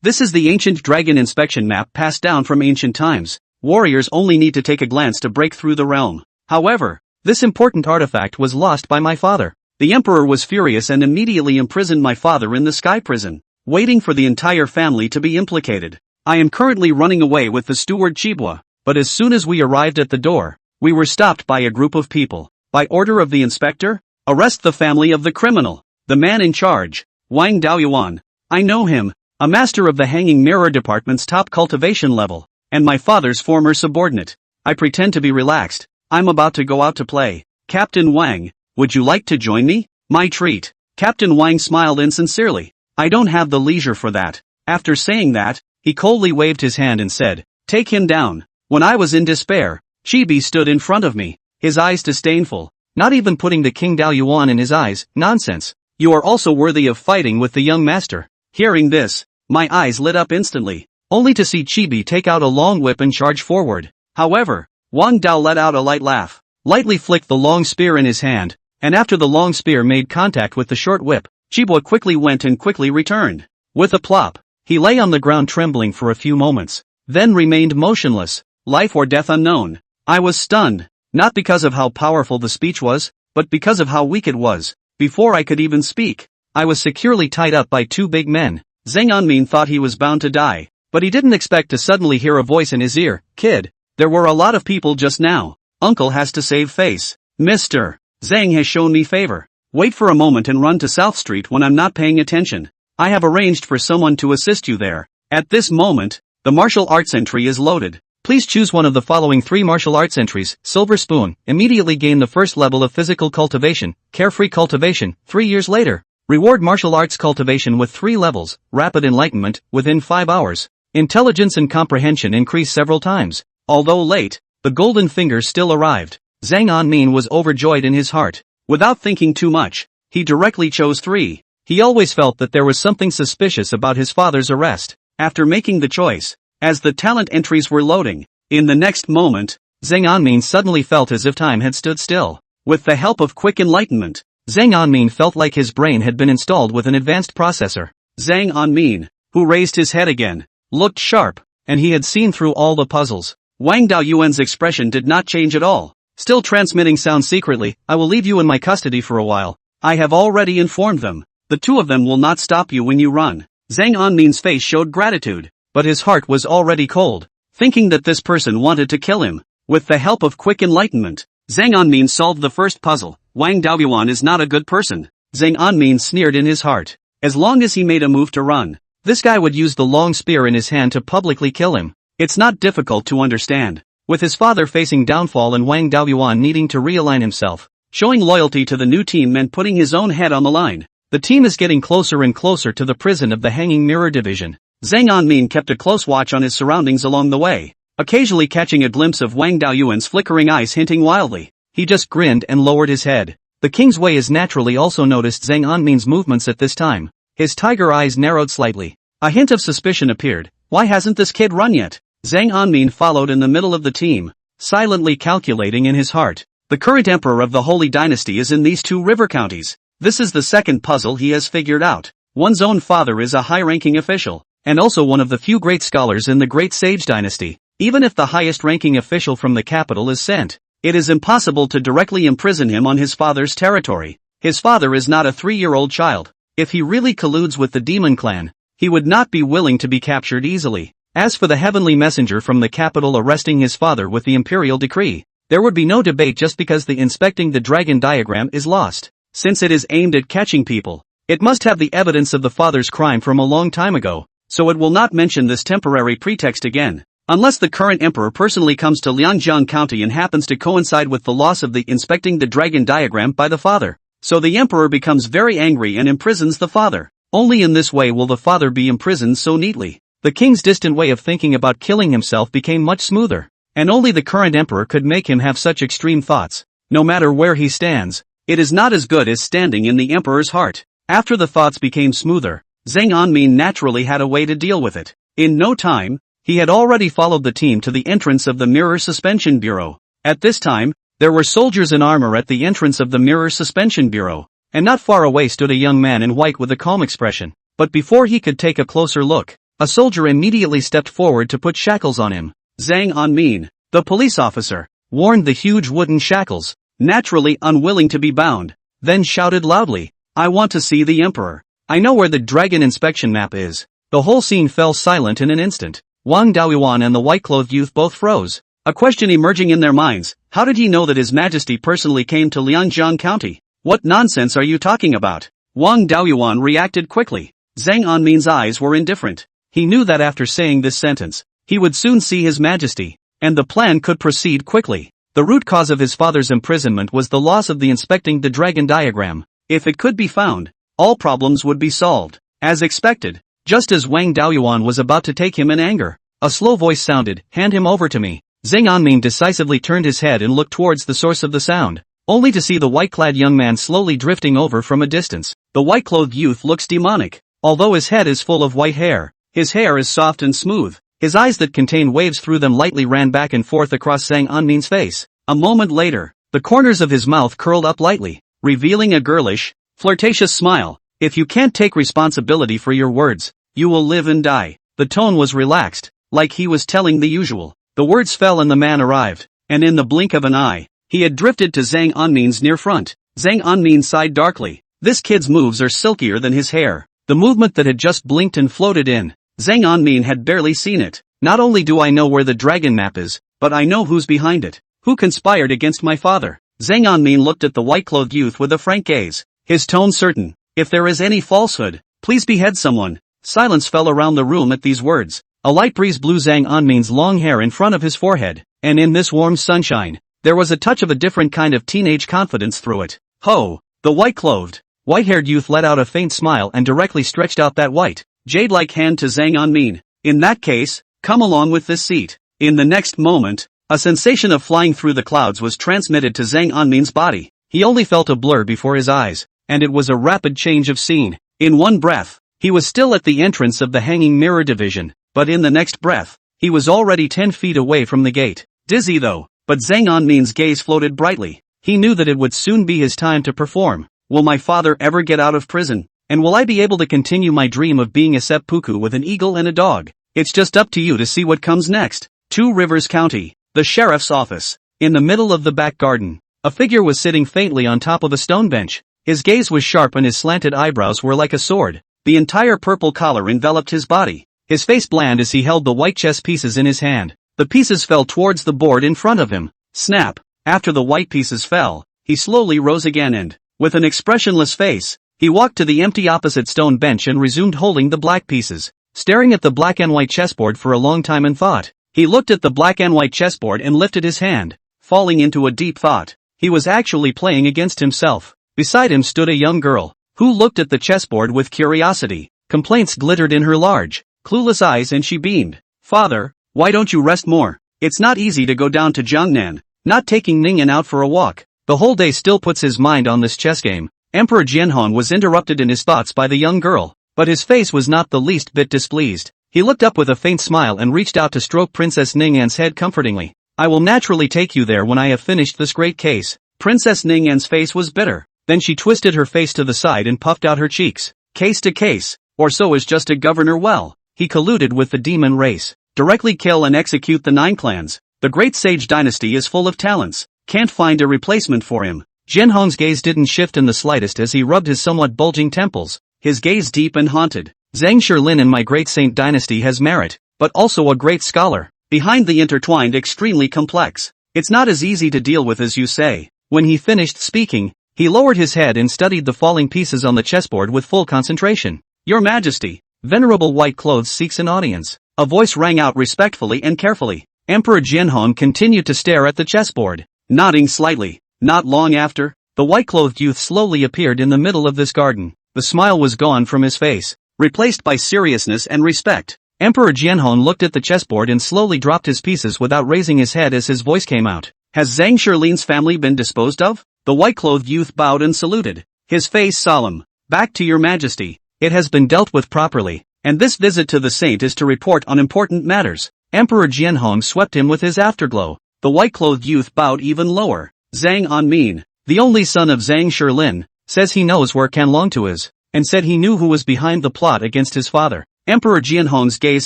This is the ancient dragon inspection map passed down from ancient times. Warriors only need to take a glance to break through the realm. However, this important artifact was lost by my father. The emperor was furious and immediately imprisoned my father in the sky prison, waiting for the entire family to be implicated. I am currently running away with the steward Chibwa, but as soon as we arrived at the door, we were stopped by a group of people. By order of the inspector, arrest the family of the criminal. The man in charge, Wang Daoyuan. I know him, a master of the Hanging Mirror Department's top cultivation level, and my father's former subordinate. I pretend to be relaxed. I'm about to go out to play. Captain Wang, would you like to join me? My treat. Captain Wang smiled insincerely. I don't have the leisure for that. After saying that, he coldly waved his hand and said, take him down. When I was in despair, Chibi stood in front of me, his eyes disdainful, not even putting the King Daoyuan in his eyes. Nonsense. You are also worthy of fighting with the young master. Hearing this, my eyes lit up instantly, only to see Chibi take out a long whip and charge forward. However, Wang Dao let out a light laugh, lightly flicked the long spear in his hand, and after the long spear made contact with the short whip, Chibi quickly went and quickly returned. With a plop, he lay on the ground trembling for a few moments, then remained motionless, life or death unknown. I was stunned, not because of how powerful the speech was, but because of how weak it was. Before I could even speak, I was securely tied up by two big men. Zhang Anmin thought he was bound to die, but he didn't expect to suddenly hear a voice in his ear. Kid, there were a lot of people just now. Uncle has to save face. Mr. Zhang has shown me favor. Wait for a moment and run to South Street when I'm not paying attention. I have arranged for someone to assist you there. At this moment, the martial arts entry is loaded. Please choose one of the following 3 martial arts entries. Silver Spoon. Immediately gain the first level of physical cultivation. Carefree cultivation. 3 years later. Reward martial arts cultivation with 3 levels. Rapid enlightenment, within 5 hours. Intelligence and comprehension increase several times. Although late, the golden fingers still arrived. Zhang Anmin was overjoyed in his heart. Without thinking too much, he directly chose 3. He always felt that there was something suspicious about his father's arrest. After making the choice, as the talent entries were loading, in the next moment, Zhang Anmin suddenly felt as if time had stood still. With the help of quick enlightenment, Zhang Anmin felt like his brain had been installed with an advanced processor. Zhang Anmin, who raised his head again, looked sharp, and he had seen through all the puzzles. Wang Daoyuan's expression did not change at all. Still transmitting sound secretly, I will leave you in my custody for a while. I have already informed them. The 2 of them will not stop you when you run. Zhang Anmin's face showed gratitude, but his heart was already cold, thinking that this person wanted to kill him. With the help of quick enlightenment, Zhang Anmin solved the first puzzle. Wang Daoyuan is not a good person. Zhang Anmin sneered in his heart. As long as he made a move to run, this guy would use the long spear in his hand to publicly kill him. It's not difficult to understand. With his father facing downfall and Wang Daoyuan needing to realign himself, showing loyalty to the new team meant putting his own head on the line. The team is getting closer and closer to the prison of the Hanging Mirror Division. Zhang Anmin kept a close watch on his surroundings along the way, occasionally catching a glimpse of Wang Daoyuan's flickering eyes hinting wildly. He just grinned and lowered his head. The King's Way is naturally also noticed Zhang Anmin's movements at this time. His tiger eyes narrowed slightly. A hint of suspicion appeared. Why hasn't this kid run yet? Zhang Anmin followed in the middle of the team, silently calculating in his heart. The current emperor of the Holy Dynasty is in these 2 river counties. This is the second puzzle he has figured out. One's own father is a high-ranking official, and also one of the few great scholars in the Great Sage Dynasty. Even if the highest-ranking official from the capital is sent, it is impossible to directly imprison him on his father's territory. His father is not a 3-year-old child. If he really colludes with the demon clan, he would not be willing to be captured easily. As for the heavenly messenger from the capital arresting his father with the imperial decree, there would be no debate just because the inspecting the dragon diagram is lost. Since it is aimed at catching people, it must have the evidence of the father's crime from a long time ago, so it will not mention this temporary pretext again. Unless the current emperor personally comes to Liangjiang County and happens to coincide with the loss of the inspecting the dragon diagram by the father. So the emperor becomes very angry and imprisons the father. Only in this way will the father be imprisoned so neatly. The king's distant way of thinking about killing himself became much smoother, and only the current emperor could make him have such extreme thoughts. No matter where he stands, it is not as good as standing in the emperor's heart. After the thoughts became smoother, Zhang Anmin naturally had a way to deal with it. In no time, he had already followed the team to the entrance of the Mirror Suspension Bureau. At this time, there were soldiers in armor at the entrance of the Mirror Suspension Bureau, and not far away stood a young man in white with a calm expression. But before he could take a closer look, A soldier immediately stepped forward to put shackles on him. Zhang Anmin, the police officer, warned the huge wooden shackles, naturally unwilling to be bound, then shouted loudly, "I want to see the emperor. I know where the dragon inspection map is." The whole scene fell silent in an instant. Wang Daoyuan and the white-clothed youth both froze, a question emerging in their minds: how did he know that His Majesty personally came to Liangjiang County? What nonsense are you talking about? Wang Daoyuan reacted quickly. Zhang Anmin's eyes were indifferent. He knew that after saying this sentence, he would soon see His Majesty, and the plan could proceed quickly. The root cause of his father's imprisonment was the loss of the inspecting the dragon diagram. If it could be found, all problems would be solved. As expected, just as Wang Daoyuan was about to take him in anger, a slow voice sounded, "Hand him over to me." Zhang Anmin decisively turned his head and looked towards the source of the sound, only to see the white-clad young man slowly drifting over from a distance. The white-clothed youth looks demonic. Although his head is full of white hair, his hair is soft and smooth. His eyes that contain waves through them lightly ran back and forth across Zhang Anmin's face. A moment later, the corners of his mouth curled up lightly, revealing a girlish, flirtatious smile. "If you can't take responsibility for your words, you will live and die." The tone was relaxed, like he was telling the usual. The words fell and the man arrived, and in the blink of an eye, he had drifted to Zhang Anmin's near front. Zhang Anmin sighed darkly. This kid's moves are silkier than his hair. The movement that had just blinked and floated in, Zhang Anmin had barely seen it. "Not only do I know where the dragon map is, but I know who's behind it. Who conspired against my father?" Zhang Anmin looked at the white-clothed youth with a frank gaze, his tone certain. "If there is any falsehood, please behead someone." Silence fell around the room at these words. A light breeze blew Zhang Anmin's long hair in front of his forehead, and in this warm sunshine, there was a touch of a different kind of teenage confidence through it. "Ho!" The white-clothed, white-haired youth let out a faint smile and directly stretched out that white, jade-like hand to Zhang Anmin. "In that case, come along with this seat." In the next moment, a sensation of flying through the clouds was transmitted to Zhang Anmin's body. He only felt a blur before his eyes, and it was a rapid change of scene. In one breath, he was still at the entrance of the Hanging Mirror Division, but in the next breath, he was already 10 feet away from the gate. Dizzy though, but Zhang Anmin's gaze floated brightly. He knew that it would soon be his time to perform. Will my father ever get out of prison? And will I be able to continue my dream of being a seppuku with an eagle and a dog? It's just up to you to see what comes next. 2 Rivers County, the sheriff's office. In the middle of the back garden, a figure was sitting faintly on top of a stone bench. His gaze was sharp and his slanted eyebrows were like a sword. The entire purple collar enveloped his body. His face bland as he held the white chess pieces in his hand. The pieces fell towards the board in front of him. Snap! After the white pieces fell, he slowly rose again and, with an expressionless face, he walked to the empty opposite stone bench and resumed holding the black pieces, staring at the black and white chessboard for a long time in thought. He looked at the black and white chessboard and lifted his hand, falling into a deep thought. He was actually playing against himself. Beside him stood a young girl, who looked at the chessboard with curiosity. Complaints glittered in her large, clueless eyes and she beamed. "Father, why don't you rest more? It's not easy to go down to Jiangnan, not taking Ningyan out for a walk. The whole day still puts his mind on this chess game." Emperor Jianhong was interrupted in his thoughts by the young girl, but his face was not the least bit displeased. He looked up with a faint smile and reached out to stroke Princess Ningyan's head comfortingly. "I will naturally take you there when I have finished this great case." Princess Ningyan's face was bitter. Then she twisted her face to the side and puffed out her cheeks. "Case to case, or so is just a governor. Well, he colluded with the demon race. Directly kill and execute the 9 clans. The great sage dynasty is full of talents. Can't find a replacement for him." Jianhong's gaze didn't shift in the slightest as he rubbed his somewhat bulging temples, his gaze deep and haunted. "Zhang Shilin in my great saint dynasty has merit, but also a great scholar. Behind the intertwined extremely complex. It's not as easy to deal with as you say." When he finished speaking, he lowered his head and studied the falling pieces on the chessboard with full concentration. "Your Majesty, Venerable White Clothes seeks an audience." A voice rang out respectfully and carefully. Emperor Jianhong continued to stare at the chessboard, nodding slightly. Not long after, the white-clothed youth slowly appeared in the middle of this garden. The smile was gone from his face, replaced by seriousness and respect. Emperor Jianhong looked at the chessboard and slowly dropped his pieces without raising his head as his voice came out. "Has Zhang Shilin's family been disposed of?" The white-clothed youth bowed and saluted, his face solemn. "Back to your Majesty. It has been dealt with properly, and this visit to the saint is to report on important matters." Emperor Jianhong swept him with his afterglow. The white-clothed youth bowed even lower. "Zhang Anmin, the only son of Zhang Shilin, says he knows where Canlongtu is, and said he knew who was behind the plot against his father. Emperor Jianhong's gaze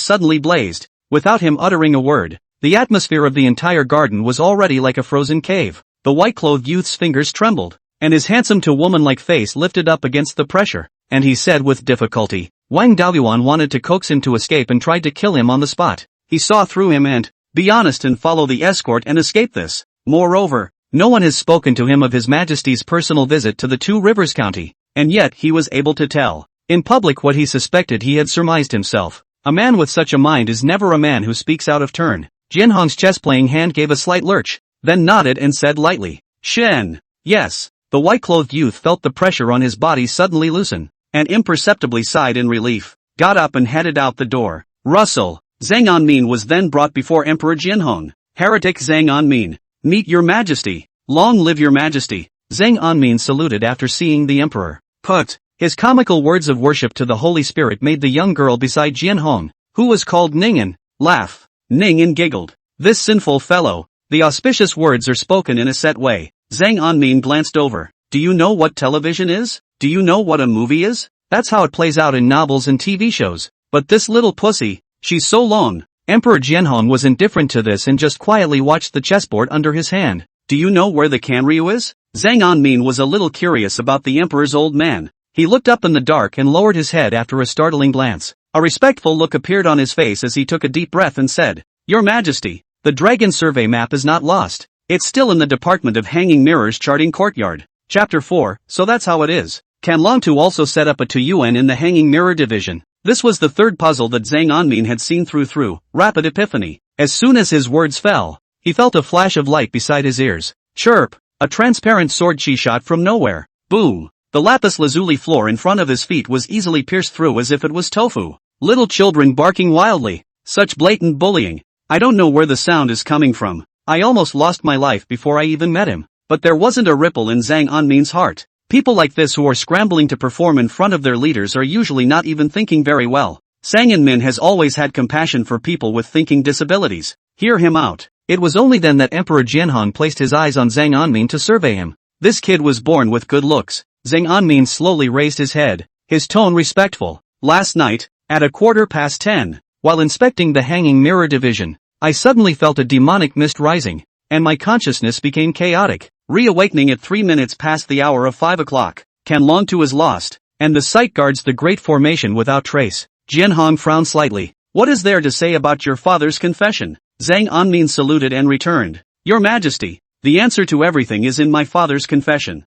suddenly blazed. Without him uttering a word, the atmosphere of the entire garden was already like a frozen cave. The white-clothed youth's fingers trembled, and his handsome-to-woman-like face lifted up against the pressure, and he said with difficulty, Wang Daoyuan wanted to coax him to escape and tried to kill him on the spot. He saw through him and, be honest and follow the escort and escape this. Moreover, no one has spoken to him of His Majesty's personal visit to the Two Rivers County, and yet he was able to tell. In public what he suspected he had surmised himself. A man with such a mind is never a man who speaks out of turn. Jianhong's chess-playing hand gave a slight lurch, then nodded and said lightly, Shen. Yes. The white-clothed youth felt the pressure on his body suddenly loosen, and imperceptibly sighed in relief, got up and headed out the door. Russell. Zhang Anmin was then brought before Emperor Jianhong. Heretic Zhang Anmin. Meet your majesty. Long live your majesty. Zhang Anmin saluted after seeing the emperor. Put. His comical words of worship to the Holy Spirit made the young girl beside Jianhong, who was called Ning'an, laugh. Ning'an giggled. This sinful fellow. The auspicious words are spoken in a set way. Zhang Anmin glanced over. Do you know what television is? Do you know what a movie is? That's how it plays out in novels and TV shows. But this little pussy, she's so long. Emperor Jianhong was indifferent to this and just quietly watched the chessboard under his hand. Do you know where the Kanryu is? Zhang Anmin was a little curious about the emperor's old man. He looked up in the dark and lowered his head after a startling glance. A respectful look appeared on his face as he took a deep breath and said, Your Majesty, the Dragon Survey map is not lost. It's still in the Department of Hanging Mirrors Charting Courtyard. Chapter 4, so that's how it is. Can Longtu also set up a Tuyuan in the Hanging Mirror Division? This was the third puzzle that Zhang Anmin had seen through. Rapid epiphany. As soon as his words fell, he felt a flash of light beside his ears. Chirp! A transparent sword chi shot from nowhere. Boom! The lapis lazuli floor in front of his feet was easily pierced through as if it was tofu. Little children barking wildly. Such blatant bullying. I don't know where the sound is coming from. I almost lost my life before I even met him. But there wasn't a ripple in Zhang Anmin's heart. People like this who are scrambling to perform in front of their leaders are usually not even thinking very well. Zhang Anmin has always had compassion for people with thinking disabilities. Hear him out. It was only then that Emperor Jianhong placed his eyes on Zhang Anmin to survey him. This kid was born with good looks. Zhang Anmin slowly raised his head, his tone respectful. Last night, at 10:15, while inspecting the Hanging Mirror Division, I suddenly felt a demonic mist rising, and my consciousness became chaotic, reawakening at 3 minutes past the hour of 5 o'clock. Can Longtu is lost, and the site guards the great formation without trace. Jianhong frowned slightly. What is there to say about your father's confession? Zhang Anmin saluted and returned. Your Majesty, the answer to everything is in my father's confession.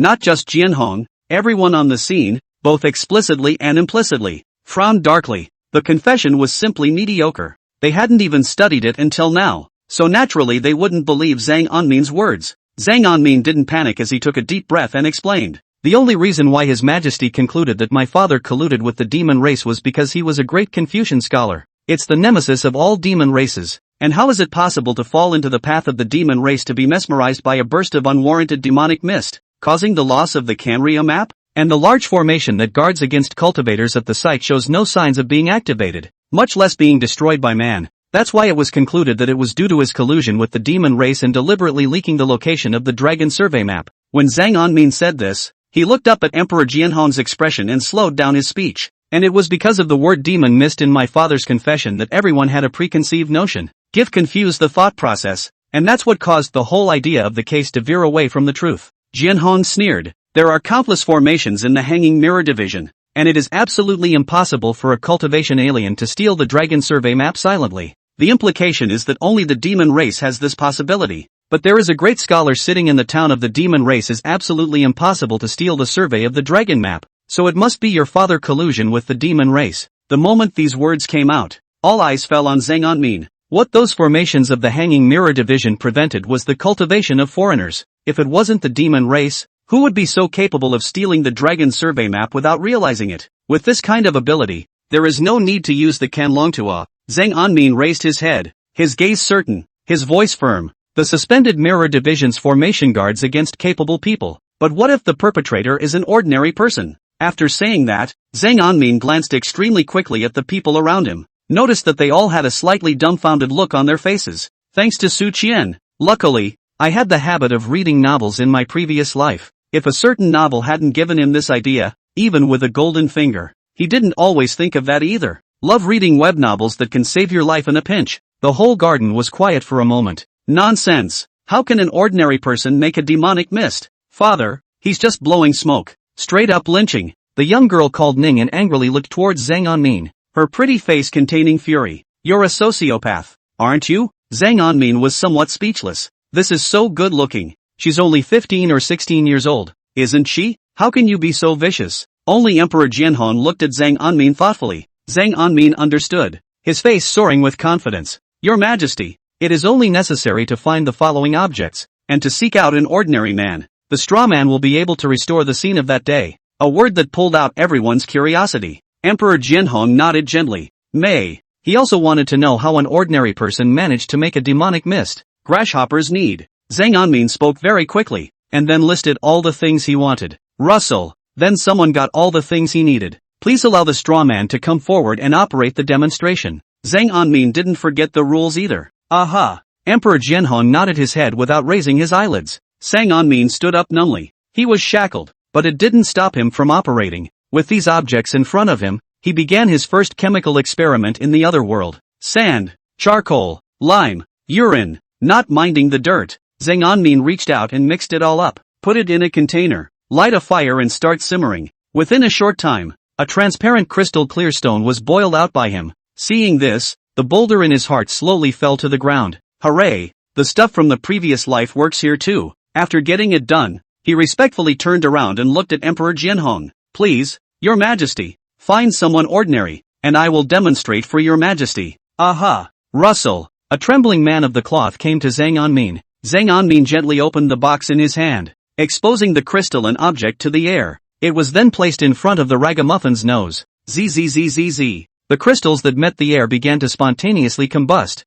Not just Jianhong, everyone on the scene, both explicitly and implicitly, frowned darkly. The confession was simply mediocre. They hadn't even studied it until now, so naturally they wouldn't believe Zhang Anmin's words. Zhang Anmin didn't panic as he took a deep breath and explained. The only reason why His Majesty concluded that my father colluded with the demon race was because he was a great Confucian scholar. It's the nemesis of all demon races. And how is it possible to fall into the path of the demon race to be mesmerized by a burst of unwarranted demonic mist, causing the loss of the Kanryu map? And the large formation that guards against cultivators at the site shows no signs of being activated, much less being destroyed by man. That's why it was concluded that it was due to his collusion with the demon race and deliberately leaking the location of the Dragon Survey map. When Zhang Anmin said this, he looked up at Emperor Jianhong's expression and slowed down his speech. And it was because of the word demon missed in my father's confession that everyone had a preconceived notion. Give confused the thought process, and that's what caused the whole idea of the case to veer away from the truth. Jianhong sneered. There are countless formations in the Hanging Mirror Division, and it is absolutely impossible for a cultivation alien to steal the Dragon Survey map silently. The implication is that only the demon race has this possibility. But there is a great scholar sitting in the town of the demon race. Is absolutely impossible to steal the survey of the dragon map, so it must be your father collusion with the demon race. The moment these words came out, all eyes fell on Zhang Anmin. What those formations of the Hanging Mirror Division prevented was the cultivation of foreigners. If it wasn't the demon race, who would be so capable of stealing the Dragon Survey map without realizing it? With this kind of ability, there is no need to use the Kanlongtua. Zhang Anmin raised his head, his gaze certain, his voice firm. The suspended Mirror Division's formation guards against capable people. But what if the perpetrator is an ordinary person? After saying that, Zhang Anmin glanced extremely quickly at the people around him, noticed that they all had a slightly dumbfounded look on their faces. Thanks to Su Qian. Luckily, I had the habit of reading novels in my previous life. If a certain novel hadn't given him this idea, even with a golden finger, he didn't always think of that either. Love reading web novels that can save your life in a pinch. The whole garden was quiet for a moment. Nonsense. How can an ordinary person make a demonic mist? Father, he's just blowing smoke. Straight up lynching. The young girl called Ning and angrily looked towards Zhang Anmin, her pretty face containing fury. You're a sociopath, aren't you? Zhang Anmin was somewhat speechless. This is so good looking. She's only 15 or 16 years old, isn't she? How can you be so vicious? Only Emperor Jianhong looked at Zhang Anmin thoughtfully. Zhang Anmin understood, his face soaring with confidence. Your Majesty, it is only necessary to find the following objects, and to seek out an ordinary man. The straw man will be able to restore the scene of that day. A word that pulled out everyone's curiosity. Emperor Jianhong nodded gently. May. He also wanted to know how an ordinary person managed to make a demonic mist. Grasshoppers need. Zhang Anmin spoke very quickly, and then listed all the things he wanted. Russell. Then someone got all the things he needed. Please allow the straw man to come forward and operate the demonstration. Zhang Anmin didn't forget the rules either. Aha. Emperor Jianhong nodded his head without raising his eyelids. Zhang Anmin stood up numbly. He was shackled, but it didn't stop him from operating. With these objects in front of him, he began his first chemical experiment in the other world. Sand, charcoal, lime, urine. Not minding the dirt, Zhang Anmin reached out and mixed it all up. Put it in a container, light a fire and start simmering. Within a short time, a transparent crystal clear stone was boiled out by him. Seeing this, the boulder in his heart slowly fell to the ground. Hooray! The stuff from the previous life works here too. After getting it done, he respectfully turned around and looked at Emperor Jianhong. Please, Your Majesty, find someone ordinary, and I will demonstrate for Your Majesty. Aha! Russell, a trembling man of the cloth came to Zhang Anmin. Zhang Anmin gently opened the box in his hand, exposing the crystalline object to the air. It was then placed in front of the ragamuffin's nose. Zzzzz. The crystals that met the air began to spontaneously combust.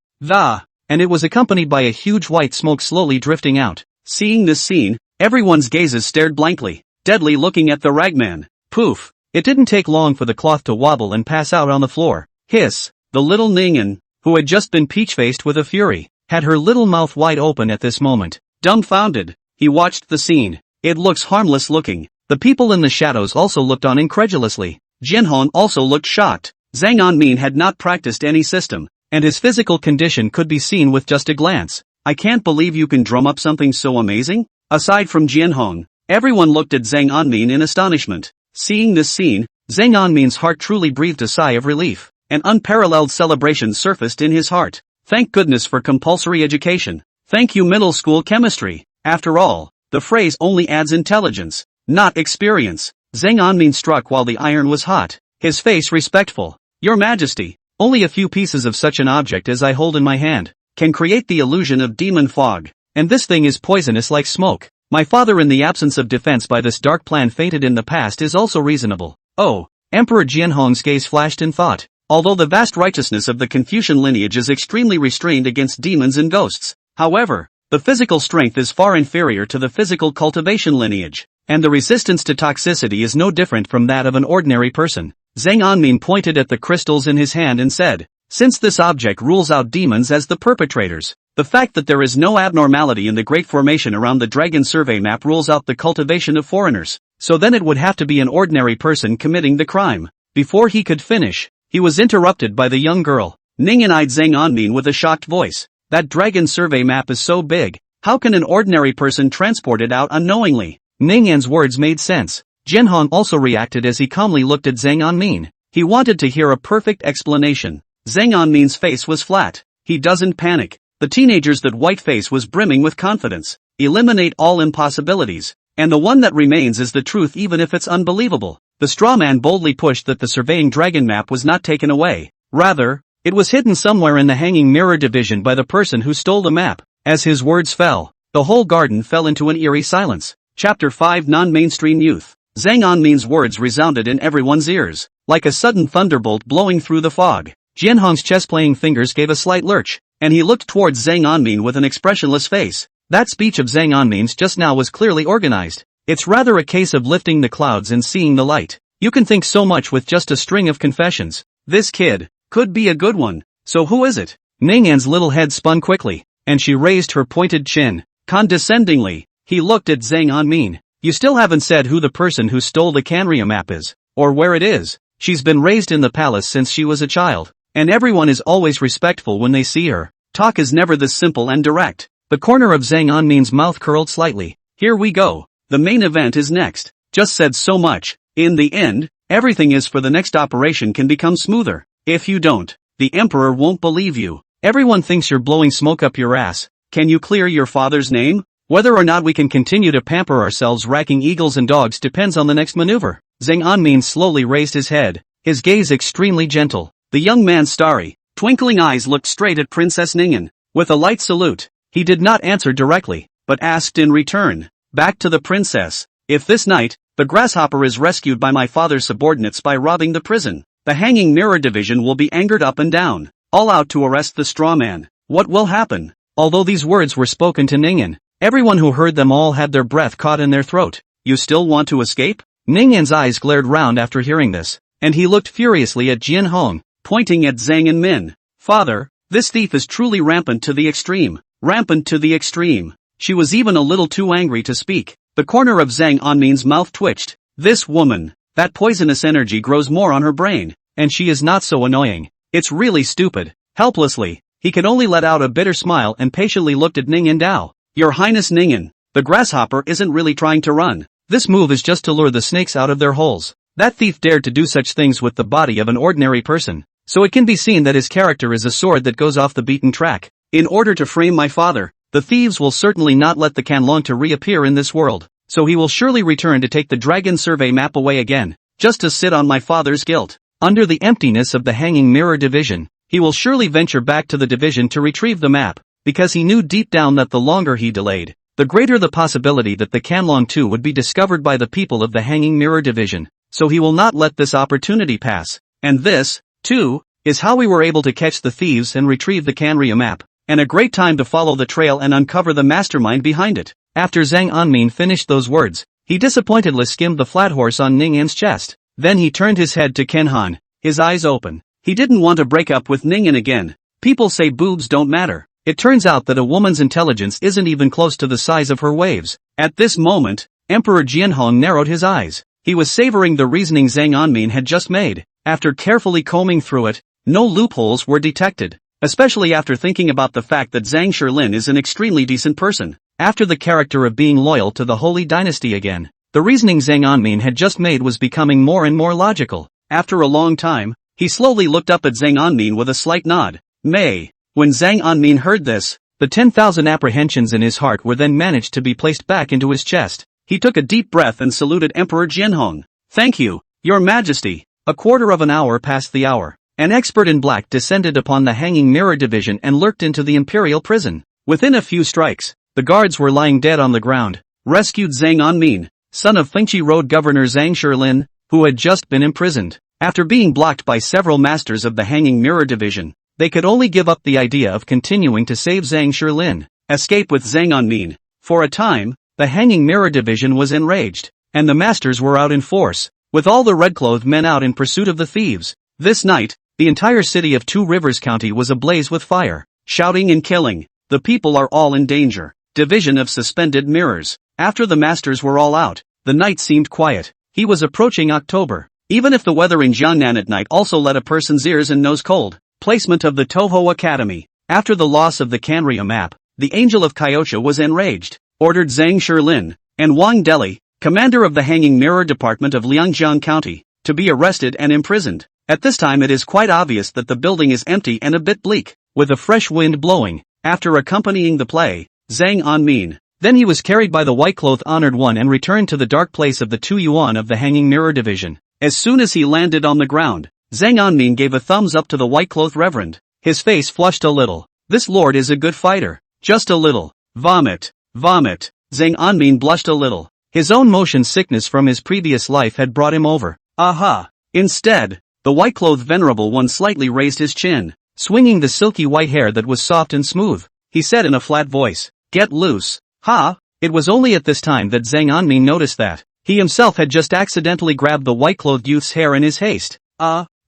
And it was accompanied by a huge white smoke slowly drifting out. Seeing this scene, everyone's gazes stared blankly, deadly looking at the ragman. Poof! It didn't take long for the cloth to wobble and pass out on the floor. Hiss! The little Ningen, who had just been peach-faced with a fury, had her little mouth wide open at this moment. Dumbfounded, he watched the scene. It looks harmless looking. The people in the shadows also looked on incredulously. Jianhong also looked shocked. Zhang Anmin had not practiced any system, and his physical condition could be seen with just a glance. I can't believe you can drum up something so amazing? Aside from Jianhong, everyone looked at Zhang Anmin in astonishment. Seeing this scene, Zhang Anmin's heart truly breathed a sigh of relief. An unparalleled celebration surfaced in his heart. Thank goodness for compulsory education. Thank you middle school chemistry. After all, the phrase only adds intelligence, not experience. Zhang Anmin struck while the iron was hot, his face respectful. Your Majesty, only a few pieces of such an object as I hold in my hand can create the illusion of demon fog, and this thing is poisonous like smoke. My father in the absence of defense by this dark plan fated in the past is also reasonable. Oh, Emperor Jianhong's gaze flashed in thought. Although the vast righteousness of the Confucian lineage is extremely restrained against demons and ghosts, however, the physical strength is far inferior to the physical cultivation lineage, and the resistance to toxicity is no different from that of an ordinary person. Zhang Anmin pointed at the crystals in his hand and said, since this object rules out demons as the perpetrators, the fact that there is no abnormality in the Great Formation around the Dragon Survey map rules out the cultivation of foreigners, so then it would have to be an ordinary person committing the crime. Before he could finish, he was interrupted by the young girl. Ning eyed Zhang Anmin with a shocked voice. That Dragon Survey map is so big, how can an ordinary person transport it out unknowingly? Ning An's words made sense. Jianhong also reacted as he calmly looked at Zhang Anmin. He wanted to hear a perfect explanation. Zhang Anmin's face was flat. He doesn't panic. The teenager's that white face was brimming with confidence. Eliminate all impossibilities, and the one that remains is the truth even if it's unbelievable. The straw man boldly pushed that the surveying dragon map was not taken away. Rather, it was hidden somewhere in the hanging mirror division by the person who stole the map. As his words fell, the whole garden fell into an eerie silence. Chapter 5 Non-Mainstream Youth. Zhang Anmin's words resounded in everyone's ears, like a sudden thunderbolt blowing through the fog. Jianhong's chess-playing fingers gave a slight lurch, and he looked towards Zhang Anmin with an expressionless face. That speech of Zhang Anmin's just now was clearly organized. It's rather a case of lifting the clouds and seeing the light. You can think so much with just a string of confessions. This kid could be a good one. So who is it? Ning An's little head spun quickly, and she raised her pointed chin. Condescendingly, he looked at Zhang Anmin. You still haven't said who the person who stole the Canria map is, or where it is. She's been raised in the palace since she was a child, and everyone is always respectful when they see her. Talk is never this simple and direct. The corner of Zhang Anmin's mouth curled slightly. Here we go. The main event is next. Just said so much. In the end, everything is for the next operation can become smoother. If you don't, the emperor won't believe you. Everyone thinks you're blowing smoke up your ass. Can you clear your father's name? Whether or not we can continue to pamper ourselves racking eagles and dogs depends on the next maneuver. Zhang Anmin slowly raised his head, his gaze extremely gentle. The young man's starry, twinkling eyes looked straight at Princess Ningyan. With a light salute, he did not answer directly, but asked in return. Back to the princess. If this night, the grasshopper is rescued by my father's subordinates by robbing the prison, the hanging mirror division will be angered up and down, all out to arrest the straw man. What will happen? Although these words were spoken to Ningyan, everyone who heard them all had their breath caught in their throat. You still want to escape? Ningyan's eyes glared round after hearing this, and he looked furiously at Jian Hong, pointing at Zhang Anmin. Father, this thief is truly rampant to the extreme. Rampant to the extreme. She was even a little too angry to speak. The corner of Zhang Anmin's mouth twitched. This woman, that poisonous energy grows more on her brain, and she is not so annoying. It's really stupid. Helplessly, he could only let out a bitter smile and patiently looked at Ningyan Dao. Your Highness Ningyan, the grasshopper isn't really trying to run. This move is just to lure the snakes out of their holes. That thief dared to do such things with the body of an ordinary person, so it can be seen that his character is a sword that goes off the beaten track. In order to frame my father, the thieves will certainly not let the Canlong to reappear in this world, so he will surely return to take the dragon survey map away again, just to sit on my father's guilt. Under the emptiness of the hanging mirror division, he will surely venture back to the division to retrieve the map, because he knew deep down that the longer he delayed, the greater the possibility that the Canlong too would be discovered by the people of the hanging mirror division, so he will not let this opportunity pass. And this, too, is how we were able to catch the thieves and retrieve the Canria map. And a great time to follow the trail and uncover the mastermind behind it. After Zhang Anmin finished those words, he disappointedly skimmed the flat horse on Ningyan's chest. Then he turned his head to Ken Han, his eyes open. He didn't want to break up with Ningyan again. People say boobs don't matter. It turns out that a woman's intelligence isn't even close to the size of her waves. At this moment, Emperor Jianhong narrowed his eyes. He was savoring the reasoning Zhang Anmin had just made. After carefully combing through it, no loopholes were detected. Especially after thinking about the fact that Zhang Shilin is an extremely decent person. After the character of being loyal to the holy dynasty again, the reasoning Zhang Anmin had just made was becoming more and more logical. After a long time, he slowly looked up at Zhang Anmin with a slight nod. May. When Zhang Anmin heard this, the 10,000 apprehensions in his heart were then managed to be placed back into his chest. He took a deep breath and saluted Emperor Jianhong. Thank you, Your Majesty. A quarter of an hour passed the hour. An expert in black descended upon the hanging mirror division and lurked into the imperial prison. Within a few strikes, the guards were lying dead on the ground. Rescued Zhang Anmin, son of Fengchi Road Governor Zhang Shilin, who had just been imprisoned. After being blocked by several masters of the hanging mirror division, they could only give up the idea of continuing to save Zhang Shilin. Escape with Zhang Anmin. For a time, the hanging mirror division was enraged, and the masters were out in force, with all the red-clothed men out in pursuit of the thieves. This night, the entire city of Two Rivers County was ablaze with fire, shouting and killing. The people are all in danger. Division of suspended mirrors. After the masters were all out, the night seemed quiet. He was approaching October. Even if the weather in Jiangnan at night also let a person's ears and nose cold. Placement of the Toho Academy. After the loss of the Canria map, the Angel of Kyocha was enraged, ordered Zhang Shilin, and Wang Deli, commander of the Hanging Mirror Department of Liangjiang County, to be arrested and imprisoned. At this time it is quite obvious that the building is empty and a bit bleak, with a fresh wind blowing. After accompanying the play, Zhang Anmin, then he was carried by the white-clothed honored one and returned to the dark place of the Tu Yuan of the Hanging Mirror Division. As soon as he landed on the ground, Zhang Anmin gave a thumbs up to the white-clothed reverend. His face flushed a little. This lord is a good fighter. Just a little. Vomit. Vomit. Zhang Anmin blushed a little. His own motion sickness from his previous life had brought him over. Aha. Instead, the white-clothed venerable one slightly raised his chin, swinging the silky white hair that was soft and smooth. He said in a flat voice, "Get loose." Ha! It was only at this time that Zhang Anmin noticed that he himself had just accidentally grabbed the white-clothed youth's hair in his haste.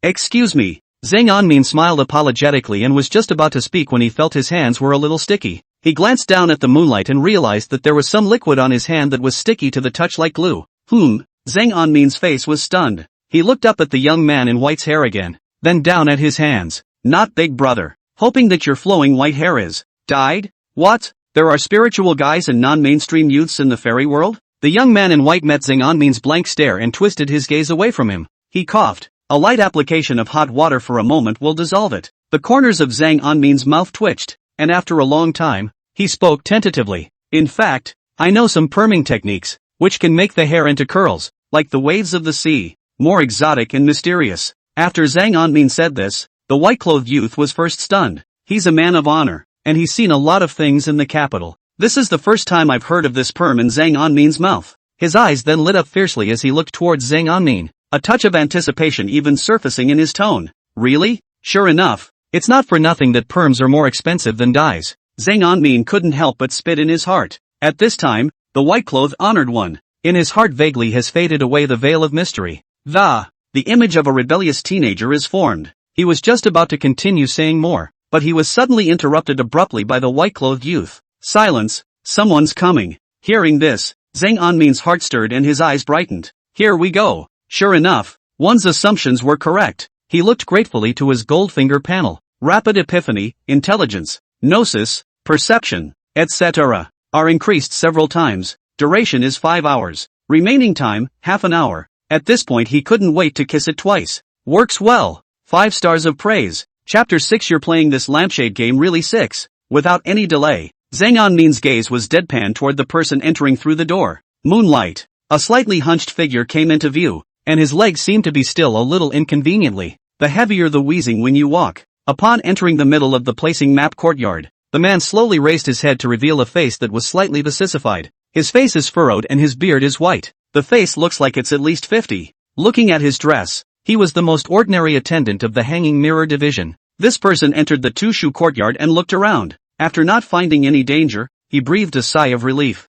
Excuse me. Zhang Anmin smiled apologetically and was just about to speak when he felt his hands were a little sticky. He glanced down at the moonlight and realized that there was some liquid on his hand that was sticky to the touch like glue. Zhang Anmin's face was stunned. He looked up at the young man in white's hair again, then down at his hands. Not big brother. Hoping that your flowing white hair is dyed? What? There are spiritual guys and non-mainstream youths in the fairy world? The young man in white met Zhang Anmin's blank stare and twisted his gaze away from him. He coughed. A light application of hot water for a moment will dissolve it. The corners of Zhang Anmin's mouth twitched, and after a long time, he spoke tentatively. In fact, I know some perming techniques, which can make the hair into curls, like the waves of the sea, more exotic and mysterious. After Zhang Anmin said this, the white-clothed youth was first stunned. He's a man of honor, and he's seen a lot of things in the capital. This is the first time I've heard of this perm in Zhang Anmin's mouth. His eyes then lit up fiercely as he looked towards Zhang Anmin, a touch of anticipation even surfacing in his tone. Really? Sure enough, it's not for nothing that perms are more expensive than dyes. Zhang Anmin couldn't help but spit in his heart. At this time, the white-clothed honored one, in his heart vaguely has faded away the veil of mystery. The image of a rebellious teenager is formed. He was just about to continue saying more, but he was suddenly interrupted abruptly by the white-clothed youth. Silence, someone's coming. Hearing this, Zhang Anmin's heart stirred and his eyes brightened. Here we go. Sure enough, one's assumptions were correct. He looked gratefully to his Goldfinger panel. Rapid epiphany, intelligence, gnosis, perception, etc. are increased several times. Duration is 5 hours. Remaining time, half an hour. At this point he couldn't wait to kiss it twice. Works well. 5 stars of praise. Chapter 6. You're playing this lampshade game really 6. Without any delay, Zhang Anmin's gaze was deadpan toward the person entering through the door. Moonlight. A slightly hunched figure came into view, and his legs seemed to be still a little inconveniently. The heavier the wheezing when you walk. Upon entering the middle of the placing map courtyard, the man slowly raised his head to reveal a face that was slightly besissified. His face is furrowed and his beard is white. The face looks like it's at least 50. Looking at his dress, he was the most ordinary attendant of the hanging mirror division. This person entered the two-shoe courtyard and looked around. After not finding any danger, he breathed a sigh of relief.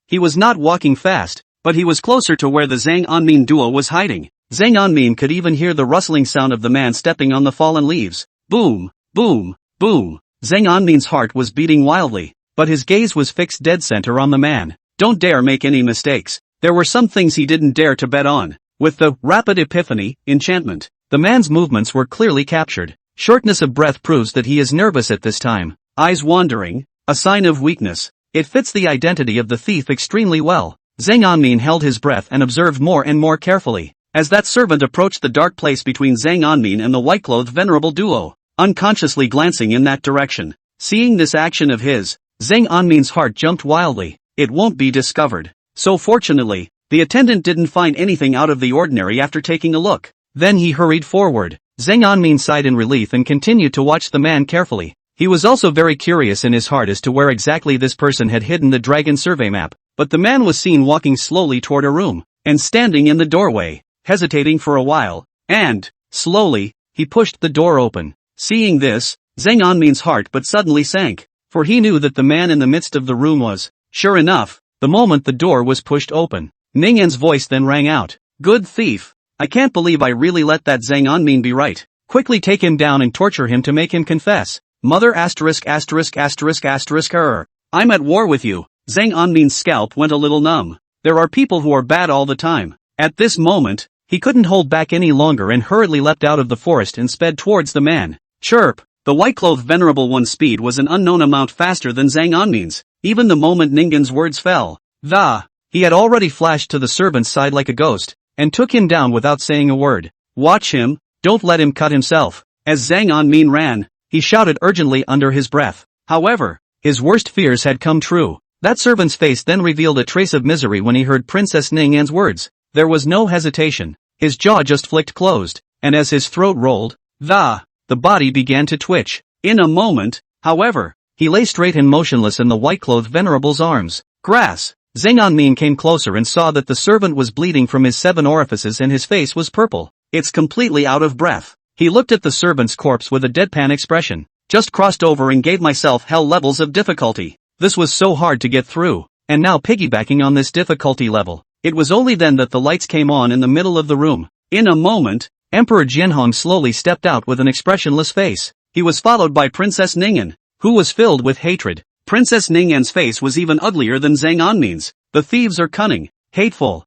He was not walking fast, but he was closer to where the Zhang Anmin duo was hiding. Zhang Anmin could even hear the rustling sound of the man stepping on the fallen leaves. Boom, boom, boom. Zhang Anmin's heart was beating wildly, but his gaze was fixed dead center on the man. Don't dare make any mistakes. There were some things he didn't dare to bet on. With the rapid epiphany, enchantment, the man's movements were clearly captured. Shortness of breath proves that he is nervous at this time. Eyes wandering, a sign of weakness. It fits the identity of the thief extremely well. Zhang Anmin held his breath and observed more and more carefully, as that servant approached the dark place between Zhang Anmin and the white-clothed venerable duo, unconsciously glancing in that direction. Seeing this action of his, Zhang Anmin's heart jumped wildly. It won't be discovered. So fortunately, the attendant didn't find anything out of the ordinary after taking a look. Then he hurried forward. Zhang Anmin sighed in relief and continued to watch the man carefully. He was also very curious in his heart as to where exactly this person had hidden the dragon survey map, but the man was seen walking slowly toward a room, and standing in the doorway, hesitating for a while, and, slowly, he pushed the door open. Seeing this, Zhang Anmin's heart but suddenly sank, for he knew that the man in the midst of the room was. Sure enough, the moment the door was pushed open, Ningyan's voice then rang out. Good thief. I can't believe I really let that Zhang Anmin be right. Quickly take him down and torture him to make him confess. Mother *********. I'm at war with you. Zhang Anmin's scalp went a little numb. There are people who are bad all the time. At this moment, he couldn't hold back any longer and hurriedly leapt out of the forest and sped towards the man. Chirp. The white-clothed venerable one's speed was an unknown amount faster than Zhang Anmin's. Even the moment Ningyan's words fell, he had already flashed to the servant's side like a ghost, and took him down without saying a word. Watch him, don't let him cut himself. As Zhang Anmin ran, he shouted urgently under his breath. However, his worst fears had come true. That servant's face then revealed a trace of misery when he heard Princess Ningyan's words. There was no hesitation. His jaw just flicked closed, and as his throat rolled, the body began to twitch. In a moment, however, he lay straight and motionless in the white-clothed venerable's arms. Grass. Zhang Anmin came closer and saw that the servant was bleeding from his 7 orifices and his face was purple. It's completely out of breath. He looked at the servant's corpse with a deadpan expression. Just crossed over and gave myself hell levels of difficulty. This was so hard to get through, and now piggybacking on this difficulty level. It was only then that the lights came on in the middle of the room. In a moment, Emperor Jianhong slowly stepped out with an expressionless face. He was followed by Princess Ningyan, who was filled with hatred. Princess Ningyan's face was even uglier than Zhang Anmin's. The thieves are cunning, hateful,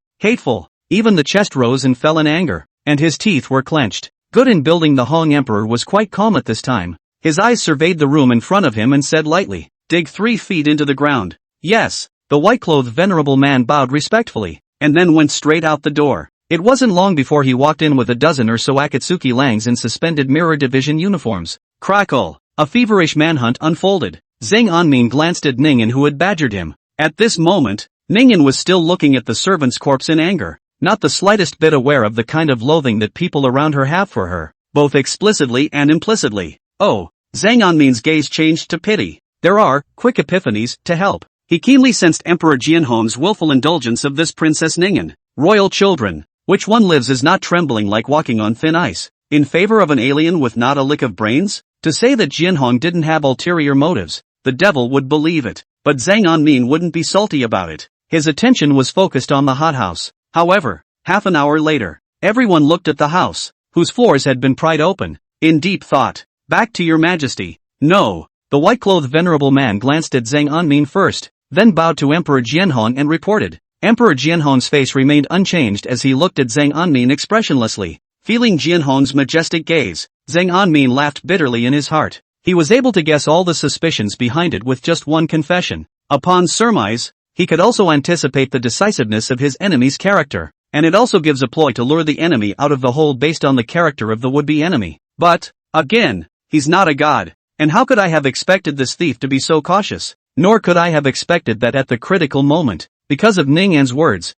Even the chest rose and fell in anger, and his teeth were clenched. Good in building, the Hong Emperor was quite calm at this time. His eyes surveyed the room in front of him and said lightly, "Dig 3 feet into the ground." "Yes." The white-clothed venerable man bowed respectfully, and then went straight out the door. It wasn't long before he walked in with a dozen or so Akatsuki Langs in suspended mirror division uniforms. Crackle! A feverish manhunt unfolded. Zhang Anmin glanced at Ningyan, who had badgered him. At this moment, Ningyan was still looking at the servant's corpse in anger, not the slightest bit aware of the kind of loathing that people around her have for her, both explicitly and implicitly. Oh! Zhang Anmin's gaze changed to pity. There are quick epiphanies to help. He keenly sensed Emperor Jianhong's willful indulgence of this Princess Ningyan. Royal children, which one lives is not trembling like walking on thin ice, in favor of an alien with not a lick of brains? To say that Jianhong didn't have ulterior motives, the devil would believe it, but Zhang Anmin wouldn't be salty about it. His attention was focused on the hothouse. However, half an hour later, everyone looked at the house, whose floors had been pried open, in deep thought. "Back to your majesty." "No." The white-clothed venerable man glanced at Zhang Anmin first, then bowed to Emperor Jianhong and reported. Emperor Jianhong's face remained unchanged as he looked at Zhang Anmin expressionlessly. Feeling Jianhong's majestic gaze, Zhang Anmin laughed bitterly in his heart. He was able to guess all the suspicions behind it with just one confession. Upon surmise, he could also anticipate the decisiveness of his enemy's character, and it also gives a ploy to lure the enemy out of the hole based on the character of the would-be enemy. But, again, he's not a god, and how could I have expected this thief to be so cautious? Nor could I have expected that at the critical moment, because of Ningyan's words,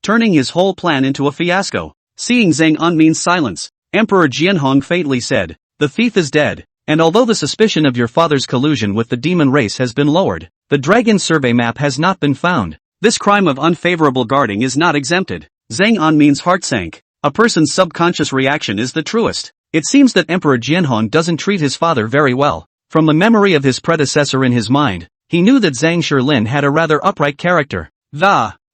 turning his whole plan into a fiasco. Seeing Zhang Anmin's silence, Emperor Jianhong faintly said, "The thief is dead, and although the suspicion of your father's collusion with the demon race has been lowered, the dragon survey map has not been found. This crime of unfavorable guarding is not exempted." Zhang Anmin's heart sank. A person's subconscious reaction is the truest. It seems that Emperor Jianhong doesn't treat his father very well. From the memory of his predecessor in his mind, he knew that Zhang Shilin had a rather upright character.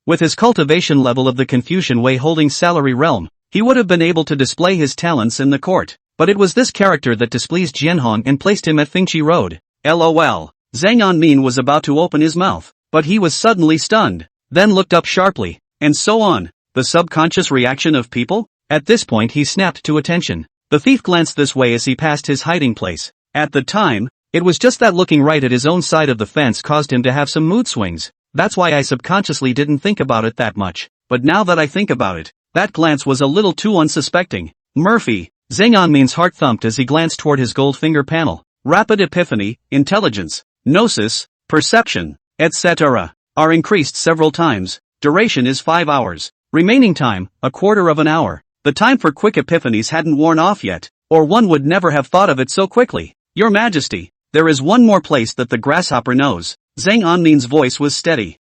With his cultivation level of the Confucian way holding salary realm, he would have been able to display his talents in the court. But it was this character that displeased Jianhong and placed him at Fingqi Road. LOL. Zhang Anmin was about to open his mouth, but he was suddenly stunned, then looked up sharply, and so on. The subconscious reaction of people? At this point he snapped to attention. The thief glanced this way as he passed his hiding place. At the time, it was just that looking right at his own side of the fence caused him to have some mood swings. That's why I subconsciously didn't think about it that much. But now that I think about it, that glance was a little too unsuspecting. Murphy. Zhang Anmin's heart thumped as he glanced toward his gold finger panel. Rapid epiphany, intelligence, gnosis, perception, etc. are increased several times. Duration is 5 hours. Remaining time, a quarter of an hour. The time for quick epiphanies hadn't worn off yet, or one would never have thought of it so quickly. Your Majesty, there is one more place that the grasshopper knows. Zhang Anmin's voice was steady.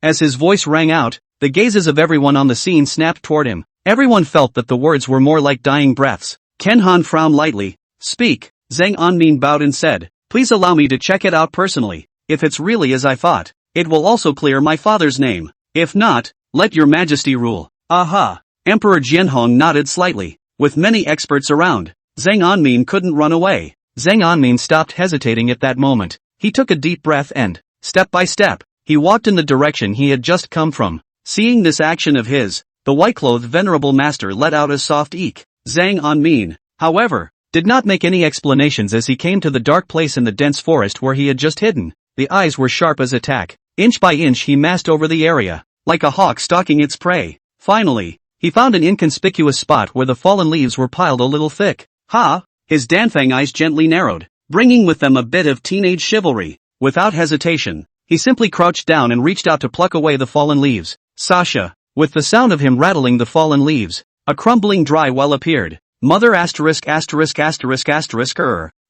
As his voice rang out, the gazes of everyone on the scene snapped toward him. Everyone felt that the words were more like dying breaths. Ken Han frowned lightly. Speak. Zhang Anmin bowed and said, "Please allow me to check it out personally. If it's really as I thought, it will also clear my father's name. If not, let your Majesty rule." Aha! Emperor Jianhong nodded slightly. With many experts around, Zhang Anmin couldn't run away. Zhang Anmin stopped hesitating at that moment. He took a deep breath and, step by step, he walked in the direction he had just come from. Seeing this action of his, the white-clothed venerable master let out a soft eek. Zhang Anmin, however, did not make any explanations as he came to the dark place in the dense forest where he had just hidden. The eyes were sharp as a tack. Inch by inch he massed over the area, like a hawk stalking its prey. Finally, he found an inconspicuous spot where the fallen leaves were piled a little thick. His Danfang eyes gently narrowed, bringing with them a bit of teenage chivalry. Without hesitation, he simply crouched down and reached out to pluck away the fallen leaves. Sasha, with the sound of him rattling the fallen leaves, a crumbling dry well appeared. Mother ********.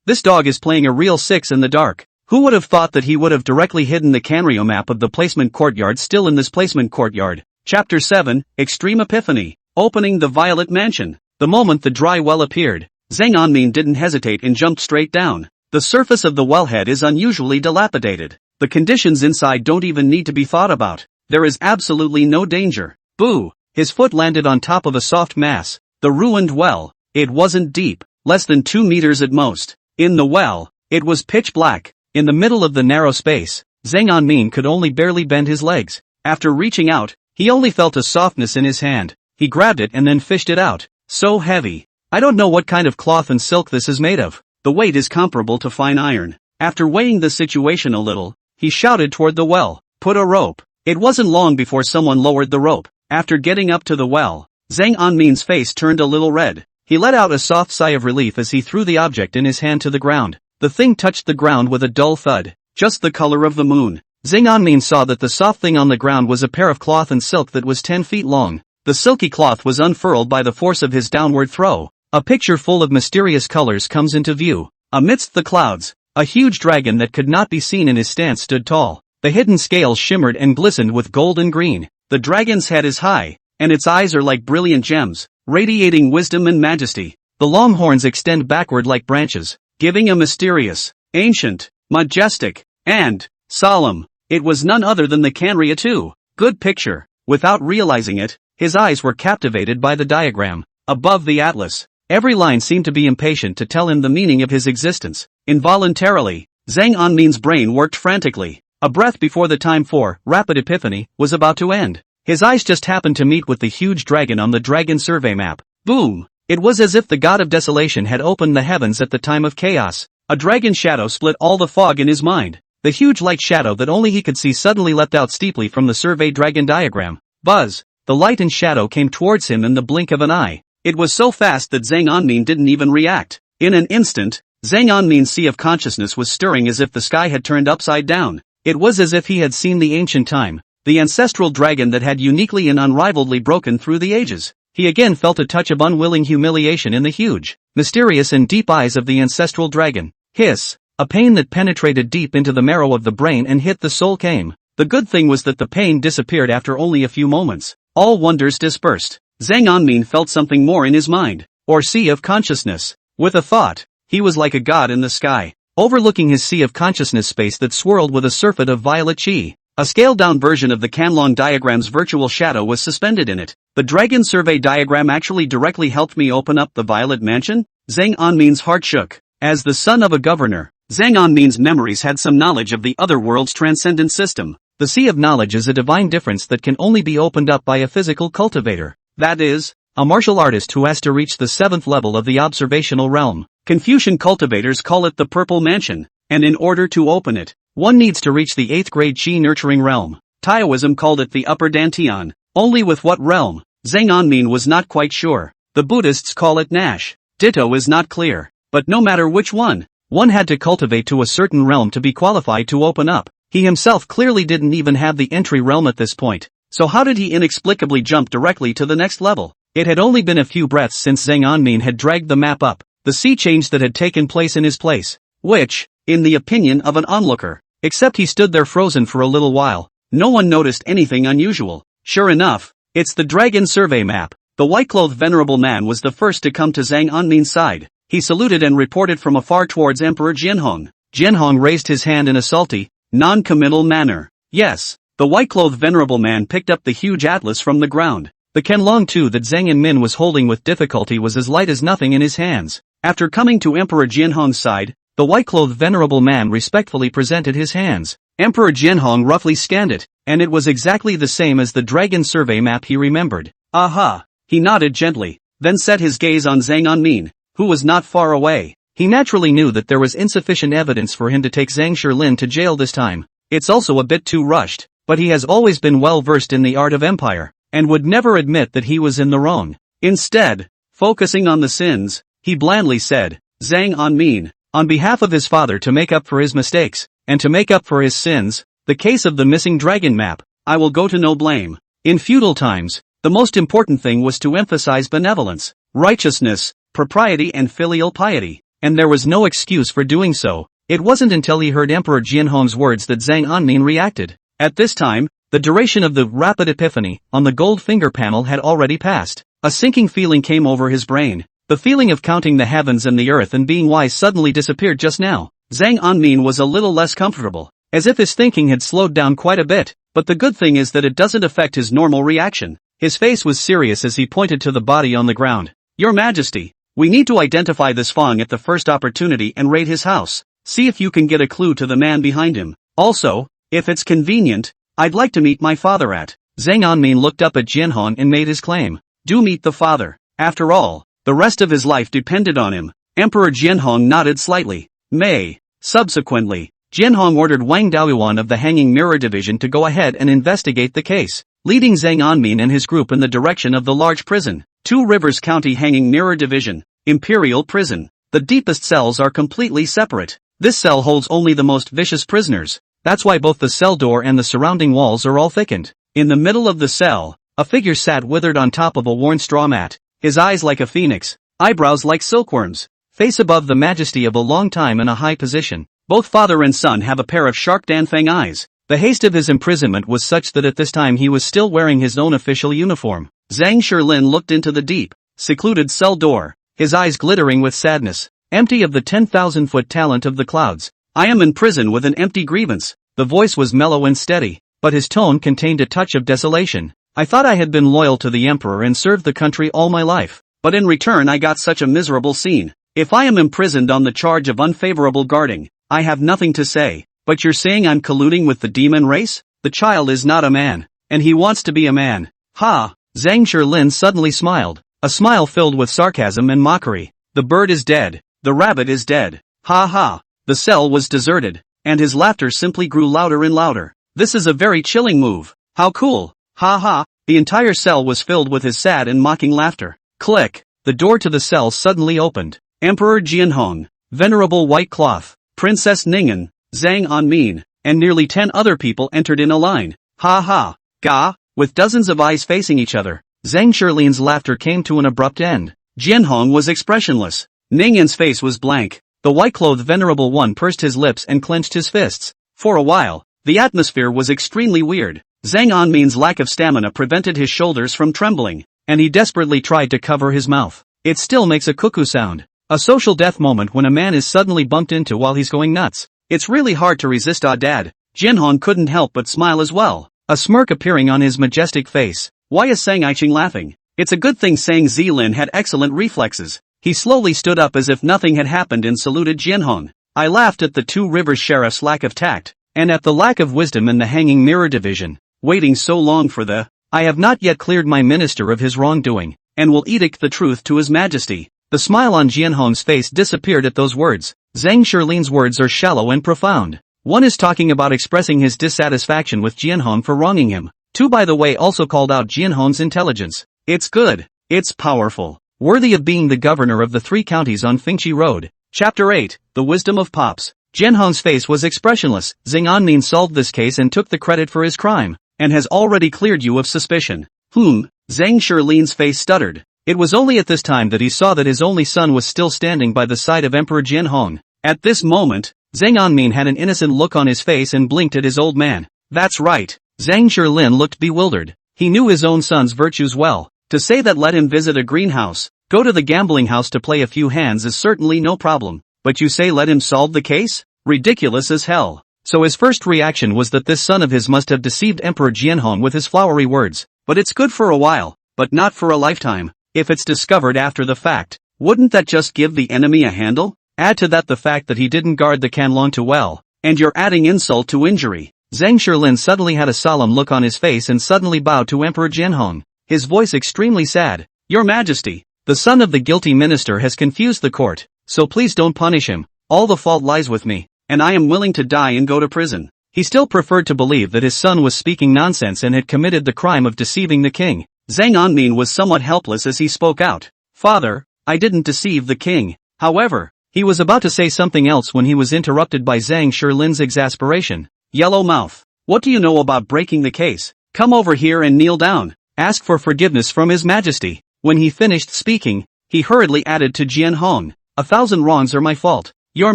This dog is playing a real 6 in the dark. Who would have thought that he would have directly hidden the Canrio map of the placement courtyard still in this placement courtyard? Chapter 7, Extreme Epiphany. Opening the Violet Mansion. The moment the dry well appeared, Zhang Anmin didn't hesitate and jumped straight down. The surface of the wellhead is unusually dilapidated. The conditions inside don't even need to be thought about. There is absolutely no danger. Boo! His foot landed on top of a soft mass. The ruined well. It wasn't deep, less than 2 meters at most. In the well, it was pitch black. In the middle of the narrow space, Zhang Anmin could only barely bend his legs. After reaching out, He only felt a softness in his hand. He grabbed it and then fished it out. So heavy. I don't know what kind of cloth and silk this is made of. The weight is comparable to fine iron. After weighing the situation a little, he shouted toward the well, "Put a rope." It wasn't long before someone lowered the rope. After getting up to the well, Zhang Anmin's face turned a little red. He let out a soft sigh of relief as he threw the object in his hand to the ground. The thing touched the ground with a dull thud, just the color of the moon. Zhang Anmin saw that the soft thing on the ground was a pair of cloth and silk that was 10 feet long. The silky cloth was unfurled by the force of his downward throw. A picture full of mysterious colors comes into view. Amidst the clouds, a huge dragon that could not be seen in his stance stood tall. The hidden scales shimmered and glistened with gold and green. The dragon's head is high, and its eyes are like brilliant gems, radiating wisdom and majesty. The long horns extend backward like branches, giving a mysterious, ancient, majestic, and solemn. It was none other than the Canria too. Good picture. Without realizing it, his eyes were captivated by the diagram. Above the atlas, every line seemed to be impatient to tell him the meaning of his existence. Involuntarily, Zhang Anmin's brain worked frantically. A breath before the time for rapid epiphany was about to end. His eyes just happened to meet with the huge dragon on the dragon survey map. Boom! It was as if the god of desolation had opened the heavens at the time of chaos. A dragon shadow split all the fog in his mind. The huge light shadow that only he could see suddenly leapt out steeply from the survey dragon diagram. Buzz! The light and shadow came towards him in the blink of an eye. It was so fast that Zhang Anmin didn't even react. In an instant, Zhang Anmin's sea of consciousness was stirring as if the sky had turned upside down. It was as if he had seen the ancient time, the ancestral dragon that had uniquely and unrivaledly broken through the ages. He again felt a touch of unwilling humiliation in the huge, mysterious and deep eyes of the ancestral dragon. Hiss! A pain that penetrated deep into the marrow of the brain and hit the soul came. The good thing was that the pain disappeared after only a few moments. All wonders dispersed. Zhang Anmin felt something more in his mind, or sea of consciousness. With a thought, he was like a god in the sky, overlooking his sea of consciousness space that swirled with a surfeit of violet chi. A scaled-down version of the Canlong diagram's virtual shadow was suspended in it. The dragon survey diagram actually directly helped me open up the violet mansion? Zhang Anmin's heart shook. As the son of a governor, Zhang Anmin's memories had some knowledge of the other world's transcendent system. The sea of knowledge is a divine difference that can only be opened up by a physical cultivator. That is, a martial artist who has to reach the 7th level of the observational realm. Confucian cultivators call it the Purple Mansion, and in order to open it, one needs to reach the 8th grade Qi nurturing realm. Taoism called it the Upper Dantian. Only with what realm? Zhang Anmin was not quite sure. The Buddhists call it Nash. Ditto is not clear. But no matter which one had to cultivate to a certain realm to be qualified to open up. He himself clearly didn't even have the entry realm at this point. So how did he inexplicably jump directly to the next level? It had only been a few breaths since Zhang Anmin had dragged the map up. The sea change that had taken place in his place, which, in the opinion of an onlooker, except he stood there frozen for a little while, no one noticed anything unusual. Sure enough, it's the dragon survey map. The white-clothed venerable man was the first to come to Zhang Anmin's side. He saluted and reported from afar towards Emperor Jianhong. Jianhong raised his hand in a salty, non-committal manner. Yes, the white-clothed venerable man picked up the huge atlas from the ground. The Canlong too that Zhang Anmin was holding with difficulty was as light as nothing in his hands. After coming to Emperor Jianhong's side, the white-clothed venerable man respectfully presented his hands. Emperor Jianhong roughly scanned it, and it was exactly the same as the dragon survey map he remembered. Aha! He nodded gently, then set his gaze on Zhang Anmin, who was not far away. He naturally knew that there was insufficient evidence for him to take Zhang Shilin to jail this time. It's also a bit too rushed, but he has always been well versed in the art of empire, and would never admit that he was in the wrong. Instead, focusing on the sins, he blandly said, Zhang Anmin, on behalf of his father to make up for his mistakes, and to make up for his sins, the case of the missing dragon map, I will go to no blame. In feudal times, the most important thing was to emphasize benevolence, righteousness, propriety and filial piety, and there was no excuse for doing so. It wasn't until he heard Emperor Jianhong's words that Zhang Anmin reacted. At this time, the duration of the rapid epiphany on the gold finger panel had already passed. A sinking feeling came over his brain. The feeling of counting the heavens and the earth and being wise suddenly disappeared just now. Zhang Anmin was a little less comfortable, as if his thinking had slowed down quite a bit, but the good thing is that it doesn't affect his normal reaction. His face was serious as he pointed to the body on the ground. Your Majesty, we need to identify this Fong at the first opportunity and raid his house. See if you can get a clue to the man behind him. Also, if it's convenient, I'd like to meet my father at Zhang Anmin looked up at Jianhong and made his claim. Do meet the father. After all, the rest of his life depended on him. Emperor Jianhong nodded slightly. May. Subsequently, Jianhong ordered Wang Daoyuan of the Hanging Mirror Division to go ahead and investigate the case, leading Zhang Anmin and his group in the direction of the large prison. Two Rivers County Hanging Mirror Division. Imperial Prison. The deepest cells are completely separate. This cell holds only the most vicious prisoners. That's why both the cell door and the surrounding walls are all thickened. In the middle of the cell, a figure sat withered on top of a worn straw mat, his eyes like a phoenix, eyebrows like silkworms, face above the majesty of a long time in a high position. Both father and son have a pair of shark Danfeng eyes. The haste of his imprisonment was such that at this time he was still wearing his own official uniform. Zhang Shilin looked into the deep, secluded cell door, his eyes glittering with sadness, empty of the 10,000-foot talent of the clouds. I am in prison with an empty grievance. The voice was mellow and steady, but his tone contained a touch of desolation. I thought I had been loyal to the emperor and served the country all my life, but in return I got such a miserable scene. If I am imprisoned on the charge of unfavorable guarding, I have nothing to say. But you're saying I'm colluding with the demon race? The child is not a man, and he wants to be a man. Ha! Zhang Shilin suddenly smiled, a smile filled with sarcasm and mockery. The bird is dead. The rabbit is dead. Ha ha! The cell was deserted, and his laughter simply grew louder and louder. This is a very chilling move. How cool! Ha ha! The entire cell was filled with his sad and mocking laughter. Click! The door to the cell suddenly opened. Emperor Jianhong, Venerable White Cloth, Princess Ning'an, Zhang Anmin, and nearly 10 other people entered in a line. Ha ha! Ga! With dozens of eyes facing each other, Zhang Shilin's laughter came to an abrupt end. Jianhong was expressionless. Ning'an's face was blank. The white-clothed Venerable One pursed his lips and clenched his fists. For a while, the atmosphere was extremely weird. Zhang Anmin's lack of stamina prevented his shoulders from trembling, and he desperately tried to cover his mouth. It still makes a cuckoo sound. A social death moment when a man is suddenly bumped into while he's going nuts. It's really hard to resist, Dad. Jianhong couldn't help but smile as well, a smirk appearing on his majestic face. Why is Sang Iching laughing? It's a good thing Sang Zilin had excellent reflexes. He slowly stood up as if nothing had happened and saluted Jianhong. I laughed at the Two Rivers Sheriff's lack of tact, and at the lack of wisdom in the Hanging Mirror Division, waiting so long for the... I have not yet cleared my minister of his wrongdoing, and will edict the truth to his majesty. The smile on Jianhong's face disappeared at those words. Zhang Shilin's words are shallow and profound. One is talking about expressing his dissatisfaction with Jianhong for wronging him. Two, by the way, also called out Jianhong's intelligence. It's good. It's powerful. Worthy of being the governor of the 3 counties on Fengqi Road. Chapter 8, The Wisdom of Pops. Jianhong's face was expressionless. Zhang Anmin solved this case and took the credit for his crime, and has already cleared you of suspicion. Zhang Shilin's face stuttered. It was only at this time that he saw that his only son was still standing by the side of Emperor Jianhong. At this moment, Zhang Anmin had an innocent look on his face and blinked at his old man. That's right. Zhang Shilin looked bewildered. He knew his own son's virtues well. To say that let him visit a greenhouse, go to the gambling house to play a few hands is certainly no problem. But you say let him solve the case? Ridiculous as hell. So his first reaction was that this son of his must have deceived Emperor Jianhong with his flowery words. But it's good for a while, but not for a lifetime. If it's discovered after the fact, wouldn't that just give the enemy a handle? Add to that the fact that he didn't guard the Canlong too well, and you're adding insult to injury. Zhang Shilin suddenly had a solemn look on his face and suddenly bowed to Emperor Jianhong, his voice extremely sad. Your Majesty, the son of the guilty minister has confused the court, so please don't punish him. All the fault lies with me, and I am willing to die and go to prison. He still preferred to believe that his son was speaking nonsense and had committed the crime of deceiving the king. Zhang Anmin was somewhat helpless as he spoke out. Father, I didn't deceive the king. However, he was about to say something else when he was interrupted by Zhang Shilin's exasperation. Yellow mouth. What do you know about breaking the case? Come over here and kneel down. Ask for forgiveness from his majesty. When he finished speaking, he hurriedly added to Jianhong. 1,000 wrongs are my fault. Your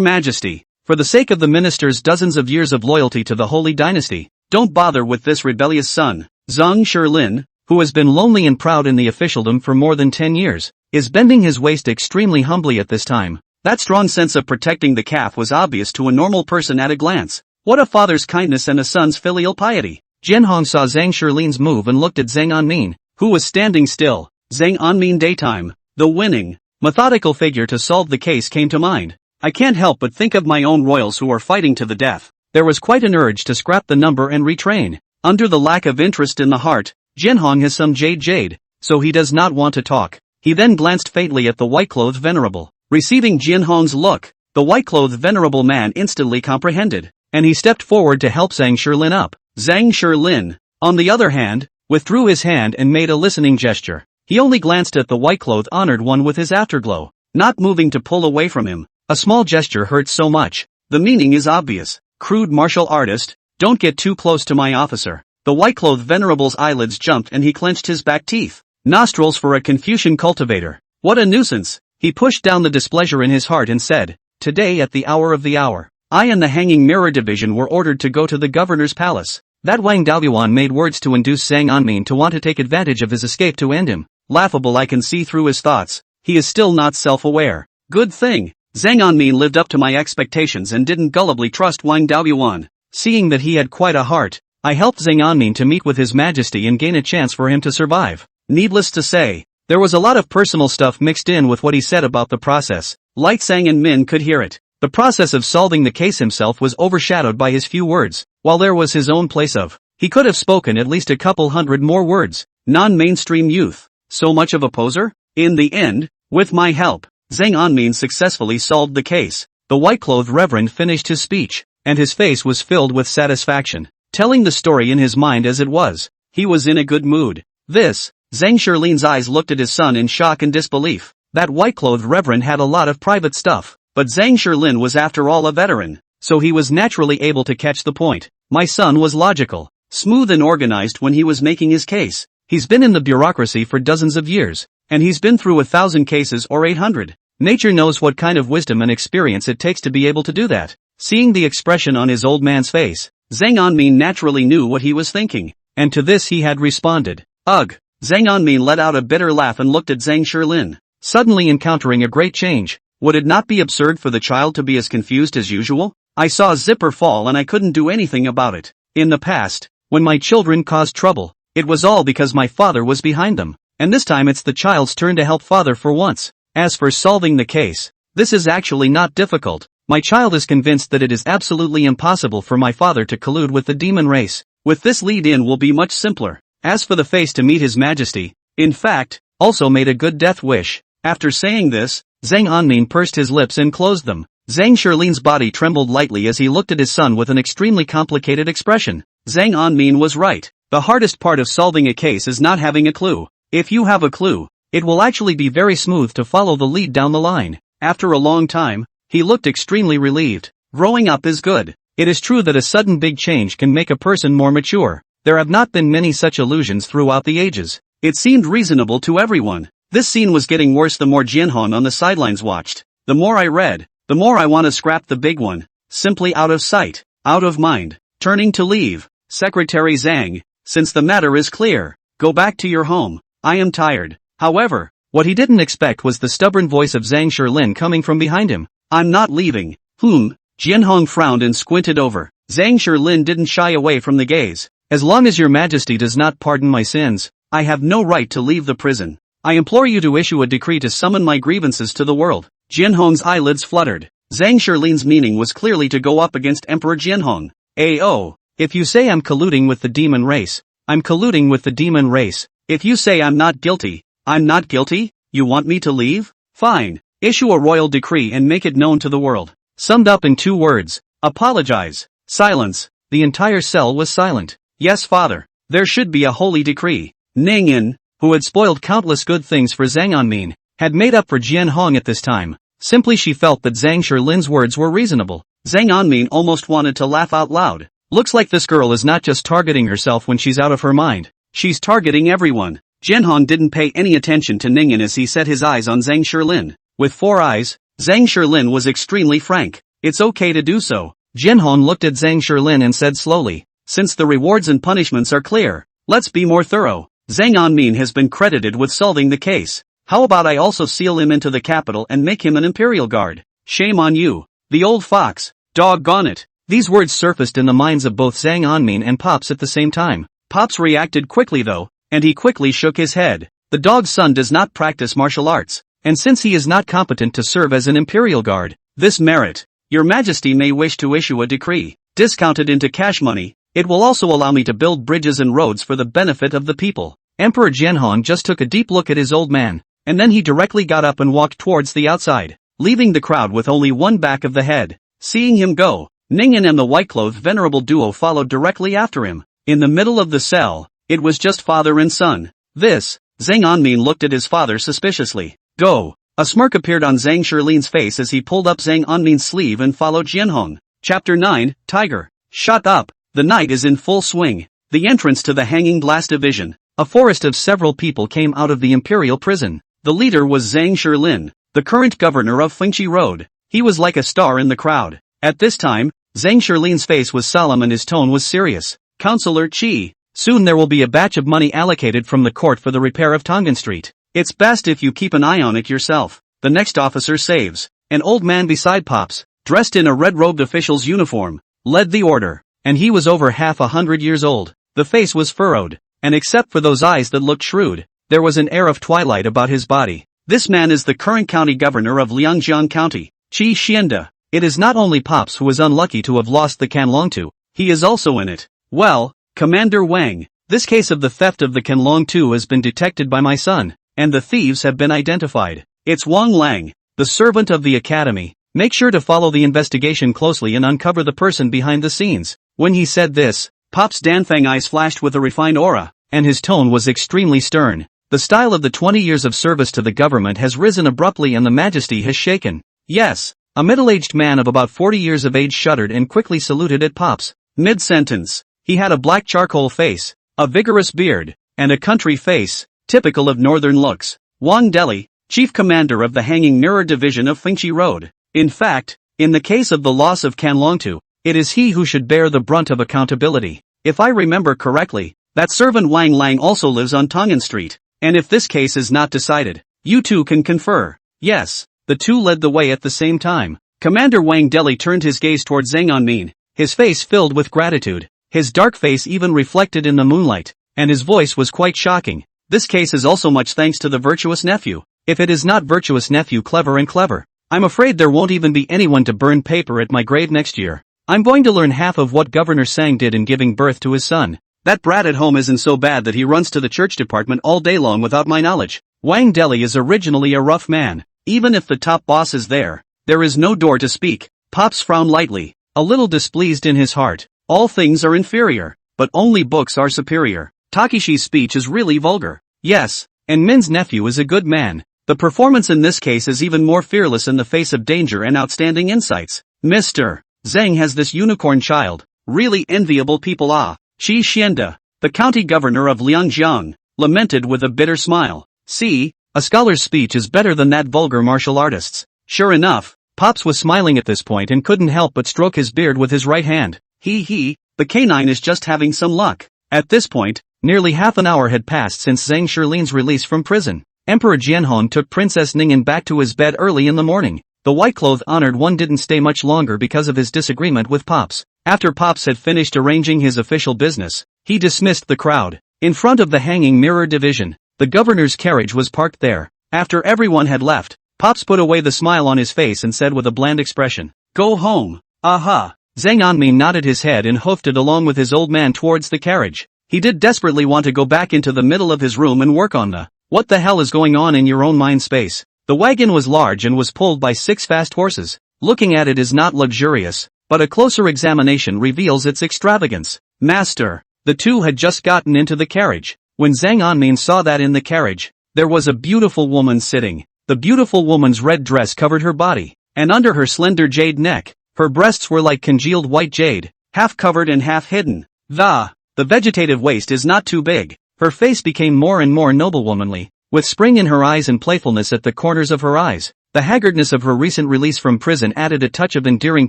Majesty, for the sake of the minister's dozens of years of loyalty to the holy dynasty, don't bother with this rebellious son. Zhang Shilin, who has been lonely and proud in the officialdom for more than 10 years, is bending his waist extremely humbly at this time. That strong sense of protecting the calf was obvious to a normal person at a glance. What a father's kindness and a son's filial piety. Jianhong saw Zhang Shilin's move and looked at Zhang Anmin, who was standing still. Zhang Anmin daytime. The winning, methodical figure to solve the case came to mind. I can't help but think of my own royals who are fighting to the death. There was quite an urge to scrap the number and retrain. Under the lack of interest in the heart, Jinhong has some jade, so he does not want to talk. He then glanced faintly at the white-clothed venerable. Receiving Jinhong's look, the white-clothed venerable man instantly comprehended, and he stepped forward to help Zhang Shilin up. Zhang Shilin, on the other hand, withdrew his hand and made a listening gesture. He only glanced at the white-clothed honored one with his afterglow, not moving to pull away from him. A small gesture hurts so much. The meaning is obvious. Crude martial artist, don't get too close to my officer. The white-clothed venerable's eyelids jumped and he clenched his back teeth. Nostrils for a Confucian cultivator. What a nuisance. He pushed down the displeasure in his heart and said, today at the hour of the hour, I and the Hanging Mirror Division were ordered to go to the governor's palace. That Wang Daoyuan made words to induce Zhang Anmin to want to take advantage of his escape to end him. Laughable, I can see through his thoughts. He is still not self-aware. Good thing. Zhang Anmin lived up to my expectations and didn't gullibly trust Wang Daoyuan. Seeing that he had quite a heart, I helped Zhang Anmin to meet with His Majesty and gain a chance for him to survive. Needless to say, there was a lot of personal stuff mixed in with what he said about the process. Light Sang and Min could hear it. The process of solving the case himself was overshadowed by his few words, while there was his own place of. He could have spoken at least a couple hundred more words. Non-mainstream youth. So much of a poser? In the end, with my help, Zhang Anmin successfully solved the case. The white-clothed reverend finished his speech, and his face was filled with satisfaction. Telling the story in his mind as it was, he was in a good mood. Zhang Shilin's eyes looked at his son in shock and disbelief. That white-clothed reverend had a lot of private stuff, but Zhang Shilin was after all a veteran, so he was naturally able to catch the point. My son was logical, smooth and organized when he was making his case. He's been in the bureaucracy for dozens of years, and he's been through 1,000 cases or 800. Nature knows what kind of wisdom and experience it takes to be able to do that. Seeing the expression on his old man's face, Zhang Anmin naturally knew what he was thinking, and to this he had responded. Ugh! Zhang Anmin let out a bitter laugh and looked at Zhang Shilin, suddenly encountering a great change. Would it not be absurd for the child to be as confused as usual? I saw a zipper fall and I couldn't do anything about it. In the past, when my children caused trouble, it was all because my father was behind them, and this time it's the child's turn to help father for once. As for solving the case, this is actually not difficult. My child is convinced that it is absolutely impossible for my father to collude with the demon race. With this lead-in will be much simpler. As for the face to meet His Majesty, in fact, also made a good death wish. After saying this, Zhang Anmin pursed his lips and closed them. Zhang Shilin's body trembled lightly as he looked at his son with an extremely complicated expression. Zhang Anmin was right. The hardest part of solving a case is not having a clue. If you have a clue, it will actually be very smooth to follow the lead down the line. After a long time, he looked extremely relieved. Growing up is good. It is true that a sudden big change can make a person more mature. There have not been many such illusions throughout the ages. It seemed reasonable to everyone. This scene was getting worse the more Jinhong on the sidelines watched. The more I read, the more I want to scrap the big one. Simply out of sight, out of mind. Turning to leave, Secretary Zhang, since the matter is clear, go back to your home. I am tired. However, what he didn't expect was the stubborn voice of Zhang Shilin coming from behind him. I'm not leaving. Jinhong frowned and squinted over. Zhang Shilin didn't shy away from the gaze. As long as your majesty does not pardon my sins, I have no right to leave the prison. I implore you to issue a decree to summon my grievances to the world. Jinhong's eyelids fluttered. Zhang Shilin's meaning was clearly to go up against Emperor Jinhong. If you say I'm colluding with the demon race, I'm colluding with the demon race. If you say I'm not guilty, I'm not guilty? You want me to leave? Fine. Issue a royal decree and make it known to the world. Summed up in 2 words. Apologize. Silence. The entire cell was silent. Yes, father. There should be a holy decree. Ningyan, who had spoiled countless good things for Zhang Anmin, had made up for Jinhong at this time. Simply she felt that Zhang Shilin's words were reasonable. Zhang Anmin almost wanted to laugh out loud. Looks like this girl is not just targeting herself when she's out of her mind. She's targeting everyone. Jinhong didn't pay any attention to Ningyan as he set his eyes on Zhang Shilin. With 4 eyes, Zhang Shilin was extremely frank. It's okay to do so. Jinhong looked at Zhang Shilin and said slowly, since the rewards and punishments are clear, let's be more thorough. Zhang Anmin has been credited with solving the case. How about I also seal him into the capital and make him an imperial guard? Shame on you. The old fox. Doggone it. These words surfaced in the minds of both Zhang Anmin and Pops at the same time. Pops reacted quickly though, and he quickly shook his head. The dog's son does not practice martial arts, and since he is not competent to serve as an imperial guard, this merit, your majesty may wish to issue a decree, discounted into cash money, It will also allow me to build bridges and roads for the benefit of the people. Emperor Jianhong just took a deep look at his old man, and then he directly got up and walked towards the outside, leaving the crowd with only one back of the head. Seeing him go, Ningyan and the white-clothed venerable duo followed directly after him. In the middle of the cell, it was just father and son. This, Zhang Anmin looked at his father suspiciously. Go! A smirk appeared on Zhang Shirlin's face as he pulled up Zhang Anmin's sleeve and followed Jianhong. Chapter 9, Tiger. Shut up! The night is in full swing. The entrance to the Hanging Glass Division. A forest of several people came out of the imperial prison. The leader was Zhang Shirlin, the current governor of Fengqi Road. He was like a star in the crowd. At this time, Zhang Shirlin's face was solemn and his tone was serious. Counselor Qi, soon there will be a batch of money allocated from the court for the repair of Tongan Street. It's best if you keep an eye on it yourself. The next officer saves. An old man beside Pops, dressed in a red-robed official's uniform, led the order, and he was over 100 years old. The face was furrowed, and except for those eyes that looked shrewd, there was an air of twilight about his body. This man is the current county governor of Liangjiang County, Qi Xianda. It is not only Pops who is unlucky to have lost the Canlong-Tu, he is also in it. Well, Commander Wang, this case of the theft of the Canlong-Tu has been detected by my son, and the thieves have been identified. It's Wang Lang, the servant of the academy. Make sure to follow the investigation closely and uncover the person behind the scenes. When he said this, Pop's Danfang eyes flashed with a refined aura, and his tone was extremely stern. The style of the 20 years of service to the government has risen abruptly and the majesty has shaken. Yes, a middle-aged man of about 40 years of age shuddered and quickly saluted at Pops. Mid-sentence, he had a black charcoal face, a vigorous beard, and a country face, typical of northern looks. Wang Deli, chief commander of the Hanging Mirror Division of Fengqi Road. In fact, in the case of the loss of Canlong-Tu, it is he who should bear the brunt of accountability. If I remember correctly, that servant Wang Lang also lives on Tongan Street. And if this case is not decided, you two can confer. Yes, the two led the way at the same time. Commander Wang Deli turned his gaze toward Zhang Anmin, his face filled with gratitude. His dark face even reflected in the moonlight, and his voice was quite shocking. This case is also much thanks to the virtuous nephew. If it is not virtuous nephew clever and clever, I'm afraid there won't even be anyone to burn paper at my grave next year. I'm going to learn half of what Governor Sang did in giving birth to his son. That brat at home isn't so bad that he runs to the church department all day long without my knowledge. Wang Deli is originally a rough man. Even if the top boss is there is no door to speak. Pops frowned lightly, a little displeased in his heart. All things are inferior, but only books are superior. Takishi's speech is really vulgar. Yes, and Min's nephew is a good man. The performance in this case is even more fearless in the face of danger and outstanding insights. Mr. Zhang has this unicorn child. Really enviable people. Qi Xianda, the county governor of Liangjiang, lamented with a bitter smile. See, a scholar's speech is better than that vulgar martial artist's. Sure enough, Pops was smiling at this point and couldn't help but stroke his beard with his right hand. The canine is just having some luck. At this point, nearly half an hour had passed since Zhang Shirlin's release from prison. Emperor Jianhong took Princess Ningyan back to his bed early in the morning. The white-clothed honored one didn't stay much longer because of his disagreement with Pops. After Pops had finished arranging his official business, he dismissed the crowd. In front of the Hanging Mirror Division, the governor's carriage was parked there. After everyone had left, Pops put away the smile on his face and said with a bland expression, "Go home." Aha! Zhang Anmin nodded his head and hoofed it along with his old man towards the carriage. He did desperately want to go back into the middle of his room and work on the "What the hell is going on in your own mind" space. The wagon was large and was pulled by 6 fast horses. Looking at it is not luxurious, but a closer examination reveals its extravagance. Master, the two had just gotten into the carriage. When Zhang Anmin saw that in the carriage, there was a beautiful woman sitting. The beautiful woman's red dress covered her body, and under her slender jade neck, her breasts were like congealed white jade, half covered and half hidden. The vegetative waist is not too big. Her face became more and more noblewomanly, with spring in her eyes and playfulness at the corners of her eyes. The haggardness of her recent release from prison added a touch of endearing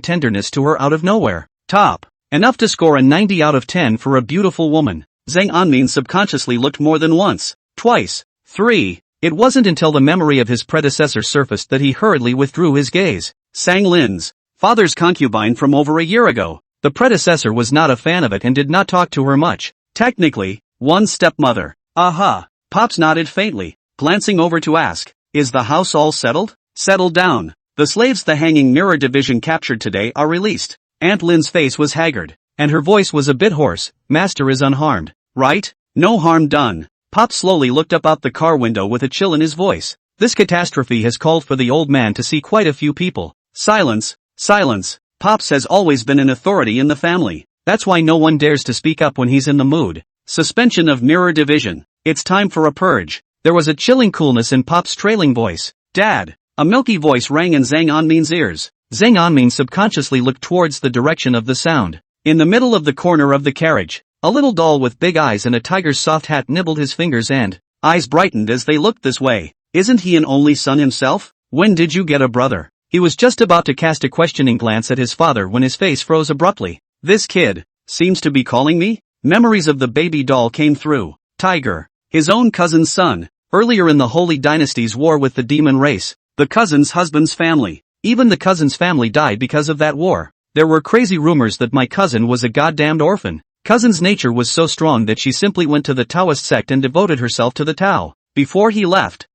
tenderness to her out of nowhere. Top. Enough to score a 90 out of 10 for a beautiful woman. Zhang Anmin subconsciously looked more than once, twice, 3. It wasn't until the memory of his predecessor surfaced that he hurriedly withdrew his gaze. Sang Lin's father's concubine from over a year ago. The predecessor was not a fan of it and did not talk to her much. Technically, one stepmother. Aha! Pops nodded faintly, glancing over to ask, "Is the house all settled?" "Settle down. The slaves the Hanging Mirror Division captured today are released." Aunt Lin's face was haggard. and her voice was a bit hoarse. Master is unharmed, right? No harm done. Pop slowly looked up out the car window with a chill in his voice. This catastrophe has called for the old man to see quite a few people. Silence, silence. Pops has always been an authority in the family. That's why no one dares to speak up when he's in the mood. Suspension of mirror division. It's time for a purge. There was a chilling coolness in Pop's trailing voice. Dad. A milky voice rang in Zhang Anmin's ears. Zhang Anmin subconsciously looked towards the direction of the sound. In the middle of the corner of the carriage, a little doll with big eyes and a tiger's soft hat nibbled his fingers and eyes brightened as they looked this way. Isn't he an only son himself? When did you get a brother? He was just about to cast a questioning glance at his father when his face froze abruptly. This kid seems to be calling me? Memories of the baby doll came through. Tiger, his own cousin's son, earlier in the Holy Dynasty's war with the demon race, the cousin's husband's family. Even the cousin's family died because of that war. There were crazy rumors that my cousin was a goddamned orphan. Cousin's nature was so strong that she simply went to the Taoist sect and devoted herself to the Tao. Before he left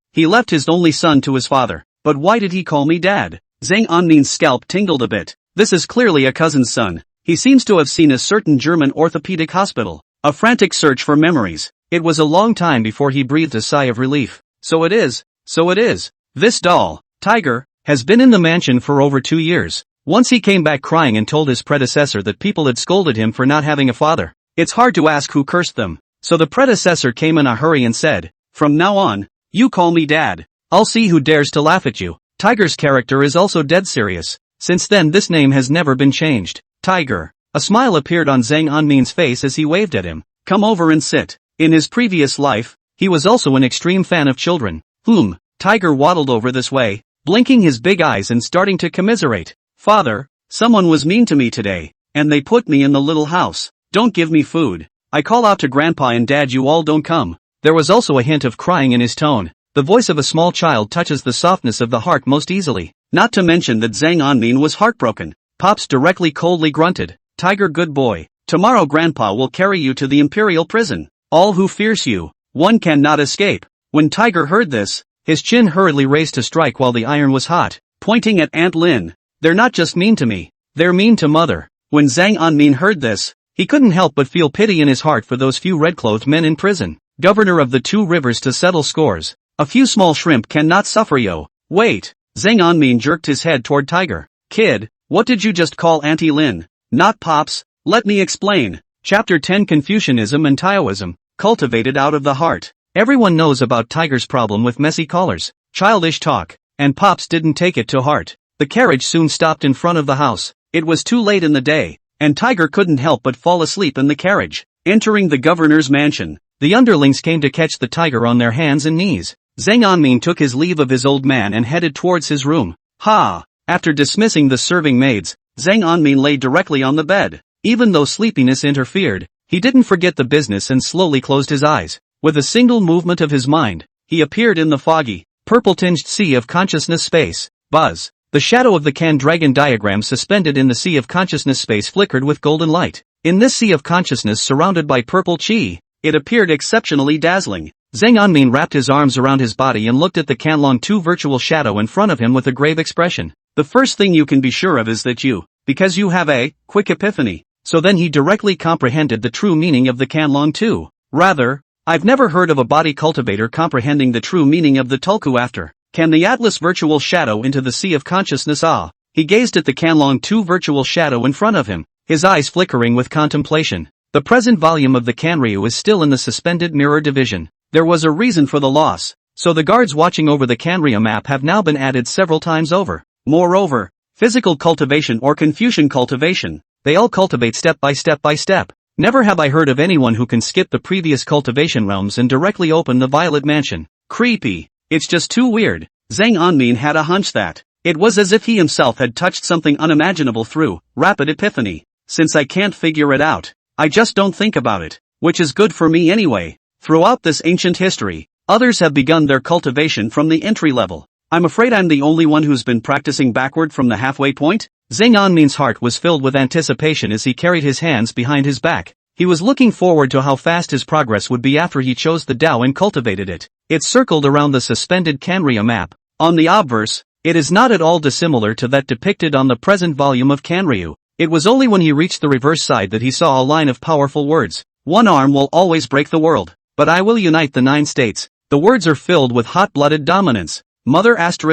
his only son to his father. But why did he call me dad? Zhang Anmin's scalp tingled a bit. This is clearly a cousin's son. He seems to have seen a certain German orthopedic hospital. A frantic search for memories. It was a long time before he breathed a sigh of relief. So it is. This doll, Tiger, has been in the mansion for over 2 years. Once he came back crying and told his predecessor that people had scolded him for not having a father. It's hard to ask who cursed them. So the predecessor came in a hurry and said, from now on, you call me dad. I'll see who dares to laugh at you. Tiger's character is also dead serious. Since then this name has never been changed. Tiger. A smile appeared on Zhang Anmin's face as he waved at him. Come over and sit. In his previous life, he was also an extreme fan of children. Tiger waddled over this way, blinking his big eyes and starting to commiserate. Father, someone was mean to me today, and they put me in the little house. Don't give me food. I call out to Grandpa and Dad, you all don't come. There was also a hint of crying in his tone. The voice of a small child touches the softness of the heart most easily. Not to mention that Zhang Anmin was heartbroken. Pops directly coldly grunted. Tiger, good boy. Tomorrow Grandpa will carry you to the imperial prison. All who fears you, one cannot escape. When Tiger heard this, his chin hurriedly raised to strike while the iron was hot, pointing at Aunt Lin. They're not just mean to me, they're mean to Mother. When Zhang Anmin heard this, he couldn't help but feel pity in his heart for those few red-clothed men in prison. Governor of the 2 rivers to settle scores. A few small shrimp cannot suffer yo. Wait. Zhang Anmin jerked his head toward Tiger. Kid, what did you just call Auntie Lin? Not Pops. Let me explain. Chapter 10 Confucianism and Taoism, cultivated out of the heart. Everyone knows about Tiger's problem with messy collars, childish talk, and Pops didn't take it to heart. The carriage soon stopped in front of the house. It was too late in the day, and Tiger couldn't help but fall asleep in the carriage. Entering the governor's mansion, the underlings came to catch the Tiger on their hands and knees. Zhang Anmin took his leave of his old man and headed towards his room. After dismissing the serving maids, Zhang Anmin lay directly on the bed. Even though sleepiness interfered, he didn't forget the business and slowly closed his eyes. With a single movement of his mind, he appeared in the foggy, purple-tinged sea of consciousness space. Buzz. The shadow of the can dragon diagram suspended in the sea of consciousness space flickered with golden light. In this sea of consciousness surrounded by purple chi, it appeared exceptionally dazzling. Zhang Anmin wrapped his arms around his body and looked at the Canlong 2 virtual shadow in front of him with a grave expression. The first thing you can be sure of is that because you have a quick epiphany. So then he directly comprehended the true meaning of the Canlong 2. Rather, I've never heard of a body cultivator comprehending the true meaning of the tulku after. Can the Atlas virtual shadow into the sea of consciousness? He gazed at the Canlong 2 virtual shadow in front of him, his eyes flickering with contemplation. The present volume of the Kanryu is still in the suspended mirror division. There was a reason for the loss, so the guards watching over the Kanryu map have now been added several times over. Moreover, physical cultivation or Confucian cultivation, they all cultivate step by step. Never have I heard of anyone who can skip the previous cultivation realms and directly open the Violet Mansion. Creepy. It's just too weird. Zhang Anmin had a hunch that it was as if he himself had touched something unimaginable through rapid epiphany. Since I can't figure it out, I just don't think about it, which is good for me anyway. Throughout this ancient history, others have begun their cultivation from the entry level. I'm afraid I'm the only one who's been practicing backward from the halfway point. Zhang Anmin's heart was filled with anticipation as he carried his hands behind his back. He was looking forward to how fast his progress would be after he chose the Tao and cultivated it. It circled around the suspended Kanryu map. On the obverse, it is not at all dissimilar to that depicted on the present volume of Kanryu. It was only when he reached the reverse side that he saw a line of powerful words. One arm will always break the world, but I will unite the 9 states. The words are filled with hot-blooded dominance. Mother Zhang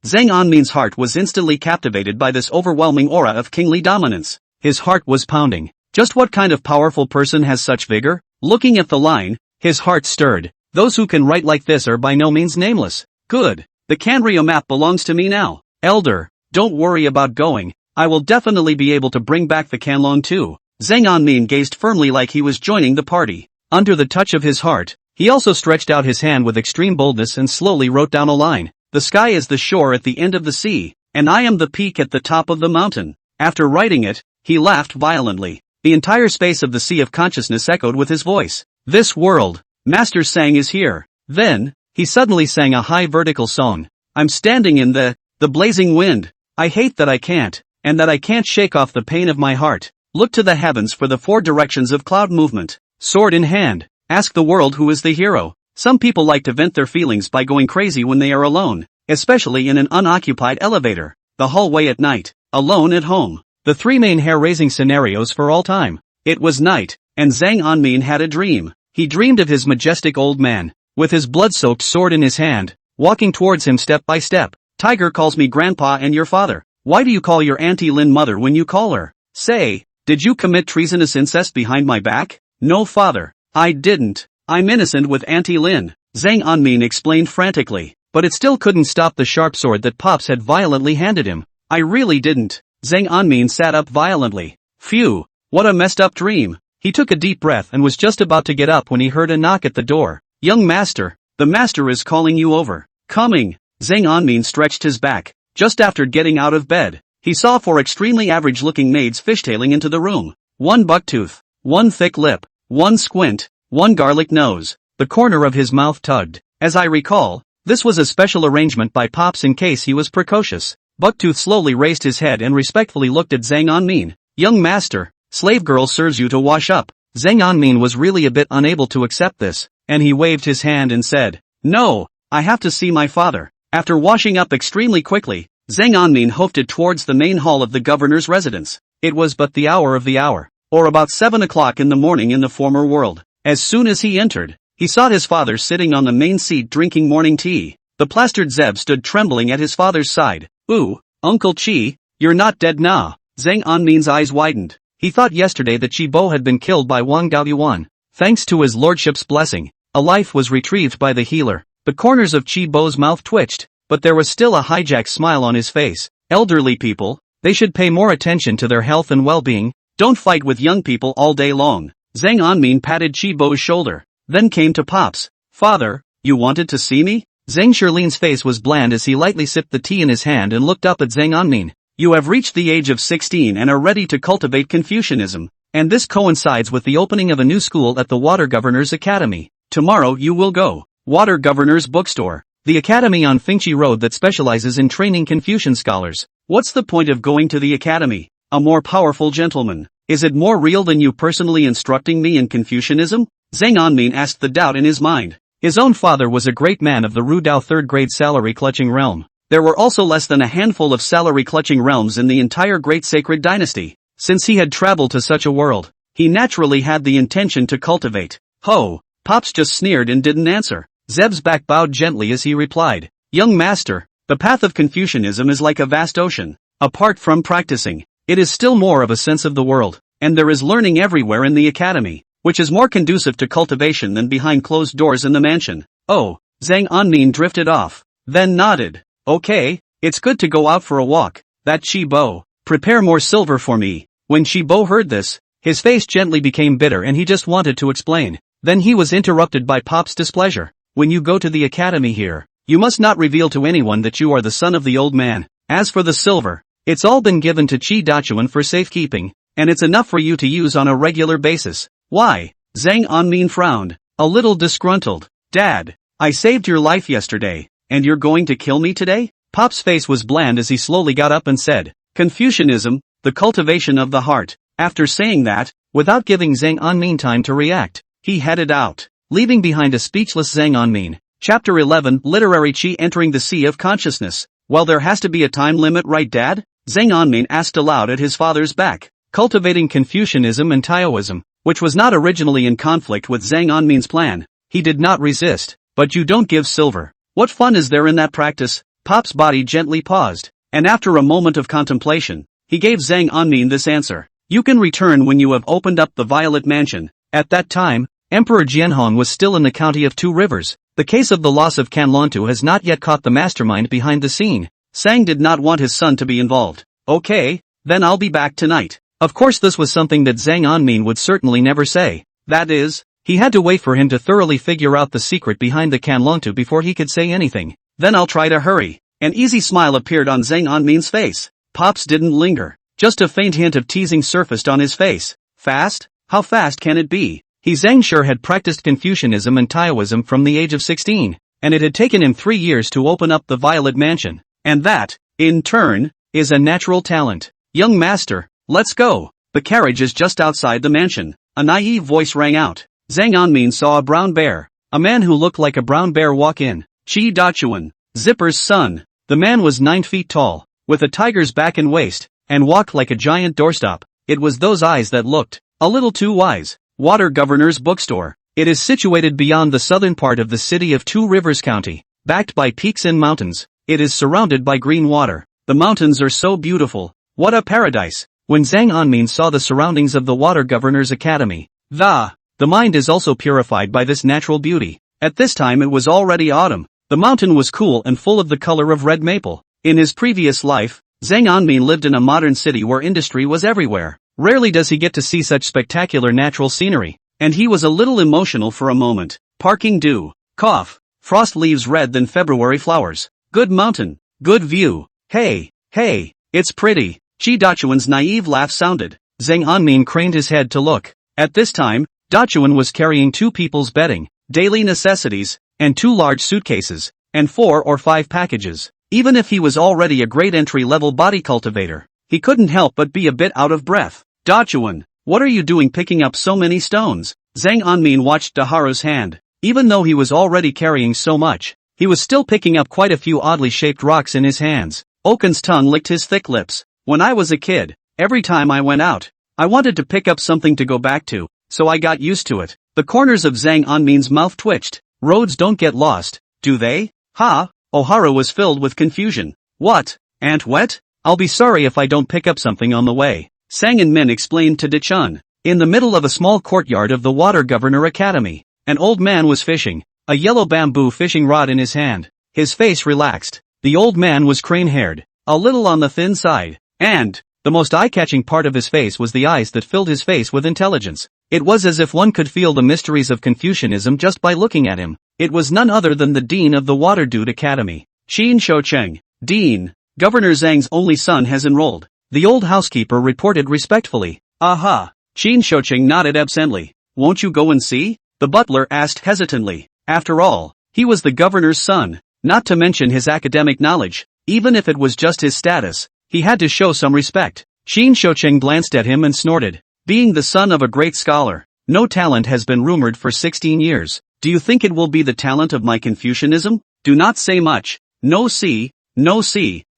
Anmin's heart was instantly captivated by this overwhelming aura of kingly dominance. His heart was pounding. Just what kind of powerful person has such vigor? Looking at the line, his heart stirred. Those who can write like this are by no means nameless. Good. The Canrio map belongs to me now. Elder, don't worry about going. I will definitely be able to bring back the Canlong too. Zhang Anmin gazed firmly like he was joining the party. Under the touch of his heart, he also stretched out his hand with extreme boldness and slowly wrote down a line. The sky is the shore at the end of the sea, and I am the peak at the top of the mountain. After writing it, he laughed violently. The entire space of the sea of consciousness echoed with his voice. This world, Master Sang is here. Then, he suddenly sang a high vertical song. I'm standing in the blazing wind. I hate that I can't, and that I can't shake off the pain of my heart. Look to the heavens for the 4 directions of cloud movement. Sword in hand. Ask the world who is the hero. Some people like to vent their feelings by going crazy when they are alone, especially in an unoccupied elevator, the hallway at night, alone at home. The 3 main hair-raising scenarios for all time. It was night, and Zhang Anmin had a dream. He dreamed of his majestic old man, with his blood-soaked sword in his hand, walking towards him step by step. Tiger calls me grandpa and your father. Why do you call your Auntie Lin mother when you call her? Say, did you commit treasonous incest behind my back? No father, I didn't. I'm innocent with Auntie Lin, Zhang Anmin explained frantically, but it still couldn't stop the sharp sword that Pops had violently handed him. I really didn't. Zhang Anmin sat up violently. Phew, what a messed up dream. He took a deep breath and was just about to get up when he heard a knock at the door. Young master, the master is calling you over. Coming. Zhang Anmin stretched his back. Just after getting out of bed, he saw 4 extremely average-looking maids fishtailing into the room. 1 bucktooth, 1 thick lip, 1 squint, 1 garlic nose. The corner of his mouth tugged. As I recall, this was a special arrangement by Pops in case he was precocious. Bucktooth slowly raised his head and respectfully looked at Zhang Anmin. Young master, slave girl serves you to wash up. Zhang Anmin was really a bit unable to accept this, and he waved his hand and said, No, I have to see my father. After washing up extremely quickly, Zhang Anmin hoofed towards the main hall of the governor's residence. It was but the hour of the hour, or about 7 o'clock in the morning in the former world. As soon as he entered, he saw his father sitting on the main seat drinking morning tea. The plastered Zeb stood trembling at his father's side. Ooh, Uncle Chi, you're not dead nah. Zhang Anmin's eyes widened. He thought yesterday that Chi Bo had been killed by Wang Daoyuan. Thanks to his lordship's blessing, a life was retrieved by the healer. The corners of Chi Bo's mouth twitched, but there was still a hijacked smile on his face. Elderly people, they should pay more attention to their health and well-being. Don't fight with young people all day long. Zhang Anmin patted Chi Bo's shoulder, then came to Pops. Father, you wanted to see me? Zhang Shirlin's face was bland as he lightly sipped the tea in his hand and looked up at Zhang Anmin. You have reached the age of 16 and are ready to cultivate Confucianism, and this coincides with the opening of a new school at the Water Governor's Academy. Tomorrow you will go. Water Governor's Bookstore, the academy on Fingchi Road that specializes in training Confucian scholars. What's the point of going to the academy? A more powerful gentleman. Is it more real than you personally instructing me in Confucianism? Zhang Anmin asked the doubt in his mind. His own father was a great man of the Ru Dao third-grade salary-clutching realm. There were also less than a handful of salary-clutching realms in the entire Great Sacred Dynasty. Since he had traveled to such a world, he naturally had the intention to cultivate. Ho! Pops just sneered and didn't answer. Zeb's back bowed gently as he replied. Young master, the path of Confucianism is like a vast ocean. Apart from practicing, it is still more of a sense of the world, and there is learning everywhere in the academy, which is more conducive to cultivation than behind closed doors in the mansion. Oh, Zhang Anmin drifted off, then nodded. Okay, it's good to go out for a walk. That Chi Bo, prepare more silver for me. When Chi Bo heard this, his face gently became bitter and he just wanted to explain. Then he was interrupted by Pop's displeasure. When you go to the academy here, you must not reveal to anyone that you are the son of the old man. As for the silver, it's all been given to Chi Dachuan for safekeeping, and it's enough for you to use on a regular basis. Why? Zhang Anmin frowned, a little disgruntled. Dad, I saved your life yesterday, and you're going to kill me today? Pop's face was bland as he slowly got up and said, Confucianism, the cultivation of the heart. After saying that, without giving Zhang Anmin time to react, he headed out, leaving behind a speechless Zhang Anmin. Chapter 11 Literary Chi entering the Sea of Consciousness. Well, there has to be a time limit, right, Dad? Zhang Anmin asked aloud at his father's back. Cultivating Confucianism and Taoism, which was not originally in conflict with Zhang Anmin's plan, he did not resist. But you don't give silver. What fun is there in that practice? Pop's body gently paused, and after a moment of contemplation, he gave Zhang Anmin this answer. You can return when you have opened up the Violet Mansion. At that time, Emperor Jianhong was still in the county of Two Rivers. The case of the loss of Canlontu has not yet caught the mastermind behind the scene. Sang did not want his son to be involved. Okay, then I'll be back tonight. Of course this was something that Zhang Anmin would certainly never say. That is, he had to wait for him to thoroughly figure out the secret behind the Canlontu before he could say anything. Then I'll try to hurry. An easy smile appeared on Zhang Anmin's face. Pops didn't linger. Just a faint hint of teasing surfaced on his face. Fast? How fast can it be? Zhang sure had practiced Confucianism and Taoism from the age of 16, and it had taken him 3 years to open up the Violet Mansion. And that, in turn, is a natural talent. Young master, let's go. The carriage is just outside the mansion. A naive voice rang out. Zhang Anmin saw a brown bear. A man who looked like a brown bear walk in. Qi Dachuan, Zipper's son. The man was 9 feet tall, with a tiger's back and waist, and walked like a giant doorstop. It was those eyes that looked a little too wise. Water Governor's Bookstore. It is situated beyond the southern part of the city of Two Rivers County, backed by peaks and mountains. It is surrounded by green water. The mountains are so beautiful. What a paradise. When Zhang Anmin saw the surroundings of the Water Governor's Academy, the mind is also purified by this natural beauty. At this time it was already autumn. The mountain was cool and full of the color of red maple. In his previous life, Zhang Anmin lived in a modern city where industry was everywhere. Rarely does he get to see such spectacular natural scenery, and he was a little emotional for a moment. Parking dew, cough, frost leaves red than February flowers. Good mountain, good view. Hey, it's pretty. Qi Dachuan's naive laugh sounded. Zhang Anmin craned his head to look. At this time, Dachuan was carrying 2 people's bedding, daily necessities, and 2 large suitcases, and 4 or 5 packages. Even if he was already a great entry-level body cultivator, he couldn't help but be a bit out of breath. Dachuan, what are you doing picking up so many stones? Zhang Anmin watched Daharu's hand. Even though he was already carrying so much, he was still picking up quite a few oddly shaped rocks in his hands. Okan's tongue licked his thick lips. When I was a kid, every time I went out, I wanted to pick up something to go back to, so I got used to it. The corners of Zhang Anmin's mouth twitched. Roads don't get lost, do they? Ha! Oharu was filled with confusion. What? Ant wet? I'll be sorry if I don't pick up something on the way. Sang and Min explained to Dichun. In the middle of a small courtyard of the Water Governor Academy, an old man was fishing, a yellow bamboo fishing rod in his hand. His face relaxed. The old man was crane-haired, a little on the thin side, and the most eye-catching part of his face was the eyes that filled his face with intelligence. It was as if one could feel the mysteries of Confucianism just by looking at him. It was none other than the dean of the Water Dude Academy. Qin Shoucheng. Dean, Governor Zhang's only son has enrolled. The old housekeeper reported respectfully. Aha. Qin Shoucheng nodded absently. Won't you go and see? The butler asked hesitantly. After all, he was the governor's son, not to mention his academic knowledge. Even if it was just his status, he had to show some respect. Qin Shoucheng glanced at him and snorted. Being the son of a great scholar, no talent has been rumored for 16 years. Do you think it will be the talent of my Confucianism? Do not say much. No see.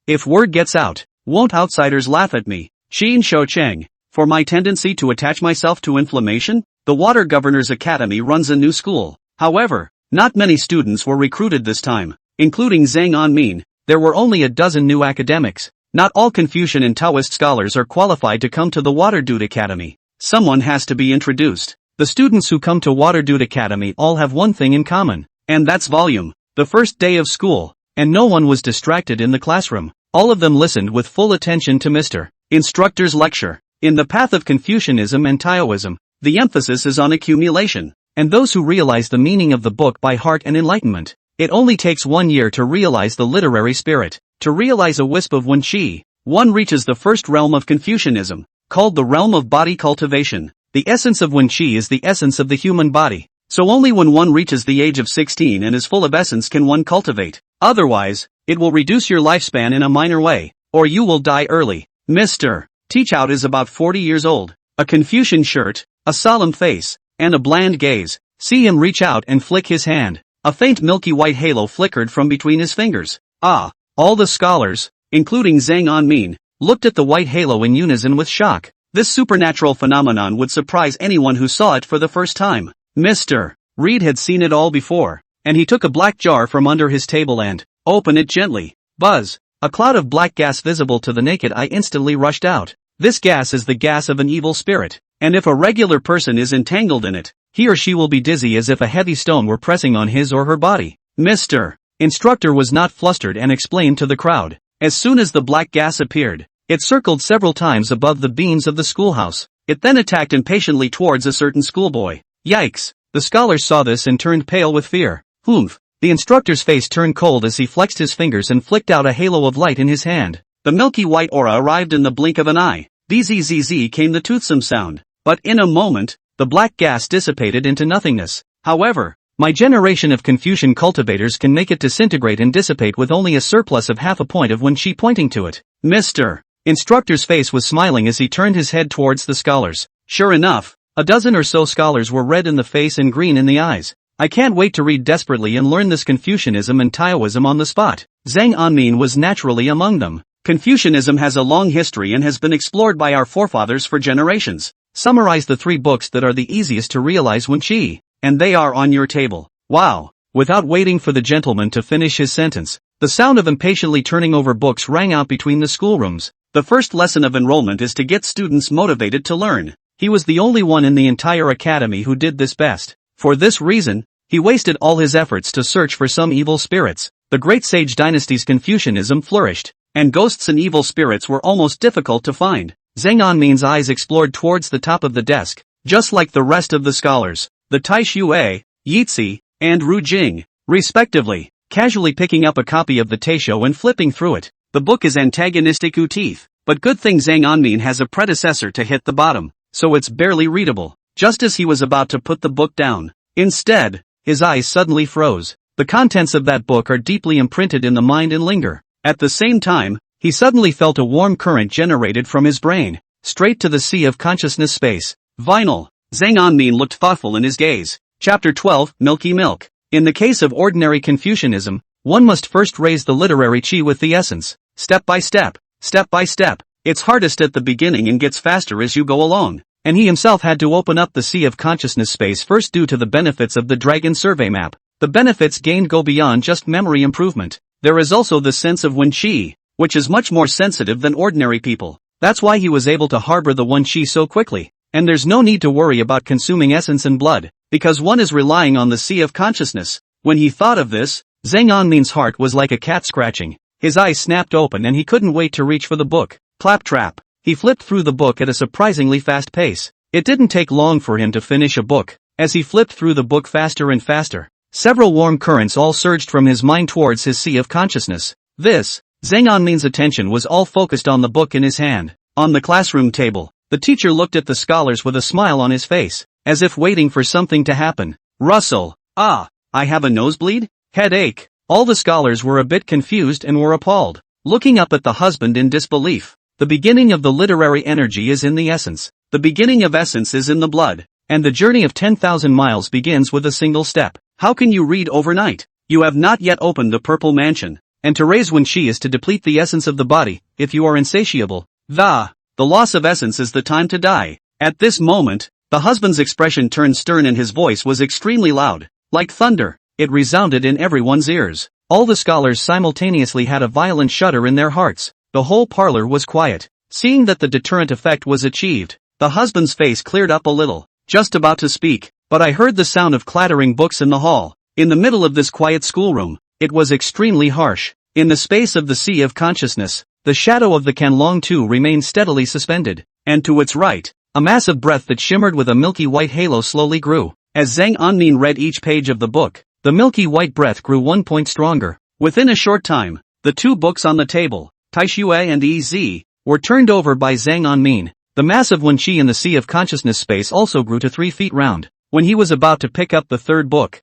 If word gets out, won't outsiders laugh at me? Qin Shoucheng. For my tendency to attach myself to inflammation? The Water Governor's Academy runs a new school. However, not many students were recruited this time, including Zhang Anmin. There were only a dozen new academics. Not all Confucian and Taoist scholars are qualified to come to the Water Dude Academy. Someone has to be introduced. The students who come to Water Dude Academy all have one thing in common, and that's volume. The first day of school, and no one was distracted in the classroom. All of them listened with full attention to Mr. Instructor's lecture. In the path of Confucianism and Taoism, the emphasis is on accumulation, and those who realize the meaning of the book by heart and enlightenment. It only takes 1 year to realize the literary spirit. To realize a wisp of Wen Qi, one reaches the first realm of Confucianism, called the realm of body cultivation. The essence of Wen Qi is the essence of the human body. So only when one reaches the age of 16 and is full of essence can one cultivate. Otherwise, it will reduce your lifespan in a minor way, or you will die early. Mr. Teachout is about 40 years old, a Confucian shirt, a solemn face, and a bland gaze. See him reach out and flick his hand. A faint milky white halo flickered from between his fingers. Ah! All the scholars, including Zhang Anmin, looked at the white halo in unison with shock. This supernatural phenomenon would surprise anyone who saw it for the first time. Mr. Reed had seen it all before, and he took a black jar from under his table and opened it gently. Buzz! A cloud of black gas visible to the naked eye instantly rushed out. This gas is the gas of an evil spirit, and if a regular person is entangled in it, he or she will be dizzy as if a heavy stone were pressing on his or her body. Mr. Instructor was not flustered and explained to the crowd. As soon as the black gas appeared, it circled several times above the beams of the schoolhouse. It then attacked impatiently towards a certain schoolboy. Yikes! The scholars saw this and turned pale with fear. Humph! The instructor's face turned cold as he flexed his fingers and flicked out a halo of light in his hand. The milky white aura arrived in the blink of an eye. Bzzz came the toothsome sound. But in a moment, the black gas dissipated into nothingness. However, my generation of Confucian cultivators can make it disintegrate and dissipate with only a surplus of half a point of when she pointing to it. Mr. Instructor's face was smiling as he turned his head towards the scholars. Sure enough, a dozen or so scholars were red in the face and green in the eyes. I can't wait to read desperately and learn this Confucianism and Taoism on the spot. Zhang Anmin was naturally among them. Confucianism has a long history and has been explored by our forefathers for generations. Summarize the 3 books that are the easiest to realize when she, and they are on your table. Wow! Without waiting for the gentleman to finish his sentence, the sound of impatiently turning over books rang out between the schoolrooms. The first lesson of enrollment is to get students motivated to learn. He was the only one in the entire academy who did this best. For this reason, he wasted all his efforts to search for some evil spirits. The great sage dynasty's Confucianism flourished, and ghosts and evil spirits were almost difficult to find. Zhang Anmin's eyes explored towards the top of the desk, just like the rest of the scholars, the Tai Xue, Yitzi, and Ru Jing, respectively, casually picking up a copy of the Taisho and flipping through it. The book is antagonistic teeth, but good thing Zhang Anmin has a predecessor to hit the bottom, so it's barely readable. Just as he was about to put the book down, instead, his eyes suddenly froze. The contents of that book are deeply imprinted in the mind and linger. At the same time, he suddenly felt a warm current generated from his brain, straight to the sea of consciousness space. Vinyl. Zhang Anmin looked thoughtful in his gaze. Chapter 12, Milky Milk. In the case of ordinary Confucianism, one must first raise the literary chi with the essence. Step by step, step by step. It's hardest at the beginning and gets faster as you go along. And he himself had to open up the sea of consciousness space first due to the benefits of the Dragon Survey Map. The benefits gained go beyond just memory improvement. There is also the sense of Wen Qi, which is much more sensitive than ordinary people. That's why he was able to harbor the Wen Qi so quickly. And there's no need to worry about consuming essence and blood, because one is relying on the sea of consciousness. When he thought of this, Zhang Anmin's heart was like a cat scratching. His eyes snapped open and he couldn't wait to reach for the book. Claptrap. He flipped through the book at a surprisingly fast pace. It didn't take long for him to finish a book. As he flipped through the book faster and faster, several warm currents all surged from his mind towards his sea of consciousness. Zhang Anmin's attention was all focused on the book in his hand. On the classroom table, the teacher looked at the scholars with a smile on his face, as if waiting for something to happen. Russell. I have a nosebleed? Headache. All the scholars were a bit confused and were appalled, looking up at the husband in disbelief. The beginning of the literary energy is in the essence. The beginning of essence is in the blood. And the journey of 10,000 miles begins with a single step. How can you read overnight? You have not yet opened the purple mansion. And to raise Wen Qi is to deplete the essence of the body, if you are insatiable. The loss of essence is the time to die. At this moment, the husband's expression turned stern and his voice was extremely loud. Like thunder, it resounded in everyone's ears. All the scholars simultaneously had a violent shudder in their hearts. The whole parlor was quiet. Seeing that the deterrent effect was achieved, the husband's face cleared up a little. Just about to speak, but I heard the sound of clattering books in the hall. In the middle of this quiet schoolroom, it was extremely harsh. In the space of the sea of consciousness, the shadow of the Canlong Tu remained steadily suspended, and to its right, a mass of breath that shimmered with a milky white halo slowly grew. As Zhang Anmin read each page of the book, the milky white breath grew 1 point stronger. Within a short time, the 2 books on the table, Taishui and Ez, were turned over by Zhang Anmin. The mass of Wen Qi in the sea of consciousness space also grew to 3 feet round. When he was about to pick up the 3rd book,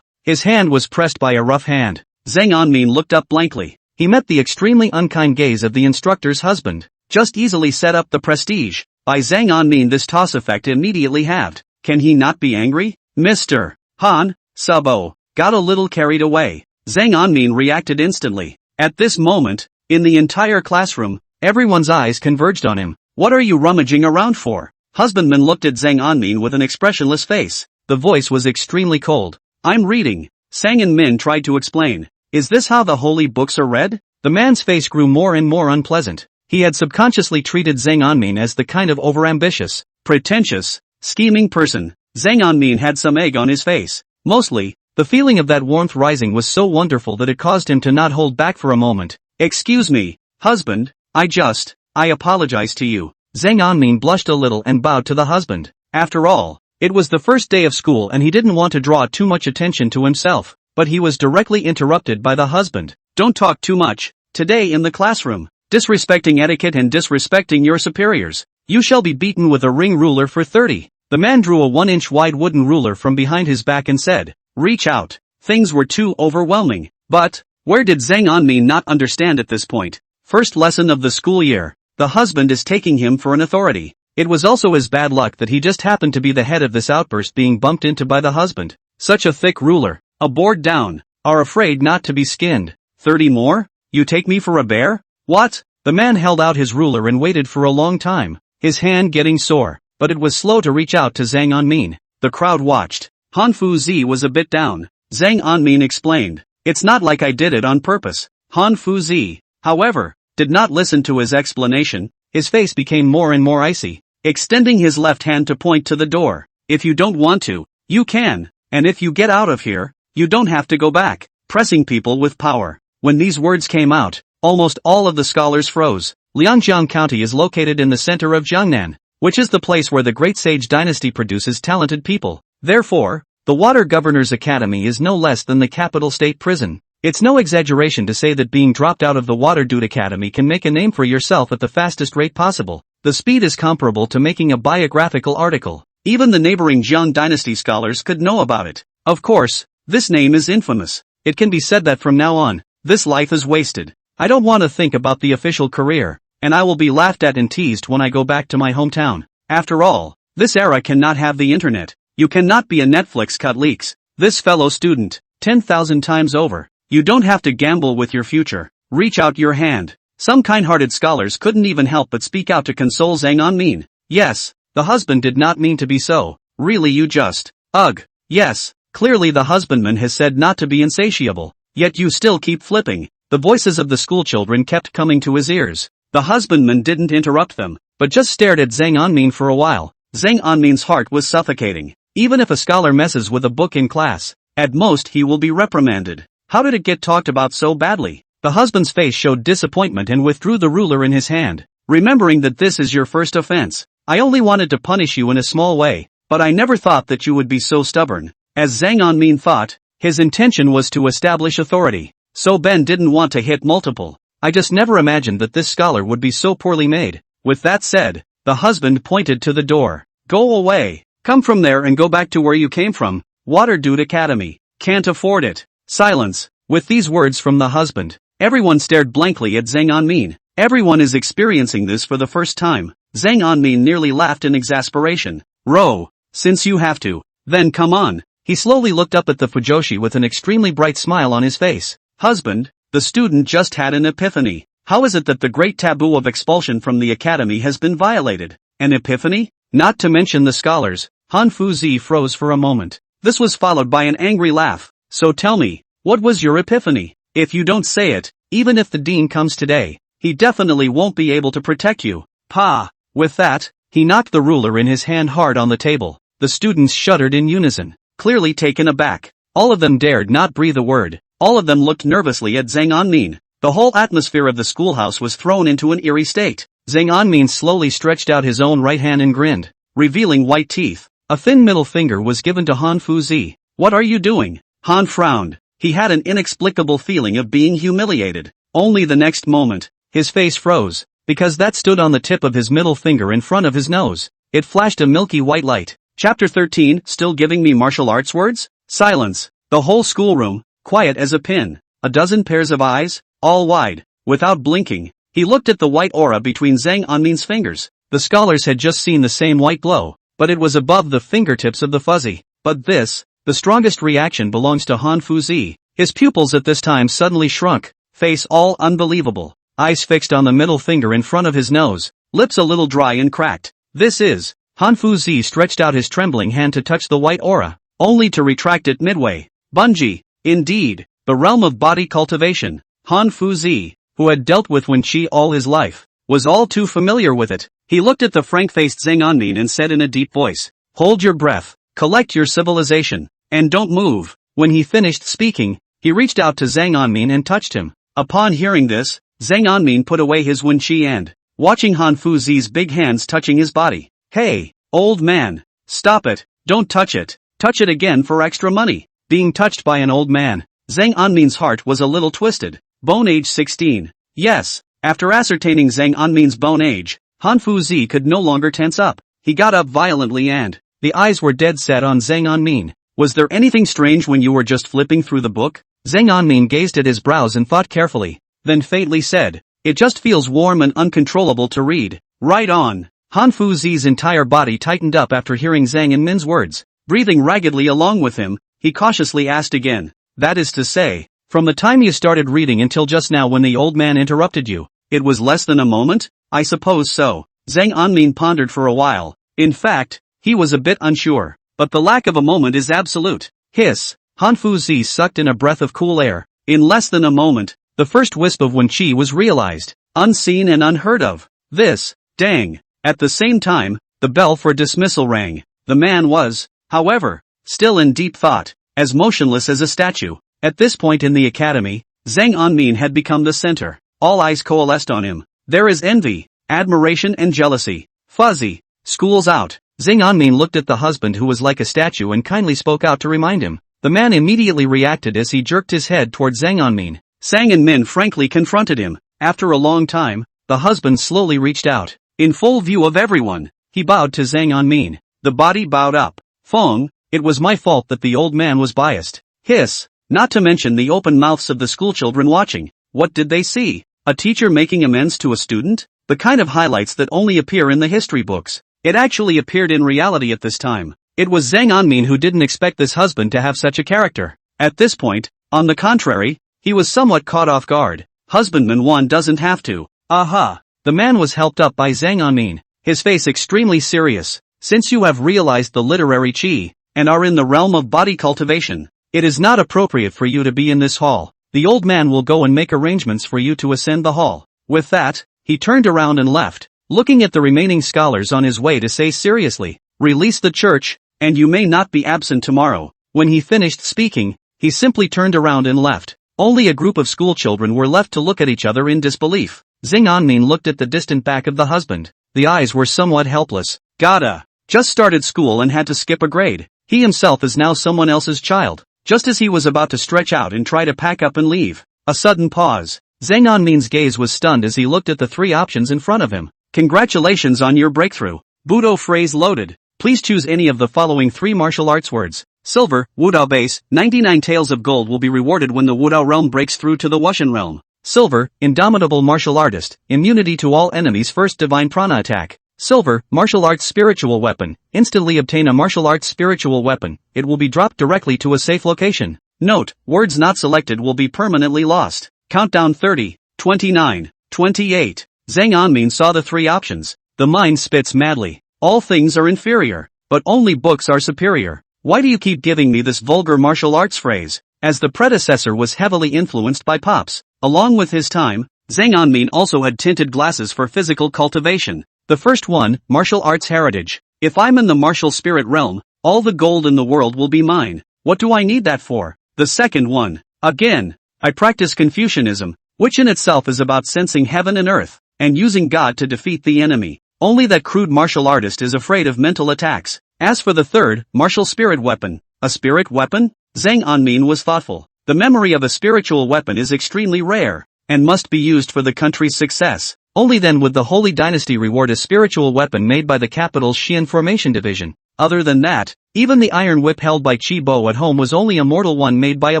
his hand was pressed by a rough hand. Zhang Anmin looked up blankly. He met the extremely unkind gaze of the instructor's husband. Just easily set up the prestige. By Zhang Anmin this toss effect immediately halved. Can he not be angry? Mr. Han, Subo, got a little carried away. Zhang Anmin reacted instantly. At this moment, in the entire classroom, Everyone's eyes converged on him. What are you rummaging around for? Husbandman looked at Zhang Anmin with an expressionless face. The voice was extremely cold. I'm reading. Sang and Min tried to explain. Is this how the holy books are read? The man's face grew more and more unpleasant. He had subconsciously treated Zhang Anmin as the kind of overambitious, pretentious, scheming person. Zhang Anmin had some egg on his face. Mostly, the feeling of that warmth rising was so wonderful that it caused him to not hold back for a moment. Excuse me, husband, I apologize to you. Zhang Anmin blushed a little and bowed to the husband. After all, it was the first day of school and he didn't want to draw too much attention to himself, but he was directly interrupted by the husband. Don't talk too much, today in the classroom. Disrespecting etiquette and disrespecting your superiors. You shall be beaten with a ring ruler for 30. The man drew a 1-inch wide wooden ruler from behind his back and said, reach out. Things were too overwhelming. But, where did Zhang Anmin not understand at this point? First lesson of the school year. The husband is taking him for an authority. It was also his bad luck that he just happened to be the head of this outburst being bumped into by the husband. Such a thick ruler. A board down. Are afraid not to be skinned. 30 more? You take me for a bear? What? The man held out his ruler and waited for a long time, his hand getting sore, but it was slow to reach out to Zhang Anmin. The crowd watched. Han Fuzi was a bit down. Zhang Anmin explained. It's not like I did it on purpose. Han Fuzi, however, did not listen to his explanation. His face became more and more icy, extending his left hand to point to the door. If you don't want to, you can, and if you get out of here, you don't have to go back. Pressing people with power. When these words came out, almost all of the scholars froze. Liangjiang County is located in the center of Jiangnan, which is the place where the Great Sage Dynasty produces talented people. Therefore, the Water Governor's Academy is no less than the capital state prison. It's no exaggeration to say that being dropped out of the Water Dude Academy can make a name for yourself at the fastest rate possible. The speed is comparable to making a biographical article. Even the neighboring Jiang Dynasty scholars could know about it. Of course, this name is infamous. It can be said that from now on, this life is wasted. I don't want to think about the official career, and I will be laughed at and teased when I go back to my hometown. After all, this era cannot have the internet. You cannot be a Netflix cut leaks. This fellow student, 10,000 times over. You don't have to gamble with your future. Reach out your hand. Some kind-hearted scholars couldn't even help but speak out to console Zhang Anmin. Yes, the husband did not mean to be so. Really you just. Ugh. Yes, clearly the husbandman has said not to be insatiable. Yet you still keep flipping. The voices of the schoolchildren kept coming to his ears. The husbandman didn't interrupt them, but just stared at Zhang Anmin for a while. Zhang Anmin's heart was suffocating. Even if a scholar messes with a book in class, at most he will be reprimanded. How did it get talked about so badly? The husband's face showed disappointment and withdrew the ruler in his hand. Remembering that this is your first offense, I only wanted to punish you in a small way, but I never thought that you would be so stubborn. As Zhang Anmin thought, his intention was to establish authority. So Ben didn't want to hit multiple. I just never imagined that this scholar would be so poorly made. With that said, the husband pointed to the door. Go away. Come from there and go back to where you came from. Water Dude Academy. Can't afford it. Silence. With these words from the husband, everyone stared blankly at Zhang Anmin. Everyone is experiencing this for the first time. Zhang Anmin nearly laughed in exasperation. Row. Since you have to, then come on. He slowly looked up at the Fujoshi with an extremely bright smile on his face. Husband, the student just had an epiphany. How is it that the great taboo of expulsion from the academy has been violated? An epiphany? Not to mention the scholars. Han Fuzi froze for a moment. This was followed by an angry laugh. So tell me, what was your epiphany? If you don't say it, even if the dean comes today, he definitely won't be able to protect you. Pa! With that, he knocked the ruler in his hand hard on the table. The students shuddered in unison, clearly taken aback. All of them dared not breathe a word. All of them looked nervously at Zhang Anmin. The whole atmosphere of the schoolhouse was thrown into an eerie state. Zhang Anmin slowly stretched out his own right hand and grinned, revealing white teeth. A thin middle finger was given to Han Fuzi. What are you doing? Han frowned. He had an inexplicable feeling of being humiliated. Only the next moment, his face froze, because that stood on the tip of his middle finger in front of his nose. It flashed a milky white light. Chapter 13, still giving me martial arts words? Silence. The whole schoolroom, quiet as a pin. A dozen pairs of eyes, all wide. Without blinking, he looked at the white aura between Zhang Anmin's fingers. The scholars had just seen the same white glow, but it was above the fingertips of the fuzzy. But this, the strongest reaction belongs to Han Fuzi. His pupils at this time suddenly shrunk, face all unbelievable. eyes fixed on the middle finger in front of his nose, lips a little dry and cracked. This is. Confucian stretched out his trembling hand to touch the white aura, only to retract it midway. Bunji, indeed, the realm of body cultivation. Confucian, who had dealt with Wen Qi all his life, was all too familiar with it. He looked at the frank-faced Zhang Anmin and said in a deep voice, "Hold your breath, collect your civilization, and don't move." When he finished speaking, he reached out to Zhang Anmin and touched him. Upon hearing this, Zhang Anmin put away his Wen Qi and, watching Confucian's big hands touching his body. "Hey, old man, stop it, don't touch it, touch it again for extra money." Being touched by an old man, Zhang Anmin's heart was a little twisted. Bone age 16. Yes, after ascertaining Zhang Anmin's bone age, Confucian could no longer tense up. He got up violently and, the eyes were dead set on Zhang Anmin. "Was there anything strange when you were just flipping through the book?" Zhang Anmin gazed at his brows and thought carefully, then faintly said, "It just feels warm and uncontrollable to read." "Right on." Confucian's entire body tightened up after hearing Zhang Anmin's words. Breathing raggedly along with him, he cautiously asked again, "That is to say, from the time you started reading until just now when the old man interrupted you, it was less than a moment?" "I suppose so." Zhang Anmin pondered for a while. In fact, he was a bit unsure, but the lack of a moment is absolute. Hiss. Confucian sucked in a breath of cool air. In less than a moment, the first wisp of Wen Qi was realized, unseen and unheard of. This, dang. At the same time, the bell for dismissal rang. The man was, however, still in deep thought, as motionless as a statue. At this point in the academy, Zhang Anmin had become the center. All eyes coalesced on him. There is envy, admiration and jealousy. Fuzzy. School's out. Zhang Anmin looked at the husband who was like a statue and kindly spoke out to remind him. The man immediately reacted as he jerked his head toward Zhang Anmin. Zhang Anmin frankly confronted him. After a long time, the husband slowly reached out. In full view of everyone, he bowed to Zhang Anmin. The body bowed up. "Feng, it was my fault that the old man was biased." Hiss. Not to mention the open mouths of the schoolchildren watching. What did they see? A teacher making amends to a student? The kind of highlights that only appear in the history books. It actually appeared in reality at this time. It was Zhang Anmin who didn't expect this husband to have such a character. At this point, on the contrary, he was somewhat caught off guard. Husbandman one doesn't have to. Aha. The man was helped up by Zhang Anmin, his face extremely serious. "Since you have realized the literary qi, and are in the realm of body cultivation, it is not appropriate for you to be in this hall. The old man will go and make arrangements for you to ascend the hall." With that, he turned around and left, looking at the remaining scholars on his way to say seriously, "Release the church, and you may not be absent tomorrow." When he finished speaking, he simply turned around and left. Only a group of schoolchildren were left to look at each other in disbelief. Zhang Anmin looked at the distant back of the husband. The eyes were somewhat helpless. Gotta. Just started school and had to skip a grade. He himself is now someone else's child. Just as he was about to stretch out and try to pack up and leave, a sudden pause. Zhang Anmin's gaze was stunned as he looked at the three options in front of him. "Congratulations on your breakthrough. Budo phrase loaded. Please choose any of the following three martial arts words. Silver, Wudao base, 99 taels of gold will be rewarded when the Wudao realm breaks through to the Wushan realm. Silver, indomitable martial artist, immunity to all enemies first divine prana attack. Silver, martial arts spiritual weapon, instantly obtain a martial arts spiritual weapon, it will be dropped directly to a safe location. Note, words not selected will be permanently lost. Countdown 30, 29, 28. Zhang Anmin saw the three options. The mind spits madly. All things are inferior, but only books are superior. Why do you keep giving me this vulgar martial arts phrase? As the predecessor was heavily influenced by Pops. Along with his time, Zhang Anmin also had tinted glasses for physical cultivation. The first one, martial arts heritage. If I'm in the martial spirit realm, all the gold in the world will be mine. What do I need that for? The second one, again, I practice Confucianism, which in itself is about sensing heaven and earth, and using God to defeat the enemy. Only that crude martial artist is afraid of mental attacks. As for the third, martial spirit weapon. A spirit weapon? Zhang Anmin was thoughtful. The memory of a spiritual weapon is extremely rare, and must be used for the country's success. Only then would the Holy Dynasty reward a spiritual weapon made by the capital's Xian Formation Division. Other than that, even the iron whip held by Qi Bo at home was only a mortal one made by a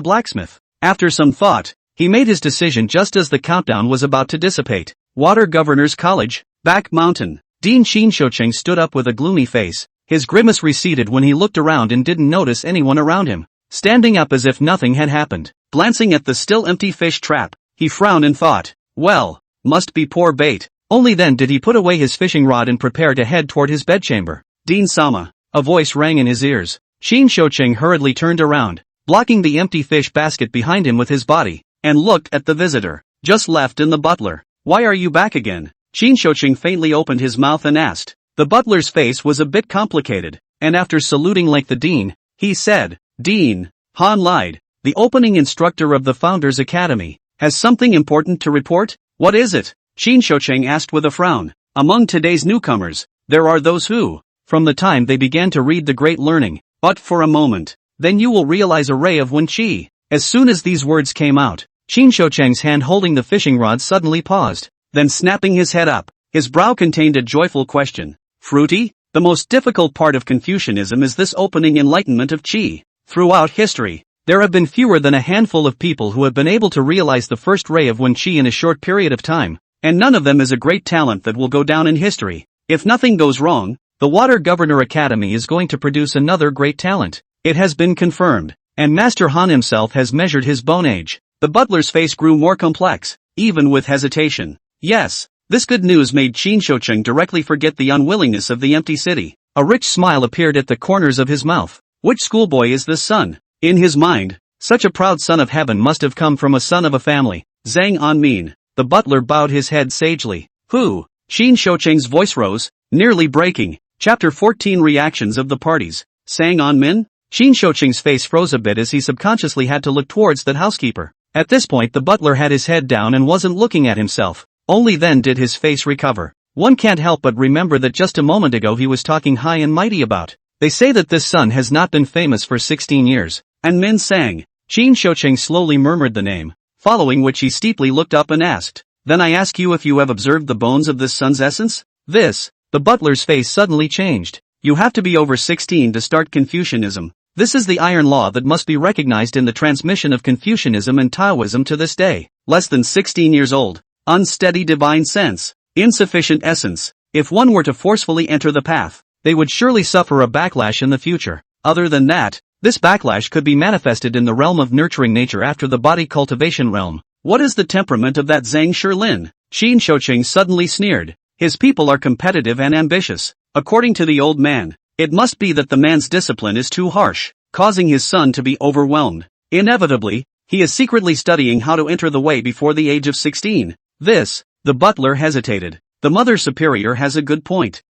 blacksmith. After some thought, he made his decision just as the countdown was about to dissipate. Water Governor's College, Back Mountain. Dean Qin Shoucheng stood up with a gloomy face. His grimace receded when he looked around and didn't notice anyone around him. Standing up as if nothing had happened, glancing at the still empty fish trap, he frowned and thought, well, Must be poor bait. Only then did he put away his fishing rod and prepare to head toward his bedchamber. Dean-sama. A voice rang in his ears. Shin Shocheng hurriedly turned around, blocking the empty fish basket behind him with his body, and looked at the visitor. Just left in the butler. Why are you back again? Shin Shocheng faintly opened his mouth and asked. The butler's face was a bit complicated, and after saluting like the dean, he said, Dean, Han lied. The opening instructor of the Founders Academy has something important to report. What is it? Shin Shocheng asked with a frown. Among today's newcomers, there are those who, from the time they began to read the Great Learning, but for a moment, then you will realize a ray of Wen Qi. As soon as these words came out, Shin Shocheng's hand holding the fishing rod suddenly paused, then snapping his head up, his brow contained a joyful question. Fruity? The most difficult part of Confucianism is this opening enlightenment of Qi. Throughout history, there have been fewer than a handful of people who have been able to realize the first ray of Wen Qi in a short period of time, and none of them is a great talent that will go down in history. If nothing goes wrong, the Water Governor Academy is going to produce another great talent. It has been confirmed, and Master Han himself has measured his bone age. The butler's face grew more complex, even with hesitation. Yes, this good news made Shin Shocheng directly forget the unwillingness of the empty city. A rich smile appeared at the corners of his mouth. Which schoolboy is this son? In his mind, such a proud son of heaven must have come from a son of a family. Zhang Anmin. The butler bowed his head sagely. Who? Shin Shocheng's voice rose, nearly breaking. Chapter 14 Reactions of the Parties. Sang Anmin? Shin Shocheng's face froze a bit as he subconsciously had to look towards that housekeeper. At this point the butler had his head down and wasn't looking at himself. Only then did his face recover. One can't help but remember that just a moment ago he was talking high and mighty about. They say that this son has not been famous for 16 years. Anmin sang. Shin Shocheng slowly murmured the name, following which he steeply looked up and asked, Then I ask you if you have observed the bones of this son's essence? This. The butler's face suddenly changed. You have to be over 16 to start Confucianism. This is the iron law that must be recognized in the transmission of Confucianism and Taoism to this day. Less than 16 years old. Unsteady divine sense. Insufficient essence. If one were to forcefully enter the path, they would surely suffer a backlash in the future. Other than that, this backlash could be manifested in the realm of nurturing nature after the body cultivation realm. What is the temperament of that Zhang Shilin? Shin Shocheng suddenly sneered. His people are competitive and ambitious. According to the old man, it must be that the man's discipline is too harsh, causing his son to be overwhelmed. Inevitably, he is secretly studying how to enter the way before the age of 16. The butler hesitated. The mother superior has a good point.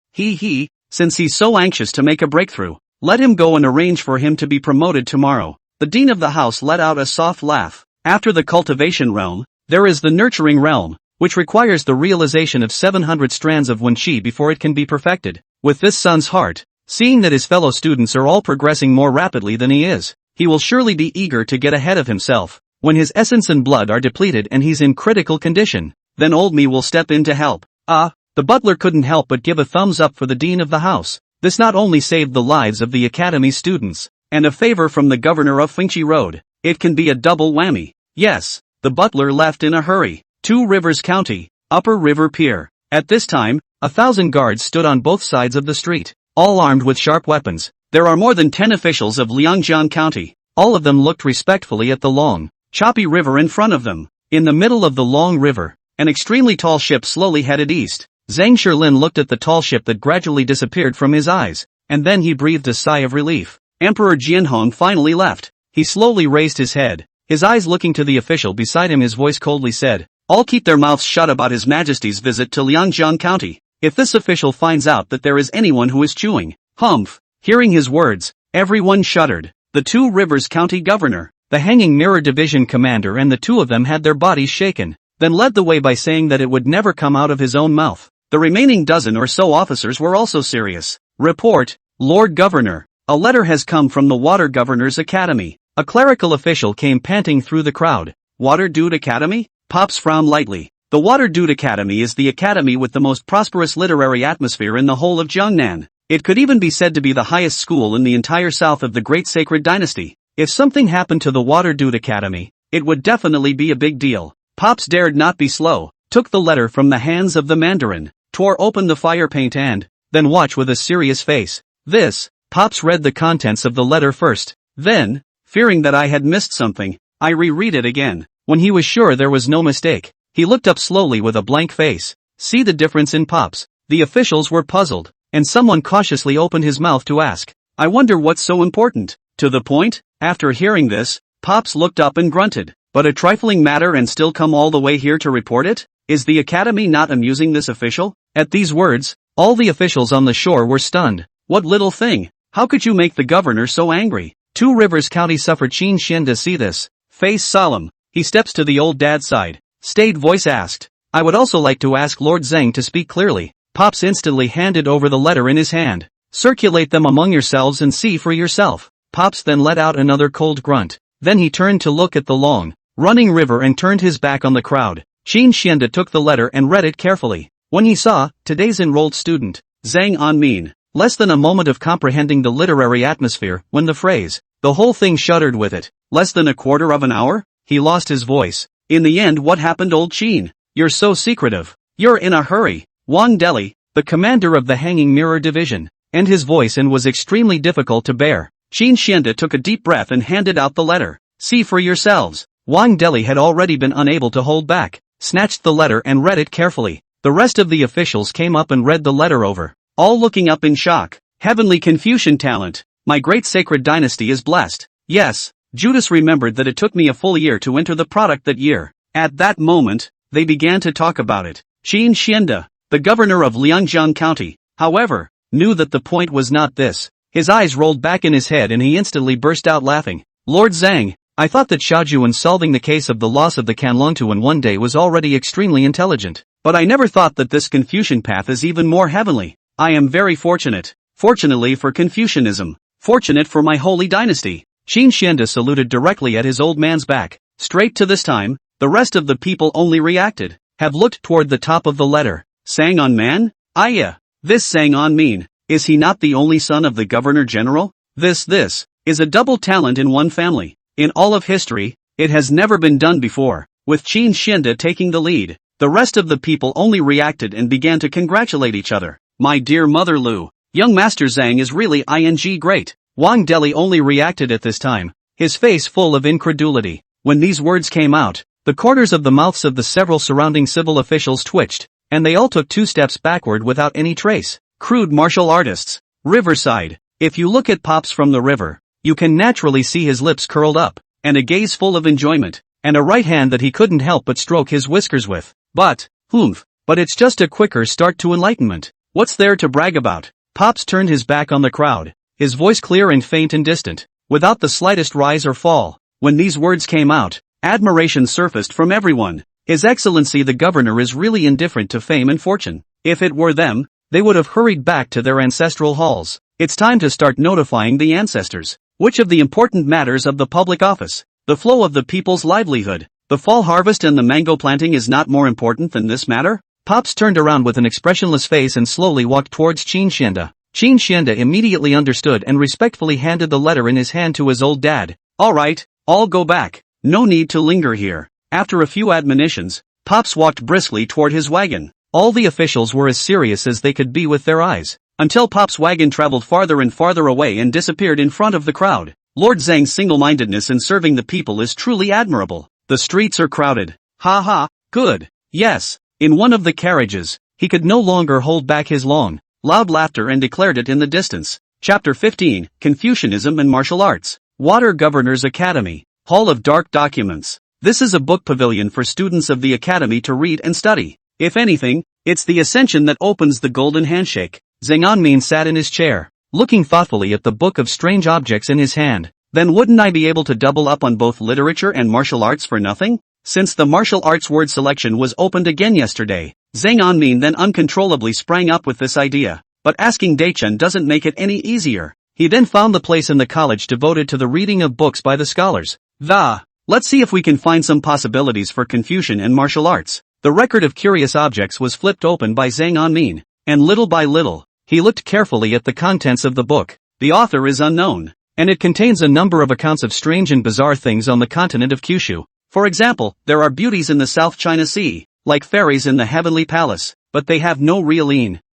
Since he's so anxious to make a breakthrough, let him go and arrange for him to be promoted tomorrow. The dean of the house let out a soft laugh. After the cultivation realm, there is the nurturing realm, which requires the realization of 700 strands of Wen Qi before it can be perfected. With this son's heart, seeing that his fellow students are all progressing more rapidly than he is, he will surely be eager to get ahead of himself. When his essence and blood are depleted and he's in critical condition, then old me will step in to help. The butler couldn't help but give a thumbs up for the dean of the house. This not only saved the lives of the academy students, and a favor from the governor of Fengchi Road, it can be a double whammy. Yes, the butler left in a hurry. 2 Rivers County, Upper River Pier. At this time, 1,000 guards stood on both sides of the street, all armed with sharp weapons. There are more than 10 officials of Liangjiang County. All of them looked respectfully at the long, choppy river in front of them. In the middle of the long river, an extremely tall ship slowly headed east. Zhang Shilin looked at the tall ship that gradually disappeared from his eyes, and then he breathed a sigh of relief. Emperor Jianhong finally left. He slowly raised his head, his eyes looking to the official beside him. His voice coldly said, All keep their mouths shut about His Majesty's visit to Liangjiang County. If this official finds out that there is anyone who is chewing, humph. Hearing his words, everyone shuddered. The 2 Rivers County governor, the Hanging Mirror Division commander, and the 2 of them had their bodies shaken, then led the way by saying that it would never come out of his own mouth. The remaining dozen or so officers were also serious. Report, Lord Governor. A letter has come from the Water Governor's Academy. A clerical official came panting through the crowd. Water Dude Academy? Pops frowned lightly. The Water Dude Academy is the academy with the most prosperous literary atmosphere in the whole of Jiangnan. It could even be said to be the highest school in the entire south of the Great Sacred Dynasty. If something happened to the Water Dude Academy, it would definitely be a big deal. Pops dared not be slow, took the letter from the hands of the Mandarin, tore open the fire paint and, then watched with a serious face. Pops read the contents of the letter first. Then, fearing that I had missed something, I reread it again. When he was sure there was no mistake, He looked up slowly with a blank face. See the difference in Pops? The officials were puzzled, and someone cautiously opened his mouth to ask, I wonder what's so important? To the point? After hearing this, Pops looked up and grunted. But a trifling matter and still come all the way here to report it? Is the academy not amusing this official? At these words, all the officials on the shore were stunned. What little thing? How could you make the governor so angry? Two Rivers County sufferer Qin Xian to see this. Face solemn. He steps to the old dad's side. Staid voice asked. I would also like to ask Lord Zhang to speak clearly. Pops instantly handed over the letter in his hand. Circulate them among yourselves and see for yourself. Pops then let out another cold grunt. Then he turned to look at the long, running river and turned his back on the crowd. Qin Xianda took the letter and read it carefully. When he saw, today's enrolled student, Zhang Anmin, less than a moment of comprehending the literary atmosphere, when the phrase, the whole thing shuddered with it. Less than a quarter of an hour? He lost his voice. In the end, what happened, old Qin? You're so secretive. You're in a hurry. Wang Deli, the commander of the Hanging Mirror Division, and his voice and was extremely difficult to bear. Qin Xianda took a deep breath and handed out the letter. See for yourselves. Wang Deli had already been unable to hold back, snatched the letter and read it carefully. The rest of the officials came up and read the letter over, all looking up in shock. Heavenly Confucian talent. My great sacred dynasty is blessed. Yes, Judas remembered that it took me a full year to enter the product that year. At that moment, they began to talk about it. Qin Xianda, the governor of Liangjiang County, however, knew that the point was not this. His eyes rolled back in his head and he instantly burst out laughing. Lord Zhang, I thought that Xiaojuan solving the case of the loss of the Canlongtu in one day was already extremely intelligent. But I never thought that this Confucian path is even more heavenly. I am very fortunate. Fortunately for Confucianism. Fortunate for my holy dynasty. Qin Xianda saluted directly at his old man's back. Straight to this time, the rest of the people only reacted, have looked toward the top of the letter. Sang on man? Aya. This Sang on mean. Is he not the only son of the governor general? This is a double talent in one family. In all of history, it has never been done before. With Qin Xianda taking the lead, the rest of the people only reacted and began to congratulate each other. My dear mother Lu, young Master Zhang is really great. Wang Deli only reacted at this time, his face full of incredulity. When these words came out, the corners of the mouths of the several surrounding civil officials twitched, and they all took 2 steps backward without any trace. Crude martial artists. Riverside. If you look at Pops from the river, you can naturally see his lips curled up, and a gaze full of enjoyment, and a right hand that he couldn't help but stroke his whiskers with. But it's just a quicker start to enlightenment. What's there to brag about? Pops turned his back on the crowd, his voice clear and faint and distant, without the slightest rise or fall. When these words came out, admiration surfaced from everyone. His Excellency the Governor is really indifferent to fame and fortune. If it were them, they would have hurried back to their ancestral halls. It's time to start notifying the ancestors. Which of the important matters of the public office, the flow of the people's livelihood, the fall harvest and the mango planting is not more important than this matter? Pops turned around with an expressionless face and slowly walked towards Qin Xianda. Qin Xianda immediately understood and respectfully handed the letter in his hand to his old dad. All right, all go back. No need to linger here. After a few admonitions, Pops walked briskly toward his wagon. All the officials were as serious as they could be with their eyes, until Pop's wagon traveled farther and farther away and disappeared in front of the crowd. Lord Zhang's single-mindedness in serving the people is truly admirable. The streets are crowded. Ha ha, good. Yes. In one of the carriages, he could no longer hold back his long, loud laughter and declared it in the distance. Chapter 15, Confucianism and Martial Arts. Water Governor's Academy. Hall of Dark Documents. This is a book pavilion for students of the Academy to read and study. If anything, it's the ascension that opens the golden handshake. Zhang Anmin sat in his chair, looking thoughtfully at the book of strange objects in his hand. Then wouldn't I be able to double up on both literature and martial arts for nothing? Since the martial arts word selection was opened again yesterday, Zhang Anmin then uncontrollably sprang up with this idea. But asking Daichen doesn't make it any easier. He then found the place in the college devoted to the reading of books by the scholars. Let's see if we can find some possibilities for Confucian and martial arts. The record of curious objects was flipped open by Zhang Anmin, and little by little, he looked carefully at the contents of the book. The author is unknown, and it contains a number of accounts of strange and bizarre things on the continent of Kyushu. For example, there are beauties in the South China Sea, like fairies in the Heavenly Palace, but they have no real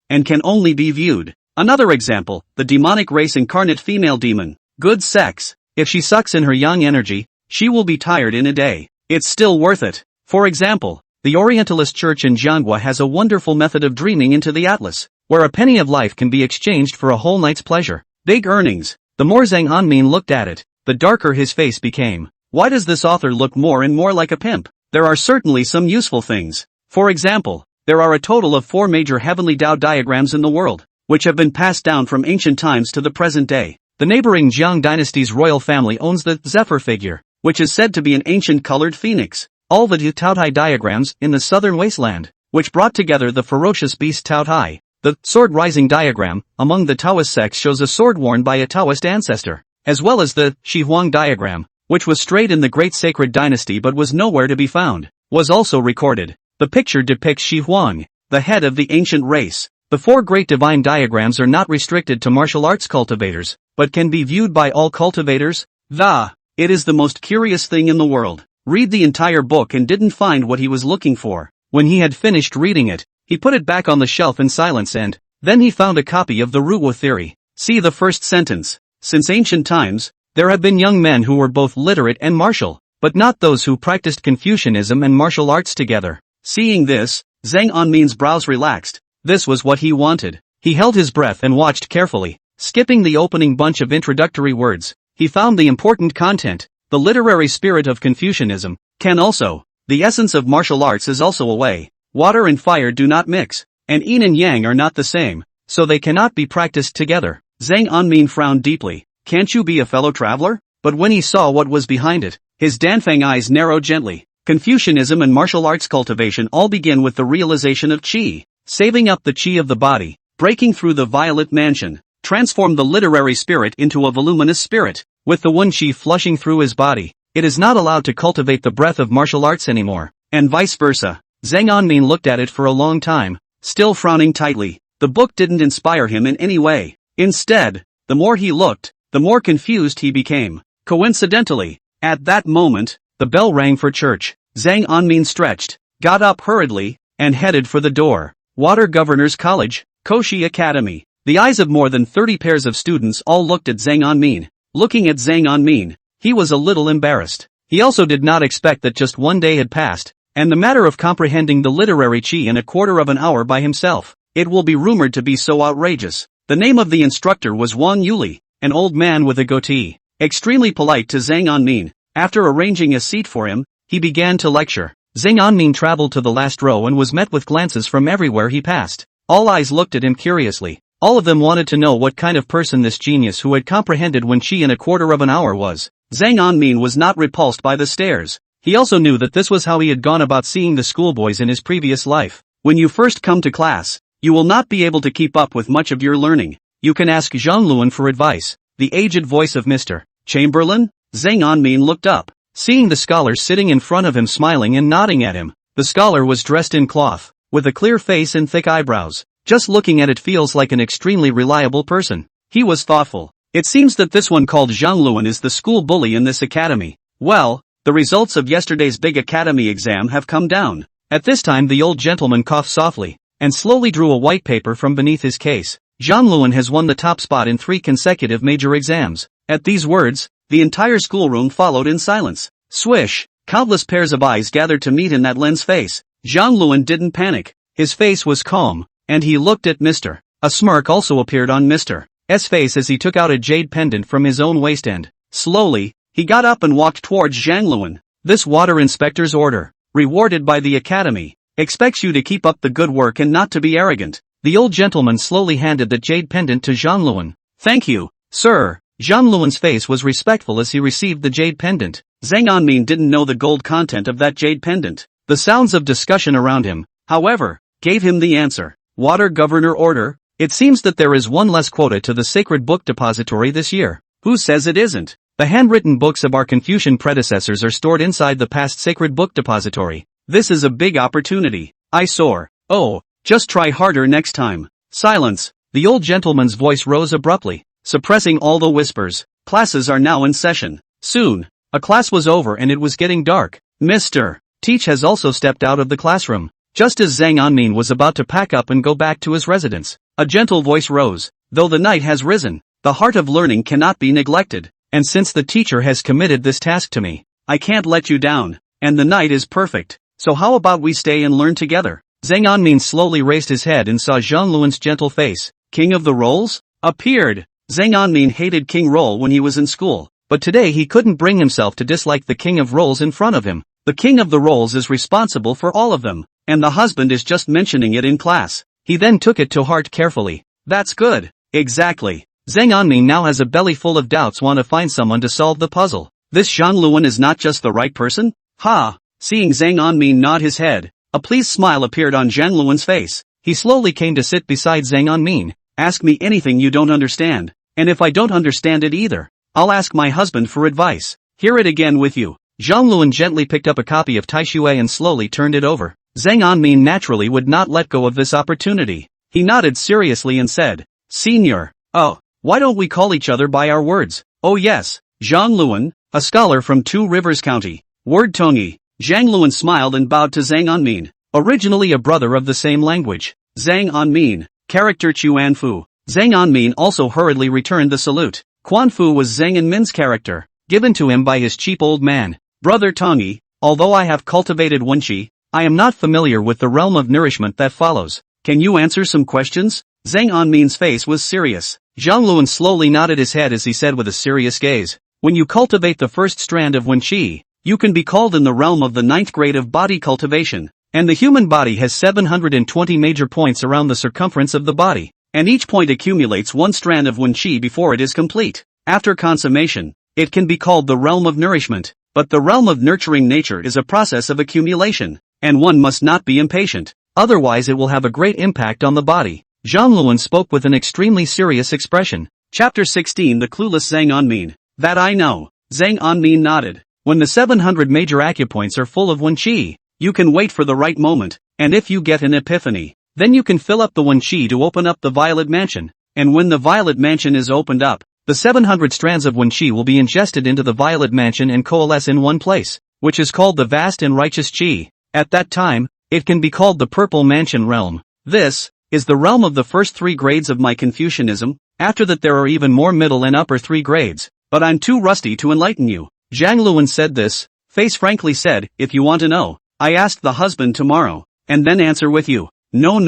and can only be viewed. Another example, the demonic race incarnate female demon. Good sex. If she sucks in her young energy, she will be tired in a day. It's still worth it. For example, The Orientalist church in Jianghua has a wonderful method of dreaming into the atlas, where a penny of life can be exchanged for a whole night's pleasure. Big earnings. The more Zhang Anmin looked at it, the darker his face became. Why does this author look more and more like a pimp? There are certainly some useful things. For example, there are a total of 4 major heavenly Tao diagrams in the world, which have been passed down from ancient times to the present day. The neighboring Jiang dynasty's royal family owns the Zephyr figure, which is said to be an ancient colored phoenix. All the Taotai diagrams in the southern wasteland, which brought together the ferocious beast Taotai. The sword rising diagram among the Taoist sects shows a sword worn by a Taoist ancestor, as well as the Shi Huang diagram, which was strayed in the Great Sacred Dynasty but was nowhere to be found, was also recorded. The picture depicts Shi Huang, the head of the ancient race. The 4 great divine diagrams are not restricted to martial arts cultivators, but can be viewed by all cultivators. It is the most curious thing in the world. Read the entire book and didn't find what he was looking for. When he had finished reading it, he put it back on the shelf in silence and then he found a copy of the Ruwo theory. See the first sentence. Since ancient times, there have been young men who were both literate and martial, but not those who practiced Confucianism and martial arts together. Seeing this, Zhang Anmin's brows relaxed. This was what he wanted. He held his breath and watched carefully. Skipping the opening bunch of introductory words, he found the important content. The literary spirit of Confucianism can also. The essence of martial arts is also a way. Water and fire do not mix, and yin and yang are not the same, so they cannot be practiced together. Zhang Anmin frowned deeply. Can't you be a fellow traveler? But when he saw what was behind it, his Danfang eyes narrowed gently. Confucianism and martial arts cultivation all begin with the realization of qi, saving up the qi of the body, breaking through the violet mansion, transform the literary spirit into a voluminous spirit, with the one qi flushing through his body. It is not allowed to cultivate the breath of martial arts anymore, and vice versa. Zhang Anmin looked at it for a long time, still frowning tightly. The book didn't inspire him in any way. Instead, the more he looked, the more confused he became. Coincidentally, at that moment, the bell rang for church. Zhang Anmin stretched, got up hurriedly, and headed for the door. Water Governor's College, Koshi Academy. The eyes of more than 30 pairs of students all looked at Zhang Anmin. Looking at Zhang Anmin, he was a little embarrassed. He also did not expect that just one day had passed, and the matter of comprehending the literary qi in a quarter of an hour by himself. It will be rumored to be so outrageous. The name of the instructor was Wang Yuli, an old man with a goatee. Extremely polite to Zhang Anmin, after arranging a seat for him, he began to lecture. Zhang Anmin traveled to the last row and was met with glances from everywhere he passed. All eyes looked at him curiously. All of them wanted to know what kind of person this genius who had comprehended when qi in a quarter of an hour was. Zhang Anmin was not repulsed by the stares. He also knew that this was how he had gone about seeing the schoolboys in his previous life. When you first come to class, you will not be able to keep up with much of your learning. You can ask Zhang Luan for advice. The aged voice of Mr. Chamberlain? Zhang Anmin looked up, seeing the scholar sitting in front of him smiling and nodding at him. The scholar was dressed in cloth, with a clear face and thick eyebrows. Just looking at it feels like an extremely reliable person. He was thoughtful. It seems that this one called Zhang Luan is the school bully in this academy. Well, the results of yesterday's big academy exam have come down. At this time the old gentleman coughed softly, and slowly drew a white paper from beneath his case. Zhang Luan has won the top spot in 3 consecutive major exams. At these words, the entire schoolroom followed in silence. Swish! Countless pairs of eyes gathered to meet in that Len's face. Zhang Luan didn't panic. His face was calm, and he looked at Mr. A smirk also appeared on Mr. S face as he took out a jade pendant from his own waist end. Slowly, he got up and walked towards Zhang Luan. This water inspector's order, rewarded by the academy, expects you to keep up the good work and not to be arrogant. The old gentleman slowly handed the jade pendant to Zhang Luan. Thank you, sir. Zhang Luan's face was respectful as he received the jade pendant. Zhang Anmin didn't know the gold content of that jade pendant. The sounds of discussion around him, however, gave him the answer. Water Governor Order. It seems that there is one less quota to the Sacred Book Depository this year. Who says it isn't? The handwritten books of our Confucian predecessors are stored inside the past Sacred Book Depository. This is a big opportunity. I soar. Oh, just try harder next time. Silence. The old gentleman's voice rose abruptly, suppressing all the whispers. Classes are now in session. Soon, a class was over and it was getting dark. Mr. Teach has also stepped out of the classroom. Just as Zhang Anmin was about to pack up and go back to his residence, a gentle voice rose. Though the night has risen, the heart of learning cannot be neglected, and since the teacher has committed this task to me, I can't let you down, and the night is perfect. so how about we stay and learn together? Zhang Anmin slowly raised his head and saw Zhang Luan's gentle face. King of the Rolls? Appeared. Zhang Anmin hated King Roll when he was in school, but today he couldn't bring himself to dislike the King of Rolls in front of him. The King of the Rolls is responsible for all of them, and the husband is just mentioning it in class. He then took it to heart carefully. That's good. Exactly. Zhang Anmin now has a belly full of doubts, want to find someone to solve the puzzle. This Zhang Luan is not just the right person? Ha! Seeing Zhang Anmin nod his head, a pleased smile appeared on Zhang Luan's face. He slowly came to sit beside Zhang Anmin. Ask me anything you don't understand, and if I don't understand it either, I'll ask my husband for advice. Hear it again with you. Zhang Luan gently picked up a copy of Taishui and slowly turned it over. Zhang Anmin naturally would not let go of this opportunity. He nodded seriously and said, Senior. Oh, why don't we call each other by our words? Oh yes, Zhang Luan, a scholar from Two Rivers County. Word Tongi. Zhang Luan smiled and bowed to Zhang Anmin, originally a brother of the same language. Zhang Anmin, character Chuan Fu. Zhang Anmin also hurriedly returned the salute. Quan Fu was Zhang Anmin's character, given to him by his cheap old man. Brother Tongi, although I have cultivated Wenqi, I am not familiar with the realm of nourishment that follows. Can you answer some questions? Zhang Anmin's face was serious. Zhang Luan slowly nodded his head as he said with a serious gaze. When you cultivate the first strand of Wenqi, you can be called in the realm of the 9th grade of body cultivation, and the human body has 720 major points around the circumference of the body, and each point accumulates one strand of Wenqi before it is complete. After consummation, it can be called the realm of nourishment, but the realm of nurturing nature is a process of accumulation, and one must not be impatient, otherwise it will have a great impact on the body. Zhang Luan spoke with an extremely serious expression. Chapter 16 The Clueless Zhang Anmin. That I know. Zhang Anmin nodded. When the 700 major acupoints are full of Wenqi, you can wait for the right moment, and if you get an epiphany, then you can fill up the Wenqi to open up the Violet Mansion, and when the Violet Mansion is opened up, the 700 strands of Wenqi will be ingested into the Violet Mansion and coalesce in one place, which is called the Vast and Righteous Qi. At that time, it can be called the Purple Mansion realm. This is the realm of the first 3 grades of my Confucianism. After that there are even more middle and upper 3 grades, but I'm too rusty to enlighten you. Zhang Luan said this. Face frankly said, if you want to know, I asked the husband tomorrow, and then answer with you. No.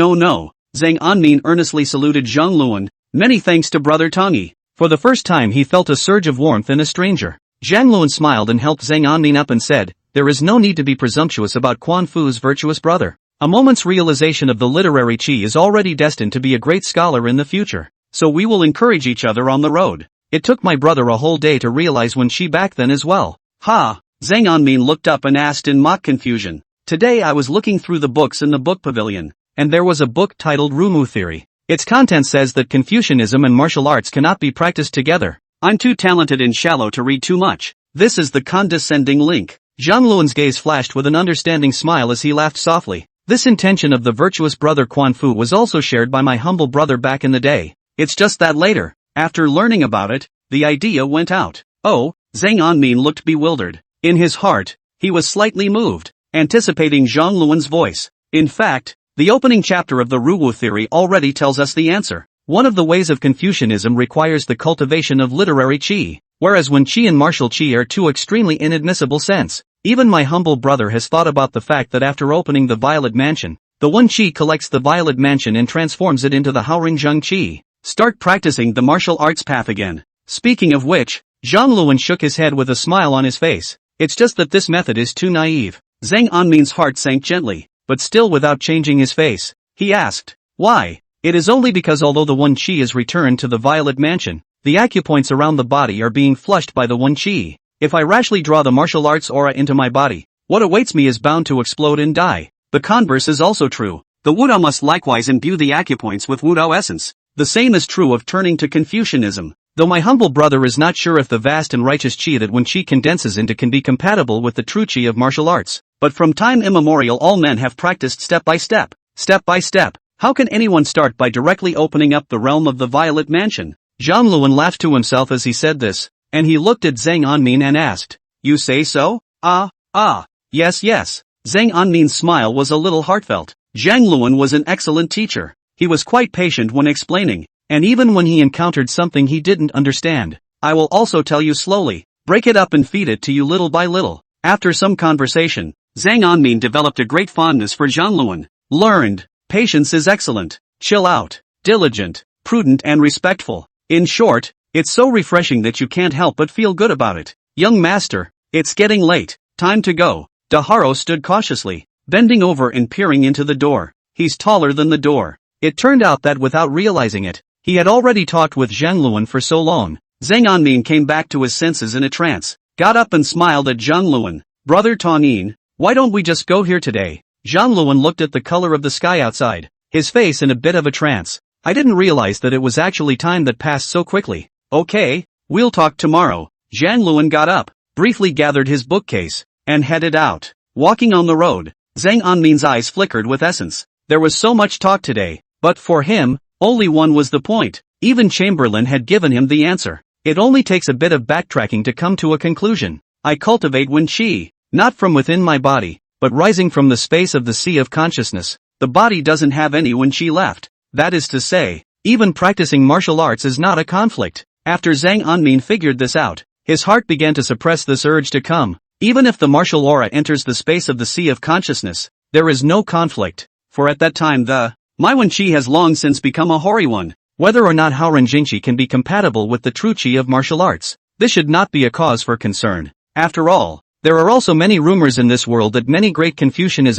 Zhang Anmin earnestly saluted Zhang Luan. Many thanks to Brother Tongi. For the first time he felt a surge of warmth in a stranger. Zhang Luan smiled and helped Zhang Anmin up and said, there is no need to be presumptuous about Quan Fu's virtuous brother. A moment's realization of the literary qi is already destined to be a great scholar in the future, so we will encourage each other on the road. It took my brother a whole day to realize Wenqi back then as well. Ha! Zhang Anmin looked up and asked in mock confusion. Today I was looking through the books in the book pavilion, and there was a book titled Rumu Theory. Its content says that Confucianism and martial arts cannot be practiced together. I'm too talented and shallow to read too much. This is the condescending link. Zhang Luan's gaze flashed with an understanding smile as he laughed softly. This intention of the virtuous brother Quan Fu was also shared by my humble brother back in the day. It's just that later, after learning about it, the idea went out. Oh, Zhang Anmin looked bewildered. In his heart, he was slightly moved, anticipating Zhang Luan's voice. In fact, the opening chapter of the Ruwu theory already tells us the answer. One of the ways of Confucianism requires the cultivation of literary qi, whereas Wenqi and martial qi are two extremely inadmissible sense. Even my humble brother has thought about the fact that after opening the Violet Mansion, the Wenqi collects the Violet Mansion and transforms it into the Haoringzheng qi. Start practicing the martial arts path again. Speaking of which, Zhang Luan shook his head with a smile on his face. It's just that this method is too naive. Zhang Anmin's heart sank gently, but still without changing his face. He asked, why? It is only because although the Wenqi is returned to the Violet Mansion, the acupoints around the body are being flushed by the Wenqi. If I rashly draw the martial arts aura into my body, what awaits me is bound to explode and die. The converse is also true. The Wudao must likewise imbue the acupoints with Wudao essence. The same is true of turning to Confucianism. Though my humble brother is not sure if the vast and righteous qi that Wenqi condenses into can be compatible with the true qi of martial arts, but from time immemorial all men have practiced step by step. How can anyone start by directly opening up the realm of the Violet Mansion? Zhang Luan laughed to himself as he said this, and he looked at Zhang Anmin and asked, you say so? Yes. Zhang Anmin's smile was a little heartfelt. Zhang Luan was an excellent teacher. He was quite patient when explaining, and even when he encountered something he didn't understand. I will also tell you slowly, break it up and feed it to you little by little. After some conversation, Zhang Anmin developed a great fondness for Zhang. Learned. Patience is excellent. Chill out. Diligent. Prudent and respectful. In short, it's so refreshing that you can't help but feel good about it. Young master, it's getting late. Time to go. Daharo stood cautiously, bending over and peering into the door. He's taller than the door. It turned out that without realizing it, he had already talked with Zhang Luan for so long. Zhang Anmin came back to his senses in a trance, got up and smiled at Zhang Luan. Brother Tanin, why don't we just go here today? Zhang Luan looked at the color of the sky outside, his face in a bit of a trance. I didn't realize that it was actually time that passed so quickly. Okay, we'll talk tomorrow. Zhang Luan got up, briefly gathered his bookcase, and headed out. Walking on the road, Zhang Anmin's eyes flickered with essence. There was so much talk today, but for him, only one was the point. Even Chamberlain had given him the answer. It only takes a bit of backtracking to come to a conclusion. I cultivate Wen Qi, not from within my body, but rising from the space of the sea of consciousness. The body doesn't have any Wen Qi left. That is to say, even practicing martial arts is not a conflict. After Zhang Anmin figured this out, his heart began to suppress this urge to come. Even if the martial aura enters the space of the sea of consciousness, there is no conflict, for at that time my Wen Qi has long since become a hoary one. Whether or not Haoren Jingqi can be compatible with the true Qi of martial arts, this should not be a cause for concern. After all, there are also many rumors in this world that many great Confucians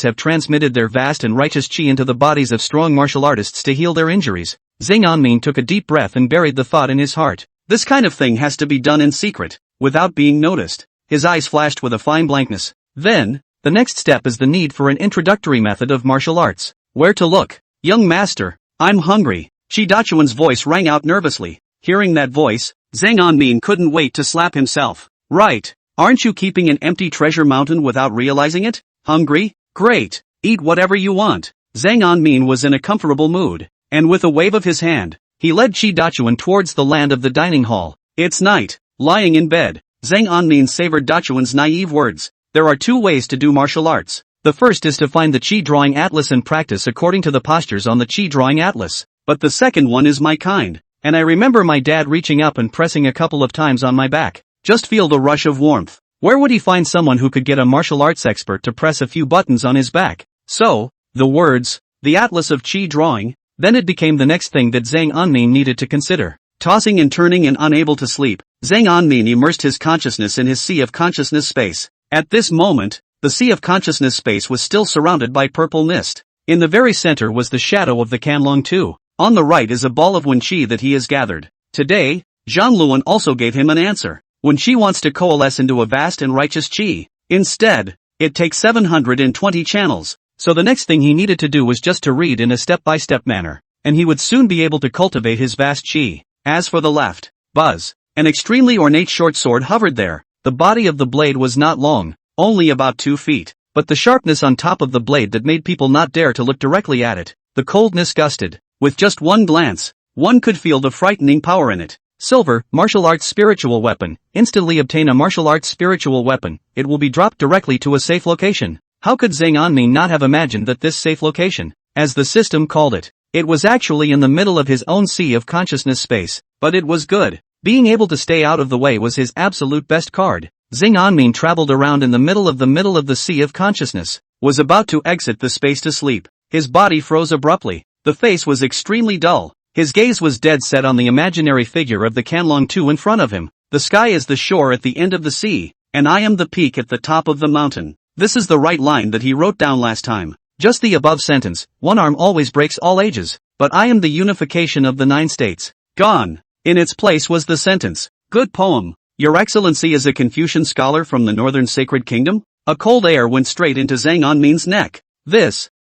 have transmitted their vast and righteous Qi into the bodies of strong martial artists to heal their injuries. Zhang Anmin took a deep breath and buried the thought in his heart. This kind of thing has to be done in secret, without being noticed. His eyes flashed with a fine blankness. Then, the next step is the need for an introductory method of martial arts. Where to look? Young master, I'm hungry. Shi Dachuan's voice rang out nervously. Hearing that voice, Zhang Anmin couldn't wait to slap himself. Right. Aren't you keeping an empty treasure mountain without realizing it? Hungry? Great. Eat whatever you want. Zhang Anmin was in a comfortable mood, and with a wave of his hand, he led Shi Dachuan towards the land of the dining hall. It's night. Lying in bed, Zhang Anmin savored Dachuan's naive words. There are two ways to do martial arts. The first is to find the Qi drawing atlas and practice according to the postures on the Qi drawing atlas. But the second one is my kind, and I remember my dad reaching up and pressing a couple of times on my back. Just feel the rush of warmth. Where would he find someone who could get a martial arts expert to press a few buttons on his back? So, the words, the atlas of Qi drawing, then it became the next thing that Zhang Anmin needed to consider. Tossing and turning and unable to sleep, Zhang Anmin immersed his consciousness in his sea of consciousness space. At this moment, the sea of consciousness space was still surrounded by purple mist. In the very center was the shadow of the Canlong Tu. On the right is a ball of Wen Qi that he has gathered. Today, Zhang Luan also gave him an answer. Wen Qi wants to coalesce into a vast and righteous Qi. Instead, it takes 720 channels, so the next thing he needed to do was just to read in a step-by-step manner, and he would soon be able to cultivate his vast Qi. As for the left, buzz, an extremely ornate short sword hovered there. The body of the blade was not long, only about 2 feet, but the sharpness on top of the blade that made people not dare to look directly at it. The coldness gusted. With just one glance, one could feel the frightening power in it. Silver, martial arts spiritual weapon. Instantly obtain a martial arts spiritual weapon. It will be dropped directly to a safe location. How could Zhang Anmin not have imagined that this safe location, as the system called it, it was actually in the middle of his own sea of consciousness space, but it was good. Being able to stay out of the way was his absolute best card. Zhang Anmin traveled around in the middle of the sea of consciousness, was about to exit the space to sleep. His body froze abruptly. The face was extremely dull. His gaze was dead set on the imaginary figure of the Canlong Tu in front of him. The sky is the shore at the end of the sea, and I am the peak at the top of the mountain. This is the right line that he wrote down last time. Just the above sentence, one arm always breaks all ages, but I am the unification of the 9 states. Gone. In its place was the sentence, good poem. Your Excellency is a Confucian scholar from the Northern Sacred Kingdom? A cold air went straight into Zhang Anmin's neck.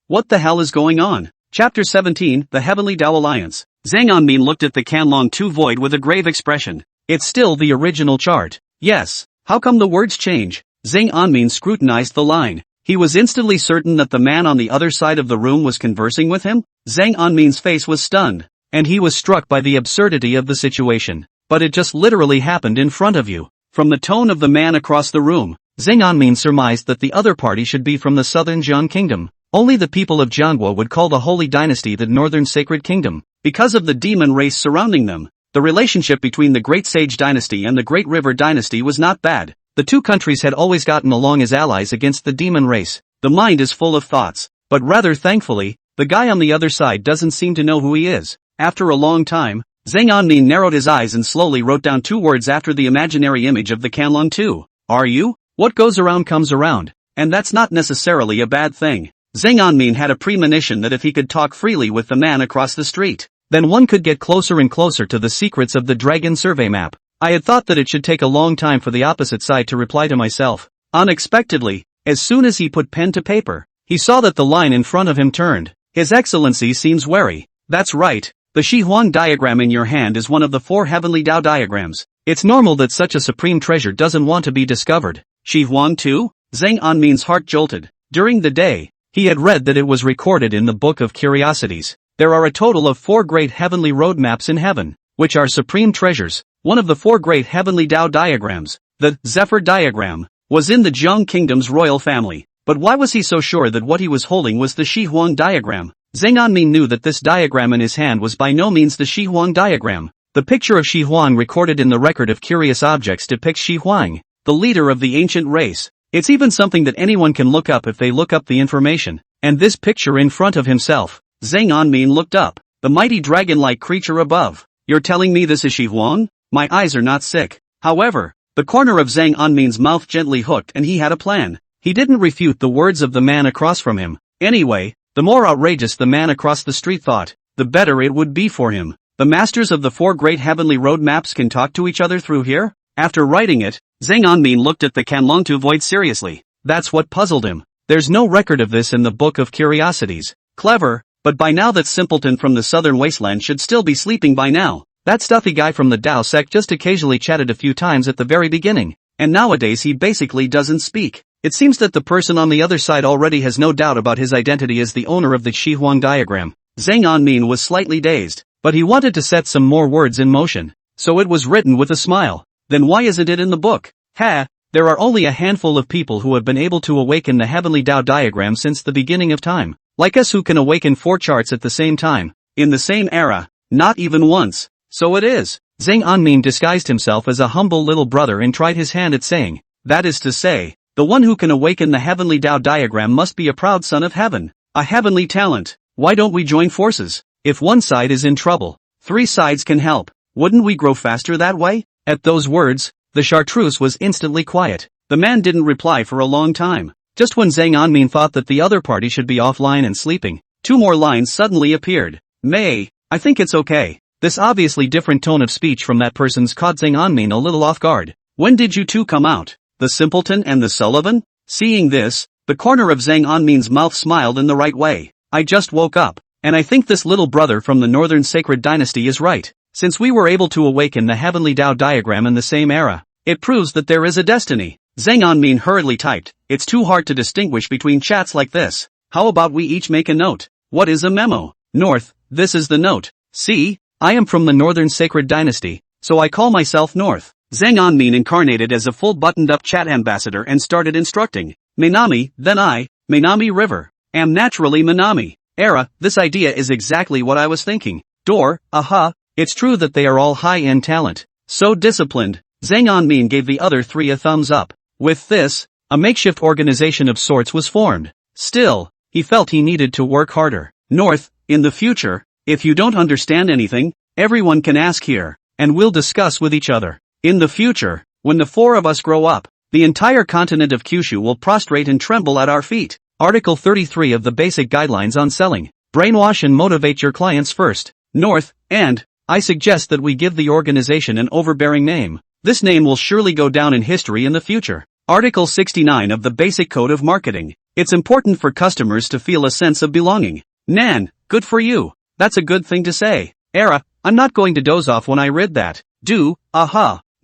What the hell is going on? Chapter 17, The Heavenly Tao Alliance. Zhang Anmin looked at the Canlong Tu void with a grave expression. It's still the original chart. Yes. How come the words change? Zhang Anmin scrutinized the line. He was instantly certain that the man on the other side of the room was conversing with him. Zhang Anmin's face was stunned, and he was struck by the absurdity of the situation. But it just literally happened in front of you. From the tone of the man across the room, Zhang Anmin surmised that the other party should be from the southern Jiang Kingdom. Only the people of Jiangguo would call the Holy Dynasty the Northern Sacred Kingdom. Because of the demon race surrounding them, the relationship between the Great Sage Dynasty and the Great River Dynasty was not bad. The two countries had always gotten along as allies against the demon race. The mind is full of thoughts, but rather thankfully, the guy on the other side doesn't seem to know who he is. After a long time, Zhang Anmin narrowed his eyes and slowly wrote down 2 words after the imaginary image of the Kanlong 2. Are you? What goes around comes around. And that's not necessarily a bad thing. Zhang Anmin had a premonition that if he could talk freely with the man across the street, then one could get closer and closer to the secrets of the Dragon Survey Map. I had thought that it should take a long time for the opposite side to reply to myself. Unexpectedly, as soon as he put pen to paper, he saw that the line in front of him turned. His Excellency seems wary. That's right. The Shi Huang diagram in your hand is one of the 4 heavenly Tao diagrams. It's normal that such a supreme treasure doesn't want to be discovered. Shi Huang too? Zhang Anmin's heart jolted. During the day, he had read that it was recorded in the Book of Curiosities. There are a total of 4 great heavenly road maps in heaven, which are supreme treasures. One of the 4 great heavenly Tao diagrams, the Zephyr diagram, was in the Jiang Kingdom's royal family. But why was he so sure that what he was holding was the Shi Huang diagram? Zhang Anmin knew that this diagram in his hand was by no means the Shi Huang diagram. The picture of Shi Huang recorded in the record of curious objects depicts Shi Huang, the leader of the ancient race. It's even something that anyone can look up if they look up the information. And this picture in front of himself. Zhang Anmin looked up. The mighty dragon-like creature above. You're telling me this is Shi Huang? My eyes are not sick. However, the corner of Zhang Anmin's mouth gently hooked and he had a plan. He didn't refute the words of the man across from him. Anyway, the more outrageous the man across the street thought, the better it would be for him. The masters of the 4 great heavenly road maps can talk to each other through here? After writing it, Zhang Anmin looked at the Kanlong void seriously. That's what puzzled him. There's no record of this in the Book of Curiosities. Clever, but by now that simpleton from the southern wasteland should still be sleeping by now. That stuffy guy from the Tao sect just occasionally chatted a few times at the very beginning, and nowadays he basically doesn't speak. It seems that the person on the other side already has no doubt about his identity as the owner of the Shi Huang diagram. Zhang Anmin was slightly dazed, but he wanted to set some more words in motion. So it was written with a smile. Then why isn't it in the book? There are only a handful of people who have been able to awaken the heavenly Tao diagram since the beginning of time. Like us who can awaken 4 charts at the same time. In the same era. Not even once. So it is. Zhang Anmin disguised himself as a humble little brother and tried his hand at saying, that is to say, the one who can awaken the heavenly Tao diagram must be a proud son of heaven. A heavenly talent. Why don't we join forces? If one side is in trouble, 3 sides can help. Wouldn't we grow faster that way? At those words, the chartreuse was instantly quiet. The man didn't reply for a long time. Just when Zhang Anmin thought that the other party should be offline and sleeping, 2 more lines suddenly appeared. I think it's okay. This obviously different tone of speech from that person's caught Zhang Anmin a little off guard. When did you 2 come out? The simpleton and the Sullivan? Seeing this, the corner of Zhang Anmin's mouth smiled in the right way. I just woke up, and I think this little brother from the Northern Sacred Dynasty is right. Since we were able to awaken the heavenly Tao diagram in the same era, it proves that there is a destiny. Zhang Anmin hurriedly typed, it's too hard to distinguish between chats like this. How about we each make a note? What is a memo? North, this is the note. See? I am from the Northern Sacred Dynasty, so I call myself North. Zhang Anmin incarnated as a full buttoned-up chat ambassador and started instructing. Minami, then I, Minami River. Am naturally Minami. Era, this idea is exactly what I was thinking. Door, it's true that they are all high-end talent. So disciplined. Zhang Anmin gave the other 3 a thumbs up. With this, a makeshift organization of sorts was formed. Still, he felt he needed to work harder. North, in the future, if you don't understand anything, everyone can ask here, and we'll discuss with each other. In the future, when the 4 of us grow up, the entire continent of Kyushu will prostrate and tremble at our feet. Article 33 of the Basic Guidelines on Selling. Brainwash and motivate your clients first. North, and I suggest that we give the organization an overbearing name. This name will surely go down in history in the future. Article 69 of the Basic Code of Marketing. It's important for customers to feel a sense of belonging. Nan, good for you. That's a good thing to say. Era, I'm not going to doze off when I read that.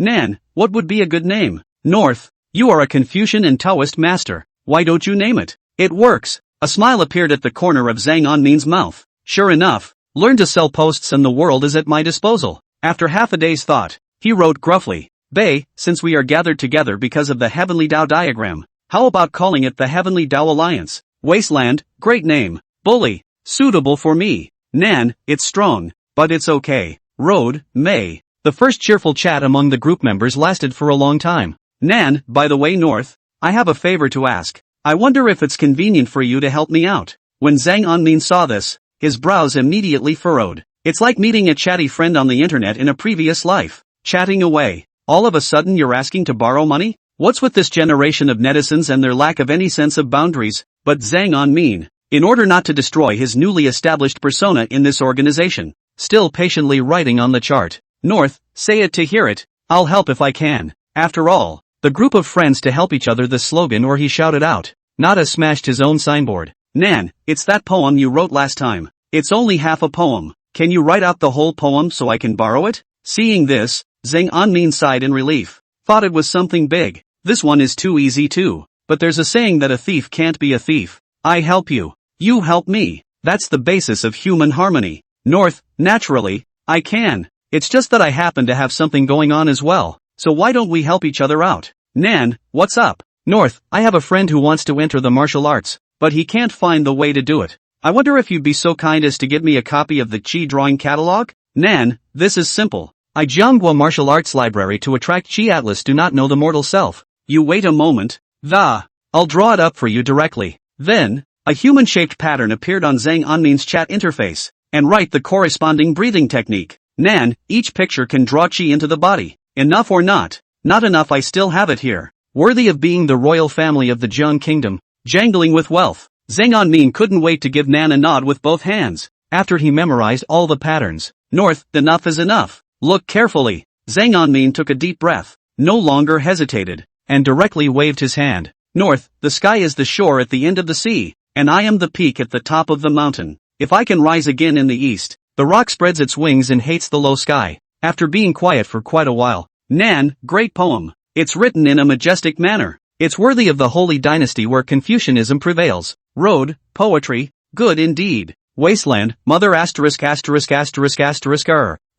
Nan, what would be a good name? North, you are a Confucian and Taoist master. Why don't you name it? It works. A smile appeared at the corner of Zhang Anmin's mouth. Sure enough, learn to sell posts and the world is at my disposal. After half a day's thought, he wrote gruffly, Bei, since we are gathered together because of the Heavenly Tao diagram, how about calling it the Heavenly Tao Alliance? Wasteland, great name. Bully, suitable for me. Nan, it's strong, but it's okay. Road, May. The first cheerful chat among the group members lasted for a long time. Nan, by the way, North, I have a favor to ask. I wonder if it's convenient for you to help me out. When Zhang Anmin saw this, his brows immediately furrowed. It's like meeting a chatty friend on the internet in a previous life. Chatting away. All of a sudden you're asking to borrow money? What's with this generation of netizens and their lack of any sense of boundaries? But Zhang Anmin, in order not to destroy his newly established persona in this organization, still patiently writing on the chart. North, say it to hear it, I'll help if I can. After all, the group of friends to help each other, the slogan, or he shouted out. Nada smashed his own signboard. Nan, it's that poem you wrote last time. It's only half a poem. Can you write out the whole poem so I can borrow it? Seeing this, Zhang Anmin sighed in relief. Thought it was something big. This one is too easy too. But there's a saying that a thief can't be a thief. I help you. You help me. That's the basis of human harmony. North, naturally, I can. It's just that I happen to have something going on as well. So why don't we help each other out? Nan, what's up? North, I have a friend who wants to enter the martial arts, but he can't find the way to do it. I wonder if you'd be so kind as to give me a copy of the Chi drawing catalog? Nan, this is simple. I Jianghua Martial Arts Library to attract Chi Atlas do not know the mortal self. You wait a moment. I'll draw it up for you directly. Then, a human-shaped pattern appeared on Zhang Anmin's chat interface, and write the corresponding breathing technique. Nan, each picture can draw Chi into the body. Enough or not? Not enough, I still have it here. Worthy of being the royal family of the Jiang kingdom. Jangling with wealth. Zhang Anmin couldn't wait to give Nan a nod with both hands, after he memorized all the patterns. North, enough is enough. Look carefully. Zhang Anmin took a deep breath, no longer hesitated, and directly waved his hand. North, the sky is the shore at the end of the sea, and I am the peak at the top of the mountain. If I can rise again in the east, the rock spreads its wings and hates the low sky. After being quiet for quite a while. Nan, great poem. It's written in a majestic manner. It's worthy of the holy dynasty where Confucianism prevails. Road, poetry, good indeed. Wasteland, mother asterisk asterisk asterisk asterisk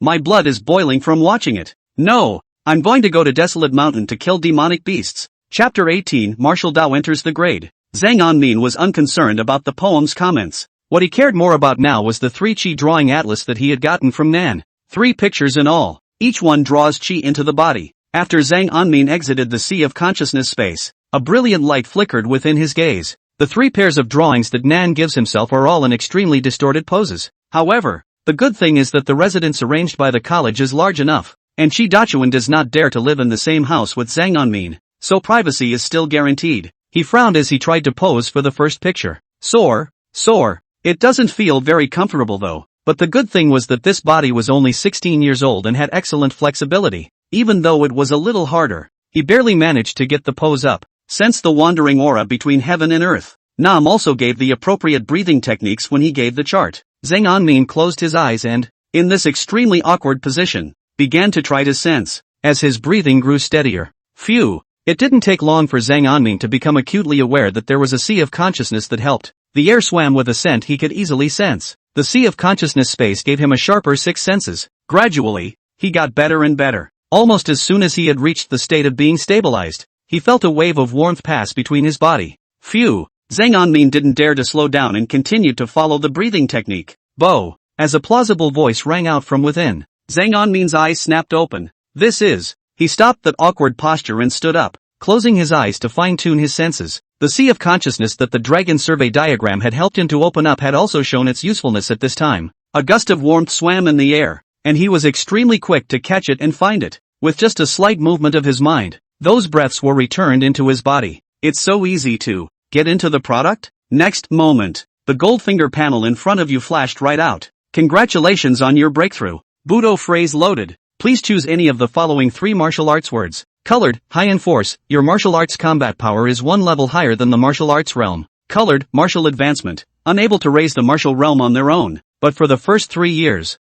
my blood is boiling from watching it. No, I'm going to go to Desolate Mountain to kill demonic beasts. Chapter 18, Martial Dao enters the grade. Zhang Anmin was unconcerned about the poem's comments. What he cared more about now was the 3 Chi drawing atlas that he had gotten from Nan. 3 pictures in all. Each one draws Chi into the body. After Zhang Anmin exited the sea of consciousness space, a brilliant light flickered within his gaze. The 3 pairs of drawings that Nan gives himself are all in extremely distorted poses. However, the good thing is that the residence arranged by the college is large enough, and Chi Dachuan does not dare to live in the same house with Zhang Anmin, so privacy is still guaranteed. He frowned as he tried to pose for the first picture. Sore. It doesn't feel very comfortable though, but the good thing was that this body was only 16 years old and had excellent flexibility, even though it was a little harder. He barely managed to get the pose up. Sense the wandering aura between heaven and earth. Nam also gave the appropriate breathing techniques when he gave the chart. Zhang Anmin closed his eyes and, in this extremely awkward position, began to try to sense, as his breathing grew steadier. Phew! It didn't take long for Zhang Anmin to become acutely aware that there was a sea of consciousness that helped. The air swam with a scent he could easily sense. The sea of consciousness space gave him a sharper 6 senses. Gradually, he got better and better. Almost as soon as he had reached the state of being stabilized, he felt a wave of warmth pass between his body. Phew! Zhang Anmin didn't dare to slow down and continued to follow the breathing technique. Bo! As a plausible voice rang out from within. Zhang Anmin's eyes snapped open. He stopped that awkward posture and stood up, closing his eyes to fine-tune his senses. The sea of consciousness that the dragon survey diagram had helped him to open up had also shown its usefulness at this time. A gust of warmth swam in the air, and he was extremely quick to catch it and find it. With just a slight movement of his mind, those breaths were returned into his body. It's so easy to get into the product? Next moment, the Goldfinger panel in front of you flashed right out. Congratulations on your breakthrough. Budo phrase loaded. Please choose any of the following 3 martial arts words. Colored, high in force, your martial arts combat power is 1 level higher than the martial arts realm. Colored, martial advancement, unable to raise the martial realm on their own, but for the first 3 years.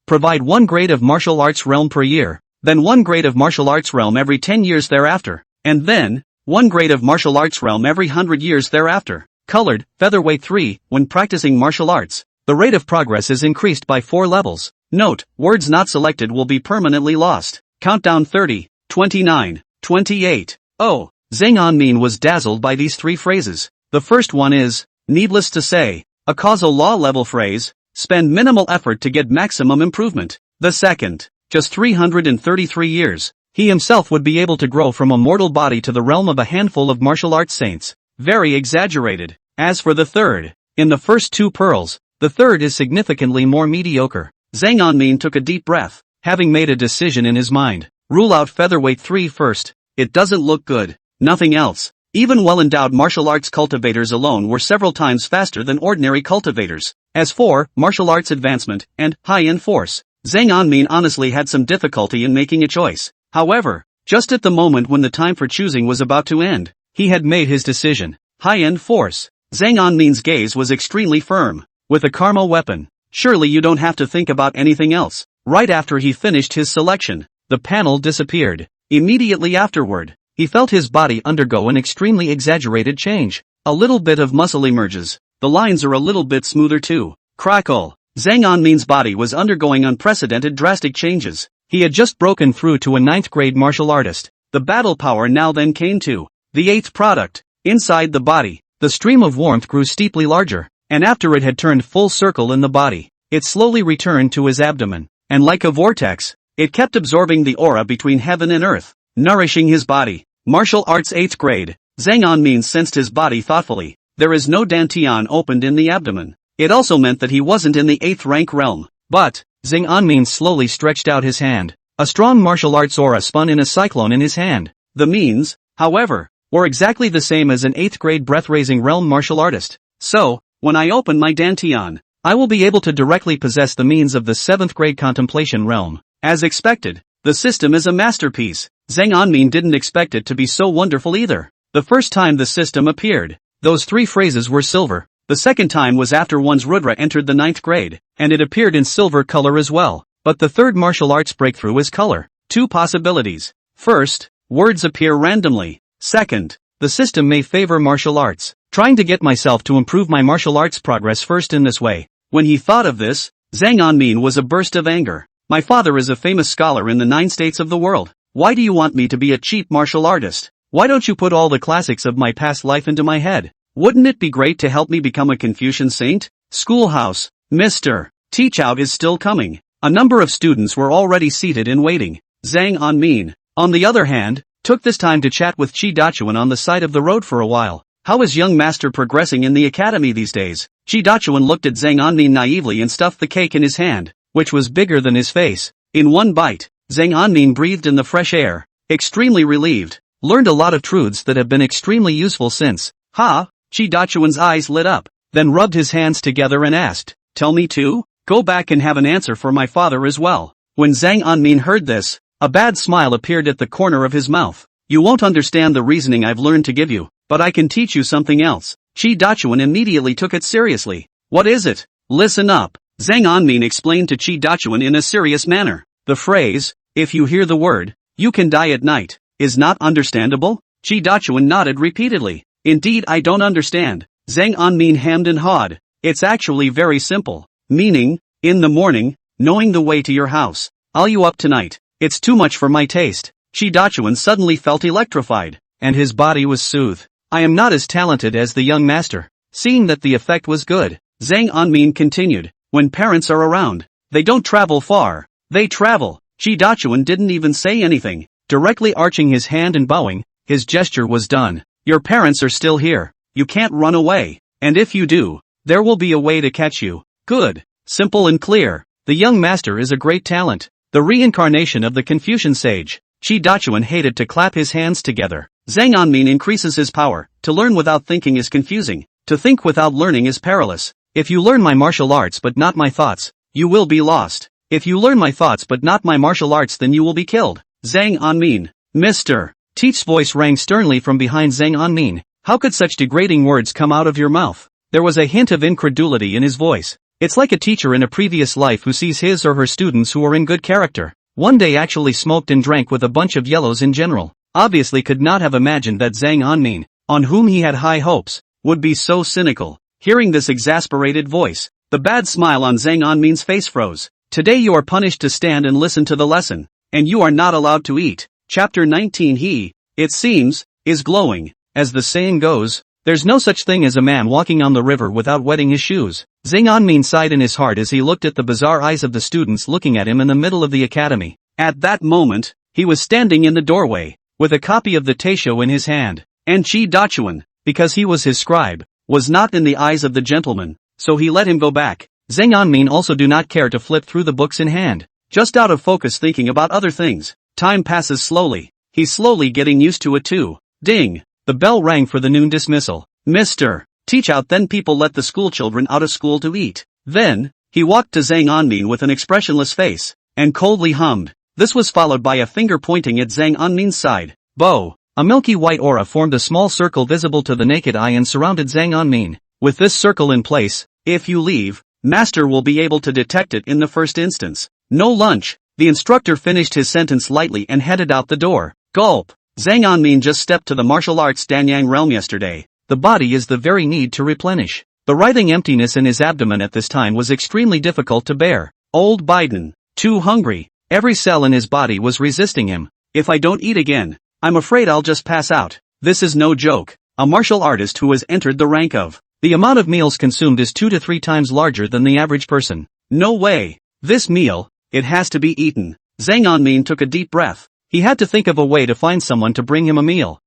Provide 1 grade of martial arts realm per year, then 1 grade of martial arts realm every 10 years thereafter, and then 1 grade of martial arts realm every 100 years thereafter. Colored, featherweight 3, when practicing martial arts, the rate of progress is increased by 4 levels. Note, words not selected will be permanently lost. Countdown 30, 29, 28. Oh, Zhang Anmin was dazzled by these 3 phrases. The first one is, needless to say, a causal law level phrase, spend minimal effort to get maximum improvement. The second, just 333 years, he himself would be able to grow from a mortal body to the realm of a handful of martial arts saints. Very exaggerated. As for the third, in the first two pearls, the third is significantly more mediocre. Zhang Anmin took a deep breath, having made a decision in his mind. Rule out featherweight 3 first. It doesn't look good. Nothing else. Even well-endowed martial arts cultivators alone were several times faster than ordinary cultivators. As for martial arts advancement and high-end force, Zhang Anmin honestly had some difficulty in making a choice. However, just at the moment when the time for choosing was about to end, he had made his decision. High-end force. Zhang Anmin's gaze was extremely firm. With a karma weapon, surely you don't have to think about anything else. Right after he finished his selection, the panel disappeared. Immediately afterward, he felt his body undergo an extremely exaggerated change. A little bit of muscle emerges. The lines are a little bit smoother too. Crackle. Zhang Anmin's body was undergoing unprecedented drastic changes. He had just broken through to a 9th grade martial artist. The battle power now then came to the 8th product. Inside the body, the stream of warmth grew steeply larger, and after it had turned full circle in the body, it slowly returned to his abdomen, and like a vortex, it kept absorbing the aura between heaven and earth, nourishing his body. Martial arts 8th grade. Zhang Anmin sensed his body thoughtfully. There is no dantian opened in the abdomen. It also meant that he wasn't in the 8th rank realm. But, Zhang Anmin slowly stretched out his hand. A strong martial arts aura spun in a cyclone in his hand. The means, however, were exactly the same as an 8th grade breath-raising realm martial artist. So, when I open my dantian, I will be able to directly possess the means of the 7th grade contemplation realm. As expected, the system is a masterpiece. Zhang Anmin didn't expect it to be so wonderful either. The first time the system appeared, those 3 phrases were silver. The second time was after one's Rudra entered the 9th grade, and it appeared in silver color as well. But the third martial arts breakthrough is color. 2 possibilities. First, words appear randomly. Second, the system may favor martial arts. Trying to get myself to improve my martial arts progress first in this way. When he thought of this, Zhang Anmin was a burst of anger. My father is a famous scholar in the 9 states of the world. Why do you want me to be a cheap martial artist? Why don't you put all the classics of my past life into my head? Wouldn't it be great to help me become a Confucian Saint? Schoolhouse. Mr. Teachout is still coming. A number of students were already seated and waiting. Zhang Anmin, on the other hand, took this time to chat with Chi Dachuan on the side of the road for a while. How is young master progressing in the academy these days? Chi Dachuan looked at Zhang Anmin naively and stuffed the cake in his hand, which was bigger than his face. In one bite, Zhang Anmin breathed in the fresh air, extremely relieved. Learned a lot of truths that have been extremely useful since. Ha! Chi Dachuan's eyes lit up, then rubbed his hands together and asked, tell me too? Go back and have an answer for my father as well. When Zhang Anmin heard this, a bad smile appeared at the corner of his mouth. You won't understand the reasoning I've learned to give you, but I can teach you something else. Chi Dachuan immediately took it seriously. What is it? Listen up. Zhang Anmin explained to Chi Dachuan in a serious manner. The phrase, if you hear the word, you can die at night, is not understandable? Chi Dachuan nodded repeatedly. Indeed I don't understand. Zhang Anmin hemmed and hawed. It's actually very simple. Meaning, in the morning, knowing the way to your house. I'll you up tonight. It's too much for my taste. Chi Dachuan suddenly felt electrified, and his body was soothed. I am not as talented as the young master. Seeing that the effect was good, Zhang Anmin continued. When parents are around, they don't travel far. They travel. Chi Dachuan didn't even say anything. Directly arching his hand and bowing, his gesture was done. Your parents are still here. You can't run away. And if you do, there will be a way to catch you. Good. Simple and clear. The young master is a great talent. The reincarnation of the Confucian sage. Chi Dachuan hated to clap his hands together. Zhang Anmin increases his power. To learn without thinking is confusing. To think without learning is perilous. If you learn my martial arts but not my thoughts, you will be lost. If you learn my thoughts but not my martial arts, then you will be killed. Zhang Anmin. Mr. Teach's voice rang sternly from behind Zhang Anmin. How could such degrading words come out of your mouth? There was a hint of incredulity in his voice. It's like a teacher in a previous life who sees his or her students who are in good character. One day actually smoked and drank with a bunch of yellows in general. Obviously could not have imagined that Zhang Anmin, on whom he had high hopes, would be so cynical. Hearing this exasperated voice, the bad smile on Zhang Anmin's face froze. Today you are punished to stand and listen to the lesson, and you are not allowed to eat. Chapter 19. He, it seems, is glowing. As the saying goes, there's no such thing as a man walking on the river without wetting his shoes. Zhang Anmin sighed in his heart as he looked at the bizarre eyes of the students looking at him in the middle of the academy. At that moment, he was standing in the doorway, with a copy of the Taisho in his hand, and Chi Dachuan, because he was his scribe, was not in the eyes of the gentleman, so he let him go back. Zhang Anmin also do not care to flip through the books in hand, just out of focus thinking about other things. Time passes slowly, he's slowly getting used to it too. Ding! The bell rang for the noon dismissal. Mr. Teach out, then people let the school children out of school to eat. Then, he walked to Zhang Anmin with an expressionless face, and coldly hummed. This was followed by a finger pointing at Zhang Anmin's side. Bo! A milky white aura formed a small circle visible to the naked eye and surrounded Zhang Anmin. With this circle in place, if you leave, Master will be able to detect it in the first instance. No lunch. The instructor finished his sentence lightly and headed out the door. Gulp! Zhang Anmin just stepped to the martial arts Danyang realm yesterday. The body is the very need to replenish. The writhing emptiness in his abdomen at this time was extremely difficult to bear. Old Biden. Too hungry. Every cell in his body was resisting him. If I don't eat again, I'm afraid I'll just pass out. This is no joke. A martial artist who has entered the rank of. The amount of meals consumed is 2 to 3 times larger than the average person. No way. This meal, it has to be eaten. Zhang Anmin took a deep breath. He had to think of a way to find someone to bring him a meal.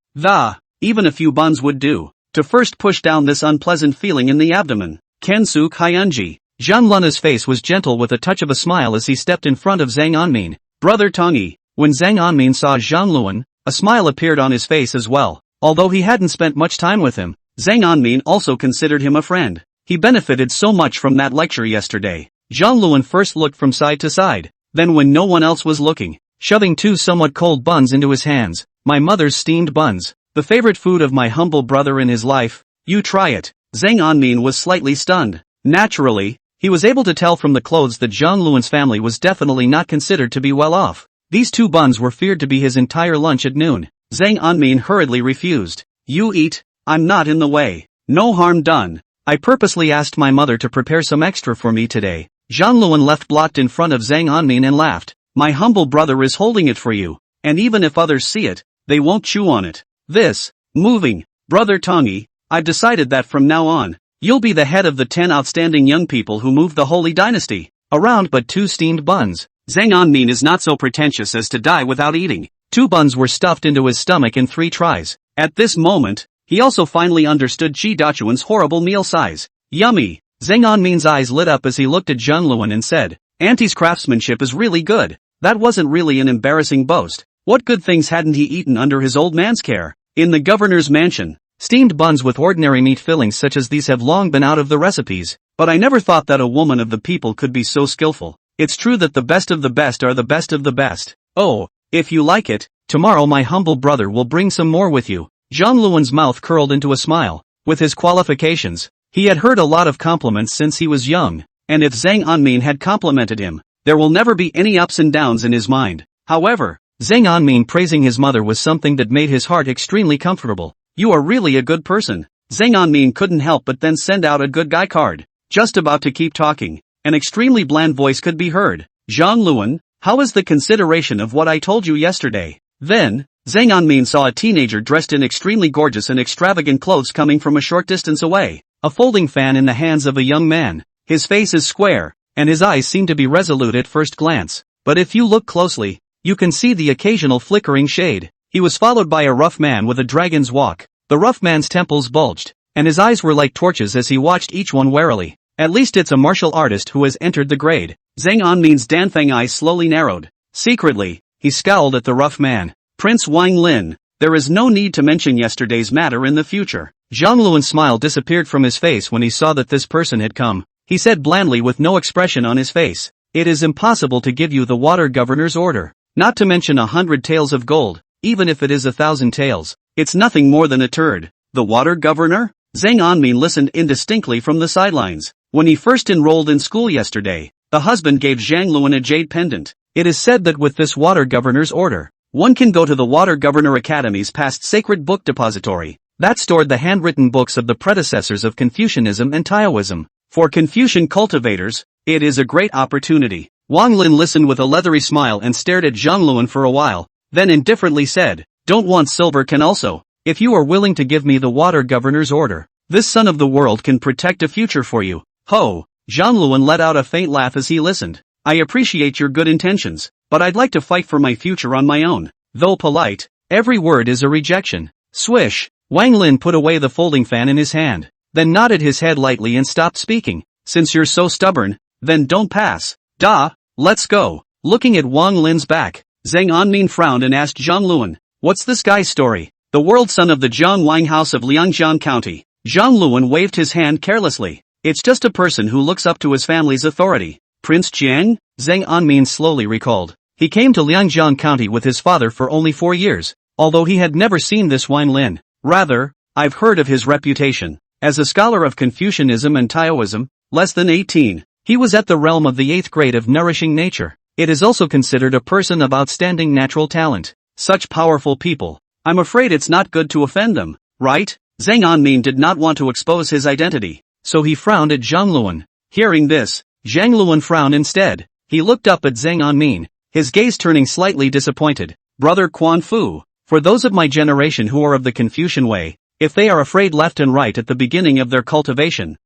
Even a few buns would do. To first push down this unpleasant feeling in the abdomen. Kensu Kaiunji. Zhang Luna's face was gentle with a touch of a smile as he stepped in front of Zhang Anmin. Brother Tongyi. When Zhang Anmin saw Zhang Luan, a smile appeared on his face as well. Although he hadn't spent much time with him, Zhang Anmin also considered him a friend. He benefited so much from that lecture yesterday. Zhang Luan first looked from side to side, then when no one else was looking, shoving 2 somewhat cold buns into his hands. My mother's steamed buns. The favorite food of my humble brother in his life. You try it. Zhang Anmin was slightly stunned. Naturally, he was able to tell from the clothes that Zhang Luan's family was definitely not considered to be well off. These 2 buns were feared to be his entire lunch at noon. Zhang Anmin hurriedly refused. You eat, I'm not in the way. No harm done. I purposely asked my mother to prepare some extra for me today. Zhang Luan left blocked in front of Zhang Anmin and laughed. My humble brother is holding it for you, and even if others see it, they won't chew on it. Moving. Brother Tongyi, I've decided that from now on, you'll be the head of the 10 outstanding young people who moved the holy dynasty. Around but 2 steamed buns. Zhang Anmin is not so pretentious as to die without eating. 2 buns were stuffed into his stomach in 3 tries. At this moment, he also finally understood Chi Dachuan's horrible meal size. Yummy! Zhang Anmin's eyes lit up as he looked at Zhang Luan and said, Auntie's craftsmanship is really good. That wasn't really an embarrassing boast. What good things hadn't he eaten under his old man's care? In the governor's mansion, steamed buns with ordinary meat fillings such as these have long been out of the recipes, but I never thought that a woman of the people could be so skillful. It's true that the best of the best are the best of the best. Oh, if you like it, tomorrow my humble brother will bring some more with you. Zhang Luan's mouth curled into a smile. With his qualifications, he had heard a lot of compliments since he was young, and if Zhang Anmin had complimented him, there will never be any ups and downs in his mind. However, Zhang Anmin praising his mother was something that made his heart extremely comfortable. You are really a good person. Zhang Anmin couldn't help but then send out a good guy card. Just about to keep talking, an extremely bland voice could be heard. Zhang Luan, how is the consideration of what I told you yesterday? Then, Zhang Anmin saw a teenager dressed in extremely gorgeous and extravagant clothes coming from a short distance away. A folding fan in the hands of a young man. His face is square, and his eyes seem to be resolute at first glance. But if you look closely, you can see the occasional flickering shade. He was followed by a rough man with a dragon's walk. The rough man's temples bulged, and his eyes were like torches as he watched each one warily. At least it's a martial artist who has entered the grade. Zhang Anmin's Danfeng eyes slowly narrowed. Secretly, he scowled at the rough man. Prince Wang Lin, there is no need to mention yesterday's matter in the future. Zhang Luan's smile disappeared from his face when he saw that this person had come. He said blandly with no expression on his face. It is impossible to give you the water governor's order. Not to mention 100 taels of gold, even if it is 1,000 taels. It's nothing more than a turd. The water governor? Zhang Anmin listened indistinctly from the sidelines. When he first enrolled in school yesterday, the husband gave Zhang Luan a jade pendant. It is said that with this water governor's order, one can go to the Water Governor Academy's past sacred book depository that stored the handwritten books of the predecessors of Confucianism and Taoism. For Confucian cultivators, it is a great opportunity. Wang Lin listened with a leathery smile and stared at Zhang Luan for a while, then indifferently said, Don't want silver can also. If you are willing to give me the water governor's order, this son of the world can protect a future for you. Ho! Zhang Luan let out a faint laugh as he listened. I appreciate your good intentions, but I'd like to fight for my future on my own. Though polite, every word is a rejection. Swish! Wang Lin put away the folding fan in his hand, then nodded his head lightly and stopped speaking. Since you're so stubborn, then don't pass. Let's go. Looking at Wang Lin's back, Zhang Anmin frowned and asked Zhang Luan, what's this guy's story? The world son of the Zhang Wang house of Liangjiang County. Zhang Luan waved his hand carelessly. It's just a person who looks up to his family's authority. Prince Jiang? Zhang Anmin slowly recalled. He came to Liangjiang County with his father for only 4 years, although he had never seen this Wang Lin. Rather, I've heard of his reputation. As a scholar of Confucianism and Taoism, less than 18, he was at the realm of the 8th grade of nourishing nature. It is also considered a person of outstanding natural talent. Such powerful people. I'm afraid it's not good to offend them, right? Zhang Anmin did not want to expose his identity, so he frowned at Zhang Luan. Hearing this, Zhang Luan frowned instead. He looked up at Zhang Anmin, his gaze turning slightly disappointed. Brother Quan Fu, for those of my generation who are of the Confucian way, if they are afraid left and right at the beginning of their cultivation,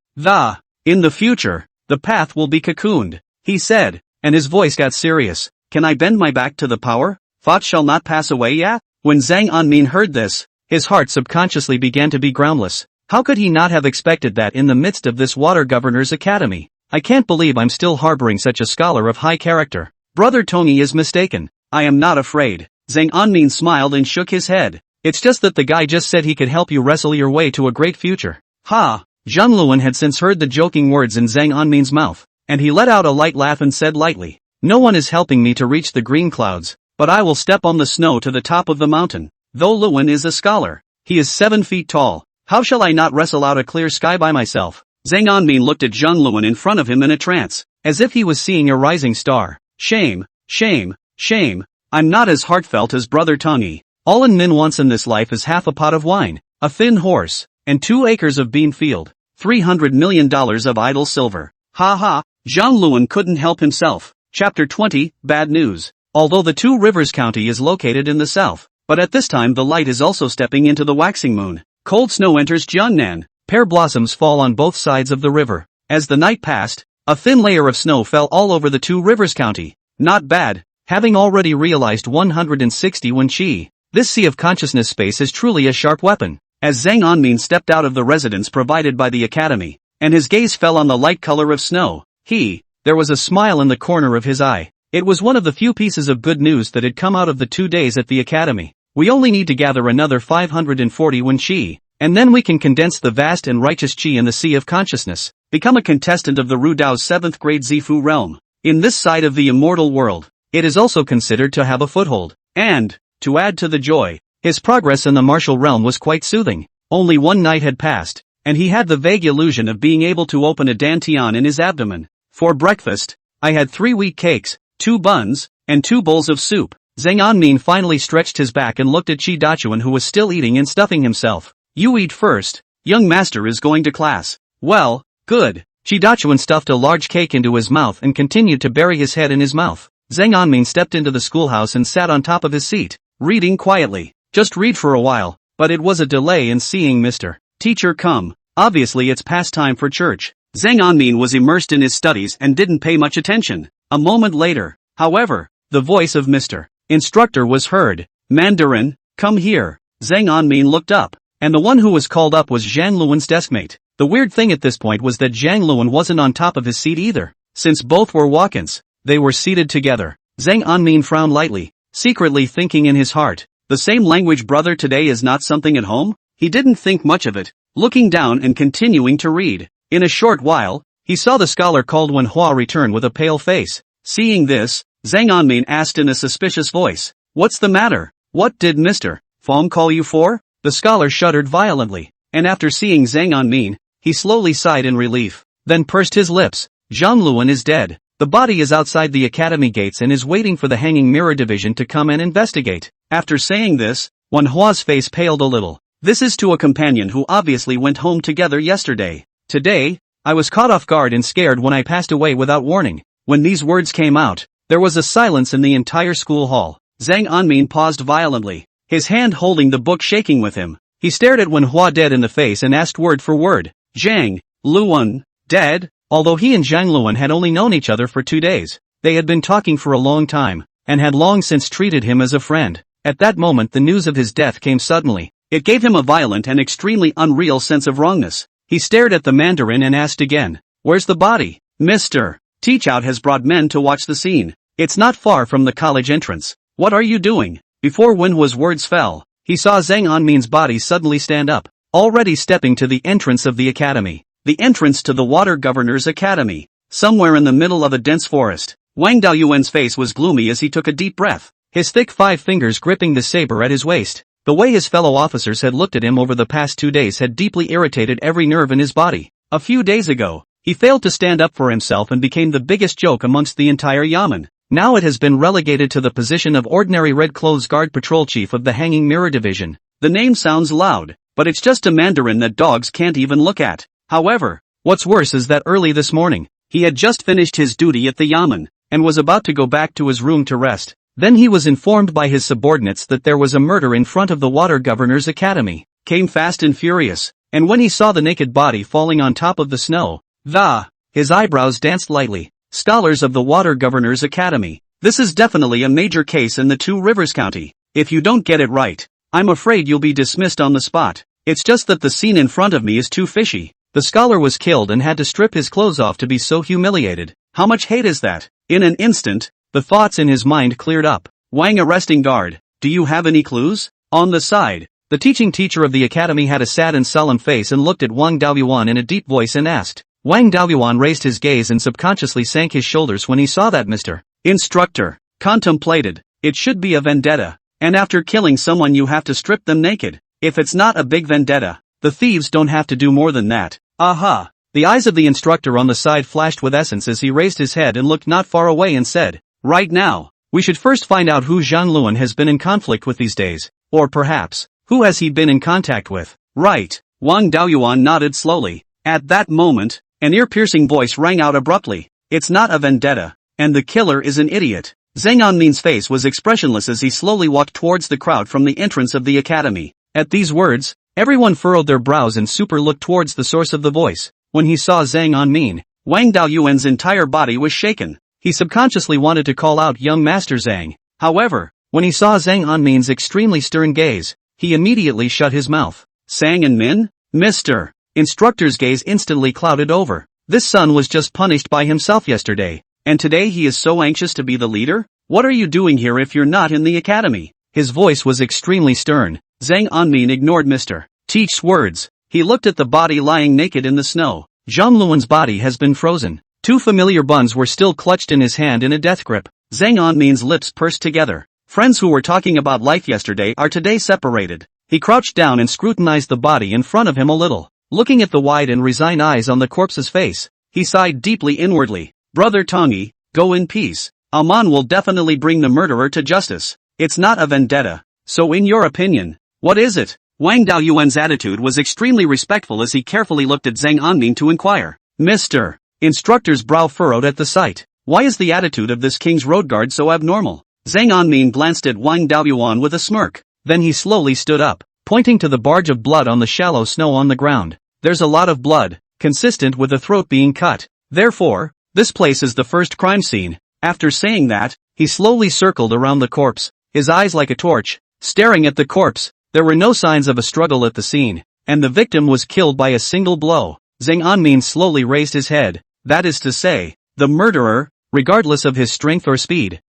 in the future, the path will be cocooned, he said, and his voice got serious. Can I bend my back to the power? Thought shall not pass away, yeah? When Zhang Anmin heard this, his heart subconsciously began to be groundless. How could he not have expected that in the midst of this water governor's academy? I can't believe I'm still harboring such a scholar of high character. Brother Tony is mistaken. I am not afraid. Zhang Anmin smiled and shook his head. It's just that the guy just said he could help you wrestle your way to a great future. Ha! Zhang Luan had since heard the joking words in Zhang Anmin's mouth, and he let out a light laugh and said lightly, no one is helping me to reach the green clouds, but I will step on the snow to the top of the mountain. Though Luan is a scholar, he is 7 feet tall. How shall I not wrestle out a clear sky by myself? Zhang Anmin looked at Zhang Luan in front of him in a trance, as if he was seeing a rising star. Shame, shame, shame. I'm not as heartfelt as Brother Tongi. All an min wants in this life is half a pot of wine, a thin horse, and 2 acres of bean field, $300 million of idle silver. Ha ha, Zhang Luan couldn't help himself. Chapter 20, Bad News. Although the Two Rivers County is located in the south, but at this time the light is also stepping into the waxing moon. Cold snow enters Jiangnan. Pear blossoms fall on both sides of the river. As the night passed, a thin layer of snow fell all over the Two Rivers County. Not bad, having already realized 160 when chi. This sea of consciousness space is truly a sharp weapon. As Zhang Anmin stepped out of the residence provided by the academy, and his gaze fell on the light color of snow, there was a smile in the corner of his eye. It was one of the few pieces of good news that had come out of the 2 days at the academy. We only need to gather another 540 when chi, and then we can condense the vast and righteous chi in the sea of consciousness, become a contestant of the Ru Dao's 7th grade Zifu realm. In this side of the immortal world, it is also considered to have a foothold, and, to add to the joy, his progress in the martial realm was quite soothing. Only 1 night had passed, and he had the vague illusion of being able to open a dantian in his abdomen. For breakfast, I had 3 wheat cakes, 2 buns, and 2 bowls of soup. Zhang Anmin finally stretched his back and looked at Chi Dachuan, who was still eating and stuffing himself. You eat first, young master is going to class. Well, good. Chi Dachuan stuffed a large cake into his mouth and continued to bury his head in his mouth. Zhang Anmin stepped into the schoolhouse and sat on top of his seat, reading quietly. Just read for a while, but it was a delay in seeing Mr. Teacher come. Obviously it's past time for church. Zhang Anmin was immersed in his studies and didn't pay much attention. A moment later, however, the voice of Mr. Instructor was heard. Mandarin, come here. Zhang Anmin looked up, and the one who was called up was Zhang Luan's deskmate. The weird thing at this point was that Zhang Luan wasn't on top of his seat either. Since both were walk-ins, they were seated together. Zhang Anmin frowned lightly, secretly thinking in his heart, the same language brother today is not something at home? He didn't think much of it, looking down and continuing to read. In a short while, he saw the scholar called Manhwa return with a pale face. Seeing this, Zhang Anmin asked in a suspicious voice, what's the matter? What did Mr. Fong call you for? The scholar shuddered violently, and after seeing Zhang Anmin, he slowly sighed in relief, then pursed his lips. Zhang Luan is dead. The body is outside the academy gates and is waiting for the hanging mirror division to come and investigate. After saying this, Wanhua's face paled a little. This is to a companion who obviously went home together yesterday. Today, I was caught off guard and scared when I passed away without warning. When these words came out, there was a silence in the entire school hall. Zhang Anmin paused violently, his hand holding the book shaking with him. He stared at Wanhua dead in the face and asked word for word, Zhang Luan, dead? Although he and Zhang Luan had only known each other for 2 days, they had been talking for a long time. and had long since treated him as a friend. At that moment the news of his death came suddenly. It gave him a violent and extremely unreal sense of wrongness. He stared at the Mandarin and asked again, "Where's the body?" "Mr. Teachout has brought men to watch the scene. It's not far from the college entrance." "What are you doing?" Before Wenhua's words fell, he saw Zhang Anmin's body suddenly stand up, already stepping to the entrance of the academy. The entrance to the Water Governor's Academy. Somewhere in the middle of a dense forest, Wang Daoyuan's face was gloomy as he took a deep breath, his thick 5 fingers gripping the saber at his waist. The way his fellow officers had looked at him over the past 2 days had deeply irritated every nerve in his body. A few days ago, he failed to stand up for himself and became the biggest joke amongst the entire yamen. Now it has been relegated to the position of ordinary Red Clothes Guard Patrol Chief of the Hanging Mirror Division. The name sounds loud, but it's just a Mandarin that dogs can't even look at. However, what's worse is that early this morning, he had just finished his duty at the yamen, and was about to go back to his room to rest. Then he was informed by his subordinates that there was a murder in front of the Water Governor's Academy. Came fast and furious, and when he saw the naked body falling on top of the snow, his eyebrows danced lightly. Scholars of the Water Governor's Academy. This is definitely a major case in the Two Rivers County. If you don't get it right, I'm afraid you'll be dismissed on the spot. It's just that the scene in front of me is too fishy. The scholar was killed and had to strip his clothes off to be so humiliated. How much hate is that? In an instant, the thoughts in his mind cleared up. Wang arresting guard, do you have any clues? On the side, the teaching teacher of the academy had a sad and solemn face and looked at Wang Daoyuan in a deep voice and asked. Wang Daoyuan raised his gaze and subconsciously sank his shoulders when he saw that Mr. Instructor contemplated. It should be a vendetta. And after killing someone you have to strip them naked. If it's not a big vendetta, the thieves don't have to do more than that. Aha! The eyes of the instructor on the side flashed with essence as he raised his head and looked not far away and said, right now, we should first find out who Zhang Luan has been in conflict with these days. Or perhaps, who has he been in contact with? Right. Wang Daoyuan nodded slowly. At that moment, an ear-piercing voice rang out abruptly. It's not a vendetta, and the killer is an idiot. Zhang Anmin's face was expressionless as he slowly walked towards the crowd from the entrance of the academy. At these words, everyone furrowed their brows and super looked towards the source of the voice. When he saw Zhang Anmin, Wang Daoyuan's entire body was shaken. He subconsciously wanted to call out young Master Zhang. However, when he saw Zhang Anmin's extremely stern gaze, he immediately shut his mouth. Zhang Anmin? Mr. Instructor's gaze instantly clouded over. This son was just punished by himself yesterday, and today he is so anxious to be the leader? What are you doing here if you're not in the academy? His voice was extremely stern. Zhang Anmin ignored Mr. Teach's words. He looked at the body lying naked in the snow. Zhang Luan's body has been frozen. 2 familiar buns were still clutched in his hand in a death grip. Zhang Anmin's lips pursed together. Friends who were talking about life yesterday are today separated. He crouched down and scrutinized the body in front of him a little. Looking at the wide and resigned eyes on the corpse's face, he sighed deeply inwardly. Brother Tongi, go in peace. Aman will definitely bring the murderer to justice. It's not a vendetta. So in your opinion, what is it? Wang Daoyuan's attitude was extremely respectful as he carefully looked at Zhang Anmin to inquire. Mr. Instructor's brow furrowed at the sight. Why is the attitude of this king's road guard so abnormal? Zhang Anmin glanced at Wang Daoyuan with a smirk. Then he slowly stood up, pointing to the barge of blood on the shallow snow on the ground. There's a lot of blood, consistent with the throat being cut. Therefore, this place is the first crime scene. After saying that, he slowly circled around the corpse, his eyes like a torch, staring at the corpse. There were no signs of a struggle at the scene, and the victim was killed by a single blow. Zhang Anmin slowly raised his head. That is to say, the murderer, regardless of his strength or speed,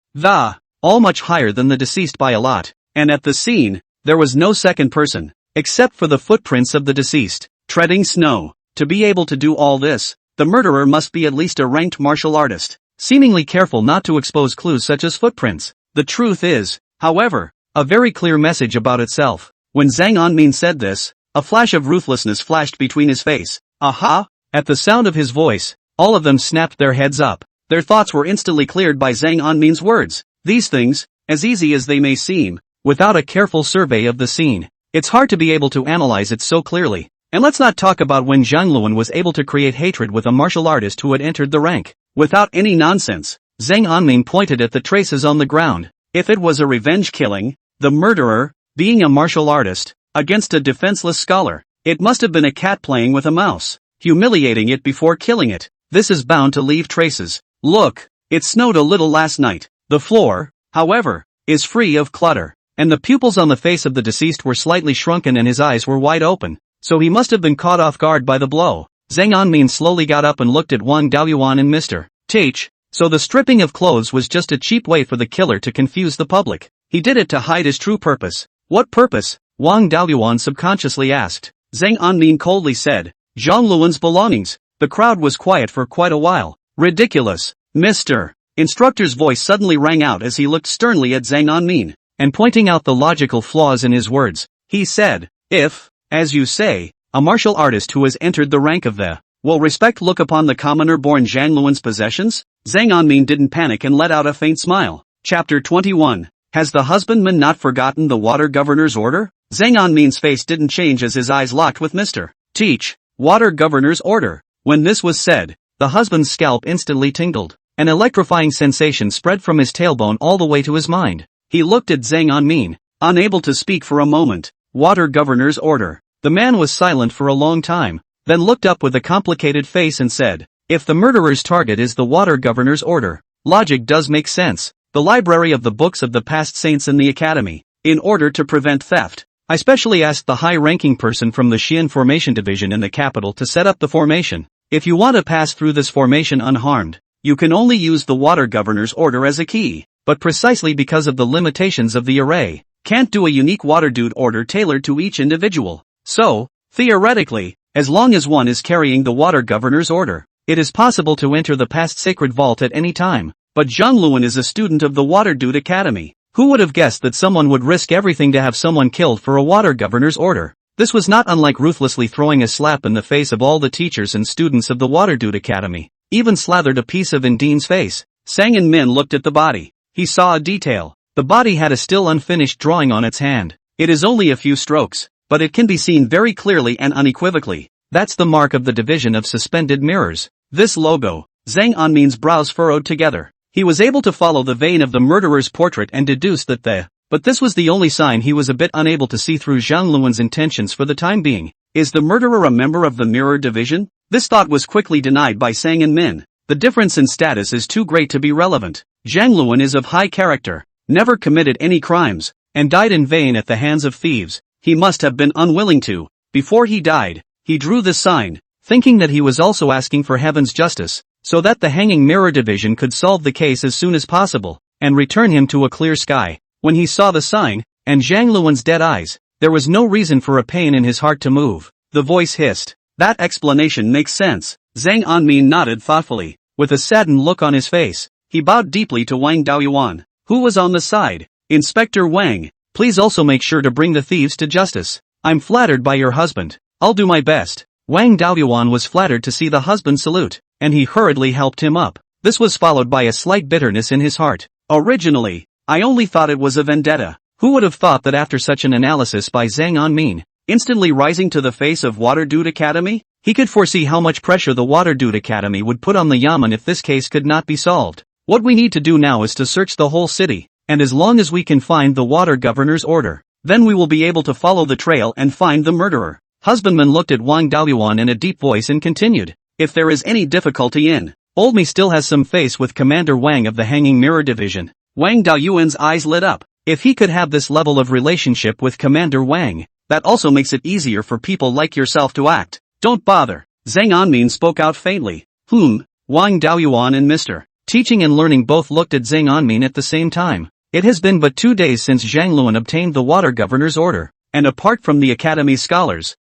all much higher than the deceased by a lot. And at the scene, there was no second person, except for the footprints of the deceased, treading snow. To be able to do all this, the murderer must be at least a ranked martial artist, seemingly careful not to expose clues such as footprints. The truth is, however, a very clear message about itself. When Zhang Anmin said this, a flash of ruthlessness flashed between his face. Aha! At the sound of his voice, all of them snapped their heads up. Their thoughts were instantly cleared by Zhang Anmin's words. These things, as easy as they may seem, without a careful survey of the scene, it's hard to be able to analyze it so clearly. And let's not talk about when Zhang Luan was able to create hatred with a martial artist who had entered the rank. Without any nonsense, Zhang Anmin pointed at the traces on the ground. If it was a revenge killing, the murderer, being a martial artist, against a defenseless scholar, it must have been a cat playing with a mouse, humiliating it before killing it. This is bound to leave traces. Look, it snowed a little last night. The floor, however, is free of clutter, and the pupils on the face of the deceased were slightly shrunken and his eyes were wide open, so he must have been caught off guard by the blow. Zhang Anmin slowly got up and looked at Wang Daoyuan and Mr. Teach. So the stripping of clothes was just a cheap way for the killer to confuse the public. He did it to hide his true purpose. What purpose? Wang Daoyuan subconsciously asked. Zhang Anmin coldly said, Zhang Luan's belongings. The crowd was quiet for quite a while. Ridiculous. Mr. Instructor's voice suddenly rang out as he looked sternly at Zhang Anmin, and pointing out the logical flaws in his words, he said, if, as you say, a martial artist who has entered the rank of the will respect look upon the commoner born Zhang Luan's possessions? Zhang Anmin didn't panic and let out a faint smile. Chapter 21. Has the husbandman not forgotten the water governor's order? Zhang Anmin's face didn't change as his eyes locked with Mr. Teach. Water governor's order. When this was said, the husband's scalp instantly tingled. An electrifying sensation spread from his tailbone all the way to his mind. He looked at Zhang Anmin, unable to speak for a moment. Water governor's order. The man was silent for a long time, then looked up with a complicated face and said, if the murderer's target is the water governor's order, logic does make sense. The library of the books of the past saints in the academy. In order to prevent theft, I specially asked the high-ranking person from the Xian formation division in the capital to set up the formation. If you want to pass through this formation unharmed, you can only use the water governor's order as a key, but precisely because of the limitations of the array, can't do a unique water dude order tailored to each individual. So, theoretically, as long as one is carrying the water governor's order, it is possible to enter the past sacred vault at any time. But Zhang Luan is a student of the Water Dude Academy. Who would have guessed that someone would risk everything to have someone killed for a water governor's order? This was not unlike ruthlessly throwing a slap in the face of all the teachers and students of the Water Dude Academy. Even slathered a piece of Indine's face. Sang and Min looked at the body. He saw a detail. The body had a still unfinished drawing on its hand. It is only a few strokes, but it can be seen very clearly and unequivocally. That's the mark of the division of suspended mirrors. This logo. Zhang Anmin's brows furrowed together. He was able to follow the vein of the murderer's portrait and deduce that but this was the only sign he was a bit unable to see through Zhang Luan's intentions for the time being. Is the murderer a member of the mirror division? This thought was quickly denied by Sang and Min. The difference in status is too great to be relevant. Zhang Luan is of high character, never committed any crimes, and died in vain at the hands of thieves. He must have been unwilling to. Before he died, he drew this sign, thinking that he was also asking for heaven's justice, so that the hanging mirror division could solve the case as soon as possible, and return him to a clear sky. When he saw the sign, and Zhang Luan's dead eyes, there was no reason for a pain in his heart to move. The voice hissed. That explanation makes sense. Zhang Anmin nodded thoughtfully, with a saddened look on his face. He bowed deeply to Wang Daoyuan, who was on the side. Inspector Wang, please also make sure to bring the thieves to justice. I'm flattered by your husband. I'll do my best. Wang Daoyuan was flattered to see the husband salute, and he hurriedly helped him up. This was followed by a slight bitterness in his heart. Originally, I only thought it was a vendetta. Who would have thought that after such an analysis by Zhang Anmin, instantly rising to the face of Water Dude Academy, he could foresee how much pressure the Water Dude Academy would put on the Yamen if this case could not be solved. What we need to do now is to search the whole city, and as long as we can find the water governor's order, then we will be able to follow the trail and find the murderer. Husbandman looked at Wang Daoyuan in a deep voice and continued. If there is any difficulty in, Old Me still has some face with Commander Wang of the Hanging Mirror Division. Wang Daoyuan's eyes lit up. If he could have this level of relationship with Commander Wang, that also makes it easier for people like yourself to act. Don't bother. Zhang Anmin spoke out faintly. Wang Daoyuan and Mr. Teaching and Learning both looked at Zhang Anmin at the same time. It has been but 2 days since Zhang Luan obtained the water governor's order, and apart from the academy's scholars,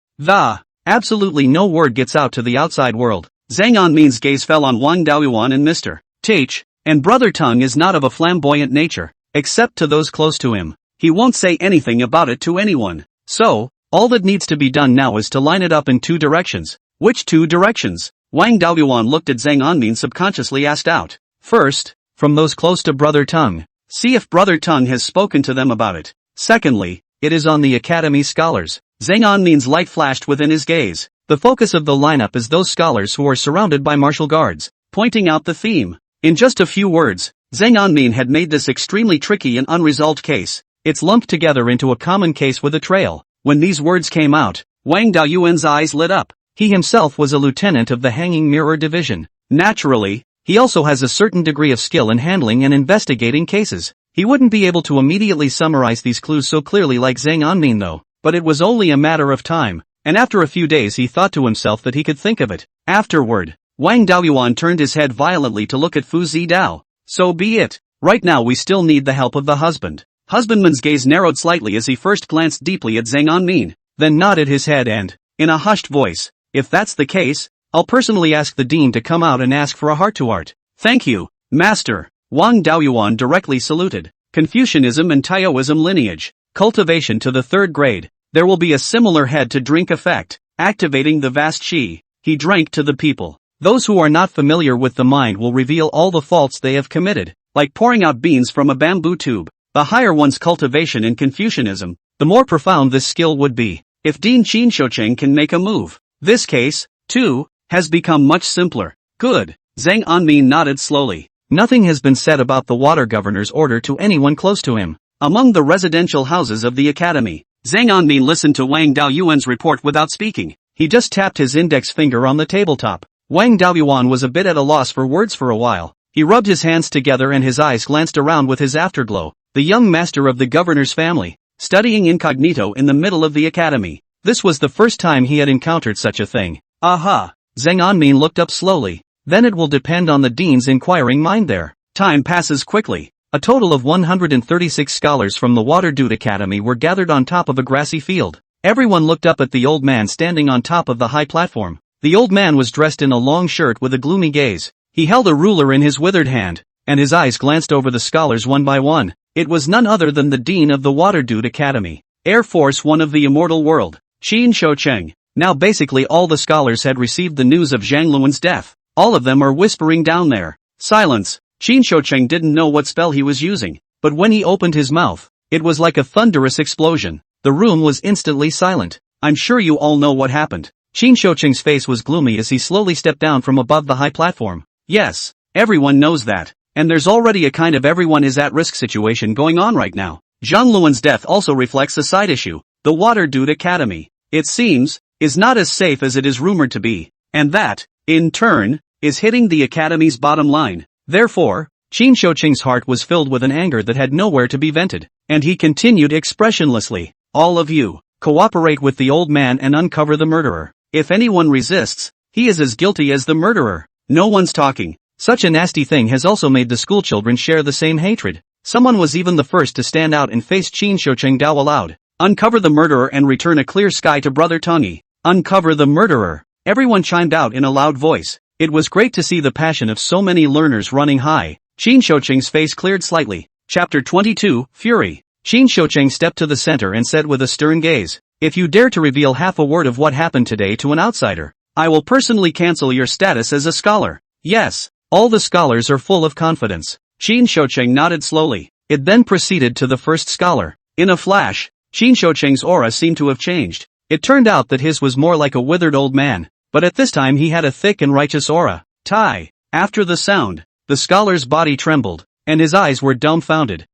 absolutely no word gets out to the outside world. Zhang Anmin's gaze fell on Wang Daoyuan and Mr. Teach, and Brother Tung is not of a flamboyant nature, except to those close to him. He won't say anything about it to anyone. So, all that needs to be done now is to line it up in 2 directions. Which 2 directions? Wang Daoyuan looked at Zhang Anmin subconsciously asked out. First, from those close to Brother Tung. See if Brother Tung has spoken to them about it. Secondly, it is on the academy scholars. Zhang Anmin's light flashed within his gaze. The focus of the lineup is those scholars who are surrounded by martial guards, pointing out the theme. In just a few words, Zhang Anmin had made this extremely tricky and unresolved case. It's lumped together into a common case with a trail. When these words came out, Wang Daoyuan's eyes lit up. He himself was a lieutenant of the Hanging Mirror Division. Naturally, he also has a certain degree of skill in handling and investigating cases. He wouldn't be able to immediately summarize these clues so clearly like Zhang Anmin though, but it was only a matter of time, and after a few days he thought to himself that he could think of it. Afterward, Wang Daoyuan turned his head violently to look at Fu Zidao. So be it. Right now we still need the help of the husband. Husbandman's gaze narrowed slightly as he first glanced deeply at Zhang Anmin, then nodded his head and, in a hushed voice, if that's the case, I'll personally ask the dean to come out and ask for a heart-to-heart. Thank you, master. Wang Daoyuan directly saluted. Confucianism and Taoism lineage. Cultivation to the 3rd grade. There will be a similar head-to-drink effect, activating the vast qi. He drank to the people. Those who are not familiar with the mind will reveal all the faults they have committed, like pouring out beans from a bamboo tube. The higher one's cultivation in Confucianism, the more profound this skill would be. If Dean Qin Shoucheng can make a move, this case, too, has become much simpler. Good. Zhang Anmin nodded slowly. Nothing has been said about the water governor's order to anyone close to him. Among the residential houses of the academy, Zhang Anmin listened to Wang Daoyuan's report without speaking. He just tapped his index finger on the tabletop. Wang Daoyuan was a bit at a loss for words for a while. He rubbed his hands together and his eyes glanced around with his afterglow. The young master of the governor's family, studying incognito in the middle of the academy. This was the first time he had encountered such a thing. Aha! Zhang Anmin looked up slowly. Then it will depend on the dean's inquiring mind there. Time passes quickly. A total of 136 scholars from the Water Dude Academy were gathered on top of a grassy field. Everyone looked up at the old man standing on top of the high platform. The old man was dressed in a long shirt with a gloomy gaze. He held a ruler in his withered hand, and his eyes glanced over the scholars one by one. It was none other than the dean of the Water Dude Academy, Air Force One of the immortal world, Qin Shoucheng. Now basically all the scholars had received the news of Zhang Luan's death. All of them are whispering down there. Silence. Qin Shoucheng didn't know what spell he was using, but when he opened his mouth, it was like a thunderous explosion. The room was instantly silent. I'm sure you all know what happened. Qin Shoucheng's face was gloomy as he slowly stepped down from above the high platform. Yes, everyone knows that. And there's already a kind of everyone is at risk situation going on right now. Zhang Luan's death also reflects a side issue. The Water Dude Academy, it seems, is not as safe as it is rumored to be. And that, in turn, is hitting the academy's bottom line. Therefore, Qin Shoucheng's heart was filled with an anger that had nowhere to be vented. And he continued expressionlessly. All of you, cooperate with the old man and uncover the murderer. If anyone resists, he is as guilty as the murderer. No one's talking. Such a nasty thing has also made the schoolchildren share the same hatred. Someone was even the first to stand out and face Qin Shoucheng Dao aloud. Uncover the murderer and return a clear sky to Brother Tongyi. Uncover the murderer. Everyone chimed out in a loud voice. It was great to see the passion of so many learners running high. Qin Shoucheng's face cleared slightly. Chapter 22, Fury. Qin Shoucheng stepped to the center and said with a stern gaze, if you dare to reveal half a word of what happened today to an outsider, I will personally cancel your status as a scholar. Yes. All the scholars are full of confidence. Qin Shoucheng nodded slowly. It then proceeded to the first scholar. In a flash, Qin Shoucheng's aura seemed to have changed. It turned out that his was more like a withered old man, but at this time he had a thick and righteous aura. Tai. After the sound, the scholar's body trembled, and his eyes were dumbfounded.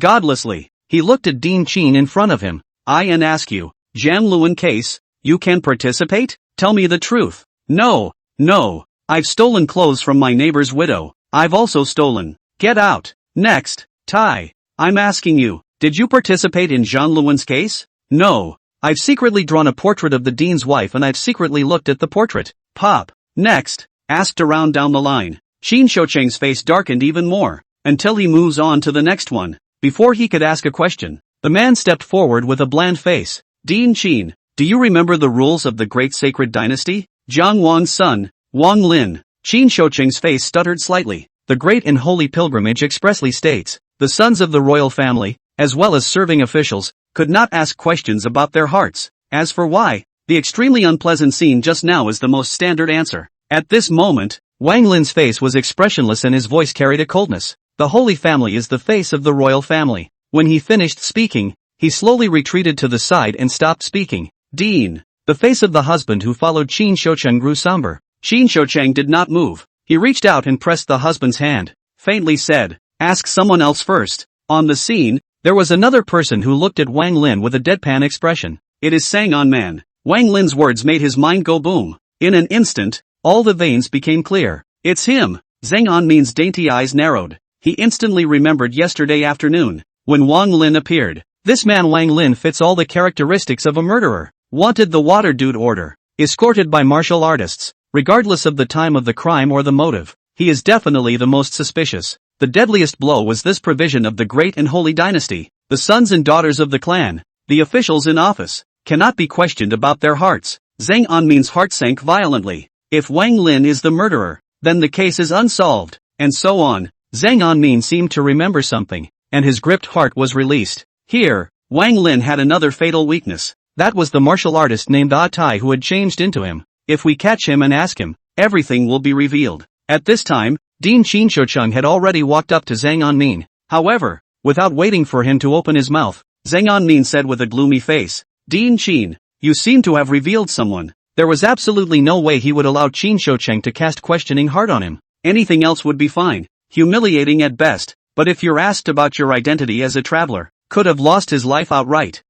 Godlessly, he looked at Dean Qin in front of him. I ask you, Zhang Luan case, you can participate? Tell me the truth. No. I've stolen clothes from my neighbor's widow. I've also stolen. Get out. Next. Tai. I'm asking you, did you participate in Zhang Luan's case? No. I've secretly drawn a portrait of the dean's wife and I've secretly looked at the portrait. Pop. Next. Asked around down the line. Qin Shoucheng's face darkened even more, until he moves on to the next one. Before he could ask a question, the man stepped forward with a bland face. Dean Qin, do you remember the rules of the great sacred dynasty? Zhang Wang's son, Wang Lin. Qin Shoucheng's face stuttered slightly. The great and holy pilgrimage expressly states, the sons of the royal family, as well as serving officials, could not ask questions about their hearts. As for why, the extremely unpleasant scene just now is the most standard answer. At this moment, Wang Lin's face was expressionless and his voice carried a coldness. The holy family is the face of the royal family. When he finished speaking, he slowly retreated to the side and stopped speaking. Dean. The face of the husband who followed Qin Shoucheng grew somber. Qin Shoucheng did not move. He reached out and pressed the husband's hand, faintly said, ask someone else first. On the scene, there was another person who looked at Wang Lin with a deadpan expression. It is Sang-on Man. Wang Lin's words made his mind go boom. In an instant, all the veins became clear. It's him. Zhang Anmin's dainty eyes narrowed. He instantly remembered yesterday afternoon, when Wang Lin appeared. This man Wang Lin fits all the characteristics of a murderer. Wanted the water dude order. Escorted by martial artists. Regardless of the time of the crime or the motive, he is definitely the most suspicious. The deadliest blow was this provision of the great and holy dynasty. The sons and daughters of the clan, the officials in office, cannot be questioned about their hearts. Zhang Anmin's heart sank violently. If Wang Lin is the murderer, then the case is unsolved, and so on. Zhang Anmin seemed to remember something, and his gripped heart was released. Here, Wang Lin had another fatal weakness. That was the martial artist named Ah Tai who had changed into him. If we catch him and ask him, everything will be revealed. At this time, Dean Qinshuocheng had already walked up to Zhang Anmin. However, without waiting for him to open his mouth, Zhang Anmin said with a gloomy face, Dean Qin, you seem to have revealed someone. There was absolutely no way he would allow Qinshuocheng to cast questioning heart on him. Anything else would be fine. Humiliating at best, but if you're asked about your identity as a traveler, could have lost his life outright.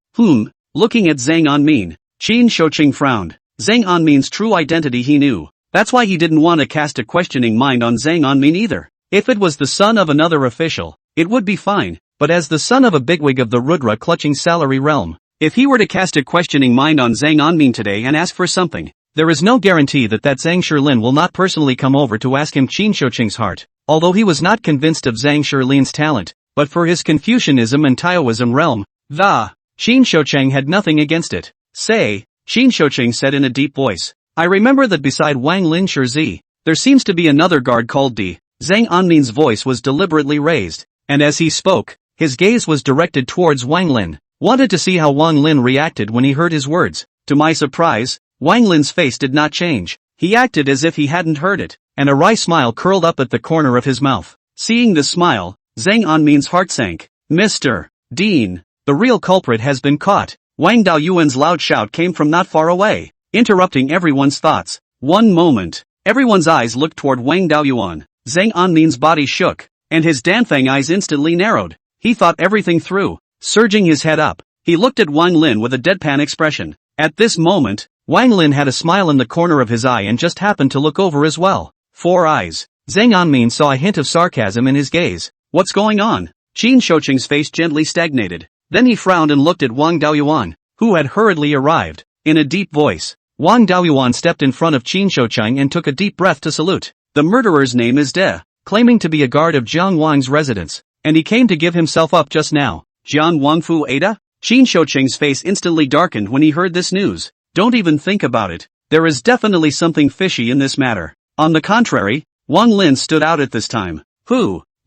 Looking at Zhang Anmin, Qinshuocheng frowned. Zhang Anmin's true identity he knew. That's why he didn't want to cast a questioning mind on Zhang Anmin either. If it was the son of another official, it would be fine, but as the son of a bigwig of the Rudra-clutching salary realm, if he were to cast a questioning mind on Zhang Anmin today and ask for something, there is no guarantee that Zhang Shilin will not personally come over to ask him Qinshuocheng's heart. Although he was not convinced of Zhang Shilin's talent, but for his Confucianism and Taoism realm, Qinshuocheng had nothing against it. Say, Qinshuocheng said in a deep voice, I remember that beside Wang Lin Shizi, there seems to be another guard called Di. Zhang Anmin's voice was deliberately raised, and as he spoke, his gaze was directed towards Wang Lin. Wanted to see how Wang Lin reacted when he heard his words. To my surprise, Wang Lin's face did not change. He acted as if he hadn't heard it, and a wry smile curled up at the corner of his mouth. Seeing the smile, Zhang Anmin's heart sank. Mr. Dean, the real culprit has been caught. Wang Daoyuan's loud shout came from not far away, interrupting everyone's thoughts. One moment, everyone's eyes looked toward Wang Daoyuan. Zhang Anmin's body shook, and his Danfang eyes instantly narrowed. He thought everything through. Surging his head up, he looked at Wang Lin with a deadpan expression. At this moment, Wang Lin had a smile in the corner of his eye and just happened to look over as well. 4 eyes. Zhang Anmin saw a hint of sarcasm in his gaze. What's going on? Qinshuocheng's face gently stagnated. Then he frowned and looked at Wang Daoyuan, who had hurriedly arrived. In a deep voice, Wang Daoyuan stepped in front of Qinshuocheng and took a deep breath to salute. The murderer's name is De, claiming to be a guard of Jiang Wang's residence, and he came to give himself up just now. Jian Wangfu Ada? Qinshuocheng's face instantly darkened when he heard this news. Don't even think about it. There is definitely something fishy in this matter. On the contrary, Wang Lin stood out at this time.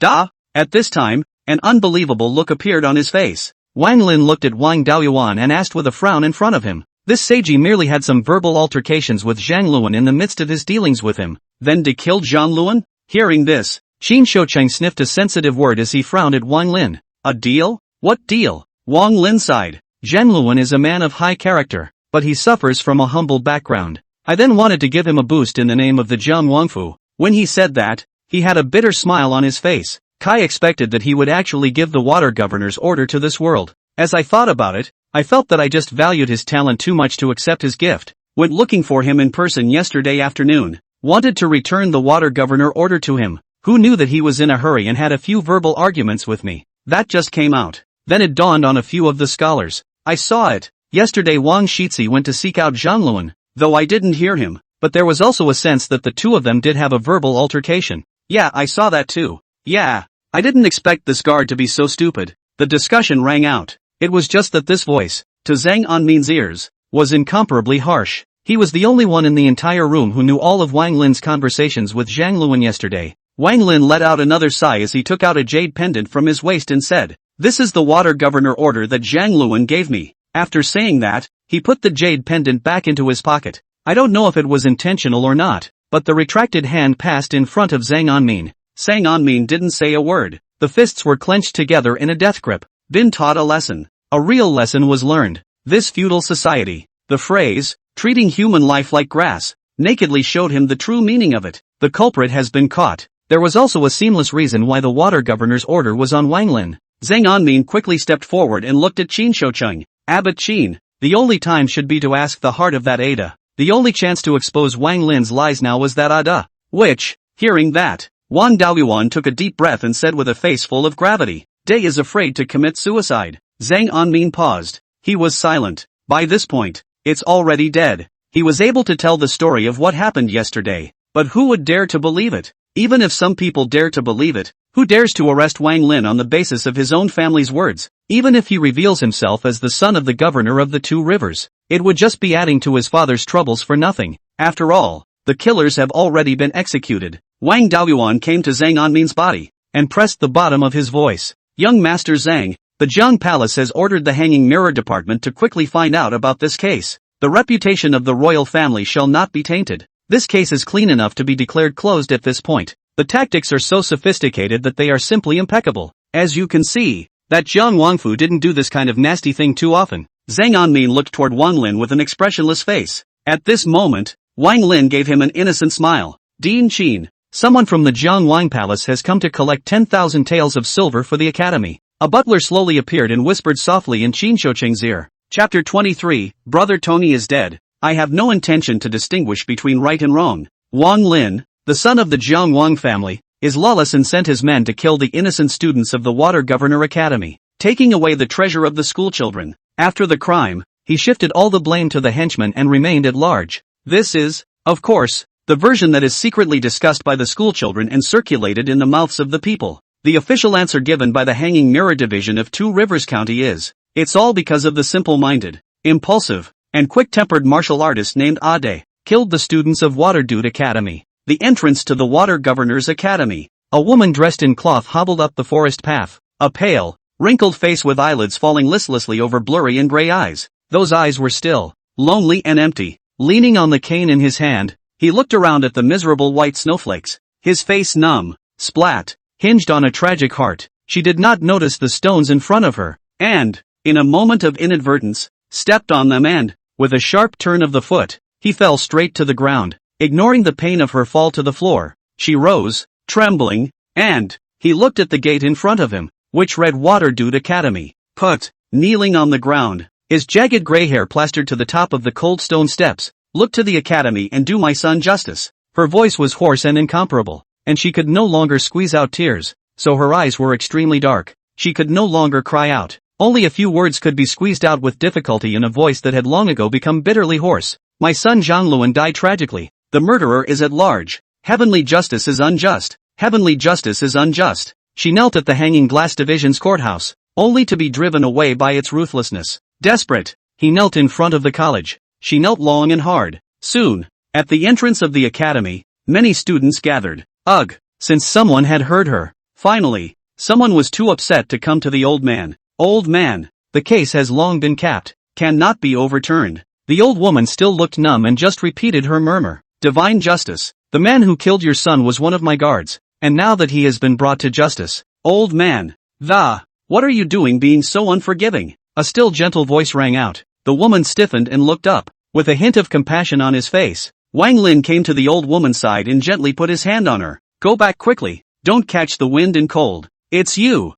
At this time, an unbelievable look appeared on his face. Wang Lin looked at Wang Daoyuan and asked with a frown in front of him. This Seiji merely had some verbal altercations with Zhang Luan in the midst of his dealings with him. Then to kill Zhang Luan? Hearing this, Qinshuocheng sniffed a sensitive word as he frowned at Wang Lin. A deal? What deal? Wang Lin sighed. Zhang Luan is a man of high character, but he suffers from a humble background. I then wanted to give him a boost in the name of the Jiang Wangfu. When he said that, he had a bitter smile on his face. Kai expected that he would actually give the water governor's order to this world. As I thought about it, I felt that I just valued his talent too much to accept his gift. Went looking for him in person yesterday afternoon. Wanted to return the water governor order to him. Who knew that he was in a hurry and had a few verbal arguments with me? That just came out. Then it dawned on a few of the scholars. I saw it. Yesterday Wang Shizi went to seek out Zhang Luan, though I didn't hear him, but there was also a sense that the two of them did have a verbal altercation. Yeah, I saw that too. Yeah, I didn't expect this guard to be so stupid. The discussion rang out. It was just that this voice, to Zhang Anmin's ears, was incomparably harsh. He was the only one in the entire room who knew all of Wang Lin's conversations with Zhang Luan yesterday. Wang Lin let out another sigh as he took out a jade pendant from his waist and said, "This is the water governor order that Zhang Luan gave me." After saying that, he put the jade pendant back into his pocket. I don't know if it was intentional or not, but the retracted hand passed in front of Zhang Anmin. Zhang Anmin didn't say a word. The fists were clenched together in a death grip. Been taught a lesson. A real lesson was learned. This feudal society, the phrase, treating human life like grass, nakedly showed him the true meaning of it. The culprit has been caught. There was also a seamless reason why the water governor's order was on Wang Lin. Zhang Anmin quickly stepped forward and looked at Qinshuocheng. Abbot Qin, the only time should be to ask the heart of that Ada. The only chance to expose Wang Lin's lies now was that Ada. Which, hearing that, Wan Daoyuan took a deep breath and said with a face full of gravity, Day is afraid to commit suicide. Zhang Anmin paused. He was silent. By this point, it's already dead. He was able to tell the story of what happened yesterday. But who would dare to believe it? Even if some people dare to believe it, who dares to arrest Wang Lin on the basis of his own family's words? Even if he reveals himself as the son of the governor of the Two Rivers, it would just be adding to his father's troubles for nothing. After all, the killers have already been executed. Wang Daoyuan came to Zhang Anmin's body, and pressed the bottom of his voice. Young Master Zhang, the Jiang Palace has ordered the Hanging Mirror Department to quickly find out about this case. The reputation of the royal family shall not be tainted. This case is clean enough to be declared closed at this point. The tactics are so sophisticated that they are simply impeccable. As you can see, that Jiang Wangfu didn't do this kind of nasty thing too often. Zhang Anmin looked toward Wang Lin with an expressionless face. At this moment, Wang Lin gave him an innocent smile. Dean Qin, someone from the Jiang Wang Palace has come to collect 10,000 taels of silver for the academy. A butler slowly appeared and whispered softly in Qin Shoucheng's ear. Chapter 23, Brother Tony is dead. I have no intention to distinguish between right and wrong. Wang Lin, the son of the Jiang Wang family, is lawless and sent his men to kill the innocent students of the Water Governor Academy, taking away the treasure of the schoolchildren. After the crime, he shifted all the blame to the henchmen and remained at large. This is, of course, the version that is secretly discussed by the schoolchildren and circulated in the mouths of the people. The official answer given by the Hanging Mirror Division of Two Rivers County is, it's all because of the simple-minded, impulsive, and quick-tempered martial artist named Ade, killed the students of Waterdew Academy. The entrance to the Water Governor's Academy. A woman dressed in cloth hobbled up the forest path, a pale, wrinkled face with eyelids falling listlessly over blurry and gray eyes. Those eyes were still, lonely and empty. Leaning on the cane in his hand, he looked around at the miserable white snowflakes, his face numb, splat, hinged on a tragic heart. She did not notice the stones in front of her, and, in a moment of inadvertence, stepped on them and, with a sharp turn of the foot, he fell straight to the ground. Ignoring the pain of her fall to the floor, she rose, trembling, and, he looked at the gate in front of him, which read Waterdew Academy. Put, kneeling on the ground, his jagged gray hair plastered to the top of the cold stone steps, look to the academy and do my son justice. Her voice was hoarse and incomparable, and she could no longer squeeze out tears, so her eyes were extremely dark. She could no longer cry out. Only a few words could be squeezed out with difficulty in a voice that had long ago become bitterly hoarse. My son Zhang Luan died tragically. The murderer is at large. Heavenly justice is unjust. Heavenly justice is unjust. She knelt at the Hanging Glass Division's courthouse, only to be driven away by its ruthlessness. Desperate, he knelt in front of the college. She knelt long and hard. Soon, at the entrance of the academy, many students gathered. Ugh, since someone had heard her. Finally, someone was too upset to come to the old man. Old man, the case has long been capped, cannot be overturned. The old woman still looked numb and just repeated her murmur. Divine justice. The man who killed your son was one of my guards, and now that he has been brought to justice. Old man. What are you doing being so unforgiving? A still gentle voice rang out. The woman stiffened and looked up, with a hint of compassion on his face. Wang Lin came to the old woman's side and gently put his hand on her. Go back quickly, don't catch the wind and cold. It's you,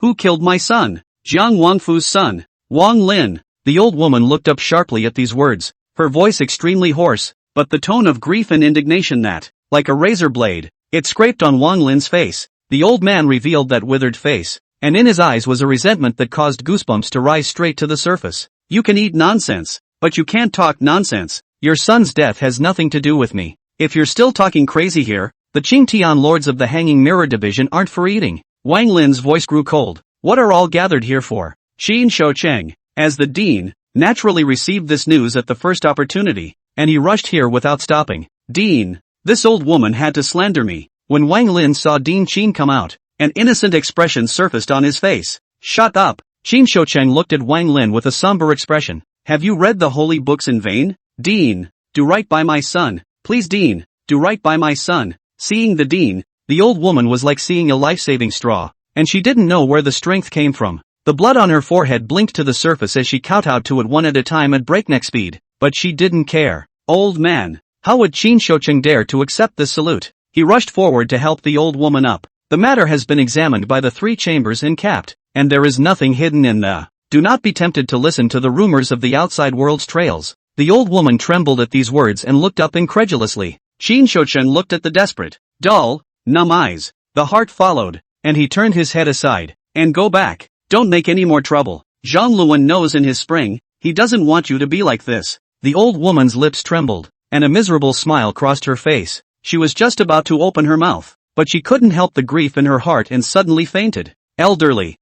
who killed my son, Jiang Wangfu's son, Wang Lin. The old woman looked up sharply at these words, her voice extremely hoarse, but the tone of grief and indignation that, like a razor blade, it scraped on Wang Lin's face. The old man revealed that withered face, and in his eyes was a resentment that caused goosebumps to rise straight to the surface. You can eat nonsense, but you can't talk nonsense. Your son's death has nothing to do with me. If you're still talking crazy here, the Qingtian lords of the Hanging Mirror Division aren't for eating. Wang Lin's voice grew cold. What are all gathered here for? Qin Shoucheng, as the dean, naturally received this news at the first opportunity, and he rushed here without stopping. Dean, this old woman had to slander me. When Wang Lin saw Dean Qin come out, an innocent expression surfaced on his face. Shut up. Qin Shoucheng looked at Wang Lin with a somber expression. Have you read the holy books in vain? Dean, do right by my son. Please Dean, do right by my son. Seeing the dean, the old woman was like seeing a life-saving straw, and she didn't know where the strength came from. The blood on her forehead blinked to the surface as she kowtowed to it one at a time at breakneck speed, but she didn't care. Old man, how would Qin Shoucheng dare to accept this salute? He rushed forward to help the old woman up. The matter has been examined by the 3 chambers and capped, and there is nothing hidden in the. Do not be tempted to listen to the rumors of the outside world's trails. The old woman trembled at these words and looked up incredulously. Qin Shoucheng looked at the desperate, dull, numb eyes. The heart followed, and he turned his head aside. And go back. Don't make any more trouble. Zhang Luan knows in his spring, he doesn't want you to be like this. The old woman's lips trembled, and a miserable smile crossed her face. She was just about to open her mouth, but she couldn't help the grief in her heart and suddenly fainted. Elderly,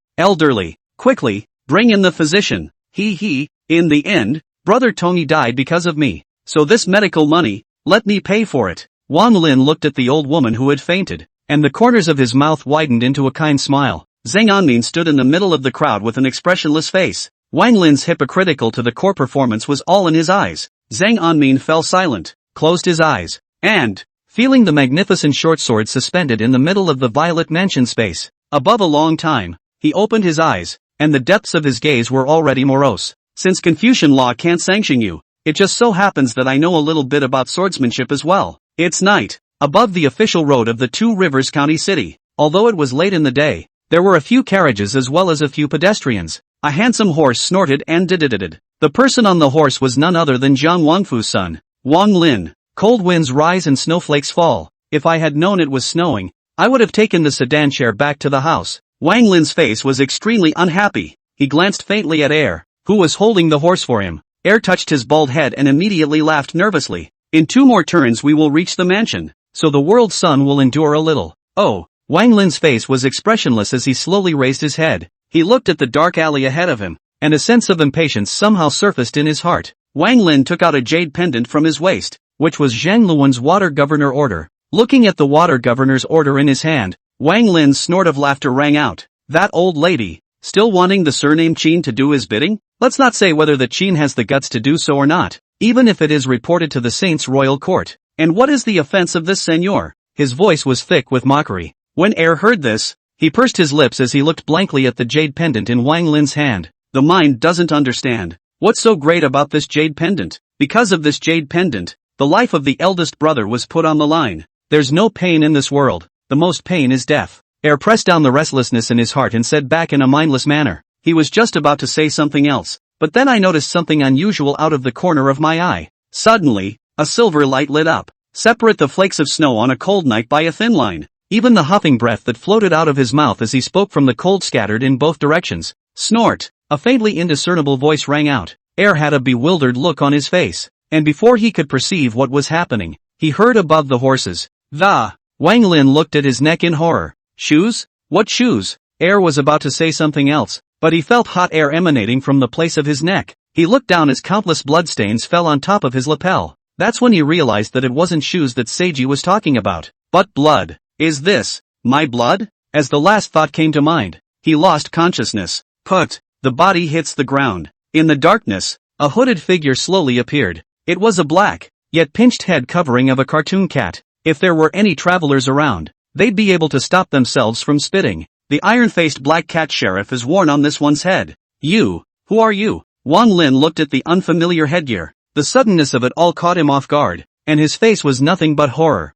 quickly, bring in the physician. In the end, Brother Tony died because of me. So this medical money, let me pay for it. Wang Lin looked at the old woman who had fainted, and the corners of his mouth widened into a kind smile. Zhang Anmin stood in the middle of the crowd with an expressionless face. Wang Lin's hypocritical to the core performance was all in his eyes. Zhang Anmin fell silent, closed his eyes, and, feeling the magnificent short sword suspended in the middle of the violet mansion space, above a long time, he opened his eyes, and the depths of his gaze were already morose. Since Confucian law can't sanction you, it just so happens that I know a little bit about swordsmanship as well. It's night, above the official road of the Two Rivers County City. Although it was late in the day, there were a few carriages as well as a few pedestrians. A handsome horse snorted and did. The person on the horse was none other than Jiang Wangfu's son, Wang Lin. Cold winds rise and snowflakes fall. If I had known it was snowing, I would have taken the sedan chair back to the house. Wang Lin's face was extremely unhappy. He glanced faintly at Air, who was holding the horse for him. Air touched his bald head and immediately laughed nervously. In 2 more turns we will reach the mansion, so the world's sun will endure a little. Oh, Wang Lin's face was expressionless as he slowly raised his head. He looked at the dark alley ahead of him, and a sense of impatience somehow surfaced in his heart. Wang Lin took out a jade pendant from his waist, which was Zhang Luan's water governor order. Looking at the water governor's order in his hand, Wang Lin's snort of laughter rang out. That old lady, still wanting the surname Qin to do his bidding? Let's not say whether the Qin has the guts to do so or not, even if it is reported to the saint's royal court. And what is the offense of this senor? His voice was thick with mockery. When Air heard this, he pursed his lips as he looked blankly at the jade pendant in Wang Lin's hand. The mind doesn't understand. What's so great about this jade pendant? Because of this jade pendant, the life of the eldest brother was put on the line. There's no pain in this world. The most pain is death. Air pressed down the restlessness in his heart and said back in a mindless manner. He was just about to say something else, but then I noticed something unusual out of the corner of my eye. Suddenly, a silver light lit up. Separate the flakes of snow on a cold night by a thin line. Even the huffing breath that floated out of his mouth as he spoke from the cold scattered in both directions. Snort! A faintly indiscernible voice rang out. Air had a bewildered look on his face, and before he could perceive what was happening, he heard above the horses. Wang Lin looked at his neck in horror. Shoes? What shoes? Air was about to say something else, but he felt hot air emanating from the place of his neck. He looked down as countless bloodstains fell on top of his lapel. That's when he realized that it wasn't shoes that Seiji was talking about, but blood. Is this my blood? As the last thought came to mind, he lost consciousness. The body hits the ground. In the darkness, a hooded figure slowly appeared. It was a black, yet pinched head covering of a cartoon cat. If there were any travelers around, they'd be able to stop themselves from spitting. The iron-faced black cat sheriff is worn on this one's head. You, who are you? Wang Lin looked at the unfamiliar headgear. The suddenness of it all caught him off guard, and his face was nothing but horror.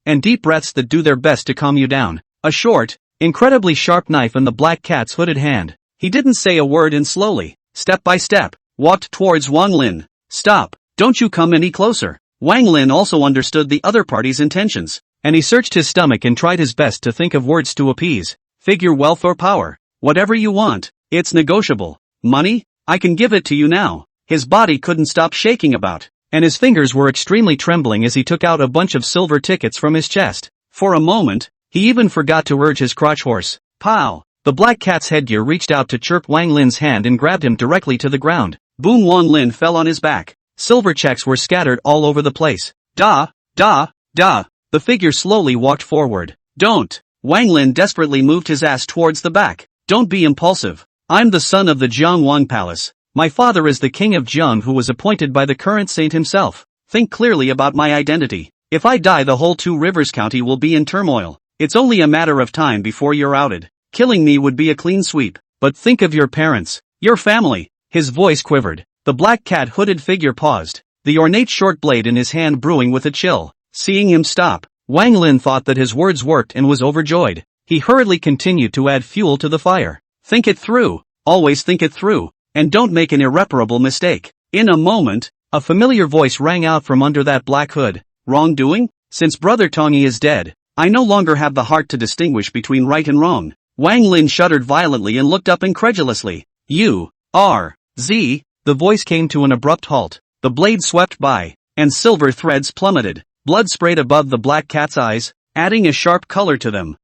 And deep breaths that do their best to calm you down. A short, incredibly sharp knife in the black cat's hooded hand. He didn't say a word and slowly, step by step, walked towards Wang Lin. Stop, don't you come any closer. Wang Lin also understood the other party's intentions, and he searched his stomach and tried his best to think of words to appease. Figure wealth or power. Whatever you want, it's negotiable. Money? I can give it to you now. His body couldn't stop shaking about, and his fingers were extremely trembling as he took out a bunch of silver tickets from his chest. For a moment, he even forgot to urge his crotch horse. Pow! The black cat's headgear reached out to chirp Wang Lin's hand and grabbed him directly to the ground. Boom! Wang Lin fell on his back. Silver checks were scattered all over the place. The figure slowly walked forward. Don't! Wang Lin desperately moved his ass towards the back. Don't be impulsive. I'm the son of the Jiangwang Palace. My father is the king of Jiang who was appointed by the current saint himself. Think clearly about my identity. If I die, the whole Two Rivers County will be in turmoil. It's only a matter of time before you're outed. Killing me would be a clean sweep. But think of your parents, your family. His voice quivered. The black cat hooded figure paused, the ornate short blade in his hand brewing with a chill. Seeing him stop, Wang Lin thought that his words worked and was overjoyed. He hurriedly continued to add fuel to the fire. Think it through. Always think it through. And don't make an irreparable mistake. In a moment, a familiar voice rang out from under that black hood. Wrongdoing? Since Brother Tongi is dead, I no longer have the heart to distinguish between right and wrong. Wang Lin shuddered violently and looked up incredulously. You are Z. The voice came to an abrupt halt. The blade swept by, and silver threads plummeted. Blood sprayed above the black cat's eyes, adding a sharp color to them.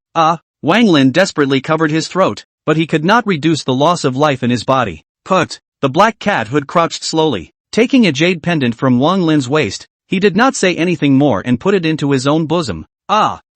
Wang Lin desperately covered his throat, but he could not reduce the loss of life in his body. Put. The black cat hood crouched slowly. Taking a jade pendant from Wang Lin's waist, he did not say anything more and put it into his own bosom.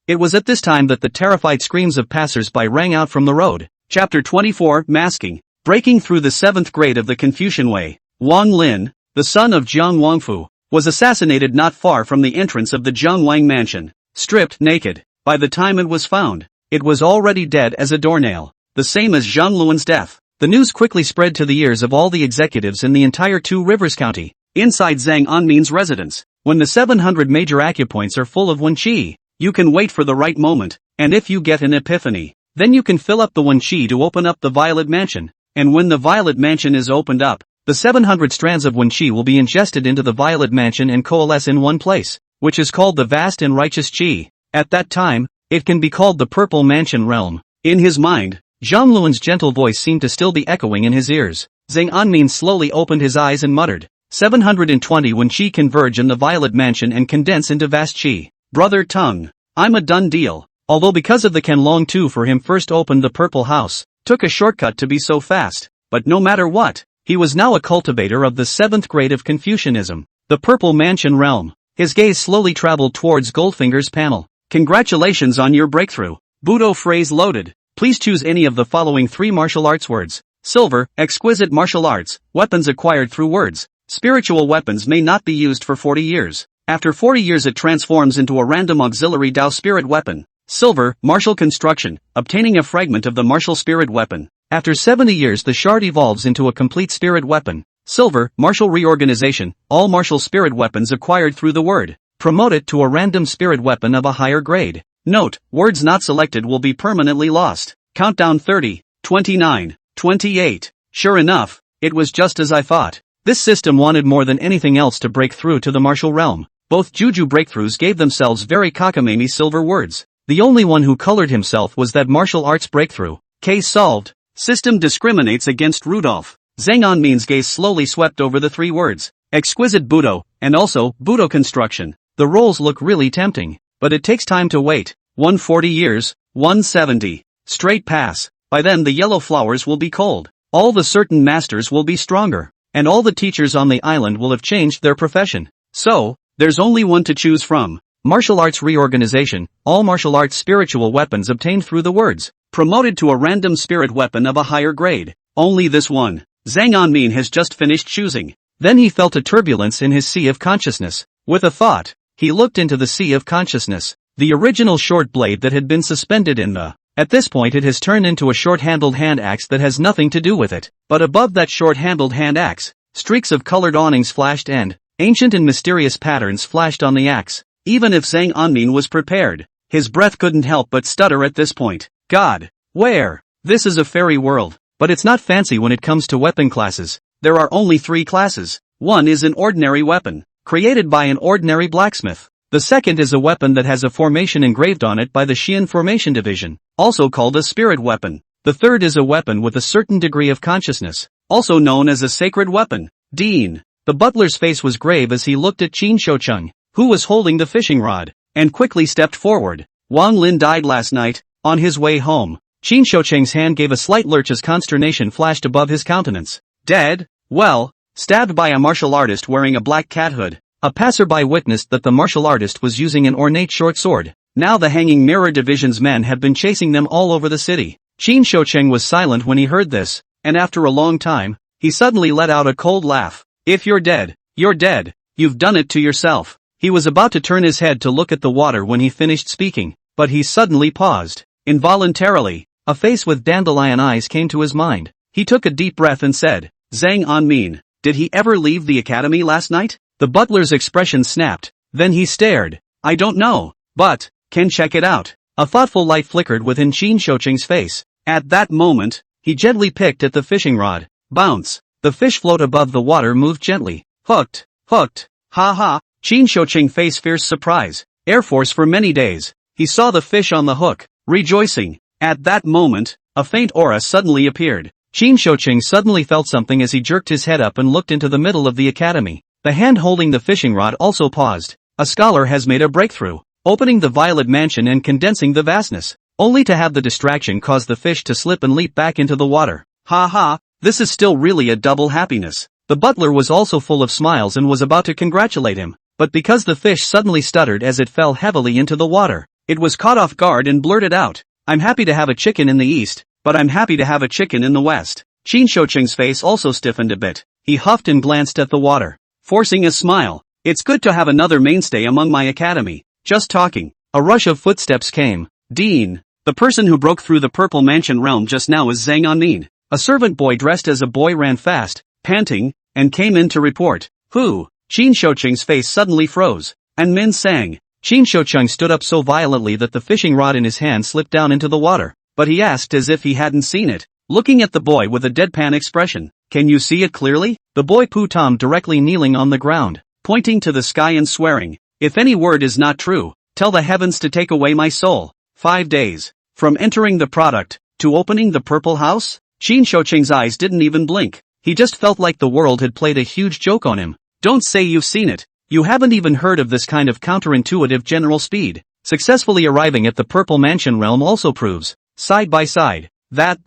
It was at this time that the terrified screams of passers-by rang out from the road. Chapter 24, Masking. Breaking through the 7th grade of the Confucian Way, Wang Lin, the son of Jiang Wangfu, was assassinated not far from the entrance of the Jiang Wang mansion. Stripped naked. By the time it was found, it was already dead as a doornail. The same as Zhang Luan's death. The news quickly spread to the ears of all the executives in the entire Two Rivers County. Inside Zhang Anmin's residence, when the 700 major acupoints are full of Wenqi, you can wait for the right moment, and if you get an epiphany, then you can fill up the Wenqi to open up the Violet Mansion. And when the Violet Mansion is opened up, the 700 strands of Wenqi will be ingested into the Violet Mansion and coalesce in one place, which is called the Vast and Righteous Qi. At that time, it can be called the Purple Mansion Realm. In his mind, Zhang Luan's gentle voice seemed to still be echoing in his ears. Zhang Anmin slowly opened his eyes and muttered, 720 Wenqi converge in the Violet Mansion and condense into Vast Qi. Brother Tung, I'm a done deal. Although because of the Canlong 2 for him first opened the Purple House, took a shortcut to be so fast, but no matter what, he was now a cultivator of the 7th grade of Confucianism, the Purple Mansion Realm. His gaze slowly traveled towards Goldfinger's panel. Congratulations on your breakthrough. Budo phrase loaded. Please choose any of the following 3 martial arts words. Silver, exquisite martial arts, weapons acquired through words. Spiritual weapons may not be used for 40 years. After 40 years it transforms into a random auxiliary Dao spirit weapon. Silver, martial construction, obtaining a fragment of the martial spirit weapon. After 70 years the shard evolves into a complete spirit weapon. Silver, martial reorganization, all martial spirit weapons acquired through the word. Promote it to a random spirit weapon of a higher grade. Note, words not selected will be permanently lost. Countdown 30, 29, 28. Sure enough, it was just as I thought. This system wanted more than anything else to break through to the martial realm. Both Juju breakthroughs gave themselves very cockamamie silver words. The only one who colored himself was that martial arts breakthrough. Case solved. System discriminates against Rudolph. Zhang Anmin's gaze slowly swept over the 3 words. Exquisite Budo, and also, Budo construction. The roles look really tempting, but it takes time to wait. 140 years, 170. Straight pass. By then the yellow flowers will be cold. All the certain masters will be stronger. And all the teachers on the island will have changed their profession. So, there's only one to choose from. Martial arts reorganization, all martial arts spiritual weapons obtained through the words. Promoted to a random spirit weapon of a higher grade. Only this one. Zhang Anmin has just finished choosing. Then he felt a turbulence in his sea of consciousness. With a thought, he looked into the sea of consciousness. The original short blade that had been suspended in the... At this point it has turned into a short-handled hand axe that has nothing to do with it. But above that short-handled hand axe, streaks of colored awnings flashed and ancient and mysterious patterns flashed on the axe. Even if Zhang Anmin was prepared, his breath couldn't help but stutter at this point. God, where? This is a fairy world, but it's not fancy when it comes to weapon classes. There are only 3 classes. One is an ordinary weapon, created by an ordinary blacksmith. The second is a weapon that has a formation engraved on it by the Xian Formation Division, also called a spirit weapon. The third is a weapon with a certain degree of consciousness, also known as a sacred weapon. Dean. The butler's face was grave as he looked at Qin Shoucheng, who was holding the fishing rod, and quickly stepped forward. Wang Lin died last night, on his way home. Qin Shoucheng's hand gave a slight lurch as consternation flashed above his countenance. Dead? Well, stabbed by a martial artist wearing a black cat hood. A passerby witnessed that the martial artist was using an ornate short sword. Now the Hanging Mirror Division's men have been chasing them all over the city. Qin Shoucheng was silent when he heard this, and after a long time, he suddenly let out a cold laugh. If you're dead, you're dead. You've done it to yourself. He was about to turn his head to look at the water when he finished speaking, but he suddenly paused. Involuntarily, a face with dandelion eyes came to his mind. He took a deep breath and said, Zhang Anmin, did he ever leave the academy last night? The butler's expression snapped. Then he stared. I don't know, but, can check it out. A thoughtful light flickered within Qin Shoucheng's face. At that moment, he gently picked at the fishing rod. Bounce. The fish float above the water moved gently. Hooked. Hooked. Ha ha. Qin Shoucheng faced fierce surprise. Air Force for many days. he saw the fish on the hook, rejoicing. At that moment, a faint aura suddenly appeared. Qin Shoucheng suddenly felt something as he jerked his head up and looked into the middle of the academy. The hand holding the fishing rod also paused. A scholar has made a breakthrough, opening the violet mansion and condensing the vastness, only to have the distraction cause the fish to slip and leap back into the water. Ha ha, this is still really a double happiness. The butler was also full of smiles and was about to congratulate him, but because the fish suddenly stuttered as it fell heavily into the water, it was caught off guard and blurted out, "I'm happy to have a chicken in the east, but I'm happy to have a chicken in the west." Qin Shoucheng's face also stiffened a bit. He huffed and glanced at the water, forcing a smile. "It's good to have another mainstay among my academy. Just talking." A rush of footsteps came. "Dean, the person who broke through the purple mansion realm just now is Zhang Anmin." A servant boy dressed as a boy ran fast, panting, and came in to report. "Who?" Qin Shoucheng's face suddenly froze. "Anmin sang." Qin Shoucheng stood up so violently that the fishing rod in his hand slipped down into the water, but he asked as if he hadn't seen it, looking at the boy with a deadpan expression, "Can you see it clearly?" The boy Pu Tom directly kneeling on the ground, pointing to the sky and swearing, "If any word is not true, tell the heavens to take away my soul." 5 days. From entering the product, to opening the purple house? Qin Shoucheng's eyes didn't even blink. He just felt like the world had played a huge joke on him. Don't say you've seen it. You haven't even heard of this kind of counterintuitive general speed. Successfully arriving at the purple mansion realm also proves, side by side, that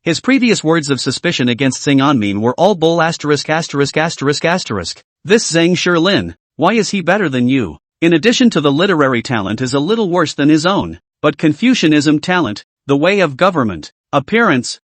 his previous words of suspicion against Zhang Anmin were all bull ********. This Zhang Shilin, why is he better than you? In addition to the literary talent is a little worse than his own, but Confucianism talent, the way of government, appearance,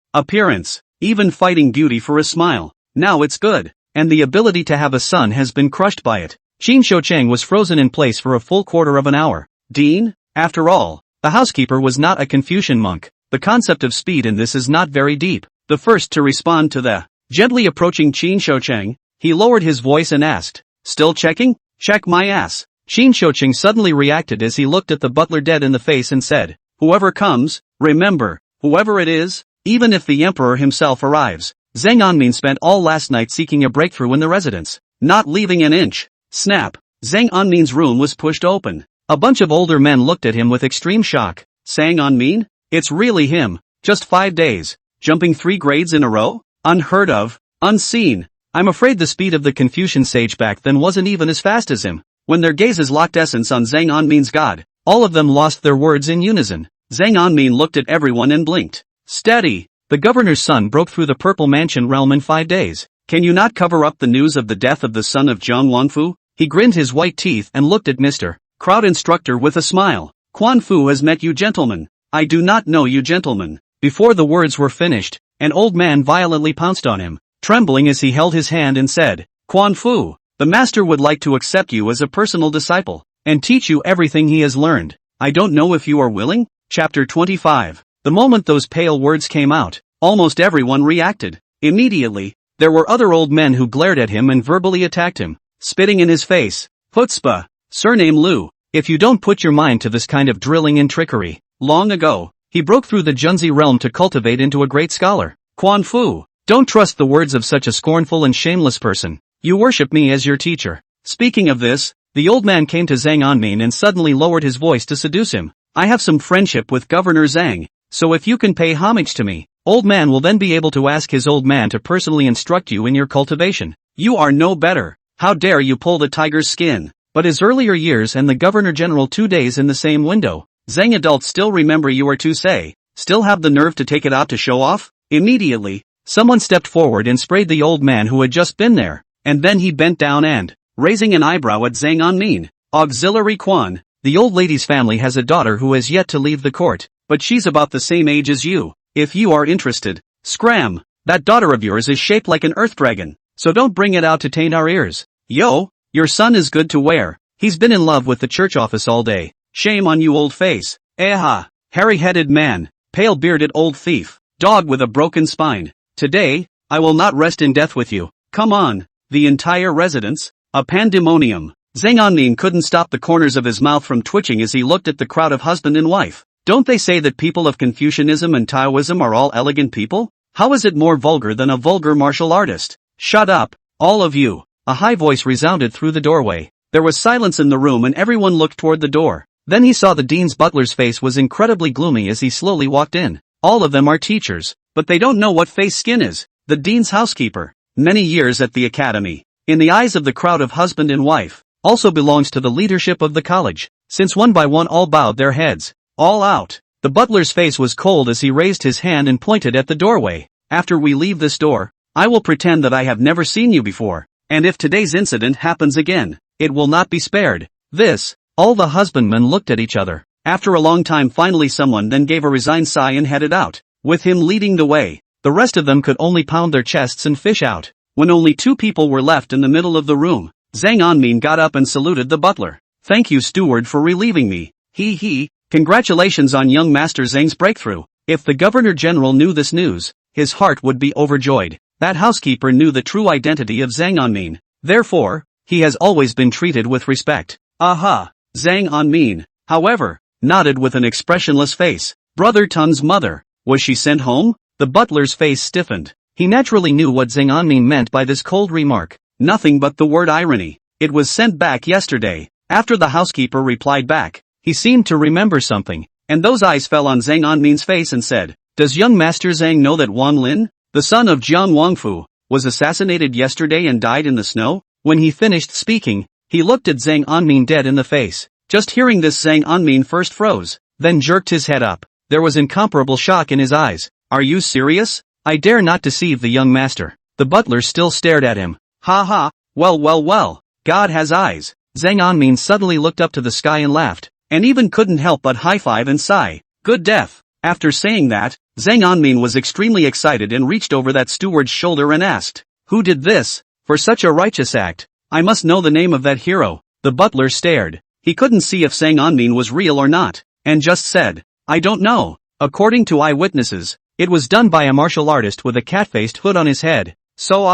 even fighting beauty for a smile, now it's good, and the ability to have a son has been crushed by it. Qin Shoucheng was frozen in place for a full quarter of an hour. Dean? After all, the housekeeper was not a Confucian monk. The concept of speed in this is not very deep. The first to respond to the gently approaching Qin Shoucheng, he lowered his voice and asked, "Still checking? Check my ass." Qin Shoucheng suddenly reacted as he looked at the butler dead in the face and said, "Whoever comes, remember, whoever it is, even if the emperor himself arrives." Zhang Anmin spent all last night seeking a breakthrough in the residence, not leaving an inch. Snap. Zhang Anmin's room was pushed open. A bunch of older men looked at him with extreme shock. Zhang Anmin? It's really him. Just 5 days. Jumping 3 grades in a row? Unheard of. Unseen. I'm afraid the speed of the Confucian sage back then wasn't even as fast as him. When their gazes locked essence on Zhang Anmin's god, all of them lost their words in unison. Zhang Anmin looked at everyone and blinked. Steady. The governor's son broke through the purple mansion realm in 5 days. Can you not cover up the news of the death of the son of Zhang Wanfu? He grinned his white teeth and looked at Mr. Crowd Instructor with a smile. Quan Fu has met you gentlemen. I do not know you gentlemen. Before the words were finished, an old man violently pounced on him, trembling as he held his hand and said, Quan Fu, the master would like to accept you as a personal disciple, and teach you everything he has learned. I don't know if you are willing? Chapter 25. The moment those pale words came out, almost everyone reacted. Immediately, there were other old men who glared at him and verbally attacked him, spitting in his face. Chutzpah, surname Liu, if you don't put your mind to this kind of drilling and trickery. Long ago, he broke through the Junzi realm to cultivate into a great scholar. Quan Fu, don't trust the words of such a scornful and shameless person. You worship me as your teacher. Speaking of this, the old man came to Zhang Anmin and suddenly lowered his voice to seduce him. I have some friendship with Governor Zhang, so if you can pay homage to me, old man will then be able to ask his old man to personally instruct you in your cultivation. You are no better. How dare you pull the tiger's skin? But his earlier years and the Governor General 2 days in the same window. Zhang adults still remember you are to say, still have the nerve to take it out to show off? Immediately, someone stepped forward and sprayed the old man who had just been there, and then he bent down and, raising an eyebrow at Zhang Anmin, Auxiliary Quan, the old lady's family has a daughter who has yet to leave the court, but she's about the same age as you. If you are interested, scram, that daughter of yours is shaped like an earth dragon, so don't bring it out to taint our ears. Yo, your son is good to wear. He's been in love with the church office all day. Shame on you, old face. Aha, hairy-headed man, pale-bearded old thief, dog with a broken spine. Today, I will not rest in death with you. Come on. The entire residence, a pandemonium. Zhang Anmin couldn't stop the corners of his mouth from twitching as he looked at the crowd of husband and wife. Don't they say that people of Confucianism and Taoism are all elegant people? How is it more vulgar than a vulgar martial artist? Shut up, all of you. A high voice resounded through the doorway. There was silence in the room and everyone looked toward the door. Then he saw the dean's butler's face was incredibly gloomy as he slowly walked in. All of them are teachers, but they don't know what face skin is. The dean's housekeeper, many years at the academy, in the eyes of the crowd of husband and wife, also belongs to the leadership of the college, since one by one all bowed their heads. All out. The butler's face was cold as he raised his hand and pointed at the doorway. After we leave this door, I will pretend that I have never seen you before, and if today's incident happens again, it will not be spared. This. All the husbandmen looked at each other. After a long time finally someone then gave a resigned sigh and headed out, with him leading the way. The rest of them could only pound their chests and fish out. When only two people were left in the middle of the room, Zhang Anmin got up and saluted the butler. Thank you, steward, for relieving me. He. Congratulations on young Master Zhang's breakthrough. If the Governor General knew this news, his heart would be overjoyed. That housekeeper knew the true identity of Zhang Anmin. Therefore, he has always been treated with respect. Aha! Zhang Anmin, however, nodded with an expressionless face. Brother Tun's mother, was she sent home? The butler's face stiffened. He naturally knew what Zhang Anmin meant by this cold remark. Nothing but the word irony. It was sent back yesterday. After the housekeeper replied back, he seemed to remember something, and those eyes fell on Zhang Anmin's face and said, Does young Master Zhang know that Wang Lin, the son of Jiang Wangfu, was assassinated yesterday and died in the snow? When he finished speaking, he looked at Zhang Anmin dead in the face. Just hearing this, Zhang Anmin first froze, then jerked his head up. There was incomparable shock in his eyes. Are you serious? I dare not deceive the young master. The butler still stared at him. Ha ha, well, God has eyes. Zhang Anmin suddenly looked up to the sky and laughed, and even couldn't help but high-five and sigh. Good death. After saying that, Zhang Anmin was extremely excited and reached over that steward's shoulder and asked, Who did this? For such a righteous act, I must know the name of that hero. The butler stared. He couldn't see if Zhang Anmin was real or not, and just said, I don't know. According to eyewitnesses, it was done by a martial artist with a cat-faced hood on his head. So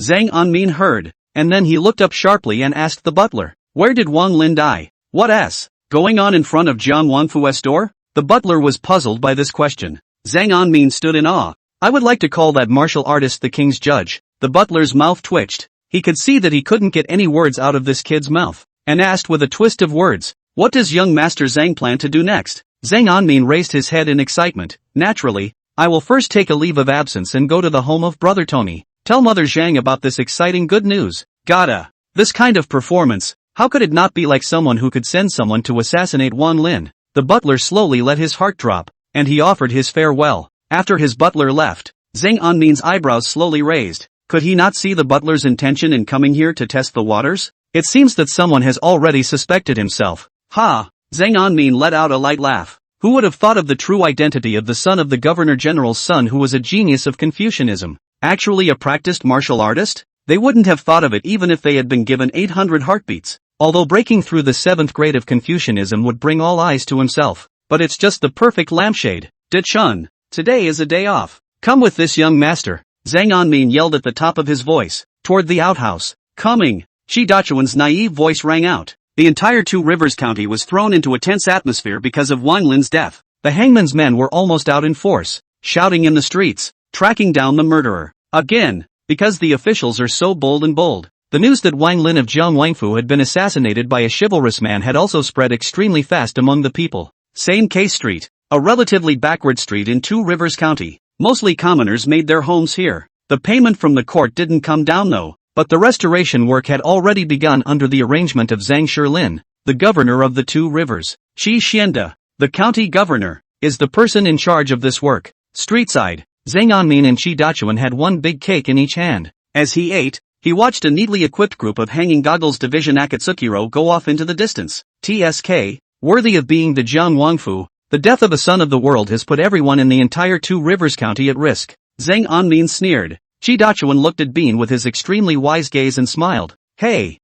Zhang Anmin heard, and then he looked up sharply and asked the butler, Where did Wang Lin die? What's going on in front of Jiang Wangfu's door? The butler was puzzled by this question. Zhang Anmin stood in awe. I would like to call that martial artist the king's judge. The butler's mouth twitched. He could see that he couldn't get any words out of this kid's mouth, and asked with a twist of words, What does young Master Zhang plan to do next? Zhang Anmin raised his head in excitement. Naturally, I will first take a leave of absence and go to the home of Brother Tony. Tell Mother Zhang about this exciting good news. Gotta. This kind of performance, how could it not be like someone who could send someone to assassinate Wang Lin? The butler slowly let his heart drop, and he offered his farewell. After his butler left, Zhang Anmin's eyebrows slowly raised. Could he not see the butler's intention in coming here to test the waters? It seems that someone has already suspected himself. Ha! Zhang Anmin let out a light laugh. Who would have thought of the true identity of the son of the Governor General's son, who was a genius of Confucianism? Actually a practiced martial artist? They wouldn't have thought of it even if they had been given 800 heartbeats. Although breaking through the 7th grade of Confucianism would bring all eyes to himself. But it's just the perfect lampshade. Dichun, today is a day off. Come with this young master. Zhang Anmin yelled at the top of his voice, toward the outhouse. Coming. Shi Dachuan's naive voice rang out. The entire Two Rivers County was thrown into a tense atmosphere because of Wang Lin's death. The hangman's men were almost out in force, shouting in the streets, tracking down the murderer. Again, because the officials are so bold and bold. The news that Wang Lin of Jiang Wangfu had been assassinated by a chivalrous man had also spread extremely fast among the people. Same K Street, a relatively backward street in Two Rivers County. Mostly commoners made their homes here. The payment from the court didn't come down though, but the restoration work had already begun under the arrangement of Zhang Shilin, the governor of the Two Rivers. Shi Xianda, the county governor, is the person in charge of this work. Streetside, Zhang Anmin and Shi Dachuan had one big cake in each hand. As he ate, he watched a neatly equipped group of Hanging Goggles Division Akatsukiro go off into the distance. TSK, worthy of being the Jiang Wangfu. The death of a son of the world has put everyone in the entire Two Rivers County at risk. Zhang Anmin sneered. Shi Dachuan looked at Bean with his extremely wise gaze and smiled. Hey,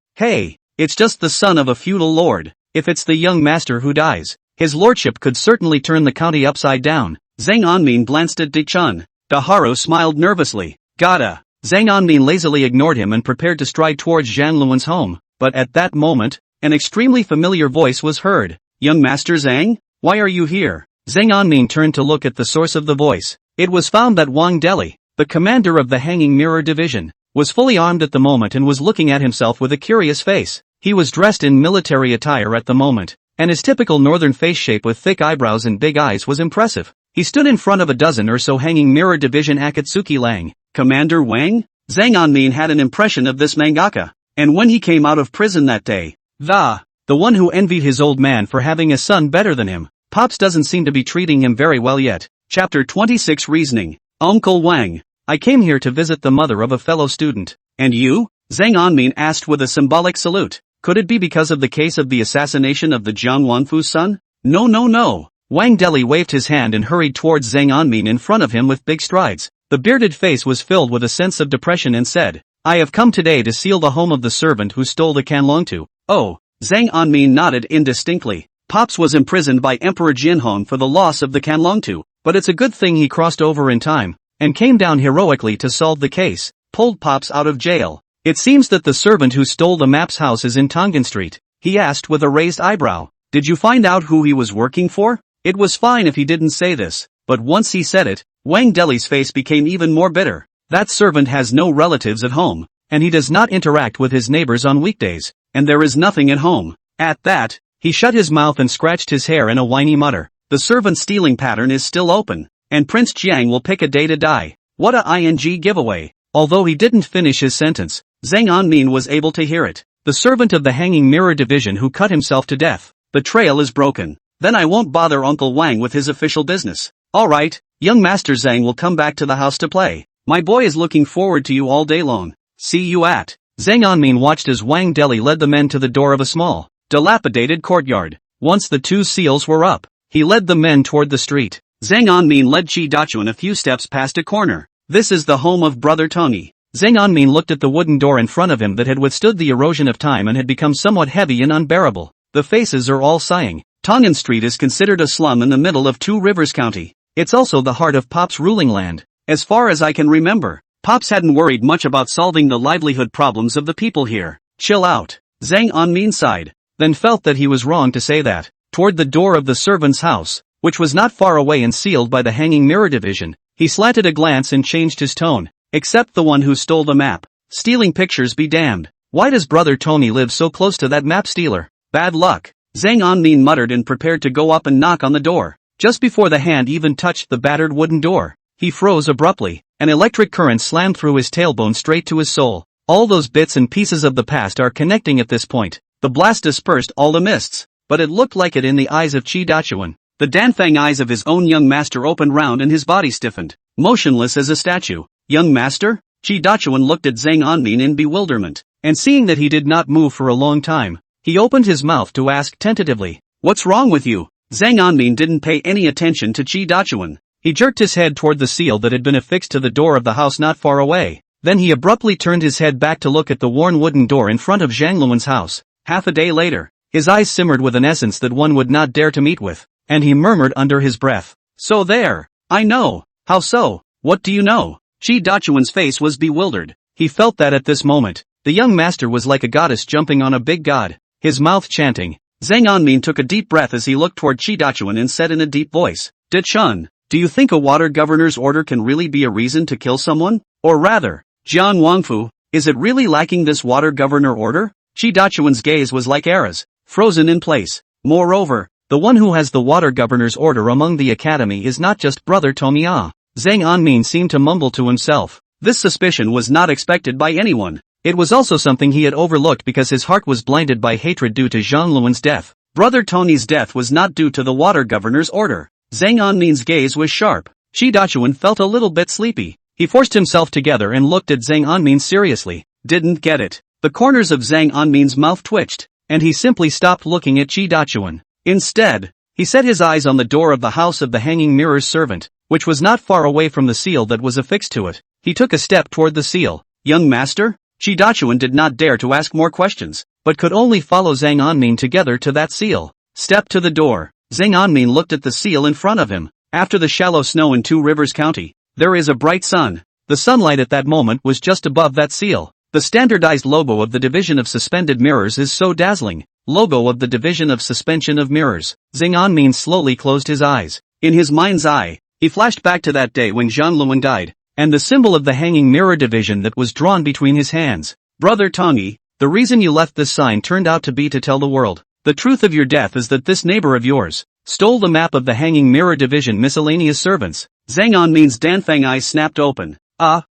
it's just the son of a feudal lord. If it's the young master who dies, his lordship could certainly turn the county upside down. Zhang Anmin glanced at Dichun. Daharo smiled nervously. Gotta. Zhang Anmin lazily ignored him and prepared to stride towards Zhang Luan's home, but at that moment, an extremely familiar voice was heard. Young Master Zhang? Why are you here? Zhang Anmin turned to look at the source of the voice. It was found that Wang Deli, the commander of the Hanging Mirror Division, was fully armed at the moment and was looking at himself with a curious face. He was dressed in military attire at the moment, and his typical northern face shape with thick eyebrows and big eyes was impressive. He stood in front of a dozen or so hanging mirror division Akatsuki Lang. Commander Wang? Zhang Anmin had an impression of this mangaka, and when he came out of prison that day, the one who envied his old man for having a son better than him. Pops doesn't seem to be treating him very well yet. Chapter 26 Reasoning. Uncle Wang. I came here to visit the mother of a fellow student. And you? Zhang Anmin asked with a symbolic salute. Could it be because of the case of the assassination of the Jiang Wanfu's son? No. Wang Deli waved his hand and hurried towards Zhang Anmin in front of him with big strides. The bearded face was filled with a sense of depression and said, I have come today to seal the home of the servant who stole the Kanlongtu. Oh, Zhang Anmin nodded indistinctly. Pops was imprisoned by Emperor Jinhong for the loss of the Kanlongtu, but it's a good thing he crossed over in time, and came down heroically to solve the case, pulled Pops out of jail. It seems that the servant who stole the map's house is in Tongan Street, he asked with a raised eyebrow. Did you find out who he was working for? It was fine if he didn't say this, but once he said it, Wang Deli's face became even more bitter. That servant has no relatives at home, and he does not interact with his neighbors on weekdays, and there is nothing at home. At that, he shut his mouth and scratched his hair in a whiny mutter. The servant stealing pattern is still open, and Prince Jiang will pick a day to die. What a ing giveaway. Although he didn't finish his sentence, Zhang Anmin was able to hear it. The servant of the hanging mirror division who cut himself to death. The trail is broken. Then I won't bother Uncle Wang with his official business. Alright, young Master Zhang will come back to the house to play. My boy is looking forward to you all day long. See you at. Zhang Anmin watched as Wang Deli led the men to the door of a small, dilapidated courtyard. Once the two seals were up, he led the men toward the street. Zhang Anmin led Chi Dachuan a few steps past a corner. This is the home of Brother Tony. Zhang Anmin looked at the wooden door in front of him that had withstood the erosion of time and had become somewhat heavy and unbearable. The faces are all sighing. Tongan Street is considered a slum in the middle of Two Rivers County. It's also the heart of Pop's ruling land. As far as I can remember, Pops hadn't worried much about solving the livelihood problems of the people here. Chill out. Zhang Anmin sighed, then felt that he was wrong to say that. Toward the door of the servant's house, which was not far away and sealed by the hanging mirror division, he slanted a glance and changed his tone. Except the one who stole the map. Stealing pictures be damned. Why does Brother Tony live so close to that map stealer? Bad luck. Zhang Anmin muttered and prepared to go up and knock on the door. Just before the hand even touched the battered wooden door, he froze abruptly. An electric current slammed through his tailbone straight to his soul. All those bits and pieces of the past are connecting at this point. The blast dispersed all the mists, but it looked like it in the eyes of Chi Dachuan. The Danfang eyes of his own young master opened round and his body stiffened, motionless as a statue. Young master? Chi Dachuan looked at Zhang Anmin in bewilderment, and seeing that he did not move for a long time, he opened his mouth to ask tentatively, What's wrong with you? Zhang Anmin didn't pay any attention to Chi Dachuan. He jerked his head toward the seal that had been affixed to the door of the house not far away. Then he abruptly turned his head back to look at the worn wooden door in front of Zhang Luan's house. Half a day later, his eyes simmered with an essence that one would not dare to meet with, and he murmured under his breath, So there. I know. How so? What do you know? Chi Dachuan's face was bewildered. He felt that at this moment, the young master was like a goddess jumping on a big god, his mouth chanting. Zhang Anmin took a deep breath as he looked toward Chi Dachuan and said in a deep voice, Chun, do you think a water governor's order can really be a reason to kill someone? Or rather, Jiang Wangfu, is it really lacking this water governor order? Chi Dachuan's gaze was like arrows, frozen in place. Moreover, the one who has the water governor's order among the academy is not just Brother Tomia. Zhang Anmin seemed to mumble to himself. This suspicion was not expected by anyone. It was also something he had overlooked because his heart was blinded by hatred due to Zhang Luan's death. Brother Tony's death was not due to the water governor's order. Zhang Anmin's gaze was sharp. Chi Dachuan felt a little bit sleepy. He forced himself together and looked at Zhang Anmin seriously. Didn't get it. The corners of Zhang Anmin's mouth twitched, and he simply stopped looking at Chi Dachuan. Instead, he set his eyes on the door of the house of the hanging mirror's servant, which was not far away from the seal that was affixed to it. He took a step toward the seal. Young master? Chi Dachuan did not dare to ask more questions, but could only follow Zhang Anmin together to that seal. Step to the door. Zhang Anmin looked at the seal in front of him. After the shallow snow in Two Rivers County, there is a bright sun. The sunlight at that moment was just above that seal. The standardized logo of the Division of Suspended Mirrors is so dazzling. Logo of the Division of Suspension of Mirrors. Zhang Anmin slowly closed his eyes. In his mind's eye, he flashed back to that day when Zhang Luan died, and the symbol of the hanging mirror division that was drawn between his hands. Brother Tongi, the reason you left this sign turned out to be to tell the world The truth of your death is that this neighbor of yours stole the map of the Hanging Mirror Division miscellaneous servants. Zhang Anmin's Danfeng eyes snapped open.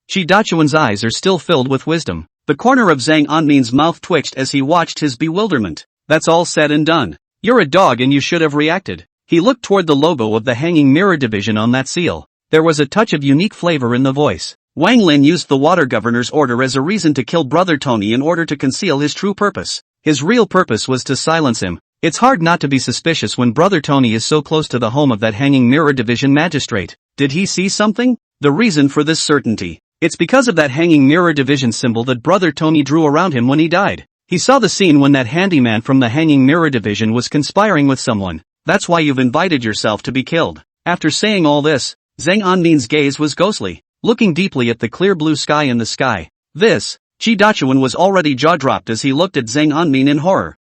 Shi Dachuan's eyes are still filled with wisdom. The corner of Zhang Anmin's mouth twitched as he watched his bewilderment. That's all said and done. You're a dog and you should have reacted. He looked toward the logo of the Hanging Mirror Division on that seal. There was a touch of unique flavor in the voice. Wang Lin used the water governor's order as a reason to kill Brother Tony in order to conceal his true purpose. His real purpose was to silence him. It's hard not to be suspicious when Brother Tony is so close to the home of that Hanging Mirror Division magistrate. Did he see something? The reason for this certainty. It's because of that Hanging Mirror Division symbol that Brother Tony drew around him when he died. He saw the scene when that handyman from the Hanging Mirror Division was conspiring with someone. That's why you've invited yourself to be killed. After saying all this, Zhang Anmin's gaze was ghostly, looking deeply at the clear blue sky in the sky. Shi Dachuan was already jaw-dropped as he looked at Zhang Anmin in horror.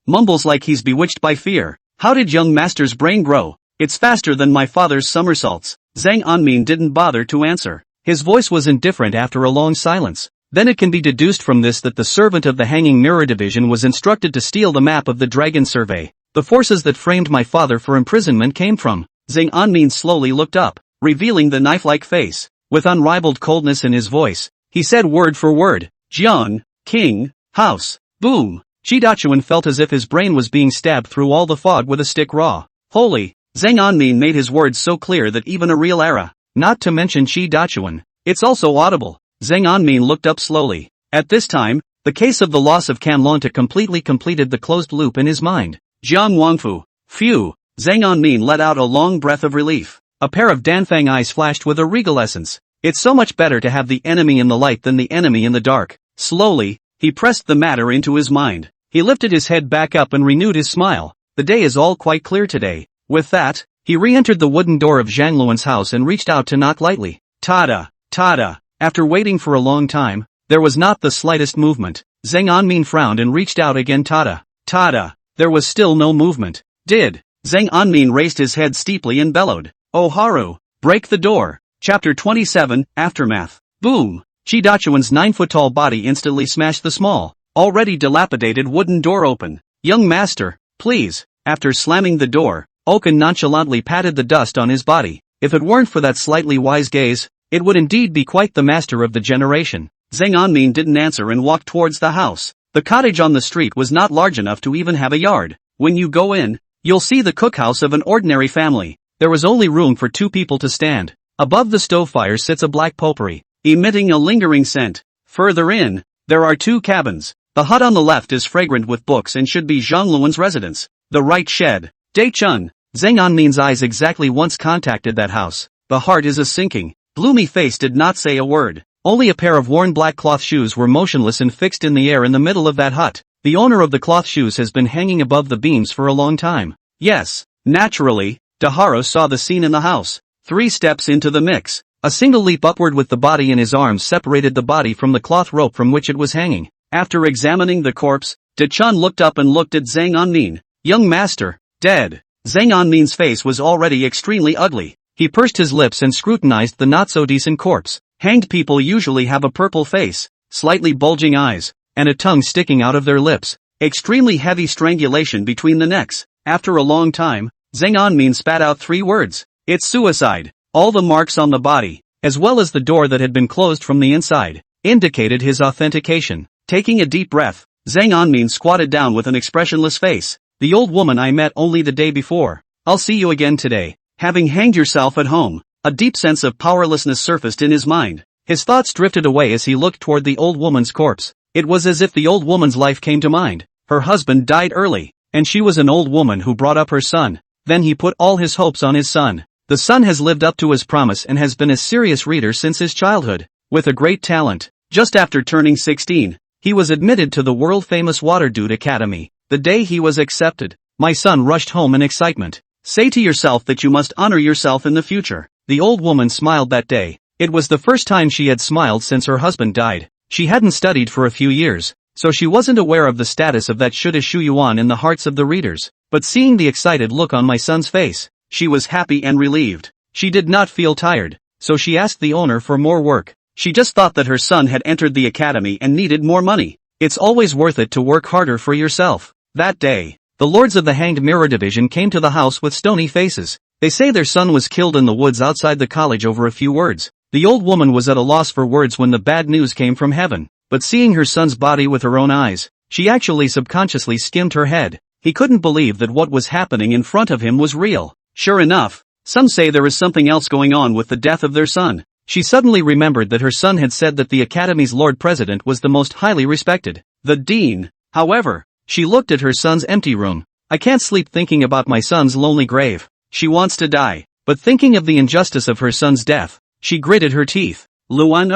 Mumbles like he's bewitched by fear. How did young master's brain grow? It's faster than my father's somersaults. Zhang Anmin didn't bother to answer. His voice was indifferent after a long silence. Then it can be deduced from this that the servant of the Hanging Mirror Division was instructed to steal the map of the Dragon Survey. The forces that framed my father for imprisonment came from. Zhang Anmin slowly looked up, revealing the knife-like face. With unrivaled coldness in his voice, he said word for word, Jian, King, House, Boom. Shi Dachuan felt as if his brain was being stabbed through all the fog with a stick raw. Holy! Zhang Anmin made his words so clear that even a real era, not to mention Shi Dachuan, it's also audible. Zhang Anmin looked up slowly. At this time, the case of the loss of Kanlonta completely completed the closed loop in his mind. Jiang Wangfu. Phew! Zhang Anmin let out a long breath of relief. A pair of Danfeng eyes flashed with a regal essence. It's so much better to have the enemy in the light than the enemy in the dark. Slowly, he pressed the matter into his mind. He lifted his head back up and renewed his smile. The day is all quite clear today. With that, he re-entered the wooden door of Zhang Luan's house and reached out to knock lightly. Tada! Tada! After waiting for a long time, there was not the slightest movement. Zhang Anmin frowned and reached out again. Tada! Tada! There was still no movement. Zhang Anmin raised his head steeply and bellowed. Oh Haru! Break the door! Chapter 27, Aftermath. Boom! Shi Dachuan's 9-foot-tall body instantly smashed the small, already dilapidated wooden door open. Young master, please. After slamming the door, Okan nonchalantly patted the dust on his body. If it weren't for that slightly wise gaze, it would indeed be quite the master of the generation. Zhang Anmin didn't answer and walked towards the house. The cottage on the street was not large enough to even have a yard. When you go in, you'll see the cookhouse of an ordinary family. There was only room for 2 people to stand. Above the stove fire sits a black potpourri, emitting a lingering scent. Further in, there are 2 cabins. The hut on the left is fragrant with books and should be Zhang Luan's residence. The right shed. Dai-chun. Zhang Anmin's eyes exactly once contacted that house. The heart is a sinking. Gloomy face did not say a word. Only a pair of worn black cloth shoes were motionless and fixed in the air in the middle of that hut. The owner of the cloth shoes has been hanging above the beams for a long time. Yes, naturally, Daharo saw the scene in the house. 3 steps into the mix. A single leap upward with the body in his arms separated the body from the cloth rope from which it was hanging. After examining the corpse, Dachun looked up and looked at Zhang Anmin. Young master, dead. Zhang Anmin's face was already extremely ugly. He pursed his lips and scrutinized the not-so-decent corpse. Hanged people usually have a purple face, slightly bulging eyes, and a tongue sticking out of their lips. Extremely heavy strangulation between the necks. After a long time, Zhang Anmin spat out 3 words. It's suicide. All the marks on the body, as well as the door that had been closed from the inside, indicated his authentication. Taking a deep breath, Zhang Anmin squatted down with an expressionless face. The old woman I met only the day before. I'll see you again today. Having hanged yourself at home. A deep sense of powerlessness surfaced in his mind. His thoughts drifted away as he looked toward the old woman's corpse. It was as if the old woman's life came to mind. Her husband died early, and she was an old woman who brought up her son. Then he put all his hopes on his son. The son has lived up to his promise and has been a serious reader since his childhood. With a great talent, just after turning 16, he was admitted to the world-famous Waterdude Academy. The day he was accepted, my son rushed home in excitement. Say to yourself that you must honor yourself in the future. The old woman smiled that day. It was the first time she had smiled since her husband died. She hadn't studied for a few years, so she wasn't aware of the status of that Shuda Shuyuan in the hearts of the readers. But seeing the excited look on my son's face, she was happy and relieved. She did not feel tired, so she asked the owner for more work. She just thought that her son had entered the academy and needed more money. It's always worth it to work harder for yourself. That day, the lords of the Hanged Mirror Division came to the house with stony faces. They say their son was killed in the woods outside the college over a few words. The old woman was at a loss for words when the bad news came from heaven, but seeing her son's body with her own eyes, she actually subconsciously skimmed her head. He couldn't believe that what was happening in front of him was real. Sure enough, some say there is something else going on with the death of their son. She suddenly remembered that her son had said that the Academy's Lord President was the most highly respected. The Dean. However, she looked at her son's empty room. I can't sleep thinking about my son's lonely grave. She wants to die, but thinking of the injustice of her son's death, she gritted her teeth. Luan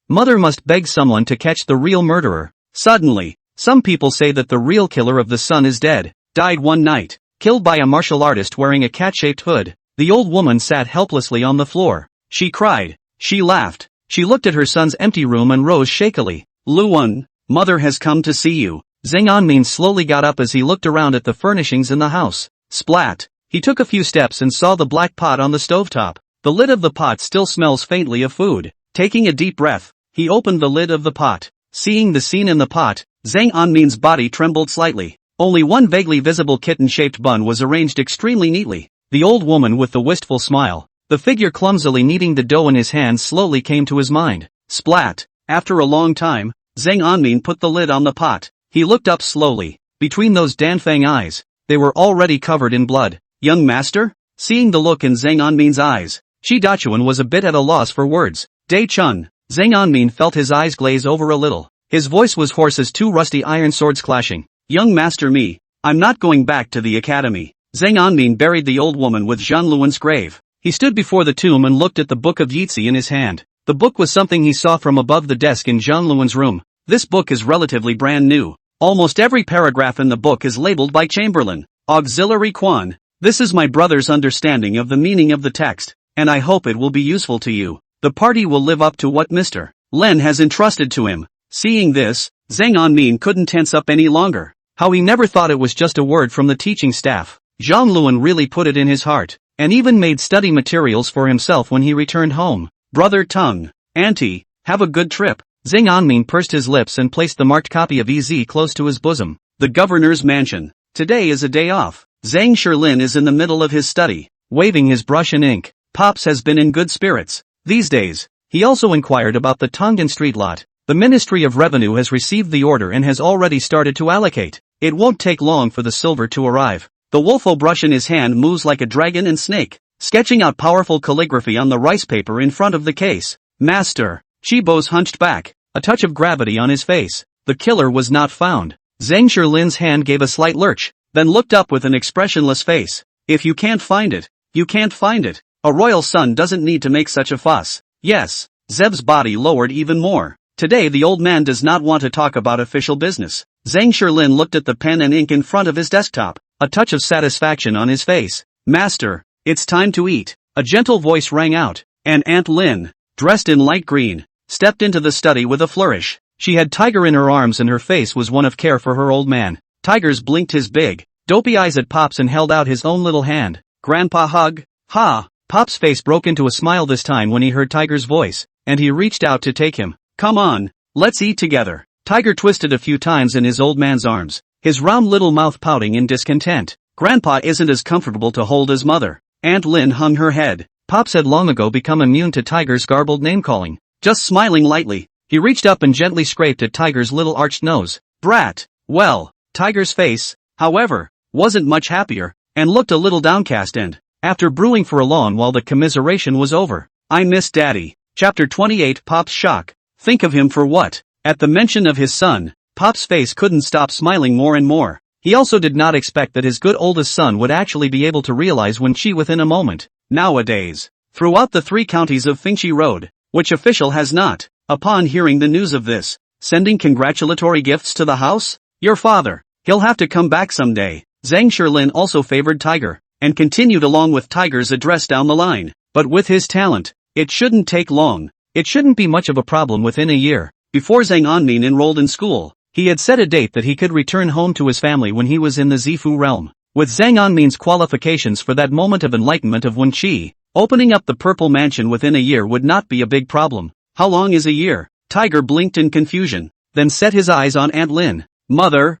mother must beg someone to catch the real murderer. Suddenly, some people say that the real killer of the son is dead, died one night, killed by a martial artist wearing a cat-shaped hood. The old woman sat helplessly on the floor. She cried. She laughed. She looked at her son's empty room and rose shakily. Luan, mother has come to see you. Zheng Anmin slowly got up as he looked around at the furnishings in the house. Splat! He took a few steps and saw the black pot on the stovetop. The lid of the pot still smells faintly of food. Taking a deep breath, he opened the lid of the pot. Seeing the scene in the pot, Zheng Anmin's body trembled slightly. Only one vaguely visible kitten-shaped bun was arranged extremely neatly. The old woman with the wistful smile, the figure clumsily kneading the dough in his hands slowly came to his mind. Splat! After a long time, Zheng Anmin put the lid on the pot. He looked up slowly. Between those Danfang eyes, they were already covered in blood. Young master? Seeing the look in Zheng Anmin's eyes, Shi Dachuan was a bit at a loss for words. Dai Chun. Zheng Anmin felt his eyes glaze over a little. His voice was hoarse as two rusty iron swords clashing. Young master me, I'm not going back to the academy. Zheng Anmin buried the old woman with Zhan Luan's grave. He stood before the tomb and looked at the book of Yizhi in his hand. The book was something he saw from above the desk in Zhan Luan's room. This book is relatively brand new. Almost every paragraph in the book is labeled by Chamberlain. Auxiliary Quan. This is my brother's understanding of the meaning of the text, and I hope it will be useful to you. The party will live up to what Mr. Len has entrusted to him. Seeing this, Zheng Anmin couldn't tense up any longer. How he never thought it was just a word from the teaching staff. Zhang Luan really put it in his heart, and even made study materials for himself when he returned home. Brother Tung, auntie, have a good trip. Zheng Anmin pursed his lips and placed the marked copy of EZ close to his bosom. The governor's mansion. Today is a day off. Zhang Shilin is in the middle of his study, waving his brush and ink. Pops has been in good spirits these days. He also inquired about the Tongdan Street lot. The Ministry of Revenue has received the order and has already started to allocate. It won't take long for the silver to arrive. The wolfo brush in his hand moves like a dragon and snake, sketching out powerful calligraphy on the rice paper in front of the case. Master. Shibo's hunched back, a touch of gravity on his face. The killer was not found. Zhang Shirlin's hand gave a slight lurch, then looked up with an expressionless face. If you can't find it, you can't find it. A royal son doesn't need to make such a fuss. Yes. Zeb's body lowered even more. Today the old man does not want to talk about official business. Zhang Shirlin looked at the pen and ink in front of his desktop, a touch of satisfaction on his face. Master, it's time to eat. A gentle voice rang out, and Aunt Lin, dressed in light green, stepped into the study with a flourish. She had Tiger in her arms and her face was one of care for her old man. Tiger's blinked his big, dopey eyes at Pops and held out his own little hand. Grandpa hug? Ha! Pop's face broke into a smile this time when he heard Tiger's voice, and he reached out to take him. Come on, let's eat together. Tiger twisted a few times in his old man's arms, his round little mouth pouting in discontent. Grandpa isn't as comfortable to hold as mother. Aunt Lin hung her head. Pops had long ago become immune to Tiger's garbled name-calling. Just smiling lightly, he reached up and gently scraped at Tiger's little arched nose. Brat! Well, Tiger's face, however, wasn't much happier, and looked a little downcast and, after brewing for a long while the commiseration was over. I miss Daddy. Chapter 28 Pop's shock. Think of him for what? At the mention of his son, Pop's face couldn't stop smiling more and more. He also did not expect that his good oldest son would actually be able to realize when she within a moment. Nowadays, throughout the 3 counties of Fingxi Road, which official has not, upon hearing the news of this, sending congratulatory gifts to the house? Your father, he'll have to come back someday. Zhang Shirlin also favored Tiger, and continued along with Tiger's address down the line. But with his talent, it shouldn't take long. It shouldn't be much of a problem within a year. Before Zhang Anmin enrolled in school, he had set a date that he could return home to his family when he was in the Zifu realm. With Zhang Anmin's qualifications for that moment of enlightenment of Wen Qi, opening up the Purple Mansion within a year would not be a big problem. How long is a year? Tiger blinked in confusion, then set his eyes on Aunt Lin. Mother,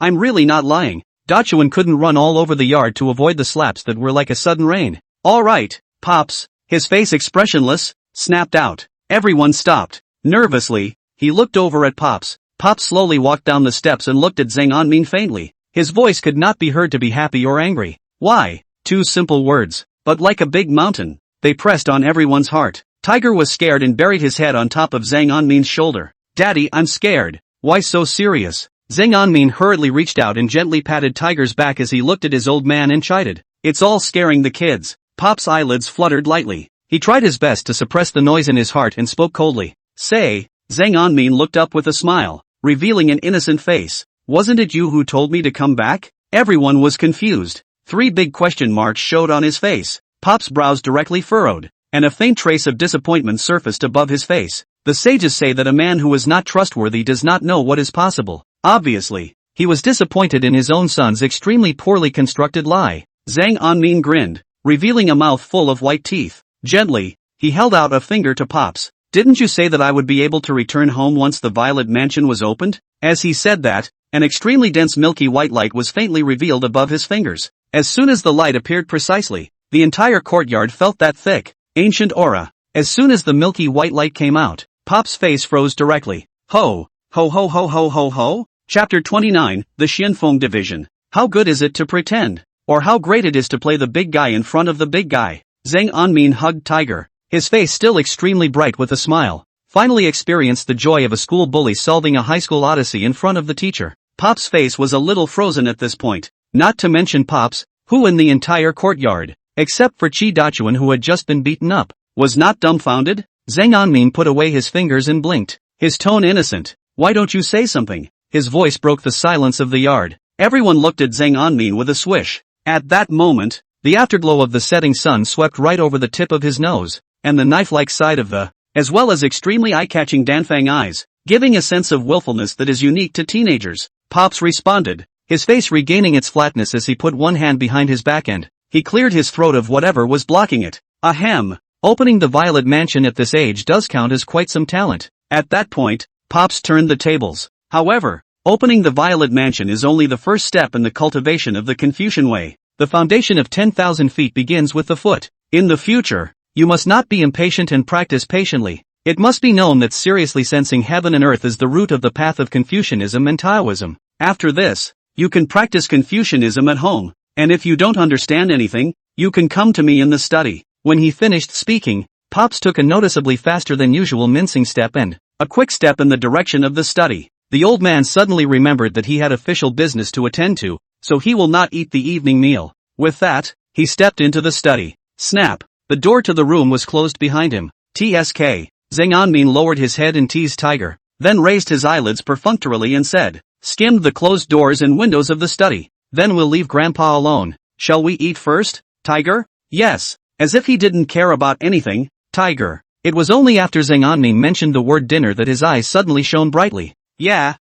I'm really not lying. Dachuan couldn't run all over the yard to avoid the slaps that were like a sudden rain. Alright, Pops, his face expressionless, snapped out. Everyone stopped. Nervously, he looked over at Pops. Pops slowly walked down the steps and looked at Zhang Anmin faintly. His voice could not be heard to be happy or angry. Why? Two simple words. but like a big mountain, they pressed on everyone's heart. Tiger was scared and buried his head on top of Zhang Anmin's shoulder. "Daddy, I'm scared. Why so serious?" Zhang Anmin hurriedly reached out and gently patted Tiger's back as he looked at his old man and chided. "It's all scaring the kids." Pop's eyelids fluttered lightly. He tried his best to suppress the noise in his heart and spoke coldly. "Say." Zhang Anmin looked up with a smile, revealing an innocent face. "Wasn't it you who told me to come back?" Everyone was confused. 3 big question marks showed on his face. Pop's brows directly furrowed, and a faint trace of disappointment surfaced above his face. The sages say that a man who is not trustworthy does not know what is possible. Obviously, he was disappointed in his own son's extremely poorly constructed lie. Zhang Anmin grinned, revealing a mouth full of white teeth. Gently, he held out a finger to Pops. "Didn't you say that I would be able to return home once the Violet Mansion was opened?" As he said that, an extremely dense milky white light was faintly revealed above his fingers. As soon as the light appeared precisely, the entire courtyard felt that thick, ancient aura. As soon as the milky white light came out, Pop's face froze directly. Ho! Ho ho ho ho ho ho! Chapter 29, The Xianfeng Division. How good is it to pretend? Or how great it is to play the big guy in front of the big guy? Zhang Anmin hugged Tiger, his face still extremely bright with a smile. Finally experienced the joy of a school bully solving a high school odyssey in front of the teacher. Pop's face was a little frozen at this point, not to mention Pops, who in the entire courtyard, except for Chi Dachuan who had just been beaten up, was not dumbfounded. Zhang Anmin put away his fingers and blinked, his tone innocent. "Why don't you say something?" His voice broke the silence of the yard. Everyone looked at Zhang Anmin with a swish. At that moment, the afterglow of the setting sun swept right over the tip of his nose, and the knife-like side of the, as well as extremely eye-catching Danfang eyes, giving a sense of willfulness that is unique to teenagers. Pops responded, his face regaining its flatness as he put one hand behind his back end. He cleared his throat of whatever was blocking it. Ahem. Opening the Violet Mansion at this age does count as quite some talent. At that point, Pops turned the tables. However, opening the Violet Mansion is only the first step in the cultivation of the Confucian way. The foundation of 10,000 feet begins with the foot. In the future, you must not be impatient and practice patiently. It must be known that seriously sensing heaven and earth is the root of the path of Confucianism and Taoism. After this, you can practice Confucianism at home, and if you don't understand anything, you can come to me in the study. When he finished speaking, Pops took a noticeably faster than usual mincing step and a quick step in the direction of the study. The old man suddenly remembered that he had official business to attend to, so he will not eat the evening meal. With that, he stepped into the study. Snap! The door to the room was closed behind him. TSK. Zhang Anmin lowered his head and teased Tiger, then raised his eyelids perfunctorily and said, "Skimmed the closed doors and windows of the study. Then we'll leave Grandpa alone. Shall we eat first, Tiger?" "Yes." As if he didn't care about anything, Tiger. It was only after Zhang Anmin mentioned the word dinner that his eyes suddenly shone brightly. Yeah,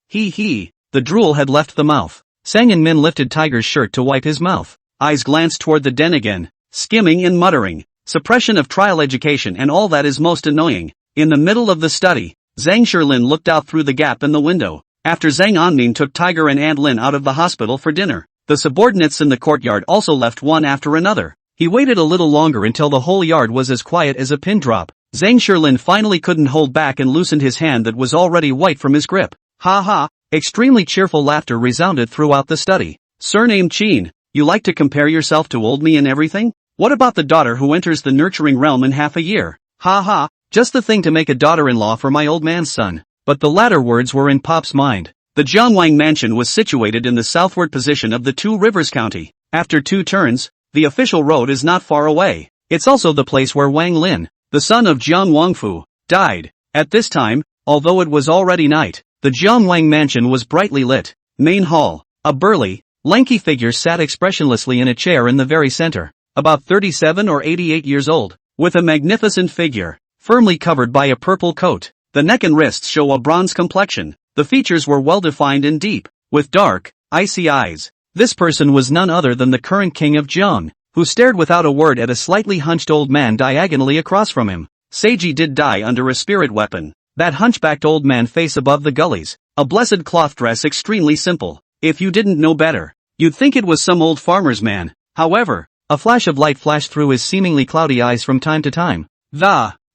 he. The drool had left the mouth. Sang and Min lifted Tiger's shirt to wipe his mouth. Eyes glanced toward the den again, skimming and muttering. Suppression of trial education and all that is most annoying. In the middle of the study, Zhang Shilin looked out through the gap in the window. After Zhang Anmin took Tiger and Aunt Lin out of the hospital for dinner, the subordinates in the courtyard also left one after another. He waited a little longer until the whole yard was as quiet as a pin drop. Zhang Shilin finally couldn't hold back and loosened his hand that was already white from his grip. Ha ha! Extremely cheerful laughter resounded throughout the study. "Surname Qin, you like to compare yourself to old me and everything? What about the daughter who enters the nurturing realm in half a year? Ha ha, just the thing to make a daughter-in-law for my old man's son." But the latter words were in Pop's mind. The Jiangwang Mansion was situated in the southward position of the Two Rivers County. After 2 turns, the official road is not far away. It's also the place where Wang Lin, the son of Jiang Wangfu, died. At this time, although it was already night, the Jiangwang Mansion was brightly lit. Main hall. A burly, lanky figure sat expressionlessly in a chair in the very center, about 37 or 88 years old, with a magnificent figure, firmly covered by a purple coat. The neck and wrists show a bronze complexion. The features were well defined and deep, with dark, icy eyes. This person was none other than the current king of Jiang, who stared without a word at a slightly hunched old man diagonally across from him. Seiji did die under a spirit weapon. That hunchbacked old man face above the gullies, a blessed cloth dress extremely simple. If you didn't know better, you'd think it was some old farmer's man. However, a flash of light flashed through his seemingly cloudy eyes from time to time.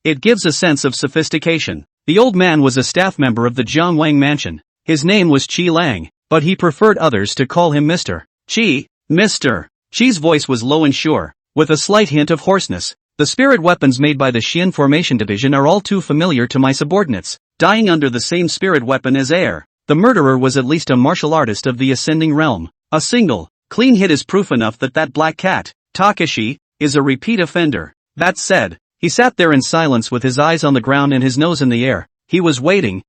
It gives a sense of sophistication. The old man was a staff member of the Jiangwang Mansion. His name was Qi Lang, but he preferred others to call him Mr. Qi. Mr. Qi's voice was low and sure. with a slight hint of hoarseness. The spirit weapons made by the Xian Formation Division are all too familiar to my subordinates, dying under the same spirit weapon as air. The murderer was at least a martial artist of the ascending realm. A single, clean hit is proof enough that black cat, Takashi, is a repeat offender. That said, he sat there in silence with his eyes on the ground and his nose in the air. He was waiting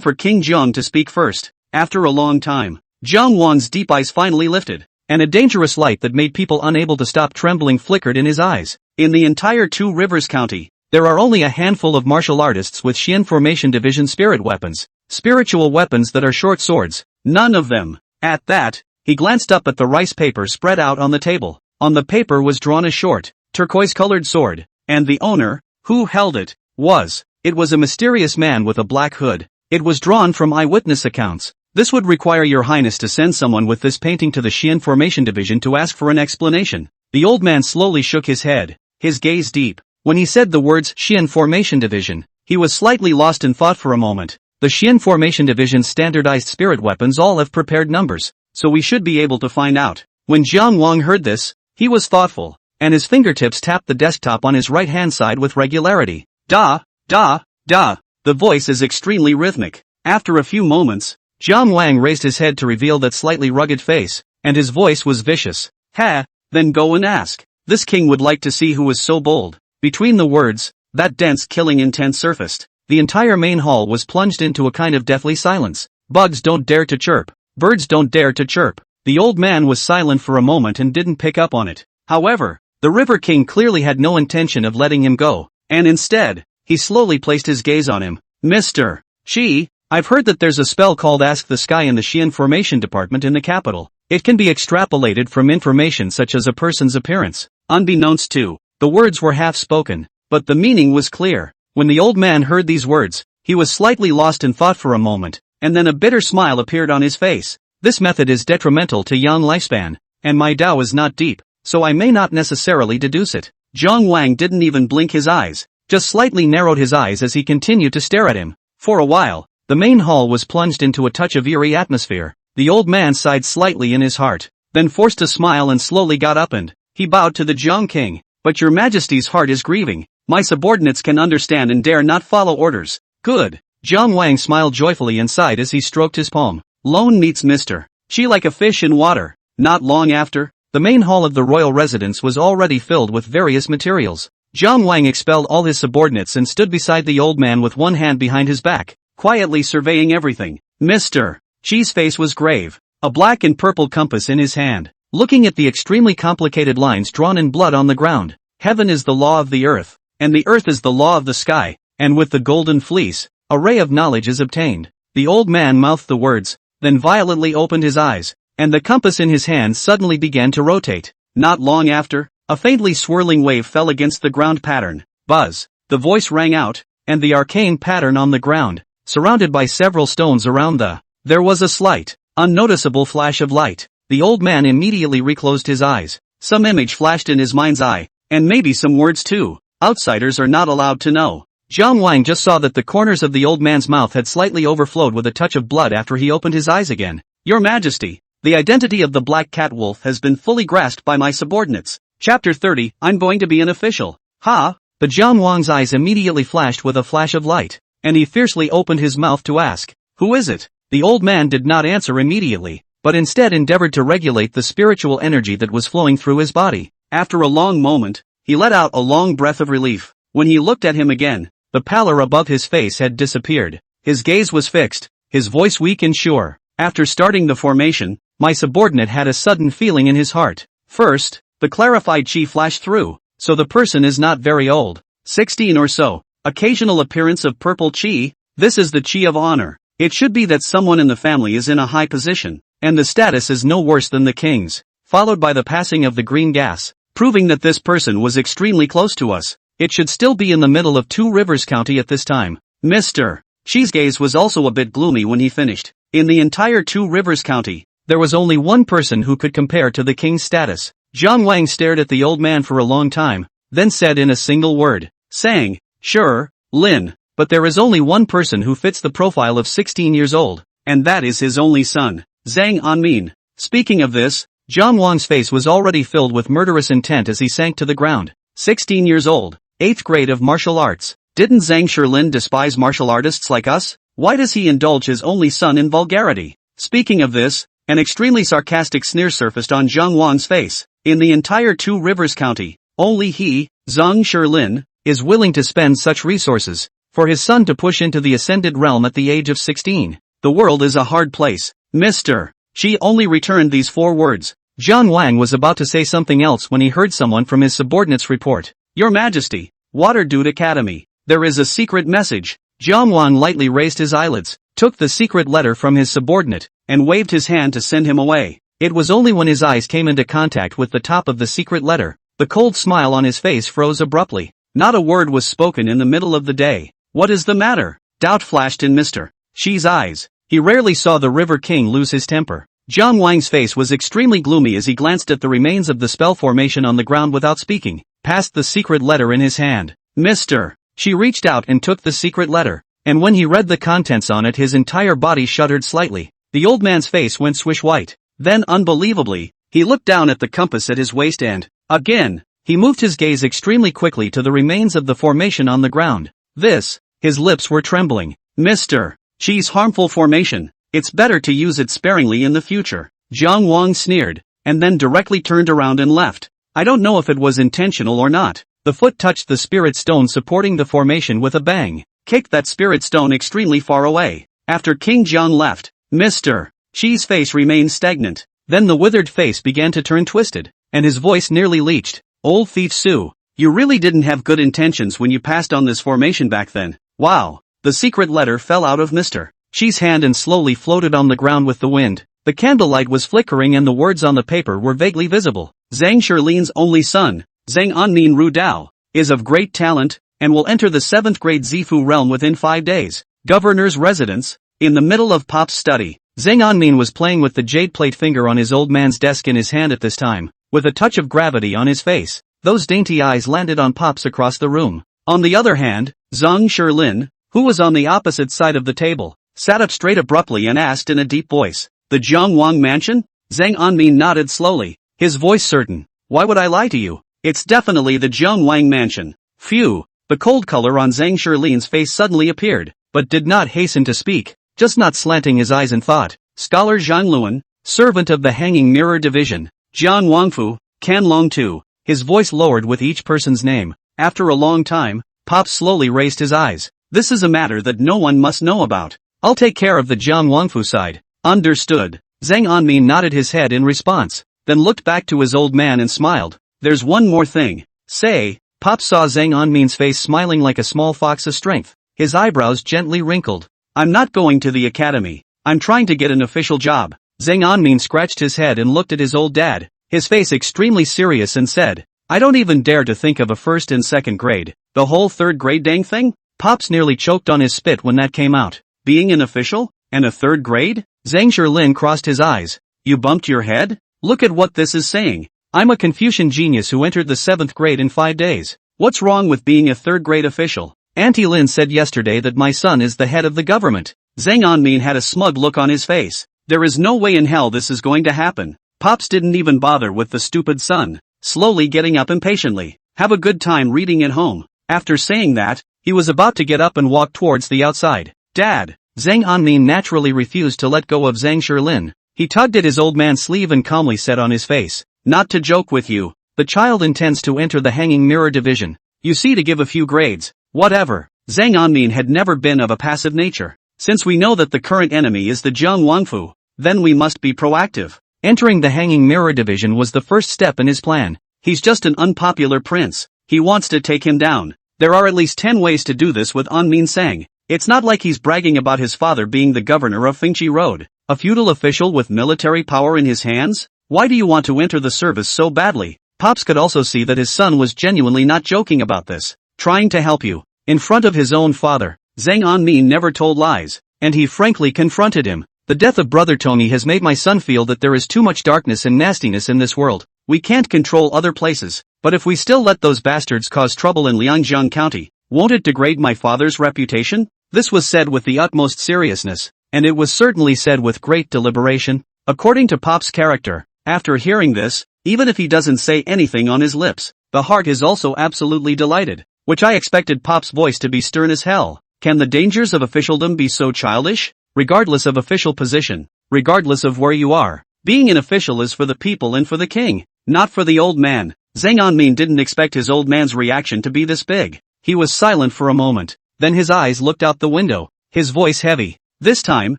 for King Jiang to speak first. After a long time, Jiang Wang's deep eyes finally lifted, and a dangerous light that made people unable to stop trembling flickered in his eyes. In the entire Two Rivers County, there are only a handful of martial artists with Xian Formation Division spirit weapons, spiritual weapons that are short swords. None of them. At that, he glanced up at the rice paper spread out on the table. On the paper was drawn a short, turquoise-colored sword, and the owner, who held it, was a mysterious man with a black hood. It was drawn from eyewitness accounts. This would require your highness to send someone with this painting to the Xian Formation Division to ask for an explanation. The old man slowly shook his head, his gaze deep. When he said the words Xian Formation Division, he was slightly lost in thought for a moment. The Xian Formation Division's standardized spirit weapons all have prepared numbers, so we should be able to find out. When Jiang Wang heard this, he was thoughtful, and his fingertips tapped the desktop on his right-hand side with regularity. Da, da, da. The voice is extremely rhythmic. After a few moments, Jiang Wang raised his head to reveal that slightly rugged face, and his voice was vicious. Ha, then go and ask. This king would like to see who was so bold. Between the words, that dense killing intent surfaced. The entire main hall was plunged into a kind of deathly silence. Bugs don't dare to chirp. Birds don't dare to chirp. The old man was silent for a moment and didn't pick up on it. However, the River King clearly had no intention of letting him go, and instead, he slowly placed his gaze on him. Mr. Shi, I've heard that there's a spell called Ask the Sky in the Xian Formation Department in the capital. It can be extrapolated from information such as a person's appearance. Unbeknownst to, the words were half-spoken, but the meaning was clear. When the old man heard these words, he was slightly lost in thought for a moment, and then a bitter smile appeared on his face. This method is detrimental to young lifespan, and my Tao is not deep, so I may not necessarily deduce it. Jiang Wang didn't even blink his eyes, just slightly narrowed his eyes as he continued to stare at him. For a while, the main hall was plunged into a touch of eerie atmosphere. The old man sighed slightly in his heart, then forced a smile and slowly got up and he bowed to the Jiang King. But your majesty's heart is grieving. My subordinates can understand and dare not follow orders. Good. Jiang Wang smiled joyfully and sighed as he stroked his palm. Lone meets Mr. She like a fish in water. Not long after, the main hall of the royal residence was already filled with various materials. Jiang Wang expelled all his subordinates and stood beside the old man with one hand behind his back, quietly surveying everything. Mr. Chi's face was grave, a black and purple compass in his hand, looking at the extremely complicated lines drawn in blood on the ground. Heaven is the law of the earth, and the earth is the law of the sky, and with the golden fleece, a ray of knowledge is obtained. The old man mouthed the words, then violently opened his eyes, and the compass in his hand suddenly began to rotate. Not long after, a faintly swirling wave fell against the ground pattern. Buzz, the voice rang out, and the arcane pattern on the ground, surrounded by several stones around there was a slight, unnoticeable flash of light. The old man immediately reclosed his eyes. Some image flashed in his mind's eye, and maybe some words too. Outsiders are not allowed to know. Jiang Wang just saw that the corners of the old man's mouth had slightly overflowed with a touch of blood after he opened his eyes again. Your Majesty, the identity of the Black Cat Wolf has been fully grasped by my subordinates. Chapter 30, I'm going to be an official. Ha! The Jiang Wang's eyes immediately flashed with a flash of light, and he fiercely opened his mouth to ask, who is it? The old man did not answer immediately, but instead endeavored to regulate the spiritual energy that was flowing through his body. After a long moment, he let out a long breath of relief. When he looked at him again, the pallor above his face had disappeared. His gaze was fixed, his voice weak and sure. After starting the formation, my subordinate had a sudden feeling in his heart. First, the clarified chi flashed through, so the person is not very old. 16 or so. Occasional appearance of purple chi. This is the chi of honor. It should be that someone in the family is in a high position, and the status is no worse than the king's. Followed by the passing of the green gas, proving that this person was extremely close to us. It should still be in the middle of Two Rivers County at this time. Mr. Chi's gaze was also a bit gloomy when he finished. In the entire Two Rivers County, there was only one person who could compare to the king's status. Jiang Wang stared at the old man for a long time, then said in a single word, saying, sure, Lin, but there is only one person who fits the profile of 16 years old, and that is his only son, Zhang Anmin. Speaking of this, Jiang Wang's face was already filled with murderous intent as he sank to the ground. 16 years old, 8th grade of martial arts. Didn't Zhang Shilin despise martial artists like us? Why does he indulge his only son in vulgarity? Speaking of this, an extremely sarcastic sneer surfaced on Jiang Wang's face. In the entire Two Rivers County, only he, Zhang Shilin, is willing to spend such resources for his son to push into the ascended realm at the age of 16. The world is a hard place, Mr. She only returned these 4 words. Jiang Wang was about to say something else when he heard someone from his subordinates report. Your Majesty, Waterdude Academy. There is a secret message. Jiang Wang lightly raised his eyelids, took the secret letter from his subordinate, and waved his hand to send him away. It was only when his eyes came into contact with the top of the secret letter, the cold smile on his face froze abruptly. Not a word was spoken in the middle of the day. What is the matter? Doubt flashed in Mr. Shi's eyes. He rarely saw the River King lose his temper. Jiang Wang's face was extremely gloomy as he glanced at the remains of the spell formation on the ground without speaking, passed the secret letter in his hand. Mr. She reached out and took the secret letter, and when he read the contents on it his entire body shuddered slightly. The old man's face went swish white. Then unbelievably, he looked down at the compass at his waist and, again, he moved his gaze extremely quickly to the remains of the formation on the ground. His lips were trembling. Mr. Shi's harmful formation. It's better to use it sparingly in the future. Jiang Wang sneered, and then directly turned around and left. I don't know if it was intentional or not. The foot touched the spirit stone supporting the formation with a bang, kicked that spirit stone extremely far away. After King Jiang left, Mr. Shi's face remained stagnant. Then the withered face began to turn twisted, and his voice nearly leached. Old thief Su, you really didn't have good intentions when you passed on this formation back then. Wow. The secret letter fell out of Mr. Shi's hand and slowly floated on the ground with the wind. The candlelight was flickering and the words on the paper were vaguely visible. Zhang Shilin's only son, Zhang Anmin Ru Dao, is of great talent, and will enter the 7th grade Zifu realm within 5 days. Governor's residence. In the middle of Pop's study, Zhang Anmin was playing with the jade plate finger on his old man's desk in his hand at this time, with a touch of gravity on his face. Those dainty eyes landed on Pop's across the room. On the other hand, Zhang Shilin, who was on the opposite side of the table, sat up straight abruptly and asked in a deep voice, the Jiang Wang mansion? Zhang Anmin nodded slowly, his voice certain. Why would I lie to you? It's definitely the Jiang Wang mansion. Phew. The cold color on Zhang Shilin's face suddenly appeared, but did not hasten to speak, just not slanting his eyes in thought. Scholar Zhang Luan, servant of the Hanging Mirror Division. Jiang Wangfu, Can Long Tu. His voice lowered with each person's name. After a long time, Pop slowly raised his eyes. This is a matter that no one must know about. I'll take care of the Jiang Wangfu side. Understood. Zhang Anmin nodded his head in response, then looked back to his old man and smiled. There's one more thing. Say, Pop saw Zhang Anmin's face smiling like a small fox of strength. His eyebrows gently wrinkled. I'm not going to the academy. I'm trying to get an official job. Zhang Anmin scratched his head and looked at his old dad, his face extremely serious, and said, I don't even dare to think of a 1st and 2nd grade. The whole 3rd grade dang thing? Pops nearly choked on his spit when that came out. Being an official? And a 3rd grade? Zhang Shilin crossed his eyes. You bumped your head? Look at what this is saying. I'm a Confucian genius who entered the 7th grade in 5 days. What's wrong with being a 3rd grade official? Auntie Lin said yesterday that my son is the head of the government. Zhang Anmin had a smug look on his face. There is no way in hell this is going to happen. Pops didn't even bother with the stupid son, slowly getting up impatiently. Have a good time reading at home. After saying that, he was about to get up and walk towards the outside. Dad. Zhang Anmin naturally refused to let go of Zhang Shilin. He tugged at his old man's sleeve and calmly said on his face, not to joke with you. The child intends to enter the Hanging Mirror Division. You see, to give a few grades. Whatever. Zhang Anmin had never been of a passive nature. Since we know that the current enemy is the Jiang Wangfu, then we must be proactive. Entering the Hanging Mirror Division was the first step in his plan. He's just an unpopular prince. He wants to take him down. There are at least 10 ways to do this with Anmin Sang. It's not like he's bragging about his father being the governor of Fingchi Road, a feudal official with military power in his hands. Why do you want to enter the service so badly? Pops could also see that his son was genuinely not joking about this, trying to help you. In front of his own father, Zhang Anmin never told lies, and he frankly confronted him. The death of Brother Tony has made my son feel that there is too much darkness and nastiness in this world. We can't control other places, but if we still let those bastards cause trouble in Liangjiang County, won't it degrade my father's reputation? This was said with the utmost seriousness, and it was certainly said with great deliberation. According to Pop's character, After hearing this, even if he doesn't say anything on his lips, the heart is also absolutely delighted. Which I expected Pop's voice to be stern as hell. Can the dangers of officialdom be so childish? Regardless of official position, regardless of where you are, being an official is for the people and for the king, not for the old man. Zhang Anmin didn't expect his old man's reaction to be this big. He was silent for a moment, then his eyes looked out the window, his voice heavy. This time,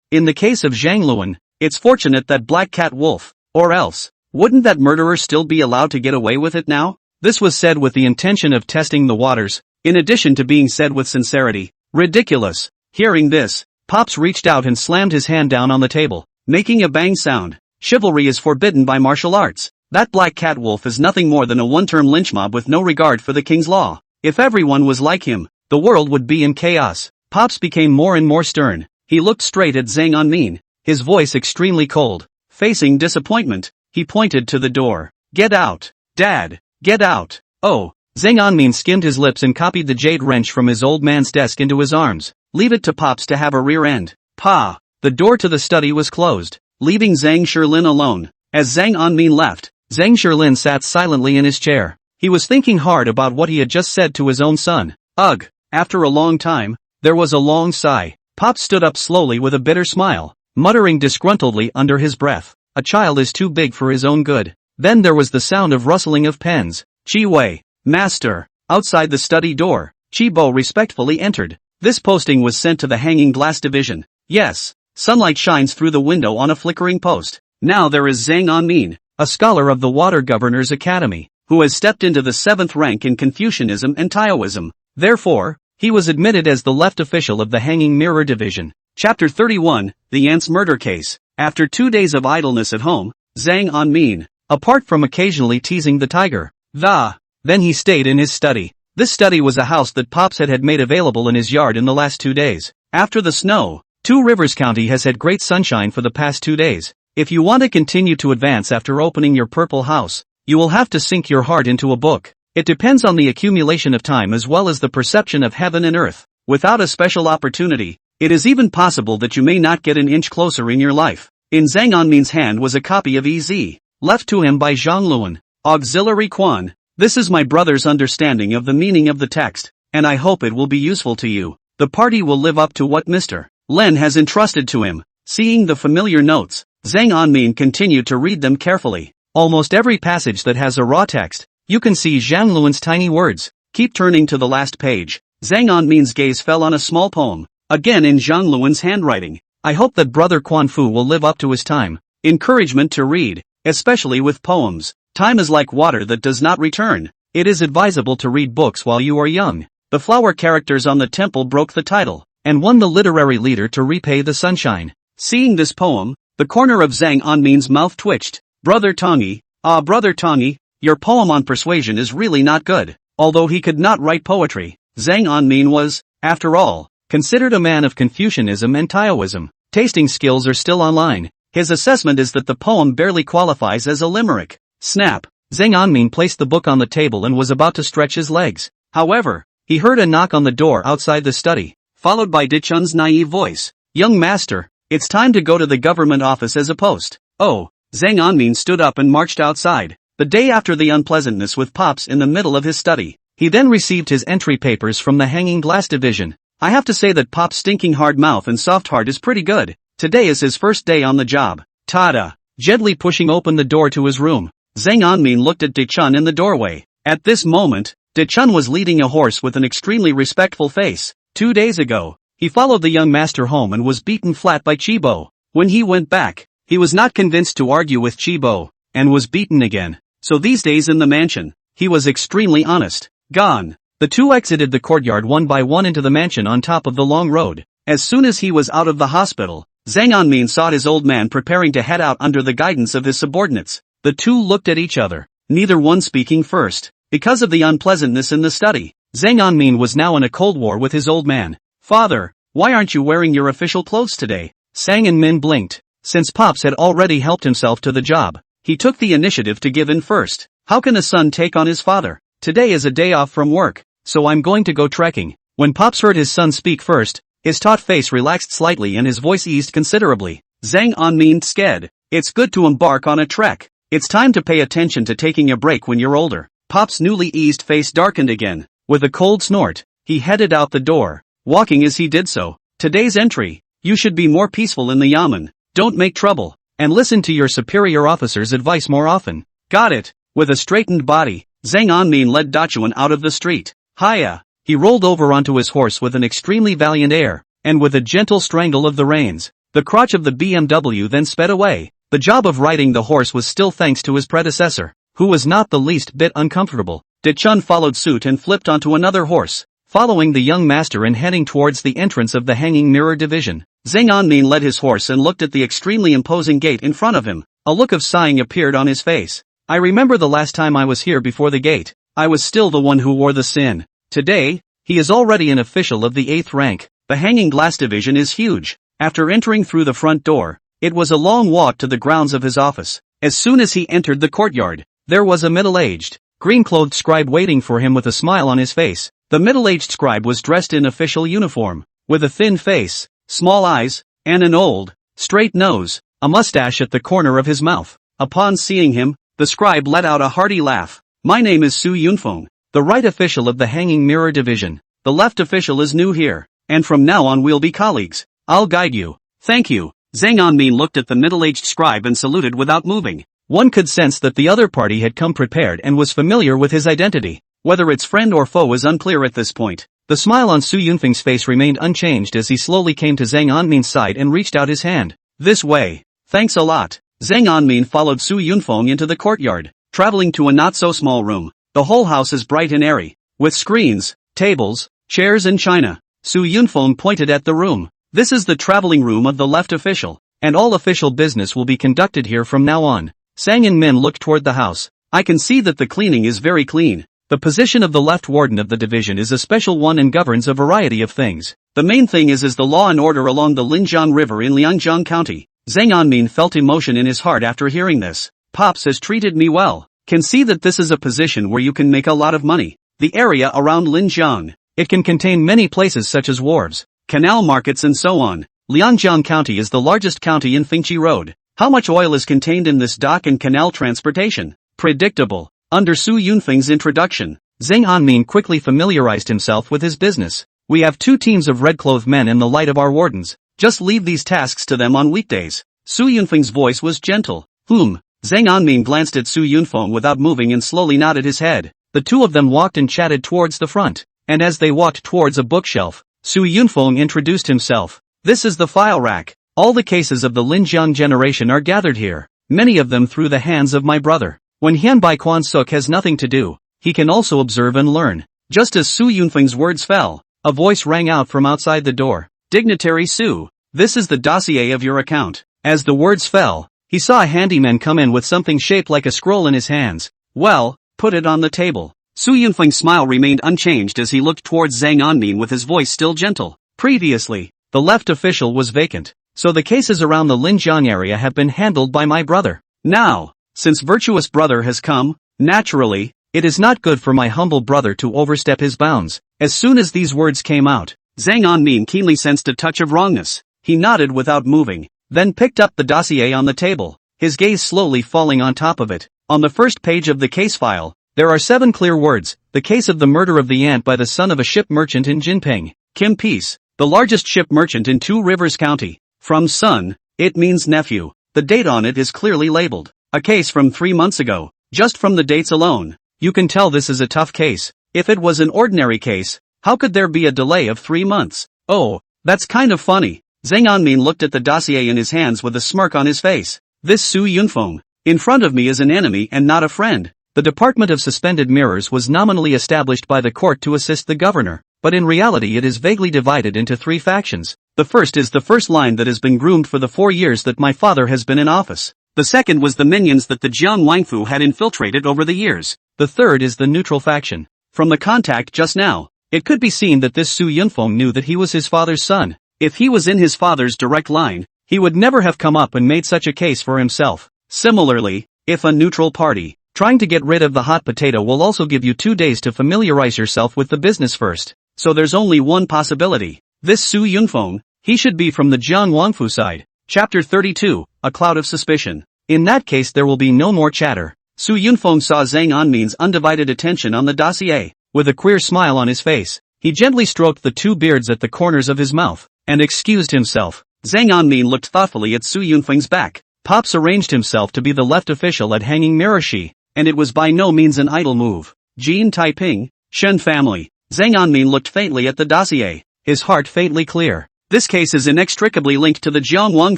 in the case of Zhang Luan, it's fortunate that Black Cat Wolf, or else, wouldn't that murderer still be allowed to get away with it now? This was said with the intention of testing the waters, in addition to being said with sincerity. Ridiculous. Hearing this, Pops reached out and slammed his hand down on the table, making a bang sound. Chivalry is forbidden by martial arts. That Black Cat Wolf is nothing more than a one-term lynch mob with no regard for the king's law. If everyone was like him, the world would be in chaos. Pops became more and more stern. He looked straight at Zhang Anmin, his voice extremely cold. Facing disappointment, he pointed to the door. Get out, Dad. Get out. Oh. Zhang Anmin skimmed his lips and copied the jade wrench from his old man's desk into his arms. Leave it to Pops to have a rear end. Pa. The door to the study was closed, leaving Zhang Shilin alone. As Zhang Anmin left, Zhang Shilin sat silently in his chair. He was thinking hard about what he had just said to his own son. Ugh. After a long time, there was a long sigh. Pops stood up slowly with a bitter smile, muttering disgruntledly under his breath. A child is too big for his own good. Then there was the sound of rustling of pens. Chi Wei, Master. Outside the study door, Chi Bo respectfully entered. This posting was sent to the hanging glass division. Yes, sunlight shines through the window on a flickering post. Now there is Zhang Anmin, a scholar of the Water Governor's Academy, who has stepped into the 7th rank in Confucianism and Taoism. Therefore, he was admitted as the left official of the Hanging Mirror Division. Chapter 31, The Ant's Murder Case. After 2 days of idleness at home, Zhang Anmin, apart from occasionally teasing the tiger, then he stayed in his study. This study was a house that Pops had made available in his yard in the last 2 days. After the snow, Two Rivers County has had great sunshine for the past 2 days. If you want to continue to advance after opening your purple house, you will have to sink your heart into a book. It depends on the accumulation of time as well as the perception of heaven and earth. Without a special opportunity, it is even possible that you may not get an inch closer in your life. In Zhang Anmin's hand was a copy of EZ, left to him by Zhang Luan. Auxiliary Quan. This is my brother's understanding of the meaning of the text, and I hope it will be useful to you. The party will live up to what Mr. Len has entrusted to him. Seeing the familiar notes, Zhang Anmin continued to read them carefully. Almost every passage that has a raw text, you can see Zhang Luan's tiny words. Keep turning to the last page. Zhang Anmin's gaze fell on a small poem, again in Zhang Luan's handwriting. I hope that Brother Quan Fu will live up to his time. Encouragement to read, especially with poems. Time is like water that does not return. It is advisable to read books while you are young. The flower characters on the temple broke the title, and won the literary leader to repay the sunshine. Seeing this poem, the corner of Zhang Anmin's mouth twitched. Brother Tongi, Brother Tongi, your poem on persuasion is really not good. Although he could not write poetry, Zhang Anmin was, after all, considered a man of Confucianism and Taoism. Tasting skills are still online. His assessment is that the poem barely qualifies as a limerick. Snap! Zhang Anmin placed the book on the table and was about to stretch his legs. However, he heard a knock on the door outside the study, followed by Dichun's naive voice. Young master, it's time to go to the government office as a post. Oh, Zhang Anmin stood up and marched outside. The day after the unpleasantness with Pops in the middle of his study, he then received his entry papers from the Hanging Glass Division. I have to say that Pop's stinking hard mouth and soft heart is pretty good. Today is his first day on the job. Tada! Gently pushing open the door to his room, Zhang Anmin looked at Dichun in the doorway. At this moment, Dichun was leading a horse with an extremely respectful face. 2 days ago, he followed the young master home and was beaten flat by Chibo. When he went back, he was not convinced to argue with Chibo, and was beaten again. So these days in the mansion, he was extremely honest. Gone. The two exited the courtyard one by one into the mansion on top of the long road. As soon as he was out of the hospital, Zhang Anmin saw his old man preparing to head out under the guidance of his subordinates. The two looked at each other, neither one speaking first. Because of the unpleasantness in the study, Zhang Anmin was now in a cold war with his old man. Father, why aren't you wearing your official clothes today? Sang and Min blinked. Since Pops had already helped himself to the job, he took the initiative to give in first. How can a son take on his father? Today is a day off from work, so I'm going to go trekking. When Pops heard his son speak first, his taut face relaxed slightly and his voice eased considerably. Zhang Anmin sked. It's good to embark on a trek. It's time to pay attention to taking a break when you're older. Pop's newly eased face darkened again. With a cold snort, he headed out the door, walking as he did so. Today's entry: you should be more peaceful in the yamen, don't make trouble, and listen to your superior officer's advice more often. Got it. With a straightened body, Zhang Anmin led Dachuan out of the street. Hiya! He rolled over onto his horse with an extremely valiant air, and with a gentle strangle of the reins, the crotch of the BMW then sped away. The job of riding the horse was still thanks to his predecessor, who was not the least bit uncomfortable. De Chun followed suit and flipped onto another horse, following the young master and heading towards the entrance of the Hanging Mirror Division. Zhang Anmin led his horse and looked at the extremely imposing gate in front of him. A look of sighing appeared on his face. I remember the last time I was here before the gate, I was still the one who wore the sin. Today, he is already an official of the 8th rank. The Hanging Glass Division is huge. After entering through the front door, it was a long walk to the grounds of his office. As soon as he entered the courtyard, there was a middle-aged, green-clothed scribe waiting for him with a smile on his face. The middle-aged scribe was dressed in official uniform, with a thin face, small eyes, and an old, straight nose, a mustache at the corner of his mouth. Upon seeing him, the scribe let out a hearty laugh. My name is Su Yunfeng, the right official of the Hanging Mirror Division. The left official is new here, and from now on we'll be colleagues. I'll guide you. Thank you. Zhang Anmin looked at the middle-aged scribe and saluted without moving. One could sense that the other party had come prepared and was familiar with his identity. Whether it's friend or foe is unclear at this point. The smile on Su Yunfeng's face remained unchanged as he slowly came to Zhang Anmin's side and reached out his hand. This way. Thanks a lot. Zhang Anmin followed Su Yunfeng into the courtyard, traveling to a not-so-small room. The whole house is bright and airy, with screens, tables, chairs and china. Su Yunfeng pointed at the room. This is the traveling room of the left official, and all official business will be conducted here from now on. Sang and Min looked toward the house. I can see that the cleaning is very clean. The position of the left warden of the division is a special one and governs a variety of things. The main thing is the law and order along the Linjiang River in Liangjiang County. Zhang Anmin felt emotion in his heart after hearing this. Pops has treated me well. Can see that this is a position where you can make a lot of money. The area around Linjiang. It can contain many places such as wharves, canal markets and so on. Liangjiang County is the largest county in Fengqi Road. How much oil is contained in this dock and canal transportation? Predictable. Under Su Yunfeng's introduction, Zhang Anmin quickly familiarized himself with his business. We have 2 teams of red-clothed men in the light of our wardens. Just leave these tasks to them on weekdays. Su Yunfeng's voice was gentle. Zhang Anmin glanced at Su Yunfeng without moving and slowly nodded his head. The two of them walked and chatted towards the front, and as they walked towards a bookshelf, Su Yunfeng introduced himself. This is the file rack. All the cases of the Linjiang generation are gathered here, many of them through the hands of my brother. When Hianbai Quan Suk has nothing to do, he can also observe and learn. Just as Su Yunfeng's words fell, a voice rang out from outside the door. Dignitary Su, this is the dossier of your account. As the words fell, he saw a handyman come in with something shaped like a scroll in his hands. Well, put it on the table. Su Yunfeng's smile remained unchanged as he looked towards Zhang Anmin with his voice still gentle. Previously, the left official was vacant, so the cases around the Linjiang area have been handled by my brother. Now, since virtuous brother has come, naturally, it is not good for my humble brother to overstep his bounds. As soon as these words came out, Zhang Anmin keenly sensed a touch of wrongness. He nodded without moving, then picked up the dossier on the table, his gaze slowly falling on top of it. On the first page of the case file, there are 7 clear words: the case of the murder of the aunt by the son of a ship merchant in Jinping, Kim Peace, the largest ship merchant in Two Rivers County. From son, it means nephew. The date on it is clearly labeled. A case from 3 months ago. Just from the dates alone, you can tell this is a tough case. If it was an ordinary case, how could there be a delay of 3 months? Oh, that's kind of funny. Zhang Anmin looked at the dossier in his hands with a smirk on his face. This Su Yunfeng, in front of me, is an enemy and not a friend. The Department of Suspended Mirrors was nominally established by the court to assist the governor, but in reality it is vaguely divided into 3 factions. The first is the first line that has been groomed for the 4 years that my father has been in office. The second was the minions that the Jiang Wangfu had infiltrated over the years. The third is the neutral faction. From the contact just now, it could be seen that this Su Yunfeng knew that he was his father's son. If he was in his father's direct line, he would never have come up and made such a case for himself. Similarly, if a neutral party, trying to get rid of the hot potato, will also give you 2 days to familiarize yourself with the business first. So there's only one possibility. This Su Yunfeng, he should be from the Jiang Wangfu side. Chapter 32, A Cloud of Suspicion. In that case there will be no more chatter. Su Yunfeng saw Zhang Anmin's undivided attention on the dossier. With a queer smile on his face, he gently stroked the two beards at the corners of his mouth, and excused himself. Zhang Anmin looked thoughtfully at Su Yunfeng's back. Pops arranged himself to be the left official at Hanging Mirror Shi, and it was by no means an idle move. Jin Taiping, Shen family. Zhang Anmin looked faintly at the dossier, his heart faintly clear. This case is inextricably linked to the Jiang Wang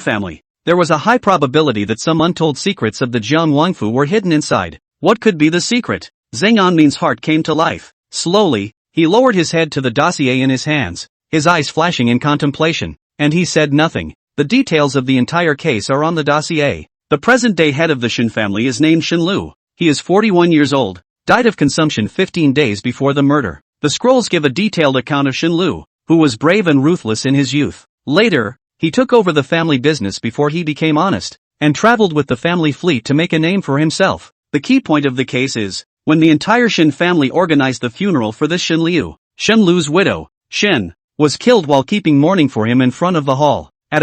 family. There was a high probability that some untold secrets of the Jiang Wangfu were hidden inside. What could be the secret? Zhang Anmin's heart came to life. Slowly, he lowered his head to the dossier in his hands, his eyes flashing in contemplation, and he said nothing. The details of the entire case are on the dossier. The present-day head of the Shen family is named Shen Lu. He is 41 years old, died of consumption 15 days before the murder. The scrolls give a detailed account of Shen Lu, who was brave and ruthless in his youth. Later, he took over the family business before he became honest, and traveled with the family fleet to make a name for himself. The key point of the case is, when the entire Shen family organized the funeral for this Shen Liu, Shen Lu's widow, Shen, was killed while keeping mourning for him in front of the hall. At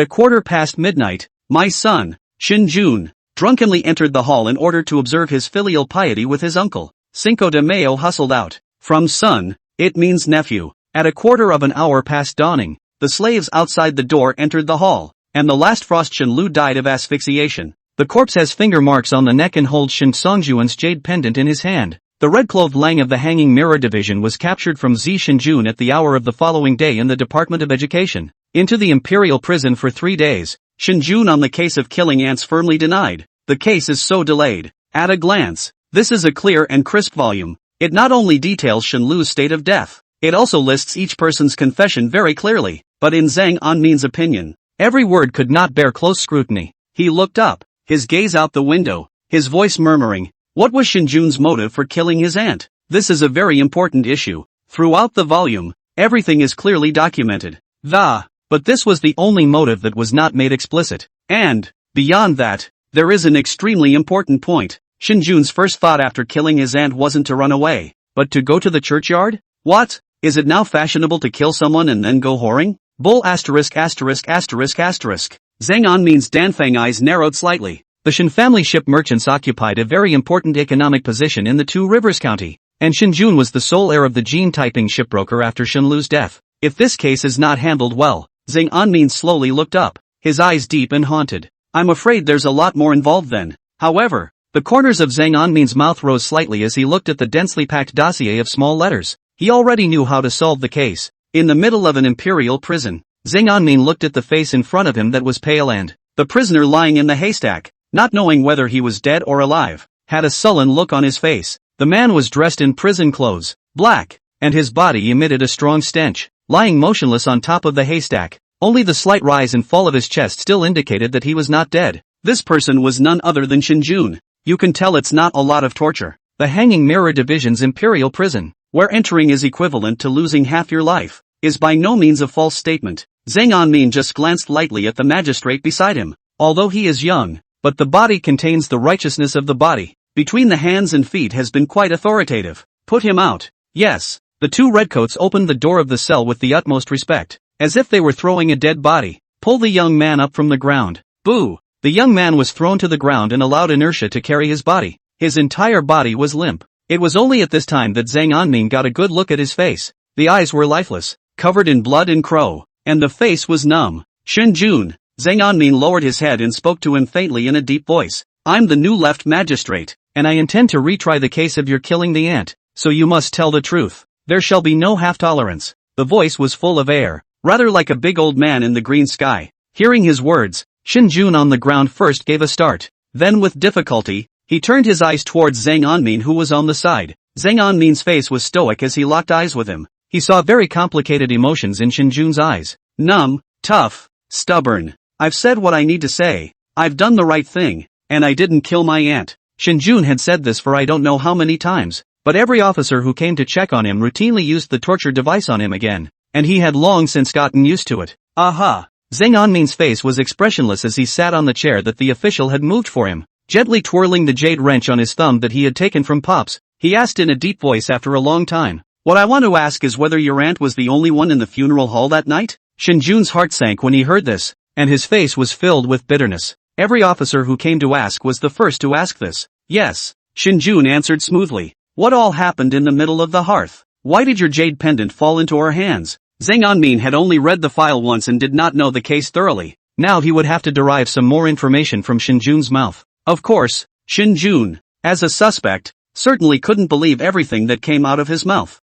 midnight, my son, Shen Jun, drunkenly entered the hall in order to observe his filial piety with his uncle. Cinco de Mayo hustled out. From son, it means nephew. At 1/4 past dawning, the slaves outside the door entered the hall, and the last frost Shen Lu died of asphyxiation. The corpse has finger marks on the neck and holds Shen Songjuan's jade pendant in his hand. The red-clothed Lang of the Hanging Mirror Division was captured from Zi Shenjun at the hour of the following day in the Department of Education, into the imperial prison for 3 days. Shenjun on the case of killing ants firmly denied. The case is so delayed. At a glance, this is a clear and crisp volume. It not only details Shen Lu's state of death, it also lists each person's confession very clearly. But in Zhang Anmin's opinion, every word could not bear close scrutiny. He looked up, his gaze out the window, his voice murmuring, what was Shenjun's motive for killing his aunt? This is a very important issue. Throughout the volume, everything is clearly documented. But this was the only motive that was not made explicit. And, beyond that, there is an extremely important point. Shenjun's first thought after killing his aunt wasn't to run away, but to go to the churchyard? What? Is it now fashionable to kill someone and then go whoring? Bull asterisk asterisk asterisk asterisk. Zhang Anmin's Danfeng eyes narrowed slightly. The Shen family ship merchants occupied a very important economic position in the Two Rivers County, and Shenjun was the sole heir of the Jin Taiping shipbroker after Shen Lu's death. If this case is not handled well, Zhang Anmin slowly looked up, his eyes deep and haunted. I'm afraid there's a lot more involved then. However, the corners of Zhang Anmin's mouth rose slightly as he looked at the densely packed dossier of small letters. He already knew how to solve the case. In the middle of an imperial prison, Zhang Anmin looked at the face in front of him that was pale and, the prisoner lying in the haystack, not knowing whether he was dead or alive, had a sullen look on his face. The man was dressed in prison clothes, black, and his body emitted a strong stench. Lying motionless on top of the haystack, only the slight rise and fall of his chest still indicated that he was not dead. This person was none other than Shenjun. You can tell it's not a lot of torture. The Hanging Mirror Division's imperial prison, where entering is equivalent to losing half your life, is by no means a false statement. Zhang Anmin just glanced lightly at the magistrate beside him. Although he is young, but the body contains the righteousness of the body. Between the hands and feet has been quite authoritative. Put him out. Yes. The two redcoats opened the door of the cell with the utmost respect, as if they were throwing a dead body. Pull the young man up from the ground. Boo! The young man was thrown to the ground and allowed inertia to carry his body. His entire body was limp. It was only at this time that Zhang Anmin got a good look at his face. The eyes were lifeless, covered in blood and crow, and the face was numb. Shenjun. Zhang Anmin lowered his head and spoke to him faintly in a deep voice. I'm the new left magistrate, and I intend to retry the case of your killing the aunt, so you must tell the truth. There shall be no half-tolerance. The voice was full of air, rather like a big old man in the green sky. Hearing his words, Shenjun on the ground first gave a start. Then with difficulty, he turned his eyes towards Zhang Anmin who was on the side. Zhang Anmin's face was stoic as he locked eyes with him. He saw very complicated emotions in Shenjun's eyes. Numb, tough, stubborn. I've said what I need to say. I've done the right thing, and I didn't kill my aunt. Shenjun had said this for I don't know how many times. But every officer who came to check on him routinely used the torture device on him again, and he had long since gotten used to it. Aha! Zhang Anmin's face was expressionless as he sat on the chair that the official had moved for him, gently twirling the jade wrench on his thumb that he had taken from Pops. He asked in a deep voice after a long time, what I want to ask is whether your aunt was the only one in the funeral hall that night? Shenjun's heart sank when he heard this, and his face was filled with bitterness. Every officer who came to ask was the first to ask this. Yes, Shinjun answered smoothly. What all happened in the middle of the hearth? Why did your jade pendant fall into our hands? Zhang Anmin had only read the file once and did not know the case thoroughly. Now he would have to derive some more information from Shinjun's mouth. Of course, Shinjun, as a suspect, certainly couldn't believe everything that came out of his mouth.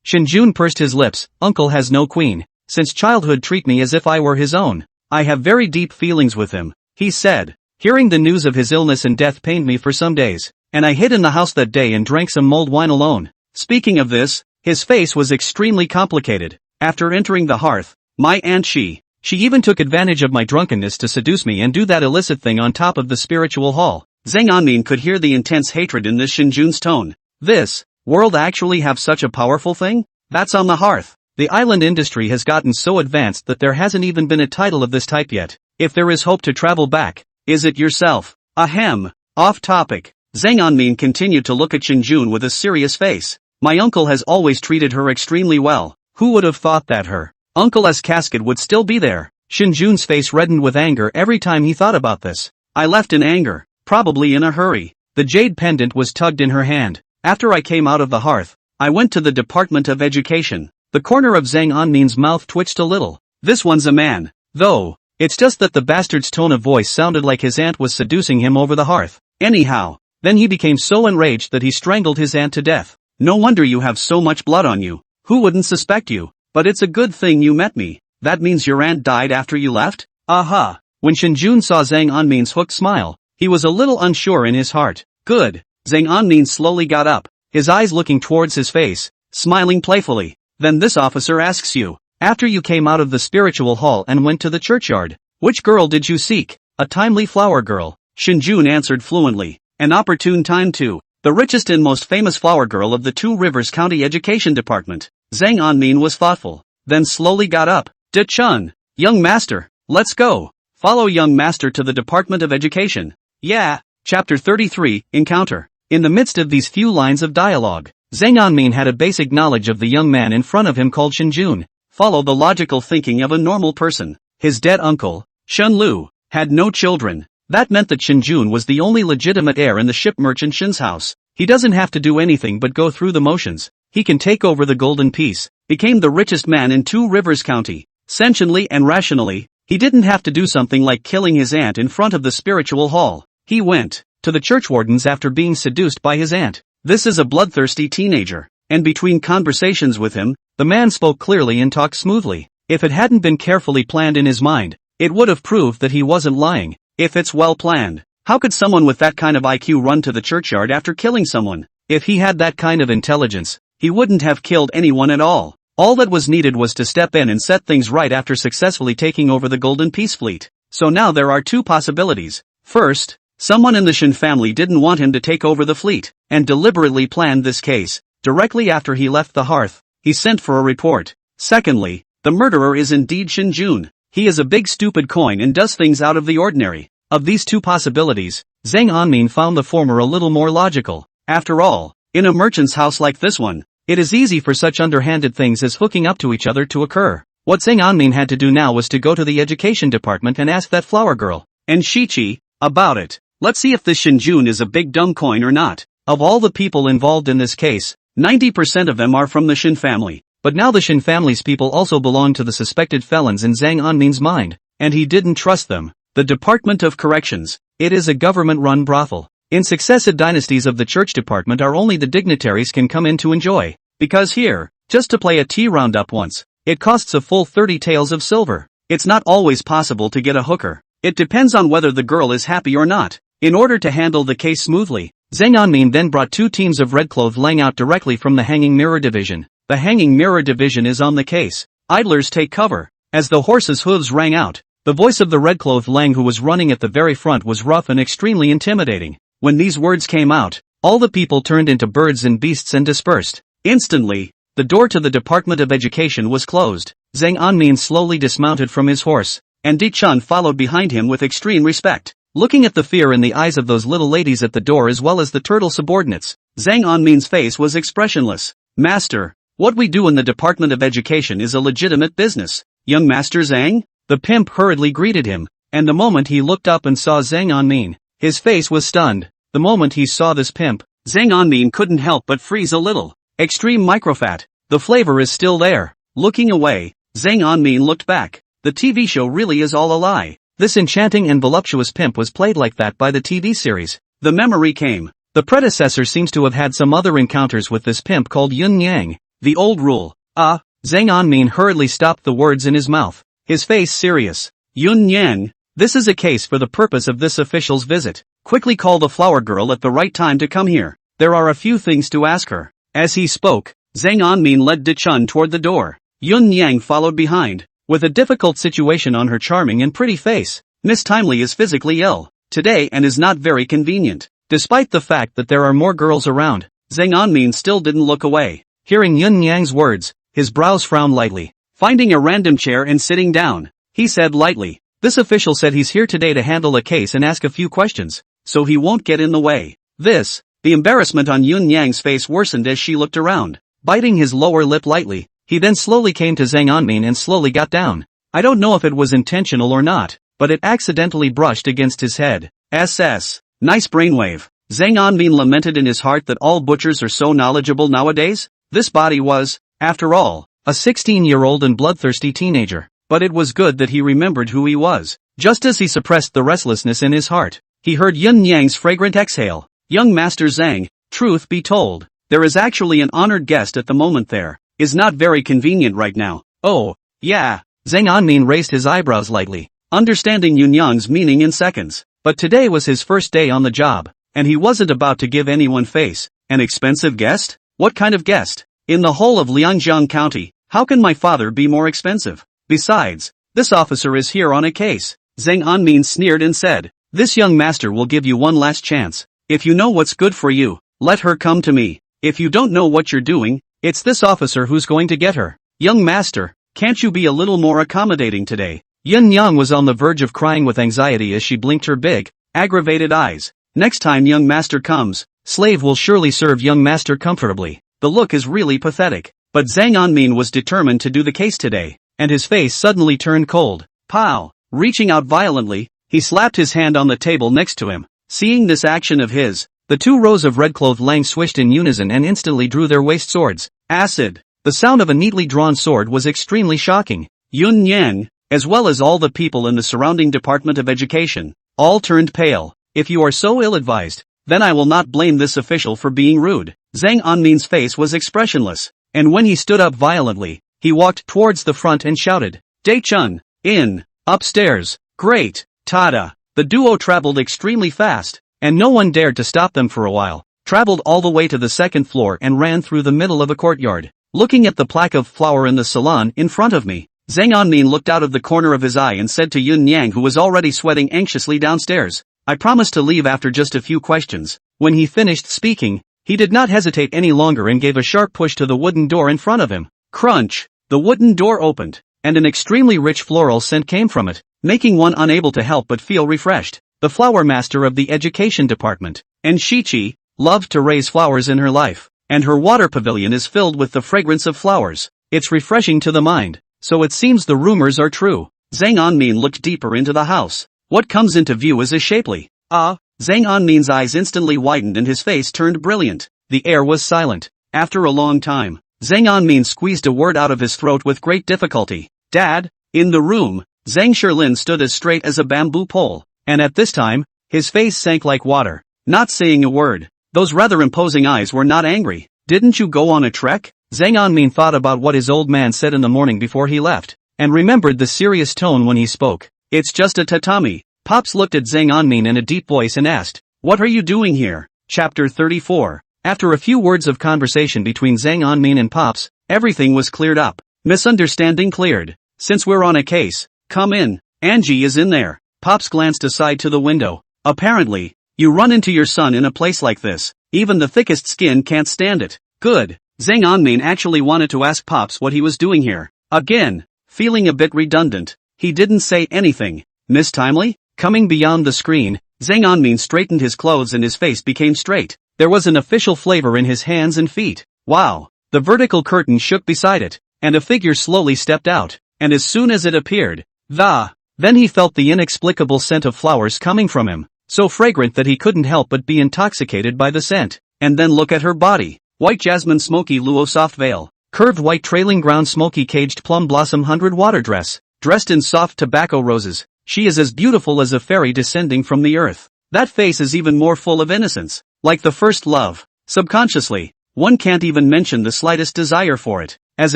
Shinjun pursed his lips. Uncle has no queen. Since childhood treat me as if I were his own. I have very deep feelings with him, he said. Hearing the news of his illness and death pained me for some days, and I hid in the house that day and drank some mulled wine alone. Speaking of this, his face was extremely complicated. After entering the hearth, my aunt she even took advantage of my drunkenness to seduce me and do that illicit thing on top of the spiritual hall. Zhang Anmin could hear the intense hatred in this Shinjun's tone. This world actually have such a powerful thing? That's on the hearth. The island industry has gotten so advanced that there hasn't even been a title of this type yet. If there is hope to travel back, is it yourself? Ahem. Off topic. Zhang Anmin continued to look at Shinjun with a serious face. My uncle has always treated her extremely well. Who would have thought that her uncle's casket would still be there? Shinjun's face reddened with anger every time he thought about this. I left in anger, probably in a hurry. The jade pendant was tugged in her hand. After I came out of the hearth, I went to the Department of Education. The corner of Zhang Anmin's mouth twitched a little. This one's a man, though. It's just that the bastard's tone of voice sounded like his aunt was seducing him over the hearth. Anyhow, then he became so enraged that he strangled his aunt to death. No wonder you have so much blood on you. Who wouldn't suspect you? But it's a good thing you met me. That means your aunt died after you left? Aha. When Shinjun saw Zhang Anmin's hooked smile, he was a little unsure in his heart. Good. Zhang Anmin slowly got up, his eyes looking towards his face, smiling playfully. Then this officer asks you, after you came out of the spiritual hall and went to the churchyard, which girl did you seek? A timely flower girl. Shinjun answered fluently. An opportune time too. The richest and most famous flower girl of the Two Rivers County Education Department. Zhang Anmin was thoughtful, then slowly got up. De-chun. Young master, let's go. Follow young master to the Department of Education. Yeah. Chapter 33, Encounter. In the midst of these few lines of dialogue, Zhang Anmin had a basic knowledge of the young man in front of him called Shinjun. Follow the logical thinking of a normal person. His dead uncle, Shun Lu, had no children. That meant that Shinjun was the only legitimate heir in the ship merchant Shin's house. He doesn't have to do anything but go through the motions. He can take over the golden piece. Became the richest man in Two Rivers County. Sentiently and rationally, he didn't have to do something like killing his aunt in front of the spiritual hall. He went to the churchwardens after being seduced by his aunt. This is a bloodthirsty teenager. And between conversations with him, the man spoke clearly and talked smoothly. If it hadn't been carefully planned in his mind, it would have proved that he wasn't lying. If it's well planned, how could someone with that kind of IQ run to the churchyard after killing someone? If he had that kind of intelligence, he wouldn't have killed anyone at all. All that was needed was to step in and set things right after successfully taking over the Golden Peace Fleet. So now there are two possibilities. First, someone in the Shin family didn't want him to take over the fleet, and deliberately planned this case. Directly after he left the hearth, he sent for a report. Secondly, the murderer is indeed Shinjun. He is a big stupid coin and does things out of the ordinary. Of these two possibilities, Zhang Anmin found the former a little more logical. After all, in a merchant's house like this one, it is easy for such underhanded things as hooking up to each other to occur. What Zhang Anmin had to do now was to go to the education department and ask that flower girl, and Shichi, about it. Let's see if this Shinjun is a big dumb coin or not. Of all the people involved in this case, 90% of them are from the Shin family. But now the Shin family's people also belong to the suspected felons in Zhang Anmin's mind, and he didn't trust them. The Department of Corrections. It is a government-run brothel. In successive dynasties of the church department are only the dignitaries can come in to enjoy. Because here, just to play a tea roundup once, it costs a full 30 taels of silver. It's not always possible to get a hooker. It depends on whether the girl is happy or not. In order to handle the case smoothly, Zhang Anmin then brought two teams of red-clothed Lang out directly from the Hanging Mirror Division. The Hanging Mirror Division is on the case. Idlers take cover. As the horse's hooves rang out, the voice of the red-clothed Lang who was running at the very front was rough and extremely intimidating. When these words came out, all the people turned into birds and beasts and dispersed. Instantly, the door to the Department of Education was closed. Zhang Anmin slowly dismounted from his horse, and Di-chun followed behind him with extreme respect. Looking at the fear in the eyes of those little ladies at the door as well as the turtle subordinates, Zhang Anmin's face was expressionless. Master, what we do in the Department of Education is a legitimate business. Young Master Zhang? The pimp hurriedly greeted him, and the moment he looked up and saw Zhang Anmin, his face was stunned. The moment he saw this pimp, Zhang Anmin couldn't help but freeze a little. Extreme microfat. The flavor is still there. Looking away, Zhang Anmin looked back. The TV show really is all a lie. This enchanting and voluptuous pimp was played like that by the TV series. The memory came. The predecessor seems to have had some other encounters with this pimp called Yun Yang. The old rule. Zhang Anmin hurriedly stopped the words in his mouth. His face serious. Yun Yang, this is a case for the purpose of this official's visit. Quickly call the flower girl at the right time to come here. There are a few things to ask her. As he spoke, Zhang Anmin led De Chun toward the door. Yun Yang followed behind. With a difficult situation on her charming and pretty face, Miss Timely is physically ill today and is not very convenient. Despite the fact that there are more girls around, Zhang Anmin still didn't look away. Hearing Yun Yang's words, his brows frowned lightly. Finding a random chair and sitting down, he said lightly, "This official said he's here today to handle a case and ask a few questions, so he won't get in the way." The embarrassment on Yun Yang's face worsened as she looked around. Biting his lower lip lightly, he then slowly came to Zhang Anmin and slowly got down. I don't know if it was intentional or not, but it accidentally brushed against his head. Nice brainwave. Zhang Anmin lamented in his heart that all butchers are so knowledgeable nowadays. This body was, after all, a 16-year-old and bloodthirsty teenager. But it was good that he remembered who he was. Just as he suppressed the restlessness in his heart, he heard Yun Yang's fragrant exhale. "Young Master Zhang, truth be told, there is actually an honored guest at the moment there. Is not very convenient right now." "Oh, yeah." Zhang Anmin raised his eyebrows lightly, understanding Yun Yang's meaning in seconds. But today was his first day on the job, and he wasn't about to give anyone face. An expensive guest? What kind of guest? In the whole of Liangjiang County, how can my father be more expensive? Besides, this officer is here on a case. Zhang Anmin sneered and said, "This young master will give you one last chance. If you know what's good for you, let her come to me. If you don't know what you're doing, it's this officer who's going to get her. Young master, can't you be a little more accommodating today?" Yun Yang was on the verge of crying with anxiety as she blinked her big, aggravated eyes. Next time young master comes, slave will surely serve young master comfortably. The look is really pathetic. But Zhang Anmin was determined to do the case today, and his face suddenly turned cold. Pow! Reaching out violently, he slapped his hand on the table next to him. Seeing this action of his, the two rows of red-clothed Lang swished in unison and instantly drew their waist swords. Acid! The sound of a neatly drawn sword was extremely shocking. Yun Yang, as well as all the people in the surrounding Department of Education, all turned pale. If you are so ill-advised, then I will not blame this official for being rude. Zhang Anmin's face was expressionless, and when he stood up violently, he walked towards the front and shouted, "De Chun, in, upstairs." Great, tada! The duo traveled extremely fast, and no one dared to stop them for a while. Traveled all the way to the second floor and ran through the middle of a courtyard. Looking at the plaque of flower in the salon in front of me, Zhang Anmin looked out of the corner of his eye and said to Yun Yang, who was already sweating anxiously downstairs, "I promise to leave after just a few questions." When he finished speaking, he did not hesitate any longer and gave a sharp push to the wooden door in front of him. Crunch! The wooden door opened, and an extremely rich floral scent came from it, making one unable to help but feel refreshed. The flower master of the education department, and Shichi, loved to raise flowers in her life, and her water pavilion is filled with the fragrance of flowers. It's refreshing to the mind. So it seems the rumors are true. Zhang Anmin looked deeper into the house. What comes into view is a shapely. Zhang Anmin's eyes instantly widened and his face turned brilliant. The air was silent. After a long time, Zhang Anmin squeezed a word out of his throat with great difficulty. "Dad?" In the room, Zhang Sherlin stood as straight as a bamboo pole, and at this time, his face sank like water. Not saying a word, those rather imposing eyes were not angry. "Didn't you go on a trek?" Zhang Anmin thought about what his old man said in the morning before he left, and remembered the serious tone when he spoke. "It's just a tatami." Pops looked at Zhang Anmin in a deep voice and asked, "What are you doing here?" Chapter 34. After a few words of conversation between Zhang Anmin and Pops, everything was cleared up. Misunderstanding cleared. "Since we're on a case, come in. Angie is in there." Pops glanced aside to the window. "Apparently, you run into your son in a place like this. Even the thickest skin can't stand it." Good. Zhang Anmin actually wanted to ask Pops what he was doing here. Again, feeling a bit redundant, he didn't say anything. "Miss Timely?" Coming beyond the screen, Zhang Anmin straightened his clothes and his face became straight. There was an official flavor in his hands and feet. Wow! The vertical curtain shook beside it, and a figure slowly stepped out, and as soon as it appeared, the Then he felt the inexplicable scent of flowers coming from him, so fragrant that he couldn't help but be intoxicated by the scent. And then look at her body. White jasmine smoky luo soft veil, curved white trailing ground smoky caged plum blossom 100 water dress, dressed in soft tobacco roses. She is as beautiful as a fairy descending from the earth. That face is even more full of innocence, like the first love. Subconsciously, one can't even mention the slightest desire for it. As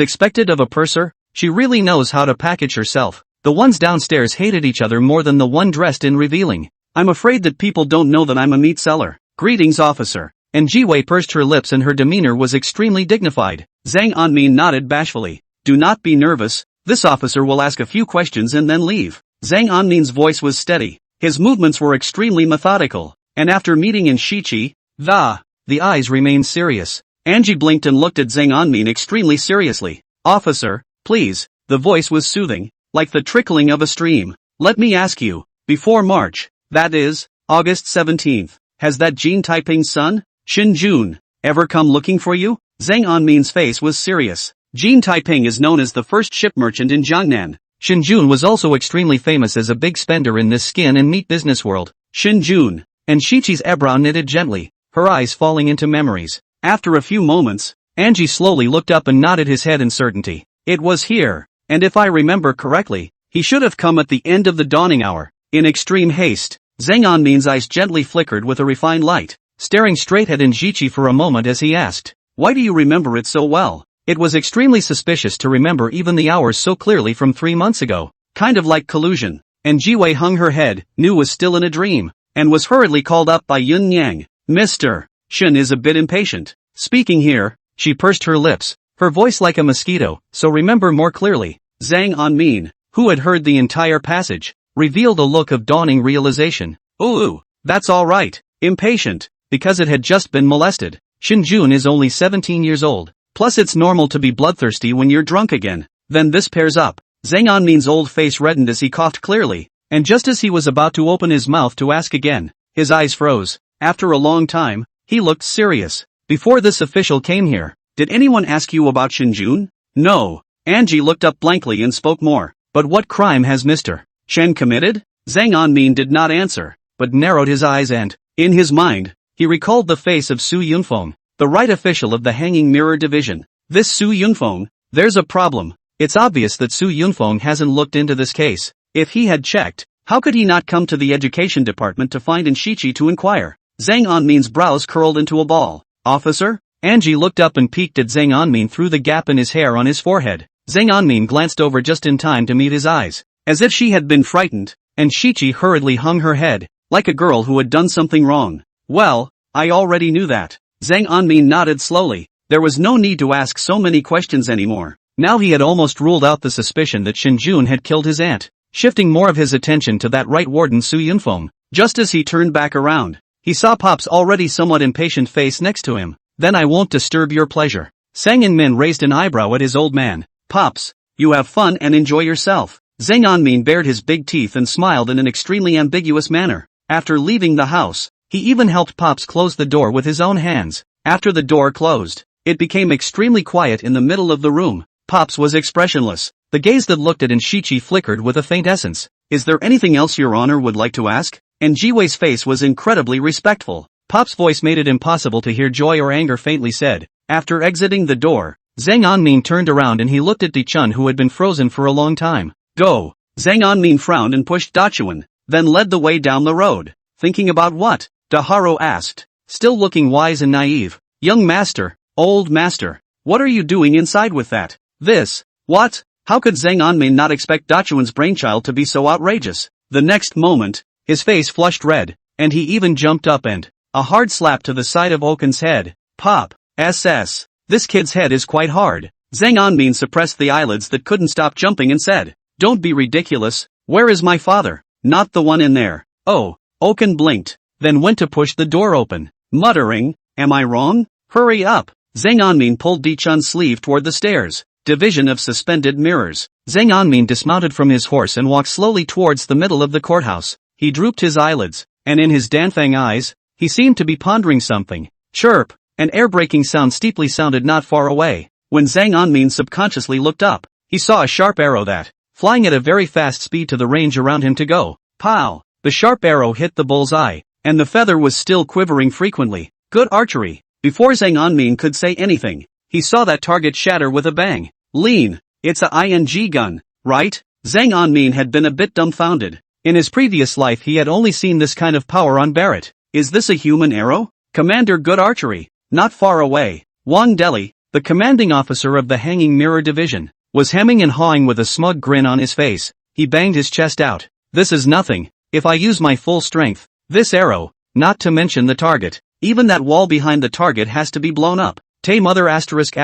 expected of a purser, she really knows how to package herself. The ones downstairs hated each other more than the one dressed in revealing. I'm afraid that people don't know that I'm a meat seller. Greetings, officer. And Jiwei pursed her lips and her demeanor was extremely dignified. Zhang Anmin nodded bashfully. Do not be nervous, this officer will ask a few questions and then leave. Zhang Anmin's voice was steady. His movements were extremely methodical. And after meeting in Shichi, the eyes remained serious. Angie blinked and looked at Zhang Anmin extremely seriously. Officer, please, the voice was soothing, like the trickling of a stream. Let me ask you, before March, that is, August 17th, has that Jin Taiping's son, Xin Jun, ever come looking for you? Zhang Anmin's face was serious. Jin Taiping is known as the first ship merchant in Jiangnan. Xin Jun was also extremely famous as a big spender in this skin and meat business world. Xin Jun, and Shichi's eyebrow knitted gently, her eyes falling into memories. After a few moments, Angie slowly looked up and nodded his head in certainty. It was here, and if I remember correctly, he should have come at the end of the dawning hour. In extreme haste, Zhang Anmin's eyes gently flickered with a refined light, staring straight at Anjichi for a moment as he asked, why do you remember it so well? It was extremely suspicious to remember even the hours so clearly from 3 months ago, kind of like collusion. And Jiwei hung her head, knew was still in a dream, and was hurriedly called up by Yun Yang. Mr. Shen is a bit impatient. Speaking here, she pursed her lips, her voice like a mosquito, so remember more clearly. Zhang Anmin, who had heard the entire passage, revealed a look of dawning realization. Ooh, that's all right. Impatient, because it had just been molested. Xin Jun is only 17 years old, plus it's normal to be bloodthirsty when you're drunk again. Then this pairs up. Zhang Anmin's old face reddened as he coughed clearly, and just as he was about to open his mouth to ask again, his eyes froze. After a long time, he looked serious. Before this official came here, did anyone ask you about Xin Jun? No. Angie looked up blankly and spoke more. But what crime has Mr. Shen committed? Zhang Anmin did not answer, but narrowed his eyes and, in his mind, he recalled the face of Su Yunfeng, the right official of the Hanging Mirror Division. This Su Yunfeng, there's a problem. It's obvious that Su Yunfeng hasn't looked into this case. If he had checked, how could he not come to the education department to find Shichi to inquire? Zhang Anmin's brows curled into a ball. Officer? Angie looked up and peeked at Zhang Anmin through the gap in his hair on his forehead. Zhang Anmin glanced over just in time to meet his eyes, as if she had been frightened, and Shichi hurriedly hung her head, like a girl who had done something wrong. Well, I already knew that. Zhang Anmin nodded slowly. There was no need to ask so many questions anymore. Now he had almost ruled out the suspicion that Xin Jun had killed his aunt, shifting more of his attention to that right warden Su Yunfeng. Just as he turned back around, he saw Pop's already somewhat impatient face next to him. Then I won't disturb your pleasure. Sang In-min raised an eyebrow at his old man. Pops, you have fun and enjoy yourself. Zhang Anmin bared his big teeth and smiled in an extremely ambiguous manner. After leaving the house, he even helped Pops close the door with his own hands. After the door closed, it became extremely quiet in the middle of the room. Pops was expressionless. The gaze that looked at Shichi flickered with a faint essence. Is there anything else your honor would like to ask? And Jiwei's face was incredibly respectful. Pop's voice made it impossible to hear joy or anger faintly said. After exiting the door, Zhang Anmin turned around and he looked at Di-chun who had been frozen for a long time. Go! Zhang Anmin frowned and pushed Da-chuan, then led the way down the road. Thinking about what? Daharo asked, still looking wise and naive. Young master, old master, what are you doing inside with that? This? What? How could Zhang Anmin not expect Da-chuan's brainchild to be so outrageous? The next moment, his face flushed red, and he even jumped up and, a hard slap to the side of Okan's head. Pop, SS. This kid's head is quite hard. Zhang Anmin suppressed the eyelids that couldn't stop jumping and said, don't be ridiculous, where is my father? Not the one in there. Oh, Okan blinked, then went to push the door open, muttering, am I wrong? Hurry up. Zhang Anmin pulled Di-chun's sleeve toward the stairs. Division of Suspended Mirrors. Zhang Anmin dismounted from his horse and walked slowly towards the middle of the courthouse. He drooped his eyelids, and in his Danfang eyes, he seemed to be pondering something. Chirp! An air-breaking sound steeply sounded not far away. When Zhang Anmin subconsciously looked up, he saw a sharp arrow that, flying at a very fast speed to the range around him to go. Pow! The sharp arrow hit the bull's eye, and the feather was still quivering frequently. Good archery. Before Zhang Anmin could say anything, he saw that target shatter with a bang. Lean. It's a ING gun, right? Zhang Anmin had been a bit dumbfounded. In his previous life he had only seen this kind of power on Barrett. Is this a human arrow? Commander, good archery. Not far away. Wang Deli, the commanding officer of the Hanging Mirror Division, was hemming and hawing with a smug grin on his face. He banged his chest out. This is nothing. If I use my full strength, this arrow, not to mention the target, even that wall behind the target has to be blown up. Tay mother asterisk.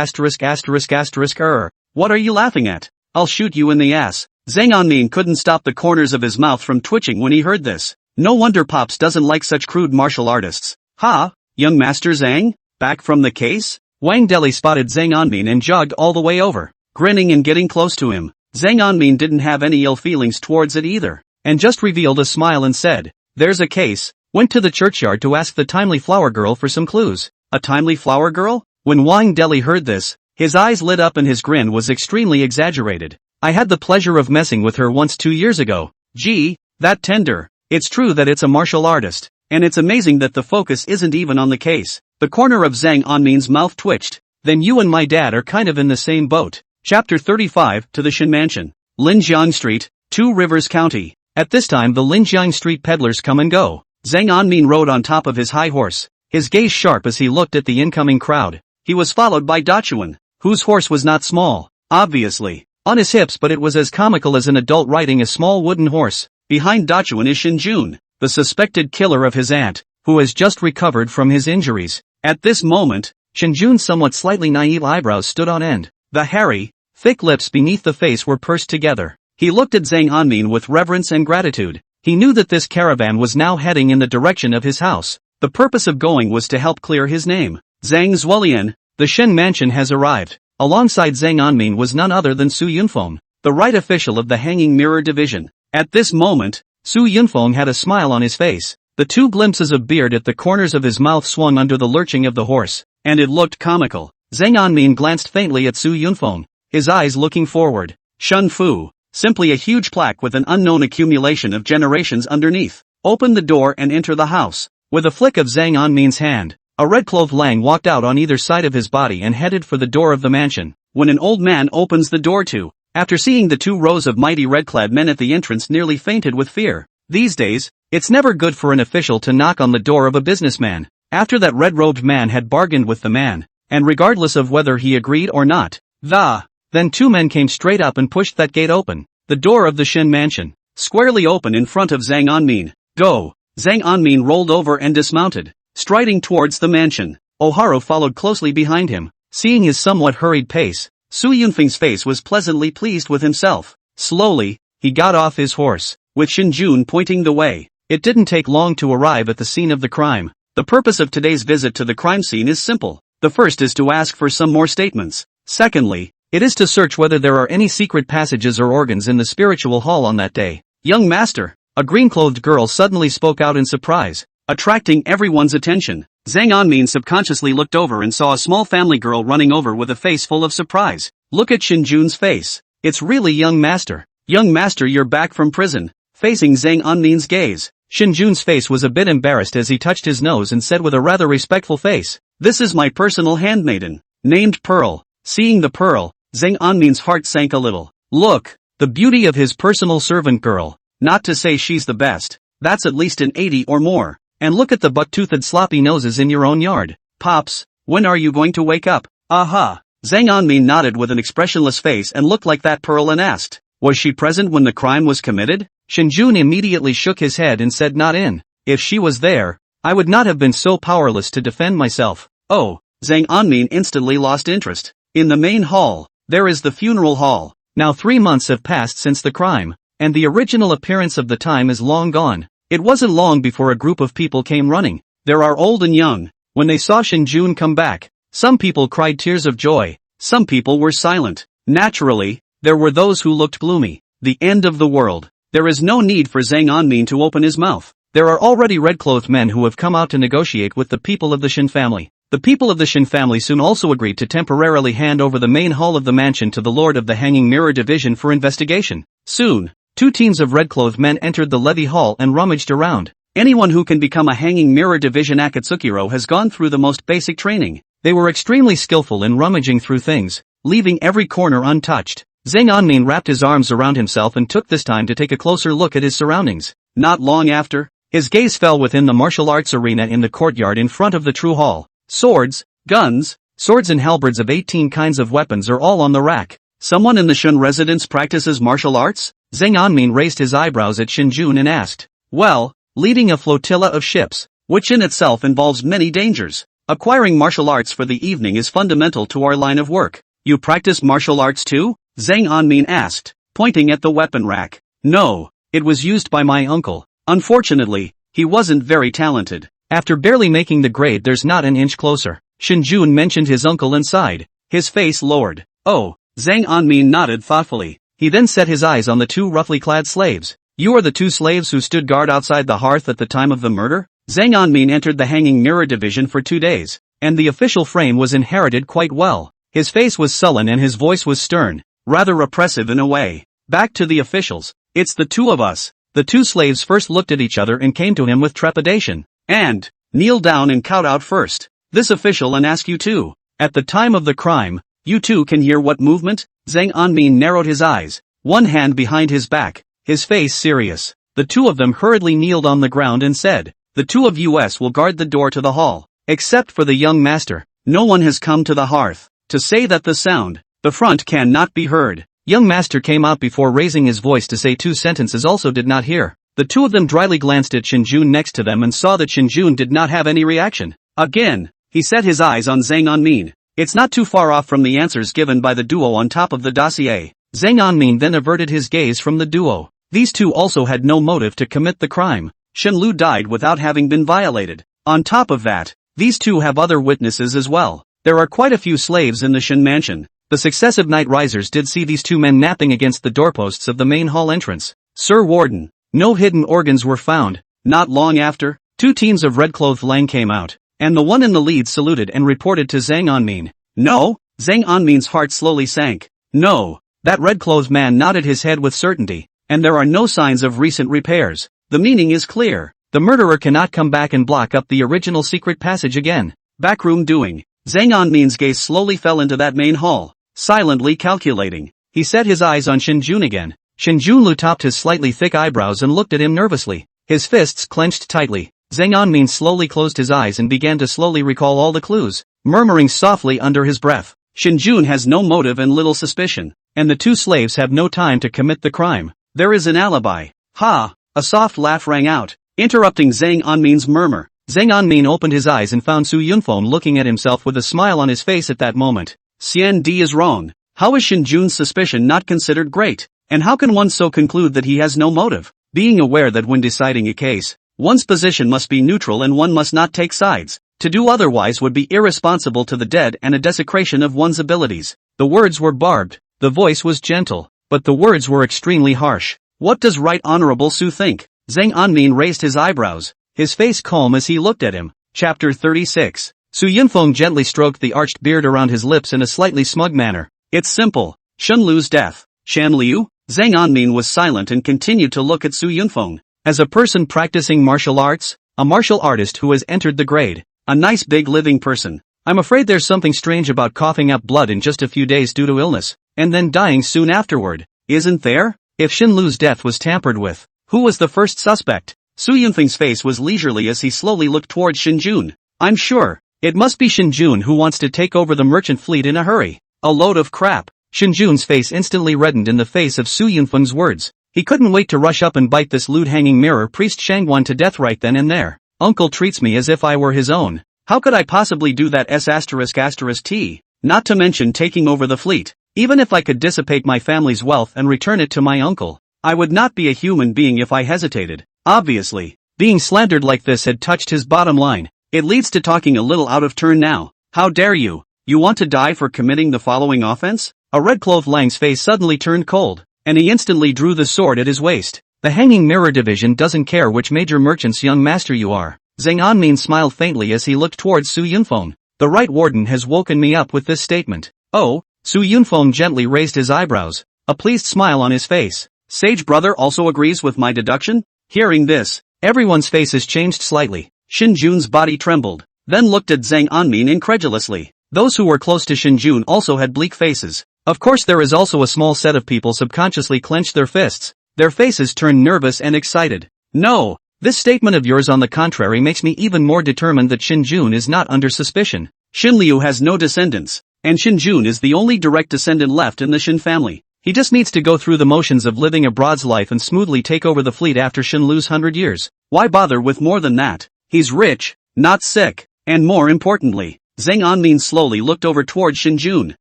What are you laughing at? I'll shoot you in the ass. Zhang Anmin couldn't stop the corners of his mouth from twitching when he heard this. No wonder Pops doesn't like such crude martial artists. Ha! Young Master Zhang? Back from the case? Wang Deli spotted Zhang Anmin and jogged all the way over, grinning and getting close to him. Zhang Anmin didn't have any ill feelings towards it either, and just revealed a smile and said, there's a case. Went to the churchyard to ask the timely flower girl for some clues. A timely flower girl? When Wang Deli heard this, his eyes lit up and his grin was extremely exaggerated. I had the pleasure of messing with her once 2 years ago. Gee, that tender. It's true that it's a martial artist, and it's amazing that the focus isn't even on the case. The corner of Zhang Anmin's mouth twitched. Then you and my dad are kind of in the same boat. Chapter 35, to the Shin Mansion. Linjiang Street, Two Rivers County. At this time the Linjiang Street peddlers come and go. Zhang Anmin rode on top of his high horse, his gaze sharp as he looked at the incoming crowd. He was followed by Dachuan, whose horse was not small, obviously, on his hips, but it was as comical as an adult riding a small wooden horse. Behind Dachuan is Shinjun, the suspected killer of his aunt, who has just recovered from his injuries. At this moment, Shinjun's somewhat slightly naive eyebrows stood on end. The hairy, thick lips beneath the face were pursed together. He looked at Zhang Anmin with reverence and gratitude. He knew that this caravan was now heading in the direction of his house. The purpose of going was to help clear his name. Zhang Zuolian, the Shen mansion has arrived. Alongside Zhang Anmin was none other than Su Yunfeng, the right official of the Hanging Mirror Division. At this moment, Su Yunfeng had a smile on his face. The two glimpses of beard at the corners of his mouth swung under the lurching of the horse, and it looked comical. Zhang Anmin glanced faintly at Su Yunfeng, his eyes looking forward. Shun Fu, simply a huge plaque with an unknown accumulation of generations underneath. Open the door and enter the house. With a flick of Zhang Anmin's hand, a red-clothed Lang walked out on either side of his body and headed for the door of the mansion. When an old man opens the door too, after seeing the 2 rows of mighty red-clad men at the entrance, nearly fainted with fear. These days, it's never good for an official to knock on the door of a businessman. After that red-robed man had bargained with the man, and regardless of whether he agreed or not, then 2 men came straight up and pushed that gate open. The door of the Shin mansion, squarely open in front of Zhang Anmin. Go! Zhang Anmin rolled over and dismounted, striding towards the mansion. Oharu followed closely behind him. Seeing his somewhat hurried pace, Su Yunfeng's face was pleasantly pleased with himself. Slowly, he got off his horse, with Shinjun pointing the way. It didn't take long to arrive at the scene of the crime. The purpose of today's visit to the crime scene is simple. The first is to ask for some more statements. Secondly, it is to search whether there are any secret passages or organs in the spiritual hall on that day. Young master, a green-clothed girl suddenly spoke out in surprise, attracting everyone's attention. Zhang Anmin subconsciously looked over and saw a small family girl running over with a face full of surprise. Look at Shinjun's face. It's really young master. Young master, you're back from prison. Facing Zhang Anmin's gaze, Shinjun's face was a bit embarrassed as he touched his nose and said with a rather respectful face, "This is my personal handmaiden, named Pearl." Seeing the Pearl, Zhang Anmin's heart sank a little. Look, the beauty of his personal servant girl. Not to say she's the best. That's at least an 80 or more. And look at the buck-toothed sloppy noses in your own yard. Pops, when are you going to wake up? Aha. Zhang Anmin nodded with an expressionless face and looked like that Pearl and asked, was she present when the crime was committed? Shinjun immediately shook his head and said, not in. If she was there, I would not have been so powerless to defend myself. Oh, Zhang Anmin instantly lost interest. In the main hall, there is the funeral hall. Now 3 months have passed since the crime, and the original appearance of the time is long gone. It wasn't long before a group of people came running. There are old and young. When they saw Shinjun come back, some people cried tears of joy. Some people were silent. Naturally, there were those who looked gloomy. The end of the world. There is no need for Zhang Anmin to open his mouth. There are already red-clothed men who have come out to negotiate with the people of the Shin family. The people of the Shin family soon also agreed to temporarily hand over the main hall of the mansion to the Lord of the Hanging Mirror Division for investigation. Soon, 2 teams of red-clothed men entered the levee hall and rummaged around. Anyone who can become a Hanging Mirror Division Akatsukiro has gone through the most basic training. They were extremely skillful in rummaging through things, leaving every corner untouched. Zhang Anmin wrapped his arms around himself and took this time to take a closer look at his surroundings. Not long after, his gaze fell within the martial arts arena in the courtyard in front of the true hall. Swords, guns, swords and halberds of 18 kinds of weapons are all on the rack. Someone in the Shun residence practices martial arts? Zhang Anmin raised his eyebrows at Shinjun and asked. Well, leading a flotilla of ships, which in itself involves many dangers. Acquiring martial arts for the evening is fundamental to our line of work. You practice martial arts too? Zhang Anmin asked, pointing at the weapon rack. No, it was used by my uncle. Unfortunately, he wasn't very talented. After barely making the grade, there's not an inch closer. Shinjun mentioned his uncle and sighed. His face lowered. Oh, Zhang Anmin nodded thoughtfully. He then set his eyes on the 2 roughly clad slaves. You are the 2 slaves who stood guard outside the hearth at the time of the murder? Zhang Anmin entered the Hanging Mirror Division for 2 days, and the official frame was inherited quite well. His face was sullen and his voice was stern, rather oppressive in a way. Back to the officials. It's the 2 of us. The 2 slaves first looked at each other and came to him with trepidation. And, kneel down and kowed out first. This official and ask you too. At the time of the crime, you too can hear what movement? Zhang Anmin narrowed his eyes, one hand behind his back, his face serious. The 2 of them hurriedly kneeled on the ground and said, the 2 of us will guard the door to the hall. Except for the young master, no one has come to the hearth. To say that the sound, the front cannot be heard. Young master came out before raising his voice to say 2 sentences also did not hear. The 2 of them dryly glanced at Shinjun next to them and saw that Shinjun did not have any reaction. Again, he set his eyes on Zhang Anmin. It's not too far off from the answers given by the duo on top of the dossier. Zhang Anmin then averted his gaze from the duo. These 2 also had no motive to commit the crime. Shen Lu died without having been violated. On top of that, these 2 have other witnesses as well. There are quite a few slaves in the Shen mansion. The successive night risers did see these 2 men napping against the doorposts of the main hall entrance. Sir Warden, no hidden organs were found. Not long after, 2 teams of red-clothed Lang came out, and the one in the lead saluted and reported to Zhang Anmin. No? Zhang Anmin's heart slowly sank. No. That red-clothed man nodded his head with certainty, and there are no signs of recent repairs. The meaning is clear. The murderer cannot come back and block up the original secret passage again. Backroom doing. Zhang Anmin's gaze slowly fell into that main hall, silently calculating. He set his eyes on Shinjun again. Shinjun topped his slightly thick eyebrows and looked at him nervously. His fists clenched tightly. Zhang Anmin slowly closed his eyes and began to slowly recall all the clues, murmuring softly under his breath. Shinjun has no motive and little suspicion, and the 2 slaves have no time to commit the crime. There is an alibi. Ha! A soft laugh rang out, interrupting Zhang Anmin's murmur. Zhang Anmin opened his eyes and found Su Yunfeng looking at himself with a smile on his face at that moment. Xian Di is wrong. How is Shinjun's suspicion not considered great? And how can one so conclude that he has no motive? Being aware that when deciding a case, one's position must be neutral and one must not take sides. To do otherwise would be irresponsible to the dead and a desecration of one's abilities. The words were barbed, the voice was gentle, but the words were extremely harsh. What does Right Honorable Su think? Zhang Anmin raised his eyebrows, his face calm as he looked at him. Chapter 36. Su Yunfeng gently stroked the arched beard around his lips in a slightly smug manner. It's simple. Shun Lu's death. Shan Liu? Zhang Anmin was silent and continued to look at Su Yunfeng. As a person practicing martial arts, a martial artist who has entered the grade, a nice big living person. I'm afraid there's something strange about coughing up blood in just a few days due to illness, and then dying soon afterward. Isn't there? If Shin Lu's death was tampered with, who was the first suspect? Su Yunfeng's face was leisurely as he slowly looked towards Shinjun. I'm sure. It must be Shinjun who wants to take over the merchant fleet in a hurry. A load of crap. Shinjun's face instantly reddened in the face of Su Yunfeng's words. He couldn't wait to rush up and bite this lewd hanging mirror priest Shangguan to death right then and there. Uncle treats me as if I were his own. How could I possibly do that ***T? Not to mention taking over the fleet. Even if I could dissipate my family's wealth and return it to my uncle, I would not be a human being if I hesitated. Obviously, being slandered like this had touched his bottom line. It leads to talking a little out of turn now. How dare you? You want to die for committing the following offense? A red-clothed Lang's face suddenly turned cold, and he instantly drew the sword at his waist. The Hanging Mirror Division doesn't care which major merchant's young master you are. Zhang Anmin smiled faintly as he looked towards Su Yunfeng. The right warden has woken me up with this statement. Oh, Su Yunfeng gently raised his eyebrows, a pleased smile on his face. Sage brother also agrees with my deduction? Hearing this, everyone's faces changed slightly. Shinjun's body trembled, then looked at Zhang Anmin incredulously. Those who were close to Shinjun also had bleak faces. Of course there is also a small set of people subconsciously clenched their fists. Their faces turned nervous and excited. No, this statement of yours on the contrary makes me even more determined that Shinjun is not under suspicion. Xinliu has no descendants, and Shinjun is the only direct descendant left in the Shin family. He just needs to go through the motions of living a broad's life and smoothly take over the fleet after Xinlu's 100 years. Why bother with more than that? He's rich, not sick, and more importantly, Zhang Anmin slowly looked over toward Shinjun.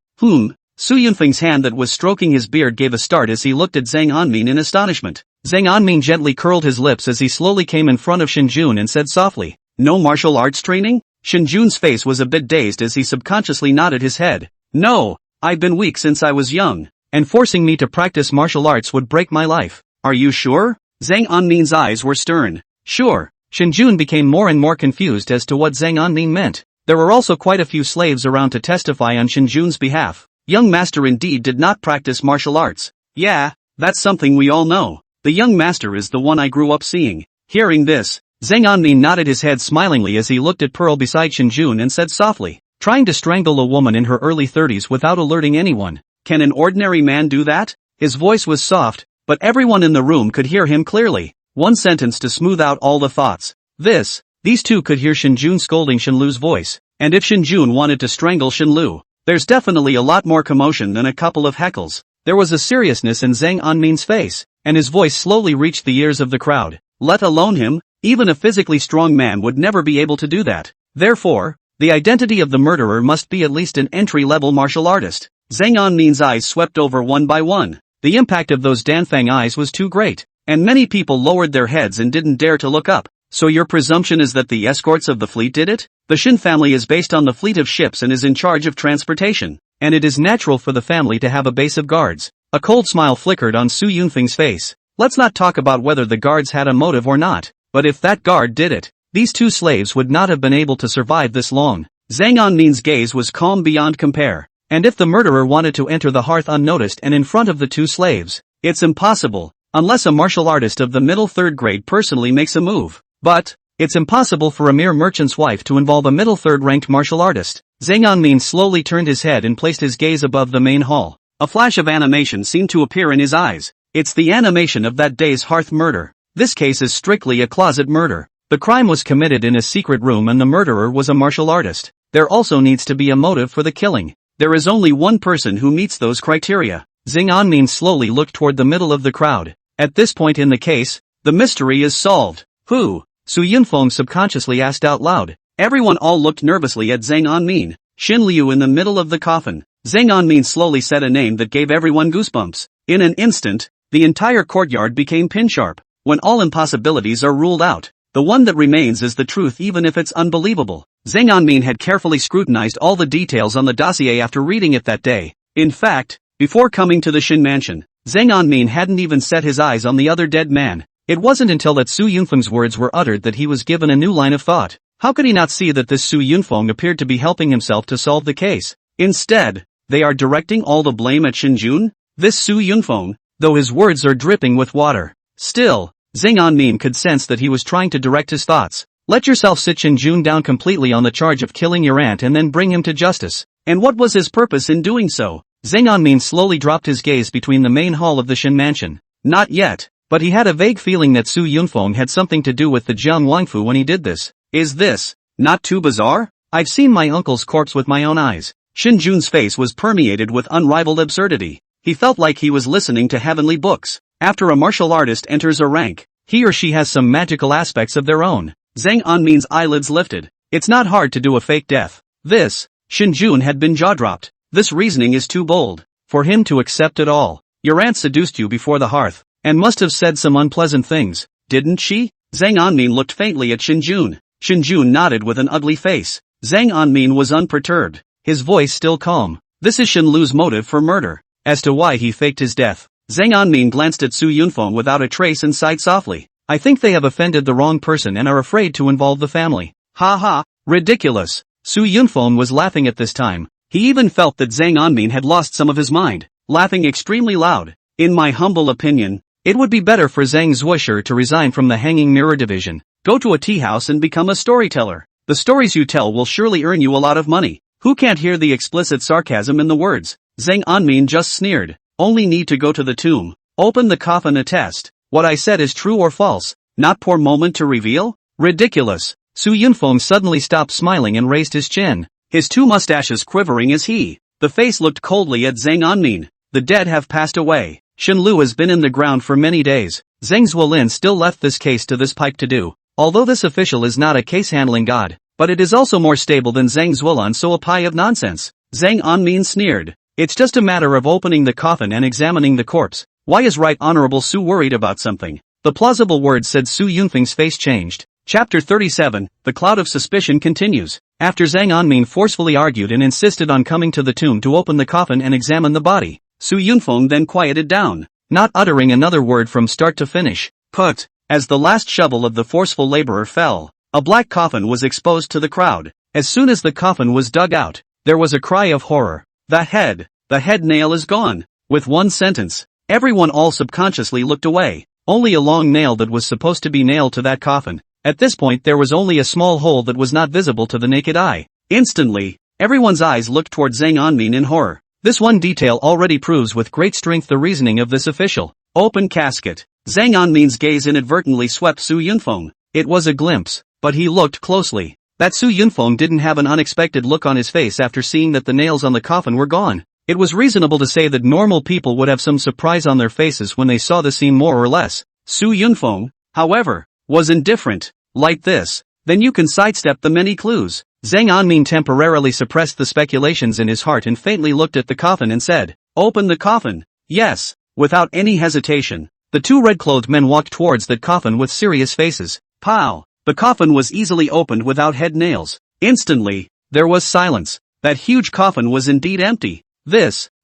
Su Yunfeng's hand that was stroking his beard gave a start as he looked at Zhang Anmin in astonishment. Zhang Anmin gently curled his lips as he slowly came in front of Shinjun and said softly, "No martial arts training?" Shinjun's face was a bit dazed as he subconsciously nodded his head. "No, I've been weak since I was young, and forcing me to practice martial arts would break my life." "Are you sure?" Zhang Anmin's eyes were stern. "Sure." Shinjun became more and more confused as to what Zhang Anmin meant. There were also quite a few slaves around to testify on Shinjun's behalf. Young master indeed did not practice martial arts. "Yeah, that's something we all know. The young master is the one I grew up seeing." Hearing this, Zhang Anmin nodded his head smilingly as he looked at Pearl beside Shinjun and said softly, "Trying to strangle a woman in her early 30s without alerting anyone. Can an ordinary man do that?" His voice was soft, but everyone in the room could hear him clearly. One sentence to smooth out all the thoughts. These two could hear Shinjun scolding Shinlu's voice, and if Shinjun wanted to strangle Shinlu, there's definitely a lot more commotion than a couple of heckles. There was a seriousness in Zhang Anmin's face, and his voice slowly reached the ears of the crowd. Let alone him, even a physically strong man would never be able to do that. Therefore, the identity of the murderer must be at least an entry-level martial artist. Zhang Anmin's eyes swept over one by one. The impact of those Danfang eyes was too great, and many people lowered their heads and didn't dare to look up. So your presumption is that the escorts of the fleet did it? The Shin family is based on the fleet of ships and is in charge of transportation, and it is natural for the family to have a base of guards. A cold smile flickered on Su Yunfeng's face. Let's not talk about whether the guards had a motive or not, but if that guard did it, these two slaves would not have been able to survive this long. Zhang Anmin's gaze was calm beyond compare. And if the murderer wanted to enter the hearth unnoticed and in front of the two slaves, it's impossible, unless a martial artist of the middle third grade personally makes a move. But, it's impossible for a mere merchant's wife to involve a middle third-ranked martial artist. Zhang Anmin slowly turned his head and placed his gaze above the main hall. A flash of animation seemed to appear in his eyes. It's the animation of that day's hearth murder. This case is strictly a closet murder. The crime was committed in a secret room and the murderer was a martial artist. There also needs to be a motive for the killing. There is only one person who meets those criteria. Zhang Anmin slowly looked toward the middle of the crowd. At this point in the case, the mystery is solved. Who? Su Yunfeng subconsciously asked out loud. Everyone all looked nervously at Zhang Anmin. Xinliu in the middle of the coffin. Zhang Anmin slowly said a name that gave everyone goosebumps. In an instant, the entire courtyard became pin-sharp. When all impossibilities are ruled out, the one that remains is the truth even if it's unbelievable. Zhang Anmin had carefully scrutinized all the details on the dossier after reading it that day. In fact, before coming to the Shin mansion, Zhang Anmin hadn't even set his eyes on the other dead man. It wasn't until that Su Yunfeng's words were uttered that he was given a new line of thought. How could he not see that this Su Yunfeng appeared to be helping himself to solve the case? Instead, they are directing all the blame at Shinjun? This Su Yunfeng, though his words are dripping with water. Still, Zhang Anmin could sense that he was trying to direct his thoughts. Let yourself sit Shinjun down completely on the charge of killing your aunt and then bring him to justice. And what was his purpose in doing so? Zhang Anmin slowly dropped his gaze between the main hall of the Shin mansion. Not yet. But he had a vague feeling that Su Yunfeng had something to do with the Jiang Wangfu when he did this. Is this not too bizarre? I've seen my uncle's corpse with my own eyes. Shinjun's face was permeated with unrivaled absurdity. He felt like he was listening to heavenly books. After a martial artist enters a rank, he or she has some magical aspects of their own. Zhang Anmin's eyelids lifted. It's not hard to do a fake death. Shinjun had been jaw-dropped. This reasoning is too bold for him to accept at all. Your aunt seduced you before the hearth, and must have said some unpleasant things, didn't she? Zhang Anmin looked faintly at Shinjun. Shinjun nodded with an ugly face. Zhang Anmin was unperturbed, his voice still calm. This is Shinlu's motive for murder. As to why he faked his death, Zhang Anmin glanced at Su Yunfeng without a trace and sighed softly. I think they have offended the wrong person and are afraid to involve the family. Ha ha, ridiculous. Su Yunfeng was laughing at this time. He even felt that Zhang Anmin had lost some of his mind, laughing extremely loud. In my humble opinion, it would be better for Zhang Zuosher to resign from the Hanging Mirror division, go to a tea house and become a storyteller. The stories you tell will surely earn you a lot of money. Who can't hear the explicit sarcasm in the words? Zhang Anmin just sneered. Only need to go to the tomb, open the coffin, attest. What I said is true or false, not poor moment to reveal? Ridiculous. Su Yunfeng suddenly stopped smiling and raised his chin, his two mustaches quivering as the face looked coldly at Zhang Anmin. The dead have passed away. Shen Lu has been in the ground for many days. Zhang Zuolin still left this case to this pike to do. Although this official is not a case-handling god, but it is also more stable than Zhang Zuolin, so a pie of nonsense. Zhang Anmin sneered. It's just a matter of opening the coffin and examining the corpse. Why is Right Honorable Su worried about something? The plausible words said. Su Yunfeng's face changed. Chapter 37, The Cloud of Suspicion continues. After Zhang Anmin forcefully argued and insisted on coming to the tomb to open the coffin and examine the body, Su Yunfeng then quieted down, not uttering another word from start to finish. Put. As the last shovel of the forceful laborer fell, a black coffin was exposed to the crowd. As soon as the coffin was dug out, there was a cry of horror. The head nail is gone. With one sentence, everyone all subconsciously looked away. Only a long nail that was supposed to be nailed to that coffin. At this point there was only a small hole that was not visible to the naked eye. Instantly, everyone's eyes looked toward Zhang Anmin in horror. This one detail already proves with great strength the reasoning of this official. Open casket. Zhang Anmin's gaze inadvertently swept Su Yunfeng. It was a glimpse, but he looked closely. That Su Yunfeng didn't have an unexpected look on his face after seeing that the nails on the coffin were gone. It was reasonable to say that normal people would have some surprise on their faces when they saw the scene, more or less. Su Yunfeng, however, was indifferent. Like this, then you can sidestep the many clues. Zhang Anmin temporarily suppressed the speculations in his heart and faintly looked at the coffin and said, "Open the coffin." Yes. Without any hesitation, the two red-clothed men walked towards that coffin with serious faces. Pow! The coffin was easily opened without head nails. Instantly, there was silence. That huge coffin was indeed empty.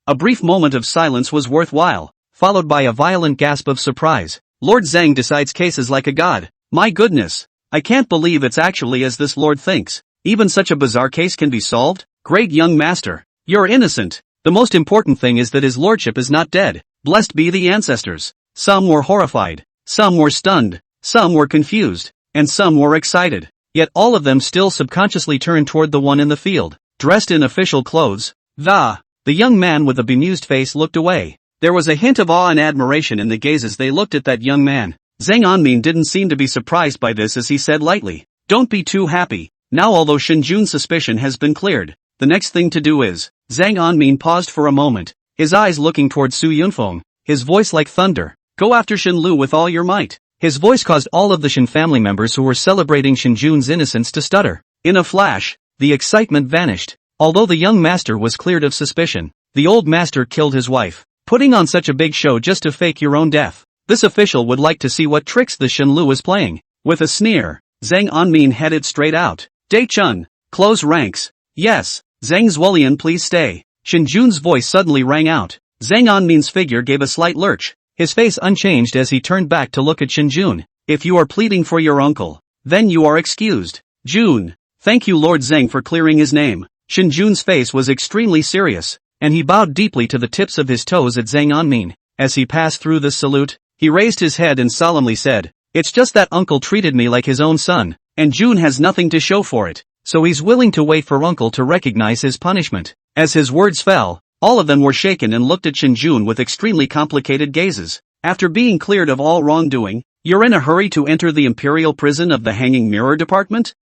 A brief moment of silence was worthwhile, followed by a violent gasp of surprise. Lord Zhang decides cases like a god. My goodness! I can't believe it's actually as this lord thinks. Even such a bizarre case can be solved? Great young master. You're innocent. The most important thing is that his lordship is not dead. Blessed be the ancestors. Some were horrified. Some were stunned. Some were confused. And some were excited. Yet all of them still subconsciously turned toward the one in the field, dressed in official clothes. The young man with the bemused face looked away. There was a hint of awe and admiration in the gazes they looked at that young man. Zhang Anmin didn't seem to be surprised by this as he said lightly, "Don't be too happy. Now although Shinjun's suspicion has been cleared, the next thing to do is..." Zhang Anmin paused for a moment, his eyes looking toward Su Yunfeng, his voice like thunder. "Go after Shen Lu with all your might." His voice caused all of the Shen family members who were celebrating Shinjun's innocence to stutter. In a flash, the excitement vanished. Although the young master was cleared of suspicion, the old master killed his wife, putting on such a big show just to fake your own death. This official would like to see what tricks the Shen Lu is playing. With a sneer, Zhang Anmin headed straight out. "Dai Chun, close ranks." "Yes, Zhang Zuolian, please stay." Shinjun's voice suddenly rang out. Zhang Anmin's figure gave a slight lurch, his face unchanged as he turned back to look at Shinjun. "If you are pleading for your uncle, then you are excused." "Jun, thank you Lord Zhang for clearing his name." Shinjun's face was extremely serious, and he bowed deeply to the tips of his toes at Zhang Anmin. As he passed through this salute, he raised his head and solemnly said, "It's just that uncle treated me like his own son, and Jun has nothing to show for it, so he's willing to wait for uncle to recognize his punishment." As his words fell, all of them were shaken and looked at Shinjun with extremely complicated gazes. After being cleared of all wrongdoing, you're in a hurry to enter the imperial prison of the Hanging Mirror Department?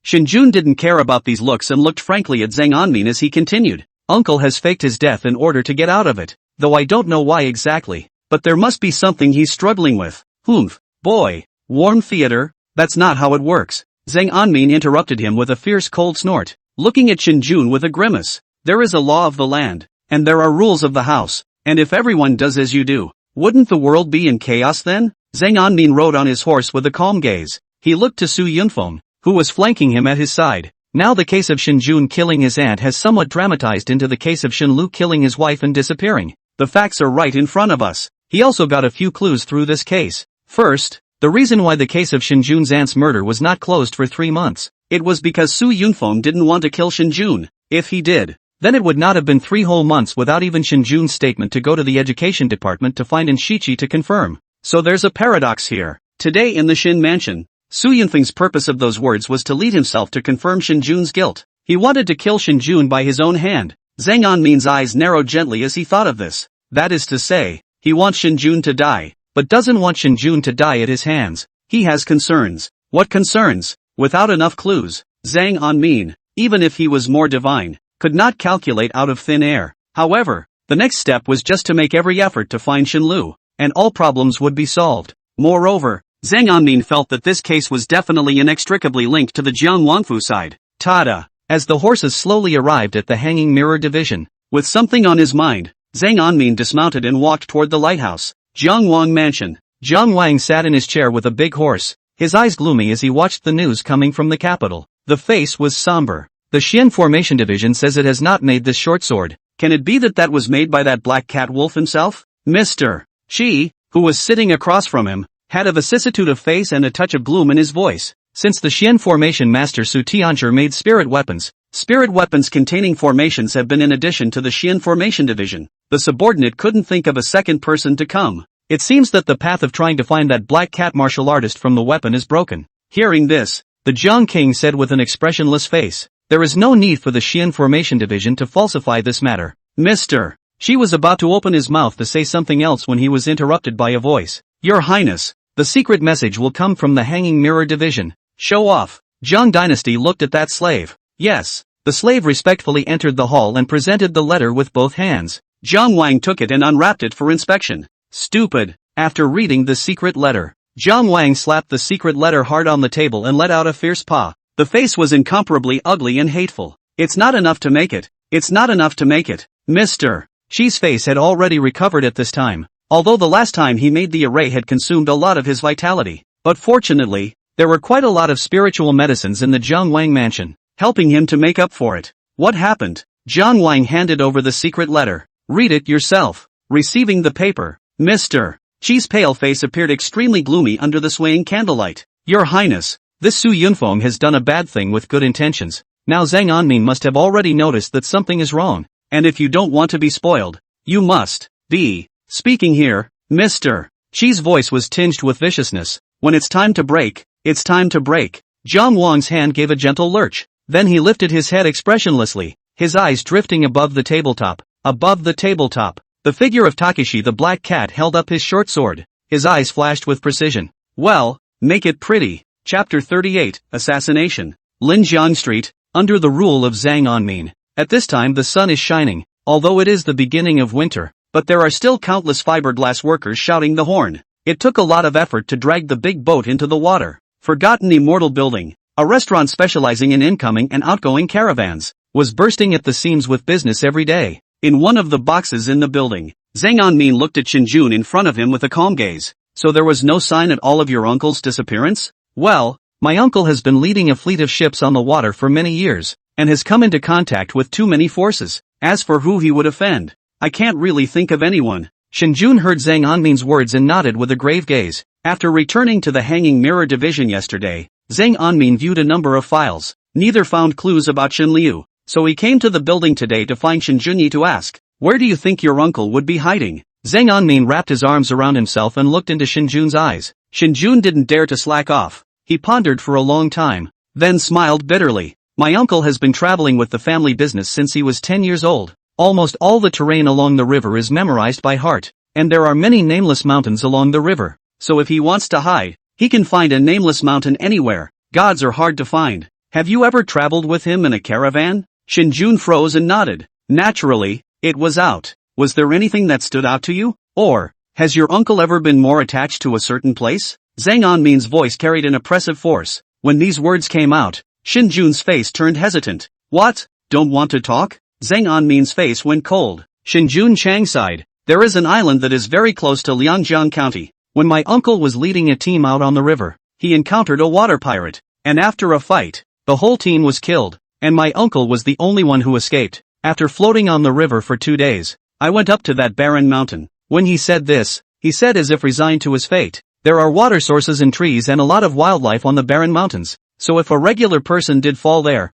Shinjun didn't care about these looks and looked frankly at Zhang Anmin as he continued. "Uncle has faked his death in order to get out of it, though I don't know why exactly, but there must be something he's struggling with." "Humph, boy, warm theater, that's not how it works." Zhang Anmin interrupted him with a fierce cold snort, looking at Shinjun with a grimace. "There is a law of the land, and there are rules of the house, and if everyone does as you do, wouldn't the world be in chaos then?" Zhang Anmin rode on his horse with a calm gaze. He looked to Su Yunfeng, who was flanking him at his side. Now the case of Shinjun killing his aunt has somewhat dramatized into the case of Shen Lu killing his wife and disappearing. The facts are right in front of us. He also got a few clues through this case. First, The reason why the case of Shinjun's aunt's murder was not closed for 3 months, it was because Su Yunfeng didn't want to kill Shinjun. If he did, then it would not have been 3 whole months without even Shinjun's statement to go to the education department to find Shichi to confirm. So there's a paradox here. Today in the Shin mansion, Su Yunfeng's purpose of those words was to lead himself to confirm Shinjun's guilt. He wanted to kill Shinjun by his own hand. Zhang Anmin's eyes narrowed gently as he thought of this. That is to say, he wants Shinjun to die, but doesn't want Shinjun to die at his hands. He has concerns. What concerns? Without enough clues, Zhang Anmin, even if he was more divine, could not calculate out of thin air. However, the next step was just to make every effort to find Shinlu, and all problems would be solved. Moreover, Zhang Anmin felt that this case was definitely inextricably linked to the Jiang Wangfu side. Tada! As the horses slowly arrived at the Hanging Mirror Division, with something on his mind, Zhang Anmin dismounted and walked toward the lighthouse. Jiangwang Mansion. Jiang Wang sat in his chair with a big horse, his eyes gloomy as he watched the news coming from the capital. The face was somber. The Xian Formation Division says it has not made this short sword. Can it be that was made by that black cat wolf himself? Mr. Shi, who was sitting across from him, had a vicissitude of face and a touch of gloom in his voice. Since the Xian Formation Master Su Tianzhi made spirit weapons containing formations have been in addition to the Xian Formation Division. The subordinate couldn't think of a second person to come. It seems that the path of trying to find that black cat martial artist from the weapon is broken. Hearing this, the Jiang King said with an expressionless face, there is no need for the Xian Formation Division to falsify this matter. Mr. Shi was about to open his mouth to say something else when he was interrupted by a voice. Your Highness, the secret message will come from the Hanging Mirror Division. Show off. Zhang Dynasty looked at that slave. Yes. The slave respectfully entered the hall and presented the letter with both hands. Jiang Wang took it and unwrapped it for inspection. Stupid. After reading the secret letter, Jiang Wang slapped the secret letter hard on the table and let out a fierce paw. The face was incomparably ugly and hateful. It's not enough to make it. It's not enough to make it. Mr. Shi's face had already recovered at this time, although the last time he made the array had consumed a lot of his vitality. But fortunately, there were quite a lot of spiritual medicines in the Jiang Wang mansion, helping him to make up for it. What happened? Jiang Wang handed over the secret letter. Read it yourself. Receiving the paper, Mr. Shi's pale face appeared extremely gloomy under the swaying candlelight. Your Highness, this Su Yunfeng has done a bad thing with good intentions. Now Zhang Anmin must have already noticed that something is wrong, and if you don't want to be spoiled, you must be speaking here. Mr. Shi's voice was tinged with viciousness. When it's time to break, it's time to break. Jiang Wang's hand gave a gentle lurch. Then he lifted his head expressionlessly, his eyes drifting above the tabletop. Above the tabletop, the figure of Takeshi the black cat held up his short sword. His eyes flashed with precision. Well, make it pretty. Chapter 38, Assassination. Linjiang Street, under the rule of Zhang Anmin. At this time the sun is shining, although it is the beginning of winter, but there are still countless fiberglass workers shouting the horn. It took a lot of effort to drag the big boat into the water. Forgotten Immortal Building, a restaurant specializing in incoming and outgoing caravans, was bursting at the seams with business every day. In one of the boxes in the building, Zhang Anmin looked at Shinjun in front of him with a calm gaze. So there was no sign at all of your uncle's disappearance? Well, my uncle has been leading a fleet of ships on the water for many years, and has come into contact with too many forces. As for who he would offend, I can't really think of anyone. Shinjun heard Zhang Anmin's words and nodded with a grave gaze. After returning to the Hanging Mirror Division yesterday, Zhang Anmin viewed a number of files. Neither found clues about Shin Liu, so he came to the building today to find Shinjunyi to ask, where do you think your uncle would be hiding? Zhang Anmin wrapped his arms around himself and looked into Shinjun's eyes. Shinjun didn't dare to slack off. He pondered for a long time, then smiled bitterly. My uncle has been traveling with the family business since he was 10 years old. Almost all the terrain along the river is memorized by heart, and there are many nameless mountains along the river. So if he wants to hide, he can find a nameless mountain anywhere. Gods are hard to find. Have you ever traveled with him in a caravan? Shinjun froze and nodded. Naturally, it was out. Was there anything that stood out to you? Or, has your uncle ever been more attached to a certain place? Zhang Anmin's voice carried an oppressive force. When these words came out, Shinjun's face turned hesitant. What? Don't want to talk? Zhang Anmin's face went cold. Shinjun Chang sighed. There is an island that is very close to Liangjiang County. When my uncle was leading a team out on the river, he encountered a water pirate, and after a fight, the whole team was killed, and my uncle was the only one who escaped. After floating on the river for 2 days, I went up to that barren mountain. When he said this, he said as if resigned to his fate, There are water sources and trees and a lot of wildlife on the barren mountains, so if a regular person did fall there,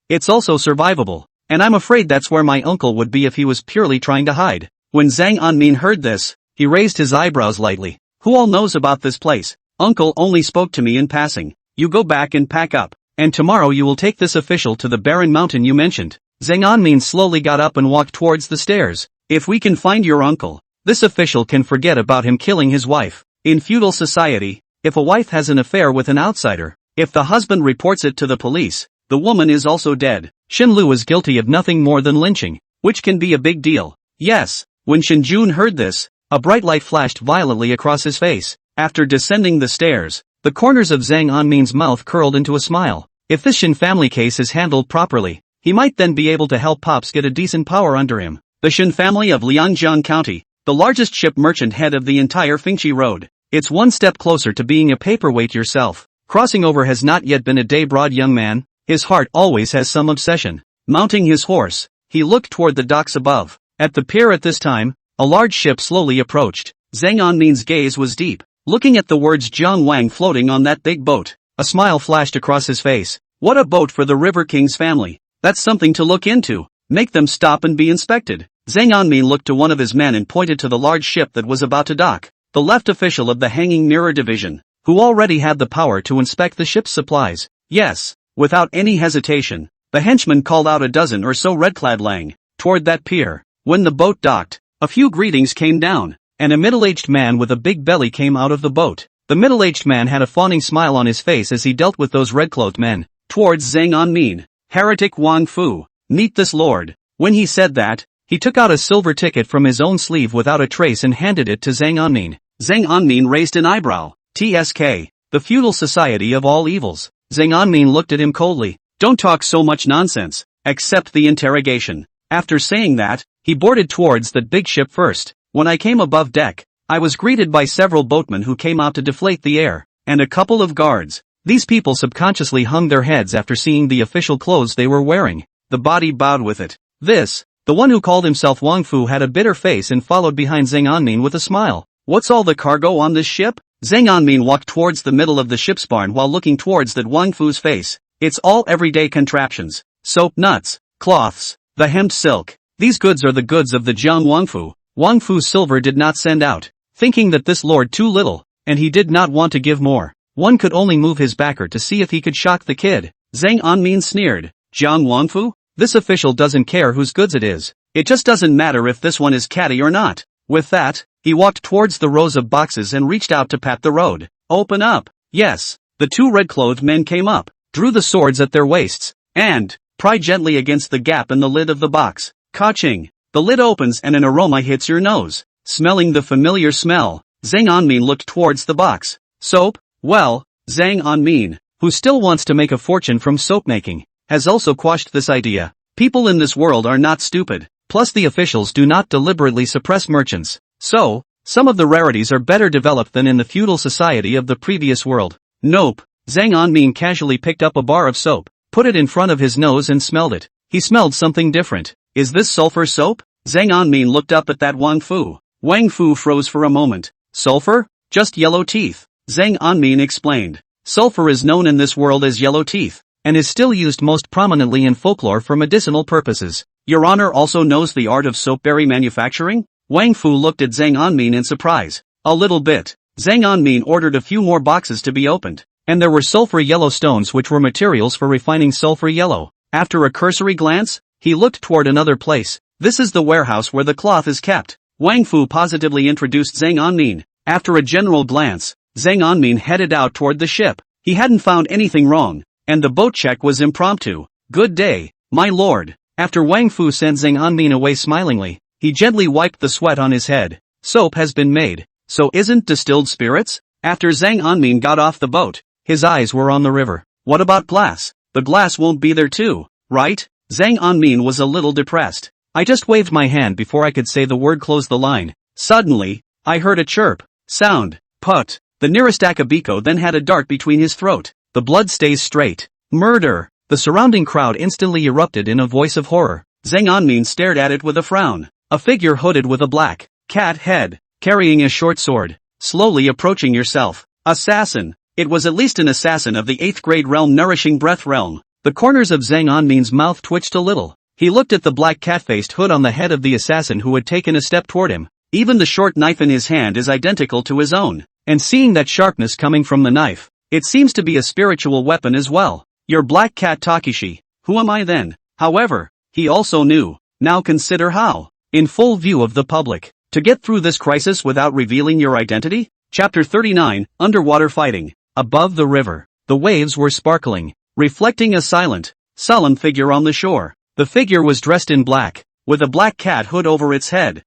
it's also survivable. And I'm afraid that's where my uncle would be if he was purely trying to hide. When Zhang Anmin heard this, he raised his eyebrows lightly. Who all knows about this place? Uncle only spoke to me in passing. You go back and pack up, and tomorrow you will take this official to the barren mountain you mentioned. Zhang Anmin slowly got up and walked towards the stairs. If we can find your uncle, this official can forget about him killing his wife. In feudal society, if a wife has an affair with an outsider, if the husband reports it to the police, the woman is also dead. Shin Lu is guilty of nothing more than lynching, which can be a big deal. Yes, when Shin Jun heard this, a bright light flashed violently across his face. After descending the stairs, the corners of Zhang Anmin's mouth curled into a smile. If this Shin family case is handled properly, he might then be able to help Pops get a decent power under him. The Shin family of Liangjiang County, the largest ship merchant head of the entire Fingxi Road. It's one step closer to being a paperweight yourself. Crossing over has not yet been a day broad young man. His heart always has some obsession. Mounting his horse, he looked toward the docks above. At the pier at this time, a large ship slowly approached. Zhang Anmin's gaze was deep, looking at the words Jiang Wang floating on that big boat. A smile flashed across his face. What a boat for the River King's family. That's something to look into. Make them stop and be inspected. Zhang Anmin looked to one of his men and pointed to the large ship that was about to dock. The left official of the Hanging Mirror Division, who already had the power to inspect the ship's supplies. Yes. Without any hesitation, the henchman called out a dozen or so red-clad Lang toward that pier. When the boat docked, a few greetings came down, and a middle-aged man with a big belly came out of the boat. The middle-aged man had a fawning smile on his face as he dealt with those red-clothed men. Towards Zhang Anmin, heretic Wang Fu, meet this lord. When he said that, he took out a silver ticket from his own sleeve without a trace and handed it to Zhang Anmin. Zhang Anmin raised an eyebrow. TSK, the feudal society of all evils. Zhang Anmin looked at him coldly. Don't talk so much nonsense. Accept the interrogation. After saying that, he boarded towards that big ship first. When I came above deck, I was greeted by several boatmen who came out to deflate the air, and a couple of guards. These people subconsciously hung their heads after seeing the official clothes they were wearing. The body bowed with it. The one who called himself Wang Fu had a bitter face and followed behind Zhang Anmin with a smile. What's all the cargo on this ship? Zhang Anmin walked towards the middle of the ship's barn while looking towards that Wang Fu's face. It's all everyday contraptions. Soap, nuts, cloths, the hemp silk. These goods are the goods of the Jiang Wang Fu. Wang Fu's silver did not send out, thinking that this lord too little, and he did not want to give more. One could only move his backer to see if he could shock the kid. Zhang Anmin sneered. Jiang Wang Fu? This official doesn't care whose goods it is. It just doesn't matter if this one is catty or not. With that, he walked towards the rows of boxes and reached out to pat the road. Open up. Yes. The two red-clothed men came up, drew the swords at their waists, and pry gently against the gap in the lid of the box. Ka-ching. The lid opens and an aroma hits your nose. Smelling the familiar smell, Zhang Anmin looked towards the box. Soap? Well, Zhang Anmin, who still wants to make a fortune from soap making, has also quashed this idea. People in this world are not stupid. Plus the officials do not deliberately suppress merchants. So, some of the rarities are better developed than in the feudal society of the previous world. Nope. Zhang Anmin casually picked up a bar of soap, put it in front of his nose and smelled it. He smelled something different. Is this sulfur soap? Zhang Anmin looked up at that Wang Fu. Wang Fu froze for a moment. Sulfur? Just yellow teeth. Zhang Anmin explained. Sulfur is known in this world as yellow teeth, and is still used most prominently in folklore for medicinal purposes. Your Honor also knows the art of soapberry manufacturing? Wang Fu looked at Zhang Anmin in surprise. A little bit. Zhang Anmin ordered a few more boxes to be opened, and there were sulfur yellow stones which were materials for refining sulfur yellow. After a cursory glance, he looked toward another place. This is the warehouse where the cloth is kept. Wang Fu positively introduced Zhang Anmin. After a general glance, Zhang Anmin headed out toward the ship. He hadn't found anything wrong, and the boat check was impromptu. Good day, my lord. After Wang Fu sent Zhang Anmin away smilingly, he gently wiped the sweat on his head. Soap has been made, so isn't distilled spirits? After Zhang Anmin got off the boat, his eyes were on the river. What about glass? The glass won't be there too, right? Zhang Anmin was a little depressed. I just waved my hand before I could say the word close the line. Suddenly, I heard a chirp. Sound. Put. The nearest Akabiko then had a dart between his throat. The blood stays straight. Murder. The surrounding crowd instantly erupted in a voice of horror. Zhang Anmin stared at it with a frown. A figure hooded with a black cat head, carrying a short sword. slowly approaching yourself. Assassin. It was at least an assassin of the 8th grade realm, nourishing breath realm. The corners of Zhang Anmin's mouth twitched a little. He looked at the black cat-faced hood on the head of the assassin who had taken a step toward him. Even the short knife in his hand is identical to his own. And seeing that sharpness coming from the knife, it seems to be a spiritual weapon as well. You're Black Cat Takeshi. Who am I then? However, he also knew. Now consider how, in full view of the public, to get through this crisis without revealing your identity? Chapter 39, Underwater Fighting. Above the river, the waves were sparkling, reflecting a silent, solemn figure on the shore. The figure was dressed in black, with a black cat hood over its head.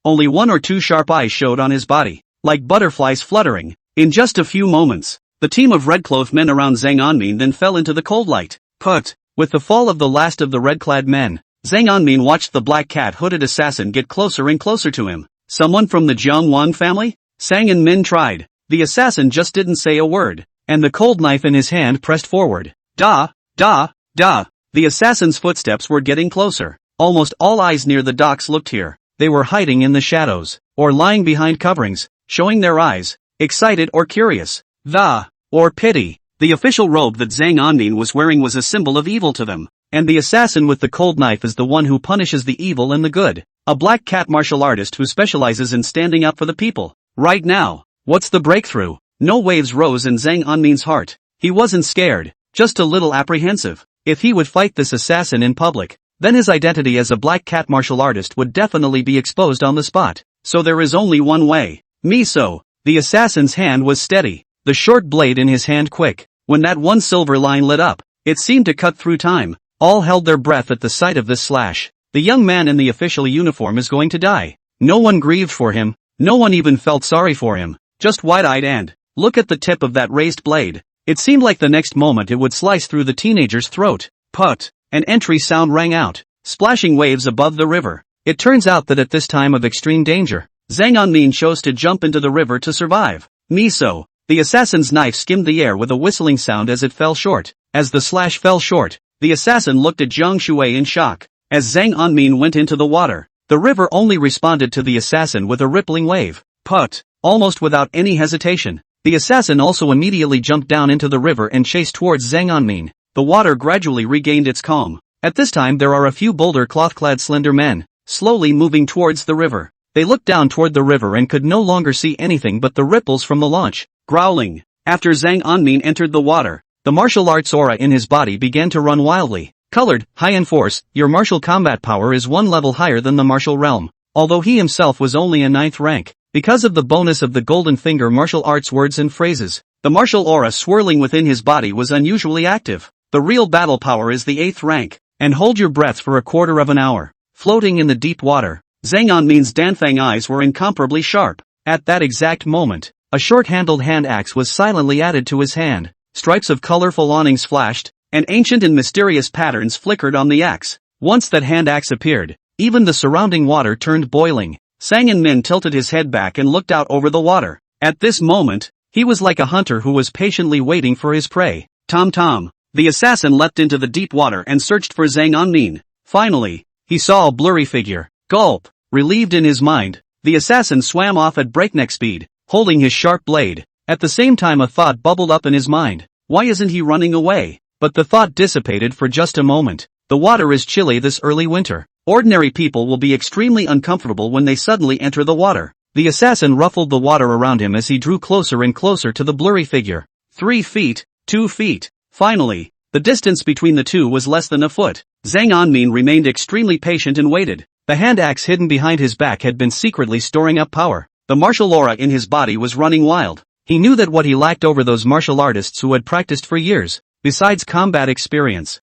Only 1 or 2 sharp eyes showed on his body, like butterflies fluttering. In just a few moments, the team of red-clothed men around Zhang Anmin then fell into the cold light. With the fall of the last of the red-clad men, Zhang Anmin watched the black cat-hooded assassin get closer and closer to him. Someone from the Jiang Wang family? Zhang Anmin tried. The assassin just didn't say a word, and the cold knife in his hand pressed forward. The assassin's footsteps were getting closer. Almost all eyes near the docks looked here. They were hiding in the shadows, or lying behind coverings, showing their eyes, excited or curious, or pity. The official robe that Zhang Anmin was wearing was a symbol of evil to them, and the assassin with the cold knife is the one who punishes the evil and the good. A black cat martial artist who specializes in standing up for the people. Right now, what's the breakthrough? No waves rose in Zhang Anmin's heart. He wasn't scared, just a little apprehensive. If he would fight this assassin in public, then his identity as a black cat martial artist would definitely be exposed on the spot. So there is only one way. Miso. The assassin's hand was steady, the short blade in his hand quick. When that one silver line lit up, it seemed to cut through time. All held their breath at the sight of this slash. The young man in the official uniform is going to die. No one grieved for him, no one even felt sorry for him, just wide-eyed and, look at the tip of that raised blade. It seemed like the next moment it would slice through the teenager's throat. An entry sound rang out, splashing waves above the river. It turns out that at this time of extreme danger, Zhang Anmin chose to jump into the river to survive. Miso. The assassin's knife skimmed the air with a whistling sound as it fell short. As the slash fell short, the assassin looked at Zhang Shui in shock. As Zhang Anmin went into the water, the river only responded to the assassin with a rippling wave. Almost without any hesitation, the assassin also immediately jumped down into the river and chased towards Zhang Anmin. The water gradually regained its calm. At this time there are a few boulder cloth-clad slender men, slowly moving towards the river. They looked down toward the river and could no longer see anything but the ripples from the launch. Growling. After Zhang Anmin entered the water, the martial arts aura in his body began to run wildly. Colored, high in force, your martial combat power is 1 level higher than the martial realm. Although he himself was only a 9th rank, because of the bonus of the golden finger martial arts words and phrases, the martial aura swirling within his body was unusually active. The real battle power is the 8th rank, and hold your breath for a quarter of an hour. Floating in the deep water, Zhang Anmin's Danfang eyes were incomparably sharp. At that exact moment, a short-handled hand axe was silently added to his hand. Stripes of colorful awnings flashed, and ancient and mysterious patterns flickered on the axe. Once that hand axe appeared, even the surrounding water turned boiling. Zhang Anmin tilted his head back and looked out over the water. At this moment, he was like a hunter who was patiently waiting for his prey. Tom. The assassin leapt into the deep water and searched for Zhang Anmin. Finally, he saw a blurry figure. Gulp. Relieved in his mind, the assassin swam off at breakneck speed, holding his sharp blade. At the same time a thought bubbled up in his mind. Why isn't he running away? But the thought dissipated for just a moment. The water is chilly this early winter. Ordinary people will be extremely uncomfortable when they suddenly enter the water. The assassin ruffled the water around him as he drew closer and closer to the blurry figure. 3 feet, 2 feet. Finally, the distance between the two was less than a foot. Zhang Anmin remained extremely patient and waited. The hand axe hidden behind his back had been secretly storing up power. The martial aura in his body was running wild. He knew that what he lacked over those martial artists who had practiced for years, besides combat experience,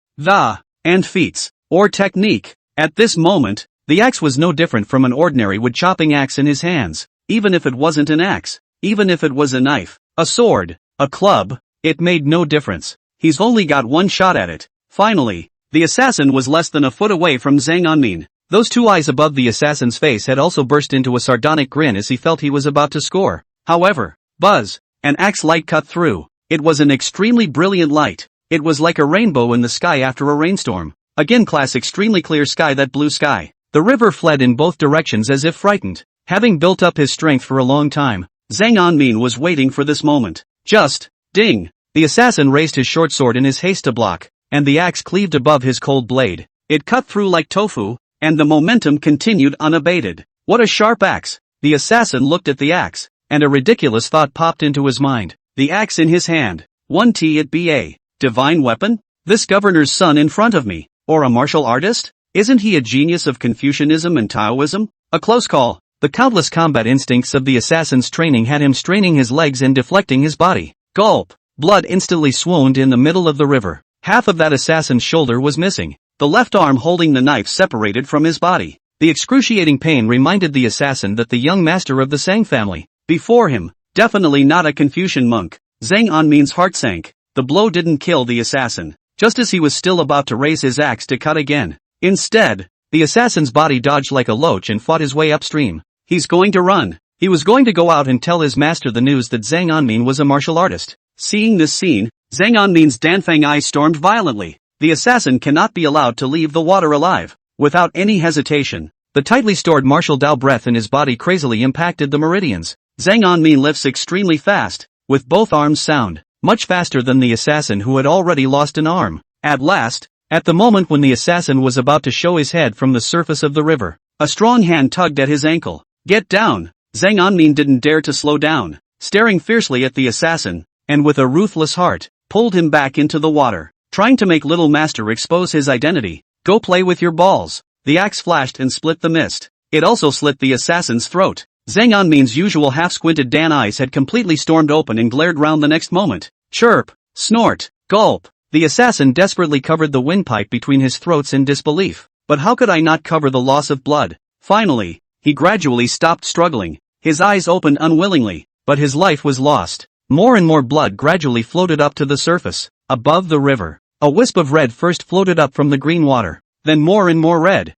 and feats, or technique. At this moment, the axe was no different from an ordinary wood-chopping axe in his hands. Even if it wasn't an axe, even if it was a knife, a sword, a club, it made no difference. He's only got one shot at it. Finally, the assassin was less than a foot away from Zhang Anmin. Those 2 eyes above the assassin's face had also burst into a sardonic grin as he felt he was about to score. However, buzz, an axe light cut through. It was an extremely brilliant light. It was like a rainbow in the sky after a rainstorm. Again class extremely clear sky, that blue sky. The river fled in both directions as if frightened. Having built up his strength for a long time, Zhang Anmin was waiting for this moment. Just, ding! The assassin raised his short sword in his haste to block, and the axe cleaved above his cold blade. It cut through like tofu, and the momentum continued unabated. What a sharp axe! The assassin looked at the axe, and a ridiculous thought popped into his mind. The axe in his hand. Won't it be a divine weapon? This governor's son in front of me, or a martial artist? Isn't he a genius of Confucianism and Taoism? A close call. The countless combat instincts of the assassin's training had him straining his legs and deflecting his body. Gulp! Blood instantly swooned in the middle of the river. Half of that assassin's shoulder was missing. The left arm holding the knife separated from his body. The excruciating pain reminded the assassin that the young master of the Sang family, before him, definitely not a Confucian monk. Zhang Anmin's heart sank. The blow didn't kill the assassin, just as he was still about to raise his axe to cut again. Instead, the assassin's body dodged like a loach and fought his way upstream. He's going to run. He was going to go out and tell his master the news that Zhang Anmin was a martial artist. Seeing this scene, Zhang Anmin's Danfang eyes stormed violently. The assassin cannot be allowed to leave the water alive. Without any hesitation, the tightly stored martial Dao breath in his body crazily impacted the meridians. Zhang Anmin lifts extremely fast, with both arms sound, much faster than the assassin who had already lost an arm. At last, at the moment when the assassin was about to show his head from the surface of the river, a strong hand tugged at his ankle. Get down! Zhang Anmin didn't dare to slow down, staring fiercely at the assassin, and with a ruthless heart, pulled him back into the water, trying to make little master expose his identity. Go play with your balls. The axe flashed and split the mist. It also slit the assassin's throat. Zhang Anmin's usual half-squinted Dan eyes had completely stormed open and glared round the next moment. Chirp! Snort! Gulp! The assassin desperately covered the windpipe between his throats in disbelief. But how could I not cover the loss of blood? Finally, he gradually stopped struggling. His eyes opened unwillingly, but his life was lost. More and more blood gradually floated up to the surface. Above the river, a wisp of red first floated up from the green water, then more and more red.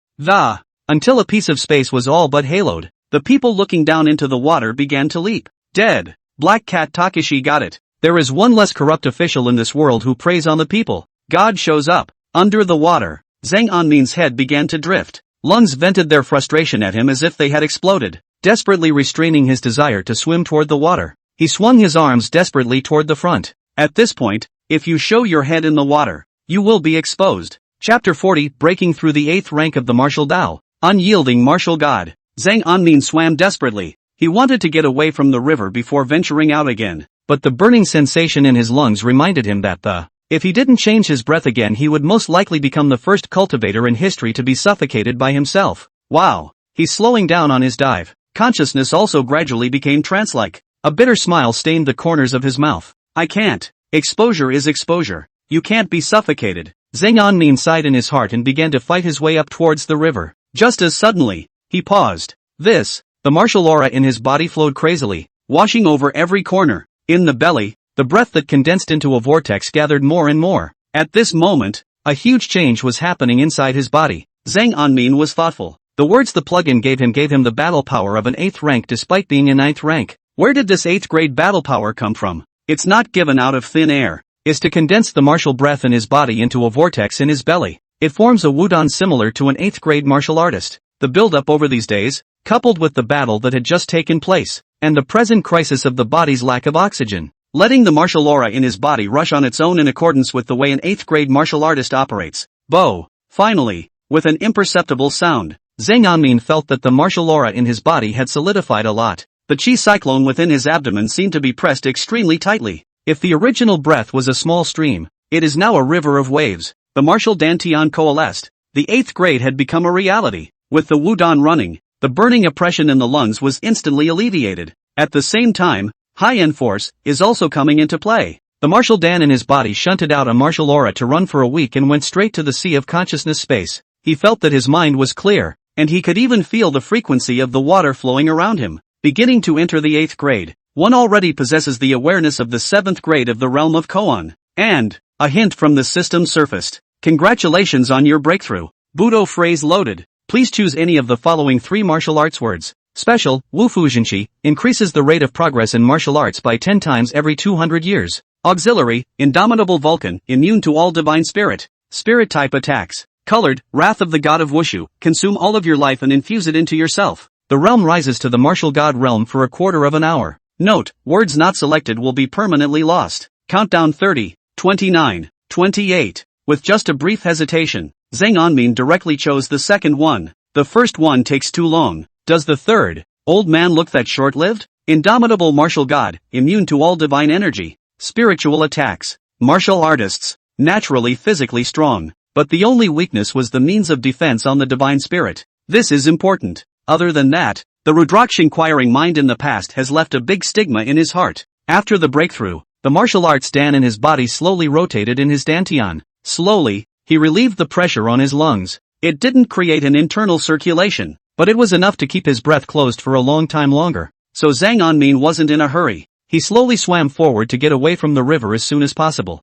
Until a piece of space was all but haloed. The people looking down into the water began to leap. Dead. Black Cat Takeshi got it. There is one less corrupt official in this world who preys on the people. God shows up. Under the water, Zhang Anmin's head began to drift. Lungs vented their frustration at him as if they had exploded. Desperately restraining his desire to swim toward the water, he swung his arms desperately toward the front. At this point, if you show your head in the water, you will be exposed. Chapter 40. Breaking through the 8th rank of the martial Dao. Unyielding martial god. Zhang Anmin swam desperately. He wanted to get away from the river before venturing out again, but the burning sensation in his lungs reminded him that if he didn't change his breath again he would most likely become the first cultivator in history to be suffocated by himself. Wow. He's slowing down on his dive. Consciousness also gradually became trance-like. A bitter smile stained the corners of his mouth. I can't. Exposure is exposure. You can't be suffocated. Zhang Anmin sighed in his heart and began to fight his way up towards the river. Just as suddenly, he paused. The martial aura in his body flowed crazily, washing over every corner. In the belly, the breath that condensed into a vortex gathered more and more. At this moment, a huge change was happening inside his body. Zhang Anmin was thoughtful. The words the plugin gave him the battle power of an 8th rank despite being a 9th rank. Where did this 8th grade battle power come from? It's not given out of thin air. It's to condense the martial breath in his body into a vortex in his belly. It forms a wudon similar to an 8th grade martial artist. The build-up over these days, coupled with the battle that had just taken place, and the present crisis of the body's lack of oxygen, letting the martial aura in his body rush on its own in accordance with the way an 8th grade martial artist operates. Bo! Finally, with an imperceptible sound, Zhang Anmin felt that the martial aura in his body had solidified a lot. The chi cyclone within his abdomen seemed to be pressed extremely tightly. If the original breath was a small stream, it is now a river of waves. The martial dantian coalesced. The 8th grade had become a reality. With the wudon running, the burning oppression in the lungs was instantly alleviated. At the same time, high-end force is also coming into play. The martial Dan in his body shunted out a martial aura to run for a week and went straight to the sea of consciousness space. He felt that his mind was clear, and he could even feel the frequency of the water flowing around him. Beginning to enter the 8th grade, one already possesses the awareness of the 7th grade of the realm of Koan. And a hint from the system surfaced. Congratulations on your breakthrough. Budo phrase loaded. Please choose any of the following 3 martial arts words. Special, Wu Fuzhenqi, increases the rate of progress in martial arts by 10 times every 200 years. Auxiliary, Indomitable Vulcan, immune to all divine spirit. Spirit type attacks. Colored, Wrath of the God of Wushu, consume all of your life and infuse it into yourself. The realm rises to the martial god realm for a quarter of an hour. Note, words not selected will be permanently lost. Countdown 30, 29, 28. With just a brief hesitation, Zhang Anmin directly chose the second one. The first one takes too long. Does the third old man look that short-lived? Indomitable martial god, immune to all divine energy. Spiritual attacks. Martial artists, naturally physically strong. But the only weakness was the means of defense on the divine spirit. This is important. Other than that, the Rudraksh inquiring mind in the past has left a big stigma in his heart. After the breakthrough, the martial arts Dan in his body slowly rotated in his dantian. Slowly, he relieved the pressure on his lungs. It didn't create an internal circulation, but it was enough to keep his breath closed for a long time longer. So Zhang Anmin wasn't in a hurry. He slowly swam forward to get away from the river as soon as possible.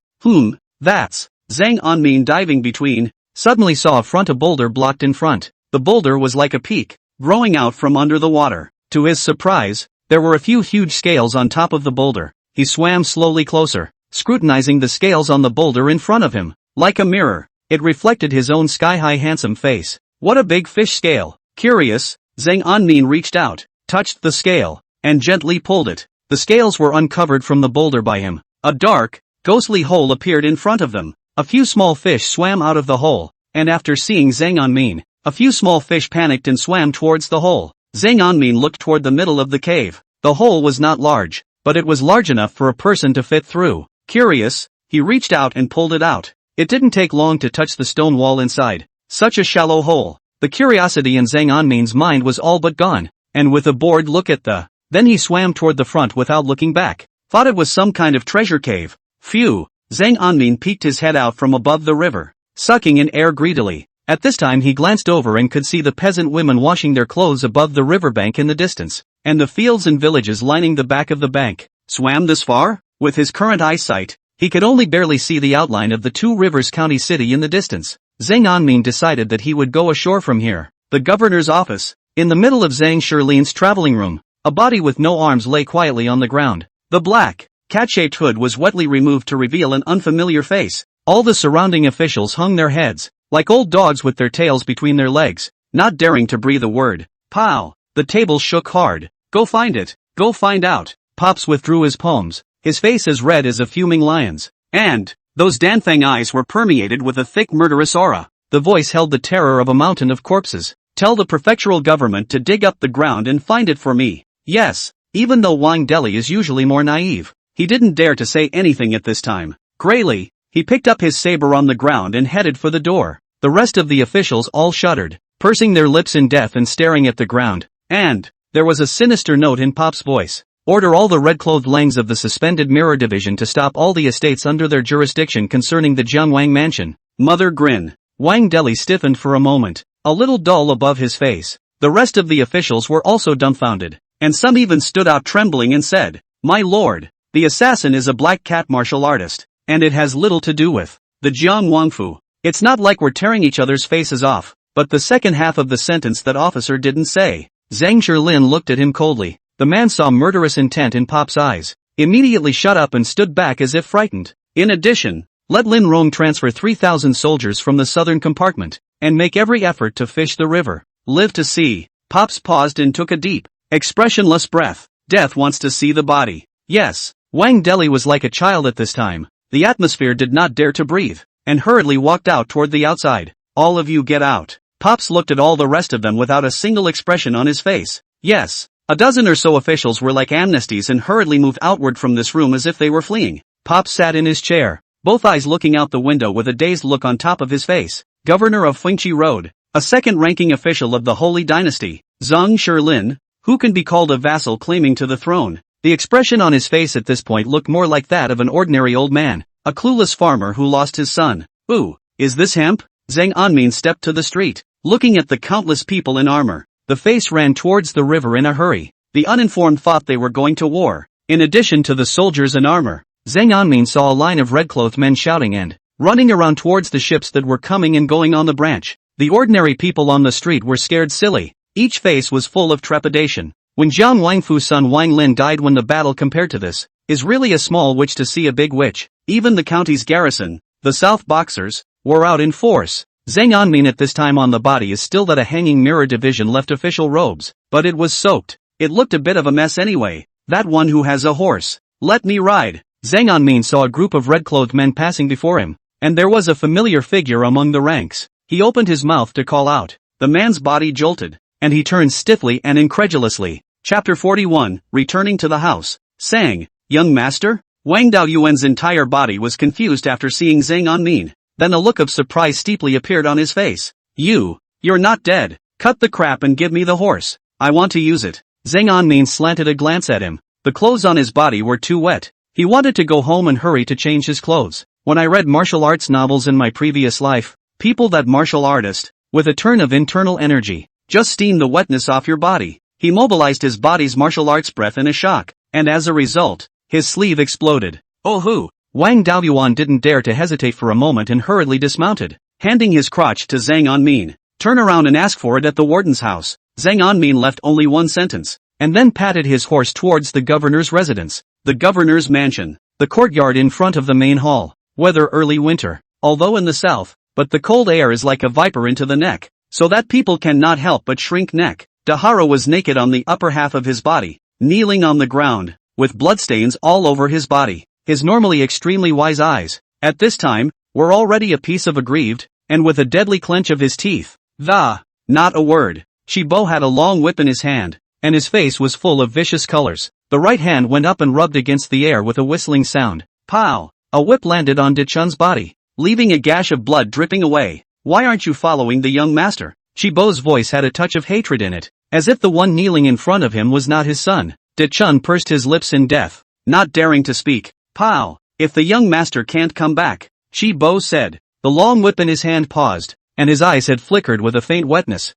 That's Zhang Anmin diving between, suddenly saw a boulder blocked in front. The boulder was like a peak, growing out from under the water. To his surprise, there were a few huge scales on top of the boulder. He swam slowly closer, scrutinizing the scales on the boulder in front of him. Like a mirror, it reflected his own sky-high handsome face. What a big fish scale! Curious, Zhang Anmin reached out, touched the scale, and gently pulled it. The scales were uncovered from the boulder by him. A dark, ghostly hole appeared in front of them. A few small fish swam out of the hole, and after seeing Zhang Anmin, a few small fish panicked and swam towards the hole. Zhang Anmin looked toward the middle of the cave. The hole was not large, but it was large enough for a person to fit through. Curious, he reached out and pulled it out. It didn't take long to touch the stone wall inside. Such a shallow hole. The curiosity in Zhang Anmin's mind was all but gone, and with a bored look at then he swam toward the front without looking back. Thought it was some kind of treasure cave. Phew! Zhang Anmin peeked his head out from above the river, sucking in air greedily. At this time he glanced over and could see the peasant women washing their clothes above the riverbank in the distance, and the fields and villages lining the back of the bank. Swam this far? With his current eyesight, he could only barely see the outline of the Two Rivers County city in the distance. Zhang Anmin decided that he would go ashore from here. The governor's office. In the middle of Zhang Shirlin's traveling room, a body with no arms lay quietly on the ground. The black, cat-shaped hood was wetly removed to reveal an unfamiliar face. All the surrounding officials hung their heads, like old dogs with their tails between their legs, not daring to breathe a word. Pow! The table shook hard. Go find it. Go find out. Pops withdrew his palms, his face as red as a fuming lion's. And those Danfang eyes were permeated with a thick murderous aura. The voice held the terror of a mountain of corpses. Tell the prefectural government to dig up the ground and find it for me. Yes, even though Wang Deli is usually more naive, he didn't dare to say anything at this time. Grayly, he picked up his saber on the ground and headed for the door. The rest of the officials all shuddered, pursing their lips in death and staring at the ground. And there was a sinister note in Pop's voice. Order all the red-clothed Langs of the suspended mirror division to stop all the estates under their jurisdiction concerning the Jiangwang mansion. Mother grin. Wang Deli stiffened for a moment, a little dull above his face. The rest of the officials were also dumbfounded, and some even stood out trembling and said, My lord, the assassin is a black cat martial artist, and it has little to do with the Jiang Wangfu. It's not like we're tearing each other's faces off. But the second half of the sentence that officer didn't say. Zhang Shirlin looked at him coldly. The man saw murderous intent in Pop's eyes, immediately shut up and stood back as if frightened. In addition, let Lin Rong transfer 3,000 soldiers from the southern compartment, and make every effort to fish the river. Live to see. Pops paused and took a deep, expressionless breath. Death wants to see the body. Yes, Wang Deli was like a child at this time. The atmosphere did not dare to breathe, and hurriedly walked out toward the outside. All of you get out. Pops looked at all the rest of them without a single expression on his face. Yes, a dozen or so officials were like amnesties and hurriedly moved outward from this room as if they were fleeing. Pops sat in his chair, both eyes looking out the window with a dazed look on top of his face. Governor of Fengqi Road, a second-ranking official of the Holy Dynasty, Zhang Shirlin, who can be called a vassal claiming to the throne. The expression on his face at this point looked more like that of an ordinary old man, a clueless farmer who lost his son. Ooh, is this hemp? Zhang Anmin stepped to the street, looking at the countless people in armor. The face ran towards the river in a hurry. The uninformed thought they were going to war. In addition to the soldiers in armor, Zhang Anmin saw a line of red-clothed men shouting and running around towards the ships that were coming and going on the branch. The ordinary people on the street were scared silly. Each face was full of trepidation. When Jiang Wangfu's son Wang Lin died when the battle compared to this is really a small witch to see a big witch. Even the county's garrison, the South Boxers, were out in force. Zhang Anmin at this time on the body is still that a hanging mirror division left official robes, but it was soaked. It looked a bit of a mess anyway. That one who has a horse. Let me ride. Zhang Anmin saw a group of red-clothed men passing before him, and there was a familiar figure among the ranks. He opened his mouth to call out. The man's body jolted, and he turned stiffly and incredulously. Chapter 41, Returning to the House. Sang, young master? Wang Daoyuan's entire body was confused after seeing Zhang Anmin. Then a look of surprise steeply appeared on his face. You're not dead. Cut the crap and give me the horse. I want to use it. Zhang Anmin slanted a glance at him. The clothes on his body were too wet. He wanted to go home and hurry to change his clothes. When I read martial arts novels in my previous life, people that martial artist, with a turn of internal energy, just steam the wetness off your body. He mobilized his body's martial arts breath in a shock, and as a result, his sleeve exploded. Oh hoo! Wang Daoyuan didn't dare to hesitate for a moment and hurriedly dismounted, handing his crotch to Zhang Anmin. Turn around and ask for it at the warden's house. Zhang Anmin left only one sentence, and then patted his horse towards the governor's residence, the governor's mansion, the courtyard in front of the main hall. Weather early winter, although in the south, but the cold air is like a viper into the neck, so that people cannot help but shrink neck. Dahara was naked on the upper half of his body, kneeling on the ground, with bloodstains all over his body. His normally extremely wise eyes, at this time, were already a piece of aggrieved, and with a deadly clench of his teeth. Not a word. Shibo had a long whip in his hand, and his face was full of vicious colors. The right hand went up and rubbed against the air with a whistling sound. Pow! A whip landed on Dichun's body, leaving a gash of blood dripping away. Why aren't you following the young master? Shibo's voice had a touch of hatred in it, as if the one kneeling in front of him was not his son. Dichun pursed his lips in death, not daring to speak. Pow! If the young master can't come back, Shibo said. The long whip in his hand paused, and his eyes had flickered with a faint wetness.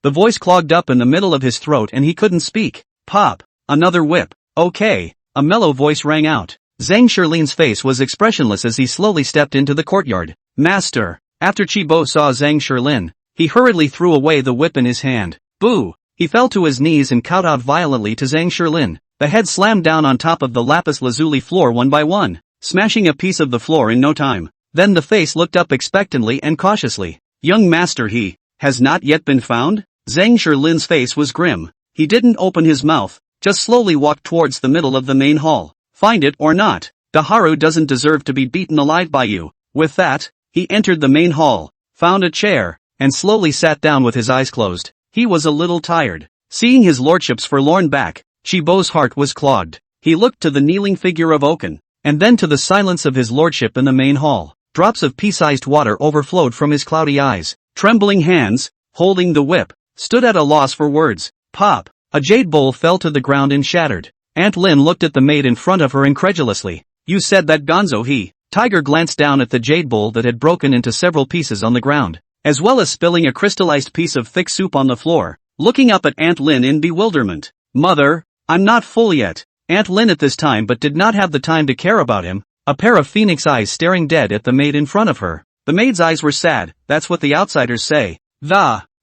The voice clogged up in the middle of his throat and he couldn't speak. Pop! Another whip. Okay, a mellow voice rang out. Zhang Shirlin's face was expressionless as he slowly stepped into the courtyard. Master! After Chibo saw Zhang Shirlin, he hurriedly threw away the whip in his hand. Boo! He fell to his knees and kowtowed violently to Zhang Shirlin. The head slammed down on top of the lapis lazuli floor one by one, smashing a piece of the floor in no time. Then the face looked up expectantly and cautiously. Young master, he has not yet been found? Zhang Shirlin's face was grim. He didn't open his mouth, just slowly walked towards the middle of the main hall. Find it or not, Daharu doesn't deserve to be beaten alive by you. With that, he entered the main hall, found a chair, and slowly sat down with his eyes closed. He was a little tired. Seeing his lordship's forlorn back, Shibo's heart was clogged. He looked to the kneeling figure of Oken, and then to the silence of his lordship in the main hall. Drops of pea-sized water overflowed from his cloudy eyes. Trembling hands, holding the whip, stood at a loss for words. Pop! A jade bowl fell to the ground and shattered. Aunt Lin looked at the maid in front of her incredulously. You said that Gonzo he. Tiger glanced down at the jade bowl that had broken into several pieces on the ground, as well as spilling a crystallized piece of thick soup on the floor, looking up at Aunt Lin in bewilderment. Mother, I'm not full yet. Aunt Lin at this time but did not have the time to care about him, a pair of phoenix eyes staring dead at the maid in front of her. The maid's eyes were sad, that's what the outsiders say.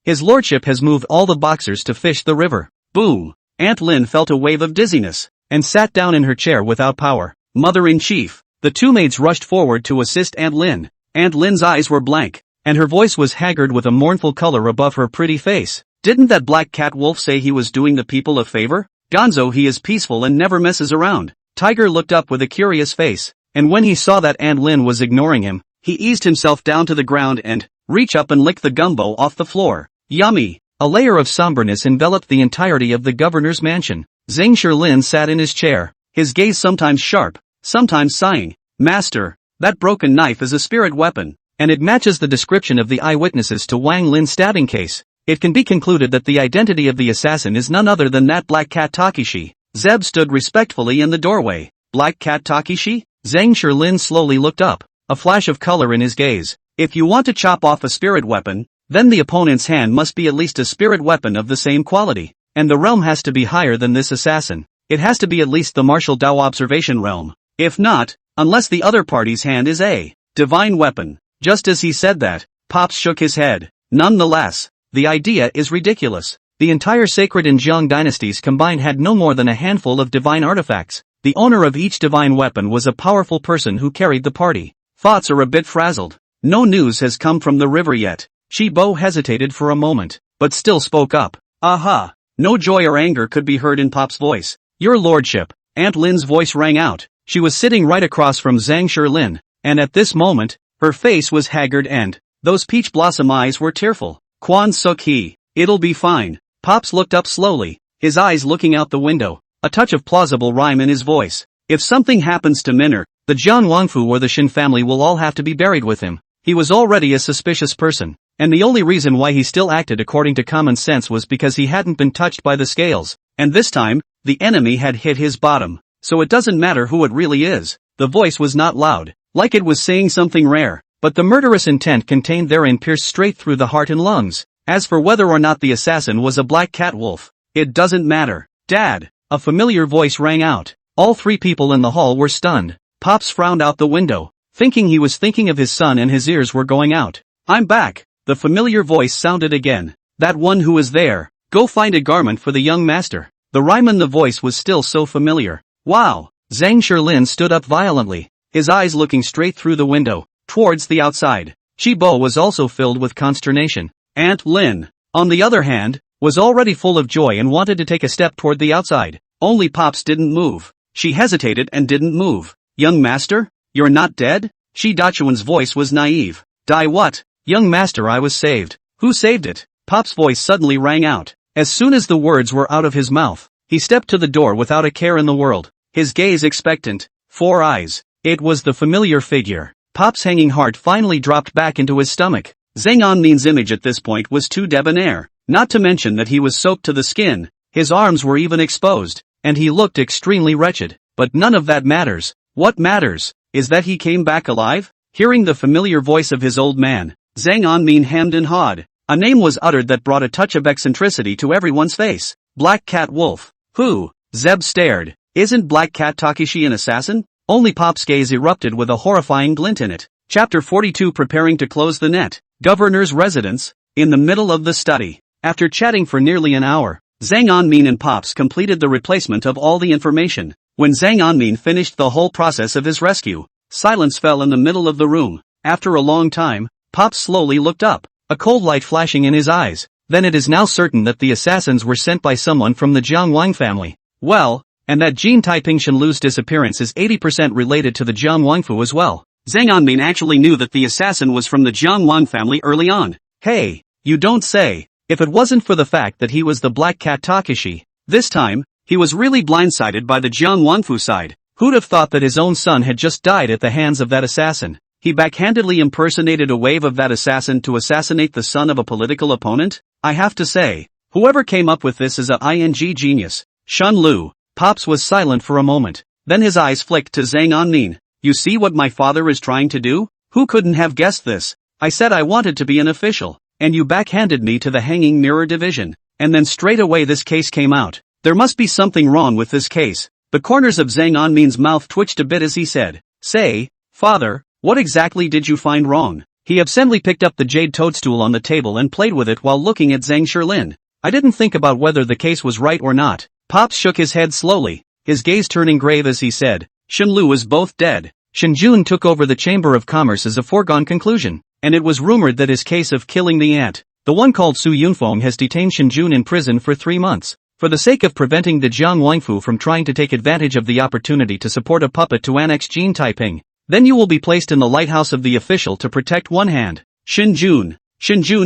His lordship has moved all the boxers to fish the river. Boom! Aunt Lin felt a wave of dizziness, and sat down in her chair without power. Mother-in-chief. The two maids rushed forward to assist Aunt Lin. Aunt Lin's eyes were blank, and her voice was haggard with a mournful color above her pretty face. Didn't that black cat wolf say he was doing the people a favor? Gonzo he is peaceful and never messes around. Tiger looked up with a curious face, and when he saw that Aunt Lin was ignoring him, he eased himself down to the ground and reached up and licked the gumbo off the floor. Yummy! A layer of somberness enveloped the entirety of the governor's mansion. Zhang Shirlin sat in his chair, his gaze sometimes sharp, sometimes sighing. Master, that broken knife is a spirit weapon, and it matches the description of the eyewitnesses to Wang Lin's stabbing case. It can be concluded that the identity of the assassin is none other than that Black Cat Takeshi. Zeb stood respectfully in the doorway. Black Cat Takeshi? Zhang Shirlin slowly looked up, a flash of color in his gaze. If you want to chop off a spirit weapon, then the opponent's hand must be at least a spirit weapon of the same quality, and the realm has to be higher than this assassin. It has to be at least the martial Dao observation realm. If not, unless the other party's hand is a divine weapon. Just as he said that, Pops shook his head. Nonetheless, the idea is ridiculous. The entire sacred and Jiang dynasties combined had no more than a handful of divine artifacts. The owner of each divine weapon was a powerful person who carried the party. Thoughts are a bit frazzled. No news has come from the river yet. Shibo hesitated for a moment, but still spoke up. Aha! No joy or anger could be heard in Pop's voice. Your lordship, Aunt Lin's voice rang out. She was sitting right across from Zhang Shilin, and at this moment, her face was haggard and those peach blossom eyes were tearful. Quan Suk Hee, it'll be fine. Pops looked up slowly, his eyes looking out the window, a touch of plausible rhyme in his voice. If something happens to Minner, the Jiang Wangfu or the Shin family will all have to be buried with him. He was already a suspicious person, and the only reason why he still acted according to common sense was because he hadn't been touched by the scales, and this time, the enemy had hit his bottom. So it doesn't matter who it really is. The voice was not loud, like it was saying something rare, but the murderous intent contained therein pierced straight through the heart and lungs. As for whether or not the assassin was a black cat wolf, it doesn't matter. Dad, a familiar voice rang out. All three people in the hall were stunned. Pops frowned out the window, thinking he was thinking of his son and his ears were going out. I'm back, the familiar voice sounded again. That one who is there, go find a garment for the young master. The rhyme in the voice was still so familiar. Wow! Zhang Shilin stood up violently, his eyes looking straight through the window, towards the outside. Chibo was also filled with consternation. Aunt Lin, on the other hand, was already full of joy and wanted to take a step toward the outside. Only Pops didn't move. She hesitated and didn't move. Young master? You're not dead? Shi Dachuan's voice was naive. Die what? Young master, I was saved. Who saved it? Pop's voice suddenly rang out. As soon as the words were out of his mouth, he stepped to the door without a care in the world, his gaze expectant. 4 eyes. It was the familiar figure. Pop's hanging heart finally dropped back into his stomach. Zhang Anmin's image at this point was too debonair, not to mention that he was soaked to the skin, his arms were even exposed, and he looked extremely wretched. But none of that matters. What matters is that he came back alive. Hearing the familiar voice of his old man, Zhang Anmin hemmed and hawed. A name was uttered that brought a touch of eccentricity to everyone's face. Black Cat Wolf. Who? Zeb stared. Isn't Black Cat Takeshi an assassin? Only Pop's gaze erupted with a horrifying glint in it. Chapter 42. Preparing to close the net. Governor's residence. In the middle of the study. After chatting for nearly an hour, Zhang Anmin and Pops completed the replacement of all the information. When Zhang Anmin finished the whole process of his rescue, silence fell in the middle of the room. After a long time, Pops slowly looked up, a cold light flashing in his eyes. Then it is now certain that the assassins were sent by someone from the Jiang Wang family. Well, and that Jin Taiping Shenlu's disappearance is 80% related to the Jiang Wangfu as well. Zhang Anmin actually knew that the assassin was from the Jiang Wang family early on. Hey, you don't say. If it wasn't for the fact that he was the Black Cat Takeshi, this time, he was really blindsided by the Jiang Wangfu side. Who'd have thought that his own son had just died at the hands of that assassin? He backhandedly impersonated a wave of that assassin to assassinate the son of a political opponent? I have to say, whoever came up with this is a genius. Shenlu. Pops was silent for a moment. Then his eyes flicked to Zhang Anmin. You see what my father is trying to do? Who couldn't have guessed this? I said I wanted to be an official, and you backhanded me to the hanging mirror division. And then straight away this case came out. There must be something wrong with this case. The corners of Zhang Anmin's mouth twitched a bit as he said, Say, father, what exactly did you find wrong? He absently picked up the jade toadstool on the table and played with it while looking at Zhang Shilin. I didn't think about whether the case was right or not. Pops shook his head slowly, his gaze turning grave as he said, Shenlu is both dead. Shenjun took over the Chamber of Commerce as a foregone conclusion, and it was rumored that his case of killing the ant, the one called Su Yunfeng, has detained Shenjun in prison for 3 months. For the sake of preventing the Jiang Wangfu from trying to take advantage of the opportunity to support a puppet to annex Jin Taiping, then you will be placed in the lighthouse of the official to protect one hand. Shenjun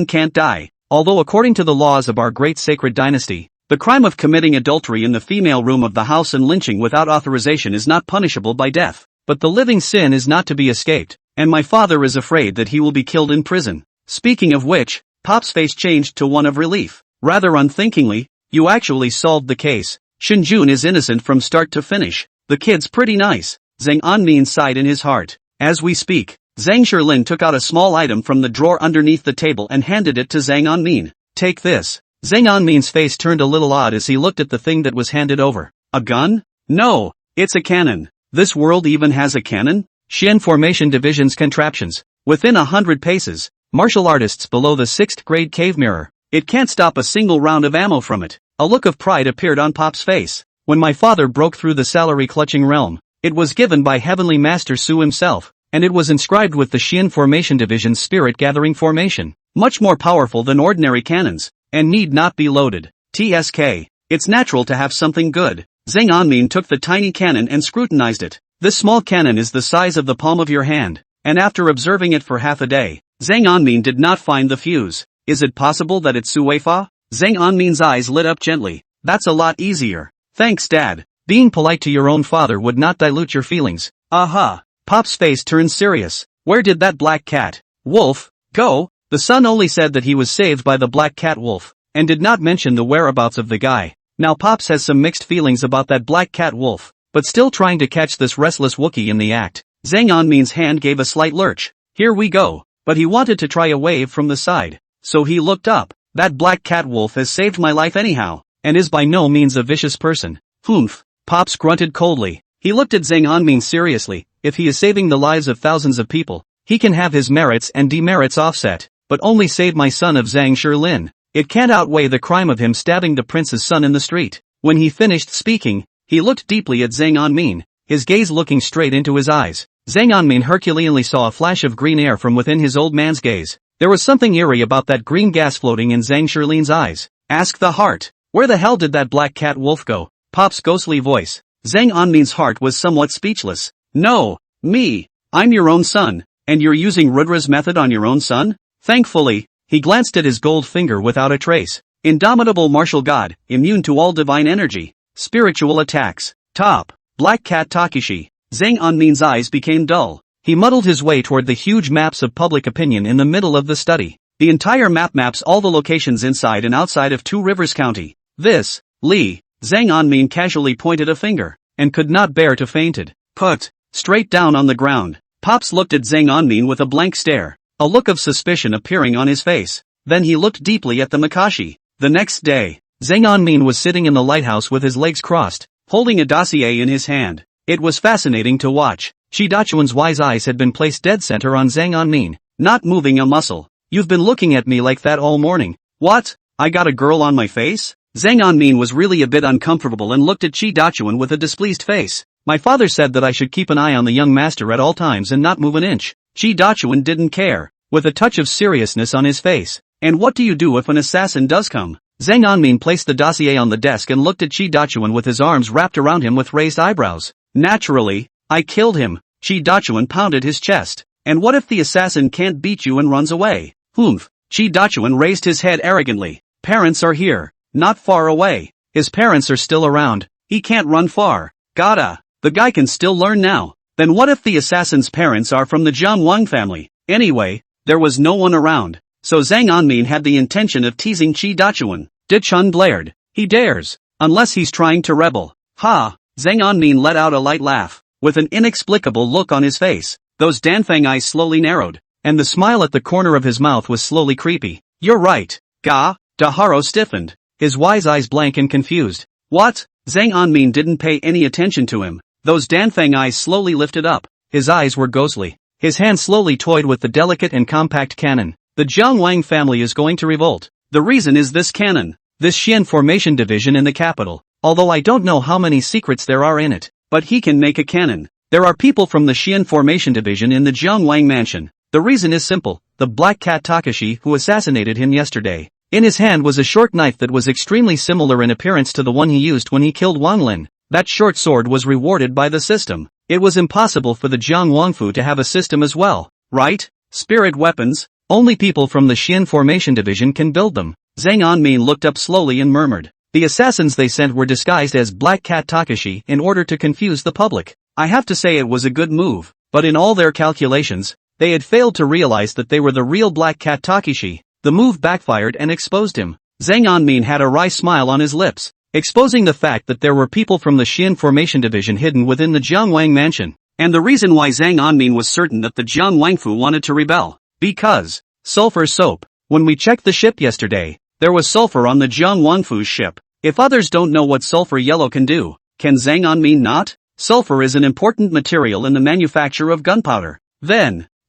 can't die. Although according to the laws of our great sacred dynasty, the crime of committing adultery in the female room of the house and lynching without authorization is not punishable by death. But the living sin is not to be escaped, and my father is afraid that he will be killed in prison. Speaking of which, Pop's face changed to one of relief. Rather unthinkingly, you actually solved the case. Shenjun is innocent from start to finish. The kid's pretty nice. Zhang Anmin sighed in his heart. As we speak, Zhang Shilin took out a small item from the drawer underneath the table and handed it to Zhang Anmin. Take this. Zhang Anmin's face turned a little odd as he looked at the thing that was handed over. A gun? No, it's a cannon. This world even has a cannon? Xian Formation Division's contraptions. Within 100 paces, martial artists below the 6th grade cave mirror. It can't stop a single round of ammo from it. A look of pride appeared on Pop's face. When my father broke through the salary-clutching realm, it was given by Heavenly Master Su himself, and it was inscribed with the Xian Formation Division's spirit-gathering formation. Much more powerful than ordinary cannons, and need not be loaded. TSK. It's natural to have something good. Zhang Anmin took the tiny cannon and scrutinized it. This small cannon is the size of the palm of your hand, and after observing it for half a day, Zhang Anmin did not find the fuse. Is it possible that it's Suifa? Zhang Anmin's eyes lit up gently. That's a lot easier. Thanks, Dad. Being polite to your own father would not dilute your feelings. Aha. Pop's face turned serious. Where did that black cat, wolf, go? The son only said that he was saved by the black cat wolf, and did not mention the whereabouts of the guy. Now Pops has some mixed feelings about that black cat wolf, but still trying to catch this restless Wookiee in the act. Zhang Anmin's hand gave a slight lurch. Here we go. But he wanted to try a wave from the side. So he looked up. That black cat wolf has saved my life anyhow, and is by no means a vicious person. Humph. Pops grunted coldly. He looked at Zhang Anmin seriously. If he is saving the lives of thousands of people, he can have his merits and demerits offset, but only save my son of Zhang Shilin. It can't outweigh the crime of him stabbing the prince's son in the street. When he finished speaking, he looked deeply at Zhang Anmin, his gaze looking straight into his eyes. Zhang Anmin Herculeanly saw a flash of green air from within his old man's gaze. There was something eerie about that green gas floating in Zhang Shilin's eyes. Ask the heart. Where the hell did that black cat wolf go? Pop's ghostly voice. Zhang Anmin's heart was somewhat speechless. No, me. I'm your own son, and you're using Rudra's method on your own son? Thankfully, he glanced at his gold finger without a trace. Indomitable martial god, immune to all divine energy. Spiritual attacks. Top. Black cat Takeshi. Zhang Anmin's eyes became dull. He muddled his way toward the huge maps of public opinion in the middle of the study. The entire map maps all the locations inside and outside of Two Rivers County. This, Li. Zhang Anmin casually pointed a finger, and could not bear to fainted. Put. Straight down on the ground. Pops looked at Zhang Anmin with a blank stare, a look of suspicion appearing on his face. Then he looked deeply at the Makashi. The next day, Zhang Anmin was sitting in the lighthouse with his legs crossed, holding a dossier in his hand. It was fascinating to watch. Shi Dachuan's wise eyes had been placed dead center on Zhang Anmin, not moving a muscle. You've been looking at me like that all morning. What? I got a girl on my face? Zhang Anmin was really a bit uncomfortable and looked at Shi Dachuan with a displeased face. My father said that I should keep an eye on the young master at all times and not move an inch. Shi Dachuan didn't care, with a touch of seriousness on his face. And what do you do if an assassin does come? Zhang Anmin placed the dossier on the desk and looked at Shi Dachuan with his arms wrapped around him with raised eyebrows. Naturally, I killed him. Shi Dachuan pounded his chest. And what if the assassin can't beat you and runs away? Humph. Shi Dachuan raised his head arrogantly. Parents are here. Not far away. His parents are still around. He can't run far. Gotta. The guy can still learn now. Then what if the assassin's parents are from the Jiang Wang family? Anyway, there was no one around. So Zhang Anmin had the intention of teasing Shi Dachuan. Dichun blared. He dares. Unless he's trying to rebel. Ha! Zhang Anmin let out a light laugh, with an inexplicable look on his face. Those Danfang eyes slowly narrowed, and the smile at the corner of his mouth was slowly creepy. You're right. Ga. Daharo stiffened, his wise eyes blank and confused. What? Zhang Anmin didn't pay any attention to him. Those Danfang eyes slowly lifted up. His eyes were ghostly. His hand slowly toyed with the delicate and compact cannon. The Jiang Wang family is going to revolt. The reason is this cannon. This Xian formation division in the capital. Although I don't know how many secrets there are in it. But he can make a cannon. There are people from the Xian formation division in the Jiang Wang mansion. The reason is simple. The black cat Takeshi who assassinated him yesterday. In his hand was a short knife that was extremely similar in appearance to the one he used when he killed Wang Lin. That short sword was rewarded by the system. It was impossible for the Jiang Wangfu to have a system as well, right? Spirit weapons? Only people from the Xian formation division can build them. Zhang Anmin looked up slowly and murmured. The assassins they sent were disguised as Black Cat Takeshi in order to confuse the public. I have to say it was a good move, but in all their calculations, they had failed to realize that they were the real Black Cat Takeshi. The move backfired and exposed him. Zhang Anmin had a wry smile on his lips, exposing the fact that there were people from the Xian formation division hidden within the Jiangwang mansion. And the reason why Zhang Anmin was certain that the Jiang Wangfu wanted to rebel. Because sulfur soap. When we checked the ship yesterday, there was sulfur on the Jiang Wangfu's ship. If others don't know what sulfur yellow can do, can Zhang Anmin not? Sulfur is an important material in the manufacture of gunpowder.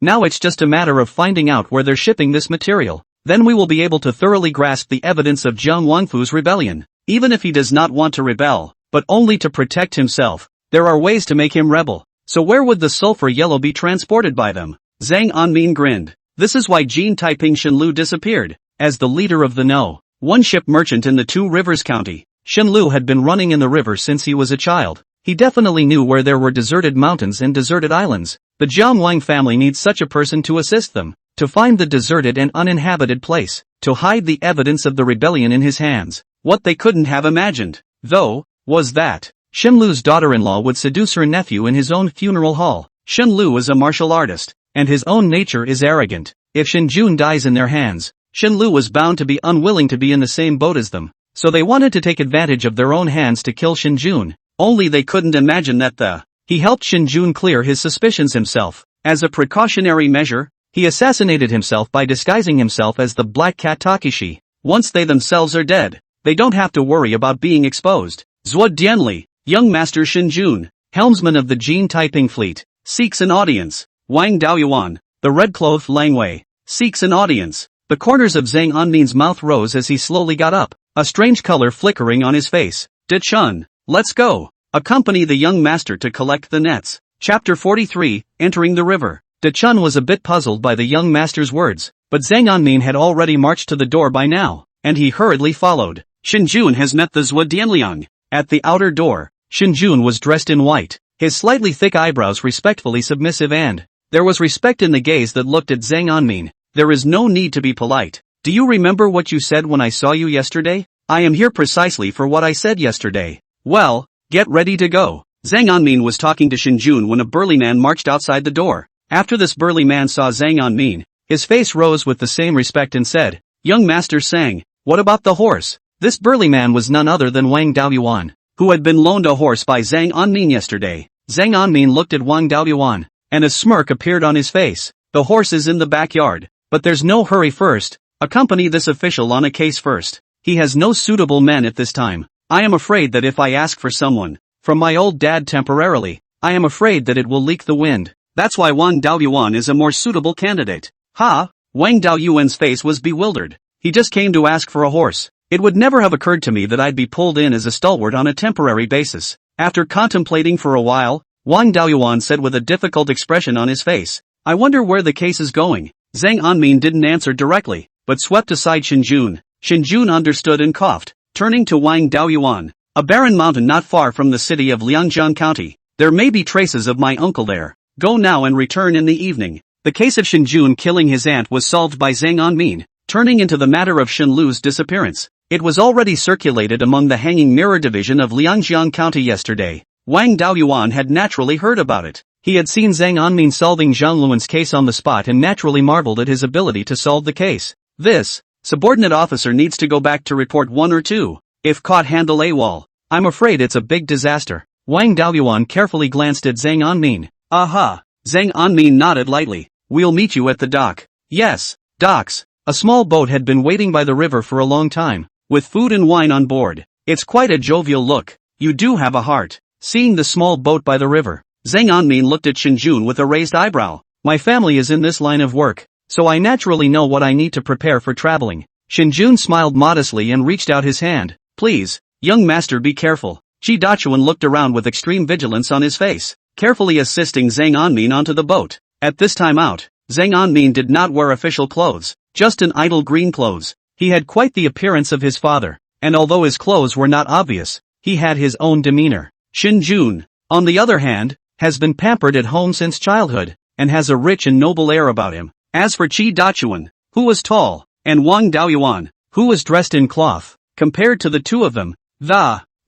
Now it's just a matter of finding out where they're shipping this material. Then we will be able to thoroughly grasp the evidence of Jiang Wangfu's rebellion. Even if he does not want to rebel, but only to protect himself, there are ways to make him rebel. So where would the sulfur yellow be transported by them? Zhang Anmin grinned. This is why Jin Taiping Shenlu disappeared. As the leader of the No. 1 ship merchant in the Two Rivers County, Shenlu had been running in the river since he was a child. He definitely knew where there were deserted mountains and deserted islands. The Jiangwang family needs such a person to assist them, to find the deserted and uninhabited place, to hide the evidence of the rebellion in his hands. What they couldn't have imagined, though, was that Shenlu's daughter-in-law would seduce her nephew in his own funeral hall. Shenlu is a martial artist, and his own nature is arrogant. If Shenjun dies in their hands, Shenlu was bound to be unwilling to be in the same boat as them, so they wanted to take advantage of their own hands to kill Shenjun. Only they couldn't imagine that he helped Shenjun clear his suspicions himself. As a precautionary measure, he assassinated himself by disguising himself as the Black Cat Takeshi. Once they themselves are dead, they don't have to worry about being exposed. Zhuo Dianli, young master Shenjun, helmsman of the Jin Taiping fleet, seeks an audience. Wang Daoyuan, the red-clothed Langwei, seeks an audience. The corners of Zhang Anmin's mouth rose as he slowly got up, a strange color flickering on his face. Dichun, let's go. Accompany the young master to collect the nets. Chapter 43, Entering the River. Dichun was a bit puzzled by the young master's words, but Zhang Anmin had already marched to the door by now, and he hurriedly followed. Shenjun has met the Zhuo Dianliang. At the outer door, Shenjun was dressed in white, his slightly thick eyebrows respectfully submissive, and there was respect in the gaze that looked at Zhang Anmin. There is no need to be polite. Do you remember what you said when I saw you yesterday? I am here precisely for what I said yesterday. Well, get ready to go. Zhang Anmin was talking to Shenjun when a burly man marched outside the door. After this burly man saw Zhang Anmin, his face rose with the same respect and said, Young Master Sang, what about the horse? This burly man was none other than Wang Daoyuan, who had been loaned a horse by Zhang Anmin yesterday. Zhang Anmin looked at Wang Daoyuan, and a smirk appeared on his face. The horse is in the backyard, but there's no hurry. First, accompany this official on a case first. He has no suitable men at this time. I am afraid that if I ask for someone from my old dad temporarily, I am afraid that it will leak the wind. That's why Wang Daoyuan is a more suitable candidate. Ha! Wang Daoyuan's face was bewildered. He just came to ask for a horse. It would never have occurred to me that I'd be pulled in as a stalwart on a temporary basis. After contemplating for a while, Wang Daoyuan said with a difficult expression on his face, I wonder where the case is going. Zhang Anmin didn't answer directly, but swept aside Shenjun. Shenjun understood and coughed, turning to Wang Daoyuan. A barren mountain not far from the city of Liangjiang County. There may be traces of my uncle there. Go now and return in the evening. The case of Shenjun killing his aunt was solved by Zhang Anmin, turning into the matter of Shenlu's disappearance. It was already circulated among the Hanging Mirror division of Liangjiang County yesterday. Wang Daoyuan had naturally heard about it. He had seen Zhang Anmin solving Zhang Luan's case on the spot and naturally marveled at his ability to solve the case. This subordinate officer needs to go back to report 1 or 2. If caught handle AWOL. I'm afraid it's a big disaster. Wang Daoyuan carefully glanced at Zhang Anmin. Aha! Zhang Anmin nodded lightly. We'll meet you at the dock. Yes, docks. A small boat had been waiting by the river for a long time, with food and wine on board. It's quite a jovial look. You do have a heart. Seeing the small boat by the river, Zhang Anmin looked at Shenjun with a raised eyebrow. My family is in this line of work, so I naturally know what I need to prepare for traveling. Shenjun smiled modestly and reached out his hand. Please, young master, be careful. Chi Dachuan looked around with extreme vigilance on his face, carefully assisting Zhang Anmin onto the boat. At this time out, Zhang Anmin did not wear official clothes, just an idle green clothes. He had quite the appearance of his father, and although his clothes were not obvious, he had his own demeanor. Shenjun, on the other hand, has been pampered at home since childhood, and has a rich and noble air about him. As for Chi Dachuan, who was tall, and Wang Daoyuan, who was dressed in cloth, compared to the two of them,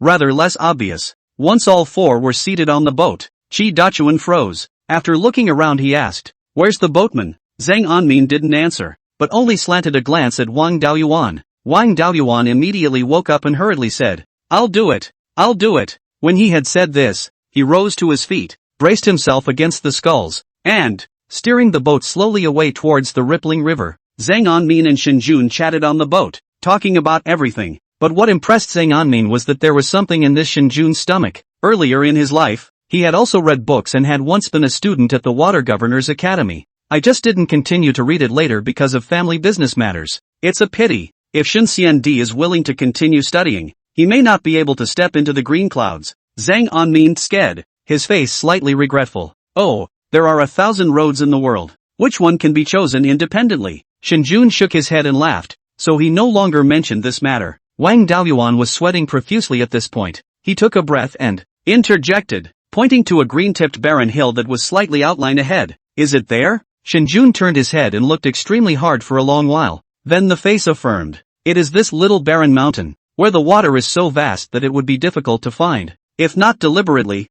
rather less obvious. Once all four were seated on the boat, Chi Dachuan froze. After looking around he asked, Where's the boatman? Zhang Anmin didn't answer, but only slanted a glance at Wang Daoyuan. Wang Daoyuan immediately woke up and hurriedly said, I'll do it. I'll do it. When he had said this, he rose to his feet, braced himself against the sculls, and, steering the boat slowly away towards the rippling river, Zhang Anmin and Shenjun chatted on the boat, talking about everything. But what impressed Zhang Anmin was that there was something in this Shenjun's stomach. Earlier in his life, he had also read books and had once been a student at the Water Governor's Academy. I just didn't continue to read it later because of family business matters. It's a pity. If Shen Xiandi is willing to continue studying, he may not be able to step into the green clouds. Zhang Anmin sked, his face slightly regretful. Oh, there are 1,000 roads in the world. Which one can be chosen independently? Shenjun shook his head and laughed, so he no longer mentioned this matter. Wang Daoyuan was sweating profusely at this point. He took a breath and interjected, pointing to a green-tipped barren hill that was slightly outlined ahead. Is it there? Shinjun turned his head and looked extremely hard for a long while. Then the face affirmed. It is this little barren mountain, where the water is so vast that it would be difficult to find. If not deliberately,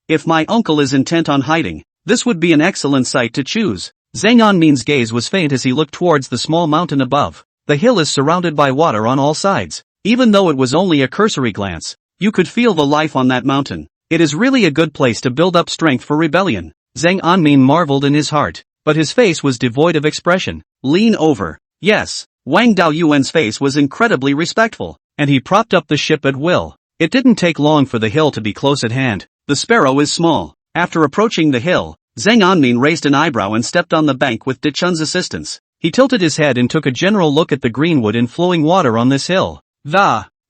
if my uncle is intent on hiding, this would be an excellent site to choose. Zhang Anmin's gaze was faint as he looked towards the small mountain above. The hill is surrounded by water on all sides. Even though it was only a cursory glance, you could feel the life on that mountain. It is really a good place to build up strength for rebellion. Zhang Anmin marveled in his heart, but his face was devoid of expression. Lean over. Yes, Wang Daoyuan's face was incredibly respectful, and he propped up the ship at will. It didn't take long for the hill to be close at hand. The sparrow is small. After approaching the hill, Zhang Anmin raised an eyebrow and stepped on the bank with Dichun's assistance. He tilted his head and took a general look at the greenwood and flowing water on this hill.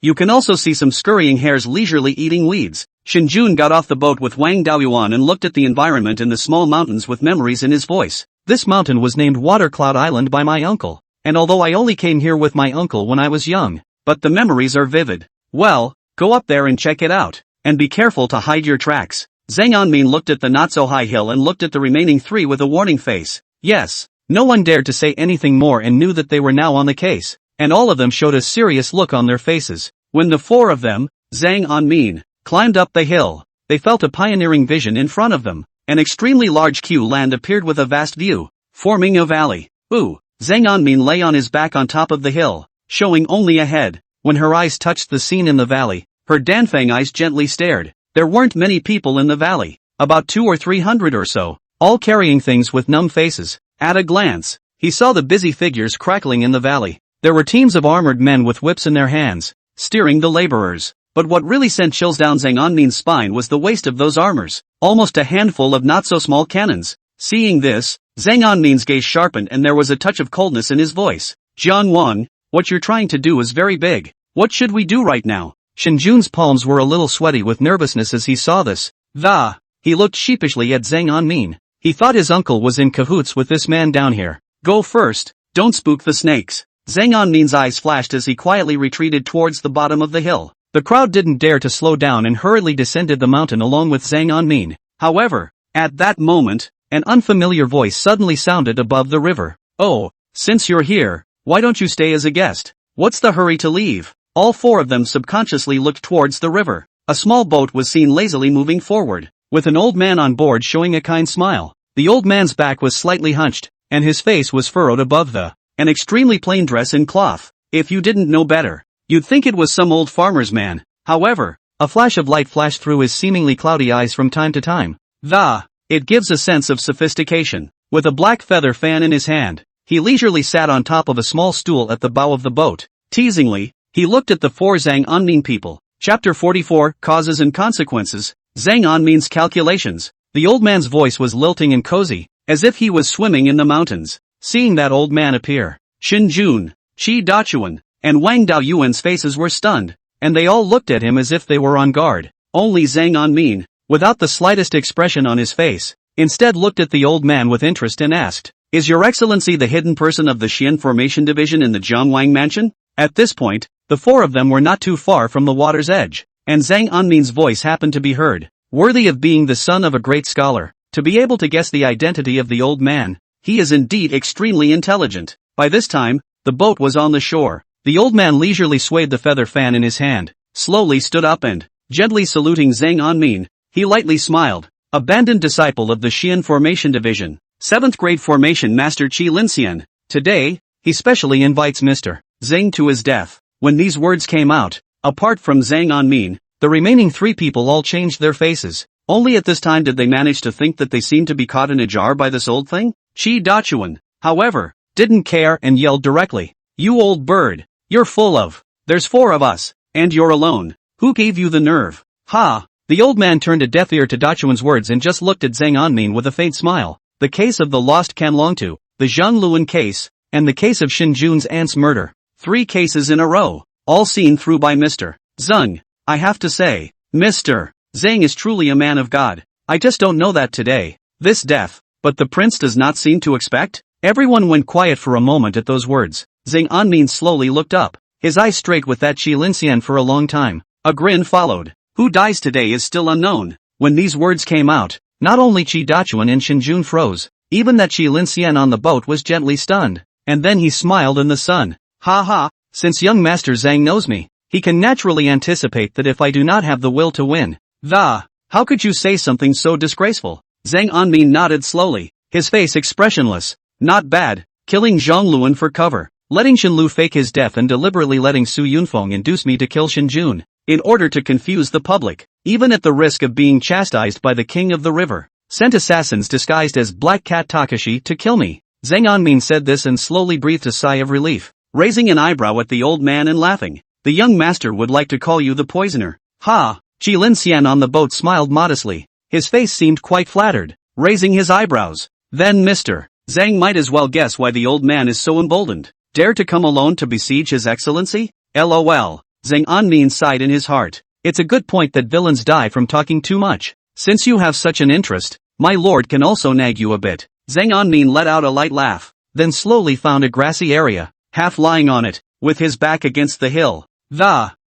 You can also see some scurrying hares leisurely eating weeds. Shinjun got off the boat with Wang Daoyuan and looked at the environment in the small mountains with memories in his voice. This mountain was named Watercloud Island by my uncle. And although I only came here with my uncle when I was young, but the memories are vivid. Well, go up there and check it out. And be careful to hide your tracks. Zhang Anmin looked at the not-so-high hill and looked at the remaining three with a warning face. Yes, no one dared to say anything more and knew that they were now on the case. And all of them showed a serious look on their faces. When the four of them, Zhang Anmin, climbed up the hill, they felt a pioneering vision in front of them. An extremely large Q land appeared with a vast view, forming a valley. Zhang Anmin lay on his back on top of the hill, showing only a head. When her eyes touched the scene in the valley, her Danfang eyes gently stared. There weren't many people in the valley, about 200 or 300 or so, all carrying things with numb faces. At a glance, he saw the busy figures crackling in the valley. There were teams of armored men with whips in their hands, steering the laborers. But what really sent chills down Zhang Anmin's spine was the waste of those armors, almost a handful of not-so-small cannons. Seeing this, Zhang Anmin's gaze sharpened and there was a touch of coldness in his voice. Jian Wang, what you're trying to do is very big. What should we do right now? Shinjun's palms were a little sweaty with nervousness as he saw this. He looked sheepishly at Zhang Anmin. He thought his uncle was in cahoots with this man down here. Go first, don't spook the snakes. Zhang Anmin's eyes flashed as he quietly retreated towards the bottom of the hill. The crowd didn't dare to slow down and hurriedly descended the mountain along with Zhang Anmin. However, at that moment, an unfamiliar voice suddenly sounded above the river. Oh, since you're here, why don't you stay as a guest? What's the hurry to leave? All four of them subconsciously looked towards the river. A small boat was seen lazily moving forward, with an old man on board showing a kind smile. The old man's back was slightly hunched, and his face was furrowed above an extremely plain dress in cloth. If you didn't know better, you'd think it was some old farmer's man. However, a flash of light flashed through his seemingly cloudy eyes from time to time. It gives a sense of sophistication. With a black feather fan in his hand, he leisurely sat on top of a small stool at the bow of the boat. Teasingly, he looked at the four Zhang Anmin people. Chapter 44, Causes and Consequences. Zhang Anmin's calculations. The old man's voice was lilting and cozy, as if he was swimming in the mountains. Seeing that old man appear, Shinjun, Qi Dachuan, and Wang Daoyuan's faces were stunned, and they all looked at him as if they were on guard. Only Zhang Anmin, without the slightest expression on his face, instead looked at the old man with interest and asked, "Is your excellency the hidden person of the Xian Formation Division in the Jiangwang Mansion?" At this point, the four of them were not too far from the water's edge, and Zhang Anmin's voice happened to be heard. Worthy of being the son of a great scholar, to be able to guess the identity of the old man, he is indeed extremely intelligent. By this time, the boat was on the shore. The old man leisurely swayed the feather fan in his hand, slowly stood up and, gently saluting Zhang Anmin, he lightly smiled. Abandoned disciple of the Xian Formation Division, 7th grade formation master Qi Linxian. Today, he specially invites Mr. Zhang to his death. When these words came out, apart from Zhang Anmin, the remaining three people all changed their faces. Only at this time did they manage to think that they seemed to be caught in a jar by this old thing. Qi Dachuan, however, didn't care and yelled directly, "You old bird, you're full of, there's four of us, and you're alone. Who gave you the nerve?" The old man turned a deaf ear to Dachuan's words and just looked at Zhang Anmin with a faint smile. The case of the lost Canlongtu, the Zhang Luan case, and the case of Shinjun's aunt's murder. 3 cases in a row, all seen through by Mr. Zhang. I have to say, Mr. Zhang is truly a man of God. I just don't know that today. This death, but the prince does not seem to expect? Everyone went quiet for a moment at those words. Zhang Anmin slowly looked up. his eyes straight with that Qi Linxian for a long time. A grin followed. Who dies today is still unknown. When these words came out, not only Qi Dachuan and Shinjun froze, even that Qi Linxian on the boat was gently stunned. And then he smiled in the sun. Ha ha, since young Master Zhang knows me, he can naturally anticipate that if I do not have the will to win. How could you say something so disgraceful? Zhang Anmin nodded slowly, his face expressionless. Not bad, killing Zhang Luan for cover, letting Shenlu fake his death and deliberately letting Su Yunfeng induce me to kill Shinjun, in order to confuse the public, even at the risk of being chastised by the king of the river. Sent assassins disguised as Black Cat Takashi to kill me. Zhang Anmin said this and slowly breathed a sigh of relief, raising an eyebrow at the old man and laughing. The young master would like to call you the poisoner. Ha! Qi Linxian on the boat smiled modestly. His face seemed quite flattered, raising his eyebrows. Then Mr. Zhang might as well guess why the old man is so emboldened. Dare to come alone to besiege his excellency? LOL. Zhang Anmin sighed in his heart. It's a good point that villains die from talking too much. Since you have such an interest, my lord can also nag you a bit. Zhang Anmin let out a light laugh, then slowly found a grassy area, half lying on it, with his back against the hill.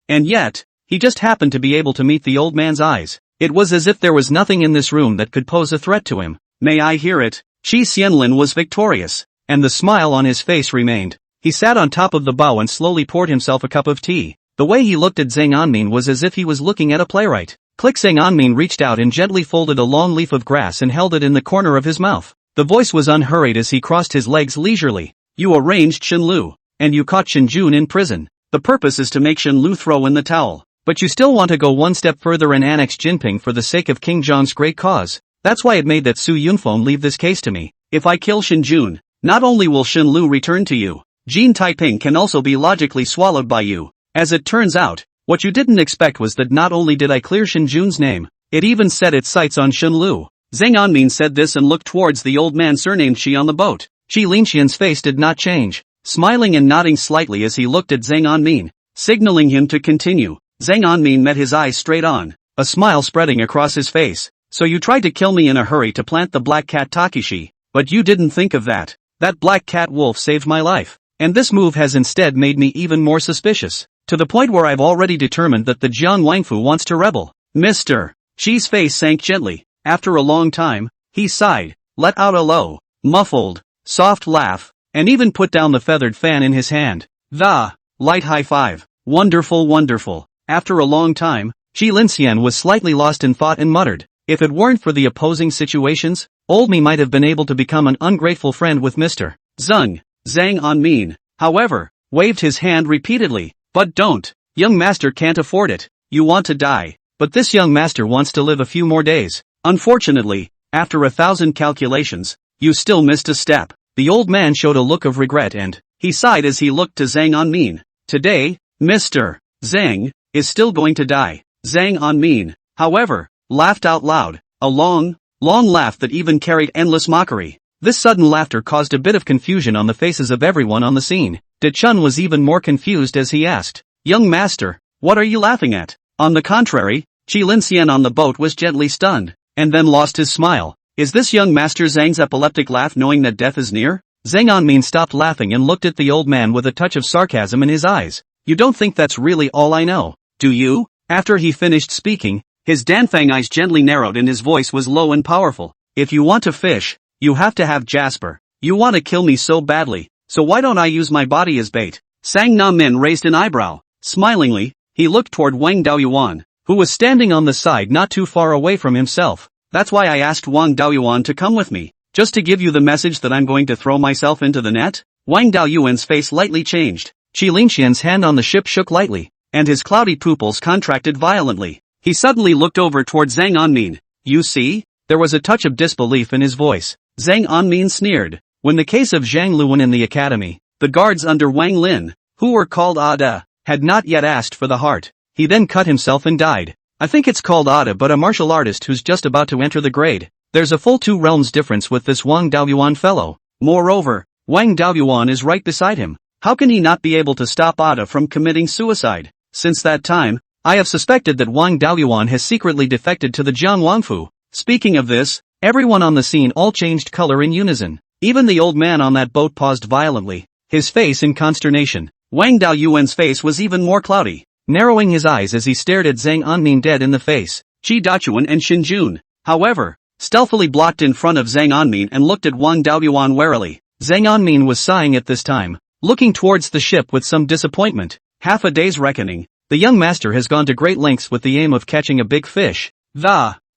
And yet, he just happened to be able to meet the old man's eyes. It was as if there was nothing in this room that could pose a threat to him. May I hear it? Qi Xianlin was victorious, and the smile on his face remained. He sat on top of the bow and slowly poured himself a cup of tea. The way he looked at Zhang Anmin was as if he was looking at a playwright. Zhang Anmin reached out and gently folded a long leaf of grass and held it in the corner of his mouth. The voice was unhurried as he crossed his legs leisurely. You arranged Shenlu, and you caught Shinjun in prison. The purpose is to make Shenlu throw in the towel. But you still want to go one step further and annex Jinping for the sake of King Zhang's great cause. That's why it made that Su Yunfeng leave this case to me. If I kill Shinjun, not only will Shenlu return to you, Jin Taiping can also be logically swallowed by you. As it turns out, what you didn't expect was that not only did I clear Shinjun's name, it even set its sights on Shenlu. Zhang Anmin said this and looked towards the old man surnamed Qi on the boat. Qi Linxian's face did not change, smiling and nodding slightly as he looked at Zhang Anmin, signaling him to continue. Zhang Anmin met his eyes straight on, a smile spreading across his face. So you tried to kill me in a hurry to plant the Black Cat Takishi, but you didn't think of that. That Black Cat wolf saved my life, and this move has instead made me even more suspicious, to the point where I've already determined that the Jiang Wangfu wants to rebel. Mr. Qi's face sank gently. After a long time, he sighed, let out a low, muffled, soft laugh, and even put down the feathered fan in his hand. The light high five. Wonderful, wonderful. After a long time, Qi Linxian was slightly lost in thought and muttered, if it weren't for the opposing situations, old me might have been able to become an ungrateful friend with Mr. Zhang. Zhang Anmin, however, waved his hand repeatedly. But don't. Young master can't afford it. You want to die. But this young master wants to live a few more days. Unfortunately, after 1,000 calculations, you still missed a step. The old man showed a look of regret and he sighed as he looked to Zhang Anmin. Today, Mr. Zhang is still going to die. Zhang Anmin, however, laughed out loud, a long laugh that even carried endless mockery. This sudden laughter caused a bit of confusion on the faces of everyone on the scene. De Chun was even more confused as he asked, young master, what are you laughing at? On the contrary, Qi Linxian on the boat was gently stunned, and then lost his smile. Is this young master Zhang's epileptic laugh knowing that death is near? Zhang Anmin stopped laughing and looked at the old man with a touch of sarcasm in his eyes. You don't think that's really all I know, do you? After he finished speaking, his Danfang eyes gently narrowed and his voice was low and powerful. If you want to fish, you have to have Jasper. You want to kill me so badly, so why don't I use my body as bait? Sang Na Min raised an eyebrow. Smilingly, he looked toward Wang Daoyuan, who was standing on the side not too far away from himself. That's why I asked Wang Daoyuan to come with me, just to give you the message that I'm going to throw myself into the net? Wang Daoyuan's face lightly changed. Qi Linxian's hand on the ship shook lightly, and his cloudy pupils contracted violently. He suddenly looked over toward Zhang Anmin. You see? There was a touch of disbelief in his voice. Zhang Anmin sneered. When the case of Zhang Luan in the academy, the guards under Wang Lin, who were called Ada, had not yet asked for the heart. He then cut himself and died. I think it's called Ada, but a martial artist who's just about to enter the grade. There's a full 2 realms difference with this Wang Daoyuan fellow. Moreover, Wang Daoyuan is right beside him. How can he not be able to stop Ada from committing suicide? Since that time, I have suspected that Wang Daoyuan has secretly defected to the Jiang Wangfu. Speaking of this, everyone on the scene all changed color in unison. Even the old man on that boat paused violently, his face in consternation. Wang Daoyuan's face was even more cloudy, narrowing his eyes as he stared at Zhang Anmin dead in the face. Qi Dachuan and Xin Jun, however, stealthily blocked in front of Zhang Anmin and looked at Wang Daoyuan warily. Zhang Anmin was sighing at this time, looking towards the ship with some disappointment. Half a day's reckoning. The young master has gone to great lengths with the aim of catching a big fish.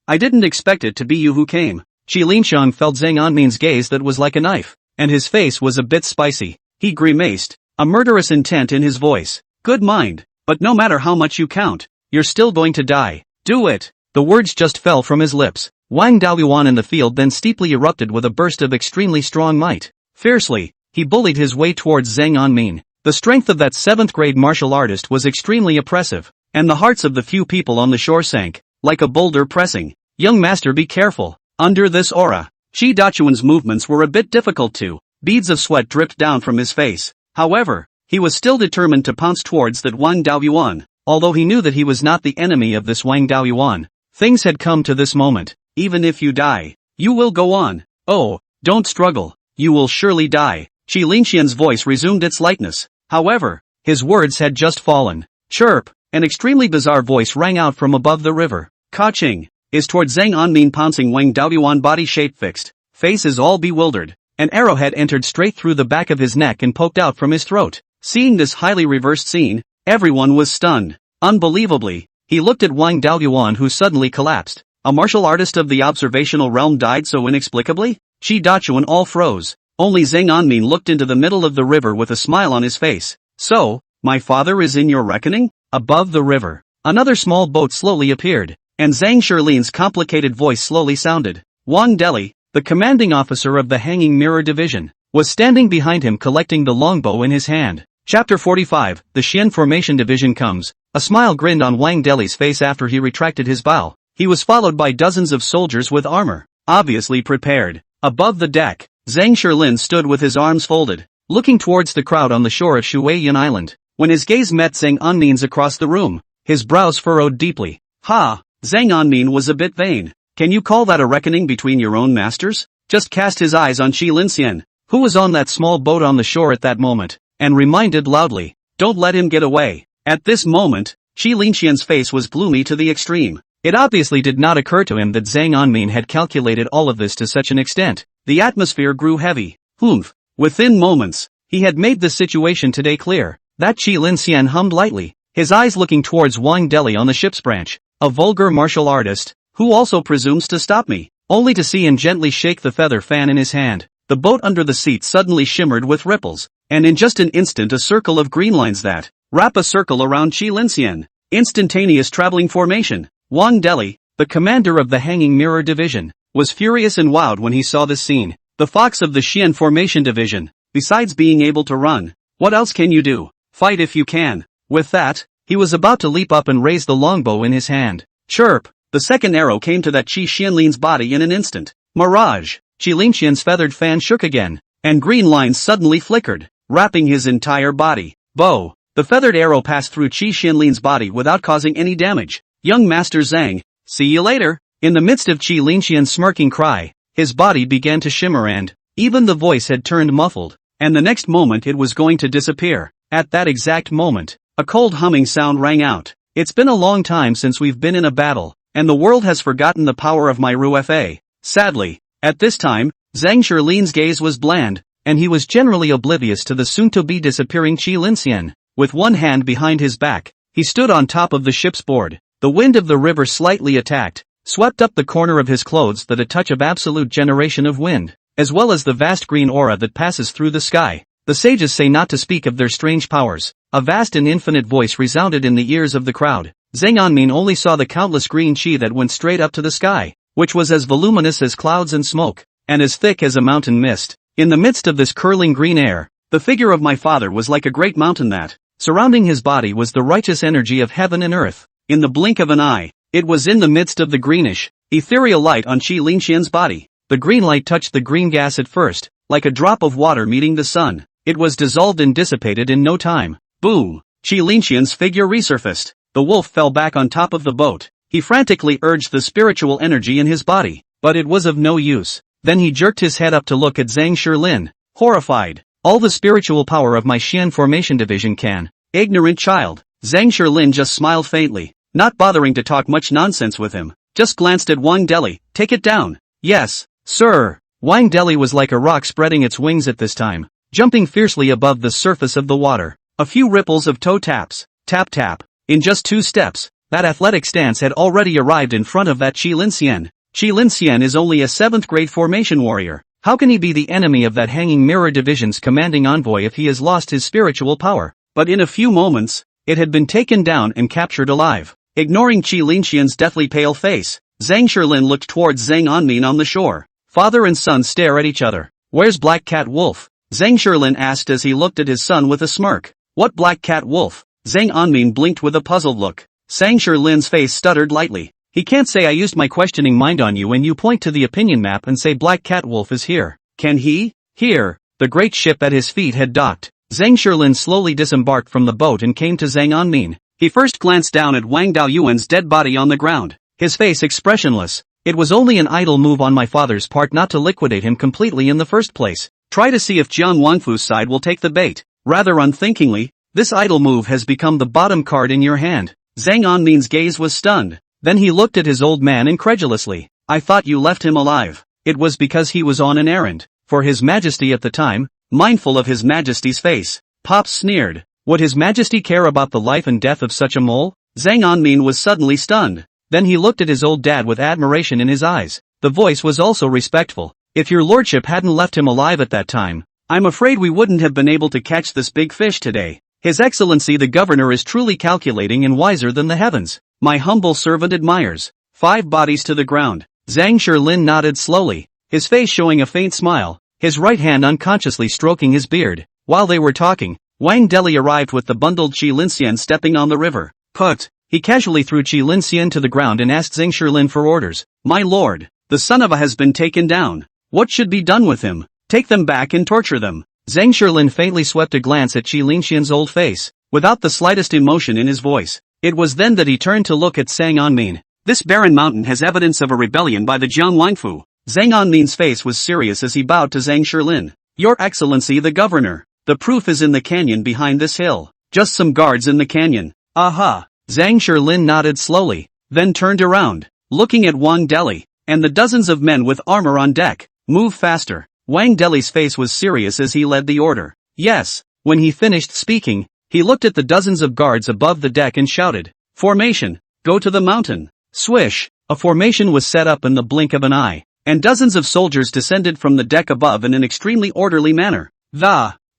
I didn't expect it to be you who came. Qi Linxiang felt Zhang Anmin's gaze that was like a knife, and his face was a bit spicy. He grimaced, a murderous intent in his voice. Good mind, but no matter how much you count, you're still going to die. Do it. The words just fell from his lips. Wang Daoyuan in the field then steeply erupted with a burst of extremely strong might. Fiercely, he bullied his way towards Zhang Anmin. The strength of that 7th-grade martial artist was extremely oppressive, and the hearts of the few people on the shore sank, like a boulder pressing. Young master, be careful. Under this aura, Qi Dachuan's movements were a bit difficult too. Beads of sweat dripped down from his face. However, he was still determined to pounce towards that Wang Daoyuan, although he knew that he was not the enemy of this Wang Daoyuan. Things had come to this moment. Even if you die, you will go on. Oh, don't struggle. You will surely die. Qi Linxian's voice resumed its lightness. However, his words had just fallen. Chirp! An extremely bizarre voice rang out from above the river. Ka-ching! Is towards Zhang Anmin pouncing Wang Daoyuan, body shape fixed. Face is all bewildered. An arrowhead entered straight through the back of his neck and poked out from his throat. Seeing this highly reversed scene, everyone was stunned. Unbelievably, he looked at Wang Daoyuan, who suddenly collapsed. A martial artist of the observational realm died so inexplicably? Qi Dachuan all froze. Only Zhang Anmin looked into the middle of the river with a smile on his face. So, my father is in your reckoning? Above the river, another small boat slowly appeared, and Zhang Shirlin's complicated voice slowly sounded. Wang Deli, the commanding officer of the Hanging Mirror Division, was standing behind him collecting the longbow in his hand. Chapter 45, The Xian Formation Division comes. A smile grinned on Wang Deli's face after he retracted his bow. He was followed by dozens of soldiers with armor, obviously prepared. Above the deck, Zhang Shirlin stood with his arms folded, looking towards the crowd on the shore of Shuiyan Island. When his gaze met Zhang Anmin's across the room, his brows furrowed deeply. Ha! Zhang Anmin was a bit vain. Can you call that a reckoning between your own masters? Just cast his eyes on Qi Linxian, who was on that small boat on the shore at that moment, and reminded loudly, don't let him get away. At this moment, Qi Linxian's face was gloomy to the extreme. It obviously did not occur to him that Zhang Anmin had calculated all of this to such an extent. The atmosphere grew heavy. Humph. Within moments, he had made the situation today clear. That Qi Linxian hummed lightly, his eyes looking towards Wang Deli on the ship's branch. A vulgar martial artist, who also presumes to stop me, only to see him gently shake the feather fan in his hand. The boat under the seat suddenly shimmered with ripples, and in just an instant a circle of green lines that wrap a circle around Qi Linxian. Instantaneous traveling formation. Wang Deli, the commander of the Hanging Mirror Division, was furious and wowed when he saw this scene. The fox of the Xian Formation Division, besides being able to run, what else can you do? Fight if you can. With that, he was about to leap up and raise the longbow in his hand. Chirp! The second arrow came to that Qi Xianlin's body in an instant. Mirage! Qi Linxian's feathered fan shook again, and green lines suddenly flickered, wrapping his entire body. Bow! The feathered arrow passed through Qi Xianlin's body without causing any damage. Young Master Zhang, see you later! In the midst of Qi Linxian's smirking cry, his body began to shimmer and, even the voice had turned muffled, and the next moment it was going to disappear. At that exact moment, a cold humming sound rang out. It's been a long time since we've been in a battle, and the world has forgotten the power of my Rufa. Sadly, at this time, Zhang Shirlin's gaze was bland, and he was generally oblivious to the soon-to-be disappearing Qi Linxian. With one hand behind his back, he stood on top of the ship's board. The wind of the river slightly attacked, swept up the corner of his clothes that a touch of absolute generation of wind, as well as the vast green aura that passes through the sky. The sages say not to speak of their strange powers. A vast and infinite voice resounded in the ears of the crowd. Zhang Anmin only saw the countless green qi that went straight up to the sky, which was as voluminous as clouds and smoke, and as thick as a mountain mist. In the midst of this curling green air, the figure of my father was like a great mountain that, surrounding his body was the righteous energy of heaven and earth. In the blink of an eye, it was in the midst of the greenish, ethereal light on Qi Linxian's body. The green light touched the green gas at first, like a drop of water meeting the sun. It was dissolved and dissipated in no time. Boom! Qi Linxian's figure resurfaced. The wolf fell back on top of the boat. He frantically urged the spiritual energy in his body, but it was of no use. Then he jerked his head up to look at Zhang Shirlin, horrified. All the spiritual power of my Xian formation division can. Ignorant child. Zhang Shilin just smiled faintly, not bothering to talk much nonsense with him, just glanced at Wang Deli. Take it down. Yes, sir. Wang Deli was like a rock spreading its wings at this time, jumping fiercely above the surface of the water. A few ripples of toe taps. Tap tap. In just 2 steps, that athletic stance had already arrived in front of that Qi Linxian. Qi Linxian is only a 7th grade formation warrior. How can he be the enemy of that Hanging Mirror Division's commanding envoy if he has lost his spiritual power? But in a few moments, it had been taken down and captured alive. Ignoring Qi Linxian's deathly pale face, Zhang Shilin looked towards Zhang Anmin on the shore. Father and son stare at each other. Where's Black Cat Wolf? Zhang Shilin asked as he looked at his son with a smirk. What Black Cat Wolf? Zhang Anmin blinked with a puzzled look. Zhang Shilin's face stuttered lightly. He can't say I used my questioning mind on you when you point to the opinion map and say Black Cat Wolf is here. Can he? Here. The great ship at his feet had docked. Zhang Shilin slowly disembarked from the boat and came to Zhang Anmin. He first glanced down at Wang Daoyuan's dead body on the ground, his face expressionless. It was only an idle move on my father's part not to liquidate him completely in the first place. Try to see if Jiang Wangfu's side will take the bait. Rather unthinkingly, this idle move has become the bottom card in your hand. Zhang Anmin's gaze was stunned. Then he looked at his old man incredulously. I thought you left him alive. It was because he was on an errand for His Majesty at the time. Mindful of His Majesty's face, Pops sneered. Would His Majesty care about the life and death of such a mole? Zhang Anmin was suddenly stunned. Then he looked at his old dad with admiration in his eyes. The voice was also respectful. If your lordship hadn't left him alive at that time, I'm afraid we wouldn't have been able to catch this big fish today. His Excellency the Governor is truly calculating and wiser than the heavens. My humble servant admires. 5 bodies to the ground. Zhang Shilin nodded slowly, his face showing a faint smile, his right hand unconsciously stroking his beard. While they were talking, Wang Deli arrived with the bundled Qi Linxian stepping on the river. Put. He casually threw Qi Linxian to the ground and asked Zhang Shilin for orders. My lord, the son of a has been taken down. What should be done with him? Take them back and torture them. Zhang Shilin faintly swept a glance at Qi Linxian's old face, without the slightest emotion in his voice. It was then that he turned to look at Zhang Anmin. This barren mountain has evidence of a rebellion by the Jiang Wangfu. Zhang Anmin's face was serious as he bowed to Zhang Shilin. Your Excellency the Governor, the proof is in the canyon behind this hill. Just some guards in the canyon. Aha. Zhang Shilin nodded slowly, then turned around, looking at Wang Deli, and the dozens of men with armor on deck. Move faster. Wang Deli's face was serious as he led the order. Yes. When he finished speaking, he looked at the dozens of guards above the deck and shouted, Formation, go to the mountain. Swish, a formation was set up in the blink of an eye, and dozens of soldiers descended from the deck above in an extremely orderly manner.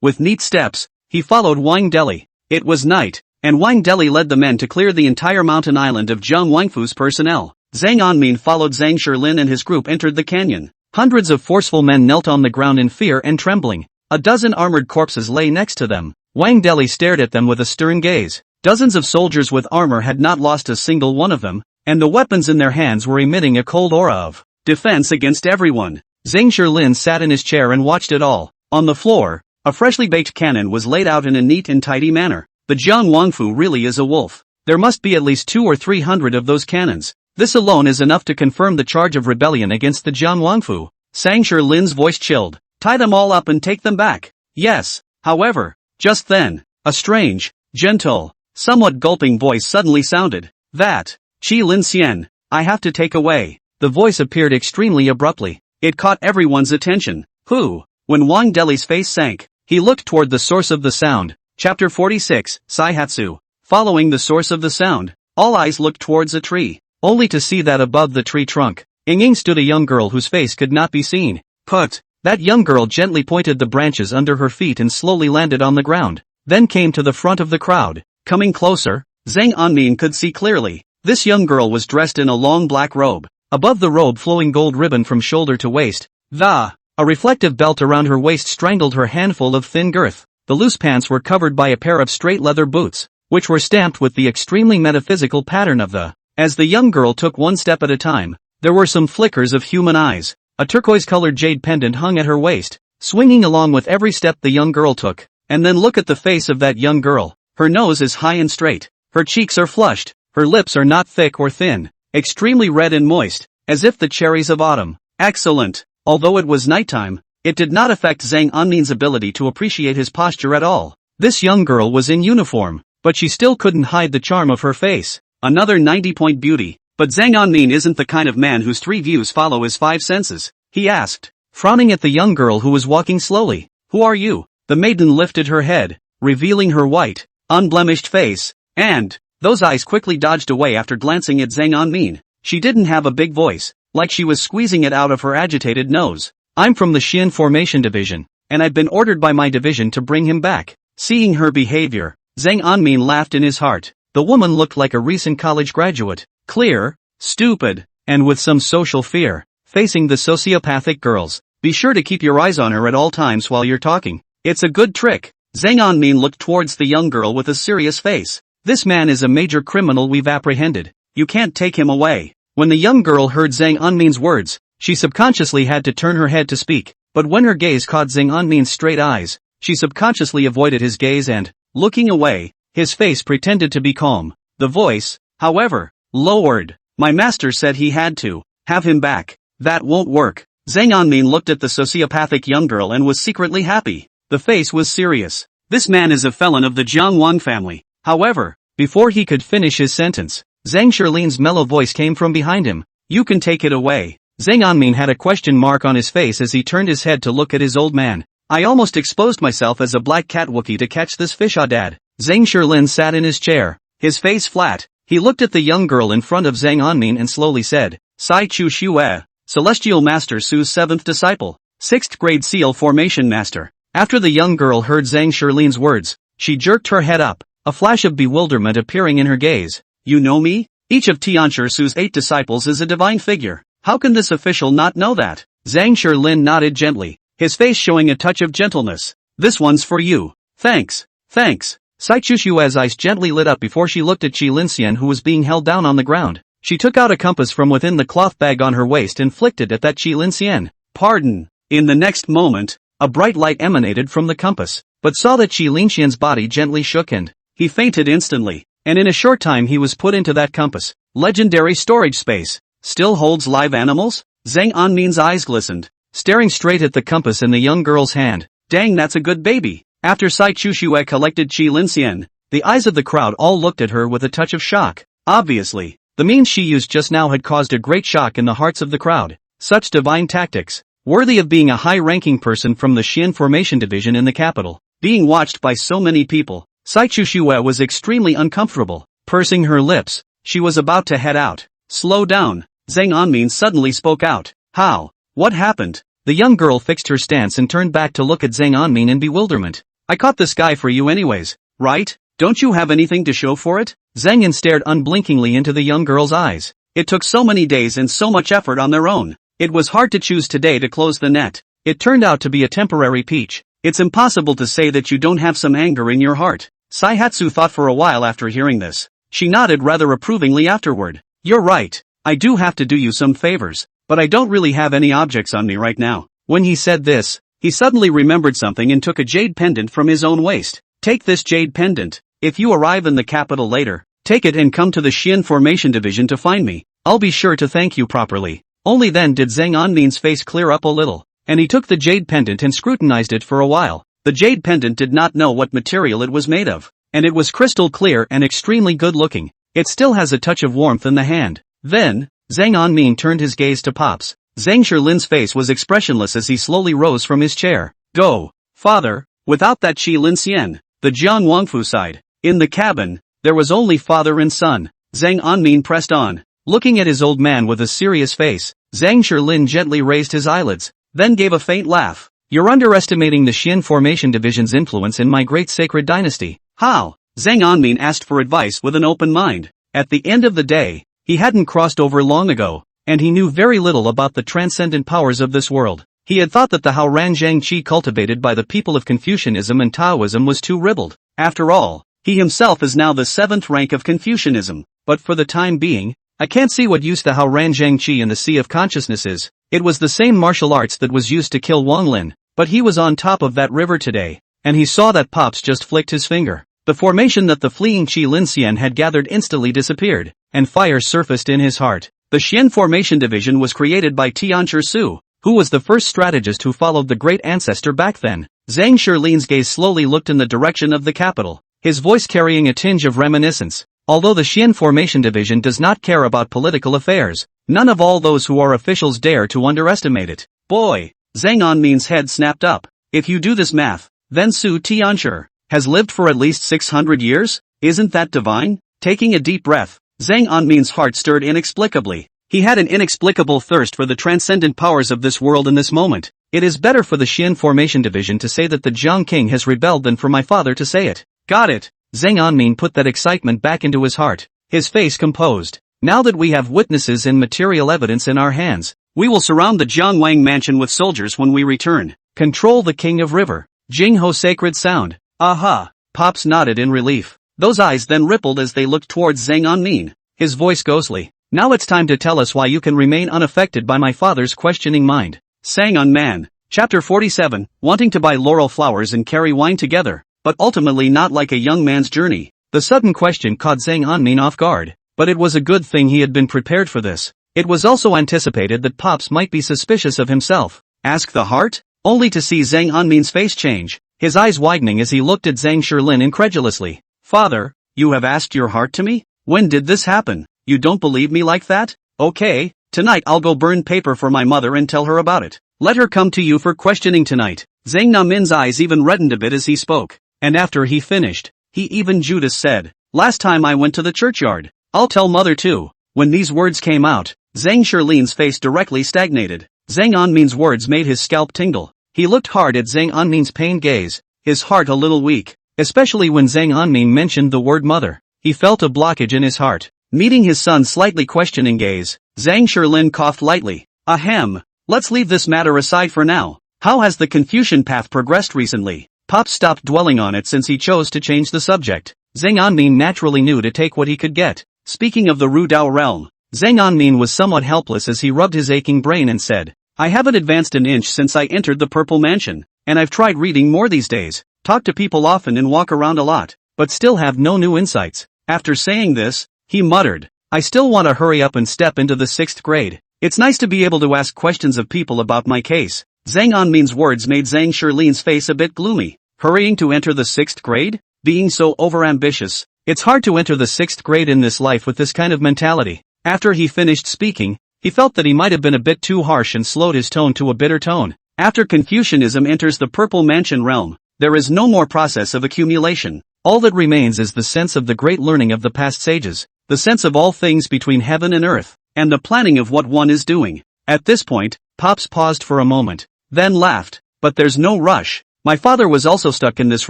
With neat steps, he followed Wang Deli. It was night, and Wang Deli led the men to clear the entire mountain island of Jiang Wangfu's personnel. Zhang Anmin followed Zhang Shilin and his group entered the canyon. Hundreds of forceful men knelt on the ground in fear and trembling. A dozen armored corpses lay next to them. Wang Deli stared at them with a stern gaze. Dozens of soldiers with armor had not lost a single one of them, and the weapons in their hands were emitting a cold aura of defense against everyone. Zhang Shilin sat in his chair and watched it all. On the floor, a freshly baked cannon was laid out in a neat and tidy manner. The Jiang Wangfu really is a wolf. There must be at least 200 or 300 of those cannons. This alone is enough to confirm the charge of rebellion against the Jiang Wangfu. Zhang Shilin's voice chilled. Tie them all up and take them back. Yes. However, just then, a strange, gentle, somewhat gulping voice suddenly sounded. That, Qi Linxian, I have to take away. The voice appeared extremely abruptly. It caught everyone's attention. Who? When Wang Deli's face sank, he looked toward the source of the sound. Chapter 46, Saihatsu. Following the source of the sound, all eyes looked towards a tree, only to see that above the tree trunk, Ying stood a young girl whose face could not be seen. Put. That young girl gently pointed the branches under her feet and slowly landed on the ground, then came to the front of the crowd. Coming closer, Zhang Anmin could see clearly. This young girl was dressed in a long black robe. Above the robe flowing gold ribbon from shoulder to waist. A reflective belt around her waist strangled her handful of thin girth. The loose pants were covered by a pair of straight leather boots, which were stamped with the extremely metaphysical pattern of the. As the young girl took one step at a time, there were some flickers of human eyes. A turquoise-colored jade pendant hung at her waist, swinging along with every step the young girl took. And then look at the face of that young girl. Her nose is high and straight. Her cheeks are flushed. Her lips are not thick or thin. Extremely red and moist, as if the cherries of autumn. Excellent. Although it was nighttime, It did not affect Zhang Anmin's ability to appreciate his posture at all. This young girl was in uniform, but she still couldn't hide the charm of her face. Another 90-point beauty. But Zhang Anmin isn't the kind of man whose 3 views follow his 5 senses, he asked, frowning at the young girl who was walking slowly. Who are you? The maiden lifted her head, revealing her white, unblemished face, and those eyes quickly dodged away after glancing at Zhang Anmin. She didn't have a big voice, like she was squeezing it out of her agitated nose. I'm from the Xian Formation Division, and I've been ordered by my division to bring him back. Seeing her behavior, Zhang Anmin laughed in his heart. The woman looked like a recent college graduate, clear, stupid, and with some social fear. Facing the sociopathic girls, be sure to keep your eyes on her at all times while you're talking. It's a good trick. Zhang Anmin looked towards the young girl with a serious face. This man is a major criminal we've apprehended. You can't take him away. When the young girl heard Zhang Anmin's words, she subconsciously had to turn her head to speak, but when her gaze caught Zhang Anmin's straight eyes, she subconsciously avoided his gaze and, looking away, his face pretended to be calm. The voice, however, lowered. My master said he had to have him back. That won't work. Zhang Anmin looked at the sociopathic young girl and was secretly happy. The face was serious. This man is a felon of the Jiang Wang family. However, before he could finish his sentence, Zhang Shirlin's mellow voice came from behind him. You can take it away. Zhang Anmin had a question mark on his face as he turned his head to look at his old man. I almost exposed myself as a black cat Wookiee to catch this fish, Dad. Zhang Shirlin sat in his chair, his face flat. He looked at the young girl in front of Zhang Anmin and slowly said, Sai Chu Xue, Celestial Master Su's 7th disciple, 6th grade Seal Formation Master. After the young girl heard Zhang Shirlin's words, she jerked her head up, a flash of bewilderment appearing in her gaze. You know me? Each of Tianshi Su's 8 disciples is a divine figure. How can this official not know that? Zhang Shirlin nodded gently, his face showing a touch of gentleness. This one's for you. Thanks. Thanks. Sai Chushua's eyes gently lit up before she looked at Qi Linxian, who was being held down on the ground. She took out a compass from within the cloth bag on her waist and flicked it at that Qi Linxian. Pardon. In the next moment, a bright light emanated from the compass, but saw that Qi Linxian's body gently shook and he fainted instantly, and in a short time he was put into that compass. Legendary storage space. Still holds live animals? Zhang Anmin's eyes glistened, staring straight at the compass in the young girl's hand. Dang, that's a good baby. After Sai Chushue collected Qi Linxian, the eyes of the crowd all looked at her with a touch of shock. Obviously, the means she used just now had caused a great shock in the hearts of the crowd. Such divine tactics, worthy of being a high-ranking person from the Xian Formation Division in the capital, being watched by so many people. Sai Chushue was extremely uncomfortable. Pursing her lips, she was about to head out. Slow down. Zhang Anmin suddenly spoke out. How? What happened? The young girl fixed her stance and turned back to look at Zhang Anmin in bewilderment. I caught this guy for you anyways, right? Don't you have anything to show for it? Zhang Yan stared unblinkingly into the young girl's eyes. It took so many days and so much effort on their own. It was hard to choose today to close the net. It turned out to be a temporary peach. It's impossible to say that you don't have some anger in your heart. Saihatsu thought for a while after hearing this. She nodded rather approvingly afterward. You're right. I do have to do you some favors, but I don't really have any objects on me right now. When he said this, he suddenly remembered something and took a jade pendant from his own waist. Take this jade pendant. If you arrive in the capital later, take it and come to the Xian Formation Division to find me. I'll be sure to thank you properly. Only then did Zhang Anmin's face clear up a little, and he took the jade pendant and scrutinized it for a while. The jade pendant did not know what material it was made of, and it was crystal clear and extremely good looking. It still has a touch of warmth in the hand. Then, Zhang Anmin turned his gaze to Pops. Zhang Shirlin's face was expressionless as he slowly rose from his chair. Go, father. Without that Qi Linxian, the Jiang Wangfu side. In the cabin, there was only father and son. Zhang Anmin pressed on, looking at his old man with a serious face. Zhang Shirlin gently raised his eyelids, then gave a faint laugh. You're underestimating the Xian Formation Division's influence in my great sacred dynasty. How? Zhang Anmin asked for advice with an open mind. At the end of the day, he hadn't crossed over long ago, and he knew very little about the transcendent powers of this world. He had thought that the Haoranzhang Qi cultivated by the people of Confucianism and Taoism was too ribald. After all, he himself is now the 7th rank of Confucianism. But for the time being, I can't see what use the Haoranzhang Qi in the Sea of Consciousness is. It was the same martial arts that was used to kill Wang Lin, but he was on top of that river today, and he saw that Pops just flicked his finger. The formation that the fleeing Qi Linxian had gathered instantly disappeared, and fire surfaced in his heart. The Xian Formation Division was created by Tianshi Su, Who was the first strategist who followed the great ancestor back then? Zhang Shirlin's gaze slowly looked in the direction of the capital, his voice carrying a tinge of reminiscence. Although the Xian Formation Division does not care about political affairs, none of all those who are officials dare to underestimate it. Boy! Zhang Anmin's head snapped up. If you do this math, then Su Tianshi has lived for at least 600 years? Isn't that divine? Taking a deep breath, Zhang Anmin's heart stirred inexplicably. He had an inexplicable thirst for the transcendent powers of this world in this moment. It is better for the Xian Formation Division to say that the Jiang King has rebelled than for my father to say it. Got it. Zhang Anmin put that excitement back into his heart, his face composed. Now that we have witnesses and material evidence in our hands, we will surround the Jiangwang mansion with soldiers when we return. Control the King of River. Jingho sacred sound. Aha! Pops nodded in relief. Those eyes then rippled as they looked towards Zhang Anmin, his voice ghostly. Now it's time to tell us why you can remain unaffected by my father's questioning mind. Sang Man. Chapter 47, wanting to buy laurel flowers and carry wine together, but ultimately not like a young man's journey. The sudden question caught Zhang Anmin off guard, but it was a good thing he had been prepared for this. It was also anticipated that Pops might be suspicious of himself. Ask the heart? Only to see Zhang Anmin's face change, his eyes widening as he looked at Zhang Shirlin incredulously. Father, you have asked your heart to me? When did this happen? You don't believe me like that? Okay, tonight I'll go burn paper for my mother and tell her about it. Let her come to you for questioning tonight. Zhang Namin's eyes even reddened a bit as he spoke, and after he finished, he even Judas said, last time I went to the churchyard, I'll tell mother too. When these words came out, Zhang Shirlin's face directly stagnated. Zhang Anmin's words made his scalp tingle. He looked hard at Zhang Anmin's pained gaze, his heart a little weak, especially when Zhang Anmin mentioned the word mother. He felt a blockage in his heart. Meeting his son's slightly questioning gaze, Zhang Shirlin coughed lightly. Ahem. Let's leave this matter aside for now. How has the Confucian path progressed recently? Pop stopped dwelling on it since he chose to change the subject. Zhang Anmin naturally knew to take what he could get. Speaking of the Ru Dao realm, Zhang Anmin was somewhat helpless as he rubbed his aching brain and said, I haven't advanced an inch since I entered the Purple Mansion, and I've tried reading more these days, talk to people often and walk around a lot, but still have no new insights. After saying this, he muttered, I still want to hurry up and step into the 6th grade. It's nice to be able to ask questions of people about my case. Zhang Anmin's words made Zhang Shirlin's face a bit gloomy. Hurrying to enter the 6th grade? Being so overambitious. It's hard to enter the 6th grade in this life with this kind of mentality. After he finished speaking, he felt that he might have been a bit too harsh and slowed his tone to a bitter tone. After Confucianism enters the Purple Mansion realm, there is no more process of accumulation. All that remains is the sense of the great learning of the past sages, the sense of all things between heaven and earth, and the planning of what one is doing. At this point, Pops paused for a moment, then laughed. But there's no rush. My father was also stuck in this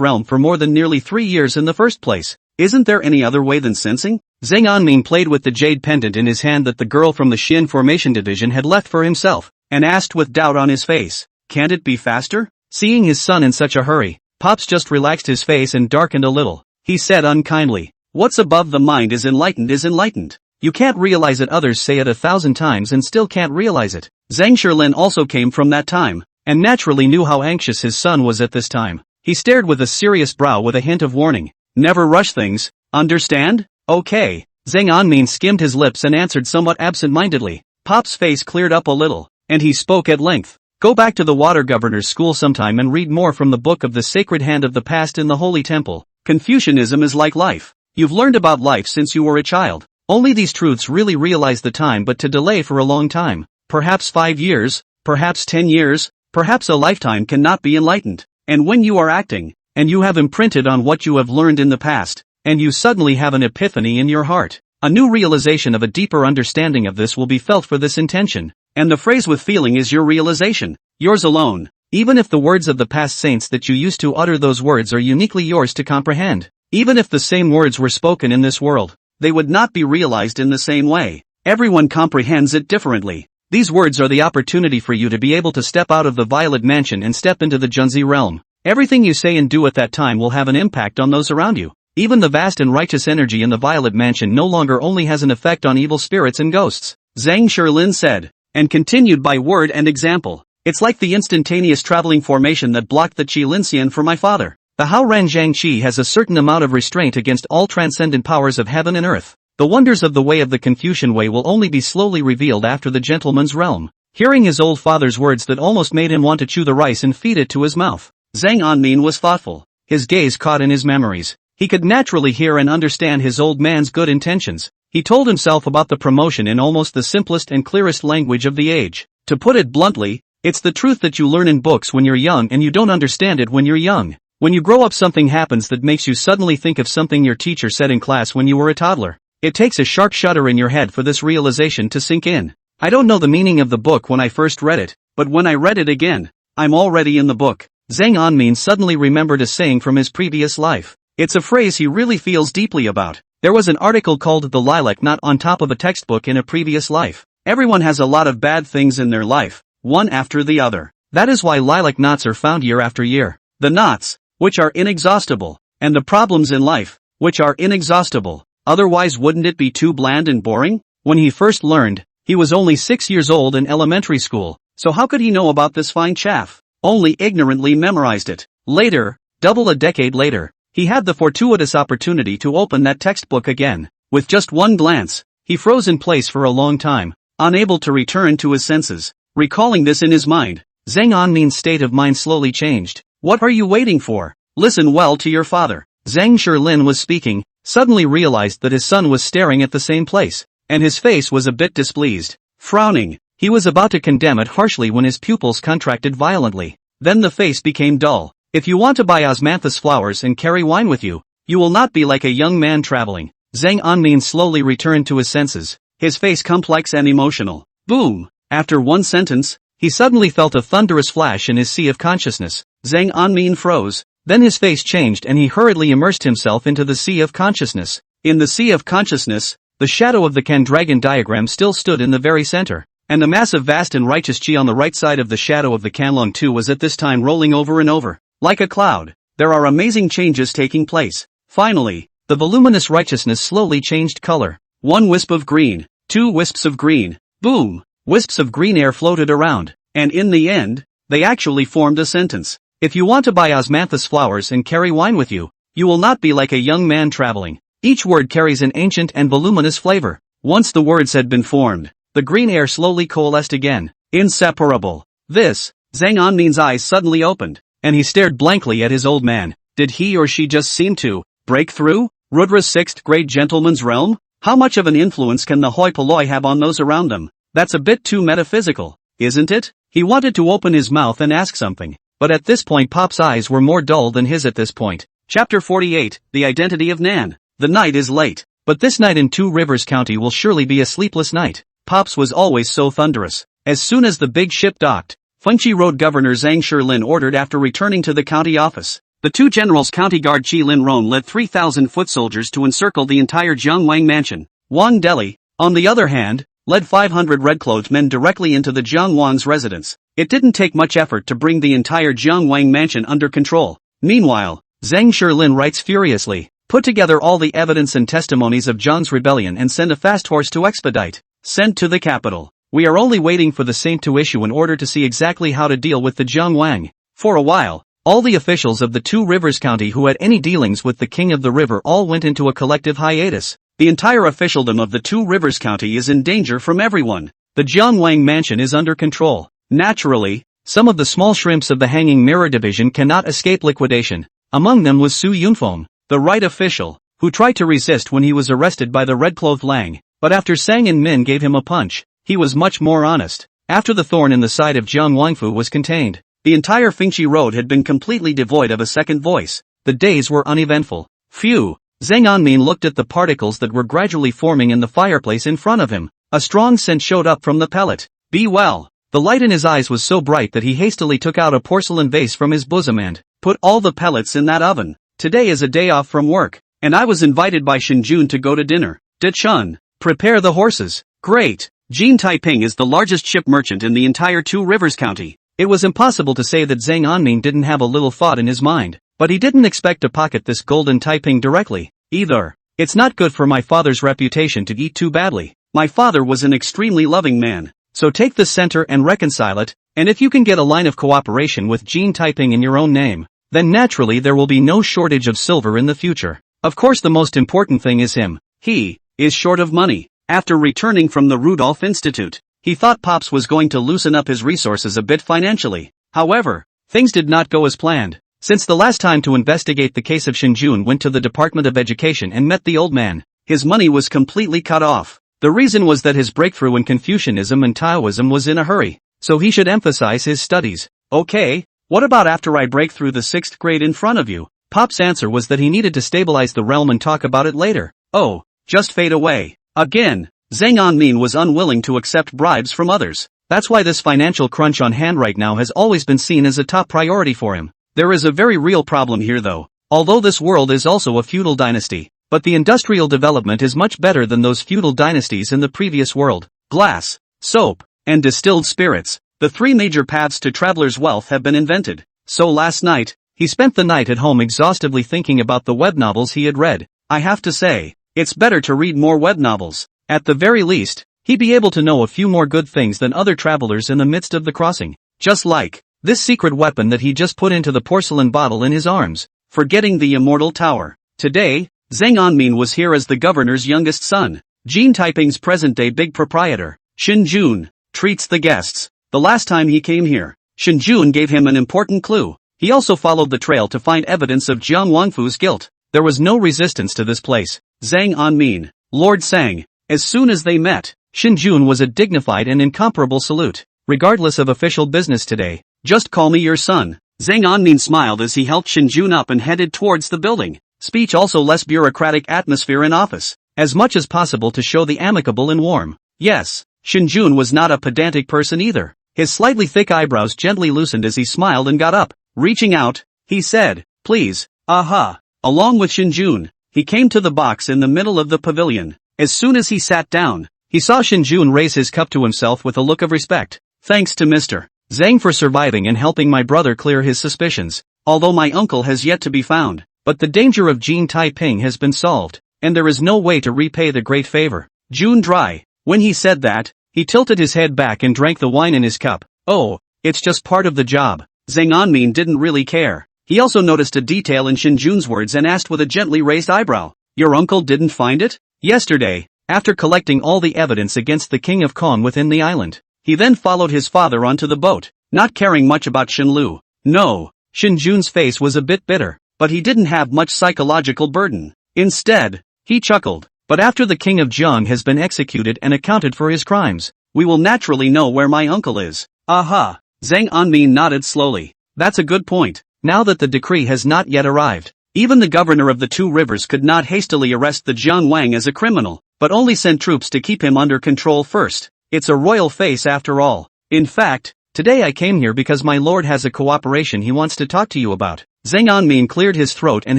realm for more than nearly 3 years in the first place. Isn't there any other way than sensing? Zhang Anmin played with the jade pendant in his hand that the girl from the Xian Formation Division had left for himself, and asked with doubt on his face, can't it be faster? Seeing his son in such a hurry, Pops just relaxed his face and darkened a little. He said unkindly, what's above the mind is enlightened is enlightened. You can't realize it, others say it 1,000 times and still can't realize it. Zhang Shirlin also came from that time, and naturally knew how anxious his son was at this time. He stared with a serious brow with a hint of warning. Never rush things, understand? Okay. Zhang Anmin skimmed his lips and answered somewhat absent-mindedly. Pop's face cleared up a little, and he spoke at length. Go back to the water governor's school sometime and read more from the book of the sacred hand of the past in the holy temple. Confucianism is like life. You've learned about life since you were a child. Only these truths really realize the time, but to delay for a long time, perhaps 5 years, perhaps 10 years, perhaps a lifetime, cannot be enlightened. And when you are acting, and you have imprinted on what you have learned in the past, and you suddenly have an epiphany in your heart, a new realization of a deeper understanding of this will be felt for this intention. And the phrase with feeling is your realization, yours alone. Even if the words of the past saints that you used to utter, those words are uniquely yours to comprehend. Even if the same words were spoken in this world, they would not be realized in the same way. Everyone comprehends it differently. These words are the opportunity for you to be able to step out of the Violet Mansion and step into the Junzi realm. Everything you say and do at that time will have an impact on those around you. Even the vast and righteous energy in the Violet Mansion no longer only has an effect on evil spirits and ghosts. Zhang Shirlin said, and continued by word and example. It's like the instantaneous traveling formation that blocked the Qi Linxian for my father. The Hao Ranjiang Qi has a certain amount of restraint against all transcendent powers of heaven and earth. The wonders of the way of the Confucian way will only be slowly revealed after the gentleman's realm. Hearing his old father's words that almost made him want to chew the rice and feed it to his mouth, Zhang Anmin was thoughtful, his gaze caught in his memories. He could naturally hear and understand his old man's good intentions. He told himself about the promotion in almost the simplest and clearest language of the age. To put it bluntly, it's the truth that you learn in books when you're young and you don't understand it when you're young. When you grow up, something happens that makes you suddenly think of something your teacher said in class when you were a toddler. It takes a sharp shudder in your head for this realization to sink in. I don't know the meaning of the book when I first read it, but when I read it again, I'm already in the book. Zhang Anmin suddenly remembered a saying from his previous life. It's a phrase he really feels deeply about. There was an article called "The Lilac Knot" on top of a textbook in a previous life. Everyone has a lot of bad things in their life, one after the other. That is why lilac knots are found year after year. The knots, which are inexhaustible, and the problems in life, which are inexhaustible. Otherwise, wouldn't it be too bland and boring? When he first learned, he was only 6 years old in elementary school, so how could he know about this fine chaff? Only ignorantly memorized it. Later, double a decade later, he had the fortuitous opportunity to open that textbook again. With just one glance, he froze in place for a long time, unable to return to his senses. Recalling this in his mind, Zhang Anmin's state of mind slowly changed. What are you waiting for? Listen well to your father. Zhang Shilin was speaking, suddenly realized that his son was staring at the same place, and his face was a bit displeased. Frowning, he was about to condemn it harshly when his pupils contracted violently. Then the face became dull. If you want to buy osmanthus flowers and carry wine with you, you will not be like a young man traveling. Zhang Anmin slowly returned to his senses, his face complex and emotional. Boom! After one sentence, he suddenly felt a thunderous flash in his sea of consciousness. Zhang Anmin froze, then his face changed and he hurriedly immersed himself into the sea of consciousness. In the sea of consciousness, the shadow of the Kan dragon diagram still stood in the very center, and the massive vast and righteous chi on the right side of the shadow of the Kanlong 2 was at this time rolling over and over. Like a cloud, there are amazing changes taking place. Finally, the voluminous righteousness slowly changed color. One wisp of green, two wisps of green, boom! Wisps of green air floated around, and in the end, they actually formed a sentence. If you want to buy osmanthus flowers and carry wine with you, you will not be like a young man traveling. Each word carries an ancient and voluminous flavor. Once the words had been formed, the green air slowly coalesced again. Inseparable. This, Zhang Anmin's eyes suddenly opened, and he stared blankly at his old man. Did he or she just seem to break through Rudra's sixth grade gentleman's realm? How much of an influence can the hoi polloi have on those around them? That's a bit too metaphysical, isn't it? He wanted to open his mouth and ask something, but at this point Pop's eyes were more dull than his at this point. Chapter 48, The Identity of Nan. The night is late, but this night in Two Rivers County will surely be a sleepless night. Pop's was always so thunderous. As soon as the big ship docked, Fengchi Road Governor Zhang Shilin ordered after returning to the county office. The two generals County Guard Chi Lin Ron led 3,000 foot soldiers to encircle the entire Jiangwang mansion. Wang Deli, on the other hand, led 500 red-clothed men directly into the Jiangwang's residence. It didn't take much effort to bring the entire Jiangwang mansion under control. Meanwhile, Zhang Shilin writes furiously, put together all the evidence and testimonies of Zhang's rebellion and send a fast horse to expedite. Sent to the capital. We are only waiting for the Saint to issue an order to see exactly how to deal with the Jiangwang. For a while, all the officials of the Two Rivers County who had any dealings with the King of the River all went into a collective hiatus. The entire officialdom of the Two Rivers County is in danger from everyone. The Jiangwang mansion is under control. Naturally, some of the small shrimps of the Hanging Mirror Division cannot escape liquidation. Among them was Su Yunfeng, the right official, who tried to resist when he was arrested by the red-clothed Lang. But after Sang and Min gave him a punch, he was much more honest. After the thorn in the side of Jiang Wangfu was contained, the entire Fengchi Road had been completely devoid of a second voice. The days were uneventful. Phew! Zhang Anmin looked at the particles that were gradually forming in the fireplace in front of him. A strong scent showed up from the pellet. Be well. The light in his eyes was so bright that he hastily took out a porcelain vase from his bosom and put all the pellets in that oven. Today is a day off from work, and I was invited by Shinjun to go to dinner. Dechun, prepare the horses. Great. Jin Taiping is the largest ship merchant in the entire Two Rivers County. It was impossible to say that Zhang Anmin didn't have a little thought in his mind, but he didn't expect to pocket this golden Taiping directly, either. It's not good for my father's reputation to eat too badly. My father was an extremely loving man, so take the center and reconcile it, and if you can get a line of cooperation with Jin Taiping in your own name, then naturally there will be no shortage of silver in the future. Of course the most important thing is him. He is short of money. After returning from the Rudolph Institute, He thought Pops was going to loosen up his resources a bit financially. However, things did not go as planned. Since the last time to investigate the case of Shinjun went to the Department of Education and met the old man, his money was completely cut off. The reason was that his breakthrough in Confucianism and Taoism was in a hurry, so he should emphasize his studies. Okay, what about after I break through the 6th grade in front of you? Pop's answer was that he needed to stabilize the realm and talk about it later. Oh, just fade away. Again, Zhang Anmin was unwilling to accept bribes from others. That's why this financial crunch on hand right now has always been seen as a top priority for him. There is a very real problem here though. Although this world is also a feudal dynasty, but the industrial development is much better than those feudal dynasties in the previous world. Glass, soap, and distilled spirits, the 3 major paths to traveler's wealth have been invented. So last night, he spent the night at home exhaustively thinking about the web novels he had read. I have to say, it's better to read more web novels. At the very least, he'd be able to know a few more good things than other travelers in the midst of the crossing. Just like this secret weapon that he just put into the porcelain bottle in his arms, forgetting the immortal tower. Today, Zhang Anmin was here as the governor's youngest son. Gene Taiping's present-day big proprietor, Shinjun, treats the guests. The last time he came here, Shinjun gave him an important clue. He also followed the trail to find evidence of Jiang Wangfu's guilt. There was no resistance to this place. Zhang Anmin, Lord Sang. As soon as they met, Shinjun was a dignified and incomparable salute. Regardless of official business today, just call me your son. Zhang Anmin smiled as he helped Shinjun up and headed towards the building. Speech also less bureaucratic atmosphere in office, as much as possible to show the amicable and warm. Yes, Shinjun was not a pedantic person either. His slightly thick eyebrows gently loosened as he smiled and got up. Reaching out, he said, please, aha. Along with Shinjun, he came to the box in the middle of the pavilion. As soon as he sat down, he saw Shinjun raise his cup to himself with a look of respect. Thanks to Mr. Zhang for surviving and helping my brother clear his suspicions, although my uncle has yet to be found. But the danger of Gene Taiping has been solved, and there is no way to repay the great favor. June dry. When he said that, he tilted his head back and drank the wine in his cup. Oh, it's just part of the job. Zhang Anmin didn't really care. He also noticed a detail in Shinjun's words and asked with a gently raised eyebrow. Your uncle didn't find it? Yesterday, after collecting all the evidence against the king of Kong within the island, he then followed his father onto the boat, not caring much about Shinlu. No, Shinjun's face was a bit bitter, but he didn't have much psychological burden. Instead, he chuckled. But after the king of Jiang has been executed and accounted for his crimes, we will naturally know where my uncle is. Aha. Zhang Anmin nodded slowly. That's a good point. Now that the decree has not yet arrived, even the governor of the 2 rivers could not hastily arrest the Jiang Wang as a criminal, but only send troops to keep him under control first. It's a royal face after all. In fact, today I came here because my lord has a cooperation he wants to talk to you about. Zhang Anmin cleared his throat and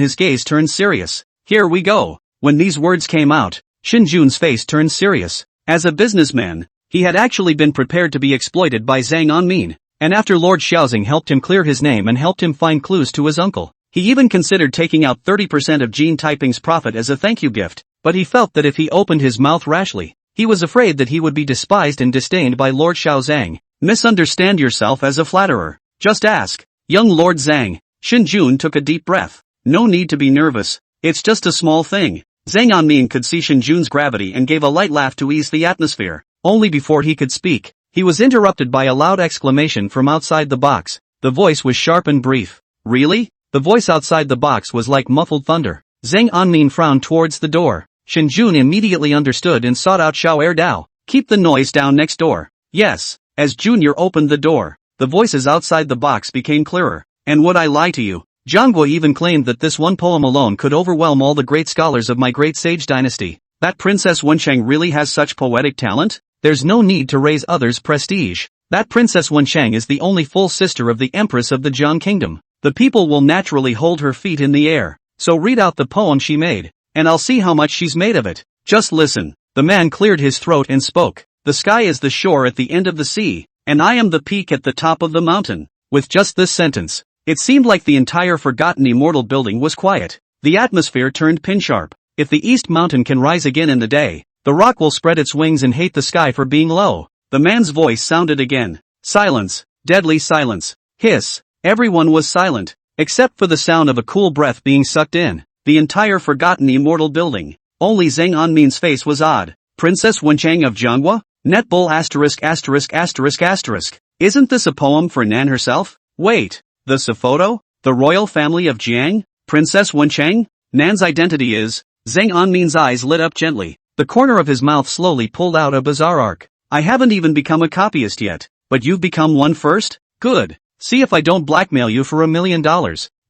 his gaze turned serious. Here we go. When these words came out, Shinjun's face turned serious. As a businessman, he had actually been prepared to be exploited by Zhang Anmin, and after Lord Xiaozing helped him clear his name and helped him find clues to his uncle, he even considered taking out 30% of Gene Taiping's profit as a thank you gift, but he felt that if he opened his mouth rashly, he was afraid that he would be despised and disdained by Lord Xiaozang. Misunderstand yourself as a flatterer. Just ask. Young Lord Zhang. Shinjun took a deep breath. No need to be nervous. It's just a small thing. Zhang Anmin could see Shinjun's gravity and gave a light laugh to ease the atmosphere. Only before he could speak, he was interrupted by a loud exclamation from outside the box. The voice was sharp and brief. Really? The voice outside the box was like muffled thunder. Zhang Anmin frowned towards the door. Shinjun immediately understood and sought out Xiao Erdao. Keep the noise down next door. Yes. As Junior opened the door, the voices outside the box became clearer. And would I lie to you? Zhangguo even claimed that this one poem alone could overwhelm all the great scholars of my great sage dynasty. That Princess Wencheng really has such poetic talent? There's no need to raise others' prestige. That Princess Wencheng is the only full sister of the Empress of the Jiang Kingdom. The people will naturally hold her feet in the air. So read out the poem she made, and I'll see how much she's made of it. Just listen. The man cleared his throat and spoke. The sky is the shore at the end of the sea, and I am the peak at the top of the mountain. With just this sentence, it seemed like the entire forgotten immortal building was quiet. The atmosphere turned pin-sharp. If the East Mountain can rise again in the day, the rock will spread its wings and hate the sky for being low. The man's voice sounded again. Silence. Deadly silence. Hiss. Everyone was silent, except for the sound of a cool breath being sucked in. The entire forgotten immortal building. Only Zhang Anmin's face was odd. Princess Wencheng of Jianghua? Netbull asterisk asterisk asterisk asterisk. Isn't this a poem for Nan herself? Wait, this a photo? The royal family of Jiang? Princess Wencheng? Nan's identity is... Zhang Anmin's eyes lit up gently. The corner of his mouth slowly pulled out a bizarre arc. I haven't even become a copyist yet. But you've become one first? Good. See if I don't blackmail you for $1 million.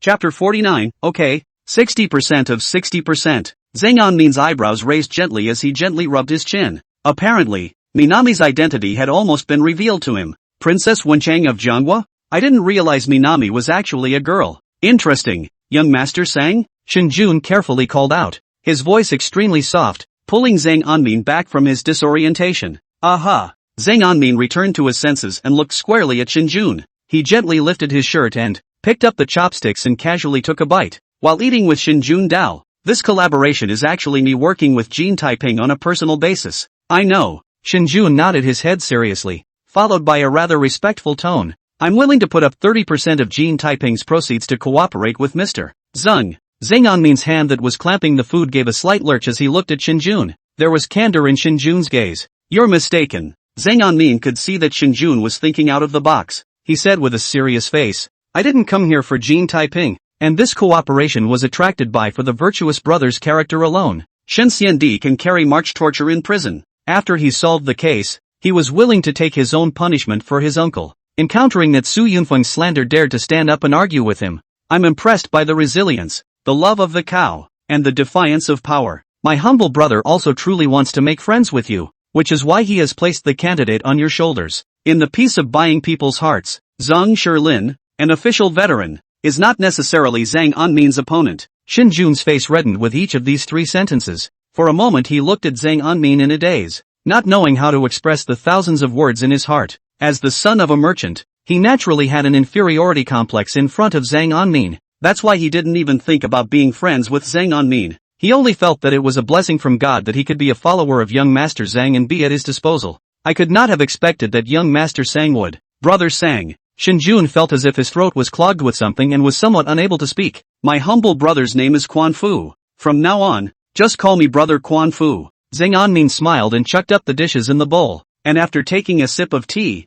Chapter 49, okay. 60% of 60%. Zhang Anmin's eyebrows raised gently as he gently rubbed his chin. Apparently, Minami's identity had almost been revealed to him. Princess Wencheng of Jiangwa? I didn't realize Minami was actually a girl. Interesting, young master Sang? Shinjun carefully called out, his voice extremely soft, pulling Zhang Anmin back from his disorientation. Aha! Zhang Anmin returned to his senses and looked squarely at Shinjun. He gently lifted his shirt and picked up the chopsticks and casually took a bite, while eating with Shinjun Dao. This collaboration is actually me working with Jean Taiping on a personal basis. I know. Shinjun nodded his head seriously, followed by a rather respectful tone. I'm willing to put up 30% of Jean Taiping's proceeds to cooperate with Mr. Zheng. Zhang Anmin's hand that was clamping the food gave a slight lurch as he looked at Shinjun. There was candor in Shinjun's gaze. You're mistaken. Zhang Anmin could see that Shinjun was thinking out of the box. He said with a serious face, I didn't come here for Jean Taiping, and this cooperation was attracted by for the virtuous brother's character alone. Shen Xiandi can carry March torture in prison. After he solved the case, he was willing to take his own punishment for his uncle. Encountering that Su Yunfeng's slander dared to stand up and argue with him. I'm impressed by the resilience, the love of the cow, and the defiance of power. My humble brother also truly wants to make friends with you, which is why he has placed the candidate on your shoulders. In the piece of buying people's hearts, Zhang Shilin, an official veteran, is not necessarily Zhang Anmin's opponent. Shinjun's face reddened with each of these three sentences. For a moment he looked at Zhang Anmin in a daze, not knowing how to express the thousands of words in his heart. As the son of a merchant, he naturally had an inferiority complex in front of Zhang Anmin. That's why he didn't even think about being friends with Zhang Anmin. He only felt that it was a blessing from God that he could be a follower of young Master Zhang and be at his disposal. I could not have expected that young Master Sang would. Brother Sang. Shinjun felt as if his throat was clogged with something and was somewhat unable to speak. My humble brother's name is Quan Fu. From now on, just call me Brother Quan Fu. Zhang Anmin smiled and chucked up the dishes in the bowl, and after taking a sip of tea,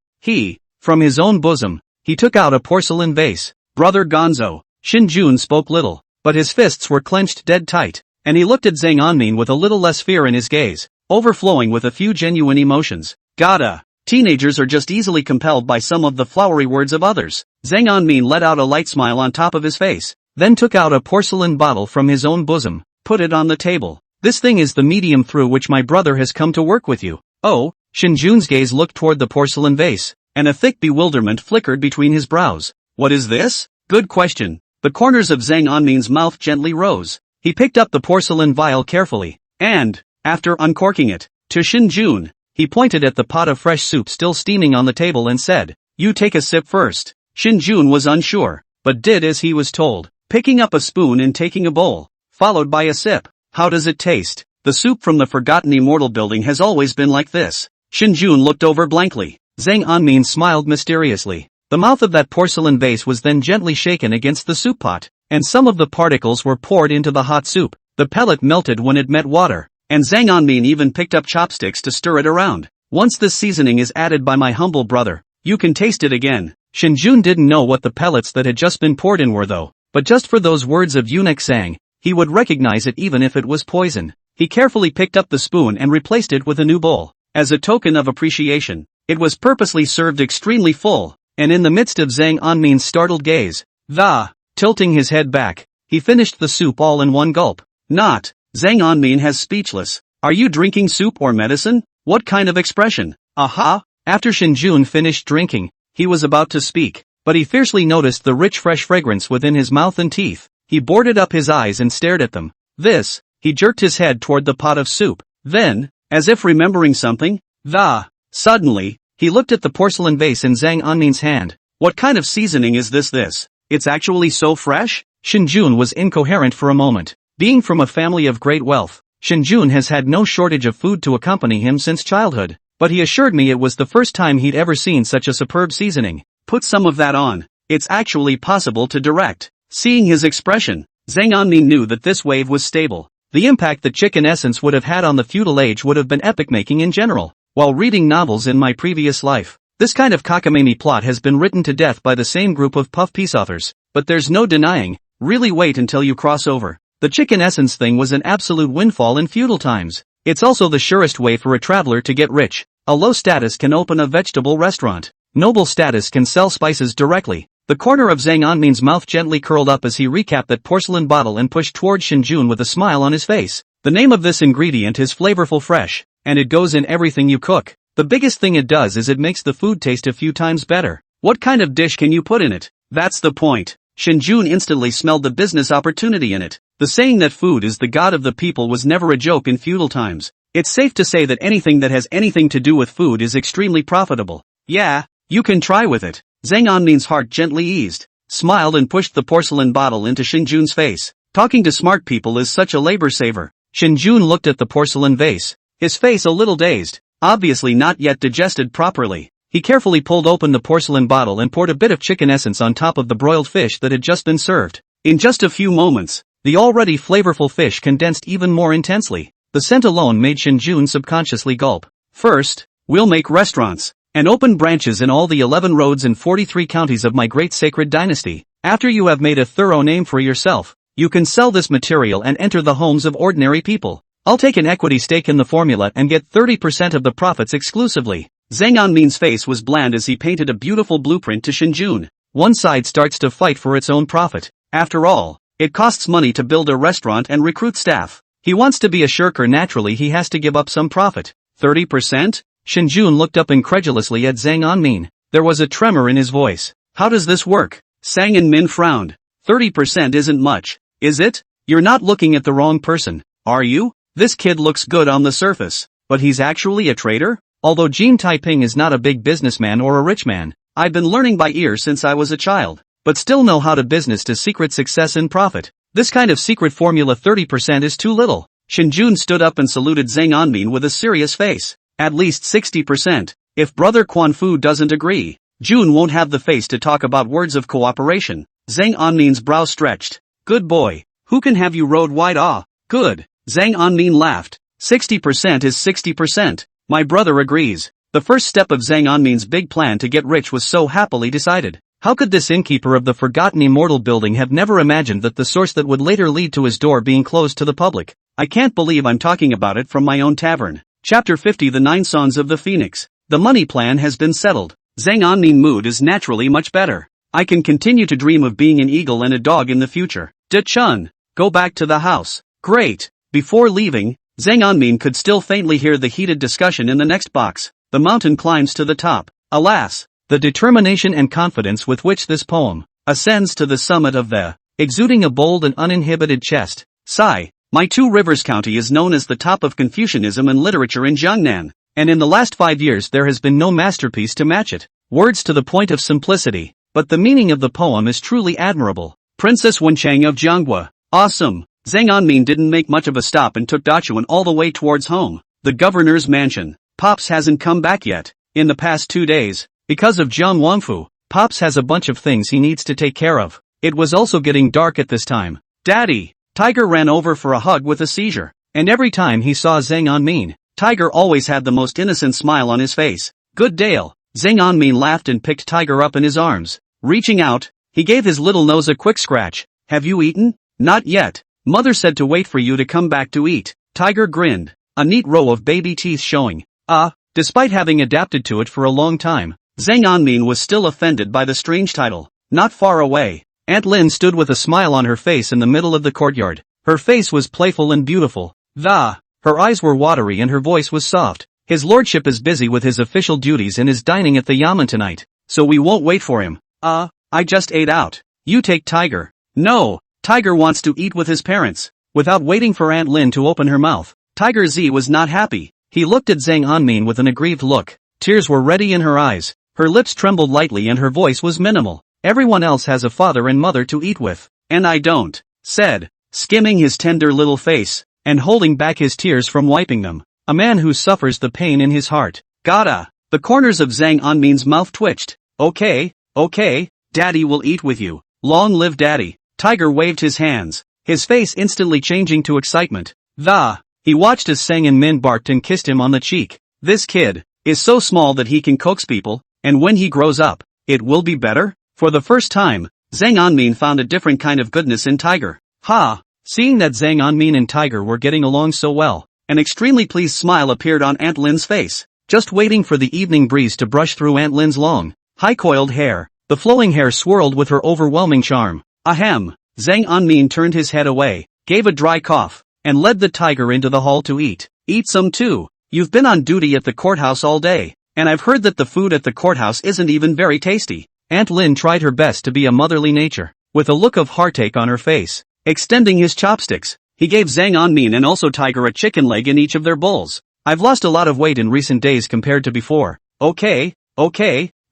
from his own bosom, he took out a porcelain vase. Brother Gonzo. Shinjun spoke little, but his fists were clenched dead tight, and he looked at Zhang Anmin with a little less fear in his gaze, overflowing with a few genuine emotions. Gotta. Teenagers are just easily compelled by some of the flowery words of others. Zhang Anmin let out a light smile on top of his face, then took out a porcelain bottle from his own bosom, put it on the table. This thing is the medium through which my brother has come to work with you. Oh, Shinjun's gaze looked toward the porcelain vase, and a thick bewilderment flickered between his brows. What is this? Good question. The corners of Zhang Anmin's mouth gently rose. He picked up the porcelain vial carefully, and, after uncorking it, to Shinjun, he pointed at the pot of fresh soup still steaming on the table and said, You take a sip first. Shinjun was unsure, but did as he was told, picking up a spoon and taking a bowl, followed by a sip. How does it taste? The soup from the Forgotten Immortal building has always been like this. Shinjun looked over blankly. Zhang Anmin smiled mysteriously. The mouth of that porcelain vase was then gently shaken against the soup pot, and some of the particles were poured into the hot soup. The pellet melted when it met water, and Zhang Anmin even picked up chopsticks to stir it around. Once this seasoning is added by my humble brother, you can taste it again. Shinjun didn't know what the pellets that had just been poured in were though, but just for those words of eunuch Sang, he would recognize it even if it was poison. He carefully picked up the spoon and replaced it with a new bowl. As a token of appreciation, it was purposely served extremely full, and in the midst of Zhang Anmin's startled gaze, tilting his head back, he finished the soup all in one gulp. Not. Zhang Anmin has speechless. Are you drinking soup or medicine? What kind of expression? Aha! After Shinjun finished drinking, he was about to speak, but he fiercely noticed the rich fresh fragrance within his mouth and teeth. He boarded up his eyes and stared at them. He jerked his head toward the pot of soup. Then, as if remembering something, suddenly, he looked at the porcelain vase in Zhang Anmin's hand. What kind of seasoning is this? It's actually so fresh? Shinjun was incoherent for a moment. Being from a family of great wealth, Shinjun has had no shortage of food to accompany him since childhood, but he assured me it was the first time he'd ever seen such a superb seasoning. Put some of that on. It's actually possible to direct. Seeing his expression, Zhang Anmin knew that this wave was stable. The impact that chicken essence would have had on the feudal age would have been epic-making in general. while reading novels in my previous life. This kind of cockamamie plot has been written to death by the same group of puff piece authors, but there's no denying, really wait until you cross over. The chicken essence thing was an absolute windfall in feudal times. It's also the surest way for a traveler to get rich. A low status can open a vegetable restaurant. Noble status can sell spices directly. The corner of Zhang Anmin's mouth gently curled up as he recapped that porcelain bottle and pushed toward Shinjun with a smile on his face. The name of this ingredient is flavorful fresh, and it goes in everything you cook. The biggest thing it does is it makes the food taste a few times better. What kind of dish can you put in it? That's the point. Shinjun instantly smelled the business opportunity in it. The saying that food is the god of the people was never a joke in feudal times. It's safe to say that anything that has anything to do with food is extremely profitable. Yeah, you can try with it. Zhang Anmin's heart gently eased, smiled and pushed the porcelain bottle into Shinjun's face. Talking to smart people is such a labor saver. Shinjun looked at the porcelain vase, his face a little dazed, obviously not yet digested properly. He carefully pulled open the porcelain bottle and poured a bit of chicken essence on top of the broiled fish that had just been served. In just a few moments, the already flavorful fish condensed even more intensely. The scent alone made Shinjun subconsciously gulp. First, we'll make restaurants, and open branches in all the 11 roads and 43 counties of my great sacred dynasty. After you have made a thorough name for yourself, you can sell this material and enter the homes of ordinary people. I'll take an equity stake in the formula and get 30% of the profits exclusively. Zhang Anmin's face was bland as he painted a beautiful blueprint to Shinjun. One side starts to fight for its own profit. After all, it costs money to build a restaurant and recruit staff. He wants to be a shirker, naturally he has to give up some profit. 30%? Shinjun looked up incredulously at Zhang Anmin. There was a tremor in his voice. How does this work? Zhang Anmin frowned. 30% isn't much, is it? You're not looking at the wrong person, are you? This kid looks good on the surface, but he's actually a trader? Although Jin Taiping is not a big businessman or a rich man, I've been learning by ear since I was a child, but still know how to business to secret success and profit. This kind of secret formula 30% is too little. Shinjun stood up and saluted Zhang Anmin with a serious face. At least 60%. If Brother Quan Fu doesn't agree, Jun won't have the face to talk about words of cooperation. Zhang Anmin's brow stretched. Good boy. Who can have you road wide? Ah, good. Zhang Anmin laughed. 60% is 60%. My brother agrees. The first step of Zhang Anmin's big plan to get rich was so happily decided. How could this innkeeper of the forgotten immortal building have never imagined that the source that would later lead to his door being closed to the public? I can't believe I'm talking about it from my own tavern. Chapter 50 The 9 Songs of the Phoenix. The money plan has been settled. Zhang Anmin's mood is naturally much better. I can continue to dream of being an eagle and a dog in the future. De-chun, go back to the house. Great. Before leaving, Zhang Anmin could still faintly hear the heated discussion in the next box. The mountain climbs to the top. Alas, the determination and confidence with which this poem ascends to the summit of the exuding a bold and uninhibited chest. Sigh. My Two Rivers County is known as the top of Confucianism and literature in Jiangnan, and in the last 5 years there has been no masterpiece to match it. Words to the point of simplicity, but the meaning of the poem is truly admirable. Princess Wenchang of Jianghua. Awesome. Zhang Anmin didn't make much of a stop and took Dachuan all the way towards home, the governor's mansion. Pops hasn't come back yet. In the past 2 days, because of Jiang Wangfu, Pops has a bunch of things he needs to take care of. It was also getting dark at this time. Daddy! Tiger ran over for a hug with a seizure, and every time he saw Zhang Anmin, Tiger always had the most innocent smile on his face. Good Dale! Zhang Anmin laughed and picked Tiger up in his arms. Reaching out, he gave his little nose a quick scratch. Have you eaten? Not yet. Mother said to wait for you to come back to eat. Tiger grinned, a neat row of baby teeth showing. Despite having adapted to it for a long time, Zhang Anmin was still offended by the strange title. Not far away, Aunt Lin stood with a smile on her face in the middle of the courtyard. Her face was playful and beautiful. Her eyes were watery and her voice was soft. His lordship is busy with his official duties and is dining at the yamen tonight, so we won't wait for him. I just ate out. You take Tiger. No, Tiger wants to eat with his parents. Without waiting for Aunt Lin to open her mouth, Tiger Z was not happy. He looked at Zhang Anmin with an aggrieved look. Tears were ready in her eyes. Her lips trembled lightly and her voice was minimal. Everyone else has a father and mother to eat with, and I don't, said, skimming his tender little face, and holding back his tears from wiping them. A man who suffers the pain in his heart. Gotta. The corners of Zhang Anmin's mouth twitched. Okay, Daddy will eat with you. Long live Daddy. Tiger waved his hands, his face instantly changing to excitement. He watched as Zhang Anmin barked and kissed him on the cheek. This kid is so small that he can coax people, and when he grows up, it will be better? For the first time, Zhang Anmin found a different kind of goodness in Tiger. Ha! Seeing that Zhang Anmin and Tiger were getting along so well, an extremely pleased smile appeared on Aunt Lin's face, just waiting for the evening breeze to brush through Aunt Lin's long, high-coiled hair. The flowing hair swirled with her overwhelming charm. Ahem! Zhang Anmin turned his head away, gave a dry cough, and led the Tiger into the hall to eat. Eat some too. You've been on duty at the courthouse all day, and I've heard that the food at the courthouse isn't even very tasty. Aunt Lin tried her best to be a motherly nature, with a look of heartache on her face. Extending his chopsticks, he gave Zhang Anmin and also Tiger a chicken leg in each of their bowls. I've lost a lot of weight in recent days compared to before. Okay,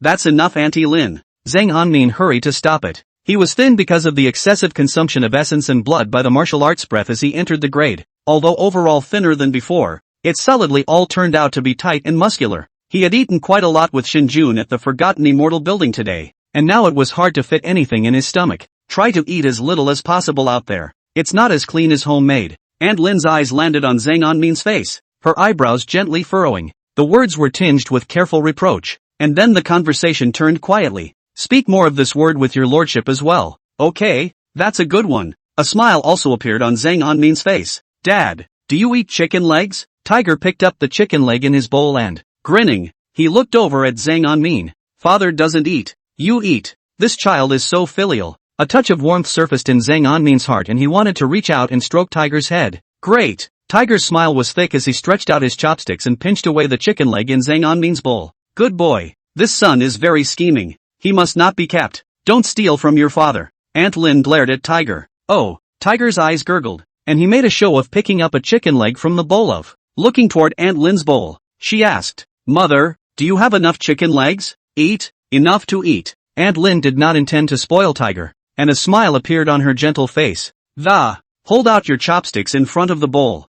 that's enough, Auntie Lin. Zhang Anmin hurried to stop it. He was thin because of the excessive consumption of essence and blood by the martial arts breath as he entered the grade. Although overall thinner than before, it solidly all turned out to be tight and muscular. He had eaten quite a lot with Shinjun at the Forgotten Immortal building today, and now it was hard to fit anything in his stomach. Try to eat as little as possible out there. It's not as clean as homemade. Aunt Lin's eyes landed on Zhang Anmin's face, her eyebrows gently furrowing. The words were tinged with careful reproach, and then the conversation turned quietly. Speak more of this word with your lordship as well. Okay, that's a good one. A smile also appeared on Zhang Anmin's face. Dad, do you eat chicken legs? Tiger picked up the chicken leg in his bowl and, grinning, he looked over at Zhang Anmin. Father doesn't eat. You eat. This child is so filial. A touch of warmth surfaced in Zhang Anmin's heart and he wanted to reach out and stroke Tiger's head. Great! Tiger's smile was thick as he stretched out his chopsticks and pinched away the chicken leg in Zhang Anmin's bowl. Good boy. This son is very scheming. He must not be kept. Don't steal from your father. Aunt Lin glared at Tiger. Oh, Tiger's eyes gurgled, and he made a show of picking up a chicken leg from the bowl of. Looking toward Aunt Lin's bowl, she asked, Mother, do you have enough chicken legs? Eat, enough to eat. Aunt Lin did not intend to spoil Tiger, and a smile appeared on her gentle face. Hold out your chopsticks in front of the bowl.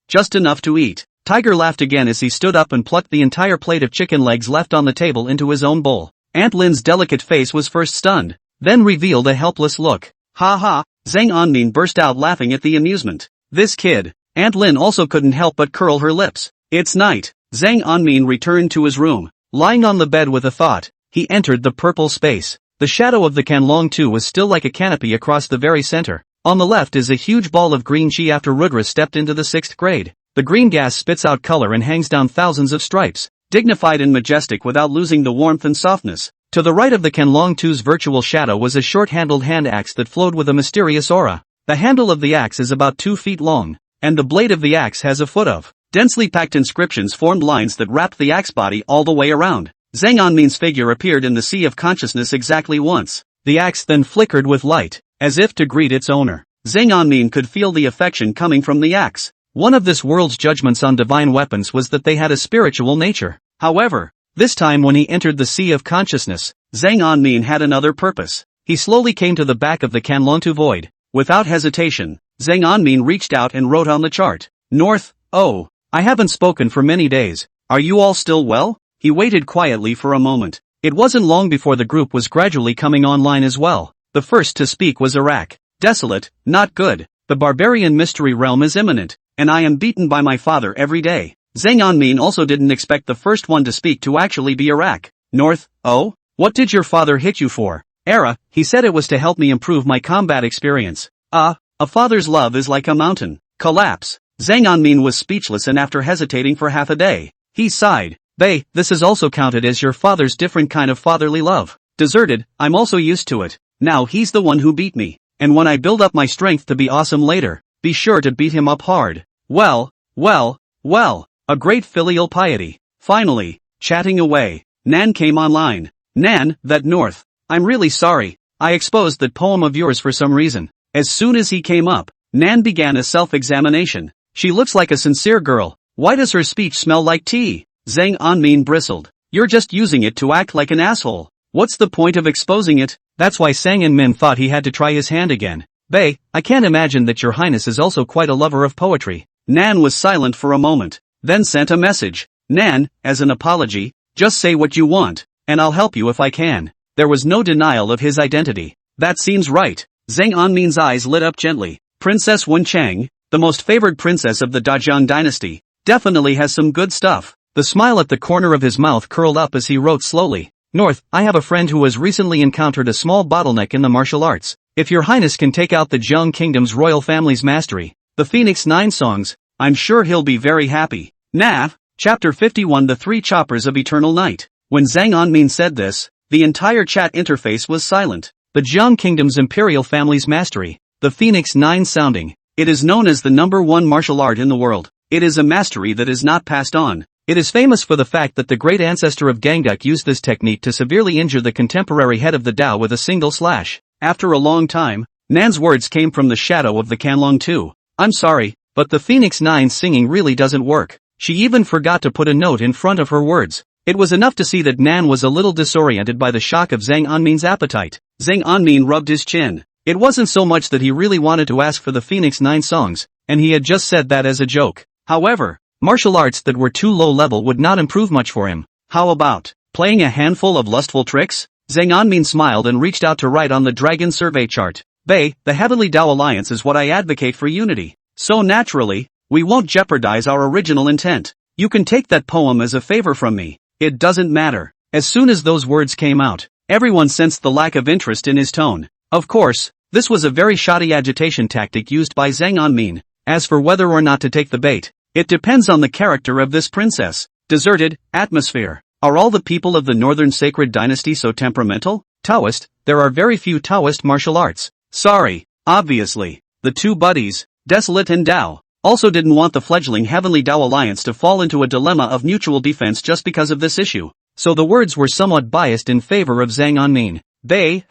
Just enough to eat. Tiger laughed again as he stood up and plucked the entire plate of chicken legs left on the table into his own bowl. Aunt Lin's delicate face was first stunned, then revealed a helpless look. Ha ha! Zhang Anmin burst out laughing at the amusement. This kid. Aunt Lin also couldn't help but curl her lips. It's night. Zhang Anmin returned to his room. Lying on the bed with a thought, he entered the purple space. The shadow of the Canlong Tu was still like a canopy across the very center. On the left is a huge ball of green chi after Rudra stepped into the 6th grade. The green gas spits out color and hangs down thousands of stripes, dignified and majestic without losing the warmth and softness. To the right of the Canlong Tu's virtual shadow was a short-handled hand axe that flowed with a mysterious aura. The handle of the axe is about 2 feet long, and the blade of the axe has a foot of. Densely packed inscriptions formed lines that wrapped the axe body all the way around. Zhang Anmin's figure appeared in the sea of consciousness exactly once. The axe then flickered with light, as if to greet its owner. Zhang Anmin could feel the affection coming from the axe. One of this world's judgments on divine weapons was that they had a spiritual nature. However, this time when he entered the sea of consciousness, Zhang Anmin had another purpose. He slowly came to the back of the Canlong Tu void. Without hesitation, Zhang Anmin reached out and wrote on the chart. North. Oh, I haven't spoken for many days. Are you all still well? He waited quietly for a moment. It wasn't long before the group was gradually coming online as well. The first to speak was Iraq. Desolate, not good. The barbarian mystery realm is imminent, and I am beaten by my father every day. Zhang Anmin also didn't expect the first one to speak to actually be Iraq. North. Oh? What did your father hit you for? Era, he said it was to help me improve my combat experience. A father's love is like a mountain. Collapse. Zhang Anmin was speechless and after hesitating for half a day, he sighed. This is also counted as your father's different kind of fatherly love. Deserted, I'm also used to it. Now he's the one who beat me. And when I build up my strength to be awesome later, be sure to beat him up hard. Well, a great filial piety. Finally, chatting away, Nan came online. Nan, that North. I'm really sorry, I exposed that poem of yours for some reason. As soon as he came up, Nan began a self-examination. She looks like a sincere girl. Why does her speech smell like tea? Zhang Anmin bristled. You're just using it to act like an asshole. What's the point of exposing it? That's why Sang and Min thought he had to try his hand again. I can't imagine that your highness is also quite a lover of poetry. Nan was silent for a moment, then sent a message. Nan, as an apology, just say what you want, and I'll help you if I can. There was no denial of his identity. That seems right. Zhang Anmin's eyes lit up gently. Princess Wen Chang, the most favored princess of the Dajiang dynasty, definitely has some good stuff. The smile at the corner of his mouth curled up as he wrote slowly. North, I have a friend who has recently encountered a small bottleneck in the martial arts. If your highness can take out the Jiang Kingdom's royal family's mastery, the Phoenix 9 songs, I'm sure he'll be very happy. Nav, Chapter 51 The Three Choppers of Eternal Night. When Zhang Anmin said this, the entire chat interface was silent. The Jiang Kingdom's imperial family's mastery, the Phoenix 9 sounding. It is known as the #1 martial art in the world. It is a mastery that is not passed on. It is famous for the fact that the great ancestor of Ganguk used this technique to severely injure the contemporary head of the Dao with a single slash. After a long time, Nan's words came from the shadow of the Canlong too. I'm sorry, but the Phoenix 9 singing really doesn't work. She even forgot to put a note in front of her words. It was enough to see that Nan was a little disoriented by the shock of Zhang Anmin's appetite. Zhang Anmin rubbed his chin. It wasn't so much that he really wanted to ask for the Phoenix 9 songs, and he had just said that as a joke. However, martial arts that were too low level would not improve much for him. How about playing a handful of lustful tricks? Zhang Anmin smiled and reached out to write on the dragon survey chart. Bei, the Heavenly Dao Alliance is what I advocate for unity. So naturally, we won't jeopardize our original intent. You can take that poem as a favor from me. It doesn't matter. As soon as those words came out, everyone sensed the lack of interest in his tone. Of course, this was a very shoddy agitation tactic used by Zhang Anmin. As for whether or not to take the bait, it depends on the character of this princess. Deserted, atmosphere. Are all the people of the Northern Sacred Dynasty so temperamental? Taoist, there are very few Taoist martial arts. Sorry, obviously. The two buddies, Desolate and Dao, also didn't want the fledgling Heavenly Dao Alliance to fall into a dilemma of mutual defense just because of this issue. So the words were somewhat biased in favor of Zhang Anmin. Bei,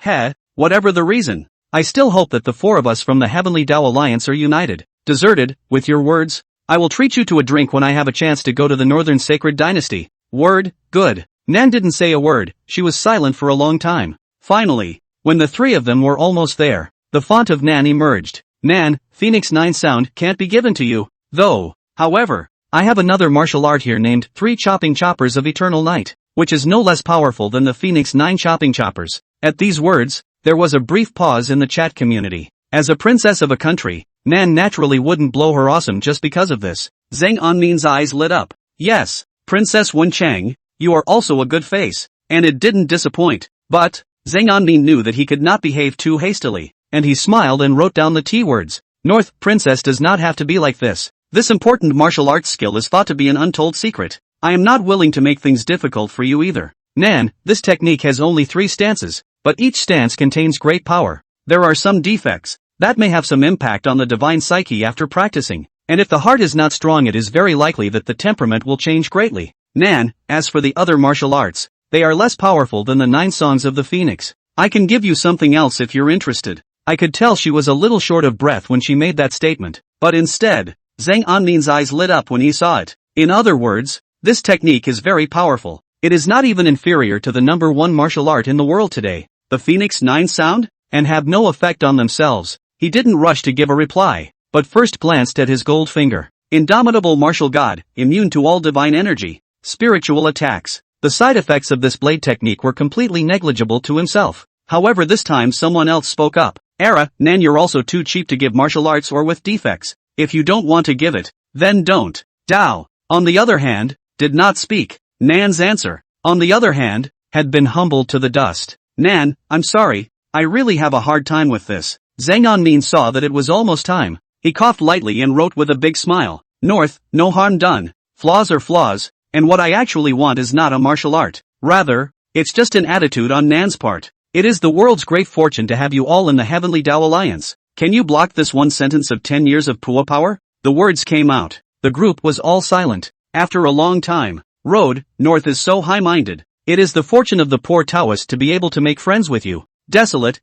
whatever the reason, I still hope that the four of us from the Heavenly Dao Alliance are united. Deserted, with your words, I will treat you to a drink when I have a chance to go to the Northern Sacred Dynasty. Word, good. Nan didn't say a word, she was silent for a long time. Finally, when the three of them were almost there, the font of Nan emerged. Nan, Phoenix 9 sound can't be given to you, though. However, I have another martial art here named Three Chopping Choppers of Eternal Night, which is no less powerful than the Phoenix 9 chopping choppers. At these words, there was a brief pause in the chat community. As a princess of a country, Nan naturally wouldn't blow her awesome just because of this. Zhang Anmin's eyes lit up. Yes, Princess Wen Chang, you are also a good face. And it didn't disappoint. But, Zhang Anmin knew that he could not behave too hastily, and he smiled and wrote down the T words. North, princess does not have to be like this. This important martial arts skill is thought to be an untold secret. I am not willing to make things difficult for you either. Nan, this technique has only 3 stances, but each stance contains great power. There are some defects that may have some impact on the divine psyche after practicing, and if the heart is not strong it is very likely that the temperament will change greatly. Nan, as for the other martial arts, they are less powerful than the 9 songs of the Phoenix. I can give you something else if you're interested. I could tell she was a little short of breath when she made that statement, but instead, Zhang Anmin's eyes lit up when he saw it. In other words, this technique is very powerful. It is not even inferior to the #1 martial art in the world today, the Phoenix 9 sound, and have no effect on themselves. He didn't rush to give a reply, but first glanced at his gold finger. Indomitable martial god, immune to all divine energy, spiritual attacks. The side effects of this blade technique were completely negligible to himself. However, this time someone else spoke up. Nan, you're also too cheap to give martial arts or with defects. If you don't want to give it, then don't. Dao, on the other hand, did not speak. Nan's answer, on the other hand, had been humbled to the dust. Nan, I'm sorry, I really have a hard time with this. Zhang Anmin saw that it was almost time. He coughed lightly and wrote with a big smile. North, no harm done. Flaws are flaws, and what I actually want is not a martial art. Rather, it's just an attitude on Nan's part. It is the world's great fortune to have you all in the Heavenly Dao Alliance. Can you block this one sentence of 10 years of Pua power? The words came out. The group was all silent. After a long time, North is so high-minded. It is the fortune of the poor Taoist to be able to make friends with you. Desolate,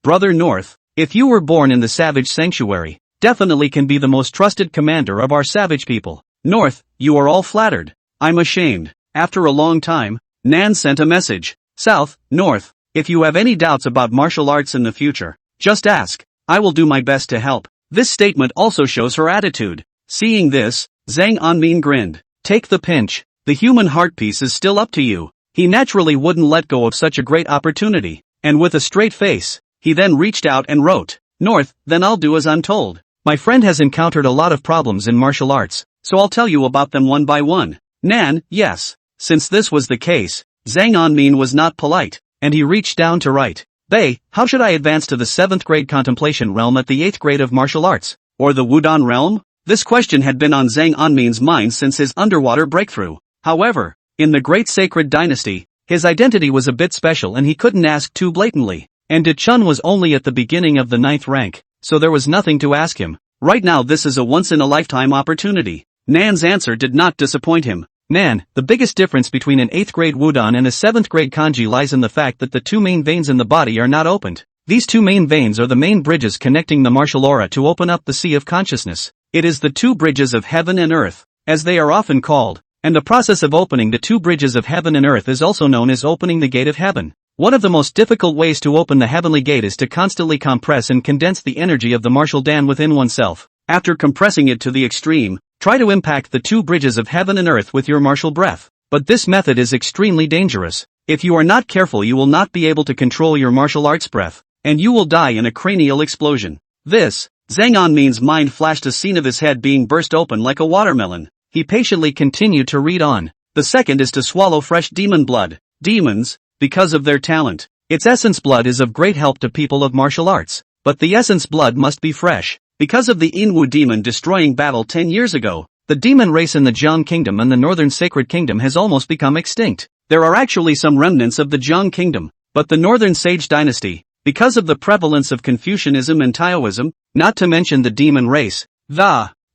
brother North, if you were born in the savage sanctuary, definitely can be the most trusted commander of our savage people. North, you are all flattered. I'm ashamed. After a long time, Nan sent a message. South, North, if you have any doubts about martial arts in the future, just ask. I will do my best to help. This statement also shows her attitude. Seeing this, Zhang Anmin grinned. Take the pinch. The human heart piece is still up to you. He naturally wouldn't let go of such a great opportunity, and with a straight face, he then reached out and wrote, North, then I'll do as I'm told. My friend has encountered a lot of problems in martial arts, so I'll tell you about them one by one. Nan, yes. Since this was the case, Zhang Anmin was not polite, and he reached down to write. Bei, how should I advance to the 7th grade contemplation realm at the 8th grade of martial arts? Or the Wudon realm? This question had been on Zhang Anmin's mind since his underwater breakthrough. However, in the Great Sacred Dynasty, his identity was a bit special and he couldn't ask too blatantly. And De Chun was only at the beginning of the 9th rank, so there was nothing to ask him. Right now this is a once-in-a-lifetime opportunity. Nan's answer did not disappoint him. Nan, the biggest difference between an 8th grade Wudon and a 7th grade kanji lies in the fact that the two main veins in the body are not opened. These two main veins are the main bridges connecting the martial aura to open up the sea of consciousness. It is the two bridges of heaven and earth, as they are often called, and the process of opening the two bridges of heaven and earth is also known as opening the gate of heaven. One of the most difficult ways to open the heavenly gate is to constantly compress and condense the energy of the martial dan within oneself. After compressing it to the extreme, try to impact the two bridges of heaven and earth with your martial breath. But this method is extremely dangerous. If you are not careful, you will not be able to control your martial arts breath, and you will die in a cranial explosion. Zhang Anmin's mind flashed a scene of his head being burst open like a watermelon. He patiently continued to read on. The second is to swallow fresh demon blood. Demons, because of their talent, its essence blood is of great help to people of martial arts. But the essence blood must be fresh. Because of the Inwu demon destroying battle 10 years ago, the demon race in the Jiang Kingdom and the Northern Sacred Kingdom has almost become extinct. There are actually some remnants of the Jiang Kingdom, but the Northern Sage Dynasty, because of the prevalence of Confucianism and Taoism, not to mention the demon race,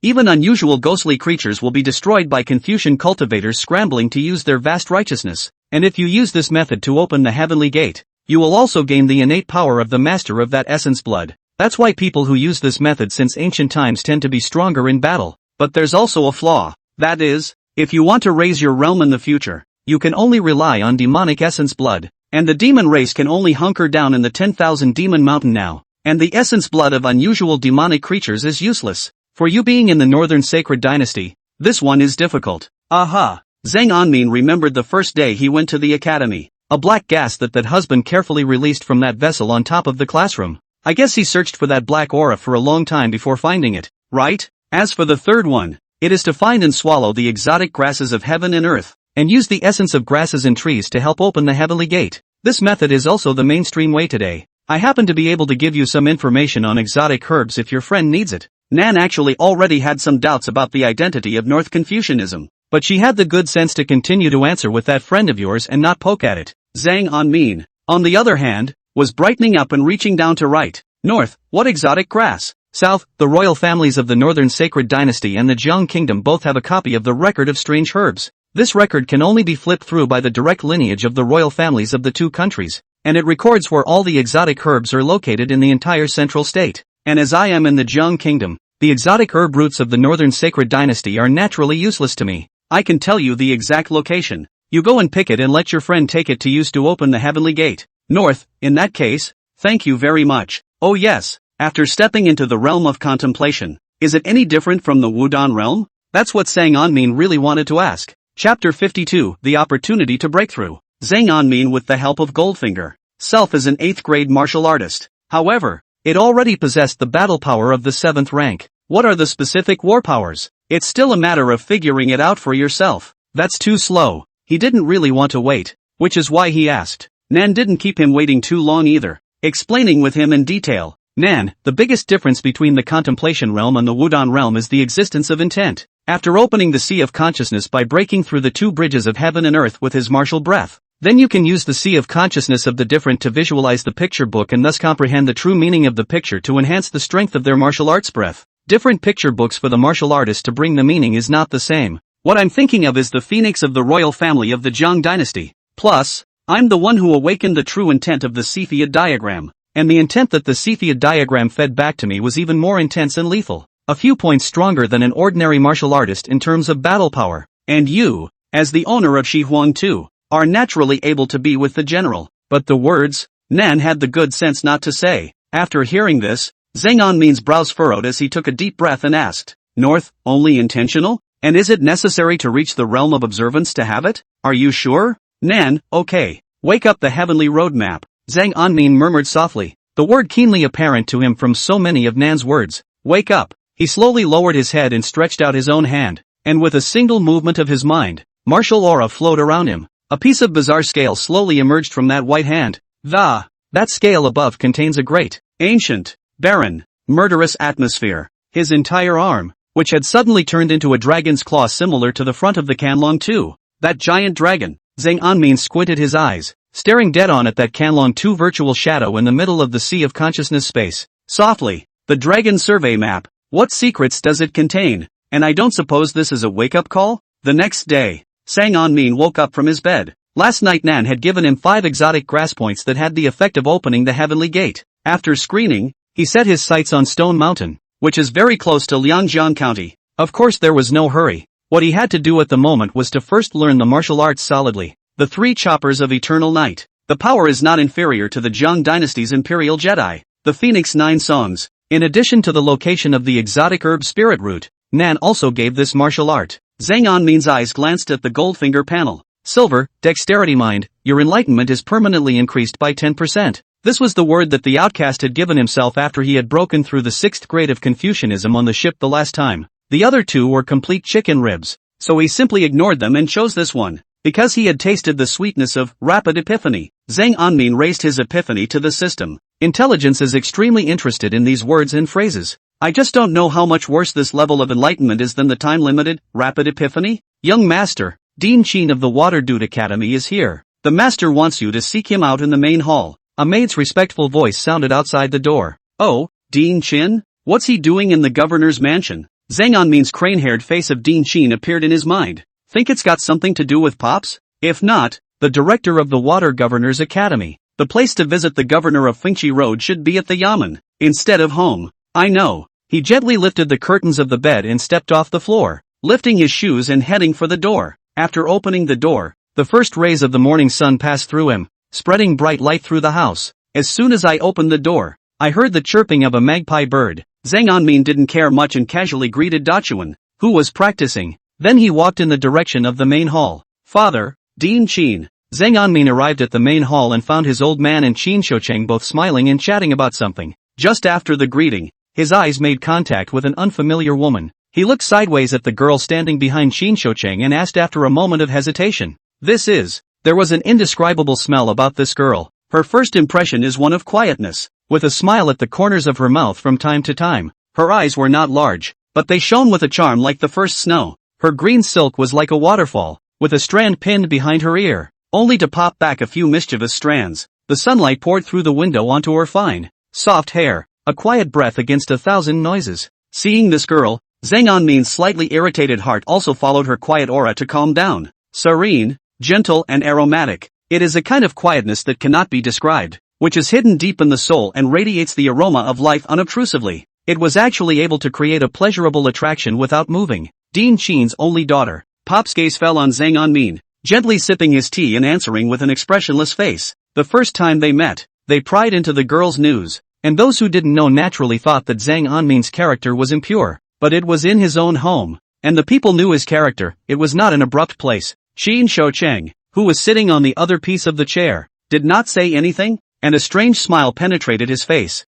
even unusual ghostly creatures will be destroyed by Confucian cultivators scrambling to use their vast righteousness. And if you use this method to open the heavenly gate, you will also gain the innate power of the master of that essence blood. That's why people who use this method since ancient times tend to be stronger in battle. But there's also a flaw. That is, if you want to raise your realm in the future, you can only rely on demonic essence blood. And the demon race can only hunker down in the 10,000 demon mountain now. And the essence blood of unusual demonic creatures is useless. For you being in the Northern Sacred Dynasty, this one is difficult. Aha! Zhang Anmin remembered the first day he went to the academy. A black gas that husband carefully released from that vessel on top of the classroom. I guess he searched for that black aura for a long time before finding it, right? As for the third one, it is to find and swallow the exotic grasses of heaven and earth, and use the essence of grasses and trees to help open the heavenly gate. This method is also the mainstream way today. I happen to be able to give you some information on exotic herbs if your friend needs it. Nan actually already had some doubts about the identity of North Confucianism, but she had the good sense to continue to answer with that friend of yours and not poke at it. Zhang Anmin, on the other hand, was brightening up and reaching down to write. North, what exotic grass? South, the royal families of the Northern Sacred Dynasty and the Jiang Kingdom both have a copy of the record of strange herbs. This record can only be flipped through by the direct lineage of the royal families of the two countries, and it records where all the exotic herbs are located in the entire central state. And as I am in the Jiang Kingdom, the exotic herb roots of the Northern Sacred Dynasty are naturally useless to me. I can tell you the exact location. You go and pick it and let your friend take it to use to open the heavenly gate. North, in that case, thank you very much. Oh yes, after stepping into the realm of contemplation, is it any different from the Wudon realm? That's what Zhang Anmin really wanted to ask. Chapter 52, The Opportunity to Breakthrough. Zhang Anmin with the help of Goldfinger. Self is an 8th grade martial artist. However, it already possessed the battle power of the 7th rank. What are the specific war powers? It's still a matter of figuring it out for yourself. That's too slow. He didn't really want to wait, which is why he asked. Nan didn't keep him waiting too long either, explaining with him in detail. Nan, the biggest difference between the contemplation realm and the Wudon realm is the existence of intent. After opening the sea of consciousness by breaking through the two bridges of heaven and earth with his martial breath, then you can use the sea of consciousness of the different to visualize the picture book and thus comprehend the true meaning of the picture to enhance the strength of their martial arts breath. Different picture books for the martial artist to bring the meaning is not the same. What I'm thinking of is the phoenix of the royal family of the Jiang dynasty. Plus, I'm the one who awakened the true intent of the Cepheid diagram, and the intent that the Cepheid diagram fed back to me was even more intense and lethal, a few points stronger than an ordinary martial artist in terms of battle power. And you, as the owner of Shi Huang too, are naturally able to be with the general. But the words, Nan had the good sense not to say. After hearing this, Zhang Anmin's brows furrowed as he took a deep breath and asked, North, only intentional? And is it necessary to reach the realm of observance to have it? Are you sure? Nan, okay. Wake up the heavenly roadmap. Zhang Anmin murmured softly, the word keenly apparent to him from so many of Nan's words. Wake up. He slowly lowered his head and stretched out his own hand, and with a single movement of his mind, martial aura flowed around him. A piece of bizarre scale slowly emerged from that white hand. That scale above contains a great, ancient, barren, murderous atmosphere. His entire arm, which had suddenly turned into a dragon's claw similar to the front of the Canlong 2. That giant dragon. Zhang Anmin squinted his eyes, staring dead on at that Canlong 2 virtual shadow in the middle of the sea of consciousness space. Softly, the dragon survey map. What secrets does it contain? And I don't suppose this is a wake-up call? The next day, Zhang Anmin woke up from his bed. Last night Nan had given him 5 exotic grass points that had the effect of opening the heavenly gate. After screening, he set his sights on Stone Mountain, which is very close to Liangjiang County. Of course there was no hurry. What he had to do at the moment was to first learn the martial arts solidly. The 3 choppers of eternal night. The power is not inferior to the Zhang dynasty's Imperial Jedi. The Phoenix 9 songs. In addition to the location of the exotic herb spirit root, Nan also gave this martial art. Zhang Anmin's eyes glanced at the Goldfinger panel. Silver, dexterity mind, your enlightenment is permanently increased by 10%. This was the word that the outcast had given himself after he had broken through the 6th grade of Confucianism on the ship the last time. The other 2 were complete chicken ribs, so he simply ignored them and chose this one. Because he had tasted the sweetness of rapid epiphany, Zhang Anmin raised his epiphany to the system. Intelligence is extremely interested in these words and phrases. I just don't know how much worse this level of enlightenment is than the time-limited, rapid epiphany. Young master, Dean Chin of the Waterdude Academy is here. The master wants you to seek him out in the main hall. A maid's respectful voice sounded outside the door. Oh, Dean Chin? What's he doing in the governor's mansion? Zhang Anmin's crane-haired face of Dean Chin appeared in his mind. Think it's got something to do with Pops? If not, the director of the Water Governor's Academy. The place to visit the governor of Fengchi Road should be at the Yamen, instead of home. I know. He gently lifted the curtains of the bed and stepped off the floor, lifting his shoes and heading for the door. After opening the door, the first rays of the morning sun passed through him, spreading bright light through the house. As soon as I opened the door, I heard the chirping of a magpie bird. Zhang Anmin didn't care much and casually greeted Dachuan, who was practicing. Then he walked in the direction of the main hall. Father, Dean Chin. Zhang Anmin arrived at the main hall and found his old man and Qin Shoucheng both smiling and chatting about something. Just after the greeting, his eyes made contact with an unfamiliar woman. He looked sideways at the girl standing behind Qin Shoucheng and asked after a moment of hesitation. There was an indescribable smell about this girl. Her first impression is one of quietness, with a smile at the corners of her mouth from time to time. Her eyes were not large, but they shone with a charm like the first snow. Her green silk was like a waterfall, with a strand pinned behind her ear, only to pop back a few mischievous strands. The sunlight poured through the window onto her fine, soft hair, a quiet breath against 1,000 noises. Seeing this girl, Zhang Anmin's slightly irritated heart also followed her quiet aura to calm down. Serene, gentle and aromatic. It is a kind of quietness that cannot be described, which is hidden deep in the soul and radiates the aroma of life unobtrusively. It was actually able to create a pleasurable attraction without moving. Dean Chin's only daughter. Pop's gaze fell on Zhang Anmin, gently sipping his tea and answering with an expressionless face. The first time they met, they pried into the girl's news, and those who didn't know naturally thought that Zhang Anmin's character was impure. But it was in his own home, and the people knew his character. It was not an abrupt place. Qin Shoucheng, who was sitting on the other piece of the chair, did not say anything, and a strange smile penetrated his face.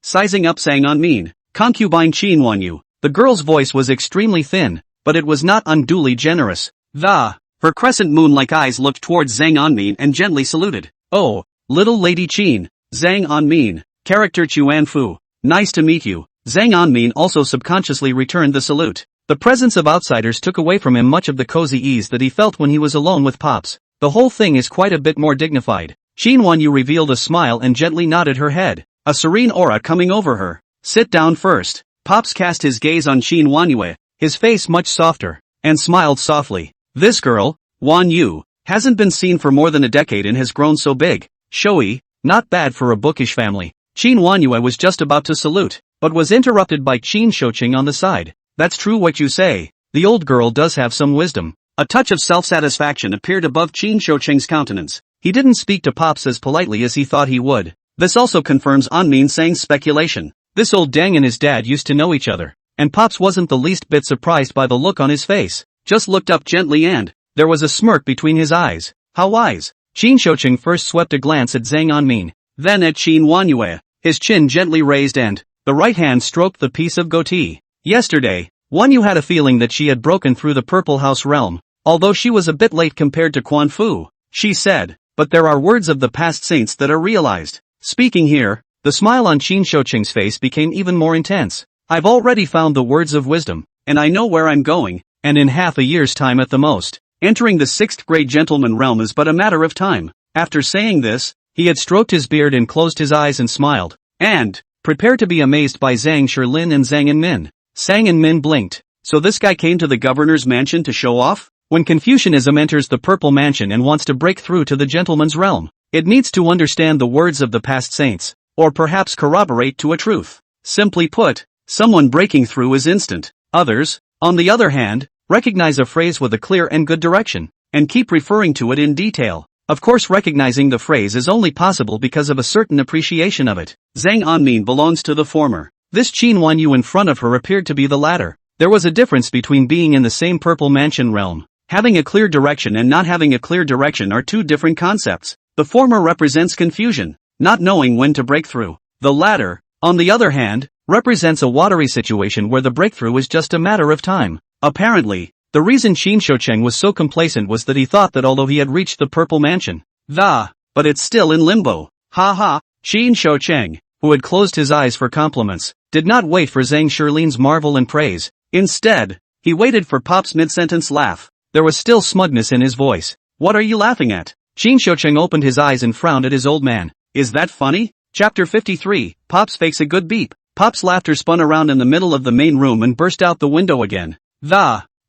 Sizing up Zhang Anmin, concubine Qin Wanyu. The girl's voice was extremely thin, but it was not unduly generous. Her crescent moon-like eyes looked towards Zhang Anmin and gently saluted. Oh, little lady Qin. Zhang Anmin, character Chuan Fu. Nice to meet you. Zhang Anmin also subconsciously returned the salute. The presence of outsiders took away from him much of the cozy ease that he felt when he was alone with Pops. The whole thing is quite a bit more dignified. Qin Wanyu revealed a smile and gently nodded her head, a serene aura coming over her. Sit down first. Pops cast his gaze on Qin Wanyu, his face much softer, and smiled softly. This girl, Wanyu, hasn't been seen for more than a decade and has grown so big. Showy, not bad for a bookish family. Qin Wanyu was just about to salute, but was interrupted by Qin Shoucheng on the side. That's true what you say. The old girl does have some wisdom. A touch of self-satisfaction appeared above Qin Shoucheng's countenance. He didn't speak to Pops as politely as he thought he would. This also confirms Anmin Sang's speculation. This old dang and his dad used to know each other, and Pops wasn't the least bit surprised by the look on his face. Just looked up gently and there was a smirk between his eyes. How wise. Qin Shoucheng first swept a glance at Zhang Anmin, then at Qin Wanyu. His chin gently raised and The right hand stroked the piece of goatee. Yesterday, Wanyu had a feeling that she had broken through the Purple House realm, although she was a bit late compared to Quan Fu. She said, but there are words of the past saints that are realized. Speaking here, the smile on Qin Shouqing's face became even more intense. I've already found the words of wisdom, and I know where I'm going, and in half a year's time at the most, entering the 6th grade gentleman realm is but a matter of time. After saying this, he had stroked his beard and closed his eyes and smiled, and prepared to be amazed by Zhang Shilin and Zhang Anmin. Zhang Anmin blinked. So this guy came to the governor's mansion to show off? When Confucianism enters the Purple Mansion and wants to break through to the gentleman's realm, it needs to understand the words of the past saints, or perhaps corroborate to a truth. Simply put, someone breaking through is instant. Others, on the other hand, recognize a phrase with a clear and good direction, and keep referring to it in detail. Of course, recognizing the phrase is only possible because of a certain appreciation of it. Zhang Anmin belongs to the former. This Qin Wanyu in front of her appeared to be the latter. There was a difference between being in the same Purple Mansion realm. Having a clear direction and not having a clear direction are two different concepts. The former represents confusion, not knowing when to break through. The latter, on the other hand, represents a watery situation where the breakthrough is just a matter of time. Apparently, the reason Qin Shouqing was so complacent was that he thought that although he had reached the Purple Mansion, but it's still in limbo. Ha ha, Qin Shouqing, who had closed his eyes for compliments, did not wait for Zhang Shilin's marvel and praise. Instead, he waited for Pop's mid-sentence laugh. There was still smugness in his voice. What are you laughing at? Qin Shouqing opened his eyes and frowned at his old man. Is that funny? Chapter 53, Pops fakes a good beep. Pop's laughter spun around in the middle of the main room and burst out the window again.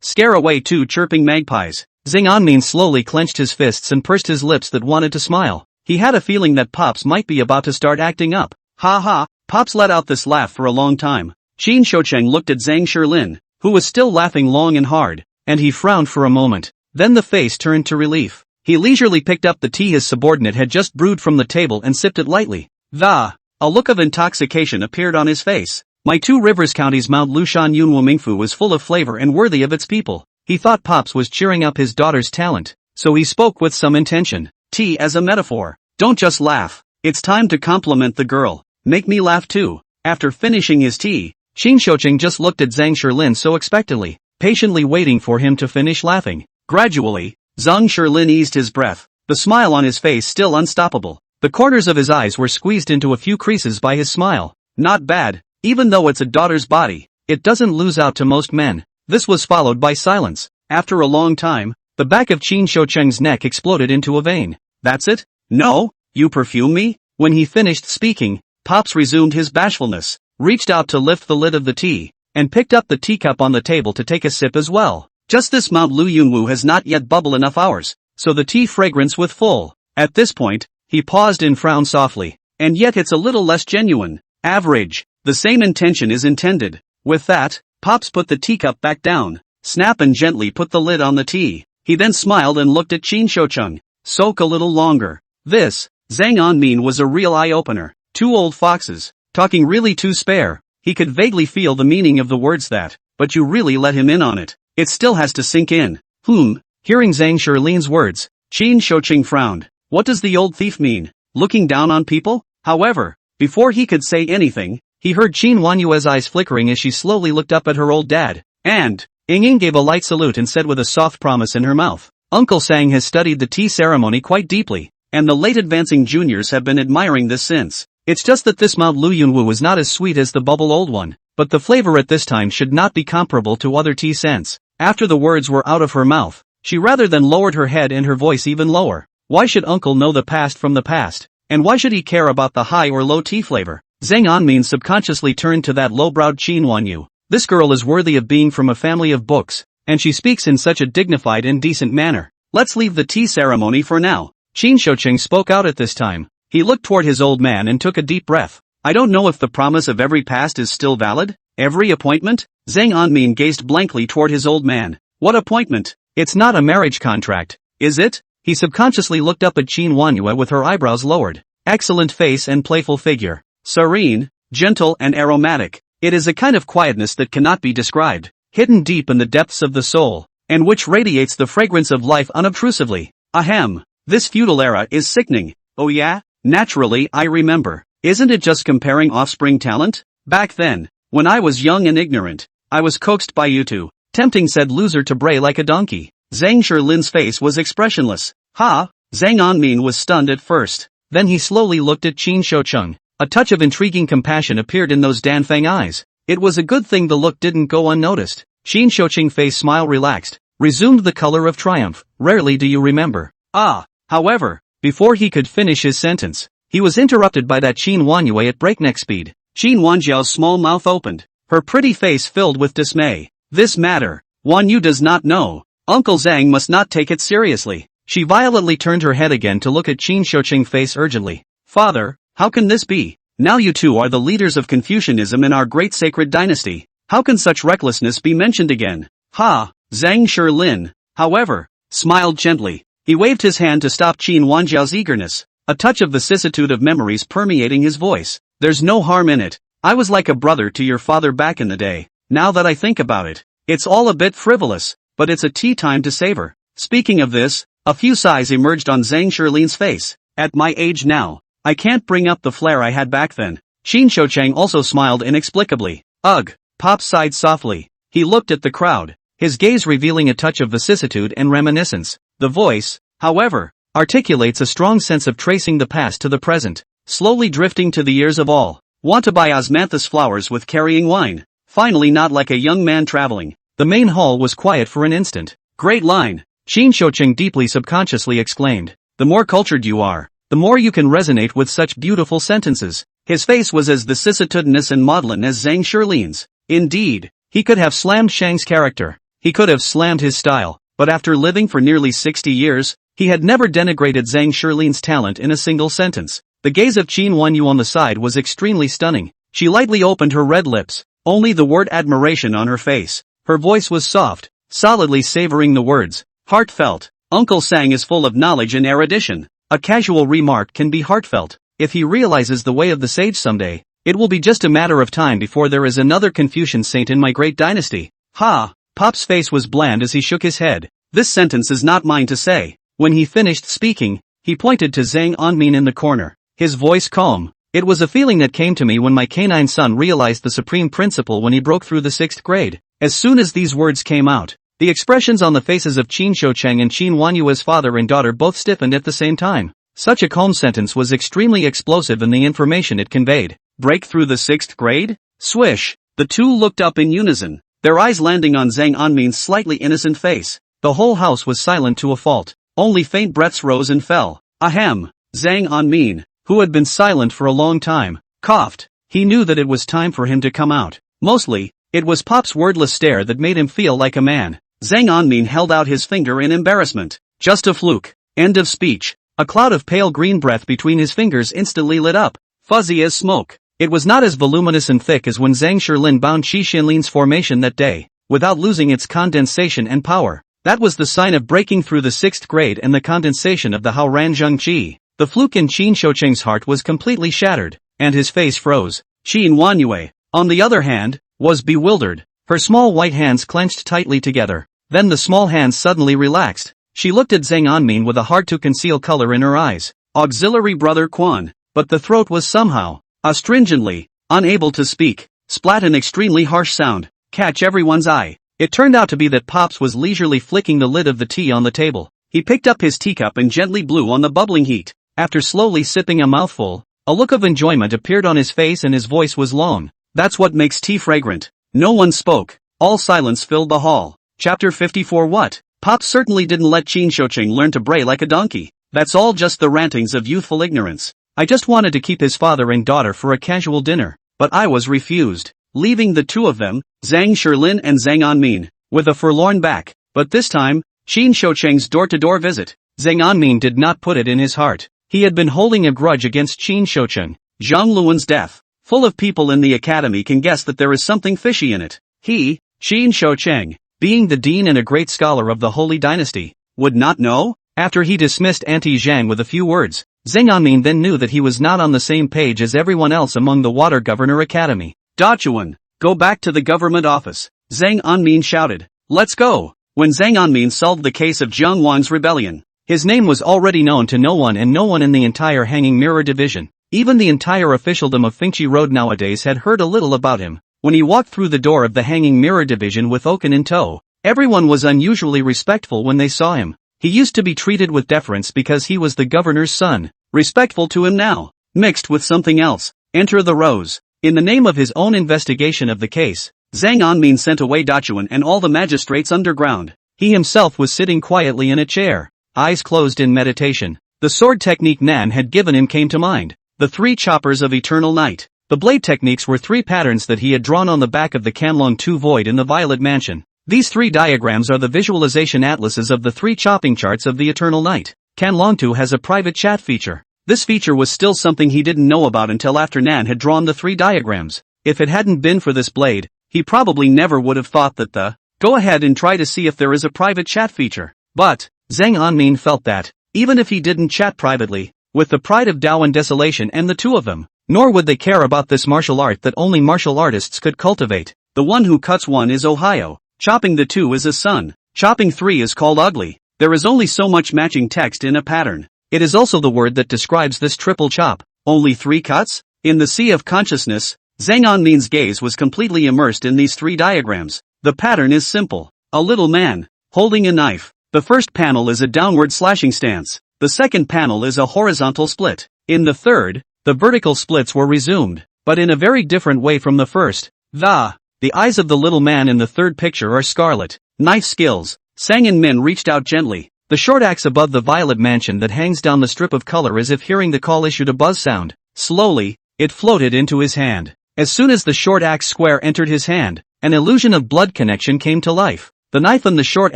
Scare away 2 chirping magpies. Zhang Anmin slowly clenched his fists and pursed his lips that wanted to smile. He had a feeling that Pops might be about to start acting up. Ha ha, Pops let out this laugh for a long time. Qin Shouqing looked at Zhang Shilin, who was still laughing long and hard, and he frowned for a moment. Then the face turned to relief. He leisurely picked up the tea his subordinate had just brewed from the table and sipped it lightly. A look of intoxication appeared on his face. My Two Rivers County's Mount Lushan Yunwu Mingfu was full of flavor and worthy of its people. He thought Pops was cheering up his daughter's talent, so he spoke with some intention. Tea as a metaphor. Don't just laugh. It's time to compliment the girl. Make me laugh too. After finishing his tea, Qin Shouqing just looked at Zhang Shilin so expectantly, patiently waiting for him to finish laughing. Gradually, Zhang Shilin eased his breath, the smile on his face still unstoppable. The corners of his eyes were squeezed into a few creases by his smile. Not bad, even though it's a daughter's body. It doesn't lose out to most men. This was followed by silence. After a long time, the back of Qin Shouqing's neck exploded into a vein. That's it? No? You perfume me? When he finished speaking, Pops resumed his bashfulness, reached out to lift the lid of the tea, and picked up the teacup on the table to take a sip as well. Just this Mount Lu Yunwu has not yet bubbled enough hours, so the tea fragrance with full. At this point, he paused and frowned softly. And yet it's a little less genuine. Average. The same intention is intended. With that, Pops put the teacup back down, snap and gently put the lid on the tea. He then smiled and looked at Qin Shouqing. Soak a little longer. This, Zhang Anmin was a real eye-opener. 2 old foxes, talking really to spare. He could vaguely feel the meaning of the words that, but you really let him in on it. It still has to sink in. Hearing Zhang Shilin's words, Qin Shouqing frowned. What does the old thief mean? Looking down on people? However, before he could say anything, he heard Qin Wanyue's eyes flickering as she slowly looked up at her old dad, and Ying gave a light salute and said with a soft promise in her mouth, Uncle Sang has studied the tea ceremony quite deeply, and the late advancing juniors have been admiring this since. It's just that this Mount Lu Yunwu is not as sweet as the bubble old one, but the flavor at this time should not be comparable to other tea scents. After the words were out of her mouth, she rather than lowered her head and her voice even lower. Why should Uncle know the past from the past? And why should he care about the high or low tea flavor? Zhang Anmin subconsciously turned to that low-browed Qin Wanyu. This girl is worthy of being from a family of books, and she speaks in such a dignified and decent manner. Let's leave the tea ceremony for now. Qin Shouqing spoke out at this time. He looked toward his old man and took a deep breath. I don't know if the promise of every past is still valid. Every appointment? Zhang Anmin gazed blankly toward his old man. What appointment? It's not a marriage contract, is it? He subconsciously looked up at Qin Wanyu with her eyebrows lowered. Excellent face and playful figure. Serene, gentle and aromatic. It is a kind of quietness that cannot be described, hidden deep in the depths of the soul, and which radiates the fragrance of life unobtrusively. Ahem. This feudal era is sickening. Oh yeah? Naturally I remember. Isn't it just comparing offspring talent? Back then, when I was young and ignorant, I was coaxed by you two, tempting said loser to bray like a donkey. Zhang Shilin's face was expressionless. Ha! Zhang Anmin was stunned at first. Then he slowly looked at Qin Shoucheng. A touch of intriguing compassion appeared in those Danfeng eyes. It was a good thing the look didn't go unnoticed. Qin Shoucheng's face smile relaxed, resumed the color of triumph. Rarely do you remember. However, before he could finish his sentence, he was interrupted by that Qin Wanyue at breakneck speed. Qin Wanjiao's small mouth opened, her pretty face filled with dismay. This matter, Wanyu does not know. Uncle Zhang must not take it seriously. She violently turned her head again to look at Qin Shoucheng's face urgently. Father, how can this be? Now you two are the leaders of Confucianism in our great sacred dynasty. How can such recklessness be mentioned again? Zhang Shilin, however, smiled gently. He waved his hand to stop Qin Wanjiao's eagerness, a touch of vicissitude of memories permeating his voice. There's no harm in it. I was like a brother to your father back in the day. Now that I think about it, it's all a bit frivolous, but it's a tea time to savor. Speaking of this, a few sighs emerged on Zhang Shilin's face. At my age now, I can't bring up the flair I had back then. Qin Shoucheng also smiled inexplicably. Ugh, Pop sighed softly. He looked at the crowd, his gaze revealing a touch of vicissitude and reminiscence. The voice, however, articulates a strong sense of tracing the past to the present, slowly drifting to the ears of all. Want to buy osmanthus flowers with carrying wine? Finally, not like a young man traveling. The main hall was quiet for an instant. Great line, Qin Shoucheng deeply subconsciously exclaimed. The more cultured you are, the more you can resonate with such beautiful sentences. His face was as vicissitudinous and maudlin as Zhang Shilin's. Indeed, he could have slammed Shang's character. He could have slammed his style, but after living for nearly 60 years, he had never denigrated Zhang Shilin's talent in a single sentence. The gaze of Qin Wanyu on the side was extremely stunning. She lightly opened her red lips, only the word admiration on her face. Her voice was soft, solidly savoring the words. Heartfelt. Uncle Sang is full of knowledge and erudition. A casual remark can be heartfelt. If he realizes the way of the sage someday, it will be just a matter of time before there is another Confucian saint in my great dynasty. Pop's face was bland as he shook his head. This sentence is not mine to say. When he finished speaking, he pointed to Zhang Anmin in the corner, his voice calm. It was a feeling that came to me when my canine son realized the supreme principle when he broke through the 6th grade. As soon as these words came out, the expressions on the faces of Qin Shoucheng and Qin Wanyue's father and daughter both stiffened at the same time. Such a calm sentence was extremely explosive in the information it conveyed. Break through the 6th grade? Swish! The two looked up in unison, their eyes landing on Zhang Anmin's slightly innocent face. The whole house was silent to a fault. Only faint breaths rose and fell. Ahem! Zhang Anmin, who had been silent for a long time, coughed. He knew that it was time for him to come out. Mostly, it was Pop's wordless stare that made him feel like a man. Zhang Anmin held out his finger in embarrassment. Just a fluke. End of speech. A cloud of pale green breath between his fingers instantly lit up, fuzzy as smoke. It was not as voluminous and thick as when Zhang Shilin bound Qi Xinlin's formation that day, without losing its condensation and power. That was the sign of breaking through the 6th grade and the condensation of the Hao Ranzheng Qi. The fluke in Qin Shoucheng's heart was completely shattered, and his face froze. Qin Wanyue, on the other hand, was bewildered. Her small white hands clenched tightly together. Then the small hands suddenly relaxed. She looked at Zhang Anmin with a hard-to-conceal color in her eyes. Auxiliary brother Quan. But the throat was somehow, astringently, unable to speak. Splat, an extremely harsh sound, catch everyone's eye. It turned out to be that Pops was leisurely flicking the lid of the tea on the table. He picked up his teacup and gently blew on the bubbling heat. After slowly sipping a mouthful, a look of enjoyment appeared on his face and his voice was long. That's what makes tea fragrant. No one spoke. All silence filled the hall. Chapter 54. What? Pop certainly didn't let Qin Shoucheng learn to bray like a donkey. That's all just the rantings of youthful ignorance. I just wanted to keep his father and daughter for a casual dinner, but I was refused, leaving the two of them, Zhang Shilin and Zhang Anmin, with a forlorn back. But this time, Qin Shoucheng's door-to-door visit. Zhang Anmin did not put it in his heart. He had been holding a grudge against Qin Shoucheng. Zhang Luan's death. Full of people in the academy can guess that there is something fishy in it. He, Qin Shoucheng, being the dean and a great scholar of the Holy Dynasty, would not know? After he dismissed Auntie Zhang with a few words, Zhang Anmin then knew that he was not on the same page as everyone else among the Water Governor Academy. Dachuan, go back to the government office, Zhang Anmin shouted. Let's go. When Zhang Anmin solved the case of Jiang Wang's rebellion, his name was already known to no one and no one in the entire Hanging Mirror division. Even the entire officialdom of Fengchi Road nowadays had heard a little about him. When he walked through the door of the hanging mirror division with Oken in tow, everyone was unusually respectful when they saw him. He used to be treated with deference because he was the governor's son. Respectful to him now, mixed with something else. Enter the Rose. In the name of his own investigation of the case, Zhang Anmin sent away Dachuan and all the magistrates underground. He himself was sitting quietly in a chair, eyes closed in meditation. The sword technique Nan had given him came to mind. The 3 choppers of eternal night. The blade techniques were 3 patterns that he had drawn on the back of the Canlong 2 void in the Violet Mansion. These 3 diagrams are the visualization atlases of the 3 chopping charts of the eternal night. Canlong 2 has a private chat feature. This feature was still something he didn't know about until after Nan had drawn the 3 diagrams. If it hadn't been for this blade, he probably never would have thought that go ahead and try to see if there is a private chat feature. But Zhang Anmin felt that, even if he didn't chat privately, with the pride of Dao and Desolation and the 2 of them, nor would they care about this martial art that only martial artists could cultivate. The one who cuts 1 is Ohio. Chopping the 2 is a sun. Chopping 3 is called ugly. There is only so much matching text in a pattern. It is also the word that describes this triple chop. Only 3 cuts? In the sea of consciousness, Zhang Anmin's gaze was completely immersed in these 3 diagrams. The pattern is simple. A little man, holding a knife. The first panel is a downward slashing stance. The second panel is a horizontal split. In the third, the vertical splits were resumed, but in a very different way from the first. The eyes of the little man in the third picture are scarlet. Knife skills. Sang and Min reached out gently. The short axe above the Violet Mansion that hangs down the strip of color as if hearing the call issued a buzz sound. Slowly, it floated into his hand. As soon as the short axe square entered his hand, an illusion of blood connection came to life. The knife and the short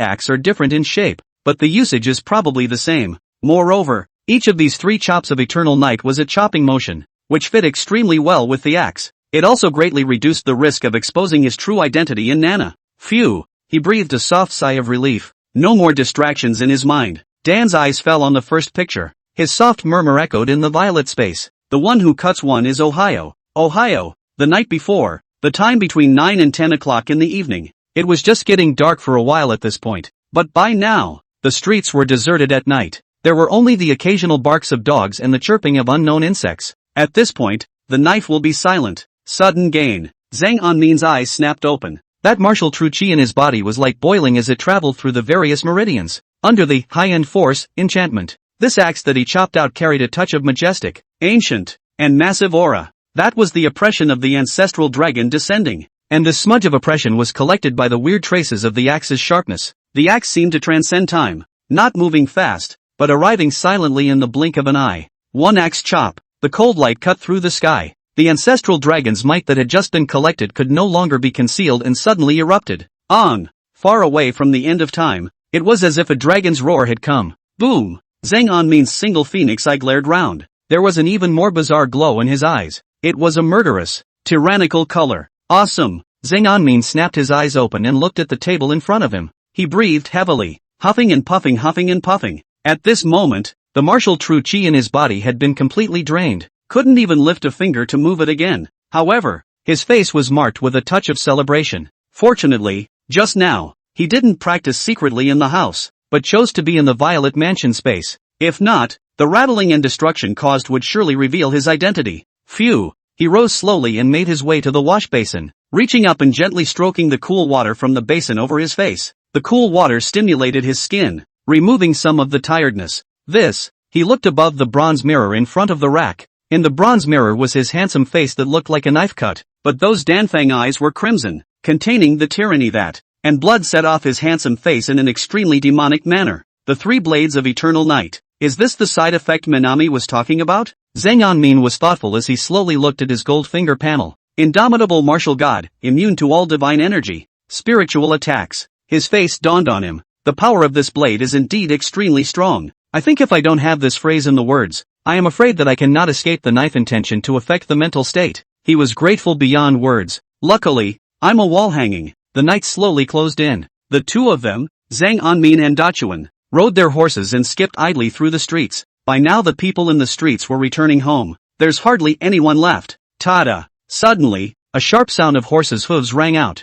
axe are different in shape, but the usage is probably the same. Moreover, each of these 3 chops of eternal night was a chopping motion, which fit extremely well with the axe. It also greatly reduced the risk of exposing his true identity in Nana. Phew, he breathed a soft sigh of relief. No more distractions in his mind. Dan's eyes fell on the first picture. His soft murmur echoed in the violet space. The one who cuts 1 is Ohio. Ohio. The night before, the time between 9 and 10 o'clock in the evening. It was just getting dark for a while at this point. But by now, the streets were deserted at night. There were only the occasional barks of dogs and the chirping of unknown insects. At this point, the knife will be silent. Sudden gain. Zhang Anmin's eyes snapped open. That martial true chi in his body was like boiling as it traveled through the various meridians. Under the high-end force, enchantment. This axe that he chopped out carried a touch of majestic, ancient, and massive aura. That was the oppression of the ancestral dragon descending. And this smudge of oppression was collected by the weird traces of the axe's sharpness. The axe seemed to transcend time. Not moving fast, but arriving silently in the blink of an eye. One axe chop. The cold light cut through the sky. The ancestral dragon's might that had just been collected could no longer be concealed and suddenly erupted. On, far away from the end of time, it was as if a dragon's roar had come. Boom! Zhang Anmin's single phoenix eye glared round. There was an even more bizarre glow in his eyes. It was a murderous, tyrannical color. Awesome! Zhang Anmin snapped his eyes open and looked at the table in front of him. He breathed heavily, huffing and puffing, huffing and puffing. At this moment, the martial true chi in his body had been completely drained. Couldn't even lift a finger to move it again. However, his face was marked with a touch of celebration. Fortunately, just now, he didn't practice secretly in the house, but chose to be in the Violet Mansion space. If not, the rattling and destruction caused would surely reveal his identity. Phew! He rose slowly and made his way to the wash basin, reaching up and gently stroking the cool water from the basin over his face. The cool water stimulated his skin, removing some of the tiredness. He looked above the bronze mirror in front of the rack. In the bronze mirror was his handsome face that looked like a knife cut, but those Danfang eyes were crimson, containing the tyranny that, and blood set off his handsome face in an extremely demonic manner. The 3 blades of eternal night. Is this the side effect Minami was talking about? Zhang Anmin was thoughtful as he slowly looked at his gold finger panel. Indomitable martial god, immune to all divine energy, spiritual attacks. His face dawned on him. The power of this blade is indeed extremely strong. I think if I don't have this phrase in the words, I am afraid that I cannot escape the knife intention to affect the mental state. He was grateful beyond words. Luckily, I'm a wall hanging. The night slowly closed in. The 2 of them, Zhang Anmin and Dachuan, rode their horses and skipped idly through the streets. By now the people in the streets were returning home. There's hardly anyone left. Tada! Suddenly, a sharp sound of horses' hooves rang out.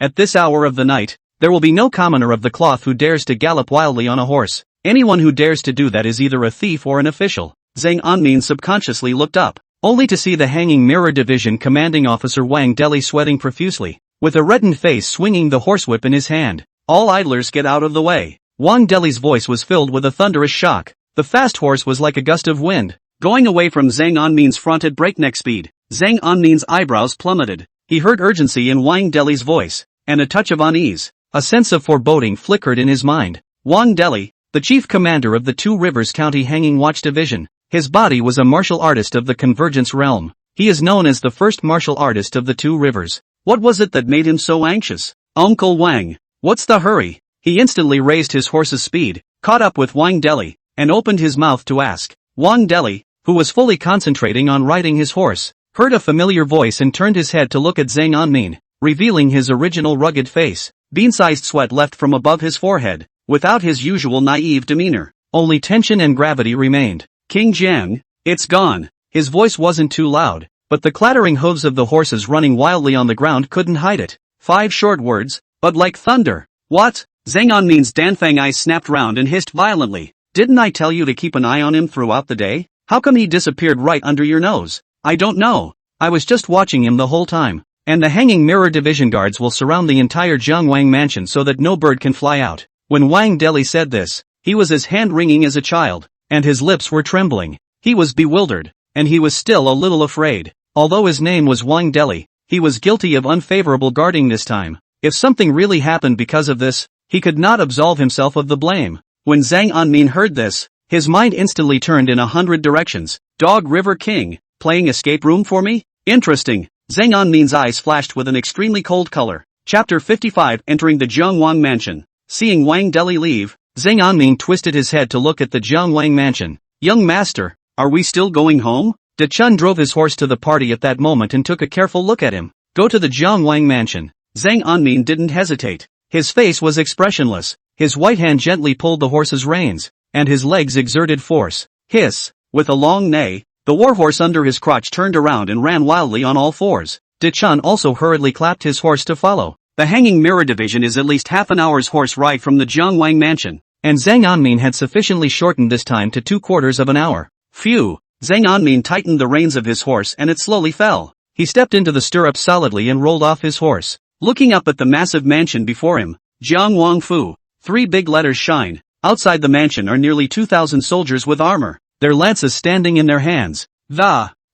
At this hour of the night, there will be no commoner of the cloth who dares to gallop wildly on a horse. Anyone who dares to do that is either a thief or an official. Zhang Anmin subconsciously looked up, only to see the hanging mirror division commanding officer Wang Deli sweating profusely, with a reddened face swinging the horsewhip in his hand. All idlers get out of the way. Wang Deli's voice was filled with a thunderous shock. The fast horse was like a gust of wind, going away from Zhang Anmin's front at breakneck speed. Zhang Anmin's eyebrows plummeted. He heard urgency in Wang Deli's voice, and a touch of unease. A sense of foreboding flickered in his mind. Wang Deli, the chief commander of the Two Rivers County Hanging Watch Division. His body was a martial artist of the Convergence realm. He is known as the first martial artist of the Two Rivers. What was it that made him so anxious? Uncle Wang, what's the hurry? He instantly raised his horse's speed, caught up with Wang Deli, and opened his mouth to ask. Wang Deli, who was fully concentrating on riding his horse, heard a familiar voice and turned his head to look at Zhang Anmin, revealing his original rugged face. Bean-sized sweat left from above his forehead. Without his usual naive demeanor, only tension and gravity remained. King Jiang, it's gone. His voice wasn't too loud, but the clattering hooves of the horses running wildly on the ground couldn't hide it. 5 short words, but like thunder. What? Zhang Anmin's Danfang eyes snapped round and hissed violently. Didn't I tell you to keep an eye on him throughout the day? How come he disappeared right under your nose? I don't know. I was just watching him the whole time. And the hanging mirror division guards will surround the entire Jiangwang mansion so that no bird can fly out. When Wang Deli said this, he was as hand-wringing as a child, and his lips were trembling. He was bewildered, and he was still a little afraid. Although his name was Wang Deli, he was guilty of unfavorable guarding this time. If something really happened because of this, he could not absolve himself of the blame. When Zhang Anmin heard this, his mind instantly turned in 100 directions. Dog River King, playing escape room for me? Interesting. Zhang Anmin's eyes flashed with an extremely cold color. Chapter 55. Entering the Jiangwang mansion. Seeing Wang Deli leave, Zhang Anmin twisted his head to look at the Jiangwang mansion. Young master, are we still going home? De Chun drove his horse to the party at that moment and took a careful look at him. Go to the Jiangwang mansion. Zhang Anmin didn't hesitate. His face was expressionless. His white hand gently pulled the horse's reins, and his legs exerted force. Hiss! With a long neigh, the warhorse under his crotch turned around and ran wildly on all fours. De Chun also hurriedly clapped his horse to follow. The hanging mirror division is at least half an hour's horse ride from the Jiangwang mansion, and Zhang Anmin had sufficiently shortened this time to 2/4 of an hour. Phew! Zhang Anmin tightened the reins of his horse and it slowly fell. He stepped into the stirrup solidly and rolled off his horse. Looking up at the massive mansion before him, Jiangwang Fu, 3 big letters shine. Outside the mansion are nearly 2,000 soldiers with armor, their lances standing in their hands.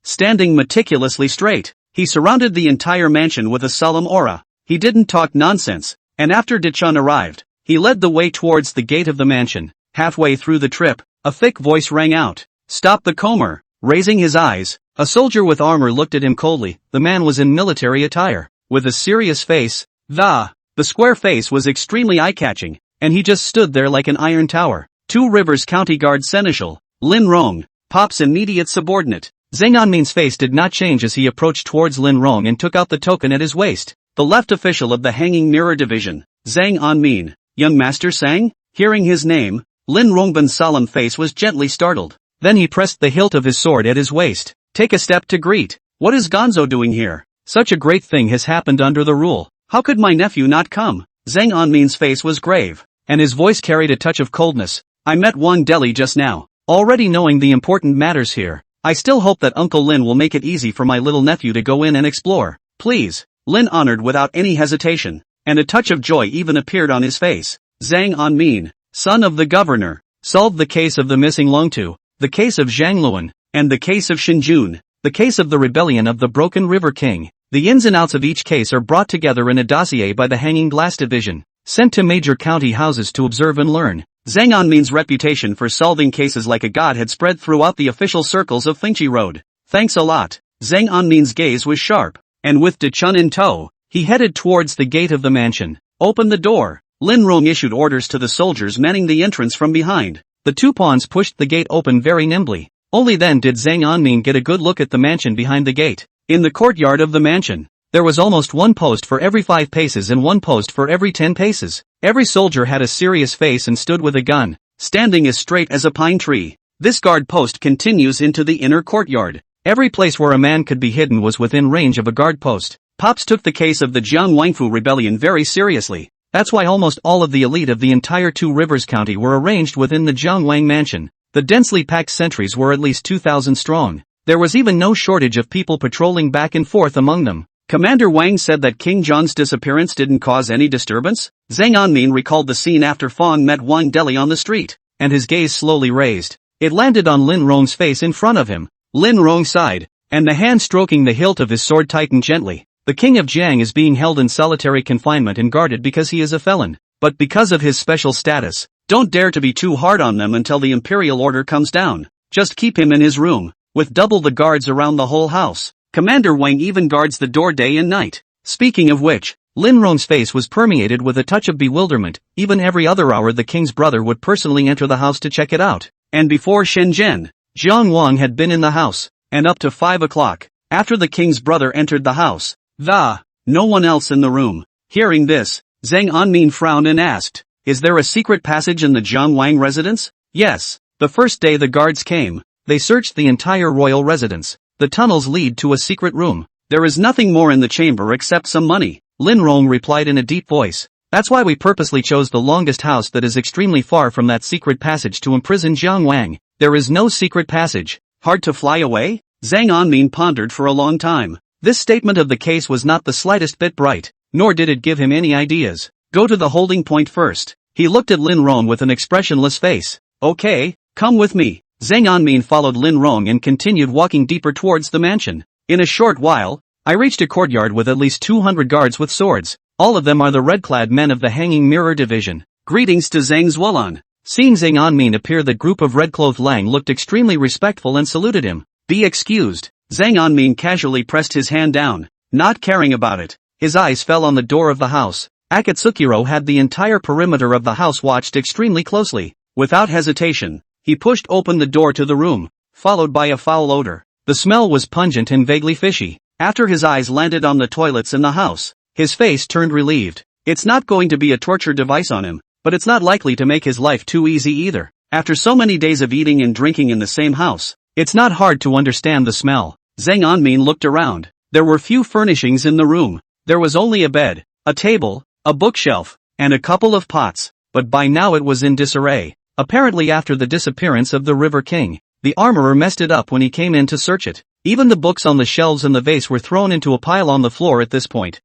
Standing meticulously straight. He surrounded the entire mansion with a solemn aura. He didn't talk nonsense, and after De Chun arrived, he led the way towards the gate of the mansion. Halfway through the trip, a thick voice rang out. Stop the comer! Raising his eyes, a soldier with armor looked at him coldly. The man was in military attire, with a serious face. The square face was extremely eye-catching, and he just stood there like an iron tower. Two Rivers County Guard Seneschal, Lin Rong, Pop's immediate subordinate. Zhang Anmin's face did not change as he approached towards Lin Rong and took out the token at his waist. The left official of the Hanging Mirror Division, Zhang Anmin. Young Master Sang? Hearing his name, Lin Rongban's solemn face was gently startled. Then he pressed the hilt of his sword at his waist. Take a step to greet. What is Gonzo doing here? Such a great thing has happened under the rule. How could my nephew not come? Zhang Anmin's face was grave, and his voice carried a touch of coldness. I met Wang Deli just now. Already knowing the important matters here, I still hope that Uncle Lin will make it easy for my little nephew to go in and explore. Please. Lin honored without any hesitation, and a touch of joy even appeared on his face. Zhang Anmin, son of the governor, solved the case of the missing Longtu, the case of Zhang Luan, and the case of Shinjun, the case of the rebellion of the Broken River King. The ins and outs of each case are brought together in a dossier by the Hanging Glass Division, sent to major county houses to observe and learn. Zhang Anmin's reputation for solving cases like a god had spread throughout the official circles of Fengchi Road. Thanks a lot. Zhang Anmin's gaze was sharp, and with De Chun in tow, he headed towards the gate of the mansion. Open the door. Lin Rong issued orders to the soldiers manning the entrance from behind. The two pawns pushed the gate open very nimbly. Only then did Zhang Anmin get a good look at the mansion behind the gate. In the courtyard of the mansion, there was almost one post for every 5 paces and one post for every 10 paces. Every soldier had a serious face and stood with a gun, standing as straight as a pine tree. This guard post continues into the inner courtyard. Every place where a man could be hidden was within range of a guard post. Pops took the case of the Jiangwangfu rebellion very seriously. That's why almost all of the elite of the entire Two Rivers County were arranged within the Jiangwang mansion. The densely packed sentries were at least 2,000 strong. There was even no shortage of people patrolling back and forth among them. Commander Wang said that King John's disappearance didn't cause any disturbance? Zhang Anmin recalled the scene after Fong met Wang Deli on the street, and his gaze slowly raised. It landed on Lin Rong's face in front of him. Lin Rong sighed, and the hand stroking the hilt of his sword tightened gently. The king of Jiang is being held in solitary confinement and guarded because he is a felon. But because of his special status, don't dare to be too hard on them until the imperial order comes down. Just keep him in his room, with double the guards around the whole house. Commander Wang even guards the door day and night. Speaking of which, Lin Rong's face was permeated with a touch of bewilderment. Even every other hour the king's brother would personally enter the house to check it out. And before Shenzhen, Jiang Wang had been in the house, and up to 5 o'clock, after the king's brother entered the house. No one else in the room. Hearing this, Zhang Anmin frowned and asked, "Is there a secret passage in the Jiang Wang residence?" Yes. The first day the guards came, they searched the entire royal residence. The tunnels lead to a secret room. There is nothing more in the chamber except some money. Lin Rong replied in a deep voice. That's why we purposely chose the longest house that is extremely far from that secret passage to imprison Jiang Wang. There is no secret passage. Hard to fly away? Zhang Anmin pondered for a long time. This statement of the case was not the slightest bit bright, nor did it give him any ideas. Go to the holding point first. He looked at Lin Rong with an expressionless face. Okay, come with me. Zhang Anmin followed Lin Rong and continued walking deeper towards the mansion. In a short while, I reached a courtyard with at least 200 guards with swords. All of them are the red-clad men of the Hanging Mirror Division. Greetings to Zhang Zuolan. Seeing Zhang Anmin appear, the group of red-clothed Lang looked extremely respectful and saluted him. Be excused. Zhang Anmin casually pressed his hand down, not caring about it. His eyes fell on the door of the house. Akatsukiro had the entire perimeter of the house watched extremely closely. Without hesitation, he pushed open the door to the room, followed by a foul odor. The smell was pungent and vaguely fishy. After his eyes landed on the toilets in the house, his face turned relieved. It's not going to be a torture device on him, but it's not likely to make his life too easy either. After so many days of eating and drinking in the same house, it's not hard to understand the smell. Zhang Anmin looked around. There were few furnishings in the room. There was only a bed, a table, a bookshelf, and a couple of pots, but by now it was in disarray. Apparently after the disappearance of the River King, the armorer messed it up when he came in to search it. Even the books on the shelves and the vase were thrown into a pile on the floor at this point.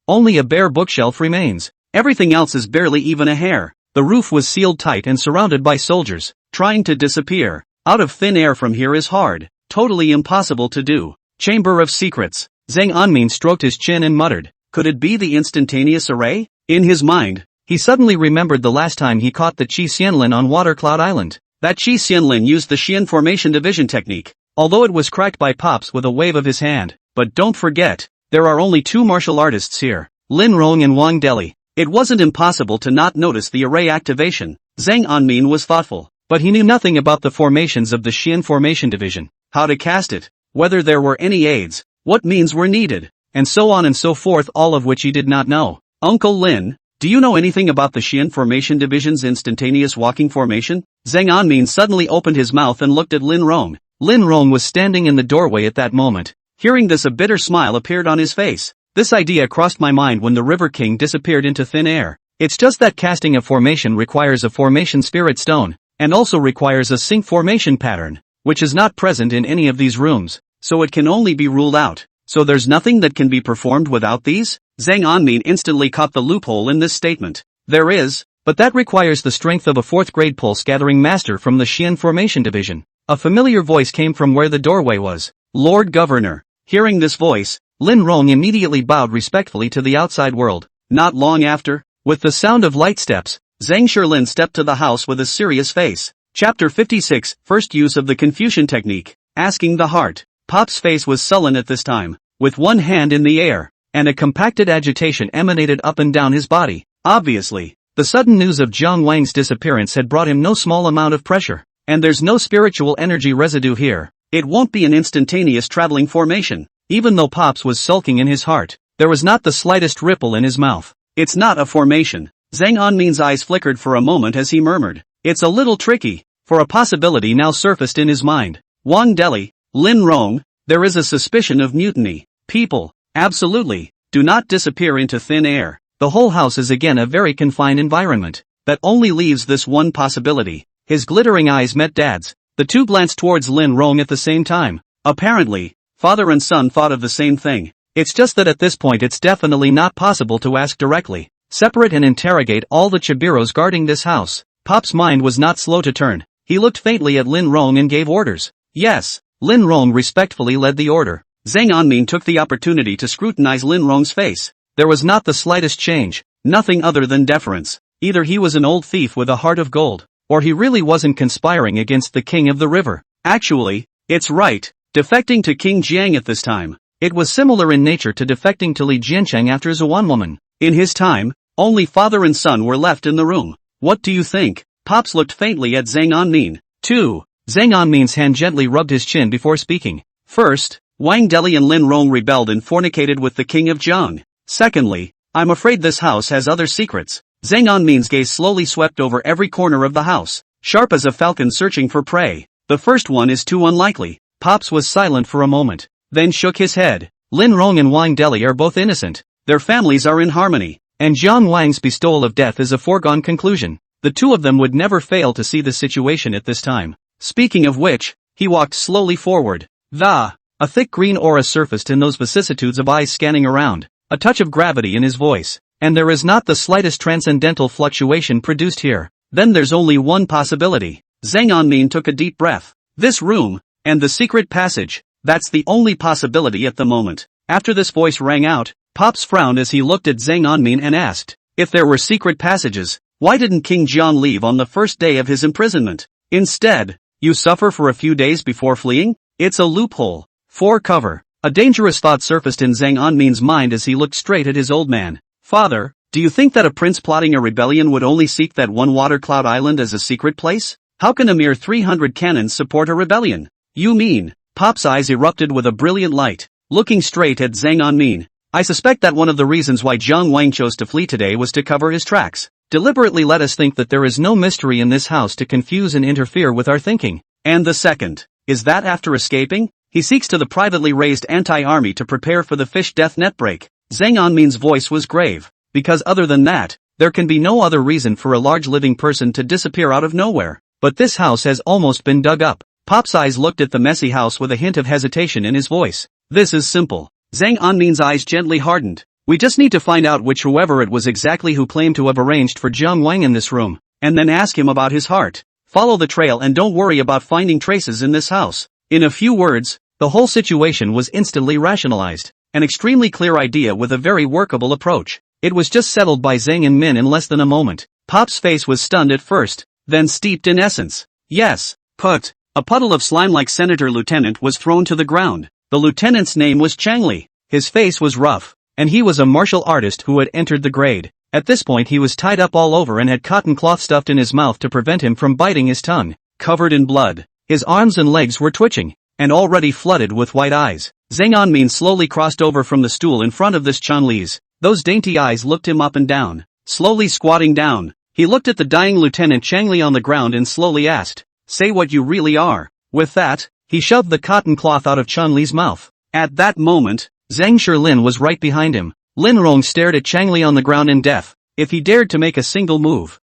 Only a bare bookshelf remains. Everything else is barely even a hair. The roof was sealed tight and surrounded by soldiers. Trying to disappear out of thin air from here is hard, totally impossible to do. Chamber of Secrets. Zhang Anmin stroked his chin and muttered, could it be the instantaneous array? In his mind, he suddenly remembered the last time he caught the Qi Xianlin on Watercloud Island. That Qi Xianlin used the Xian formation division technique, although it was cracked by Pops with a wave of his hand. But don't forget, there are only two martial artists here, Lin Rong and Wang Deli. It wasn't impossible to not notice the array activation. Zhang Anmin was thoughtful, but he knew nothing about the formations of the Xian formation division, how to cast it, whether there were any aids, what means were needed, and so on and so forth, all of which he did not know. Uncle Lin, do you know anything about the Xian formation division's instantaneous walking formation? Zhang Anmin suddenly opened his mouth and looked at Lin Rong. Lin Rong was standing in the doorway at that moment. Hearing this, a bitter smile appeared on his face. This idea crossed my mind when the River King disappeared into thin air. It's just that casting a formation requires a formation spirit stone, and also requires a sync formation pattern, which is not present in any of these rooms, so it can only be ruled out. So there's nothing that can be performed without these? Zhang Anmin instantly caught the loophole in this statement. There is, but that requires the strength of a 4th grade pulse gathering master from the Xian formation division. A familiar voice came from where the doorway was. Lord Governor. Hearing this voice, Lin Rong immediately bowed respectfully to the outside world. Not long after, with the sound of light steps, Zhang Shilin stepped to the house with a serious face. Chapter 56, First Use of the Confucian Technique. Asking the Heart. Pop's face was sullen at this time, with one hand in the air, and a compacted agitation emanated up and down his body. Obviously, the sudden news of Jiang Wang's disappearance had brought him no small amount of pressure, and there's no spiritual energy residue here. It won't be an instantaneous traveling formation. Even though Pops was sulking in his heart, there was not the slightest ripple in his mouth. It's not a formation. Zhang Anmin's eyes flickered for a moment as he murmured, it's a little tricky, for a possibility now surfaced in his mind. Wang Deli, Lin Rong, there is a suspicion of mutiny. People, absolutely, do not disappear into thin air. The whole house is again a very confined environment. That only leaves this one possibility. His glittering eyes met Dad's. The two glanced towards Lin Rong at the same time. Apparently, father and son thought of the same thing. It's just that at this point it's definitely not possible to ask directly. Separate and interrogate all the Chibiros guarding this house. Pop's mind was not slow to turn. He looked faintly at Lin Rong and gave orders. Yes. Lin Rong respectfully led the order. Zhang Anmin took the opportunity to scrutinize Lin Rong's face. There was not the slightest change, nothing other than deference. Either he was an old thief with a heart of gold, or he really wasn't conspiring against the king of the river. Actually, it's right, defecting to King Jiang at this time. It was similar in nature to defecting to Li Jiancheng after Zuan woman. In his time, only father and son were left in the room. What do you think? Pops looked faintly at Zhang Anmin. 2. Zhang Anmin's hand gently rubbed his chin before speaking. First, Wang Deli and Lin Rong rebelled and fornicated with the king of Jiang. Secondly, I'm afraid this house has other secrets. Zhang Anmin's gaze slowly swept over every corner of the house, sharp as a falcon searching for prey. The first one is too unlikely. Pops was silent for a moment, then shook his head. Lin Rong and Wang Deli are both innocent. Their families are in harmony, and Jiang Wang's bestowal of death is a foregone conclusion. The two of them would never fail to see the situation at this time. Speaking of which, he walked slowly forward. A thick green aura surfaced in those vicissitudes of eyes scanning around, a touch of gravity in his voice, and there is not the slightest transcendental fluctuation produced here. Then there's only one possibility. Zhang Anmin took a deep breath. This room, and the secret passage, that's the only possibility at the moment. After this voice rang out, Pops frowned as he looked at Zhang Anmin and asked, if there were secret passages, why didn't King Jiang leave on the first day of his imprisonment? Instead, you suffer for a few days before fleeing? It's a loophole. 4 cover. A dangerous thought surfaced in Zhang Anmin's mind as he looked straight at his old man. Father, do you think that a prince plotting a rebellion would only seek that one water cloud island as a secret place? How can a mere 300 cannons support a rebellion? You mean? Pop's eyes erupted with a brilliant light, looking straight at Zhang Anmin. I suspect that one of the reasons why Jiang Wang chose to flee today was to cover his tracks. Deliberately let us think that there is no mystery in this house to confuse and interfere with our thinking. And the second, is that after escaping, he seeks to the privately raised anti-army to prepare for the fish death net break. Zhang Anmin's voice was grave, because other than that, there can be no other reason for a large living person to disappear out of nowhere. But this house has almost been dug up. Pop's eyes looked at the messy house with a hint of hesitation in his voice. This is simple. Zhang Anmin's eyes gently hardened. We just need to find out which whoever it was exactly who claimed to have arranged for Jiang Wang in this room, and then ask him about his heart. Follow the trail and don't worry about finding traces in this house. In a few words, the whole situation was instantly rationalized. An extremely clear idea with a very workable approach. It was just settled by Zhang and Min in less than a moment. Pop's face was stunned at first, then steeped in essence. Yes, put. A puddle of slime-like senator lieutenant was thrown to the ground. The lieutenant's name was Changli. His face was rough, and he was a martial artist who had entered the grade. At this point he was tied up all over and had cotton cloth stuffed in his mouth to prevent him from biting his tongue. Covered in blood, his arms and legs were twitching, and already flooded with white eyes. Zhang Anmin slowly crossed over from the stool in front of this Changli's. Those dainty eyes looked him up and down. Slowly squatting down, he looked at the dying Lieutenant Changli on the ground and slowly asked, "Say what you really are." With that, he shoved the cotton cloth out of Changli's mouth. At that moment, Zhang Shilin was right behind him. Lin Rong stared at Changli on the ground in death. If he dared to make a single move,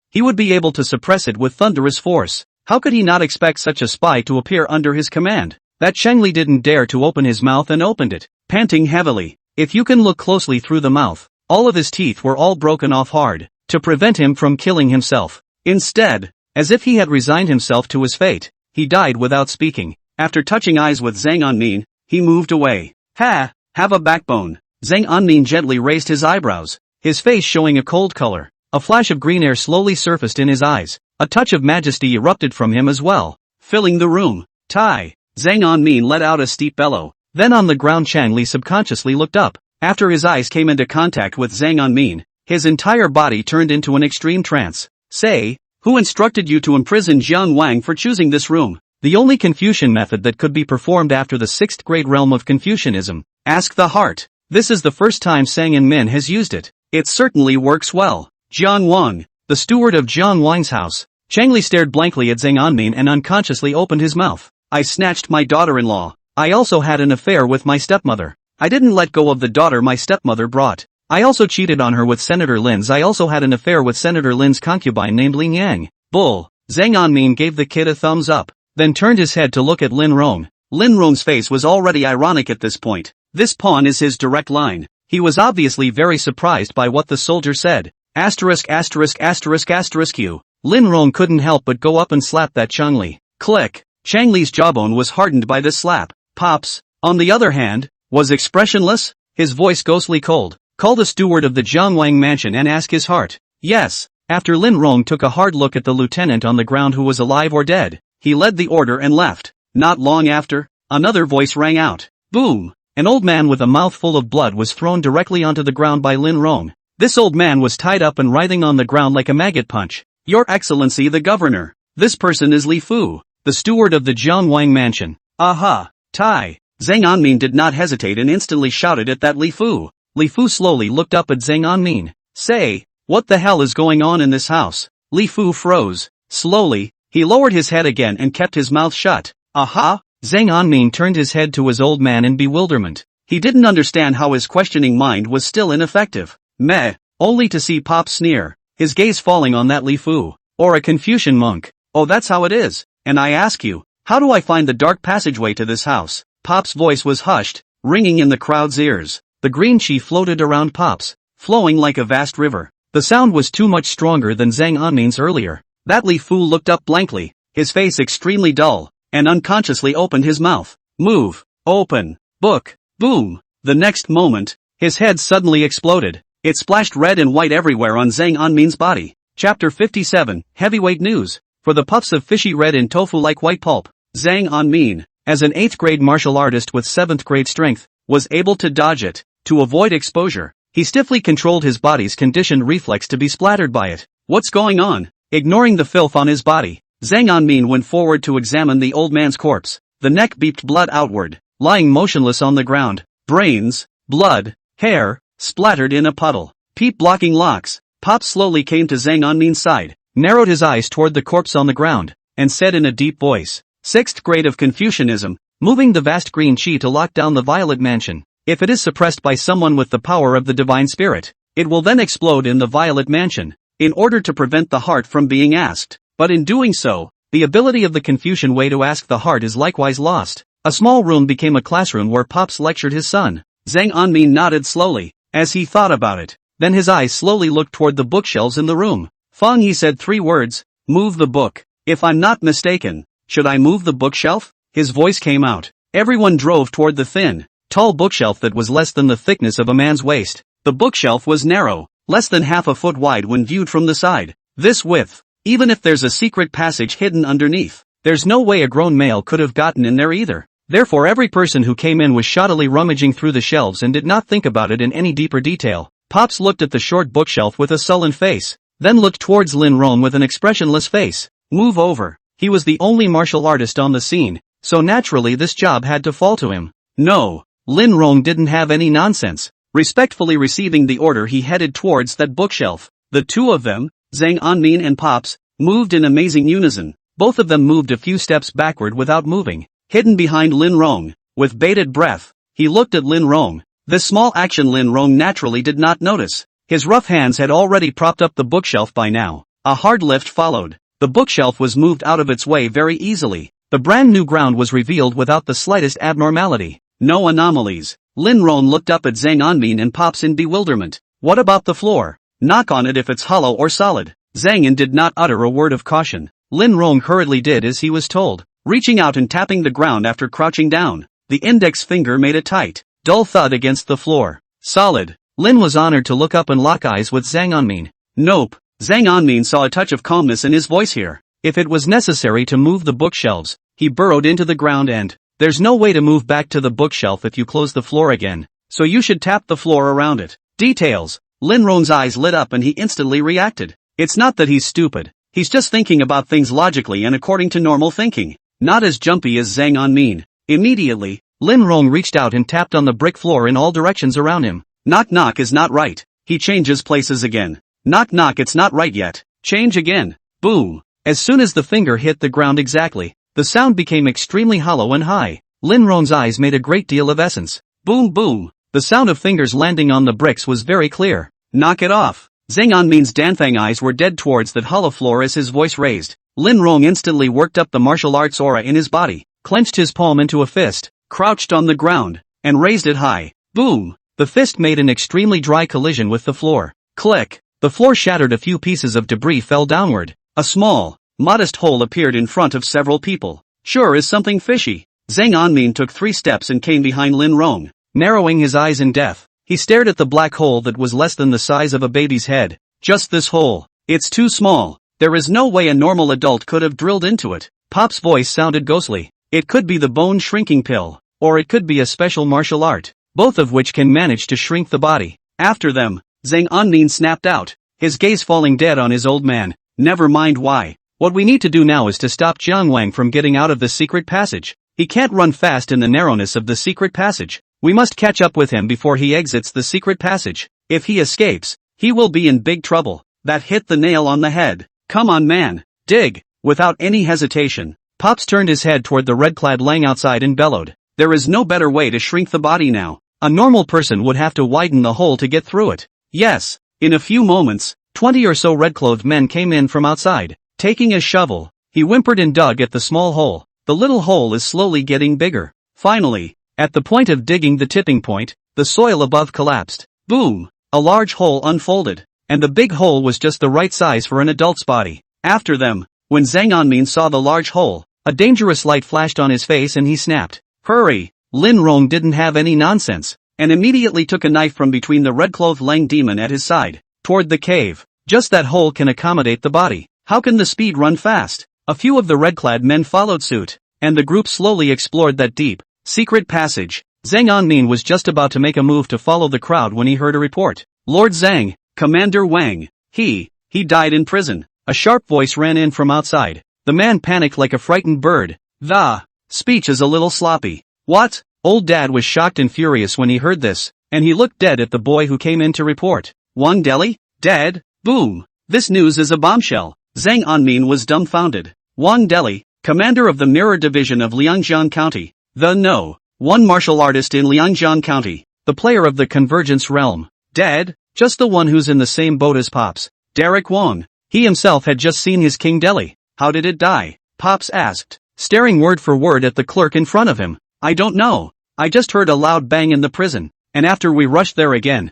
he would be able to suppress it with thunderous force. How could he not expect such a spy to appear under his command? That Changli didn't dare to open his mouth and opened it, panting heavily. If you can look closely through the mouth, all of his teeth were all broken off hard, to prevent him from killing himself. Instead, as if he had resigned himself to his fate, he died without speaking. After touching eyes with Zhang Anmin, he moved away. Have a backbone. Zhang Anmin gently raised his eyebrows, his face showing a cold color. A flash of green air slowly surfaced in his eyes. A touch of majesty erupted from him as well, filling the room. Tai! Zhang Anmin let out a steep bellow. Then on the ground Changli subconsciously looked up. After his eyes came into contact with Zhang Anmin, his entire body turned into an extreme trance. Say, who instructed you to imprison Jiang Wang for choosing this room? The only Confucian method that could be performed after the 6th grade realm of Confucianism. Ask the heart. This is the first time Sang and Min has used it. It certainly works well. Jiang Wang, the steward of Jiang Wang's house. Changli stared blankly at Zhang Anmin and unconsciously opened his mouth. I snatched my daughter-in-law. I also had an affair with my stepmother. I didn't let go of the daughter my stepmother brought. I also cheated on her with Senator Lin's. I also had an affair with Senator Lin's concubine named Ling Yang. Bull. Zhang Anmin gave the kid a thumbs up, then turned his head to look at Lin Rong. Lin Rong's face was already ironic at this point. This pawn is his direct line. He was obviously very surprised by what the soldier said. Asterisk asterisk asterisk asterisk Q. Lin Rong couldn't help but go up and slap that Changli. Click. Changli's jawbone was hardened by this slap. Pops, on the other hand, was expressionless, his voice ghostly cold. Call the steward of the Jiangwang mansion and ask his heart. Yes. After Lin Rong took a hard look at the lieutenant on the ground who was alive or dead, he led the order and left. Not long after, another voice rang out. Boom! An old man with a mouthful of blood was thrown directly onto the ground by Lin Rong. This old man was tied up and writhing on the ground like a maggot punch. Your Excellency the Governor. This person is Li Fu, the steward of the Jiangwang mansion. Aha! Tai! Zhang Anmin did not hesitate and instantly shouted at that Li Fu. Li Fu slowly looked up at Zhang Anmin. Say, what the hell is going on in this house? Li Fu froze. Slowly, he lowered his head again and kept his mouth shut. Aha! Zhang Anmin turned his head to his old man in bewilderment. He didn't understand how his questioning mind was still ineffective. Meh, only to see Pop sneer, his gaze falling on that Li Fu, or a Confucian monk. Oh, that's how it is. And I ask you, how do I find the dark passageway to this house? Pop's voice was hushed, ringing in the crowd's ears. The green chi floated around Pop's, flowing like a vast river. The sound was too much stronger than Zhang Anmin's earlier. That Li Fu looked up blankly, his face extremely dull, and unconsciously opened his mouth. Move. Open. Book. Boom. The next moment, his head suddenly exploded. It splashed red and white everywhere on Zhang Anmin's body. Chapter 57, Heavyweight News. For the puffs of fishy red and tofu-like white pulp, Zhang Anmin, as an 8th grade martial artist with 7th grade strength, was able to dodge it. To avoid exposure, he stiffly controlled his body's conditioned reflex to be splattered by it. What's going on? Ignoring the filth on his body, Zhang Anmin went forward to examine the old man's corpse. The neck beeped blood outward, lying motionless on the ground. Brains, blood, hair, splattered in a puddle. Peep blocking locks. Pop slowly came to Zhang Anmin's side, narrowed his eyes toward the corpse on the ground, and said in a deep voice, 6th grade of Confucianism, moving the vast green chi to lock down the Violet Mansion. If it is suppressed by someone with the power of the divine spirit, it will then explode in the Violet Mansion, in order to prevent the heart from being asked. But in doing so, the ability of the Confucian way to ask the heart is likewise lost. A small room became a classroom where Pops lectured his son. Zhang Anmin nodded slowly, as he thought about it. Then his eyes slowly looked toward the bookshelves in the room. Feng He said 3 words, move the book. If I'm not mistaken, should I move the bookshelf? His voice came out. Everyone drove toward the thin, tall bookshelf that was less than the thickness of a man's waist. The bookshelf was narrow, less than half a foot wide when viewed from the side. This width, even if there's a secret passage hidden underneath, there's no way a grown male could have gotten in there either. Therefore every person who came in was shoddily rummaging through the shelves and did not think about it in any deeper detail. Pops looked at the short bookshelf with a sullen face, then looked towards Lin Rong with an expressionless face. Move over. He was the only martial artist on the scene, so naturally this job had to fall to him. No, Lin Rong didn't have any nonsense. Respectfully receiving the order, he headed towards that bookshelf. The two of them, Zhang Anmin and Pops, moved in amazing unison. Both of them moved a few steps backward without moving. Hidden behind Lin Rong, with bated breath, he looked at Lin Rong. This small action Lin Rong naturally did not notice. His rough hands had already propped up the bookshelf by now. A hard lift followed. The bookshelf was moved out of its way very easily. The brand new ground was revealed without the slightest abnormality. No anomalies. Lin Rong looked up at Zhang Anmin and Pops in bewilderment. What about the floor? Knock on it if it's hollow or solid. Zhang An did not utter a word of caution. Lin Rong hurriedly did as he was told, reaching out and tapping the ground after crouching down. The index finger made a tight, dull thud against the floor. Solid. Lin was honored to look up and lock eyes with Zhang Anmin. Nope. Zhang Anmin saw a touch of calmness in his voice here. If it was necessary to move the bookshelves, he burrowed into the ground and, there's no way to move back to the bookshelf if you close the floor again, so you should tap the floor around it. Details. Lin Rong's eyes lit up and he instantly reacted. It's not that he's stupid. He's just thinking about things logically and according to normal thinking. Not as jumpy as Zhang Anmin. Immediately, Lin Rong reached out and tapped on the brick floor in all directions around him. Knock knock is not right. He changes places again. Knock knock, it's not right yet. Change again. Boom. As soon as the finger hit the ground exactly, the sound became extremely hollow and high. Lin Rong's eyes made a great deal of essence. Boom boom. The sound of fingers landing on the bricks was very clear. Knock it off. Zhang Anmin's Danfang eyes were dead towards that hollow floor as his voice raised. Lin Rong instantly worked up the martial arts aura in his body, clenched his palm into a fist, crouched on the ground, and raised it high. Boom! The fist made an extremely dry collision with the floor. Click! The floor shattered, a few pieces of debris fell downward. A small, modest hole appeared in front of several people. Sure is something fishy. Zhang Anmin took 3 steps and came behind Lin Rong. Narrowing his eyes in death, he stared at the black hole that was less than the size of a baby's head. Just this hole. It's too small. There is no way a normal adult could have drilled into it. Pop's voice sounded ghostly. It could be the bone shrinking pill, or it could be a special martial art, both of which can manage to shrink the body. After them, Zhang Anmin snapped out, his gaze falling dead on his old man. Never mind why. What we need to do now is to stop Jiang Wang from getting out of the secret passage. He can't run fast in the narrowness of the secret passage. We must catch up with him before he exits the secret passage. If he escapes, he will be in big trouble. That hit the nail on the head. Come on, man. Dig. Without any hesitation, Pops turned his head toward the red-clad Lang outside and bellowed. There is no better way to shrink the body now. A normal person would have to widen the hole to get through it. Yes. In a few moments, 20 or so red-clothed men came in from outside. Taking a shovel, he whimpered and dug at the small hole. The little hole is slowly getting bigger. Finally, at the point of digging the tipping point, the soil above collapsed. Boom! A large hole unfolded, and the big hole was just the right size for an adult's body. After them, when Zhang Anmin saw the large hole, a dangerous light flashed on his face and he snapped. Hurry! Lin Rong didn't have any nonsense, and immediately took a knife from between the red-clothed Lang demon at his side, toward the cave. Just that hole can accommodate the body. How can the speed run fast? A few of the red-clad men followed suit, and the group slowly explored that deep, secret passage. Zhang Anmin was just about to make a move to follow the crowd when he heard a report. Lord Zhang, Commander Wang, he died in prison. A sharp voice ran in from outside. The man panicked like a frightened bird. The speech is a little sloppy. What? Old Dad was shocked and furious when he heard this, and he looked dead at the boy who came in to report. Wang Deli? Dead? Boom! This news is a bombshell. Zhang Anmin was dumbfounded. Wang Deli, commander of the Mirror Division of Liangjiang County. One martial artist in Liangjiang County. The player of the Convergence realm. Dead? Just the one who's in the same boat as Pops. Derek Wong. He himself had just seen his King Deli. How did it die? Pops asked, staring word for word at the clerk in front of him. I don't know. I just heard a loud bang in the prison, and after we rushed there again,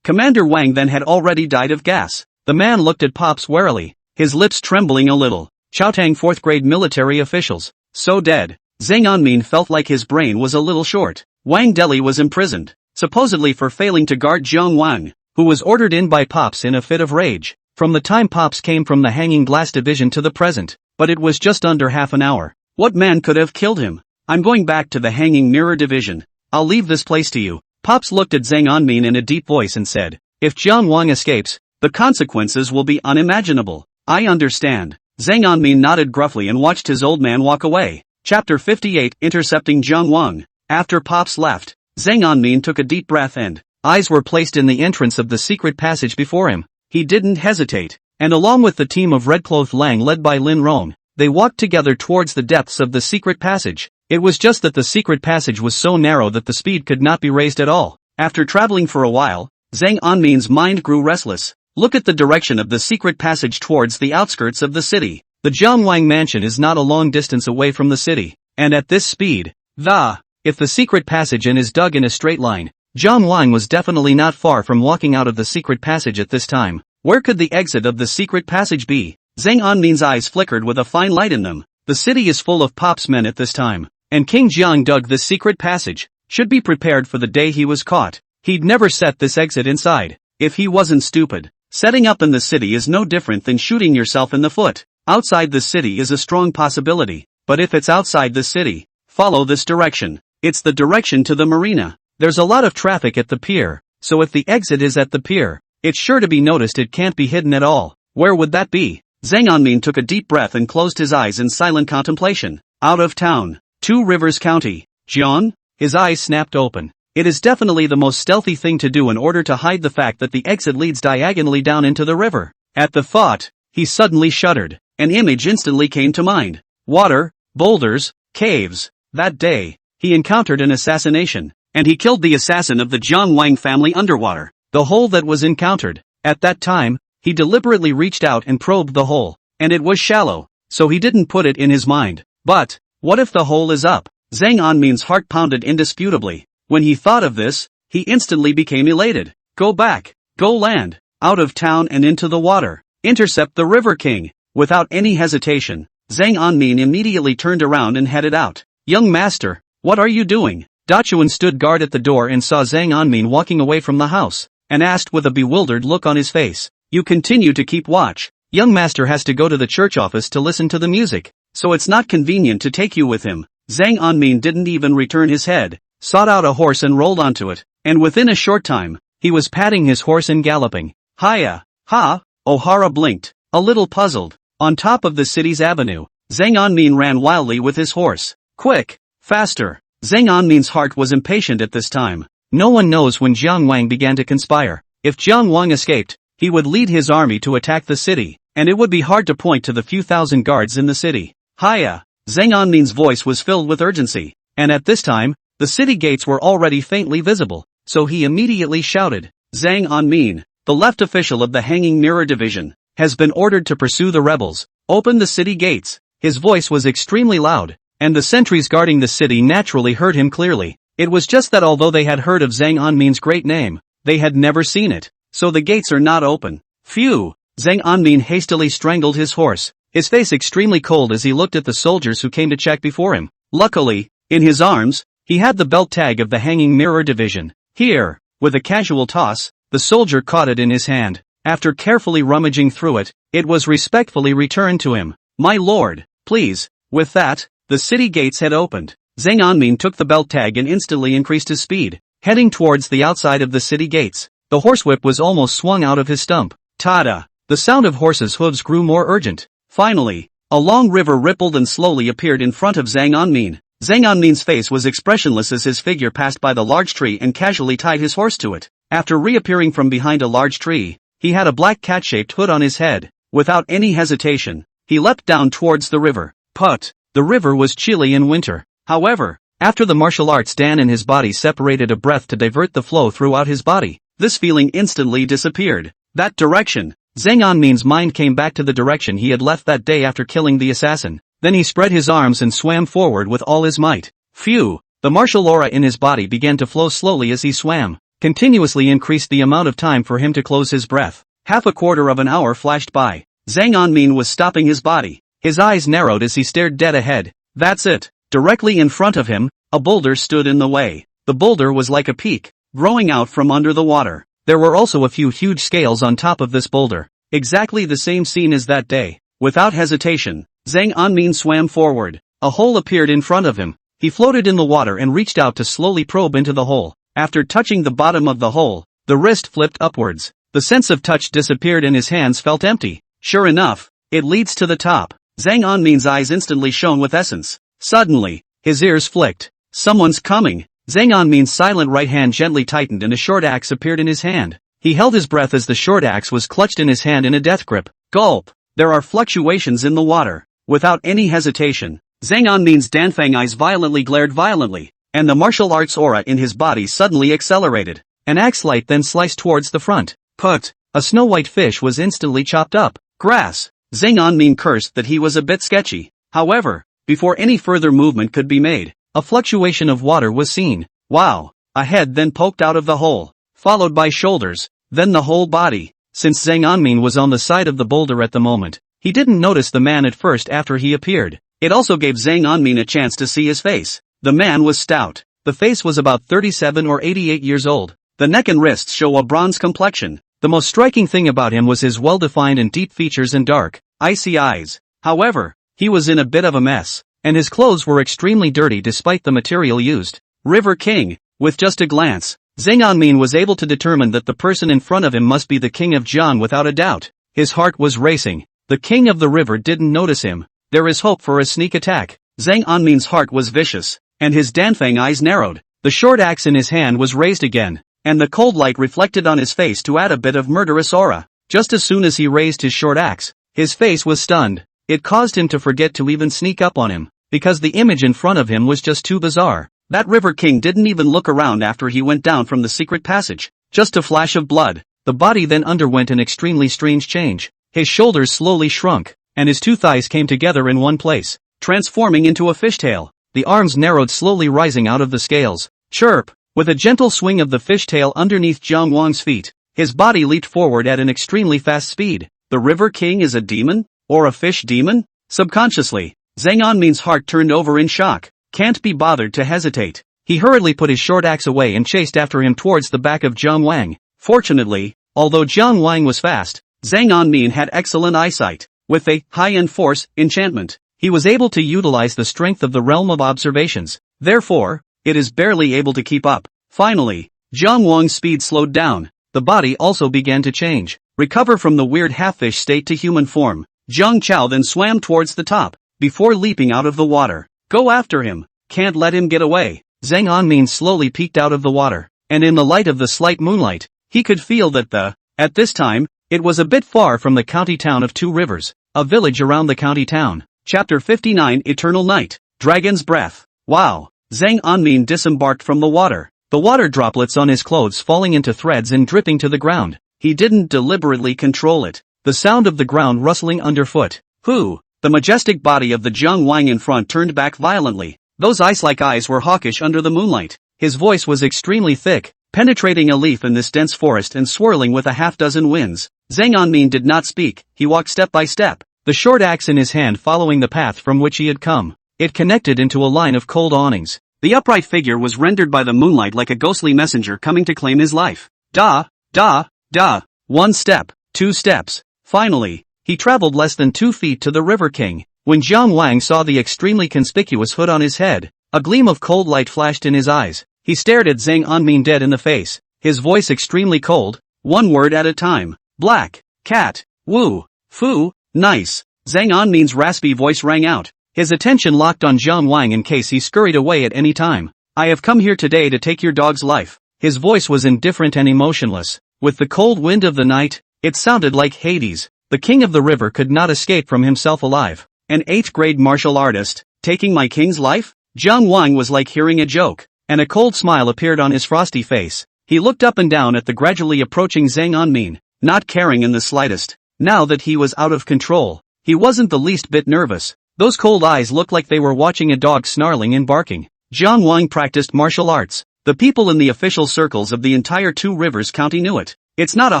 Commander Wang then had already died of gas. The man looked at Pops warily, his lips trembling a little. Chaotang 4th grade military officials. So dead. Zhang Anmin felt like his brain was a little short. Wang Deli was imprisoned, supposedly for failing to guard Jiang Wang, who was ordered in by Pops in a fit of rage. From the time Pops came from the Hanging Glass Division to the present, but it was just under half an hour. What man could have killed him? I'm going back to the Hanging Mirror Division. I'll leave this place to you. Pops looked at Zhang Anmin in a deep voice and said, if Jiang Wang escapes, the consequences will be unimaginable. I understand. Zhang Anmin nodded gruffly and watched his old man walk away. Chapter 58 Intercepting Jiang Wang. After Pops left, Zhang Anmin took a deep breath and eyes were placed in the entrance of the secret passage before him. He didn't hesitate, and along with the team of red-clothed Lang led by Lin Rong, they walked together towards the depths of the secret passage. It was just that the secret passage was so narrow that the speed could not be raised at all. After traveling for a while, Zhang Anmin's mind grew restless. Look at the direction of the secret passage towards the outskirts of the city. The Jiangwang mansion is not a long distance away from the city, and at this speed, if the secret passage is dug in a straight line, Jiangwang was definitely not far from walking out of the secret passage at this time. Where could the exit of the secret passage be? Zhang Anmin's eyes flickered with a fine light in them. The city is full of Pop's men at this time, and King Jiang dug this secret passage, should be prepared for the day he was caught. He'd never set this exit inside, if he wasn't stupid. Setting up in the city is no different than shooting yourself in the foot. Outside the city is a strong possibility, but if it's outside the city, follow this direction. It's the direction to the marina. There's a lot of traffic at the pier, so if the exit is at the pier, it's sure to be noticed. It can't be hidden at all. Where would that be? Zhang Anmin took a deep breath and closed his eyes in silent contemplation. Out of town. Two Rivers County. Jian? His eyes snapped open. It is definitely the most stealthy thing to do in order to hide the fact that the exit leads diagonally down into the river. At the thought, he suddenly shuddered. An image instantly came to mind. Water, boulders, caves. That day, he encountered an assassination, and he killed the assassin of the Jiangwang family underwater. The hole that was encountered. At that time, he deliberately reached out and probed the hole, and it was shallow. so he didn't put it in his mind. But, what if the hole is up? Zhang Anmin's heart pounded indisputably. When he thought of this, he instantly became elated. Go back. Go land. Out of town and into the water. Intercept the River King. Without any hesitation, Zhang Anmin immediately turned around and headed out. Young master, what are you doing? Dachuan stood guard at the door and saw Zhang Anmin walking away from the house, and asked with a bewildered look on his face. You continue to keep watch. Young master has to go to the church office to listen to the music, so it's not convenient to take you with him. Zhang Anmin didn't even return his head, sought out a horse and rolled onto it, and within a short time, he was patting his horse and galloping. Hiya! Ha! Ohara blinked, a little puzzled. On top of the city's avenue, Zhang Anmin ran wildly with his horse. Quick! Faster! Zhang Anmin's heart was impatient at this time. No one knows when Jiang Wang began to conspire. If Jiang Wang escaped, he would lead his army to attack the city, and it would be hard to point to the few thousand guards in the city. Hiya! Zhang Anmin's voice was filled with urgency, and at this time, the city gates were already faintly visible, so he immediately shouted, Zhang Anmin, the left official of the Hanging Mirror Division, has been ordered to pursue the rebels. Open the city gates. His voice was extremely loud, and the sentries guarding the city naturally heard him clearly. It was just that although they had heard of Zhang Anmin's great name, they had never seen it, so the gates are not open. Phew! Zhang Anmin hastily strangled his horse, his face extremely cold as he looked at the soldiers who came to check before him. Luckily, in his arms, he had the belt tag of the Hanging Mirror Division. Here, with a casual toss, the soldier caught it in his hand. After carefully rummaging through it, it was respectfully returned to him. My lord, please. With that, the city gates had opened. Zhang Anmin took the belt tag and instantly increased his speed, heading towards the outside of the city gates. The horsewhip was almost swung out of his stump. Tada! The sound of horses' hooves grew more urgent. Finally, a long river rippled and slowly appeared in front of Zhang Anmin. Zhang Anmin's face was expressionless as his figure passed by the large tree and casually tied his horse to it. After reappearing from behind a large tree, he had a black cat-shaped hood on his head. Without any hesitation, he leapt down towards the river. But, the river was chilly in winter. However, after the martial arts Dan in his body separated a breath to divert the flow throughout his body, this feeling instantly disappeared. That direction. Zhang Anmin's mind came back to the direction he had left that day after killing the assassin. Then he spread his arms and swam forward with all his might. Phew! The martial aura in his body began to flow slowly as he swam, continuously increased the amount of time for him to close his breath. Half a quarter of an hour flashed by. Zhang Anmin was stopping his body. His eyes narrowed as he stared dead ahead. That's it. Directly in front of him, a boulder stood in the way. The boulder was like a peak, growing out from under the water. There were also a few huge scales on top of this boulder. Exactly the same scene as that day. Without hesitation, Zhang Anmin swam forward. A hole appeared in front of him. He floated in the water and reached out to slowly probe into the hole. After touching the bottom of the hole, the wrist flipped upwards. The sense of touch disappeared and his hands felt empty. Sure enough, it leads to the top. Zhang Anmin's eyes instantly shone with essence. Suddenly, his ears flicked. Someone's coming. Zhang Anmin's silent right hand gently tightened and a short axe appeared in his hand. He held his breath as the short axe was clutched in his hand in a death grip. Gulp! There are fluctuations in the water. Without any hesitation, Zhang Anmin's Danfang eyes violently glared violently, and the martial arts aura in his body suddenly accelerated. An axe light then sliced towards the front. Put! A snow-white fish was instantly chopped up. Grass! Zhang Anmin cursed that he was a bit sketchy. However, before any further movement could be made, a fluctuation of water was seen. Wow! A head then poked out of the hole, followed by shoulders, then the whole body. Since Zhang Anmin was on the side of the boulder at the moment, he didn't notice the man at first after he appeared. It also gave Zhang Anmin a chance to see his face. The man was stout. The face was about 37 or 88 years old. The neck and wrists show a bronze complexion. The most striking thing about him was his well-defined and deep features and dark, icy eyes. However, he was in a bit of a mess, and his clothes were extremely dirty despite the material used. River King. With just a glance, Zhang Anmin was able to determine that the person in front of him must be the king of Jian without a doubt. His heart was racing. The king of the river didn't notice him. There is hope for a sneak attack. Zhang Anmin's heart was vicious, and his Danfang eyes narrowed. The short axe in his hand was raised again, and the cold light reflected on his face to add a bit of murderous aura. Just as soon as he raised his short axe, his face was stunned. It caused him to forget to even sneak up on him, because the image in front of him was just too bizarre. That River King didn't even look around after he went down from the secret passage. Just a flash of blood. The body then underwent an extremely strange change. His shoulders slowly shrunk, and his two thighs came together in one place, transforming into a fishtail. The arms narrowed slowly, rising out of the scales. Chirp! With a gentle swing of the fishtail underneath Jiang Wang's feet, his body leaped forward at an extremely fast speed. The River King is a demon? Or a fish demon? Subconsciously, Zhang Anmin's heart turned over in shock. Can't be bothered to hesitate. He hurriedly put his short axe away and chased after him towards the back of Jiang Wang. Fortunately, although Jiang Wang was fast, Zhang Anmin had excellent eyesight. With a high-end force enchantment, he was able to utilize the strength of the realm of observations. Therefore, it is barely able to keep up. Finally, Jiang Wang's speed slowed down. The body also began to change, recover from the weird half-fish state to human form. Jiang Chao then swam towards the top, before leaping out of the water. Go after him. Can't let him get away. Zhang Anmin slowly peeked out of the water, and in the light of the slight moonlight, he could feel that at this time, it was a bit far from the county town of Two Rivers, a village around the county town. Chapter 59 Eternal Night, Dragon's Breath. Wow! Zhang Anmin disembarked from the water, the water droplets on his clothes falling into threads and dripping to the ground. He didn't deliberately control it. The sound of the ground rustling underfoot. Whoo! The majestic body of the Jiang Wang in front turned back violently. Those ice-like eyes were hawkish under the moonlight. His voice was extremely thick, penetrating a leaf in this dense forest and swirling with a half-dozen winds. Zhang Anmin did not speak. He walked step by step, the short axe in his hand following the path from which he had come. It connected into a line of cold awnings. The upright figure was rendered by the moonlight like a ghostly messenger coming to claim his life. Da, da, da. 1 step, 2 steps. Finally, he traveled less than 2 feet to the River King. When Jiang Wang saw the extremely conspicuous hood on his head, a gleam of cold light flashed in his eyes. He stared at Zhang Anmin dead in the face, his voice extremely cold. 1 word at a time. Black, cat, woo, foo, nice. Zhang Anmin's raspy voice rang out, his attention locked on Jiang Wang in case he scurried away at any time. I have come here today to take your dog's life. His voice was indifferent and emotionless. With the cold wind of the night, it sounded like Hades. The king of the river could not escape from himself alive. An 8th grade martial artist, taking my king's life? Jiang Wang was like hearing a joke, and a cold smile appeared on his frosty face. He looked up and down at the gradually approaching Zhang Anmin, not caring in the slightest. Now that he was out of control, he wasn't the least bit nervous. Those cold eyes looked like they were watching a dog snarling and barking. Jiang Wang practiced martial arts. The people in the official circles of the entire Two Rivers County knew it. It's not a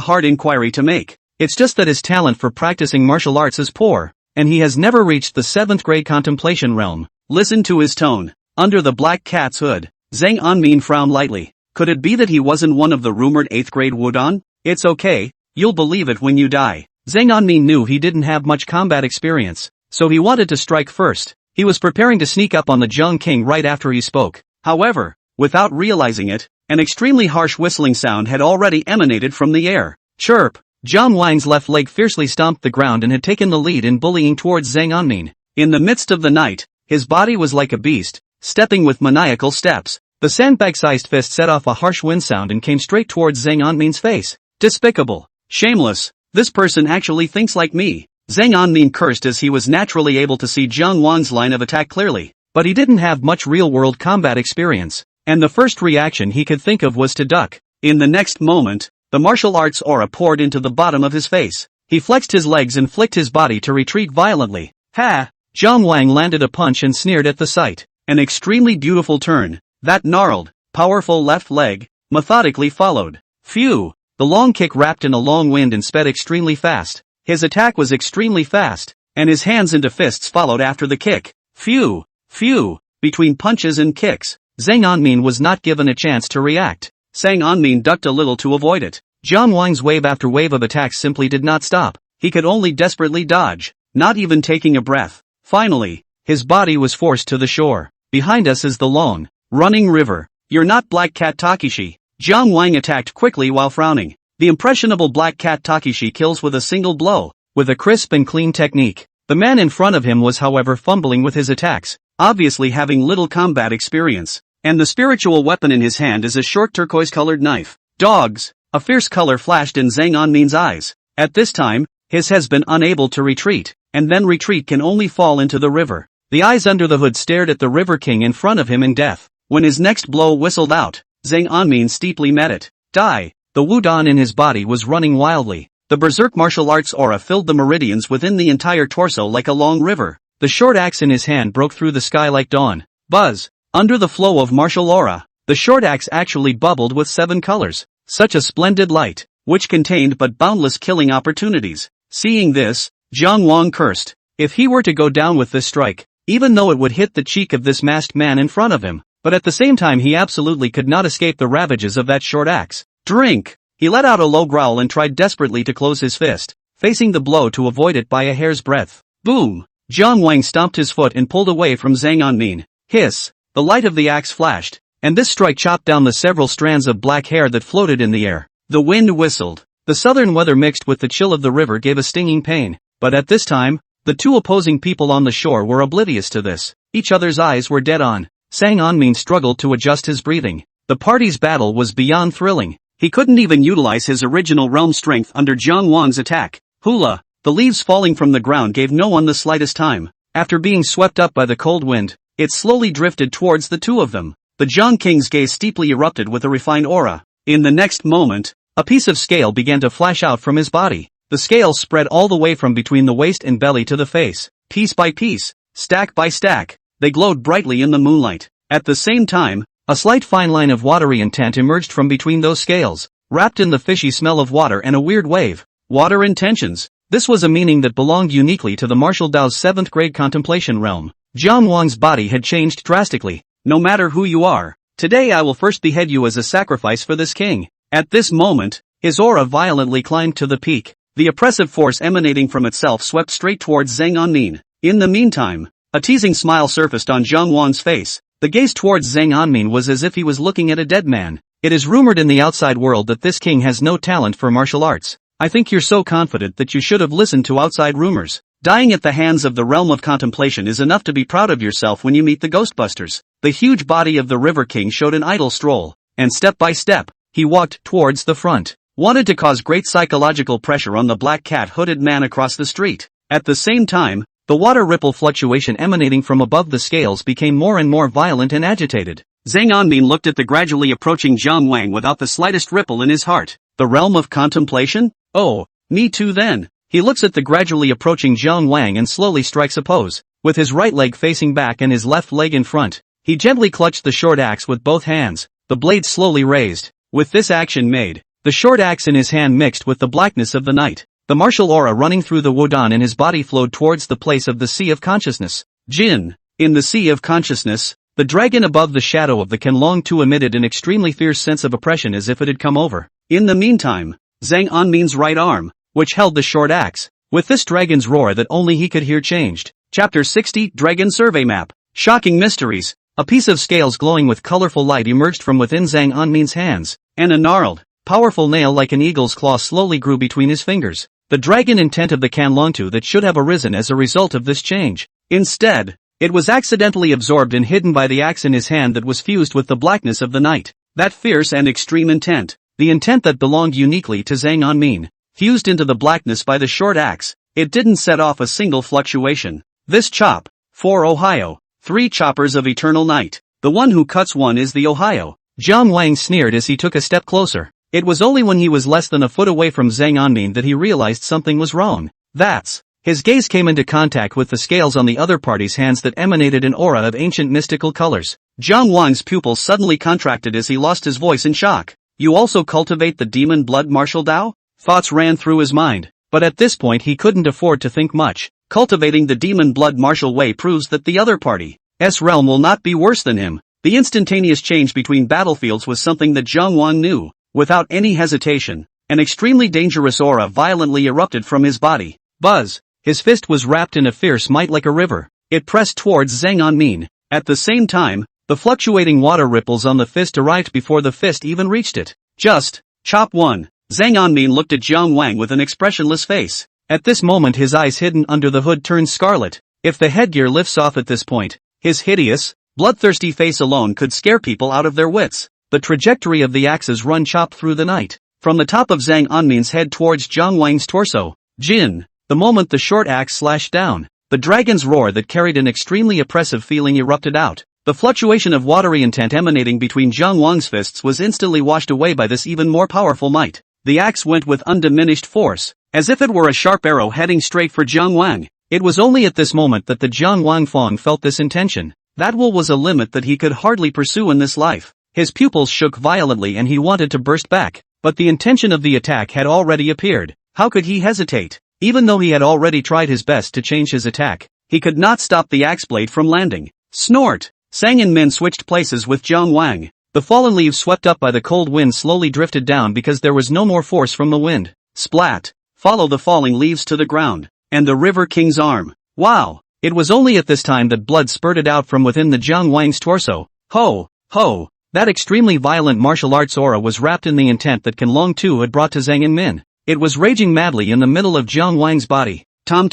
hard inquiry to make. It's just that his talent for practicing martial arts is poor, and he has never reached the 7th grade contemplation realm. Listen to his tone. Under the black cat's hood, Zhang Anmin frowned lightly. Could it be that he wasn't one of the rumored 8th grade Wudong? It's okay, you'll believe it when you die. Zhang Anmin knew he didn't have much combat experience, so he wanted to strike first. He was preparing to sneak up on the Jiang King right after he spoke. However, without realizing it, an extremely harsh whistling sound had already emanated from the air. Chirp! Jiang Wang's left leg fiercely stomped the ground and had taken the lead in bullying towards Zhang Anmin. In the midst of the night, his body was like a beast, stepping with maniacal steps. The sandbag-sized fist set off a harsh wind sound and came straight towards Zhang Anmin's face. Despicable! Shameless! This person actually thinks like me. Zhang Anmin cursed as he was naturally able to see Jiang Wang's line of attack clearly, but he didn't have much real-world combat experience, and the first reaction he could think of was to duck. In the next moment, the martial arts aura poured into the bottom of his face. He flexed his legs and flicked his body to retreat violently. Ha! Jiang Wang landed a punch and sneered at the sight. An extremely beautiful turn. That gnarled, powerful left leg, methodically followed. Phew! The long kick wrapped in a long wind and sped extremely fast. His attack was extremely fast, and his hands into fists followed after the kick. Phew! Phew! Between punches and kicks, Zhang Anmin was not given a chance to react. Zhang Anmin ducked a little to avoid it. Jiang Wang's wave after wave of attacks simply did not stop. He could only desperately dodge, not even taking a breath. Finally, his body was forced to the shore. Behind us is the long, running river. You're not Black Cat Takeshi. Jiang Wang attacked quickly while frowning. The impressionable Black Cat Takeshi kills with a single blow, with a crisp and clean technique. The man in front of him was however fumbling with his attacks, obviously having little combat experience. And the spiritual weapon in his hand is a short turquoise-colored knife. Dogs! A fierce color flashed in Zhang Anmin's eyes. At this time, his has been unable to retreat, and then retreat can only fall into the river. The eyes under the hood stared at the River King in front of him in death. When his next blow whistled out, Zhang Anmin steeply met it. Die! The Wudong in his body was running wildly. The berserk martial arts aura filled the meridians within the entire torso like a long river. The short axe in his hand broke through the sky like dawn. Buzz! Under the flow of martial aura, the short axe actually bubbled with 7 colors. Such a splendid light, which contained but boundless killing opportunities. Seeing this, Jiang Wang cursed. If he were to go down with this strike, even though it would hit the cheek of this masked man in front of him, but at the same time he absolutely could not escape the ravages of that short axe. Drink! He let out a low growl and tried desperately to close his fist, facing the blow to avoid it by a hair's breadth. Boom! Jiang Wang stomped his foot and pulled away from Zhang Anmin. Hiss! The light of the axe flashed, and this strike chopped down the several strands of black hair that floated in the air. The wind whistled. The southern weather mixed with the chill of the river gave a stinging pain, but at this time, the two opposing people on the shore were oblivious to this. Each other's eyes were dead on. Zhang Anmin struggled to adjust his breathing. The party's battle was beyond thrilling. He couldn't even utilize his original realm strength under Jiang Wang's attack. Hula! The leaves falling from the ground gave no one the slightest time. After being swept up by the cold wind, it slowly drifted towards the two of them. The Jiang King's gaze steeply erupted with a refined aura. In the next moment, a piece of scale began to flash out from his body. The scales spread all the way from between the waist and belly to the face. Piece by piece, stack by stack, they glowed brightly in the moonlight. At the same time, a slight fine line of watery intent emerged from between those scales, wrapped in the fishy smell of water and a weird wave. Water intentions. This was a meaning that belonged uniquely to the martial Tao's 7th grade contemplation realm. Jiang Wang's body had changed drastically. No matter who you are, today I will first behead you as a sacrifice for this king. At this moment, his aura violently climbed to the peak. The oppressive force emanating from itself swept straight towards Zhang Anmin. In the meantime, a teasing smile surfaced on Jiang Wang's face. The gaze towards Zhang Anmin was as if he was looking at a dead man. It is rumored in the outside world that this king has no talent for martial arts. I think you're so confident that you should have listened to outside rumors. Dying at the hands of the realm of contemplation is enough to be proud of yourself when you meet the Ghostbusters. The huge body of the River King showed an idle stroll, and step by step, he walked towards the front. Wanted to cause great psychological pressure on the black cat hooded man across the street. At the same time, the water ripple fluctuation emanating from above the scales became more and more violent and agitated. Zhang Anmin looked at the gradually approaching Jiang Wang without the slightest ripple in his heart. The realm of contemplation? Oh, me too then. He looks at the gradually approaching Jiang Wang and slowly strikes a pose. With his right leg facing back and his left leg in front, he gently clutched the short axe with both hands, the blade slowly raised. With this action made, the short axe in his hand mixed with the blackness of the night. The martial aura running through the Wodan in his body flowed towards the place of the Sea of Consciousness. Jin. In the Sea of Consciousness, the dragon above the shadow of the Kenlong Tu emitted an extremely fierce sense of oppression as if it had come over. In the meantime, Zhang Anmin's right arm, which held the short axe, with this dragon's roar that only he could hear changed. Chapter 60 Dragon Survey Map. Shocking mysteries. A piece of scales glowing with colorful light emerged from within Zhang Anmin's hands, and a gnarled, powerful nail like an eagle's claw slowly grew between his fingers. The dragon intent of the Kanlongtu that should have arisen as a result of this change. Instead, it was accidentally absorbed and hidden by the axe in his hand that was fused with the blackness of the night. That fierce and extreme intent, the intent that belonged uniquely to Zhang Anmin, fused into the blackness by the short axe. It didn't set off a single fluctuation. This chop, for Ohio, 3 choppers of eternal night. The one who cuts one is the Ohio. Jiang Wang sneered as he took a step closer. It was only when he was less than a foot away from Zhang Anmin that he realized something was wrong. That's. His gaze came into contact with the scales on the other party's hands that emanated an aura of ancient mystical colors. Jiang Wang's pupils suddenly contracted as he lost his voice in shock. You also cultivate the demon blood martial Dao? Thoughts ran through his mind, but at this point he couldn't afford to think much. Cultivating the demon blood martial way proves that the other party's realm will not be worse than him. The instantaneous change between battlefields was something that Jiang Wang knew. Without any hesitation, an extremely dangerous aura violently erupted from his body. Buzz! His fist was wrapped in a fierce might like a river. It pressed towards Zhang Anmin. At the same time, the fluctuating water ripples on the fist arrived before the fist even reached it. Just, chop one. Zhang Anmin looked at Jiang Wang with an expressionless face. At this moment his eyes hidden under the hood turned scarlet. If the headgear lifts off at this point, his hideous, bloodthirsty face alone could scare people out of their wits. The trajectory of the axe's run chopped through the night, from the top of Zhang Anmin's head towards Jiang Wang's torso. Jin. The moment the short axe slashed down, the dragon's roar that carried an extremely oppressive feeling erupted out. The fluctuation of watery intent emanating between Jiang Wang's fists was instantly washed away by this even more powerful might. The axe went with undiminished force, as if it were a sharp arrow heading straight for Jiang Wang. It was only at this moment that the Jiang Wang Fong felt this intention. That will was a limit that he could hardly pursue in this life. His pupils shook violently and he wanted to burst back, but the intention of the attack had already appeared. How could he hesitate? Even though he had already tried his best to change his attack, he could not stop the axe blade from landing. Snort! Sang and Min switched places with Jiang Wang. The fallen leaves swept up by the cold wind slowly drifted down because there was no more force from the wind. Splat! Follow the falling leaves to the ground. And the River King's arm. Wow! It was only at this time that blood spurted out from within the Jiang Wang's torso. Ho! Ho! That extremely violent martial arts aura was wrapped in the intent that Qianlong Tu had brought to Zhang and Min. It was raging madly in the middle of Jiang Wang's body. Tom.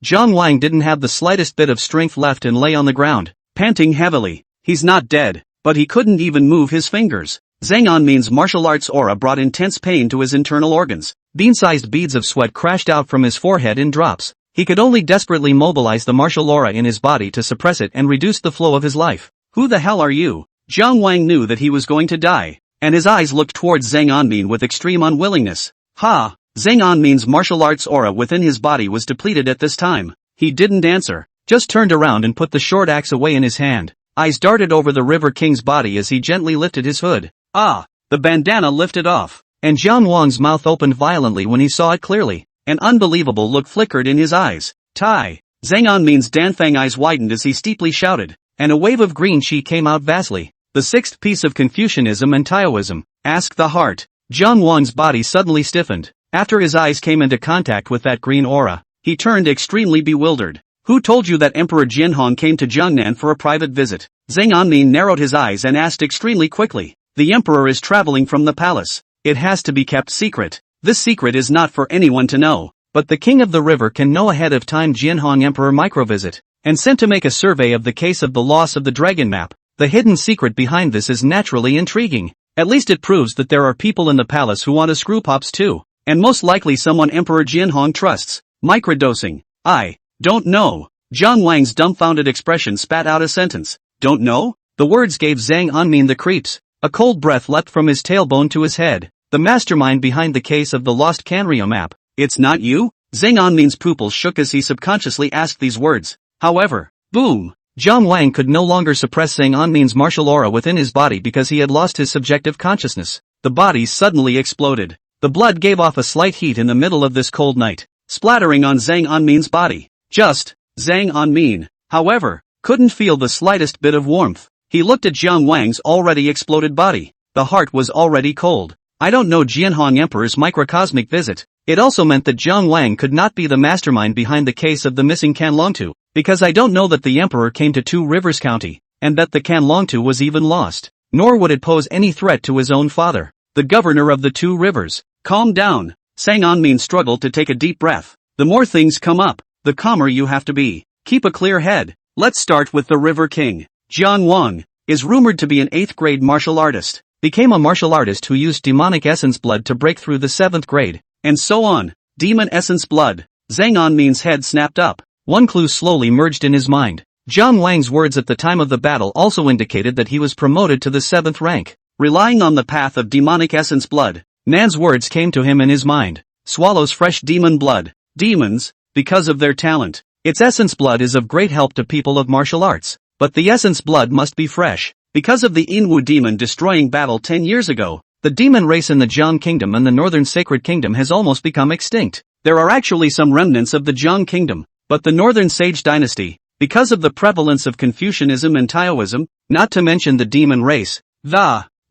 Jiang Wang didn't have the slightest bit of strength left and lay on the ground, panting heavily. He's not dead, but he couldn't even move his fingers. Zhang Anmin's martial arts aura brought intense pain to his internal organs. Bean-sized beads of sweat crashed out from his forehead in drops. He could only desperately mobilize the martial aura in his body to suppress it and reduce the flow of his life. Who the hell are you? Jiang Wang knew that he was going to die, and his eyes looked towards Zhang Anmin with extreme unwillingness. Ha! Zhang Anmin's martial arts aura within his body was depleted at this time. He didn't answer, just turned around and put the short axe away in his hand. Eyes darted over the River King's body as he gently lifted his hood. Ah! The bandana lifted off, and Jiang Wang's mouth opened violently when he saw it clearly. An unbelievable look flickered in his eyes. Tai! Zhang Anmin's Danfang eyes widened as he steeply shouted, and a wave of green chi came out vastly. The sixth piece of Confucianism and Taoism. Ask the heart. Jiang Wang's body suddenly stiffened. After his eyes came into contact with that green aura, he turned extremely bewildered. Who told you that Emperor Jianhong came to Jiangnan for a private visit? Zhang Anmin narrowed his eyes and asked extremely quickly. The emperor is traveling from the palace. It has to be kept secret. This secret is not for anyone to know, but the king of the river can know ahead of time. Jianhong Emperor microvisit, and sent to make a survey of the case of the loss of the dragon map. The hidden secret behind this is naturally intriguing. At least it proves that there are people in the palace who want to screw pops too, and most likely someone Emperor Jianhong trusts. Microdosing. I don't know. Jiang Wang's dumbfounded expression spat out a sentence. Don't know? The words gave Zhang Anmin the creeps. A cold breath leapt from his tailbone to his head. The mastermind behind the case of the lost Canrio map. It's not you? Zhang Anmin's pupils shook as he subconsciously asked these words. However, boom! Jiang Wang could no longer suppress Zhang Anmin's martial aura within his body because he had lost his subjective consciousness. The body suddenly exploded. The blood gave off a slight heat in the middle of this cold night, splattering on Zhang Anmin's body. Zhang Anmin, however, couldn't feel the slightest bit of warmth. He looked at Jiang Wang's already exploded body. The heart was already cold. I don't know Jianhong Emperor's microcosmic visit. It also meant that Jiang Wang could not be the mastermind behind the case of the missing Qianlong, because I don't know that the emperor came to Two Rivers County, and that the Qianlong was even lost. Nor would it pose any threat to his own father, the governor of the Two Rivers. Calm down. Zhang Anmin struggled to take a deep breath. The more things come up, the calmer you have to be. Keep a clear head. Let's start with the River King. Jiang Wang is rumored to be an 8th grade martial artist. Became a martial artist who used demonic essence blood to break through the 7th grade. And so on. Demon essence blood. Zhang Anmin's head snapped up. One clue slowly merged in his mind. Jiang Wang's words at the time of the battle also indicated that he was promoted to the 7th rank. Relying on the path of demonic essence blood, Nan's words came to him in his mind. Swallows fresh demon blood. Demons, because of their talent. Its essence blood is of great help to people of martial arts. But the essence blood must be fresh. Because of the Inwu demon destroying battle 10 years ago, the demon race in the Zhang Kingdom and the Northern Sacred Kingdom has almost become extinct. There are actually some remnants of the Zhang Kingdom, but the Northern Sage Dynasty, because of the prevalence of Confucianism and Taoism, not to mention the demon race,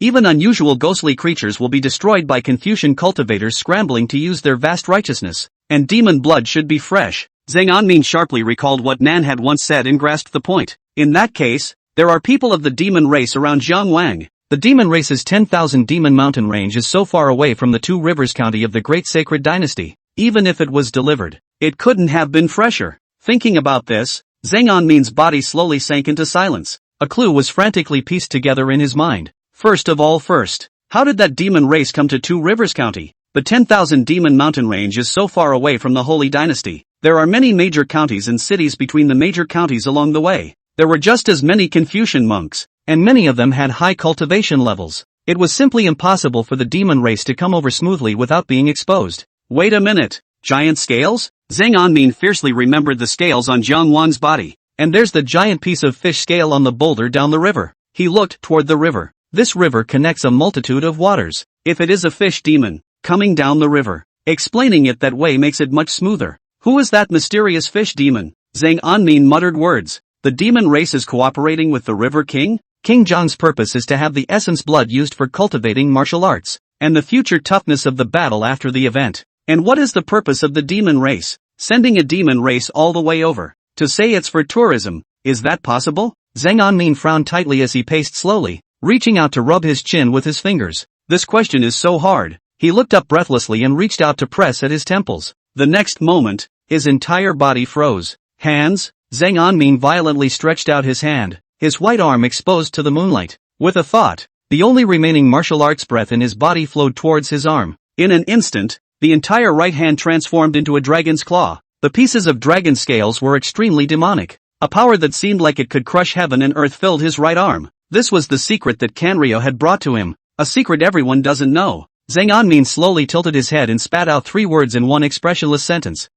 even unusual ghostly creatures will be destroyed by Confucian cultivators scrambling to use their vast righteousness, and demon blood should be fresh. Zhang Anmin sharply recalled what Nan had once said and grasped the point. In that case, there are people of the demon race around Jiang Wang. The demon race's 10,000 demon mountain range is so far away from the Two Rivers County of the Great Sacred Dynasty. Even if it was delivered, it couldn't have been fresher. Thinking about this, Zhang Anmin's body slowly sank into silence. A clue was frantically pieced together in his mind. First, how did that demon race come to Two Rivers County? The 10,000 demon mountain range is so far away from the Holy Dynasty. There are many major counties and cities between the major counties along the way. There were just as many Confucian monks, and many of them had high cultivation levels. It was simply impossible for the demon race to come over smoothly without being exposed. Wait a minute. Giant scales? Zhang Anmin fiercely remembered the scales on Jiang Wang's body. And there's the giant piece of fish scale on the boulder down the river. He looked toward the river. This river connects a multitude of waters. If it is a fish demon, coming down the river, explaining it that way makes it much smoother. Who is that mysterious fish demon? Zhang Anmin muttered words. The demon race is cooperating with the River King? King Zhang's purpose is to have the essence blood used for cultivating martial arts, and the future toughness of the battle after the event. And what is the purpose of the demon race? Sending a demon race all the way over. To say it's for tourism, is that possible? Zhang Anmin frowned tightly as he paced slowly, reaching out to rub his chin with his fingers. This question is so hard. He looked up breathlessly and reached out to press at his temples. The next moment, his entire body froze. Hands? Zhang Anmin violently stretched out his hand, his white arm exposed to the moonlight. With a thought, the only remaining martial arts breath in his body flowed towards his arm. In an instant, the entire right hand transformed into a dragon's claw. The pieces of dragon scales were extremely demonic. A power that seemed like it could crush heaven and earth filled his right arm. This was the secret that Kanryo had brought to him. A secret everyone doesn't know. Zhang Anmin slowly tilted his head and spat out 3 words in one expressionless sentence.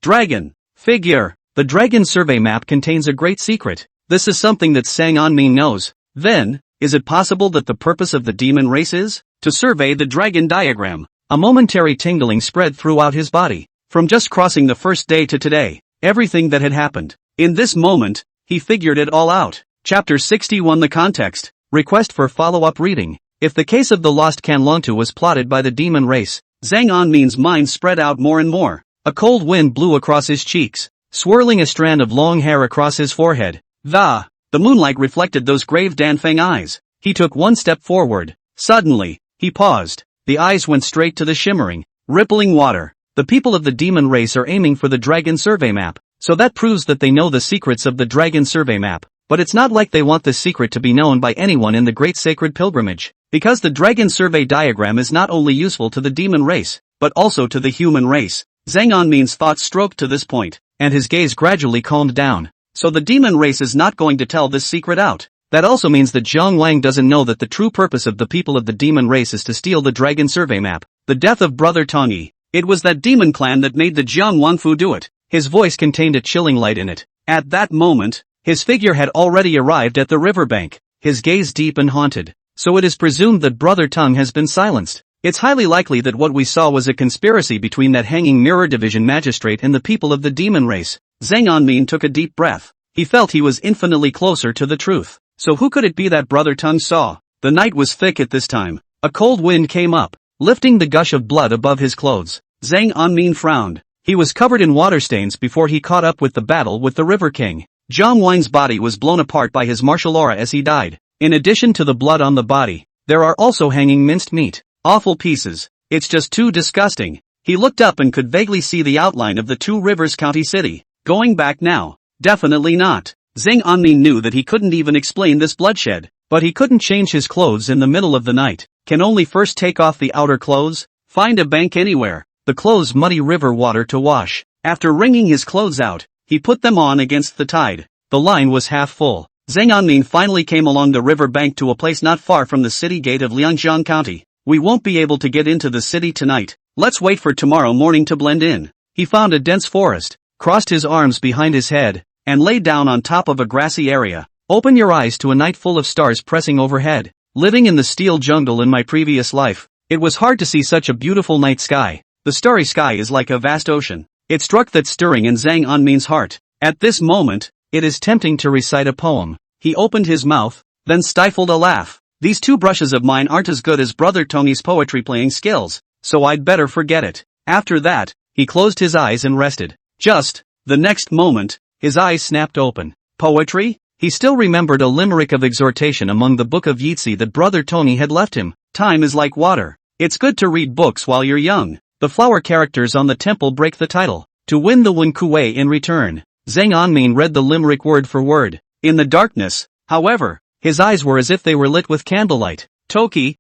Dragon. Figure. The dragon survey map contains a great secret. This is something that Zhang Anmin knows. Then, is it possible that the purpose of the demon race is to survey the dragon diagram? A momentary tingling spread throughout his body. From just crossing the first day to today, everything that had happened. In this moment, he figured it all out. Chapter 61. The context. Request for follow-up reading. If the case of the lost Kanlongtu was plotted by the demon race, Zhang Anmin's mind spread out more and more. A cold wind blew across his cheeks, swirling a strand of long hair across his forehead. The moonlight reflected those grave Danfeng eyes. He took one step forward. Suddenly, he paused. The eyes went straight to the shimmering, rippling water. The people of the demon race are aiming for the dragon survey map, so that proves that they know the secrets of the dragon survey map. But it's not like they want this secret to be known by anyone in the great sacred pilgrimage, because the dragon survey diagram is not only useful to the demon race, but also to the human race. Zhang Anmin's thoughts stroked to this point, and his gaze gradually calmed down. So the demon race is not going to tell this secret out. That also means that Zhang Wang doesn't know that the true purpose of the people of the demon race is to steal the dragon survey map. The death of Brother Tongyi. It was that demon clan that made the Jiang Wangfu do it. His voice contained a chilling light in it. At that moment, his figure had already arrived at the riverbank, his gaze deep and haunted. So it is presumed that Brother Tung has been silenced. It's highly likely that what we saw was a conspiracy between that hanging mirror division magistrate and the people of the demon race. Zhang Anmin took a deep breath. He felt he was infinitely closer to the truth. So who could it be that Brother Tung saw? The night was thick at this time. A cold wind came up, lifting the gush of blood above his clothes. Zhang Anmin frowned. He was covered in water stains before he caught up with the battle with the River King. Jiang Wang's body was blown apart by his martial aura as he died. In addition to the blood on the body, there are also hanging minced meat. Awful pieces. It's just too disgusting. He looked up and could vaguely see the outline of the Two Rivers County city. Going back now? Definitely not. Zhang Anmin knew that he couldn't even explain this bloodshed. But he couldn't change his clothes in the middle of the night. Can only first take off the outer clothes? Find a bank anywhere. The clothes muddy river water to wash. After wringing his clothes out, he put them on against the tide. The line was half full. Zhang Anmin finally came along the river bank to a place not far from the city gate of Liangjiang County. We won't be able to get into the city tonight. Let's wait for tomorrow morning to blend in. He found a dense forest, crossed his arms behind his head, and lay down on top of a grassy area. Open your eyes to a night full of stars pressing overhead. Living in the steel jungle in my previous life, it was hard to see such a beautiful night sky. The starry sky is like a vast ocean. It struck that stirring in Zhang Anmin's heart. At this moment, it is tempting to recite a poem. He opened his mouth, then stifled a laugh. These two brushes of mine aren't as good as Brother Tony's poetry playing skills, so I'd better forget it. After that, he closed his eyes and rested. Just, the next moment, his eyes snapped open. Poetry? He still remembered a limerick of exhortation among the book of Yeatsi that Brother Tony had left him. Time is like water. It's good to read books while you're young. The flower characters on the temple break the title. To win the Wen Kuei in return. Zhang Anmin read the limerick word for word. In the darkness, however, his eyes were as if they were lit with candlelight. Toki,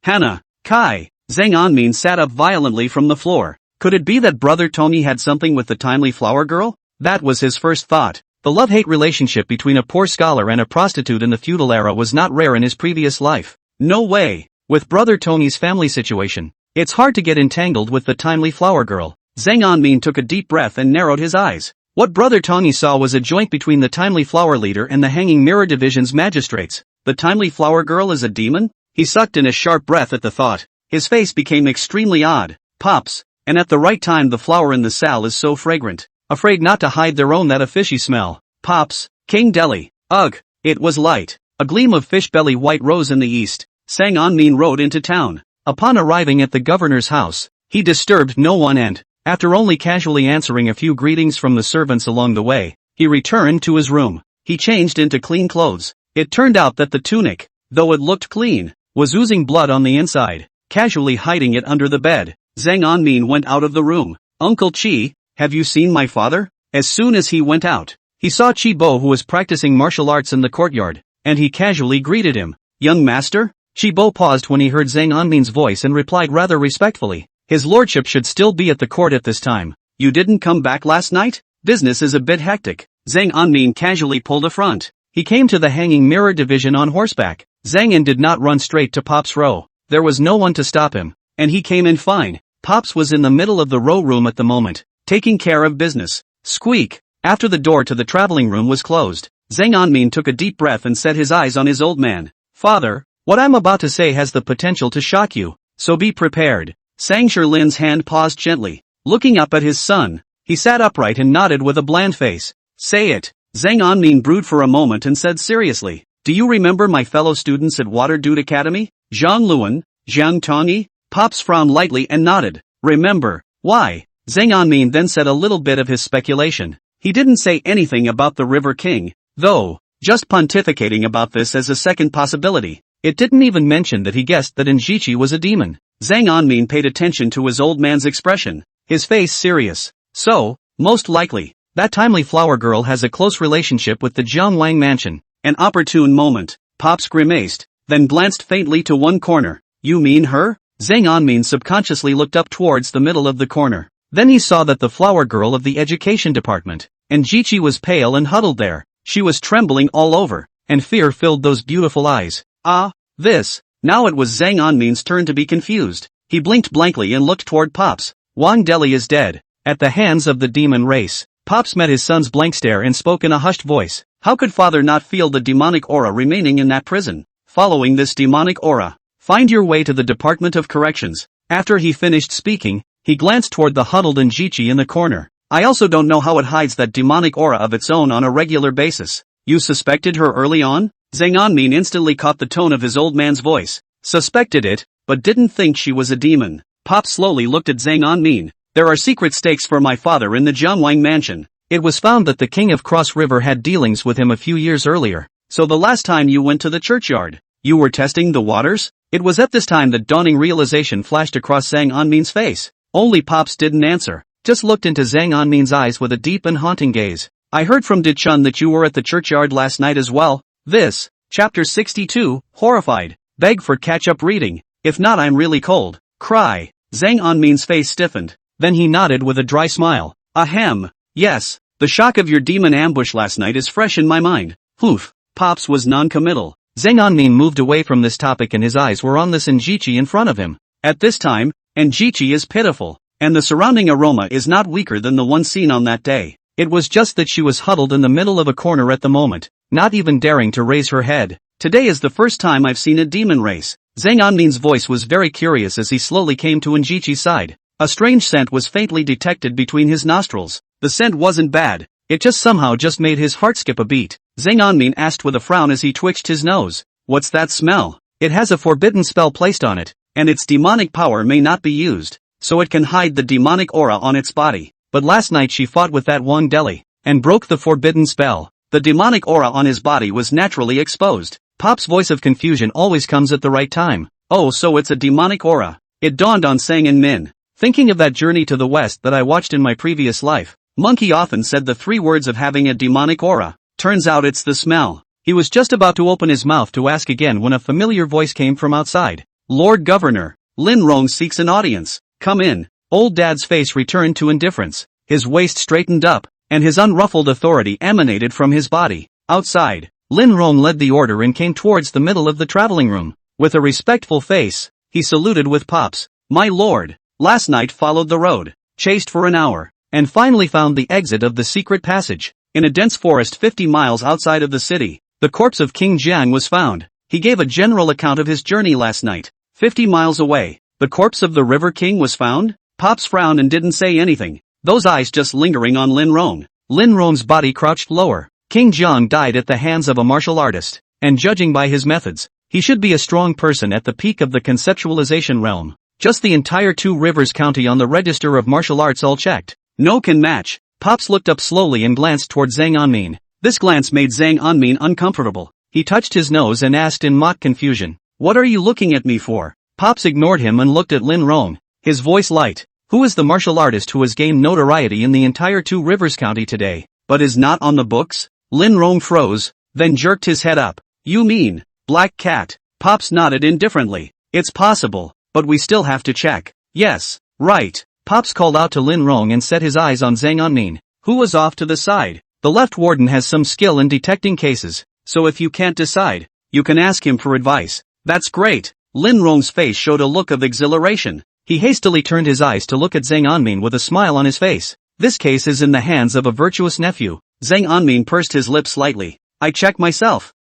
Hana, Kai. Zhang Anmin sat up violently from the floor. Could it be that Brother Tony had something with the timely flower girl? That was his first thought. The love-hate relationship between a poor scholar and a prostitute in the feudal era was not rare in his previous life. No way. With Brother Tony's family situation, it's hard to get entangled with the timely flower girl. Zhang Anmin took a deep breath and narrowed his eyes. What Brother Tongi saw was a joint between the Timely Flower leader and the Hanging Mirror Division's magistrates. The Timely Flower girl is a demon? He sucked in a sharp breath at the thought. His face became extremely odd. Pops. And at the right time the flower in the salle is so fragrant. Afraid not to hide their own that a fishy smell. Pops. King Deli. Ugh. It was light. A gleam of fish belly white rose in the east. Zhang Anmin rode into town. Upon arriving at the governor's house, he disturbed no one and, after only casually answering a few greetings from the servants along the way, he returned to his room. He changed into clean clothes. It turned out that the tunic, though it looked clean, was oozing blood on the inside. Casually hiding it under the bed, Zhang Anmin went out of the room. Uncle Chi, have you seen my father? As soon as he went out, he saw Chi Bo who was practicing martial arts in the courtyard, and he casually greeted him. Young master? Chi Bo paused when he heard Zhang Anmin's voice and replied rather respectfully. His lordship should still be at the court at this time. You didn't come back last night? Business is a bit hectic. Zhang Anmin casually pulled a front. He came to the Hanging Mirror Division on horseback. Zhang An did not run straight to Pop's row. There was no one to stop him, and he came in fine. Pops was in the middle of the row room at the moment, taking care of business. Squeak! After the door to the traveling room was closed, Zhang Anmin took a deep breath and set his eyes on his old man. Father, what I'm about to say has the potential to shock you, so be prepared. Sang Sherlin's hand paused gently. Looking up at his son, he sat upright and nodded with a bland face. Say it. Zhang Anmin brooded for a moment and said seriously. Do you remember my fellow students at Waterdew Academy? Zhang Luan, Zhang Tongyi? Pops frowned lightly and nodded. Remember. Why? Zhang Anmin then said a little bit of his speculation. He didn't say anything about the River King, though, just pontificating about this as a second possibility. It didn't even mention that he guessed that Njichi was a demon. Zhang Anmin paid attention to his old man's expression, his face serious. So, most likely, that Timely Flower girl has a close relationship with the Jiangwang mansion. An opportune moment. Pops grimaced, then glanced faintly to one corner. You mean her? Zhang Anmin subconsciously looked up towards the middle of the corner. Then he saw that the flower girl of the education department, Njichi, was pale and huddled there. She was trembling all over, and fear filled those beautiful eyes. Ah, this. Now it was Zhang Anmin's turn to be confused. He blinked blankly and looked toward Pops. Wang Deli is dead. At the hands of the demon race. Pops met his son's blank stare and spoke in a hushed voice. How could father not feel the demonic aura remaining in that prison? Following this demonic aura, find your way to the Department of Corrections. After he finished speaking, he glanced toward the huddled Njichi in the corner. I also don't know how it hides that demonic aura of its own on a regular basis. You suspected her early on? Zhang Anmin instantly caught the tone of his old man's voice. Suspected it, but didn't think she was a demon. Pop slowly looked at Zhang Anmin. There are secret stakes for my father in the Jiangwang mansion. It was found that the king of Cross River had dealings with him a few years earlier. So the last time you went to the churchyard, you were testing the waters? It was at this time that dawning realization flashed across Zhang Anmin's face. Only Pops didn't answer, just looked into Zhang Anmin's eyes with a deep and haunting gaze. I heard from Dichun that you were at the churchyard last night as well. This, chapter 62, horrified. Beg for catch-up reading. If not, I'm really cold. Cry. Zhang Anmin's face stiffened. Then he nodded with a dry smile. Ahem. Yes, the shock of your demon ambush last night is fresh in my mind. Oof. Pops was non-committal. Zhang Anmin moved away from this topic and his eyes were on this Njichi in front of him. At this time, Njichi is pitiful, and the surrounding aroma is not weaker than the one seen on that day. It was just that she was huddled in the middle of a corner at the moment, not even daring to raise her head. Today is the first time I've seen a demon race. Zhang Anmin's voice was very curious as he slowly came to Njichi's side. A strange scent was faintly detected between his nostrils. The scent wasn't bad, it just made his heart skip a beat. Zhang Anmin asked with a frown as he twitched his nose. What's that smell? It has a forbidden spell placed on it, and its demonic power may not be used, so it can hide the demonic aura on its body. But last night she fought with that Wang Deli, and broke the forbidden spell. The demonic aura on his body was naturally exposed. Pop's voice of confusion always comes at the right time. Oh, so it's a demonic aura. It dawned on Sang and Min. Thinking of that journey to the west that I watched in my previous life, Monkey often said the 3 words of having a demonic aura. Turns out it's the smell. He was just about to open his mouth to ask again when a familiar voice came from outside. Lord Governor, Lin Rong seeks an audience. Come in. Old Dad's face returned to indifference. His waist straightened up, and his unruffled authority emanated from his body. Outside, Lin Rong led the order and came towards the middle of the traveling room. With a respectful face, he saluted with Pops. My lord, last night followed the road. chased for an hour, and finally found the exit of the secret passage. In a dense forest 50 miles outside of the city, the corpse of King Jiang was found. He gave a general account of his journey last night. 50 miles away, the corpse of the River King was found? Pops frowned and didn't say anything, those eyes just lingering on Lin Rong. Lin Rong's body crouched lower. King Jiang died at the hands of a martial artist, and judging by his methods, he should be a strong person at the peak of the conceptualization realm. Just the entire Two Rivers County on the register of martial arts all checked. No can match. Pops looked up slowly and glanced toward Zhang Anmin. This glance made Zhang Anmin uncomfortable. He touched his nose and asked in mock confusion, "What are you looking at me for?" Pops ignored him and looked at Lin Rong, his voice light. "Who is the martial artist who has gained notoriety in the entire Two Rivers County today, but is not on the books?" Lin Rong froze, then jerked his head up. "You mean, Black Cat?" Pops nodded indifferently. "It's possible, but we still have to check." "Yes, right." Pops called out to Lin Rong and set his eyes on Zhang Anmin, who was off to the side. "The left warden has some skill in detecting cases, so if you can't decide, you can ask him for advice." "That's great." Lin Rong's face showed a look of exhilaration. He hastily turned his eyes to look at Zhang Anmin with a smile on his face. "This case is in the hands of a virtuous nephew." Zhang Anmin pursed his lips slightly. "I check myself."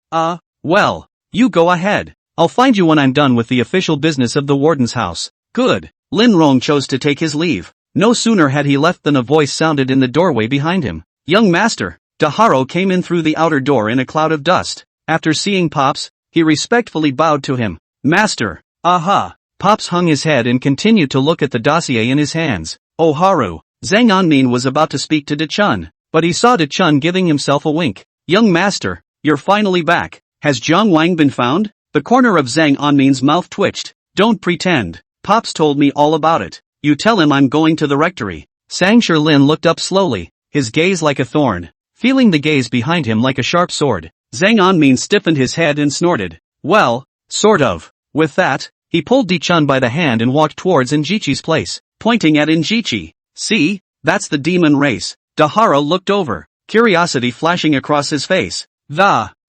Well, you go ahead. I'll find you when I'm done with the official business of the warden's house." "Good." Lin Rong chose to take his leave. No sooner had he left than a voice sounded in the doorway behind him. "Young master." Daharo came in through the outer door in a cloud of dust. After seeing Pops, he respectfully bowed to him. "Master." "Aha." Pops hung his head and continued to look at the dossier in his hands. "Oh Haru." Zhang Anmin was about to speak to Dechun, but he saw Dechun giving himself a wink. "Young master, you're finally back. Has Jiang Wang been found?" The corner of Zhang Anmin's mouth twitched. "Don't pretend. Pops told me all about it. You tell him I'm going to the rectory." Sang Sherlin looked up slowly, his gaze like a thorn, feeling the gaze behind him like a sharp sword. Zhang Anmin stiffened his head and snorted. "Well, sort of." With that, he pulled Dechun by the hand and walked towards Injichi's place, pointing at Injichi. "See, that's the demon race." Daharo looked over, curiosity flashing across his face.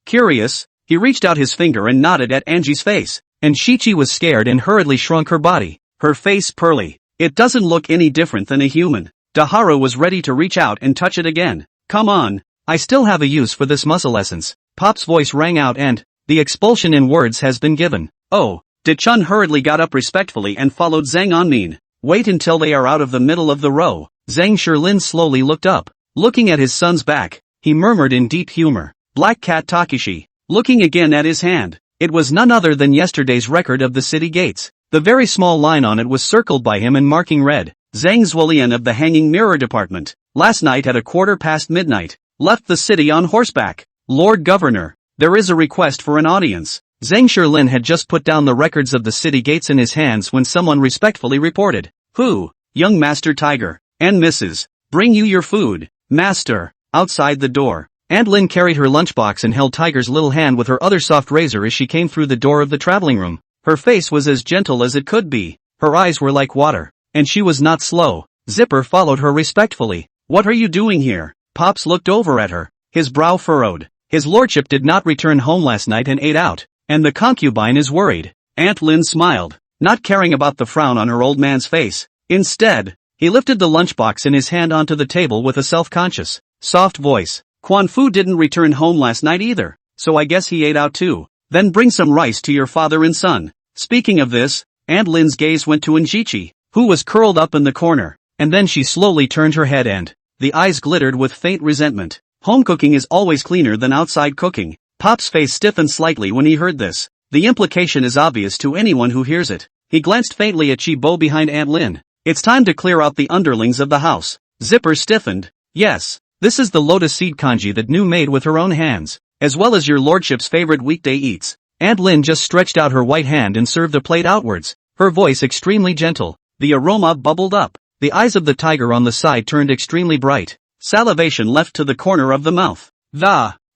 Curious, he reached out his finger and nodded at Anji's face. And Shichi was scared and hurriedly shrunk her body, her face pearly. "It doesn't look any different than a human." Daharo was ready to reach out and touch it again. "Come on, I still have a use for this muscle essence." Pop's voice rang out and, "The expulsion in words has been given." "Oh." Dechun hurriedly got up respectfully and followed Zhang Anmin. "Wait until they are out of the middle of the row." Zhang Sherlin slowly looked up. Looking at his son's back, he murmured in deep humor, "Black Cat Takeshi." Looking again at his hand, it was none other than yesterday's record of the city gates. The very small line on it was circled by him in marking red. Zhang Zuolian of the Hanging Mirror Department, last night at midnight, left the city on horseback. "Lord Governor, there is a request for an audience." Zhang Sherlin had just put down the records of the city gates in his hands when someone respectfully reported. "Who?" "Young Master Tiger, and Mrs. Bring you your food, Master." Outside the door, Aunt Lin carried her lunchbox and held Tiger's little hand with her other soft razor as she came through the door of the traveling room. Her face was as gentle as it could be, her eyes were like water, and she was not slow. Zipper followed her respectfully. "What are you doing here?" Pops looked over at her, his brow furrowed. "His lordship did not return home last night and ate out, and the concubine is worried." Aunt Lin smiled, not caring about the frown on her old man's face. Instead, he lifted the lunchbox in his hand onto the table with a self-conscious, soft voice. "Quan Fu didn't return home last night either, so I guess he ate out too. Then bring some rice to your father and son." Speaking of this, Aunt Lin's gaze went to Injichi, who was curled up in the corner, and then she slowly turned her head and the eyes glittered with faint resentment. Home cooking is always cleaner than outside cooking. Pop's face stiffened slightly when he heard this. The implication is obvious to anyone who hears it. He glanced faintly at Chi-Bo behind Aunt Lin. "It's time to clear out the underlings of the house." Zipper stiffened. "Yes. This is the lotus seed kanji that New made with her own hands, as well as your lordship's favorite weekday eats." Aunt Lin just stretched out her white hand and served a plate outwards, her voice extremely gentle. The aroma bubbled up. The eyes of the tiger on the side turned extremely bright. Salivation left to the corner of the mouth.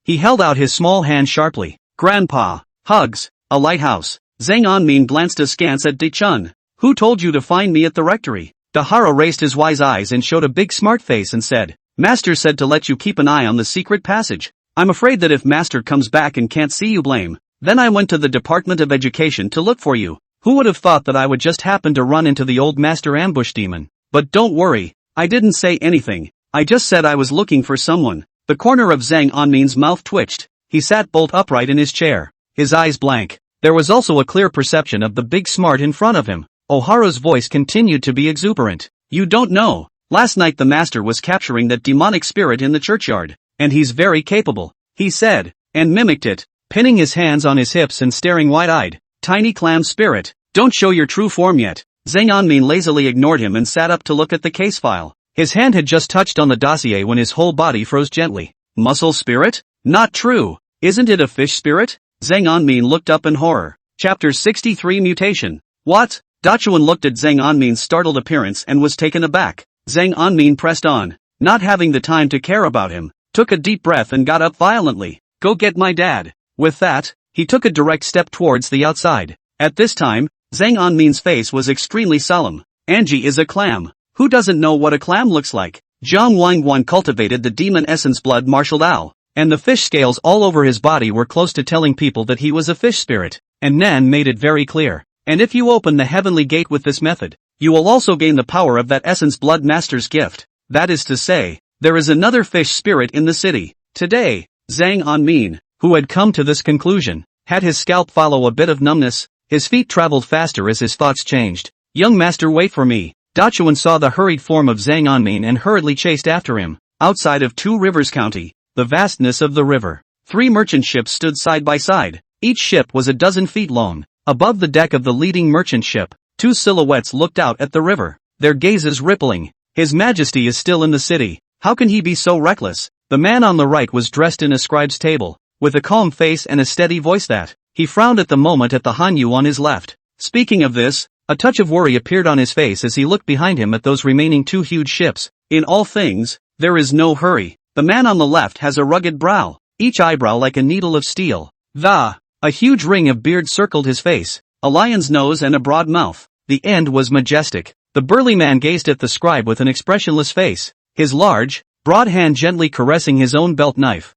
He held out his small hand sharply. "Grandpa, hugs, a lighthouse." Zhang Anmin glanced askance at Dechun. "Who told you to find me at the rectory?" Daharo raised his wise eyes and showed a big smart face and said, "Master said to let you keep an eye on the secret passage. I'm afraid that if Master comes back and can't see you blame, then I went to the Department of Education to look for you. Who would have thought that I would just happen to run into the old Master Ambush Demon? But don't worry, I didn't say anything. I just said I was looking for someone. The corner of Zhang Anmin's mouth twitched. He sat bolt upright in his chair, his eyes blank. There was also a clear perception of the big smart in front of him. Oharu's voice continued to be exuberant. You don't know. Last night the master was capturing that demonic spirit in the churchyard. And he's very capable, he said, and mimicked it, pinning his hands on his hips and staring wide-eyed. Tiny clam spirit, don't show your true form yet. Zhang Anmin lazily ignored him and sat up to look at the case file. His hand had just touched on the dossier when his whole body froze gently. Muscle spirit? Not true. Isn't it a fish spirit? Zhang Anmin looked up in horror. Chapter 63 Mutation. What? Dachuan looked at Zhang Anmin's startled appearance and was taken aback. Zhang Anmin pressed on, not having the time to care about him, took a deep breath and got up violently. Go get my dad. With that, he took a direct step towards the outside. At this time, Zhang Anmin's face was extremely solemn. Angie is a clam. Who doesn't know what a clam looks like? Zhang Wangguan cultivated the demon essence blood martial owl, and the fish scales all over his body were close to telling people that he was a fish spirit, and Nan made it very clear. And if you open the heavenly gate with this method, you will also gain the power of that essence blood master's gift. That is to say, there is another fish spirit in the city. Today, Zhang Anmin, who had come to this conclusion, had his scalp follow a bit of numbness. His feet traveled faster as his thoughts changed. Young master, wait for me. Dachuan saw the hurried form of Zhang Anmin and hurriedly chased after him. Outside of Two Rivers County, the vastness of the river. 3 merchant ships stood side by side. Each ship was a dozen feet long. Above the deck of the leading merchant ship, 2 silhouettes looked out at the river, their gazes rippling. His Majesty is still in the city. How can he be so reckless? The man on the right was dressed in a scribe's table, with a calm face and a steady voice that he frowned at the moment at the Hanyu on his left. Speaking of this, a touch of worry appeared on his face as he looked behind him at those remaining 2 huge ships. In all things, there is no hurry. The man on the left has a rugged brow, each eyebrow like a needle of steel. A huge ring of beard circled his face, a lion's nose and a broad mouth. The end was majestic. The burly man gazed at the scribe with an expressionless face, his large, broad hand gently caressing his own belt knife.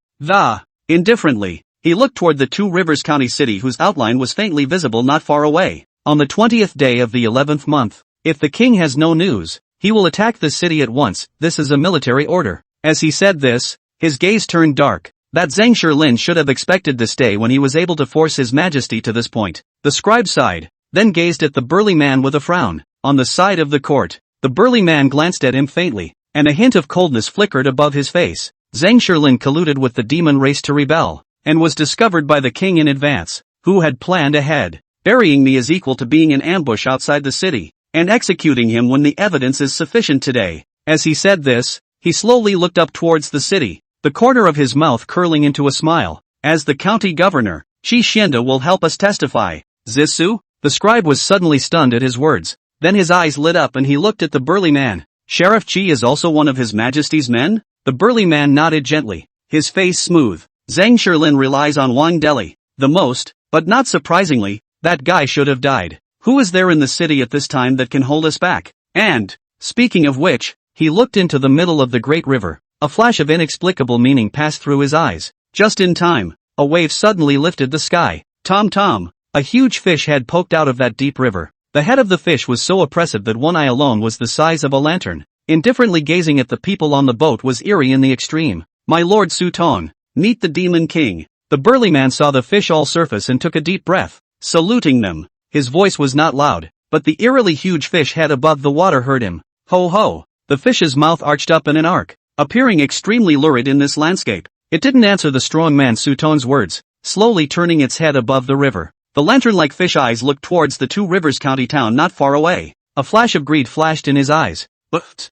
Indifferently, he looked toward the Two Rivers County city whose outline was faintly visible not far away. On the 20th day of the 11th month, if the king has no news, he will attack the city at once. This is a military order. As he said this, his gaze turned dark. That Zhang Shilin should have expected this day when he was able to force his majesty to this point. The scribe sighed, then gazed at the burly man with a frown. On the side of the court, the burly man glanced at him faintly, and a hint of coldness flickered above his face. Zhang Shilin colluded with the demon race to rebel, and was discovered by the king in advance, who had planned ahead. Burying me is equal to being in ambush outside the city, and executing him when the evidence is sufficient today. As he said this, he slowly looked up towards the city, the corner of his mouth curling into a smile. As the county governor, Shi Xianda will help us testify. Zisu? The scribe was suddenly stunned at his words. Then his eyes lit up and he looked at the burly man. Sheriff Qi is also one of his majesty's men? The burly man nodded gently, his face smooth. Zhang Shilin relies on Wang Deli the most, but not surprisingly, that guy should have died. Who is there in the city at this time that can hold us back? And, speaking of which, he looked into the middle of the great river. A flash of inexplicable meaning passed through his eyes. Just in time, a wave suddenly lifted the sky. Tom, a huge fish head poked out of that deep river. The head of the fish was so oppressive that one eye alone was the size of a lantern. Indifferently gazing at the people on the boat was eerie in the extreme. My lord Su Tong, meet the demon king. The burly man saw the fish all surface and took a deep breath, saluting them. His voice was not loud, but the eerily huge fish head above the water heard him. Ho ho! The fish's mouth arched up in an arc, appearing extremely lurid in this landscape. It didn't answer the strong man Su Tong's words, slowly turning its head above the river. The lantern-like fish eyes looked towards the Two Rivers County town not far away. A flash of greed flashed in his eyes. Put!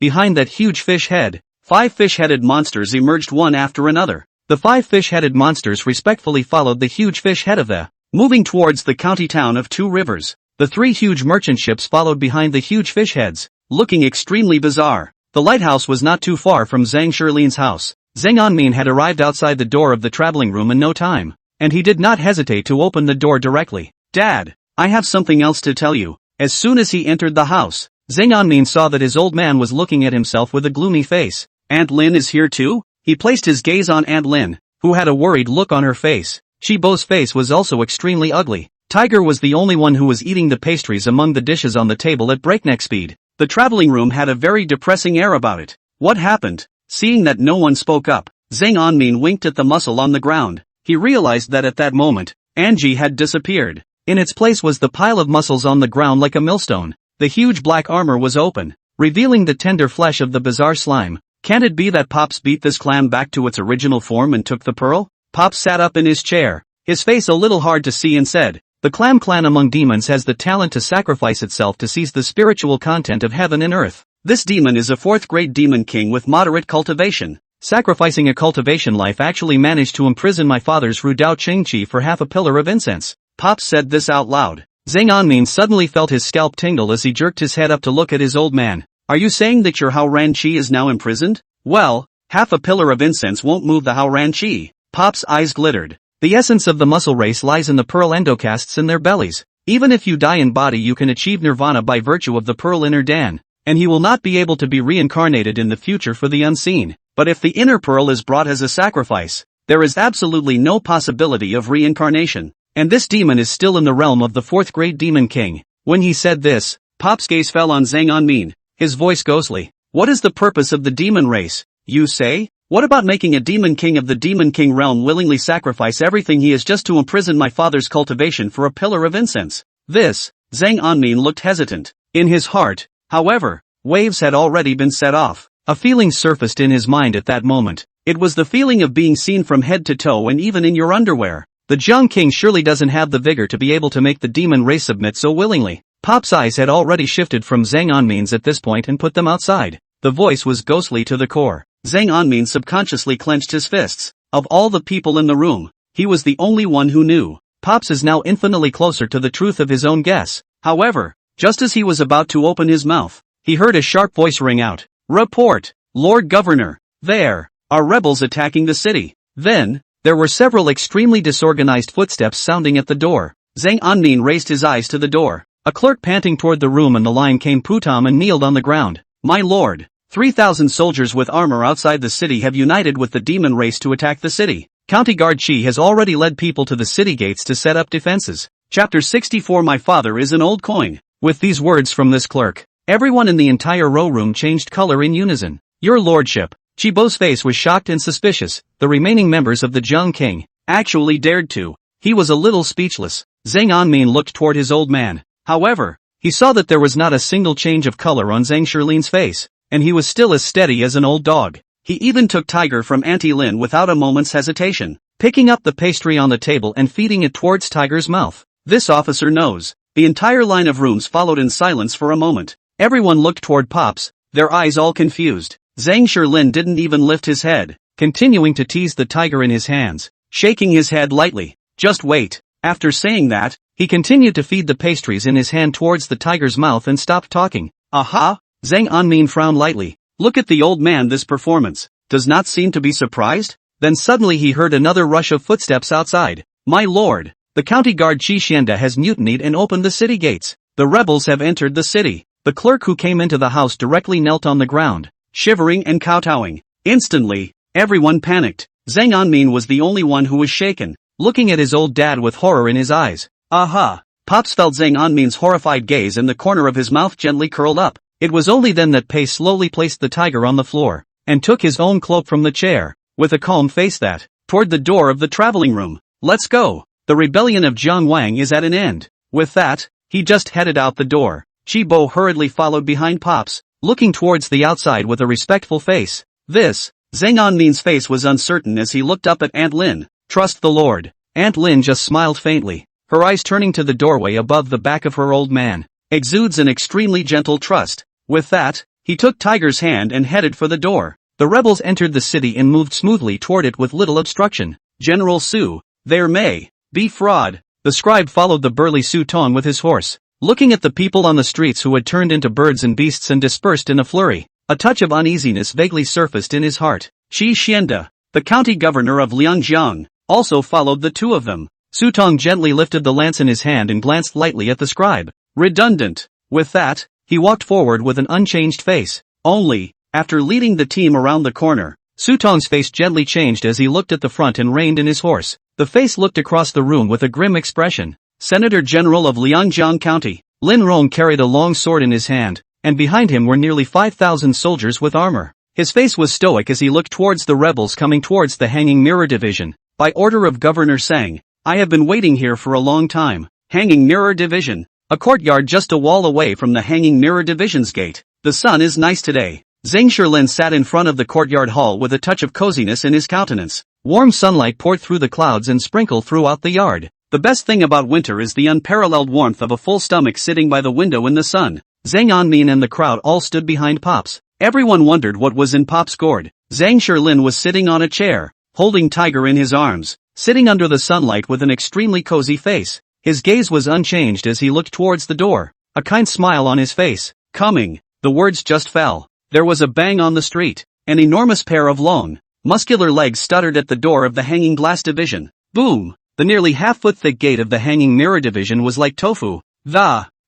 Behind that huge fish head, 5 fish-headed monsters emerged one after another. The 5 fish-headed monsters respectfully followed the huge fish head of the, moving towards the county town of Two Rivers. The 3 huge merchant ships followed behind the huge fish heads, looking extremely bizarre. The lighthouse was not too far from Zhang Shirlin's house. Zhang Anmin had arrived outside the door of the traveling room in no time, and he did not hesitate to open the door directly. Dad, I have something else to tell you. As soon as he entered the house, Zhang Anmin saw that his old man was looking at himself with a gloomy face. Aunt Lin is here too? He placed his gaze on Aunt Lin, who had a worried look on her face. Shibo's face was also extremely ugly. Tiger was the only one who was eating the pastries among the dishes on the table at breakneck speed. The traveling room had a very depressing air about it. What happened? Seeing that no one spoke up, Zhang Anmin winked at the muscle on the ground. He realized that at that moment, Anji had disappeared. In its place was the pile of muscles on the ground like a millstone. The huge black armor was open, revealing the tender flesh of the bizarre slime. Can't it be that Pops beat this clam back to its original form and took the pearl? Pops sat up in his chair, his face a little hard to see, and said, "The clam clan among demons has the talent to sacrifice itself to seize the spiritual content of heaven and earth. This demon is a fourth-grade demon king with moderate cultivation. Sacrificing a cultivation life actually managed to imprison my father's Ru Dao Qingqi for half a pillar of incense." Pops said this out loud. Zhang Anmin suddenly felt his scalp tingle as he jerked his head up to look at his old man. "Are you saying that your Hao Ran Qi is now imprisoned? Well, half a pillar of incense won't move the Hao Ran Qi." Pop's eyes glittered. The essence of the muscle race lies in the pearl endocastes in their bellies. Even if you die in body, you can achieve nirvana by virtue of the pearl inner Dan, and he will not be able to be reincarnated in the future for the unseen. But if the inner pearl is brought as a sacrifice, there is absolutely no possibility of reincarnation. And this demon is still in the realm of the fourth-grade demon king. When he said this, Pop's gaze fell on Zhang Anmin, his voice ghostly. "What is the purpose of the demon race, you say? What about making a demon king of the demon king realm willingly sacrifice everything he is just to imprison my father's cultivation for a pillar of incense?" This, Zhang Anmin looked hesitant. In his heart, however, waves had already been set off. A feeling surfaced in his mind at that moment. It was the feeling of being seen from head to toe and even in your underwear. The Jiang King surely doesn't have the vigor to be able to make the demon race submit so willingly. Pop's eyes had already shifted from Zhang Anmin's at this point and put them outside. The voice was ghostly to the core. Zhang Anmin subconsciously clenched his fists. Of all the people in the room, he was the only one who knew. Pops is now infinitely closer to the truth of his own guess. However, just as he was about to open his mouth, he heard a sharp voice ring out. "Report, Lord Governor. There are rebels attacking the city." Then, there were several extremely disorganized footsteps sounding at the door. Zhang Anmin raised his eyes to the door. A clerk panting toward the room and the line came Putam and kneeled on the ground. "My lord, 3,000 soldiers with armor outside the city have united with the demon race to attack the city. County Guard Chi has already led people to the city gates to set up defenses." Chapter 64. My father is an old coin. With these words from this clerk, everyone in the entire row room changed color in unison. "Your lordship." Chibo's face was shocked and suspicious. The remaining members of the Jiang King actually dared to. He was a little speechless. Zhang Anmin looked toward his old man. However, he saw that there was not a single change of color on Zhang Shirlin's face, and he was still as steady as an old dog. He even took Tiger from Auntie Lin without a moment's hesitation, picking up the pastry on the table and feeding it towards Tiger's mouth. "This officer knows." The entire line of rooms followed in silence for a moment. Everyone looked toward Pops, their eyes all confused. Zhang Shirlin didn't even lift his head, continuing to tease the tiger in his hands, shaking his head lightly. "Just wait." After saying that, he continued to feed the pastries in his hand towards the tiger's mouth and stopped talking. "Aha!" Zhang Anmin frowned lightly. "Look at the old man. This performance does not seem to be surprised." Then suddenly he heard another rush of footsteps outside. "My lord, the county guard Qi Xianda has mutinied and opened the city gates. The rebels have entered the city." The clerk who came into the house directly knelt on the ground, shivering and kowtowing. Instantly, everyone panicked. Zhang Anmin was the only one who was shaken, looking at his old dad with horror in his eyes. "Aha!" Pops felt Zhang Anmin's horrified gaze and the corner of his mouth gently curled up. It was only then that Pei slowly placed the tiger on the floor, and took his own cloak from the chair, with a calm face that, toward the door of the traveling room. "Let's go. The rebellion of Jiang Wang is at an end." With that, he just headed out the door. Chi Bo hurriedly followed behind Pops, looking towards the outside with a respectful face. Zhang Anmin's face was uncertain as he looked up at Aunt Lin. "Trust the Lord." Aunt Lin just smiled faintly, her eyes turning to the doorway above the back of her old man. "Exudes an extremely gentle trust." With that, he took Tiger's hand and headed for the door. The rebels entered the city and moved smoothly toward it with little obstruction. "General Su, there may be fraud." The scribe followed the burly Su Tong with his horse, looking at the people on the streets who had turned into birds and beasts and dispersed in a flurry. A touch of uneasiness vaguely surfaced in his heart. Qi Xianda, the county governor of Liangjiang, also followed the two of them. Su Tong gently lifted the lance in his hand and glanced lightly at the scribe. Redundant. With that, he walked forward with an unchanged face. Only, after leading the team around the corner, Su Tong's face gently changed as he looked at the front and reined in his horse. The face looked across the room with a grim expression. Senator General of Liangjiang County. Lin Rong carried a long sword in his hand, and behind him were nearly 5,000 soldiers with armor. His face was stoic as he looked towards the rebels coming towards the Hanging Mirror Division. By order of Governor Sang, I have been waiting here for a long time. Hanging Mirror Division. A courtyard just a wall away from the Hanging Mirror Division's gate. The sun is nice today. Zhang Shilin sat in front of the courtyard hall with a touch of coziness in his countenance. Warm sunlight poured through the clouds and sprinkled throughout the yard. The best thing about winter is the unparalleled warmth of a full stomach sitting by the window in the sun. Zhang Anmin and the crowd all stood behind Pops. Everyone wondered what was in Pop's gourd. Zhang Shilin was sitting on a chair, holding Tiger in his arms, sitting under the sunlight with an extremely cozy face. His gaze was unchanged as he looked towards the door, a kind smile on his face. Coming. The words just fell. There was a bang on the street. An enormous pair of long, muscular legs stuttered at the door of the Hanging Glass Division. Boom! The nearly half-foot-thick gate of the Hanging Mirror Division was like tofu.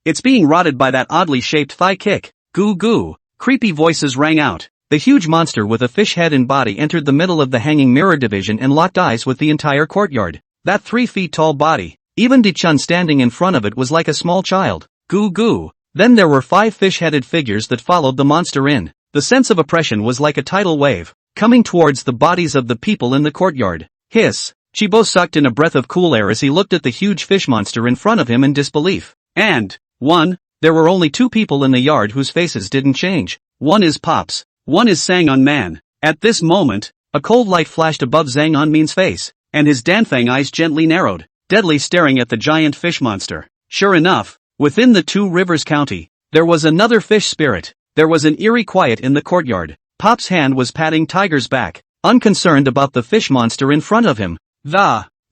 It's being rotted by that oddly shaped thigh kick. Goo goo! Creepy voices rang out. The huge monster with a fish head and body entered the middle of the Hanging Mirror Division and locked eyes with the entire courtyard. That 3 feet tall body, even Di-chun standing in front of it was like a small child. Goo goo! Then there were 5 fish-headed figures that followed the monster in. The sense of oppression was like a tidal wave, coming towards the bodies of the people in the courtyard. Hiss! Chibo sucked in a breath of cool air as he looked at the huge fish monster in front of him in disbelief. And, there were only 2 people in the yard whose faces didn't change. One is Pops. One is Sang On Man. At this moment, a cold light flashed above Zhang Anmin's face, and his Danfang eyes gently narrowed, deadly staring at the giant fish monster. Sure enough, within the Two Rivers County, there was another fish spirit. There was an eerie quiet in the courtyard. Pop's hand was patting Tiger's back, unconcerned about the fish monster in front of him.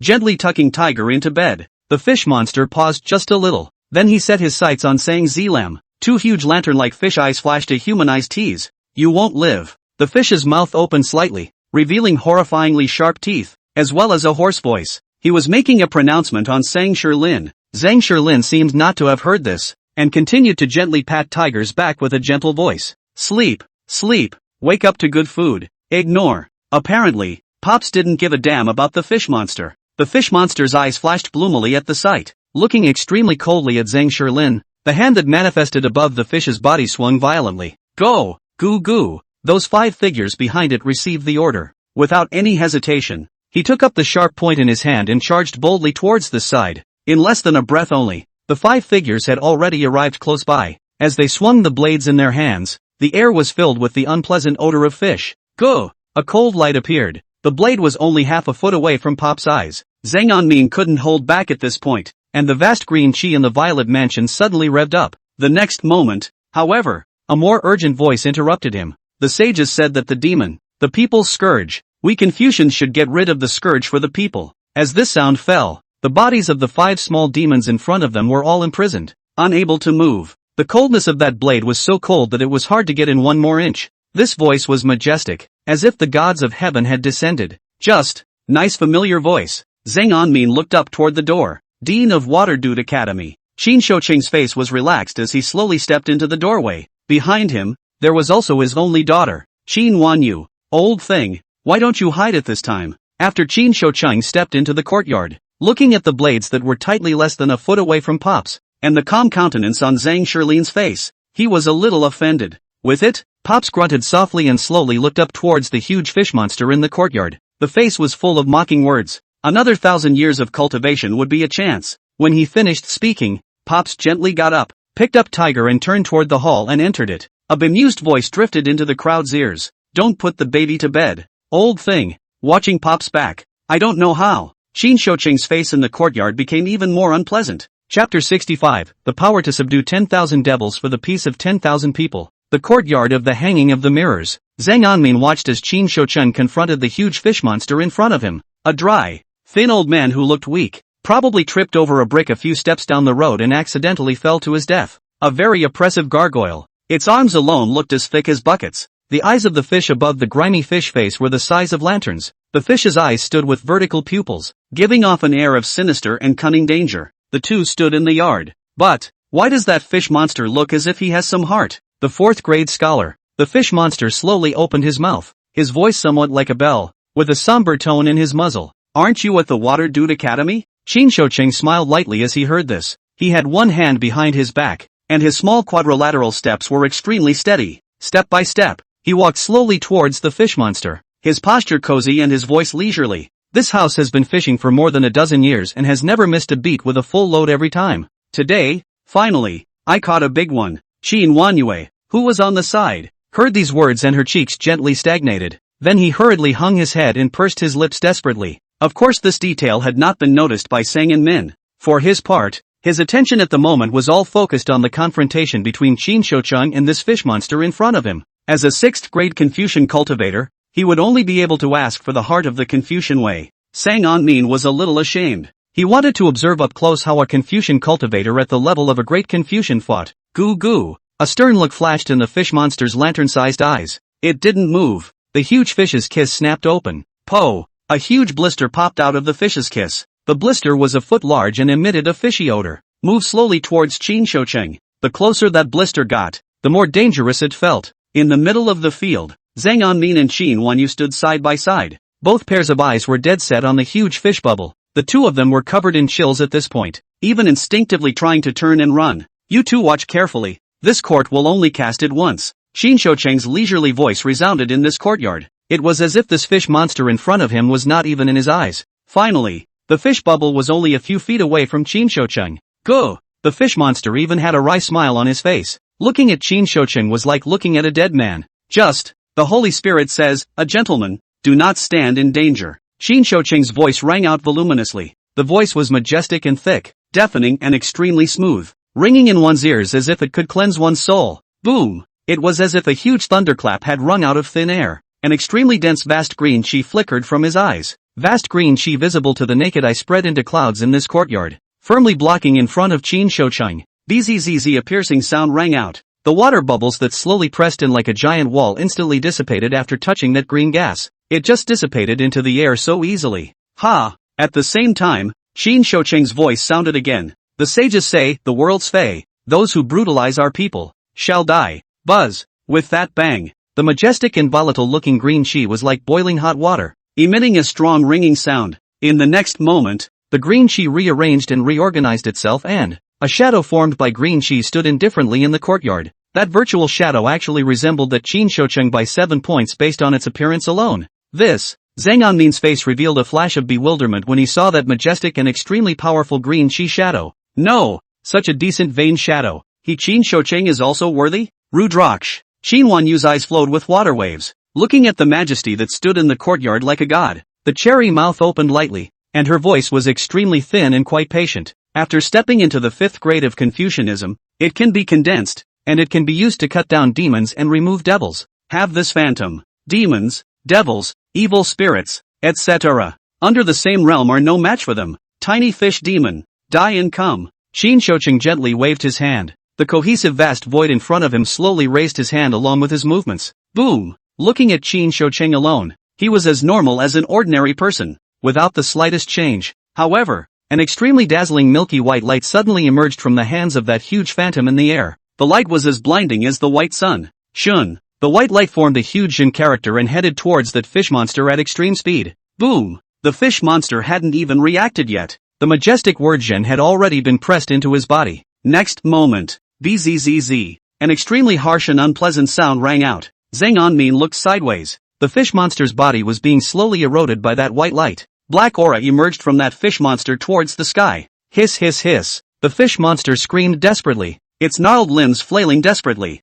Gently tucking Tiger into bed. The fish monster paused just a little. Then he set his sights on Sang Zilam. 2 huge lantern-like fish eyes flashed a humanized tease. You won't live. The fish's mouth opened slightly, revealing horrifyingly sharp teeth, as well as a hoarse voice. He was making a pronouncement on Zhang Shilin. Zhang Shilin seemed not to have heard this, and continued to gently pat Tiger's back with a gentle voice. Sleep, sleep, wake up to good food, ignore. Apparently, Pops didn't give a damn about the fish monster. The fish monster's eyes flashed gloomily at the sight. Looking extremely coldly at Zhang Shilin, the hand that manifested above the fish's body swung violently. Go! Goo goo! Those 5 figures behind it received the order. Without any hesitation, he took up the sharp point in his hand and charged boldly towards the side. In less than a breath only, the 5 figures had already arrived close by. As they swung the blades in their hands, the air was filled with the unpleasant odor of fish. Go! A cold light appeared. The blade was only half a foot away from Pop's eyes. Zhang Anmin couldn't hold back at this point, and the vast green chi in the Violet Mansion suddenly revved up. The next moment, however, a more urgent voice interrupted him. The sages said that the demon, the people's scourge, we Confucians should get rid of the scourge for the people. As this sound fell, the bodies of the 5 small demons in front of them were all imprisoned, unable to move. The coldness of that blade was so cold that it was hard to get in 1 more inch. This voice was majestic, as if the gods of heaven had descended. Just, nice familiar voice. Zhang Anmin looked up toward the door. Dean of Waterdew Academy. Qin Shouqing's face was relaxed as he slowly stepped into the doorway. Behind him, there was also his only daughter, Qin Wanyu. Old thing, why don't you hide at this time? After Qin Shouqing stepped into the courtyard, looking at the blades that were tightly less than a foot away from Pops, and the calm countenance on Zhang Shilin's face, he was a little offended. With it, Pops grunted softly and slowly looked up towards the huge fish monster in the courtyard. The face was full of mocking words. Another 1,000 years of cultivation would be a chance. When he finished speaking, Pops gently got up, picked up Tiger and turned toward the hall and entered it. A bemused voice drifted into the crowd's ears. Don't put the baby to bed. Old thing. Watching Pop's back. I don't know how. Qin Shouqing's face in the courtyard became even more unpleasant. Chapter 65, The Power to Subdue 10,000 Devils for the Peace of 10,000 People. The courtyard of the Hanging of the Mirrors. Zhang Anmin watched as Qin Shouqing confronted the huge fish monster in front of him. A dry, thin old man who looked weak, probably tripped over a brick a few steps down the road and accidentally fell to his death. A very oppressive gargoyle. Its arms alone looked as thick as buckets. The eyes of the fish above the grimy fish face were the size of lanterns. The fish's eyes stood with vertical pupils, giving off an air of sinister and cunning danger. The two stood in the yard. But, why does that fish monster look as if he has some heart? The 4th grade scholar. The fish monster slowly opened his mouth, his voice somewhat like a bell, with a somber tone in his muzzle. Aren't you at the Waterdew Academy? Qin Shouqing smiled lightly as he heard this. He had one hand behind his back, and his small quadrilateral steps were extremely steady. Step by step, he walked slowly towards the fish monster, his posture cozy and his voice leisurely. This house has been fishing for more than a dozen years and has never missed a beat with a full load every time. Today, finally, I caught a big one. Qin Wanyue, who was on the side, heard these words and her cheeks gently stagnated. Then he hurriedly hung his head and pursed his lips desperately. Of course this detail had not been noticed by Sang and Min. For his part, his attention at the moment was all focused on the confrontation between Qin Shoucheng and this fish monster in front of him. As a 6th grade Confucian cultivator, he would only be able to ask for the heart of the Confucian way. Sang Anmin was a little ashamed. He wanted to observe up close how a Confucian cultivator at the level of a great Confucian fought. Goo goo. A stern look flashed in the fish monster's lantern-sized eyes. It didn't move. The huge fish's kiss snapped open. Po! A huge blister popped out of the fish's kiss. The blister was a foot large and emitted a fishy odor. Move slowly towards Qin Shoucheng. The closer that blister got, the more dangerous it felt. In the middle of the field, Zhang Anmin and Qin Wanyu stood side by side. Both pairs of eyes were dead set on the huge fish bubble. The two of them were covered in chills at this point, even instinctively trying to turn and run. You two watch carefully. This court will only cast it once. Qin Shoucheng's leisurely voice resounded in this courtyard. It was as if this fish monster in front of him was not even in his eyes. Finally, the fish bubble was only a few feet away from Qin Shoucheng. Go! The fish monster even had a wry smile on his face. Looking at Qin Shoucheng was like looking at a dead man. Just, the Holy Spirit says, a gentleman, do not stand in danger. Qin Shoucheng's voice rang out voluminously. The voice was majestic and thick, deafening and extremely smooth, ringing in one's ears as if it could cleanse one's soul. Boom! It was as if a huge thunderclap had rung out of thin air. An extremely dense vast green chi flickered from his eyes. Vast green chi visible to the naked eye spread into clouds in this courtyard, firmly blocking in front of Qin Shoucheng. Bzzz, a piercing sound rang out. The water bubbles that slowly pressed in like a giant wall instantly dissipated after touching that green gas. It just dissipated into the air so easily. Ha! At the same time, Qin Shoucheng's voice sounded again. The sages say, the world's fey, those who brutalize our people, shall die. Buzz! With that bang, the majestic and volatile-looking green chi was like boiling hot water, emitting a strong ringing sound. In the next moment, the green chi rearranged and reorganized itself and a shadow formed by green chi stood indifferently in the courtyard. That virtual shadow actually resembled that Qin Shoucheng by 7 points based on its appearance alone. This, Zhang Anmin's face revealed a flash of bewilderment when he saw that majestic and extremely powerful green chi shadow. No! Such a decent vain shadow. He Qin Shoucheng is also worthy? Rudraksh. Qin Wanyu's eyes flowed with water waves, looking at the majesty that stood in the courtyard like a god. The cherry mouth opened lightly, and her voice was extremely thin and quite patient. After stepping into the 5th grade of Confucianism, it can be condensed, and it can be used to cut down demons and remove devils. Have this phantom, demons, devils, evil spirits, etc. Under the same realm are no match for them. Tiny fish demon, die and come. Qin Shoucheng gently waved his hand. The cohesive vast void in front of him slowly raised his hand along with his movements. Boom! Looking at Qin Shoucheng alone, he was as normal as an ordinary person, without the slightest change. However, an extremely dazzling milky white light suddenly emerged from the hands of that huge phantom in the air. The light was as blinding as the white sun. Shun! The white light formed a huge Jin character and headed towards that fish monster at extreme speed. Boom! The fish monster hadn't even reacted yet. The majestic word Jin had already been pressed into his body. Next moment, bzzz, an extremely harsh and unpleasant sound rang out. Zhang Anmin looked sideways. The fish monster's body was being slowly eroded by that white light. Black aura emerged from that fish monster towards the sky. Hiss hiss hiss. The fish monster screamed desperately, its gnarled limbs flailing desperately.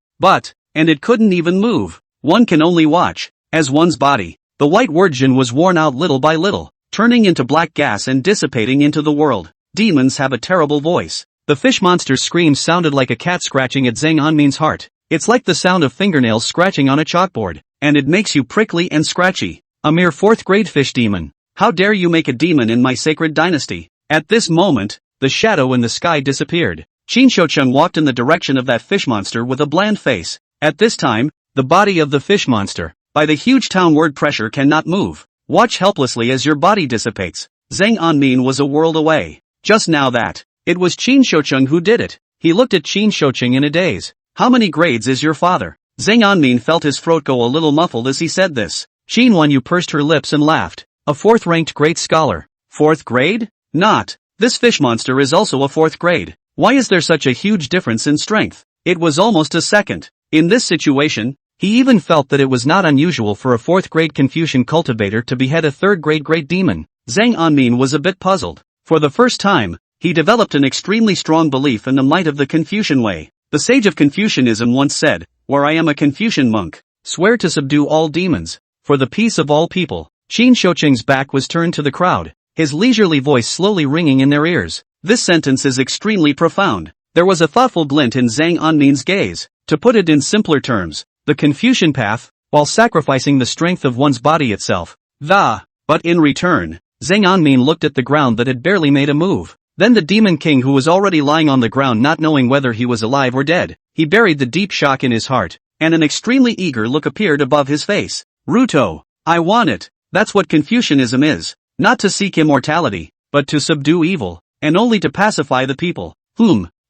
And it couldn't even move. One can only watch, as one's body, the white word Jin was worn out little by little, turning into black gas and dissipating into the world. Demons have a terrible voice. The fish monster's scream sounded like a cat scratching at Zhang Anmin's heart. It's like the sound of fingernails scratching on a chalkboard, and it makes you prickly and scratchy. A mere 4th grade fish demon. How dare you make a demon in my sacred dynasty? At this moment, the shadow in the sky disappeared. Qin Shoucheng walked in the direction of that fish monster with a bland face. At this time, the body of the fish monster, by the huge downward pressure, cannot move. Watch helplessly as your body dissipates. Zhang Anmin was a world away. Just now that, it was Qin Shoucheng who did it. He looked at Qin Shoucheng in a daze. How many grades is your father? Zhang Anmin felt his throat go a little muffled as he said this. Qin Wanyu pursed her lips and laughed. A 4th-ranked great scholar. 4th grade? Not. This fish monster is also a 4th grade. Why is there such a huge difference in strength? It was almost a second. In this situation, he even felt that it was not unusual for a 4th grade Confucian cultivator to behead a 3rd grade great demon. Zhang Anmin was a bit puzzled. For the first time, he developed an extremely strong belief in the might of the Confucian way. The sage of Confucianism once said, "Where I am a Confucian monk, swear to subdue all demons, for the peace of all people." Qin Shoucheng's back was turned to the crowd, his leisurely voice slowly ringing in their ears. This sentence is extremely profound. There was a thoughtful glint in Zhang Anmin's gaze. To put it in simpler terms, the Confucian path, while sacrificing the strength of one's body itself. But in return, Zhang Anmin looked at the ground that had barely made a move. Then the demon king, who was already lying on the ground not knowing whether he was alive or dead. He buried the deep shock in his heart, and an extremely eager look appeared above his face. Ruto, I want it. That's what Confucianism is. Not to seek immortality, but to subdue evil, and only to pacify the people.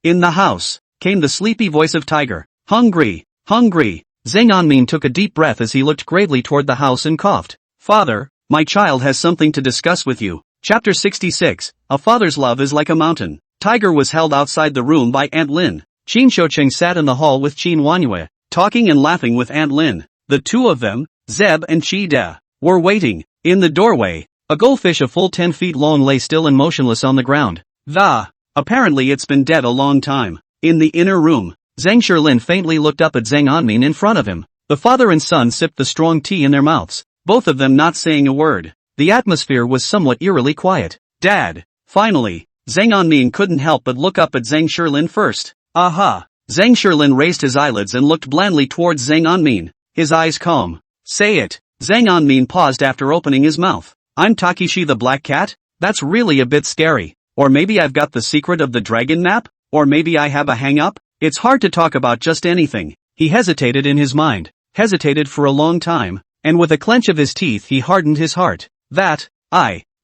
In the house, came the sleepy voice of Tiger. Hungry. Zhang Anmin took a deep breath as he looked gravely toward the house and coughed. Father, my child has something to discuss with you. Chapter 66, A Father's Love is Like a Mountain. Tiger was held outside the room by Aunt Lin. Qin Shoucheng sat in the hall with Qin Wanyue, talking and laughing with Aunt Lin. The two of them, Zeb and Qi De, were waiting. In the doorway, a goldfish a full 10 feet long lay still and motionless on the ground. Apparently it's been dead a long time. In the inner room, Zhang Shilin faintly looked up at Zhang Anmin in front of him. The father and son sipped the strong tea in their mouths, both of them not saying a word. The atmosphere was somewhat eerily quiet. Dad. Finally, Zhang Anmin couldn't help but look up at Zhang Shilin first. Aha. Zhang Shilin raised his eyelids and looked blandly towards Zhang Anmin, his eyes calm. Say it. Zhang Anmin paused after opening his mouth. I'm Takeshi the Black Cat? That's really a bit scary. Or maybe I've got the secret of the dragon map? Or maybe I have a hang-up? It's hard to talk about just anything. He hesitated in his mind. Hesitated for a long time, and with a clench of his teeth he hardened his heart.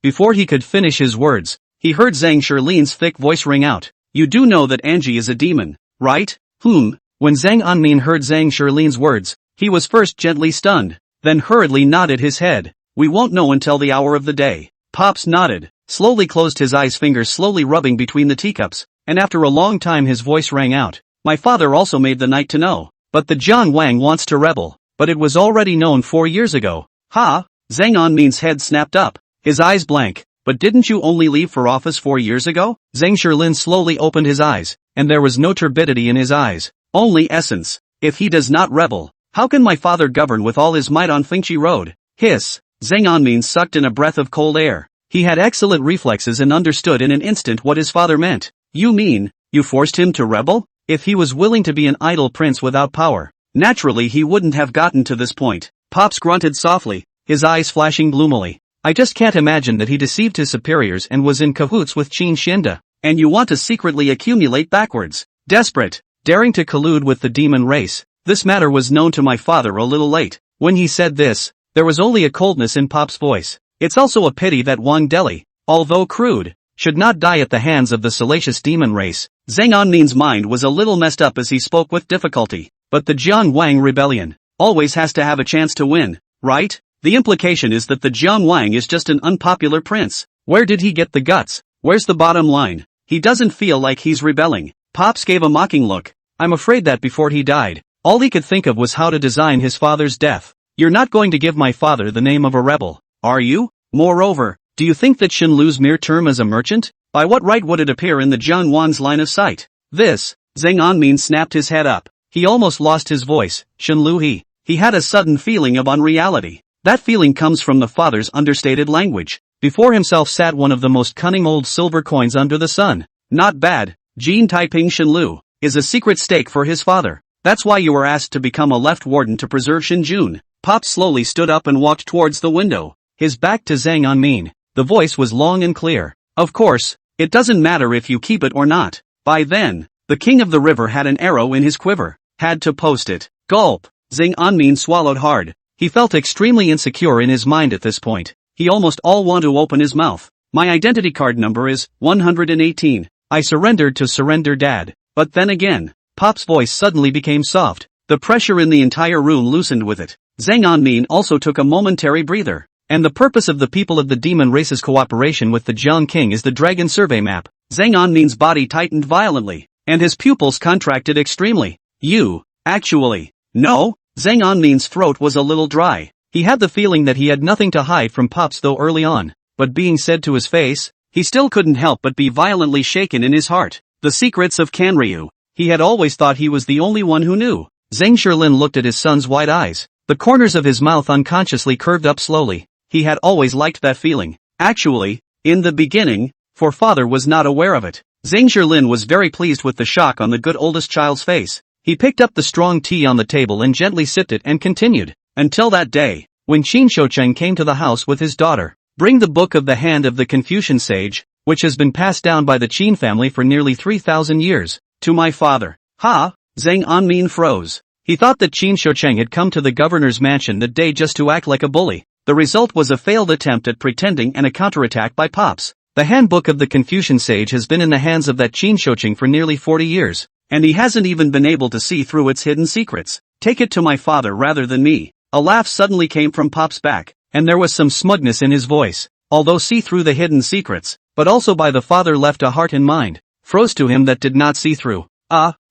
Before he could finish his words, he heard Zhang Shilin's thick voice ring out. You do know that Angie is a demon, right? When Zhang Anmin heard Zhang Shilin's words, he was first gently stunned, then hurriedly nodded his head. We won't know until the hour of the day. Pops nodded, slowly closed his eyes, fingers slowly rubbing between the teacups, and after a long time his voice rang out. My father also made the night to know. But the Jiang Wang wants to rebel. But it was already known 4 years ago. Ha! Zhang Anmin's head snapped up, his eyes blank. But didn't you only leave for office 4 years ago? Zhang Shilin slowly opened his eyes, and there was no turbidity in his eyes. Only essence. If he does not rebel, how can my father govern with all his might on Fengqi Road? Hiss. Zhang Anmin sucked in a breath of cold air. He had excellent reflexes and understood in an instant what his father meant. You mean, you forced him to rebel? If he was willing to be an idle prince without power, naturally he wouldn't have gotten to this point. Pops grunted softly, his eyes flashing gloomily. I just can't imagine that he deceived his superiors and was in cahoots with Qin Shinda. And you want to secretly accumulate backwards. Desperate, daring to collude with the demon race. This matter was known to my father a little late. When he said this, there was only a coldness in Pop's voice. It's also a pity that Wang Deli, although crude, should not die at the hands of the salacious demon race. Zhang Anmin's mind was a little messed up as he spoke with difficulty. But the Jiang Wang rebellion always has to have a chance to win, right? The implication is that the Jiang Wang is just an unpopular prince. Where did he get the guts? Where's the bottom line? He doesn't feel like he's rebelling. Pops gave a mocking look. I'm afraid that before he died, all he could think of was how to design his father's death. You're not going to give my father the name of a rebel, are you? Moreover, do you think that Shen Lu's mere term as a merchant? By what right would it appear in the Jiang Wan's line of sight? This, Zhang Anmin snapped his head up. He almost lost his voice. Shen Lu he had a sudden feeling of unreality. That feeling comes from the father's understated language. Before himself sat one of the most cunning old silver coins under the sun. Not bad. Jin Taiping Shen Lu is a secret stake for his father. That's why you were asked to become a left warden to preserve Shinjun. Pop slowly stood up and walked towards the window, his back to Zhang Anmin. The voice was long and clear. Of course, it doesn't matter if you keep it or not. By then, the king of the river had an arrow in his quiver. Had to post it. Gulp. Zhang Anmin swallowed hard. He felt extremely insecure in his mind at this point. He almost all want to open his mouth. My identity card number is 118. I surrendered to surrender dad. But then again, Pop's voice suddenly became soft. The pressure in the entire room loosened with it. Zhang Anmin also took a momentary breather. And the purpose of the people of the demon race's cooperation with the Jiang King is the dragon survey map. Zhang Anmin's body tightened violently, and his pupils contracted extremely. You, actually. No? Zhang Anmin's throat was a little dry. He had the feeling that he had nothing to hide from Pops though early on, but being said to his face, he still couldn't help but be violently shaken in his heart. The secrets of Kanryu. He had always thought he was the only one who knew. Zhang Shilin looked at his son's wide eyes. The corners of his mouth unconsciously curved up slowly. He had always liked that feeling. Actually, in the beginning, for father was not aware of it. Zhang Shilin was very pleased with the shock on the good oldest child's face. He picked up the strong tea on the table and gently sipped it and continued. Until that day, when Qin Shoucheng came to the house with his daughter. Bring the book of the hand of the Confucian sage, which has been passed down by the Qin family for nearly 3,000 years, to my father. Ha! Zhang Anmin froze. He thought that Qin Shoucheng had come to the governor's mansion that day just to act like a bully. The result was a failed attempt at pretending and a counterattack by Pops. The handbook of the Confucian sage has been in the hands of that Qin Shoucheng for nearly 40 years, and he hasn't even been able to see through its hidden secrets. Take it to my father rather than me. A laugh suddenly came from Pop's back, and there was some smugness in his voice. Although see through the hidden secrets, but also by the father left a heart and mind, froze to him that did not see through.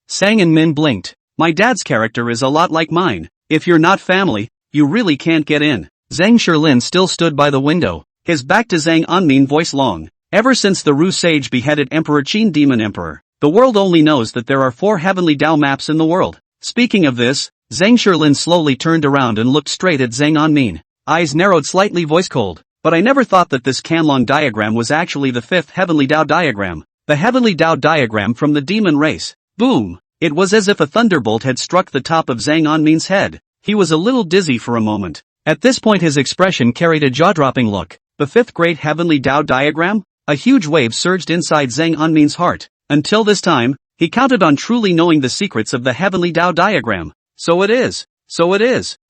Sang and Min blinked. My dad's character is a lot like mine. If you're not family, you really can't get in. Zhang Shilin still stood by the window, his back to Zhang Anmin voice long. Ever since the Ru sage beheaded Emperor Qin Demon Emperor, the world only knows that there are 4 heavenly Dao maps in the world. Speaking of this, Zhang Shilin slowly turned around and looked straight at Zhang Anmin. Eyes narrowed slightly, voice cold. But I never thought that this Canlong diagram was actually the 5th heavenly Dao diagram. The heavenly Dao diagram from the demon race. Boom! It was as if a thunderbolt had struck the top of Zhang Anmin's head. He was a little dizzy for a moment. At this point his expression carried a jaw-dropping look. The 5th great heavenly Dao diagram? A huge wave surged inside Zhang Anmin's heart. Until this time, he counted on truly knowing the secrets of the heavenly Dao diagram. So it is.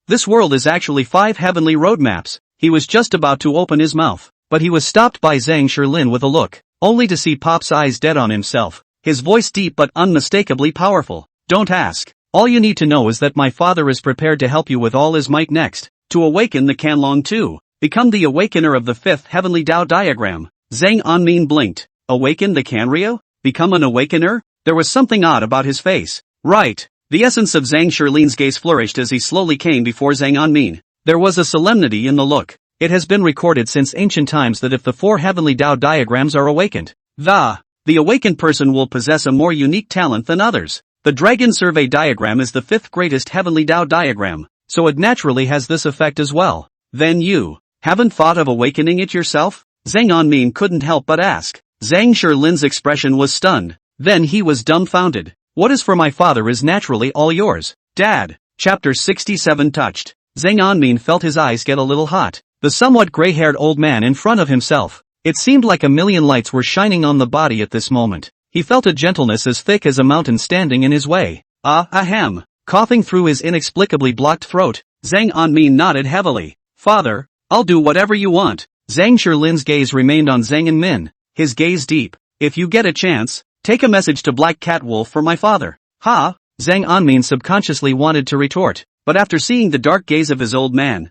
This world is actually 5 heavenly roadmaps. He was just about to open his mouth, but he was stopped by Zhang Shilin with a look, only to see Pop's eyes dead on himself. His voice deep but unmistakably powerful. Don't ask. All you need to know is that my father is prepared to help you with all his might next, to awaken the Canlong too. Become the awakener of the 5th heavenly Dao diagram. Zhang Anmin blinked. Awaken the Canryu? Become an awakener? There was something odd about his face. Right. The essence of Zhang Shilin's gaze flourished as he slowly came before Zhang Anmin. There was a solemnity in the look. It has been recorded since ancient times that if the 4 heavenly Dao diagrams are awakened, the awakened person will possess a more unique talent than others. The Dragon Survey diagram is the 5th greatest heavenly Dao diagram, so it naturally has this effect as well. Then you haven't thought of awakening it yourself? Zhang Anmin couldn't help but ask. Zhang Shilin's expression was stunned. Then he was dumbfounded. What is for my father is naturally all yours, Dad. Chapter 67 touched. Zhang Anmin felt his eyes get a little hot. The somewhat gray-haired old man in front of himself. It seemed like a million lights were shining on the body at this moment. He felt a gentleness as thick as a mountain standing in his way. Ahem. Coughing through his inexplicably blocked throat, Zhang Anmin nodded heavily. Father, I'll do whatever you want. Zhang Shilin's gaze remained on Zhang Anmin. His gaze deep. If you get a chance, take a message to Black Cat Wolf for my father. Ha! Zhang Anmin subconsciously wanted to retort, but after seeing the dark gaze of his old man,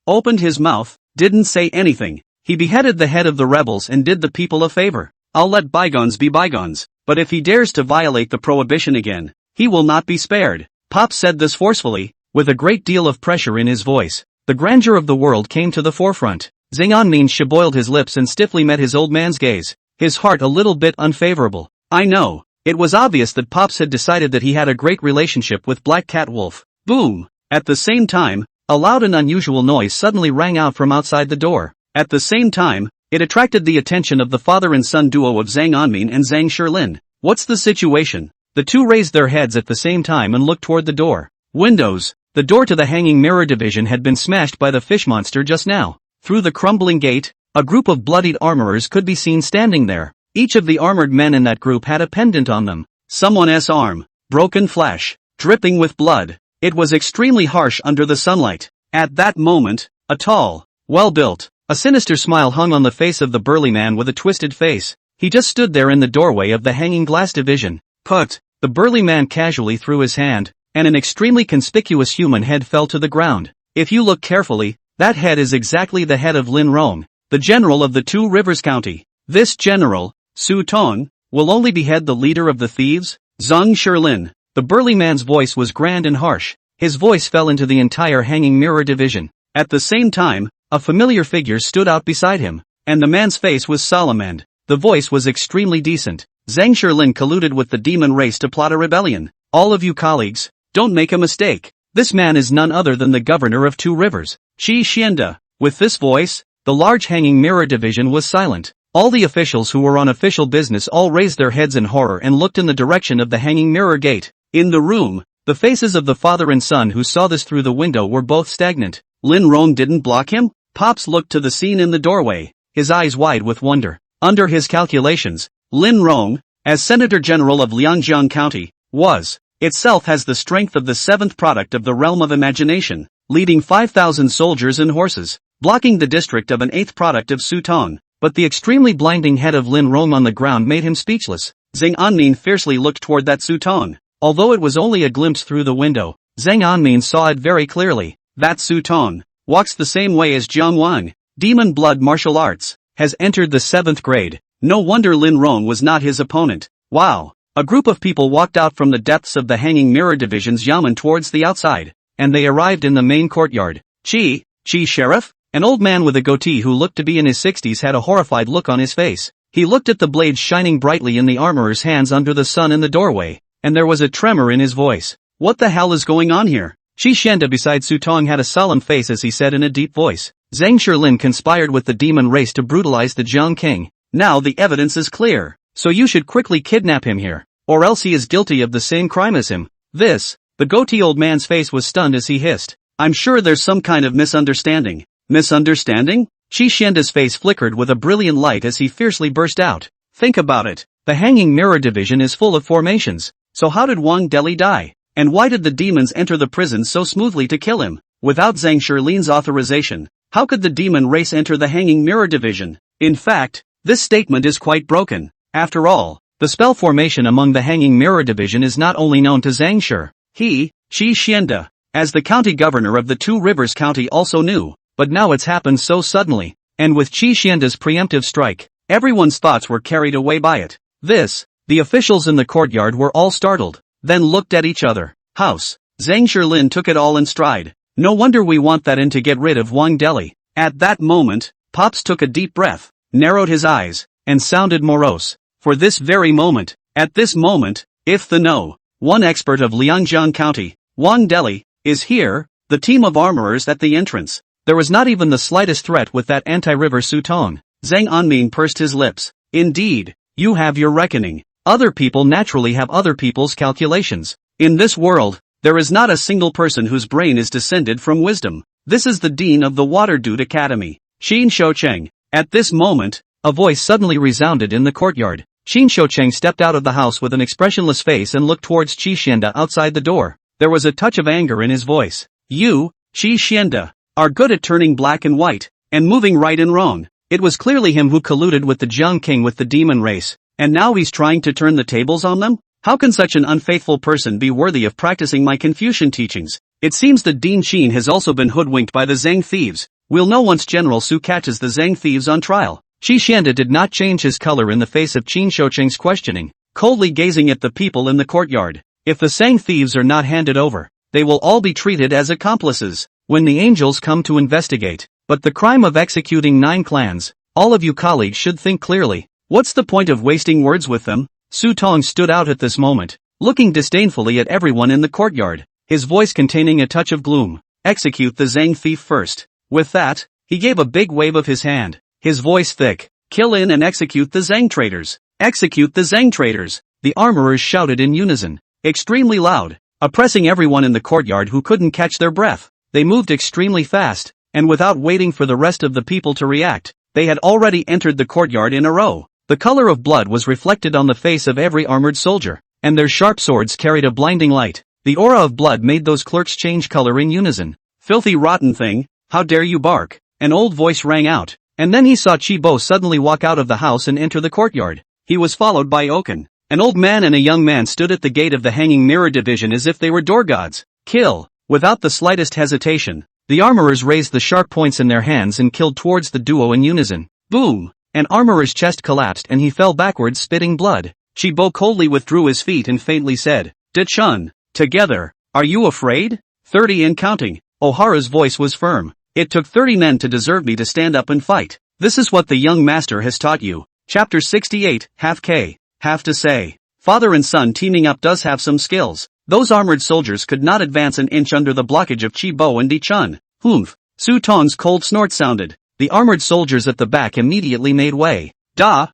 opened his mouth, didn't say anything. He beheaded the head of the rebels and did the people a favor. I'll let bygones be bygones, but if he dares to violate the prohibition again, he will not be spared. Pop said this forcefully, with a great deal of pressure in his voice. The grandeur of the world came to the forefront. Zhang Anmin boiled his lips and stiffly met his old man's gaze, his heart a little bit unfavorable. I know. It was obvious that Pops had decided that he had a great relationship with Black Cat Wolf. Boom! At the same time, a loud and unusual noise suddenly rang out from outside the door. At the same time, it attracted the attention of the father and son duo of Zhang Anmin and Zhang Shilin. What's the situation? The two raised their heads at the same time and looked toward the door. Windows. The door to the hanging mirror division had been smashed by the fish monster just now. Through the crumbling gate, a group of bloodied armorers could be seen standing there. Each of the armored men in that group had a pendant on them. Someone's arm. Broken flesh. Dripping with blood. It was extremely harsh under the sunlight. At that moment, a tall, well-built, a sinister smile hung on the face of the burly man with a twisted face. He just stood there in the doorway of the hanging glass division. Put. The burly man casually threw his hand, and an extremely conspicuous human head fell to the ground. If you look carefully, that head is exactly the head of Lin Rong, the general of the Two Rivers County. This general, Su Tong, will only behead the leader of the thieves? Zhang Shilin. The burly man's voice was grand and harsh. His voice fell into the entire hanging mirror division. At the same time, a familiar figure stood out beside him, and the man's face was solemn and the voice was extremely decent. Zhang Shilin colluded with the demon race to plot a rebellion. All of you colleagues, don't make a mistake. This man is none other than the governor of Two Rivers, Qi Xianda. With this voice, the large hanging mirror division was silent. All the officials who were on official business all raised their heads in horror and looked in the direction of the hanging mirror gate. In the room, the faces of the father and son who saw this through the window were both stagnant. Lin Rong didn't block him? Pops looked to the scene in the doorway, his eyes wide with wonder. Under his calculations, Lin Rong, as Senator General of Liangjiang County, was, itself has the strength of the seventh product of the realm of imagination, leading 5,000 soldiers and horses, blocking the district of an eighth product of Su Tong. But the extremely blinding head of Lin Rong on the ground made him speechless. Zhang Anmin fiercely looked toward that Su Tong. Although it was only a glimpse through the window, Zhang Anmin saw it very clearly. That Su Tong walks the same way as Jiang Wang, demon blood martial arts, has entered the 7th grade. No wonder Lin Rong was not his opponent. Wow! A group of people walked out from the depths of the hanging mirror division's yamen towards the outside, and they arrived in the main courtyard. Qi Sheriff? An old man with a goatee who looked to be in his 60s had a horrified look on his face. He looked at the blades shining brightly in the armorer's hands under the sun in the doorway, and there was a tremor in his voice. What the hell is going on here? Qi Xianda beside Su Tong had a solemn face as he said in a deep voice. Zhang Shilin conspired with the demon race to brutalize the Jiang King. Now the evidence is clear, so you should quickly kidnap him here, or else he is guilty of the same crime as him. The goatee old man's face was stunned as he hissed. I'm sure there's some kind of misunderstanding. Misunderstanding? Qi Xianda's face flickered with a brilliant light as he fiercely burst out. Think about it. The hanging mirror division is full of formations. So how did Wang Deli die? And why did the demons enter the prison so smoothly to kill him? Without Zhang Shilin's authorization, how could the demon race enter the hanging mirror division? In fact, this statement is quite broken. After all, the spell formation among the hanging mirror division is not only known to Zhang Shi. He, Qi Xianda, as the county governor of the Two Rivers County also knew. But now it's happened so suddenly, and with Qi Xianda's preemptive strike, everyone's thoughts were carried away by it. The officials in the courtyard were all startled, then looked at each other. House, Zhang Shilin took it all in stride. No wonder we want that in to get rid of Wang Deli. At that moment, Pops took a deep breath, narrowed his eyes, and sounded morose. For this very moment, at this moment, if the one expert of Liangjiang County, Wang Deli, is here, the team of armorers at the entrance. There was not even the slightest threat with that anti-river Su Tong. Zhang Anmin pursed his lips. Indeed, you have your reckoning. Other people naturally have other people's calculations. In this world, there is not a single person whose brain is descended from wisdom. This is the dean of the Waterdew Academy, Xin Shoucheng. At this moment, a voice suddenly resounded in the courtyard. Xin Shoucheng stepped out of the house with an expressionless face and looked towards Qi Xianda outside the door. There was a touch of anger in his voice. You, Qi Xianda, are good at turning black and white, and moving right and wrong. It was clearly him who colluded with the Jiang King with the demon race, and now he's trying to turn the tables on them? How can such an unfaithful person be worthy of practicing my Confucian teachings? It seems that Dean Qin has also been hoodwinked by the Zhang thieves. We'll know once General Su catches the Zhang thieves on trial. Qi Xianda did not change his color in the face of Qin Shoucheng's questioning, coldly gazing at the people in the courtyard. If the Zhang thieves are not handed over, they will all be treated as accomplices when the angels come to investigate. But the crime of executing 9 clans, all of you colleagues should think clearly. What's the point of wasting words with them? Su Tong stood out at this moment, looking disdainfully at everyone in the courtyard, his voice containing a touch of gloom. Execute the Zhang thief first. With that, he gave a big wave of his hand, his voice thick. Kill in and execute the Zhang traitors. Execute the Zhang traitors. The armorers shouted in unison, extremely loud, oppressing everyone in the courtyard who couldn't catch their breath. They moved extremely fast, and without waiting for the rest of the people to react, they had already entered the courtyard in a row. The color of blood was reflected on the face of every armored soldier, and their sharp swords carried a blinding light. The aura of blood made those clerks change color in unison. Filthy rotten thing, how dare you bark? An old voice rang out, and then he saw Qi Bo suddenly walk out of the house and enter the courtyard. He was followed by Oken. An old man and a young man stood at the gate of the hanging mirror division as if they were door gods. Kill! Without the slightest hesitation, the armorers raised the sharp points in their hands and killed towards the duo in unison. Boom! An armorer's chest collapsed and he fell backwards spitting blood. Chibo coldly withdrew his feet and faintly said, "Da-chun, together, are you afraid?" 30 and counting. Ohara's voice was firm. "It took 30 men to deserve me to stand up and fight. This is what the young master has taught you." Chapter 68, half K. Have to say, father and son teaming up does have some skills. Those armored soldiers could not advance an inch under the blockage of Chibo and Di-chun. Humph. Su Tong's cold snort sounded. The armored soldiers at the back immediately made way. Da.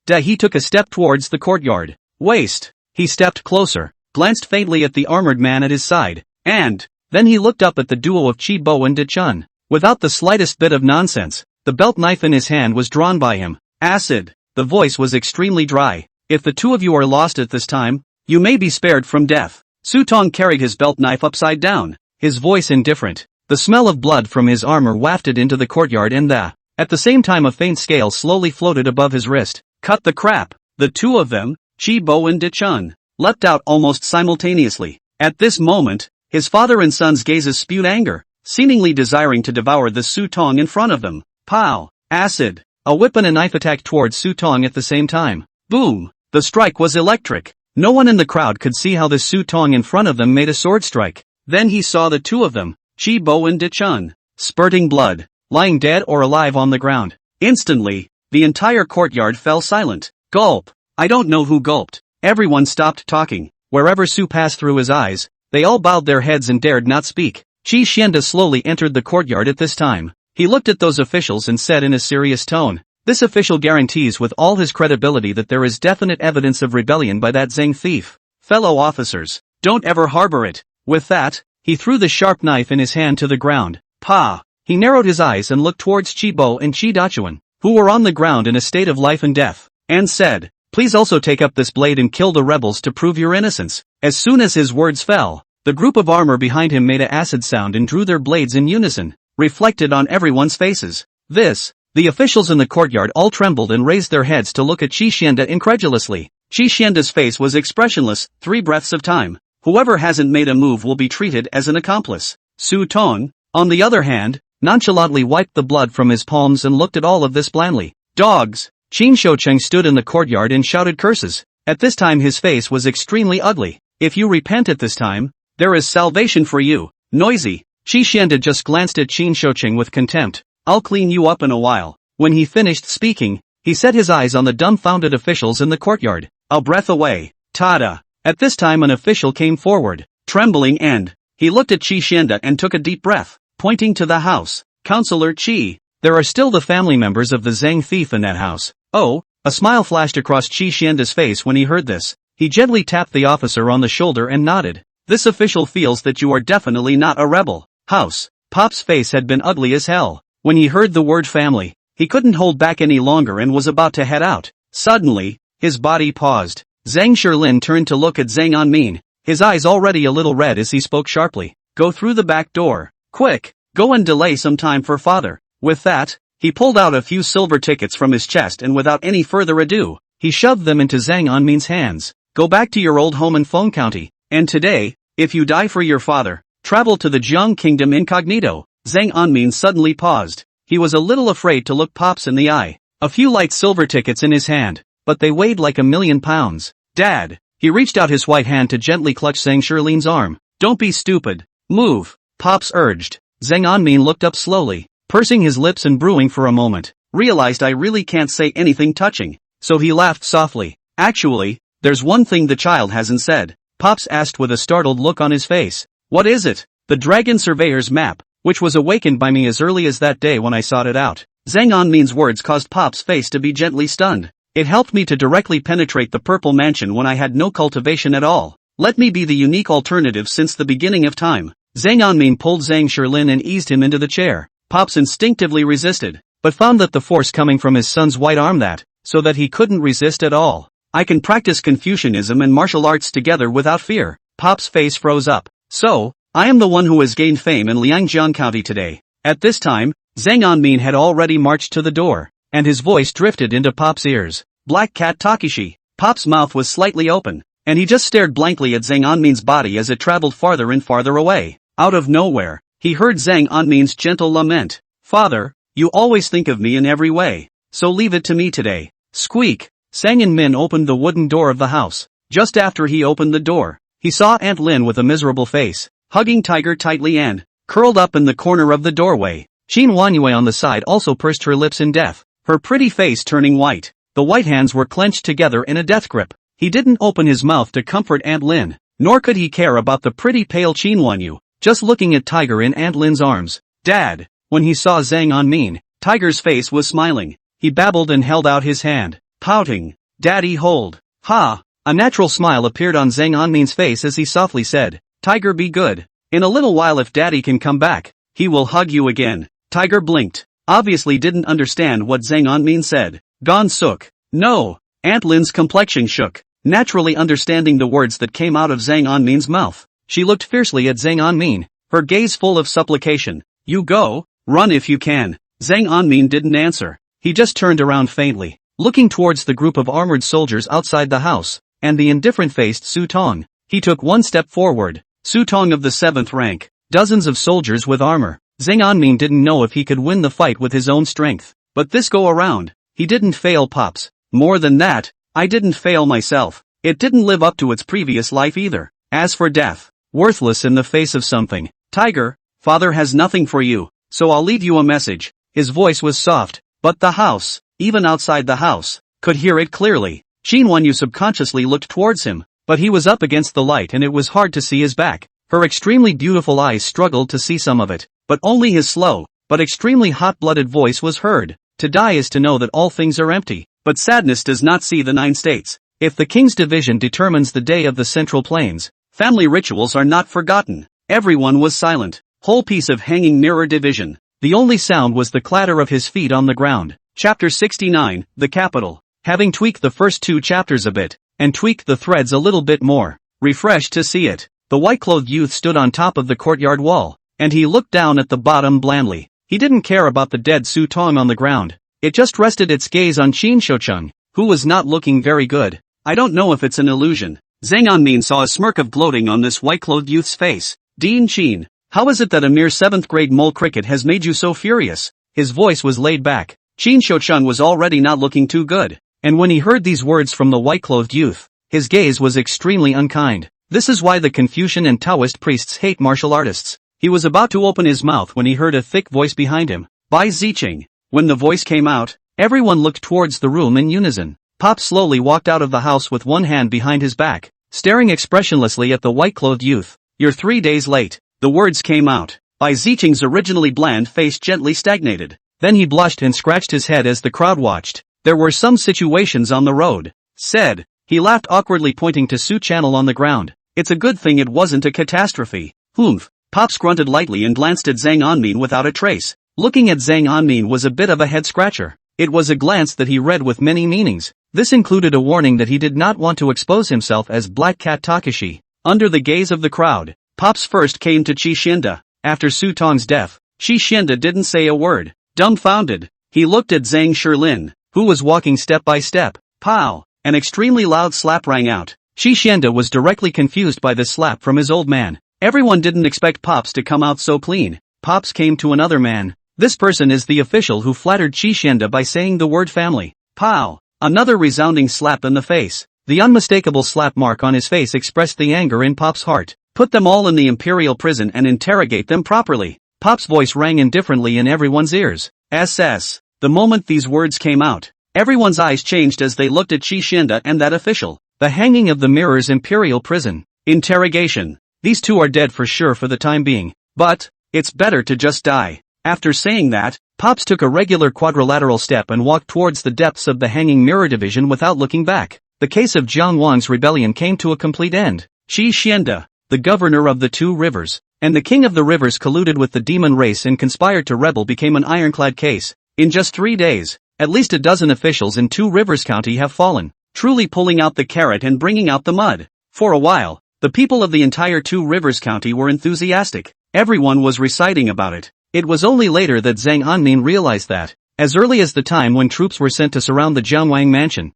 He took a step towards the courtyard. Waste. He stepped closer, glanced faintly at the armored man at his side, and then he looked up at the duo of Chibo and Di-chun. Without the slightest bit of nonsense, the belt knife in his hand was drawn by him. Acid. The voice was extremely dry. "If the two of you are lost at this time, you may be spared from death." Su Tong carried his belt knife upside down, his voice indifferent. The smell of blood from his armor wafted into the courtyard and at the same time a faint scale slowly floated above his wrist. Cut the crap. The two of them, Chibo and Di-chun, leapt out almost simultaneously. At this moment, his father and son's gazes spewed anger, seemingly desiring to devour the Su Tong in front of them. Pow! Acid! A whip and a knife attacked towards Su Tong at the same time. Boom! The strike was electric. No one in the crowd could see how the Su Tong in front of them made a sword strike. Then he saw the two of them, Chibo and Di-chun, spurting blood, lying dead or alive on the ground. Instantly, the entire courtyard fell silent. Gulp! I don't know who gulped. Everyone stopped talking. Wherever Su passed through his eyes, they all bowed their heads and dared not speak. Qi Xianda slowly entered the courtyard at this time. He looked at those officials and said in a serious tone, "This official guarantees with all his credibility that there is definite evidence of rebellion by that Zhang thief. Fellow officers, don't ever harbor it." With that, he threw the sharp knife in his hand to the ground. Pa! He narrowed his eyes and looked towards Chibo and Chi Dachuan, who were on the ground in a state of life and death, and said, "Please also take up this blade and kill the rebels to prove your innocence." As soon as his words fell, the group of armor behind him made an acid sound and drew their blades in unison, reflected on everyone's faces. The officials in the courtyard all trembled and raised their heads to look at Qi Xianda incredulously. Qi Xianda's face was expressionless. 3 breaths of time. Whoever hasn't made a move will be treated as an accomplice. Su Tong, on the other hand, nonchalantly wiped the blood from his palms and looked at all of this blandly. Dogs! Qin Shoucheng stood in the courtyard and shouted curses. At this time his face was extremely ugly. "If you repent at this time, there is salvation for you." Noisy. Qi Xianda just glanced at Qin Shoucheng with contempt. "I'll clean you up in a while." When he finished speaking, he set his eyes on the dumbfounded officials in the courtyard. A breath away. Tada! At this time an official came forward, trembling, and he looked at Qi Xianda and took a deep breath, pointing to the house. "Counselor Qi, there are still the family members of the Zhang thief in that house." Oh, a smile flashed across Qi Xianda's face when he heard this. He gently tapped the officer on the shoulder and nodded. "This official feels that you are definitely not a rebel." House. Pop's face had been ugly as hell. When he heard the word family, he couldn't hold back any longer and was about to head out. Suddenly, his body paused. Zhang Shilin turned to look at Zhang Anmin, his eyes already a little red as he spoke sharply. "Go through the back door. Quick, go and delay some time for father." With that, he pulled out a few silver tickets from his chest and without any further ado, he shoved them into Zhang Anmin's hands. "Go back to your old home in Feng County, and today, if you die for your father, travel to the Jiang Kingdom incognito." Zhang Anmin suddenly paused. He was a little afraid to look Pops in the eye. A few light silver tickets in his hand, but they weighed like 1,000,000 pounds. "Dad!" He reached out his white hand to gently clutch Zhang Shirlin's arm. "Don't be stupid. Move," Pops urged. Zhang Anmin looked up slowly, pursing his lips and brewing for a moment, realized I really can't say anything touching, so he laughed softly. "Actually, there's one thing the child hasn't said," Pops asked with a startled look on his face. "What is it?" "The Dragon Surveyor's map, which was awakened by me as early as that day when I sought it out." Zhang Anmin's words caused Pop's face to be gently stunned. "It helped me to directly penetrate the Purple Mansion when I had no cultivation at all. Let me be the unique alternative since the beginning of time." Zhang Anmin pulled Zhang Shirlin and eased him into the chair. Pops instinctively resisted, but found that the force coming from his son's white arm so that he couldn't resist at all. "I can practice Confucianism and martial arts together without fear." Pop's face froze up. "So, I am the one who has gained fame in Liangjiang County today." At this time, Zhang Anmin had already marched to the door, and his voice drifted into Pop's ears. "Black Cat Takeshi." Pop's mouth was slightly open, and he just stared blankly at Zhang Anmin's body as it traveled farther and farther away. Out of nowhere, he heard Zhang Anmin's gentle lament. "Father, you always think of me in every way. so leave it to me today. Squeak! Sang and Min opened the wooden door of the house. Just after he opened the door, he saw Aunt Lin with a miserable face, hugging Tiger tightly and curled up in the corner of the doorway. Xin Wanyue on the side also pursed her lips in death, her pretty face turning white. The white hands were clenched together in a death grip. He didn't open his mouth to comfort Aunt Lin, nor could he care about the pretty pale Xin Wanyu, just looking at Tiger in Aunt Lin's arms. Dad! When he saw Zhang Anmin, Tiger's face was smiling. He babbled and held out his hand, pouting. Daddy hold. Ha! A natural smile appeared on Zhang Anmin's face as he softly said, Tiger be good. In a little while if Daddy can come back, he will hug you again. Tiger blinked, obviously didn't understand what Zhang Anmin said. Gon Suk. No! Aunt Lin's complexion shook, naturally understanding the words that came out of Zhang Anmin's mouth. She looked fiercely at Zhang Anmin, her gaze full of supplication. You go, run if you can. Zhang Anmin didn't answer. He just turned around faintly, looking towards the group of armored soldiers outside the house, and the indifferent-faced Su Tong. He took one step forward. Su Tong of the 7th rank, dozens of soldiers with armor. Zhang Anmin didn't know if he could win the fight with his own strength. But this go around, he didn't fail Pops. More than that, I didn't fail myself. It didn't live up to its previous life either. As for death, worthless in the face of something. Tiger, Father has nothing for you, so I'll leave you a message. His voice was soft, but the house, even outside the house, could hear it clearly. Xin Wanyu subconsciously looked towards him, but he was up against the light and it was hard to see his back. Her extremely beautiful eyes struggled to see some of it, but only his slow, but extremely hot-blooded voice was heard. To die is to know that all things are empty, but sadness does not see the 9 states. If the king's division determines the day of the Central Plains, family rituals are not forgotten. Everyone was silent. Whole piece of hanging mirror division. The only sound was the clatter of his feet on the ground. Chapter 69, The Capital. Having tweaked the first 2 chapters a bit, and tweaked the threads a little bit more, refreshed to see it, the white-clothed youth stood on top of the courtyard wall, and he looked down at the bottom blandly. He didn't care about the dead Su Tong on the ground. It just rested its gaze on Qin Shoucheng, who was not looking very good. I don't know if it's an illusion. Zhang Anmin saw a smirk of gloating on this white-clothed youth's face. Dean Qin, how is it that a mere 7th-grade mole cricket has made you so furious? His voice was laid back. Qin Shoucheng was already not looking too good, and when he heard these words from the white-clothed youth, his gaze was extremely unkind. This is why the Confucian and Taoist priests hate martial artists. He was about to open his mouth when he heard a thick voice behind him. Bai Ziqing. When the voice came out, everyone looked towards the room in unison. Pop slowly walked out of the house with one hand behind his back, staring expressionlessly at the white-clothed youth. You're 3 days late. The words came out. Bai Ziqing's originally bland face gently stagnated. Then he blushed and scratched his head as the crowd watched. There were some situations on the road. Said. He laughed awkwardly pointing to Su Channel on the ground. It's a good thing it wasn't a catastrophe. Humph. Pops grunted lightly and glanced at Zhang Anmin without a trace. Looking at Zhang Anmin was a bit of a head-scratcher. It was a glance that he read with many meanings. This included a warning that he did not want to expose himself as Black Cat Takashi. Under the gaze of the crowd, Pops first came to Qi Xianda. After Su Tong's death, Qi Xianda didn't say a word. Dumbfounded, he looked at Zhang Shilin, who was walking step by step. Pow! An extremely loud slap rang out. Qi Xianda was directly confused by this slap from his old man. Everyone didn't expect Pops to come out so clean. Pops came to another man. This person is the official who flattered Qi Xianda by saying the word family. Pow! Another resounding slap in the face. The unmistakable slap mark on his face expressed the anger in Pop's heart. Put them all in the imperial prison and interrogate them properly. Pop's voice rang indifferently in everyone's ears. SS. The moment these words came out, everyone's eyes changed as they looked at Qi Xianda and that official. The hanging of the mirror's imperial prison. Interrogation. These two are dead for sure for the time being. But, it's better to just die. After saying that, Pops took a regular quadrilateral step and walked towards the depths of the hanging mirror division without looking back. The case of Jiang Wang's rebellion came to a complete end. Qi Xianda, the governor of the 2 rivers, and the king of the rivers colluded with the demon race and conspired to rebel became an ironclad case. In just 3 days, at least a dozen officials in 2 Rivers County have fallen, truly pulling out the carrot and bringing out the mud. For a while, the people of the entire 2 Rivers County were enthusiastic. Everyone was reciting about it. It was only later that Zhang Anmin realized that, as early as the time when troops were sent to surround the Jiangwang mansion,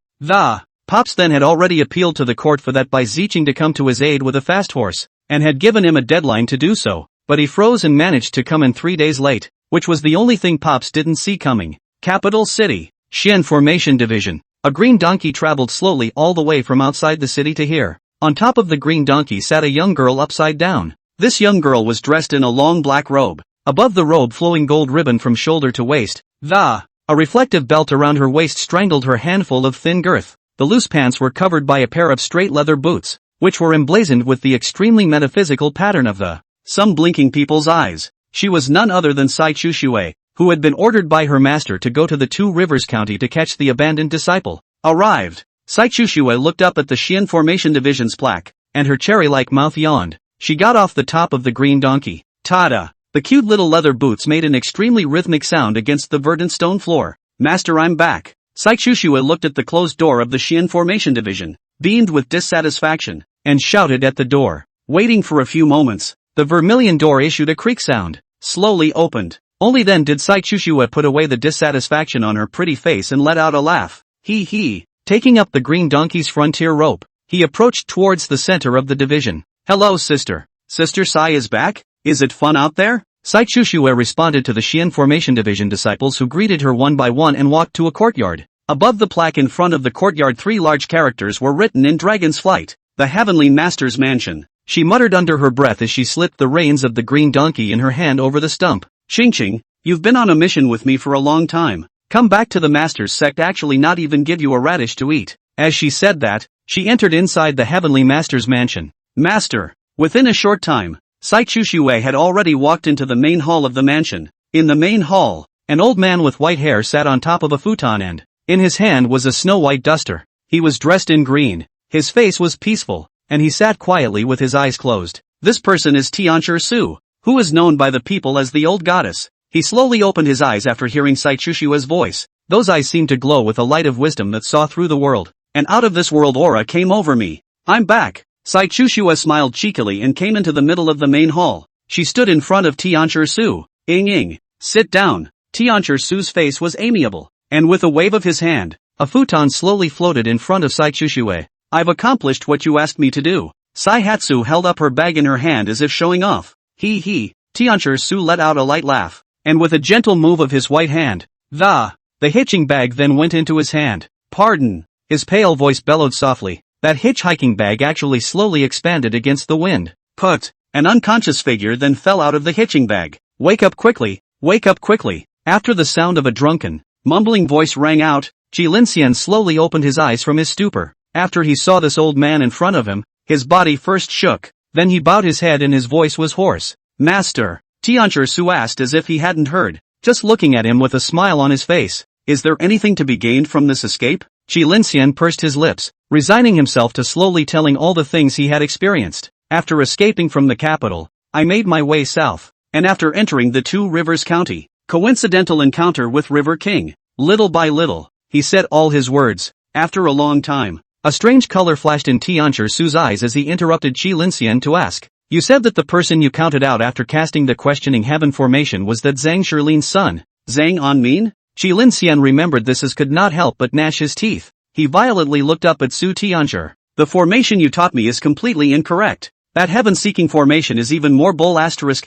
Pops then had already appealed to the court for that Bai Ziqing to come to his aid with a fast horse, and had given him a deadline to do so, but he froze and managed to come in 3 days late, which was the only thing Pops didn't see coming. Capital City. Xian Formation Division. A green donkey traveled slowly all the way from outside the city to here. On top of the green donkey sat a young girl upside down. This young girl was dressed in a long black robe. Above the robe flowing gold ribbon from shoulder to waist. A reflective belt around her waist strangled her handful of thin girth. The loose pants were covered by a pair of straight leather boots, which were emblazoned with the extremely metaphysical pattern of the some blinking people's eyes. She was none other than Sai Chushui, who had been ordered by her master to go to the Two Rivers County to catch the abandoned disciple. Arrived. Sai Chushui looked up at the Xian Formation Division's plaque, and her cherry-like mouth yawned. She got off the top of the green donkey. Tada! The cute little leather boots made an extremely rhythmic sound against the verdant stone floor. Master, I'm back. Sai Chushui looked at the closed door of the Xian Formation Division, beamed with dissatisfaction, and shouted at the door. Waiting for a few moments, the vermilion door issued a creak sound, slowly opened. Only then did Sai Chushui put away the dissatisfaction on her pretty face and let out a laugh. Hee hee. Taking up the green donkey's frontier rope, he approached towards the center of the division. Hello, sister. Sister Sai is back? Is it fun out there? Sai Chushui responded to the Xian Formation Division disciples who greeted her one by one and walked to a courtyard. Above the plaque in front of the courtyard 3 large characters were written in Dragon's Flight. The Heavenly Master's Mansion. She muttered under her breath as she slipped the reins of the green donkey in her hand over the stump. Xingqing, you've been on a mission with me for a long time. Come back to the Master's sect, actually not even give you a radish to eat. As she said that, she entered inside the Heavenly Master's mansion. Master. Within a short time, Sai Chushui had already walked into the main hall of the mansion. In the main hall, an old man with white hair sat on top of a futon and, in his hand was a snow-white duster. He was dressed in green, his face was peaceful, and he sat quietly with his eyes closed. This person is Tianchi Su, who is known by the people as the Old Goddess. He slowly opened his eyes after hearing Sai Chushui's voice. Those eyes seemed to glow with a light of wisdom that saw through the world. An out-of-this-world aura came over me. I'm back. Sai Chushui smiled cheekily and came into the middle of the main hall. She stood in front of Tianchi Su. Ying. Sit down. Tianchi Su's face was amiable, and with a wave of his hand, a futon slowly floated in front of Sai Chushui. I've accomplished what you asked me to do. Sai Hatsu held up her bag in her hand as if showing off. Hee hee. Tianchi Su let out a light laugh, and with a gentle move of his white hand, the hitching bag then went into his hand. Pardon. His pale voice bellowed softly. That hitchhiking bag actually slowly expanded against the wind. Put. An unconscious figure then fell out of the hitching bag. Wake up quickly. Wake up quickly. After the sound of a drunken, mumbling voice rang out, Jilinxian slowly opened his eyes from his stupor. After he saw this old man in front of him, his body first shook, then he bowed his head and his voice was hoarse. Master. Tianchi Su asked as if he hadn't heard, just looking at him with a smile on his face. Is there anything to be gained from this escape? Jilinxian pursed his lips, resigning himself to slowly telling all the things he had experienced. After escaping from the capital, I made my way south, and after entering the Two Rivers County, coincidental encounter with River King. Little by little, he said all his words. After a long time, a strange color flashed in Tianchi Su's eyes as he interrupted Jilinxian to ask. You said that the person you counted out after casting the questioning heaven formation was that Zhang Shirlin's son, Zhang Anmin? Jilinxian remembered this as could not help but gnash his teeth. He violently looked up at Su Tianchi. The formation you taught me is completely incorrect. That heaven-seeking formation is even more bull asterisk.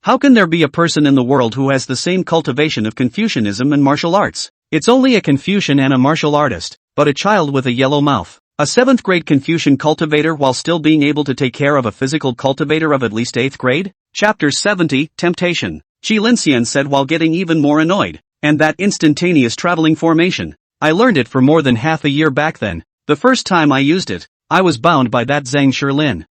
How can there be a person in the world who has the same cultivation of Confucianism and martial arts? It's only a Confucian and a martial artist, but a child with a yellow mouth. A 7th grade Confucian cultivator while still being able to take care of a physical cultivator of at least 8th grade? Chapter 70, Temptation. Jilinxian said while getting even more annoyed. And that instantaneous traveling formation. I learned it for more than half a year back then. The first time I used it, I was bound by that Zhang Shirlin.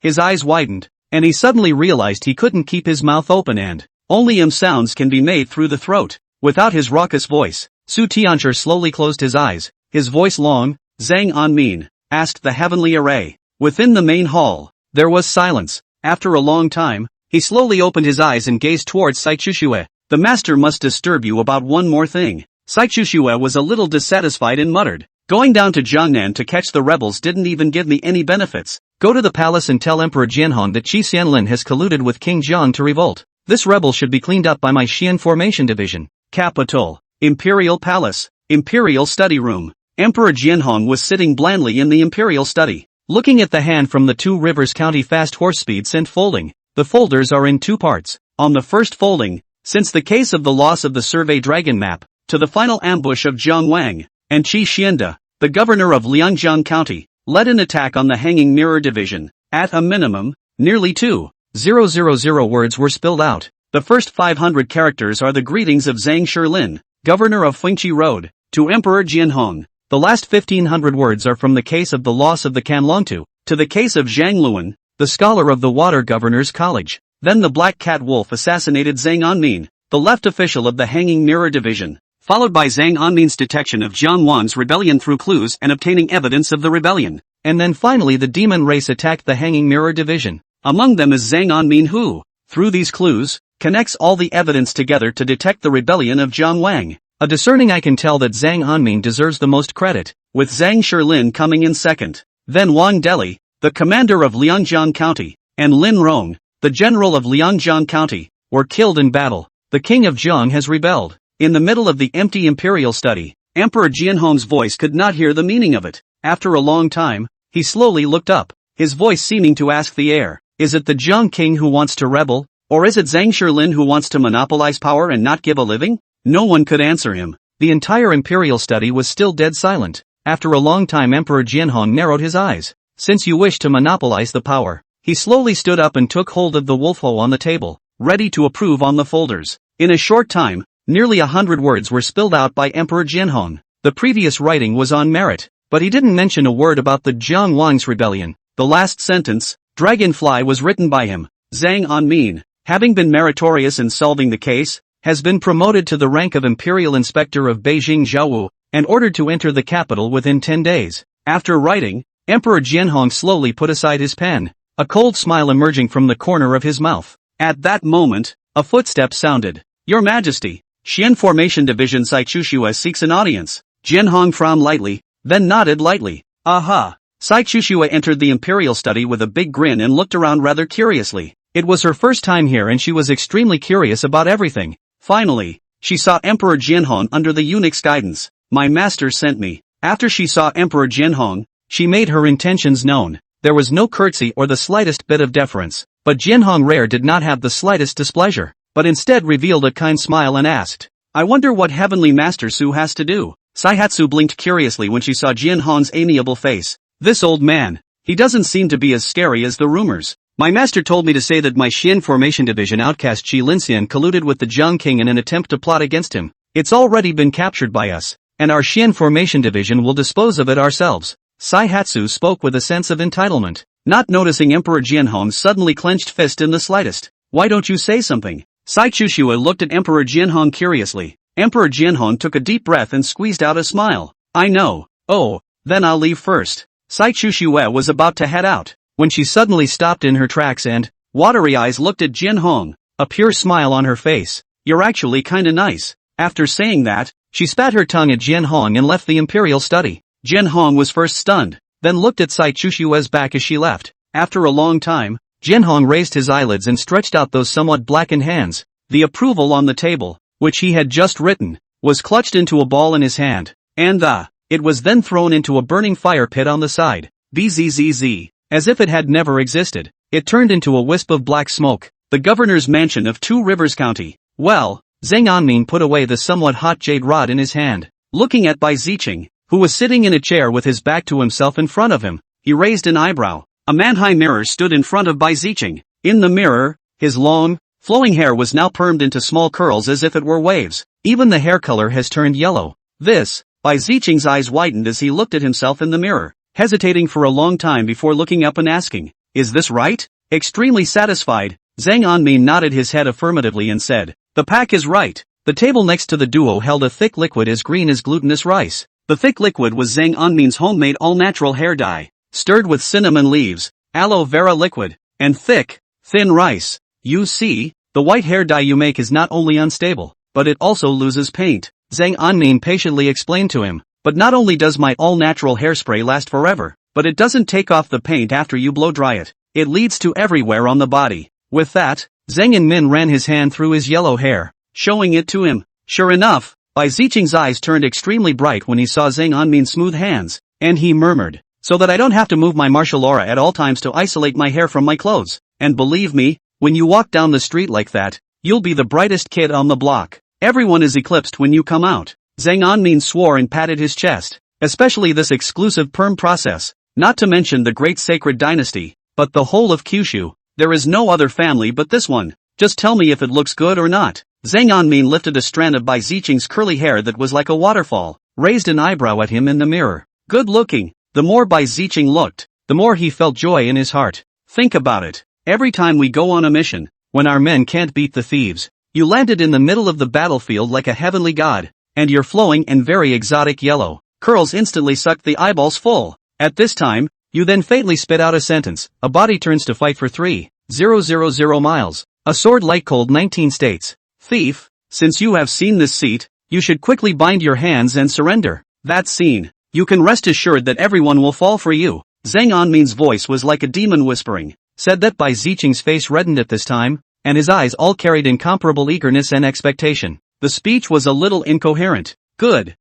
His eyes widened, and he suddenly realized he couldn't keep his mouth open and only sounds can be made through the throat. Without his raucous voice, Su Tianchi slowly closed his eyes, his voice long. Zhang Anmin asked the heavenly array. Within the main hall, there was silence. After a long time, he slowly opened his eyes and gazed towards Sai Chushui. The master must disturb you about one more thing. Sai Chushui was a little dissatisfied and muttered. Going down to Jiangnan to catch the rebels didn't even give me any benefits. Go to the palace and tell Emperor Jianhong that Qi Xianlin has colluded with King Jiang to revolt. This rebel should be cleaned up by my Xian Formation Division. Capital. Imperial Palace. Imperial Study Room. Emperor Jianhong was sitting blandly in the Imperial Study, looking at the hand from the Two Rivers County Fast Horse Speed sent folding. The folders are in 2 parts. On the first folding, since the case of the loss of the Survey Dragon map, to the final ambush of Jiang Wang and Qi Xianda, the governor of Liangjiang County, led an attack on the Hanging Mirror Division. At a minimum, nearly 2,000 words were spilled out. The first 500 characters are the greetings of Zhang Shilin, governor of Fengqi Road, to Emperor Jianhong. The last 1,500 words are from the case of the loss of the Canlongtu, to the case of Zhang Luan, the scholar of the Water Governor's College. Then the Black Cat Wolf assassinated Zhang Anmin, the left official of the Hanging Mirror Division, followed by Zhang Anmin's detection of Jiang Wan's rebellion through clues and obtaining evidence of the rebellion. And then finally the demon race attacked the Hanging Mirror Division. Among them is Zhang Anmin who, through these clues, connects all the evidence together to detect the rebellion of Jiang Wang. A discerning eye can tell that Zhang Anmin deserves the most credit, with Zhang Shilin coming in second. Then Wang Deli, the commander of Liangjiang County, and Lin Rong, the general of Liangjiang County, were killed in battle. The king of Jiang has rebelled. In the middle of the empty imperial study, Emperor Jianhong's voice could not hear the meaning of it. After a long time, he slowly looked up, his voice seeming to ask the air, is it the Jiang king who wants to rebel, or is it Zhang Shilin who wants to monopolize power and not give a living? No one could answer him. The entire imperial study was still dead silent. After a long time Emperor Jianhong narrowed his eyes. Since you wish to monopolize the power, he slowly stood up and took hold of the wolfo on the table, ready to approve on the folders. In a short time, nearly 100 words were spilled out by Emperor Jianhong. The previous writing was on merit, but he didn't mention a word about the Jiang Wang's rebellion. The last sentence, Dragonfly, was written by him. Zhang Anmin, having been meritorious in solving the case, has been promoted to the rank of Imperial Inspector of Beijing Zhaowu, and ordered to enter the capital within 10 days. After writing, Emperor Jianhong slowly put aside his pen, a cold smile emerging from the corner of his mouth. At that moment, a footstep sounded. Your Majesty, Xian Formation Division Sai Chushua seeks an audience. Jianhong frowned lightly, then nodded lightly. Aha! Sai Chushua entered the imperial study with a big grin and looked around rather curiously. It was her first time here and she was extremely curious about everything. Finally, she saw Emperor Jianhong under the eunuch's guidance. My master sent me. After she saw Emperor Jianhong, she made her intentions known. There was no curtsy or the slightest bit of deference, but Jianhong Rare did not have the slightest displeasure, but instead revealed a kind smile and asked, I wonder what Heavenly Master Su has to do. Saihatsu blinked curiously when she saw Jianhong's amiable face. This old man, he doesn't seem to be as scary as the rumors. My master told me to say that my Xian Formation Division outcast Qi Linxian colluded with the Jiang King in an attempt to plot against him. It's already been captured by us, and our Xian Formation Division will dispose of it ourselves. Saihatsu spoke with a sense of entitlement, not noticing Emperor Jianhong's suddenly clenched fist in the slightest. Why don't you say something? Sai Chushua looked at Emperor Jianhong curiously. Emperor Jianhong took a deep breath and squeezed out a smile. I know. Oh, then I'll leave first. Sai Chushua was about to head out, when she suddenly stopped in her tracks and, watery eyes looked at Jianhong, a pure smile on her face. You're actually kinda nice. After saying that, she spat her tongue at Jianhong and left the imperial study. Jianhong was first stunned, then looked at Sai Chushua's back as she left. After a long time, Jianhong raised his eyelids and stretched out those somewhat blackened hands. The approval on the table, which he had just written, was clutched into a ball in his hand, and it was then thrown into a burning fire pit on the side. Bzzz. As if it had never existed, it turned into a wisp of black smoke. The governor's mansion of Two Rivers County. Well, Zhang Anmin put away the somewhat hot jade rod in his hand. Looking at Bai Ziqing, who was sitting in a chair with his back to himself in front of him, he raised an eyebrow. A manhwa mirror stood in front of Bai Ziqing. In the mirror, his long, flowing hair was now permed into small curls as if it were waves. Even the hair color has turned yellow. Bai Ziqing's eyes widened as he looked at himself in the mirror, hesitating for a long time before looking up and asking, is this right? Extremely satisfied, Zhang Anmin nodded his head affirmatively and said, the pack is right. The table next to the duo held a thick liquid as green as glutinous rice. The thick liquid was Zhang Anmin's homemade all-natural hair dye, stirred with cinnamon leaves, aloe vera liquid, and thick, thin rice. You see, the white hair dye you make is not only unstable, but it also loses paint. Zhang Anmin patiently explained to him, but not only does my all-natural hairspray last forever, but it doesn't take off the paint after you blow-dry it. It leads to everywhere on the body. With that, Zhang Anmin ran his hand through his yellow hair, showing it to him. Sure enough, Bai Ziqing's eyes turned extremely bright when he saw Zhang Anmin's smooth hands, and he murmured, so that I don't have to move my martial aura at all times to isolate my hair from my clothes. And believe me, when you walk down the street like that, you'll be the brightest kid on the block. Everyone is eclipsed when you come out. Zhang Anmin swore and patted his chest. Especially this exclusive perm process, not to mention the great sacred dynasty, but the whole of Kyushu. There is no other family but this one. Just tell me if it looks good or not. Zhang Anmin lifted a strand of Bai Ziqing's curly hair that was like a waterfall, raised an eyebrow at him in the mirror. Good looking. The more Bai Ziqing looked, the more he felt joy in his heart. Think about it. Every time we go on a mission, when our men can't beat the thieves, you landed in the middle of the battlefield like a heavenly god, and you're flowing and very exotic yellow. Curls instantly sucked the eyeballs full. At this time, you then fatally spit out a sentence. A body turns to fight for 3,000 miles. A sword like cold 19 states. Thief, since you have seen this seat, you should quickly bind your hands and surrender. That scene. You can rest assured that everyone will fall for you. Zhang Anmin's voice was like a demon whispering. Said that Bai Ziqing's face reddened at this time, and his eyes all carried incomparable eagerness and expectation. The speech was a little incoherent. Good.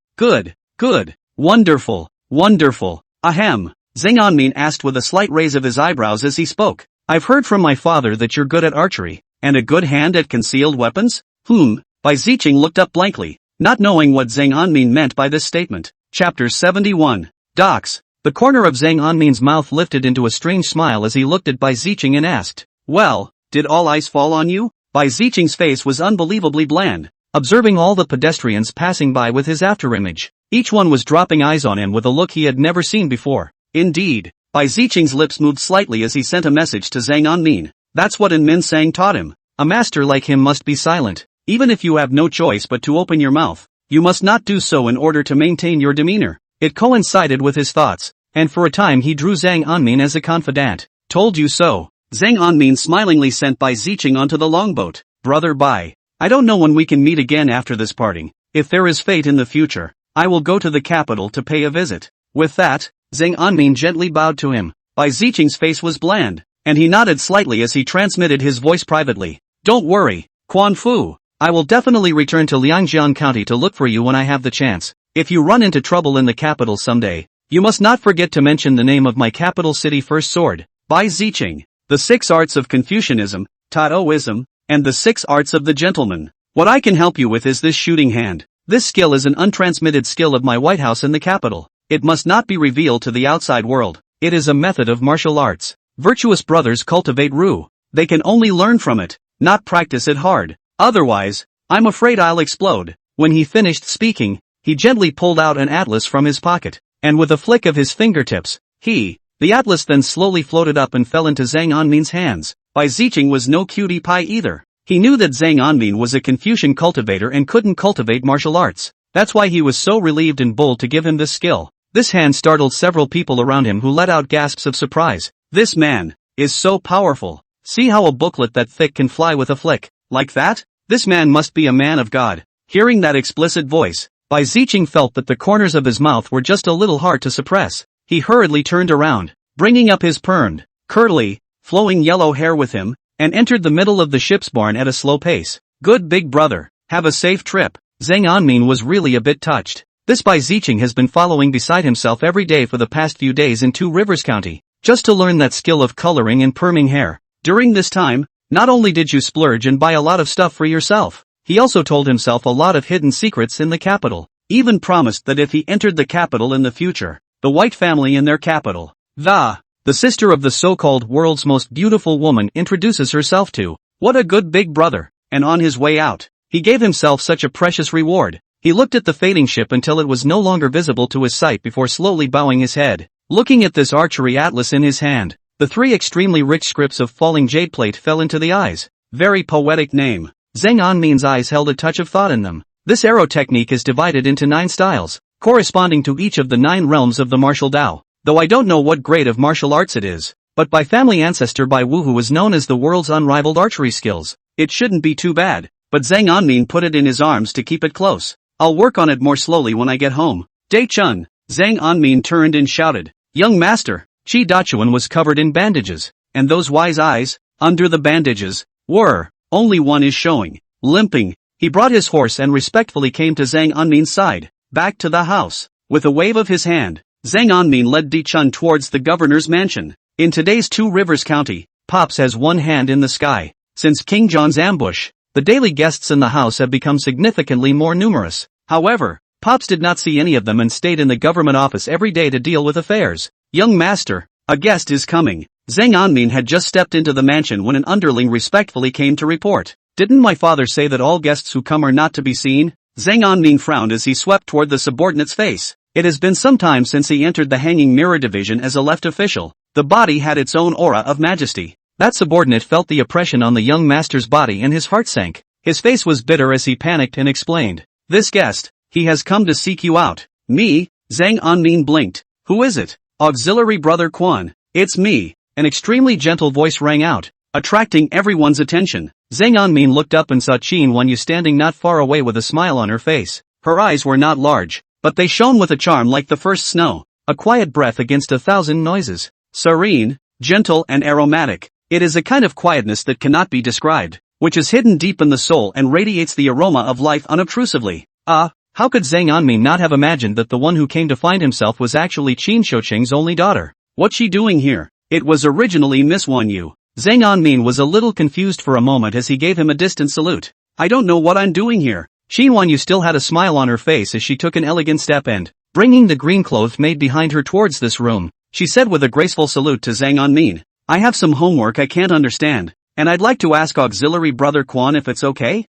Wonderful. Ahem. Zhang Anmin asked with a slight raise of his eyebrows as he spoke. I've heard from my father that you're good at archery, and a good hand at concealed weapons? Bai Ziqing looked up blankly, not knowing what Zhang Anmin meant by this statement. Chapter 71. Docs. The corner of Zhang Anmin's mouth lifted into a strange smile as he looked at Bai Ziqing and asked, well, did all eyes fall on you? Bai Ziqing's face was unbelievably bland, observing all the pedestrians passing by with his afterimage. Each one was dropping eyes on him with a look he had never seen before. Indeed, Bai Ziqing's lips moved slightly as he sent a message to Zhang Anmin. That's what Min Sang taught him. A master like him must be silent. Even if you have no choice but to open your mouth, you must not do so in order to maintain your demeanor. It coincided with his thoughts, and for a time he drew Zhang Anmin as a confidant. Told you so. Zhang Anmin smilingly sent Bai Ziqing onto the longboat. Brother Bai, I don't know when we can meet again after this parting. If there is fate in the future, I will go to the capital to pay a visit. With that, Zhang Anmin gently bowed to him. Bai Ziqing's face was bland, and he nodded slightly as he transmitted his voice privately. Don't worry, Quan Fu. I will definitely return to Liangjiang County to look for you when I have the chance. If you run into trouble in the capital someday, you must not forget to mention the name of my capital city first sword. Bai Ziqing. The 6 arts of Confucianism, Taoism, and the 6 arts of the gentleman. What I can help you with is this shooting hand. This skill is an untransmitted skill of my White House in the capital. It must not be revealed to the outside world. It is a method of martial arts. Virtuous brothers cultivate Ru. They can only learn from it, not practice it hard. Otherwise, I'm afraid I'll explode. When he finished speaking, he gently pulled out an atlas from his pocket, and with a flick of his fingertips, the atlas then slowly floated up and fell into Zhang Anmin's hands. Bai Ziqing was no cutie pie either. He knew that Zhang Anmin was a Confucian cultivator and couldn't cultivate martial arts. That's why he was so relieved and bold to give him this skill. This hand startled several people around him who let out gasps of surprise. This man is so powerful. See how a booklet that thick can fly with a flick. Like that? This man must be a man of God. Hearing that explicit voice, Bai Ziqing felt that the corners of his mouth were just a little hard to suppress. He hurriedly turned around, bringing up his permed, curly, flowing yellow hair with him, and entered the middle of the ship's barn at a slow pace. Good big brother, have a safe trip. Zhang Anmin was really a bit touched. This Bai Ziqing has been following beside himself every day for the past few days in Two Rivers County, just to learn that skill of coloring and perming hair. During this time, not only did you splurge and buy a lot of stuff for yourself, he also told himself a lot of hidden secrets in the capital, even promised that if he entered the capital in the future, the White family in their capital, the sister of the so-called world's most beautiful woman introduces herself to. What a good big brother. And on his way out, he gave himself such a precious reward. He looked at the fading ship until it was no longer visible to his sight before slowly bowing his head. Looking at this archery atlas in his hand, the 3 extremely rich scripts of falling jade plate fell into the eyes. Very poetic name. Zhang Anmin's eyes held a touch of thought in them. This arrow technique is divided into 9 styles, corresponding to each of the 9 realms of the martial Tao. Though I don't know what grade of martial arts it is, but by family ancestor Bai Wu who is known as the world's unrivaled archery skills, it shouldn't be too bad. But Zhang Anmin put it in his arms to keep it close. I'll work on it more slowly when I get home. Dai Chun. Zhang Anmin turned and shouted. Young master. Chi Dachuan was covered in bandages, and those wise eyes, under the bandages, were, only one is showing. Limping, he brought his horse and respectfully came to Zhang Anmin's side. Back to the house. With a wave of his hand, Zhang Anmin led Dai Chun towards the governor's mansion. In today's Two Rivers County, Pops has one hand in the sky. Since King John's ambush, the daily guests in the house have become significantly more numerous. However, Pops did not see any of them and stayed in the government office every day to deal with affairs. Young master, a guest is coming. Zhang Anmin had just stepped into the mansion when an underling respectfully came to report. Didn't my father say that all guests who come are not to be seen? Zhang Anmin frowned as he swept toward the subordinate's face. It has been some time since he entered the hanging mirror division as a left official. The body had its own aura of majesty. That subordinate felt the oppression on the young master's body and his heart sank. His face was bitter as he panicked and explained. This guest, he has come to seek you out. Me? Zhang Anmin blinked. Who is it? Auxiliary Brother Quan. It's me. An extremely gentle voice rang out, attracting everyone's attention. Zhang Anmin looked up and saw Qin Wanyu standing not far away with a smile on her face. Her eyes were not large, but they shone with a charm like the first snow, a quiet breath against 1,000 noises. Serene, gentle and aromatic. It is a kind of quietness that cannot be described, which is hidden deep in the soul and radiates the aroma of life unobtrusively. How could Zhang Anmin not have imagined that the one who came to find himself was actually Qin Shouqing's only daughter? What's she doing here? It was originally Miss Wanyu. Zhang Anmin was a little confused for a moment as he gave him a distant salute. I don't know what I'm doing here. Qin Wanyu still had a smile on her face as she took an elegant step and, bringing the green cloth maid behind her towards this room, she said with a graceful salute to Zhang Anmin. I have some homework I can't understand, and I'd like to ask Auxiliary Brother Quan if it's okay?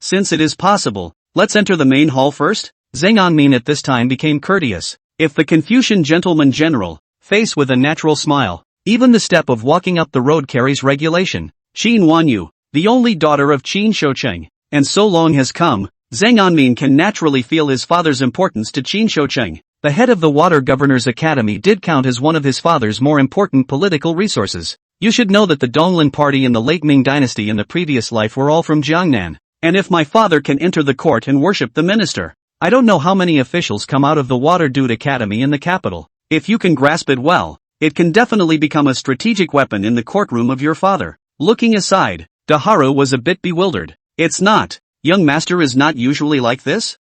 Since it is possible, let's enter the main hall first? Zhang Anmin at this time became courteous. If the Confucian gentleman general, face with a natural smile, even the step of walking up the road carries regulation. Qin Wanyu, the only daughter of Qin Shouqing, and so long has come, Zhang Anmin can naturally feel his father's importance to Qin Shouqing. The head of the Water Governor's Academy did count as one of his father's more important political resources. You should know that the Donglin party in the late Ming dynasty in the previous life were all from Jiangnan. And if my father can enter the court and worship the minister, I don't know how many officials come out of the Water Dude Academy in the capital. If you can grasp it well, it can definitely become a strategic weapon in the courtroom of your father. Looking aside, Daharu was a bit bewildered. It's not. Young master is not usually like this?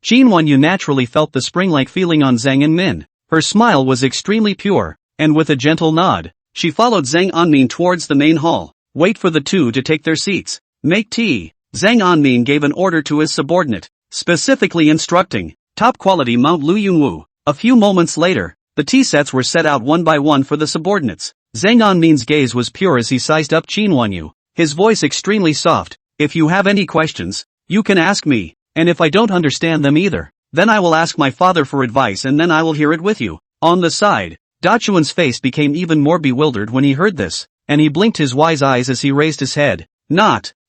Qin Wanyu naturally felt the spring-like feeling on Zhang Anmin. Her smile was extremely pure, and with a gentle nod, she followed Zhang Anmin towards the main hall. Wait for the two to take their seats. Make tea. Zhang Anmin gave an order to his subordinate, specifically instructing, top quality Mount Lu Yunwu. A few moments later, the tea sets were set out one by one for the subordinates. Zhang Anmin's gaze was pure as he sized up Qin Wanyu, his voice extremely soft. If you have any questions, you can ask me, and if I don't understand them either, then I will ask my father for advice and then I will hear it with you. On the side, Dachuan's face became even more bewildered when he heard this, and he blinked his wise eyes as he raised his head.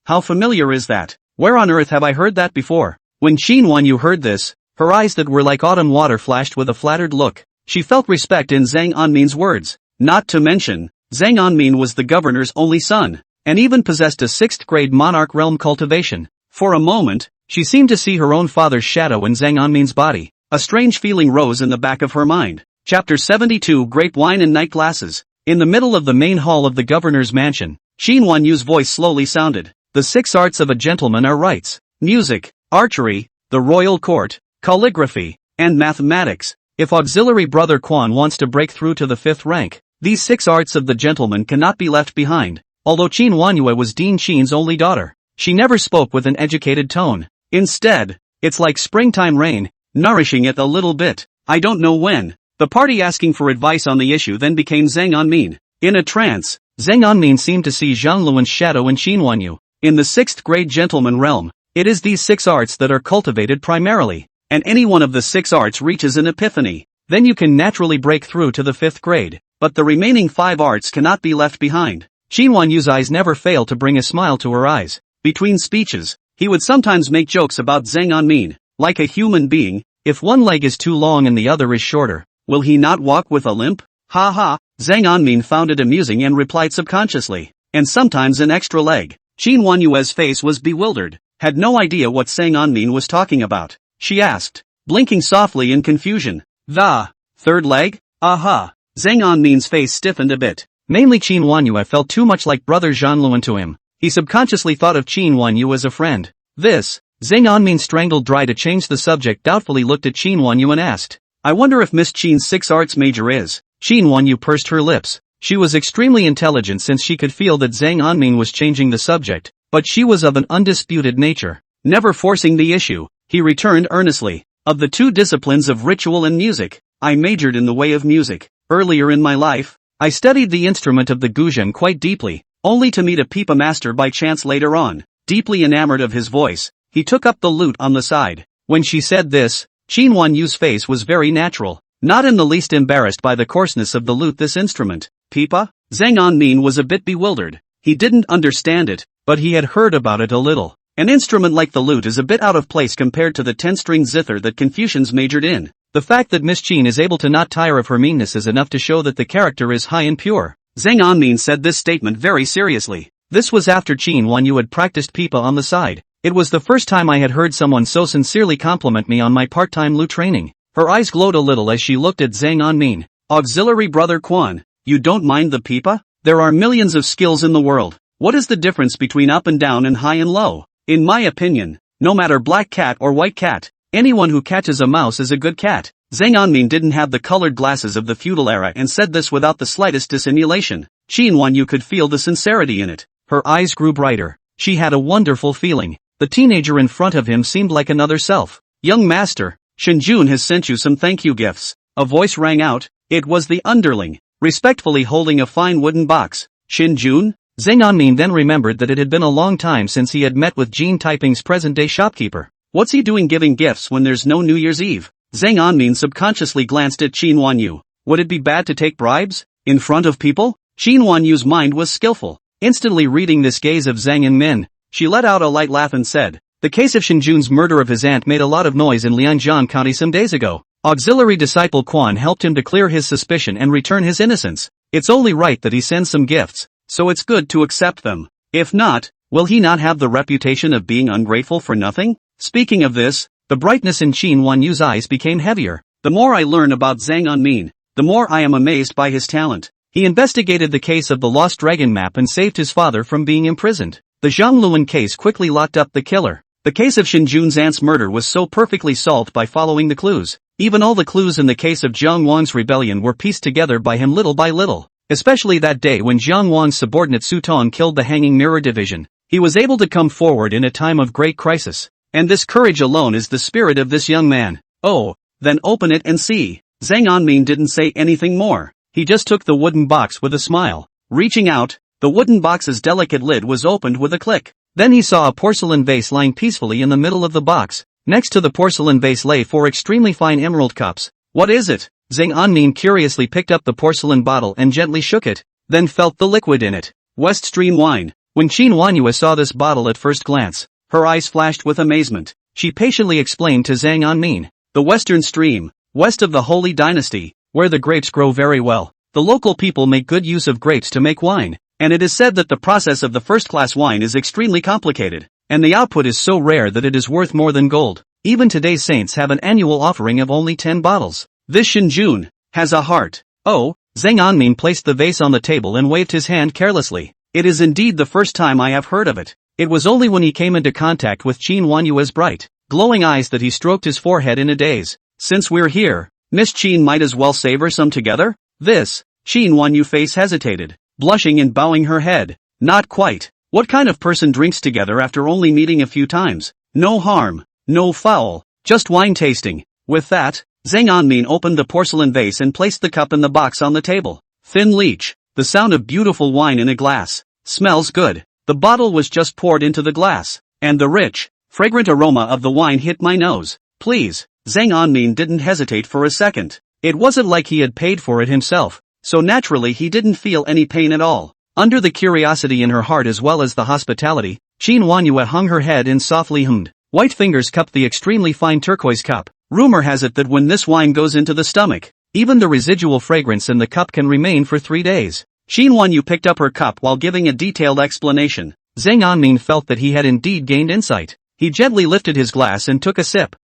How familiar is that? Where on earth have I heard that before? When Qin Wanyu heard this, her eyes that were like autumn water flashed with a flattered look. She felt respect in Zhang Anmin's words. Not to mention, Zhang Anmin was the governor's only son, and even possessed a 6th grade monarch realm cultivation. For a moment, she seemed to see her own father's shadow in Zhang Anmin's body. A strange feeling rose in the back of her mind. Chapter 72 Grape Wine and Night Glasses. In the middle of the main hall of the governor's mansion, Qin Wanyu's voice slowly sounded. The 6 arts of a gentleman are rights, music, archery, the royal court, calligraphy, and mathematics. If Auxiliary Brother Quan wants to break through to the 5th rank, these 6 arts of the gentleman cannot be left behind. Although Qin Wanyu was Dean Qin's only daughter, she never spoke with an educated tone. Instead, it's like springtime rain, nourishing it a little bit. I don't know when. The party asking for advice on the issue then became Zhang Anmin. In a trance, Zhang Anmin seemed to see Zhang Luan's shadow in Qin Wanyu. In the 6th grade gentleman realm, it is these 6 arts that are cultivated primarily, and any one of the 6 arts reaches an epiphany. Then you can naturally break through to the 5th grade, but the remaining 5 arts cannot be left behind. Qin Wanyu's eyes never failed to bring a smile to her eyes. Between speeches, he would sometimes make jokes about Zhang Anmin. Like a human being, if one leg is too long and the other is shorter, will he not walk with a limp? Zhang Anmin found it amusing and replied subconsciously. And sometimes an extra leg. Qin Wanyu's face was bewildered, had no idea what Zhang Anmin was talking about. She asked, blinking softly in confusion. The 3rd leg? Zhang Anmin's face stiffened a bit. Mainly Qin Wanyu felt too much like brother Zhanluan to him. He subconsciously thought of Qin Wanyu as a friend. Zhang Anmin strangled dry to change the subject, doubtfully looked at Qin Wanyu and asked, I wonder if Miss Qin's 6 arts major is. Qin Wanyu pursed her lips. She was extremely intelligent since she could feel that Zhang Anmin was changing the subject, but she was of an undisputed nature. Never forcing the issue, he returned earnestly. Of the two disciplines of ritual and music, I majored in the way of music. Earlier in my life, I studied the instrument of the guzheng quite deeply, only to meet a pipa master by chance later on. Deeply enamored of his voice, he took up the lute on the side. When she said this, Qin Huanyu's face was very natural, not in the least embarrassed by the coarseness of the lute. This instrument, pipa? Zhang Anmin was a bit bewildered. He didn't understand it, but he had heard about it a little. An instrument like the lute is a bit out of place compared to the 10-string zither that Confucians majored in. The fact that Miss Qin is able to not tire of her meanness is enough to show that the character is high and pure. Zhang Anmin said this statement very seriously. This was after Qin Huanyu had practiced pipa on the side. It was the first time I had heard someone so sincerely compliment me on my part-time lute training. Her eyes glowed a little as she looked at Zhang Anmin. Auxiliary brother Quan, you don't mind the pipa? There are millions of skills in the world. What is the difference between up and down and high and low? In my opinion, no matter black cat or white cat, anyone who catches a mouse is a good cat. Zhang Anmin didn't have the colored glasses of the feudal era and said this without the slightest dissimulation. Qin Huanyu could feel the sincerity in it. Her eyes grew brighter. She had a wonderful feeling. The teenager in front of him seemed like another self. Young master, Shenjun has sent you some thank you gifts. A voice rang out. It was the underling, respectfully holding a fine wooden box. Shenjun? Zhang Anmin then remembered that it had been a long time since he had met with Jean Taiping's present-day shopkeeper. What's he doing giving gifts when there's no New Year's Eve? Zhang Anmin subconsciously glanced at Qin Huanyu. Would it be bad to take bribes? In front of people? Qin Huanyu's mind was skillful. Instantly reading this gaze of Zhang Anmin, she let out a light laugh and said, the case of Shenjun's murder of his aunt made a lot of noise in Lianjian County some days ago. Auxiliary disciple Quan helped him to clear his suspicion and return his innocence. It's only right that he sends some gifts, so it's good to accept them. If not, will he not have the reputation of being ungrateful for nothing? Speaking of this, the brightness in Qin Huanyu's eyes became heavier. The more I learn about Zhang Anmin, the more I am amazed by his talent. He investigated the case of the lost dragon map and saved his father from being imprisoned. The Zhang Luan case quickly locked up the killer. The case of Shenjun's aunt's murder was so perfectly solved by following the clues. Even all the clues in the case of Jiang Wang's rebellion were pieced together by him little by little. Especially that day when Jiang Wang's subordinate Su Tong killed the Hanging Mirror Division. He was able to come forward in a time of great crisis. And this courage alone is the spirit of this young man. Oh, then open it and see. Zhang Anmin didn't say anything more. He just took the wooden box with a smile. Reaching out, the wooden box's delicate lid was opened with a click. Then he saw a porcelain vase lying peacefully in the middle of the box. Next to the porcelain vase lay 4 extremely fine emerald cups. What is it? Zhang Anmin curiously picked up the porcelain bottle and gently shook it, then felt the liquid in it. West Stream wine. When Qin Huanyu saw this bottle at first glance, her eyes flashed with amazement. She patiently explained to Zhang Anmin, the Western Stream, west of the Holy Dynasty, where the grapes grow very well. The local people make good use of grapes to make wine, and it is said that the process of the first-class wine is extremely complicated, and the output is so rare that it is worth more than gold. Even today's saints have an annual offering of only 10 bottles. This Shenjun has a heart. Oh, Zhang Anmin placed the vase on the table and waved his hand carelessly. It is indeed the first time I have heard of it. It was only when he came into contact with Qin Huanyu's bright, glowing eyes that he stroked his forehead in a daze. Since we're here, Miss Qin might as well savor some together? This, Qin Huanyu face hesitated, blushing and bowing her head. Not quite. What kind of person drinks together after only meeting a few times? No harm, no foul, just wine tasting. With that, Zhang Anmin opened the porcelain vase and placed the cup in the box on the table. Thin leech, the sound of beautiful wine in a glass. Smells good. The bottle was just poured into the glass, and the rich, fragrant aroma of the wine hit my nose. Please, Zhang Anmin didn't hesitate for a second. It wasn't like he had paid for it himself, so naturally he didn't feel any pain at all. Under the curiosity in her heart as well as the hospitality, Qin Huanyu hung her head and softly hummed. White fingers cupped the extremely fine turquoise cup. Rumor has it that when this wine goes into the stomach, even the residual fragrance in the cup can remain for 3 days. Qin Huanyu picked up her cup while giving a detailed explanation. Zhang Anmin felt that he had indeed gained insight. He gently lifted his glass and took a sip.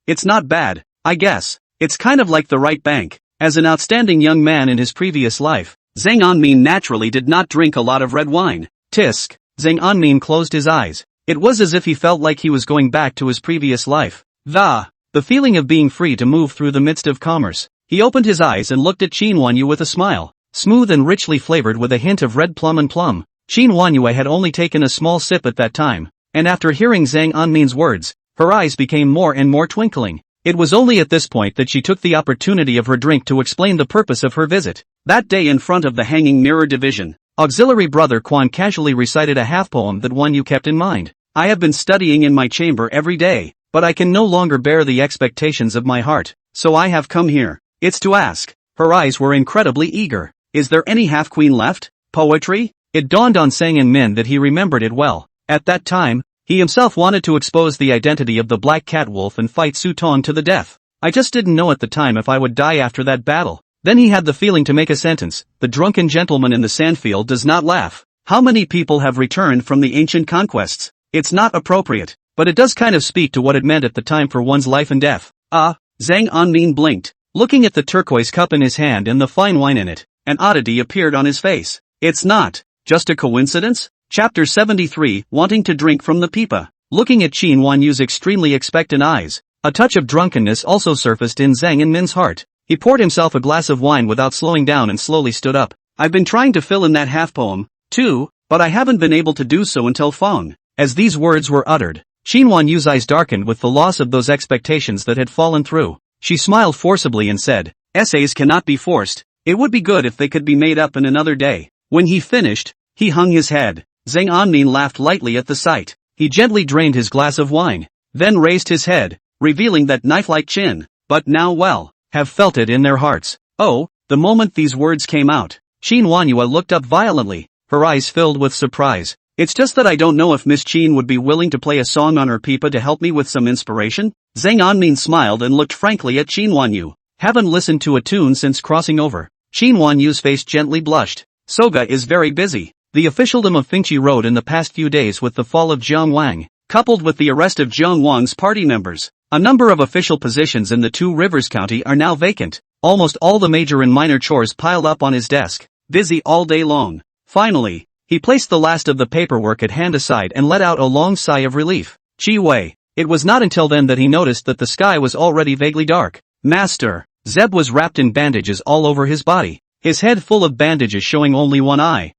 It's not bad, I guess. It's kind of like the right bank. As an outstanding young man in his previous life, Zhang Anmin naturally did not drink a lot of red wine. Tisk. Zhang Anmin closed his eyes. It was as if he felt like he was going back to his previous life. The feeling of being free to move through the midst of commerce. He opened his eyes and looked at Qin Huanyu with a smile. Smooth and richly flavored with a hint of red plum and plum. Qin Huanyue had only taken a small sip at that time, and after hearing Zhang Anmin's words, her eyes became more and more twinkling. It was only at this point that she took the opportunity of her drink to explain the purpose of her visit. That day in front of the hanging mirror division, auxiliary brother Quan casually recited a half-poem that Huanyu kept in mind. I have been studying in my chamber every day, but I can no longer bear the expectations of my heart, so I have come here. It's to ask. Her eyes were incredibly eager. Is there any half-queen left? Poetry? It dawned on Sang and Min that he remembered it well. At that time, he himself wanted to expose the identity of the Black Cat Wolf and fight Su Tong to the death. I just didn't know at the time if I would die after that battle. Then he had the feeling to make a sentence. The drunken gentleman in the sandfield does not laugh. How many people have returned from the ancient conquests? It's not appropriate, but it does kind of speak to what it meant at the time for one's life and death. Zhang Anmin blinked, looking at the turquoise cup in his hand and the fine wine in it. An oddity appeared on his face. It's not just a coincidence? Chapter 73, Wanting to Drink from the Pipa. Looking at Qin Huanyu's extremely expectant eyes, a touch of drunkenness also surfaced in Zhang and Min's heart. He poured himself a glass of wine without slowing down and slowly stood up. I've been trying to fill in that half-poem, too, but I haven't been able to do so until Fong. As these words were uttered, Qin Huanyu's eyes darkened with the loss of those expectations that had fallen through. She smiled forcibly and said, Essays cannot be forced. It would be good if they could be made up in another day. When he finished, he hung his head. Zhang Anmin laughed lightly at the sight. He gently drained his glass of wine, then raised his head, revealing that knife-like chin. But now have felt it in their hearts. Oh, the moment these words came out, Qin Huanyue looked up violently, her eyes filled with surprise. It's just that I don't know if Miss Qin would be willing to play a song on her pipa to help me with some inspiration? Zhang Anmin smiled and looked frankly at Qin Huanyu. Haven't listened to a tune since crossing over. Qin Huanyu's face gently blushed. Soga is very busy. The officialdom of Fengqi rode in the past few days with the fall of Jiang Wang, coupled with the arrest of Jiang Wang's party members. A number of official positions in the Two Rivers County are now vacant. Almost all the major and minor chores piled up on his desk. Busy all day long. Finally, he placed the last of the paperwork at hand aside and let out a long sigh of relief. Qi Wei. It was not until then that he noticed that the sky was already vaguely dark. Master. Zeb was wrapped in bandages all over his body, his head full of bandages showing only one eye.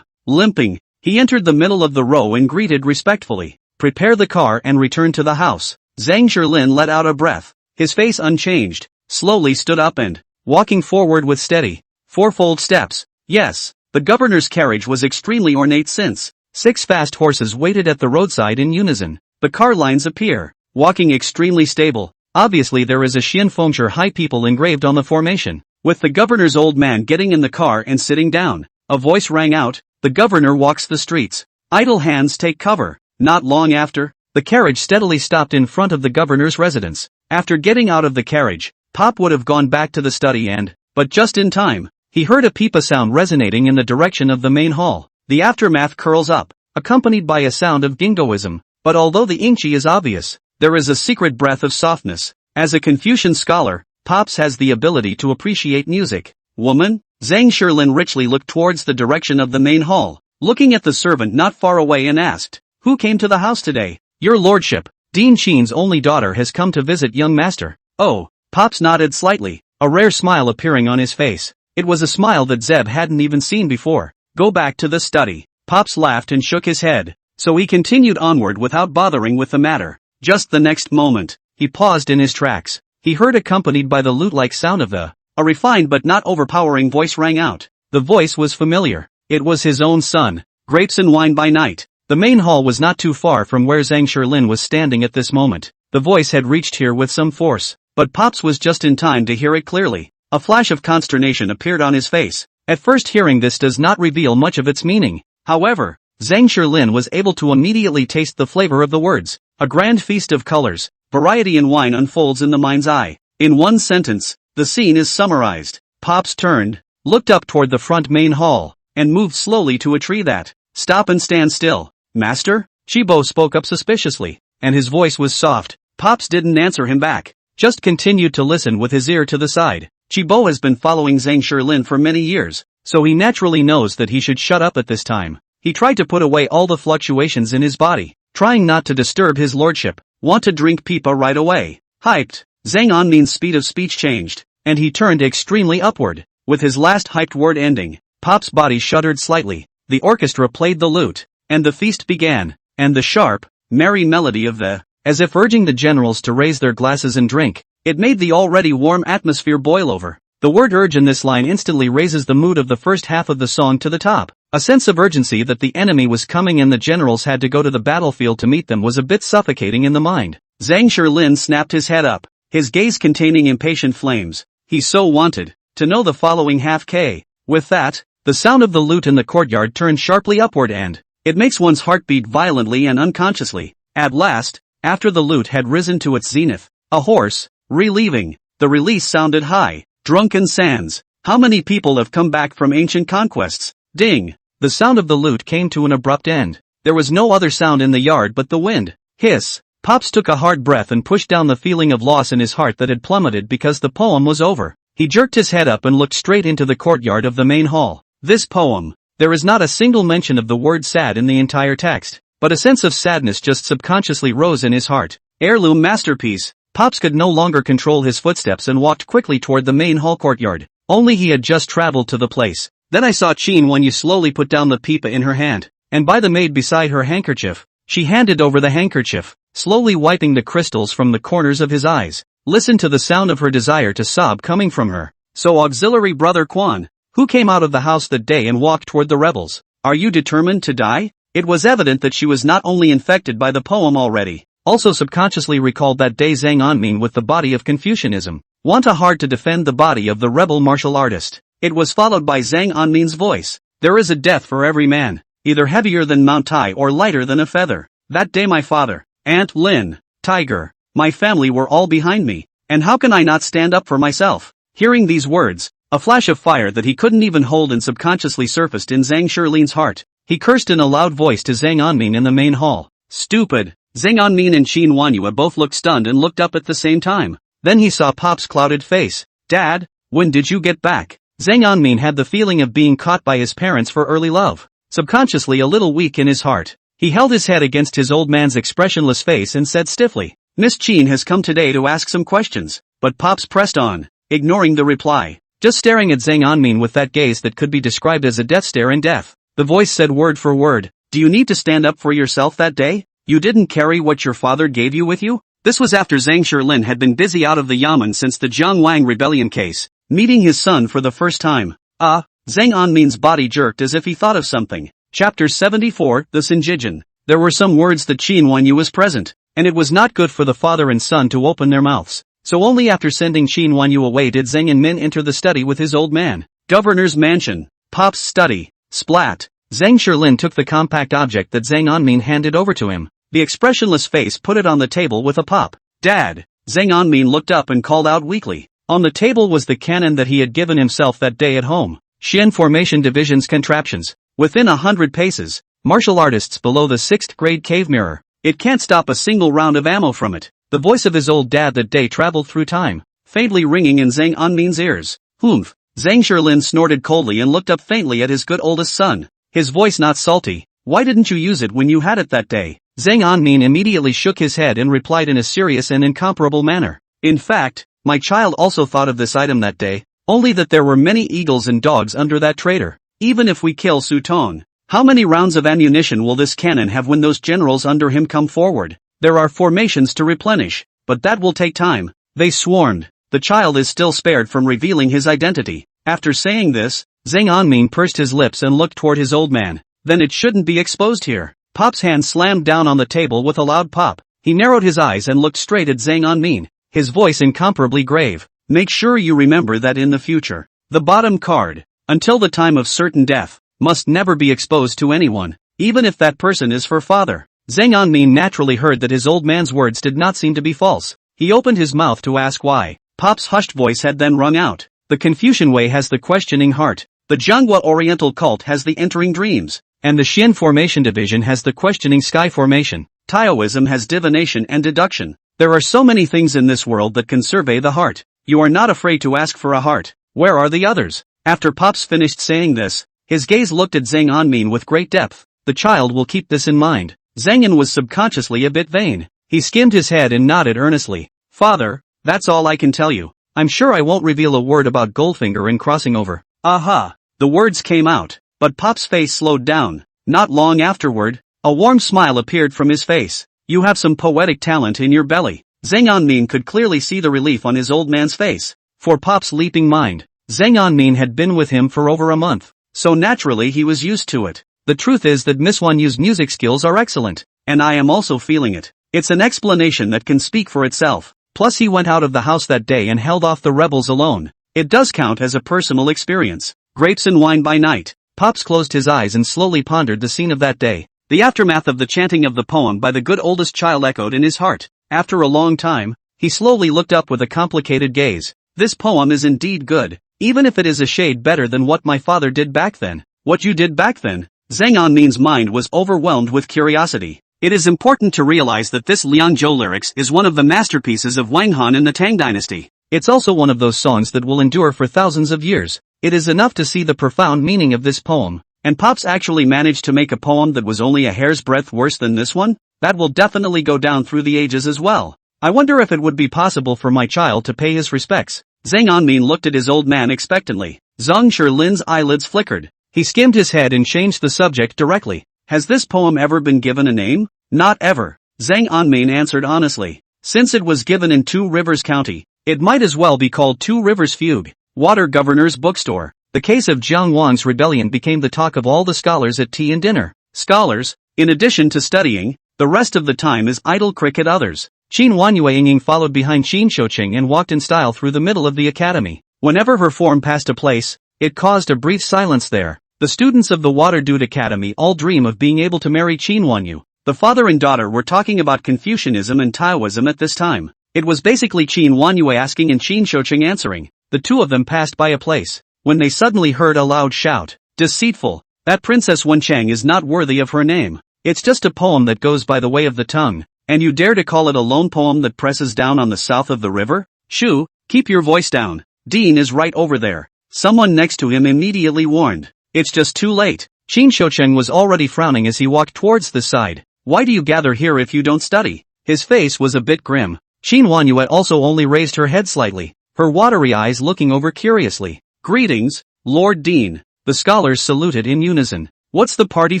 Limping, he entered the middle of the row and greeted respectfully. Prepare the car and return to the house. Zhang Shilin let out a breath. His face unchanged, slowly stood up and, walking forward with steady, fourfold steps. Yes, the governor's carriage was extremely ornate since 6 fast horses waited at the roadside in unison. The car lines appear, walking extremely stable. Obviously there is a Xian Fengshe high people engraved on the formation. With the governor's old man getting in the car and sitting down, a voice rang out, the governor walks the streets. Idle hands take cover. Not long after, the carriage steadily stopped in front of the governor's residence. After getting out of the carriage, Pop would have gone back to the study but just in time, he heard a pipa sound resonating in the direction of the main hall. The aftermath curls up, accompanied by a sound of gingoism, but although the ingchi is obvious, there is a secret breath of softness. As a Confucian scholar, Pops has the ability to appreciate music. Woman? Zhang Shilin richly looked towards the direction of the main hall, looking at the servant not far away and asked, who came to the house today? Your lordship, Dean Qin's only daughter has come to visit young master. Oh, Pops nodded slightly, a rare smile appearing on his face. It was a smile that Zeb hadn't even seen before. Go back to the study. Pops laughed and shook his head, so he continued onward without bothering with the matter. Just the next moment, he paused in his tracks. He heard accompanied by the lute-like sound of a refined but not overpowering voice rang out. The voice was familiar. It was his own son. Grapes and wine by night. The main hall was not too far from where Zhang Shilin was standing at this moment. The voice had reached here with some force, but Pops was just in time to hear it clearly. A flash of consternation appeared on his face. At first hearing this does not reveal much of its meaning. However, Zhang Shilin was able to immediately taste the flavor of the words. A grand feast of colors, variety in wine unfolds in the mind's eye. In one sentence, the scene is summarized. Pops turned, looked up toward the front main hall, and moved slowly to a tree that, stop and stand still. Master? Chibo spoke up suspiciously, and his voice was soft. Pops didn't answer him back, just continued to listen with his ear to the side. Chibo has been following Zhang Shilin for many years, so he naturally knows that he should shut up at this time. He tried to put away all the fluctuations in his body, trying not to disturb his lordship. Want to drink pipa right away. Hyped. Zhang Anmin's speed of speech changed, and he turned extremely upward. With his last hyped word ending, Pop's body shuddered slightly. the orchestra played the lute, and the feast began, and the sharp, merry melody of the, as if urging the generals to raise their glasses and drink, it made the already warm atmosphere boil over. The word urge in this line instantly raises the mood of the first half of the song to the top. A sense of urgency that the enemy was coming and the generals had to go to the battlefield to meet them was a bit suffocating in the mind. Zhang Shilin snapped his head up, his gaze containing impatient flames. He so wanted to know the following half K. With that, the sound of the lute in the courtyard turned sharply upward and it makes one's heart beat violently and unconsciously. At last, after the lute had risen to its zenith, a hoarse, relieving, the release sounded high. Drunken sands. How many people have come back from ancient conquests? Ding! The sound of the lute came to an abrupt end. There was no other sound in the yard but the wind. Hiss! Pops took a hard breath and pushed down the feeling of loss in his heart that had plummeted because the poem was over. He jerked his head up and looked straight into the courtyard of the main hall. This poem. There is not a single mention of the word sad in the entire text, but a sense of sadness just subconsciously rose in his heart. Heirloom masterpiece. Pops could no longer control his footsteps and walked quickly toward the main hall courtyard. Only he had just traveled to the place. Then I saw Qin Wenyu slowly put down the pipa in her hand, and by the maid beside her handkerchief. She handed over the handkerchief, slowly wiping the crystals from the corners of his eyes. Listen to the sound of her desire to sob coming from her. So auxiliary brother Quan, who came out of the house that day and walked toward the rebels. Are you determined to die? It was evident that she was not only infected by the poem already, also subconsciously recalled that day Zhang Anmin with the body of Confucianism. Want a hard to defend the body of the rebel martial artist. It was followed by Zhang Anmin's voice. There is a death for every man, either heavier than Mount Tai or lighter than a feather. That day my father, Aunt Lin, Tiger, my family were all behind me, and how can I not stand up for myself? Hearing these words, a flash of fire that he couldn't even hold and subconsciously surfaced in Zhang Shilin's heart. He cursed in a loud voice to Zhang Anmin in the main hall. Stupid! Zhang Anmin and Qin Wanyue both looked stunned and looked up at the same time. Then he saw Pop's clouded face. Dad, when did you get back? Zhang Anmin had the feeling of being caught by his parents for early love. Subconsciously a little weak in his heart, he held his head against his old man's expressionless face and said stiffly, Miss Qin has come today to ask some questions. But Pops pressed on, ignoring the reply, just staring at Zhang Anmin with that gaze that could be described as a death stare in death. The voice said word for word, do you need to stand up for yourself that day? You didn't carry what your father gave you with you? This was after Zhang Shilin had been busy out of the yamen since the Jiangwang rebellion case, meeting his son for the first time. Zhang Anmin's body jerked as if he thought of something. Chapter 74, The Sinjijin. There were some words that Qin Wenyu was present, and it was not good for the father and son to open their mouths. So only after sending Qin Wenyu away did Zhang and Min enter the study with his old man. Governor's mansion. Pop's study. Splat. Zhang Shilin took the compact object that Zhang Anmin handed over to him. The expressionless face put it on the table with a pop. Dad! Zhang Anmin looked up and called out weakly. On the table was the cannon that he had given himself that day at home. Xian Formation Division's contraptions. Within 100 paces, martial artists below the 6th grade cave mirror. It can't stop a single round of ammo from it. The voice of his old dad that day traveled through time, faintly ringing in Zhang Anmin's ears. Humph! Zhang Shilin snorted coldly and looked up faintly at his good oldest son. His voice not salty. Why didn't you use it when you had it that day? Zhang Anmin immediately shook his head and replied in a serious and incomparable manner. In fact, my child also thought of this item that day, only that there were many eagles and dogs under that traitor. Even if we kill Su Tong, how many rounds of ammunition will this cannon have when those generals under him come forward? There are formations to replenish, but that will take time. They swarmed. The child is still spared from revealing his identity. After saying this, Zhang Anmin pursed his lips and looked toward his old man. Then it shouldn't be exposed here. Pop's hand slammed down on the table with a loud pop. He narrowed his eyes and looked straight at Zhang Anmin, his voice incomparably grave. Make sure you remember that in the future, the bottom card, until the time of certain death, must never be exposed to anyone, even if that person is her father. Zhang Anmin naturally heard that his old man's words did not seem to be false. He opened his mouth to ask why. Pop's hushed voice had then rung out. The Confucian way has the questioning heart. The Zhanghua Oriental cult has the entering dreams. And the Xian Formation Division has the questioning sky formation. Taoism has divination and deduction. There are so many things in this world that can survey the heart. You are not afraid to ask for a heart. Where are the others? After Pops finished saying this, his gaze looked at Zhang Anmin with great depth. The child will keep this in mind. Zhang was subconsciously a bit vain. He skimmed his head and nodded earnestly. Father, that's all I can tell you. I'm sure I won't reveal a word about Goldfinger and crossing over. Aha! The words came out. but Pop's face slowed down. Not long afterward, a warm smile appeared from his face. You have some poetic talent in your belly. Zhang Anmin could clearly see the relief on his old man's face. For Pop's leaping mind, Zhang Anmin had been with him for over a month, so naturally he was used to it. The truth is that Miss Wan Yu's music skills are excellent, and I am also feeling it. It's an explanation that can speak for itself. Plus he went out of the house that day and held off the rebels alone. It does count as a personal experience. Grapes and wine by night. Pops closed his eyes and slowly pondered the scene of that day. The aftermath of the chanting of the poem by the good oldest child echoed in his heart. After a long time, he slowly looked up with a complicated gaze. This poem is indeed good, even if it is a shade better than what my father did back then. What you did back then? Zhang Anmin's mind was overwhelmed with curiosity. It is important to realize that this Liangzhou lyrics is one of the masterpieces of Wang Han in the Tang dynasty. It's also one of those songs that will endure for thousands of years. It is enough to see the profound meaning of this poem. And Pops actually managed to make a poem that was only a hair's breadth worse than this one? That will definitely go down through the ages as well. I wonder if it would be possible for my child to pay his respects. Zhang Anmin looked at his old man expectantly. Zhang Shilin's eyelids flickered. He skimmed his head and changed the subject directly. Has this poem ever been given a name? Not ever. Zhang Anmin answered honestly. Since it was given in Two Rivers County, it might as well be called Two Rivers Fugue. Water Governor's Bookstore. The case of Jiang Wang's rebellion became the talk of all the scholars at tea and dinner. Scholars, in addition to studying, the rest of the time is idle cricket others. Qin Wanyueying followed behind Qin Shouqing and walked in style through the middle of the academy. Whenever her form passed a place, it caused a brief silence there. The students of the Water Dude Academy all dream of being able to marry Qin Wanyu. The father and daughter were talking about Confucianism and Taoism at this time. It was basically Qin Wanyue asking and Qin Shouqing answering. The two of them passed by a place, when they suddenly heard a loud shout. Deceitful! That Princess Wenchang is not worthy of her name. It's just a poem that goes by the way of the tongue, and you dare to call it a lone poem that presses down on the south of the river? Shu, keep your voice down. Dean is right over there. Someone next to him immediately warned. It's just too late. Qin Shoucheng was already frowning as he walked towards the side. Why do you gather here if you don't study? His face was a bit grim. Qin Wanyue also only raised her head slightly, her watery eyes looking over curiously. Greetings, Lord Dean. The scholars saluted in unison. What's the party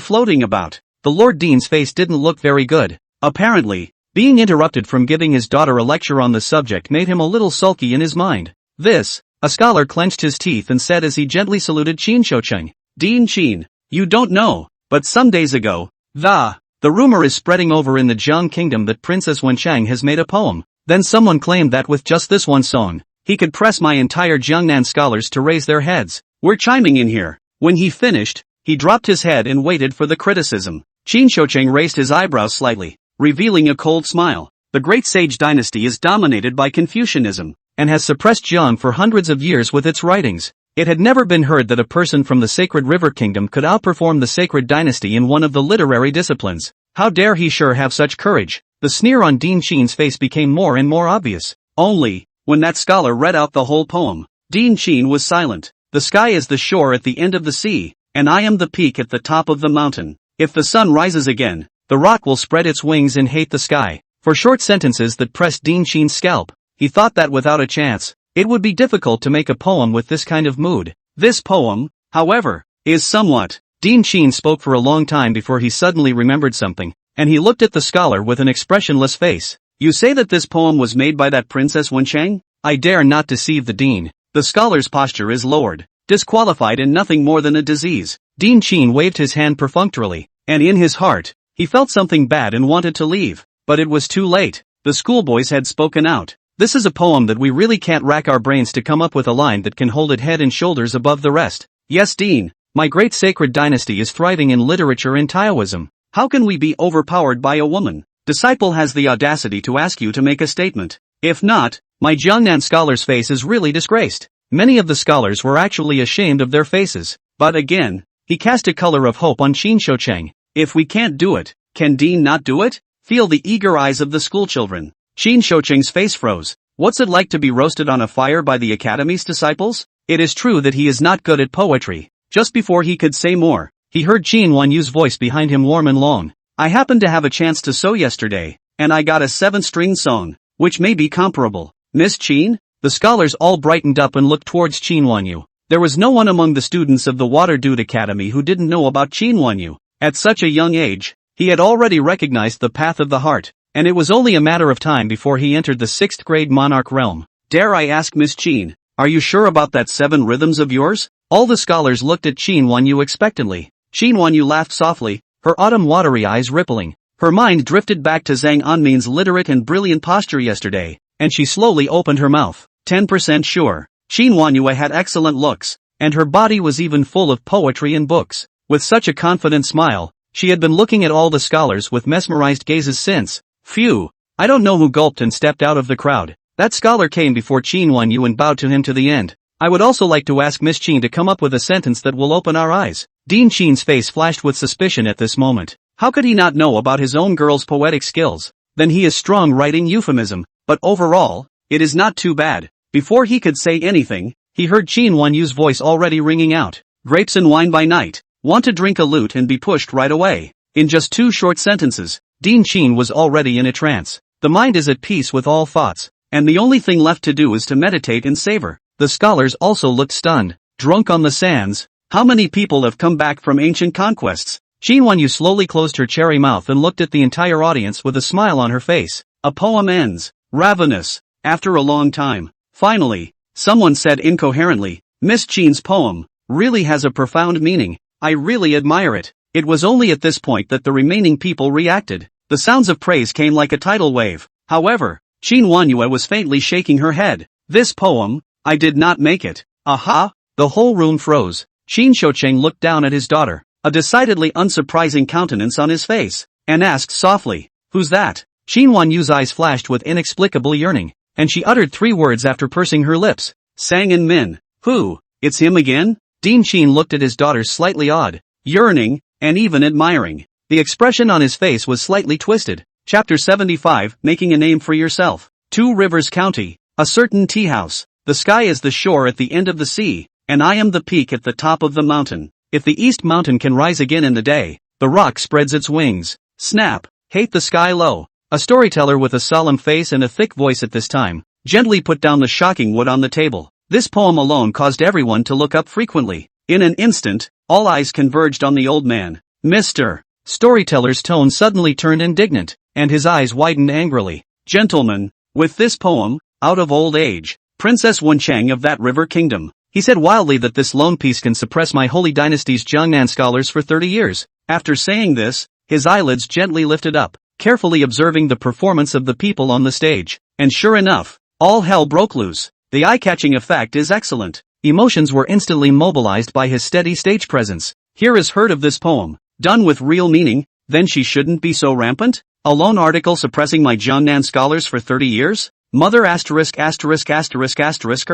floating about? The Lord Dean's face didn't look very good. Apparently, being interrupted from giving his daughter a lecture on the subject made him a little sulky in his mind. A scholar clenched his teeth and said as he gently saluted Qin Shoucheng. Dean Qin, you don't know, but some days ago, the rumor is spreading over in the Jiang kingdom that Princess Wenchang has made a poem. Then someone claimed that with just this one song, he could press my entire Jiangnan scholars to raise their heads. We're chiming in here. When he finished, he dropped his head and waited for the criticism. Qin Shoucheng raised his eyebrows slightly, revealing a cold smile. The great sage dynasty is dominated by Confucianism, and has suppressed Jiang for hundreds of years with its writings. It had never been heard that a person from the Sacred River Kingdom could outperform the Sacred Dynasty in one of the literary disciplines. How dare he sure have such courage? The sneer on Dean Qin's face became more and more obvious. Only, when that scholar read out the whole poem, Dean Qin was silent. The sky is the shore at the end of the sea, and I am the peak at the top of the mountain. If the sun rises again, the rock will spread its wings and hate the sky. For short sentences that pressed Dean Qin's scalp, he thought that without a chance, it would be difficult to make a poem with this kind of mood. This poem, however, is somewhat. Dean Qin spoke for a long time before he suddenly remembered something, and he looked at the scholar with an expressionless face. You say that this poem was made by that Princess Wenchang? I dare not deceive the dean. The scholar's posture is lowered, disqualified and nothing more than a disease. Dean Qin waved his hand perfunctorily, and in his heart, he felt something bad and wanted to leave. But it was too late. The schoolboys had spoken out. This is a poem that we really can't rack our brains to come up with a line that can hold it head and shoulders above the rest. Yes, Dean, my great sacred dynasty is thriving in literature and Taoism. How can we be overpowered by a woman? Disciple has the audacity to ask you to make a statement. If not, my Jiangnan scholar's face is really disgraced. Many of the scholars were actually ashamed of their faces. But again, he cast a color of hope on Qin Shoucheng. If we can't do it, can Dean not do it? Feel the eager eyes of the schoolchildren. Qin Shoucheng's face froze. What's it like to be roasted on a fire by the academy's disciples? It is true that he is not good at poetry. Just before he could say more, he heard Qin Wanyu's voice behind him warm and long. I happened to have a chance to sew yesterday, and I got a 7-string song, which may be comparable. Miss Qin? The scholars all brightened up and looked towards Qin Wanyu. There was no one among the students of the Water Dude Academy who didn't know about Qin Wanyu. At such a young age, he had already recognized the path of the heart, and it was only a matter of time before he entered the 6th grade monarch realm. Dare I ask, Miss Qin, are you sure about that 7 rhythms of yours? All the scholars looked at Qin Wanyu expectantly. Qin Wanyu laughed softly, her autumn watery eyes rippling. Her mind drifted back to Zhang Anmin's literate and brilliant posture yesterday, and she slowly opened her mouth. 10% sure. Qin Wanyu had excellent looks, and her body was even full of poetry and books. With such a confident smile, she had been looking at all the scholars with mesmerized gazes since. Phew! I don't know who gulped and stepped out of the crowd. That scholar came before Qin Wanyu and bowed to him to the end. I would also like to ask Miss Qin to come up with a sentence that will open our eyes. Dean Qin's face flashed with suspicion at this moment. How could he not know about his own girl's poetic skills? Then he is strong writing euphemism, but overall, it is not too bad. Before he could say anything, he heard Qin Wanyu's voice already ringing out. Grapes and wine by night. Want to drink a lute and be pushed right away. In just 2 short sentences, Dean Qin was already in a trance. The mind is at peace with all thoughts, and the only thing left to do is to meditate and savor. The scholars also looked stunned. Drunk on the sands. How many people have come back from ancient conquests? Qin Wanyu slowly closed her cherry mouth and looked at the entire audience with a smile on her face. A poem ends. Ravenous. After a long time. Finally, someone said incoherently, Miss Qin's poem really has a profound meaning. I really admire it. It was only at this point that the remaining people reacted. The sounds of praise came like a tidal wave. However, Qin Wanyu was faintly shaking her head. This poem, I did not make it. Aha! The whole room froze. Qin Shoucheng looked down at his daughter, a decidedly unsurprising countenance on his face, and asked softly, who's that? Qin Wanyu's eyes flashed with inexplicable yearning, and she uttered 3 words after pursing her lips. Sang and Min. Who? It's him again? Dean Qin looked at his daughter slightly awed, yearning, and even admiring. The expression on his face was slightly twisted. Chapter 75, Making a Name for Yourself. 2 Rivers County. A certain tea house. The sky is the shore at the end of the sea, and I am the peak at the top of the mountain. If the East Mountain can rise again in the day, the rock spreads its wings. Snap. Hate the sky low. A storyteller with a solemn face and a thick voice at this time gently put down the shocking wood on the table. This poem alone caused everyone to look up frequently. In an instant, all eyes converged on the old man. Mr. Storyteller's tone suddenly turned indignant, and his eyes widened angrily. Gentlemen, with this poem, out of old age, Princess Wenchang of that river kingdom, he said wildly that this lone piece can suppress my holy dynasty's Jiangnan scholars for 30 years. After saying this, his eyelids gently lifted up, carefully observing the performance of the people on the stage. And sure enough, all hell broke loose. The eye-catching effect is excellent. Emotions were instantly mobilized by his steady stage presence. Here is heard of this poem, done with real meaning, then she shouldn't be so rampant? A lone article suppressing my Jiangnan scholars for 30 years? Mother asterisk asterisk asterisk asterisk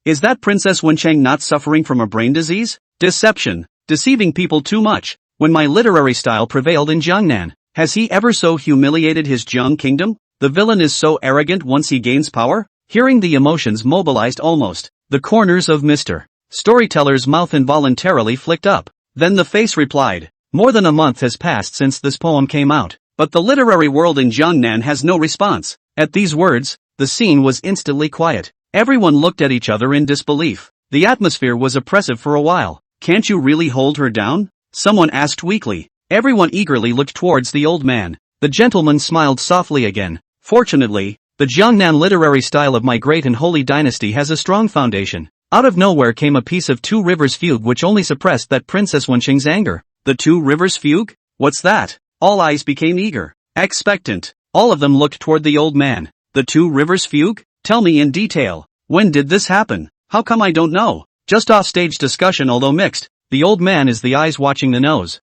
Is that Princess Wenchang not suffering from a brain disease? Deception. Deceiving people too much. When my literary style prevailed in Jiangnan, has he ever so humiliated his Jiang kingdom? The villain is so arrogant once he gains power? Hearing the emotions mobilized almost, the corners of Mr. Storyteller's mouth involuntarily flicked up. Then the face replied, more than a month has passed since this poem came out, but the literary world in Jiangnan has no response. At these words, the scene was instantly quiet. Everyone looked at each other in disbelief. The atmosphere was oppressive for a while. Can't you really hold her down? Someone asked weakly. Everyone eagerly looked towards the old man. The gentleman smiled softly again. Fortunately, the Jiangnan literary style of my great and holy dynasty has a strong foundation. Out of nowhere came a piece of 2 Rivers Fugue which only suppressed that Princess Wencheng's anger. The 2 Rivers Fugue? What's that? All eyes became eager, expectant. All of them looked toward the old man. The 2 Rivers Fugue? Tell me in detail. When did this happen? How come I don't know? Just off-stage discussion although mixed. The old man is the eyes watching the nose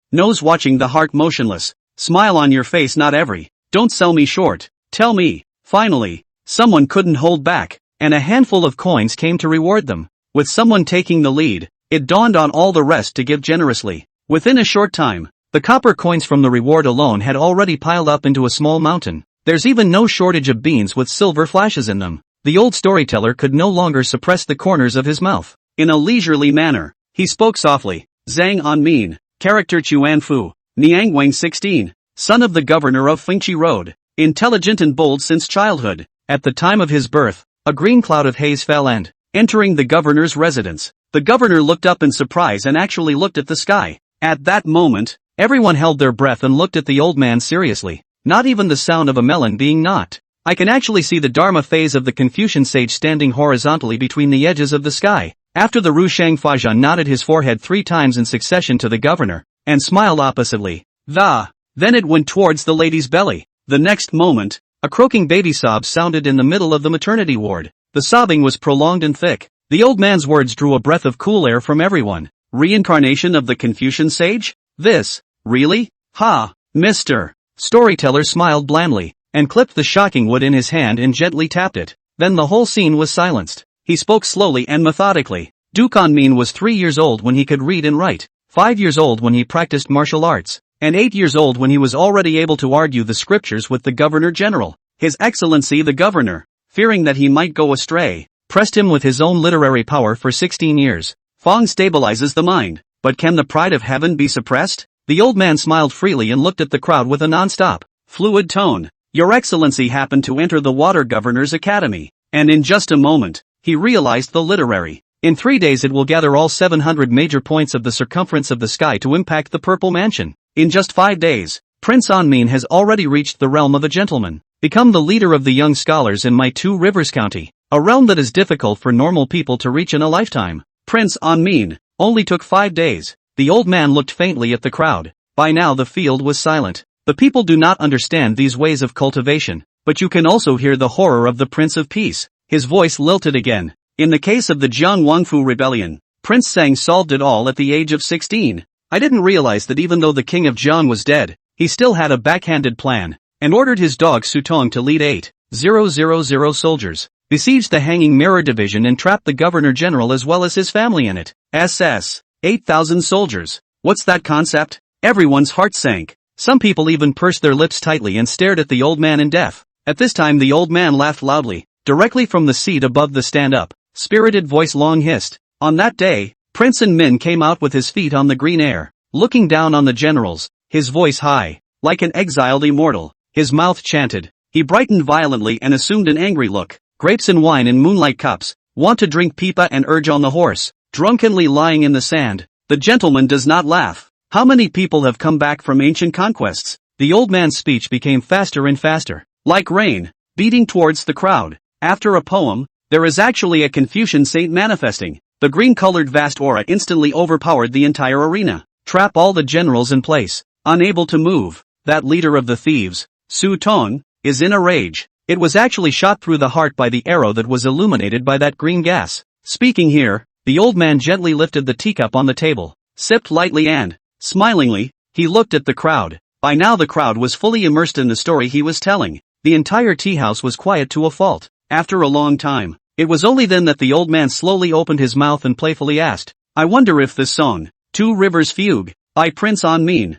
watching the heart motionless. Smile on your face not every. Don't sell me short. Tell me. Finally, someone couldn't hold back, and a handful of coins came to reward them. With someone taking the lead, it dawned on all the rest to give generously. Within a short time, the copper coins from the reward alone had already piled up into a small mountain. There's even no shortage of beans with silver flashes in them. The old storyteller could no longer suppress the corners of his mouth. In a leisurely manner, he spoke softly. Zhang Anmin, character Chuan Fu, Niangwang 16, son of the governor of Fengqi Road, intelligent and bold since childhood. At the time of his birth, a green cloud of haze fell and, entering the governor's residence, The governor looked up in surprise and actually looked at the sky. At that moment, everyone held their breath and looked at the old man seriously. Not even the sound of a melon being knocked. I can actually see the Dharma phase of the Confucian sage standing horizontally between the edges of the sky. After the Ru Shang Fajan nodded his forehead 3 times in succession to the governor, and smiled oppositely. Then it went towards the lady's belly. The next moment, a croaking baby sob sounded in the middle of the maternity ward. The sobbing was prolonged and thick. The old man's words drew a breath of cool air from everyone. Reincarnation of the Confucian sage? This? Really? Ha! Mr. Storyteller smiled blandly, and clipped the shocking wood in his hand and gently tapped it. Then the whole scene was silenced. He spoke slowly and methodically. Duke Anmin was 3 years old when he could read and write, 5 years old when he practiced martial arts, and 8 years old when he was already able to argue the scriptures with the Governor-General. His Excellency the Governor, fearing that he might go astray, pressed him with his own literary power for 16 years. Fong stabilizes the mind, but can the pride of heaven be suppressed? The old man smiled freely and looked at the crowd with a non-stop, fluid tone. Your Excellency happened to enter the Water Governor's Academy, and in just a moment, he realized the literary. In 3 days it will gather all 700 major points of the circumference of the sky to impact the Purple Mansion. In just 5 days, Prince Anmin has already reached the realm of a gentleman, become the leader of the young scholars in my Two Rivers County, a realm that is difficult for normal people to reach in a lifetime. Prince Anmin only took 5 days. The old man looked faintly at the crowd. By now the field was silent. The people do not understand these ways of cultivation, but you can also hear the horror of the Prince of Peace. His voice lilted again. In the case of the Jiang Wangfu rebellion, Prince Sang solved it all at the age of 16. I didn't realize that even though the king of Jiang was dead, he still had a backhanded plan, and ordered his dog Sutong to lead 8,000 soldiers, besieged the Hanging Mirror Division and trapped the Governor-General as well as his family in it. 8,000 soldiers. What's that concept? Everyone's heart sank. Some people even pursed their lips tightly and stared at the old man in death. At this time the old man laughed loudly, directly from the seat above the stand-up, spirited voice long hissed. On that day, Prince Min came out with his feet on the green air, looking down on the generals, his voice high, like an exiled immortal. His mouth chanted. He brightened violently and assumed an angry look. Grapes and wine in moonlight cups, want to drink pipa and urge on the horse, drunkenly lying in the sand. The gentleman does not laugh. How many people have come back from ancient conquests? The old man's speech became faster and faster, like rain, beating towards the crowd. After a poem, there is actually a Confucian Saint manifesting. The green-colored vast aura instantly overpowered the entire arena. Trap all the generals in place, unable to move. That leader of the thieves, Su Tong, is in a rage. It was actually shot through the heart by the arrow that was illuminated by that green gas. Speaking here, the old man gently lifted the teacup on the table, sipped lightly and, smilingly, he looked at the crowd. By now the crowd was fully immersed in the story he was telling. The entire tea house was quiet to a fault. After a long time, it was only then that the old man slowly opened his mouth and playfully asked, I wonder if this song, Two Rivers Fugue, by Prince Anmin,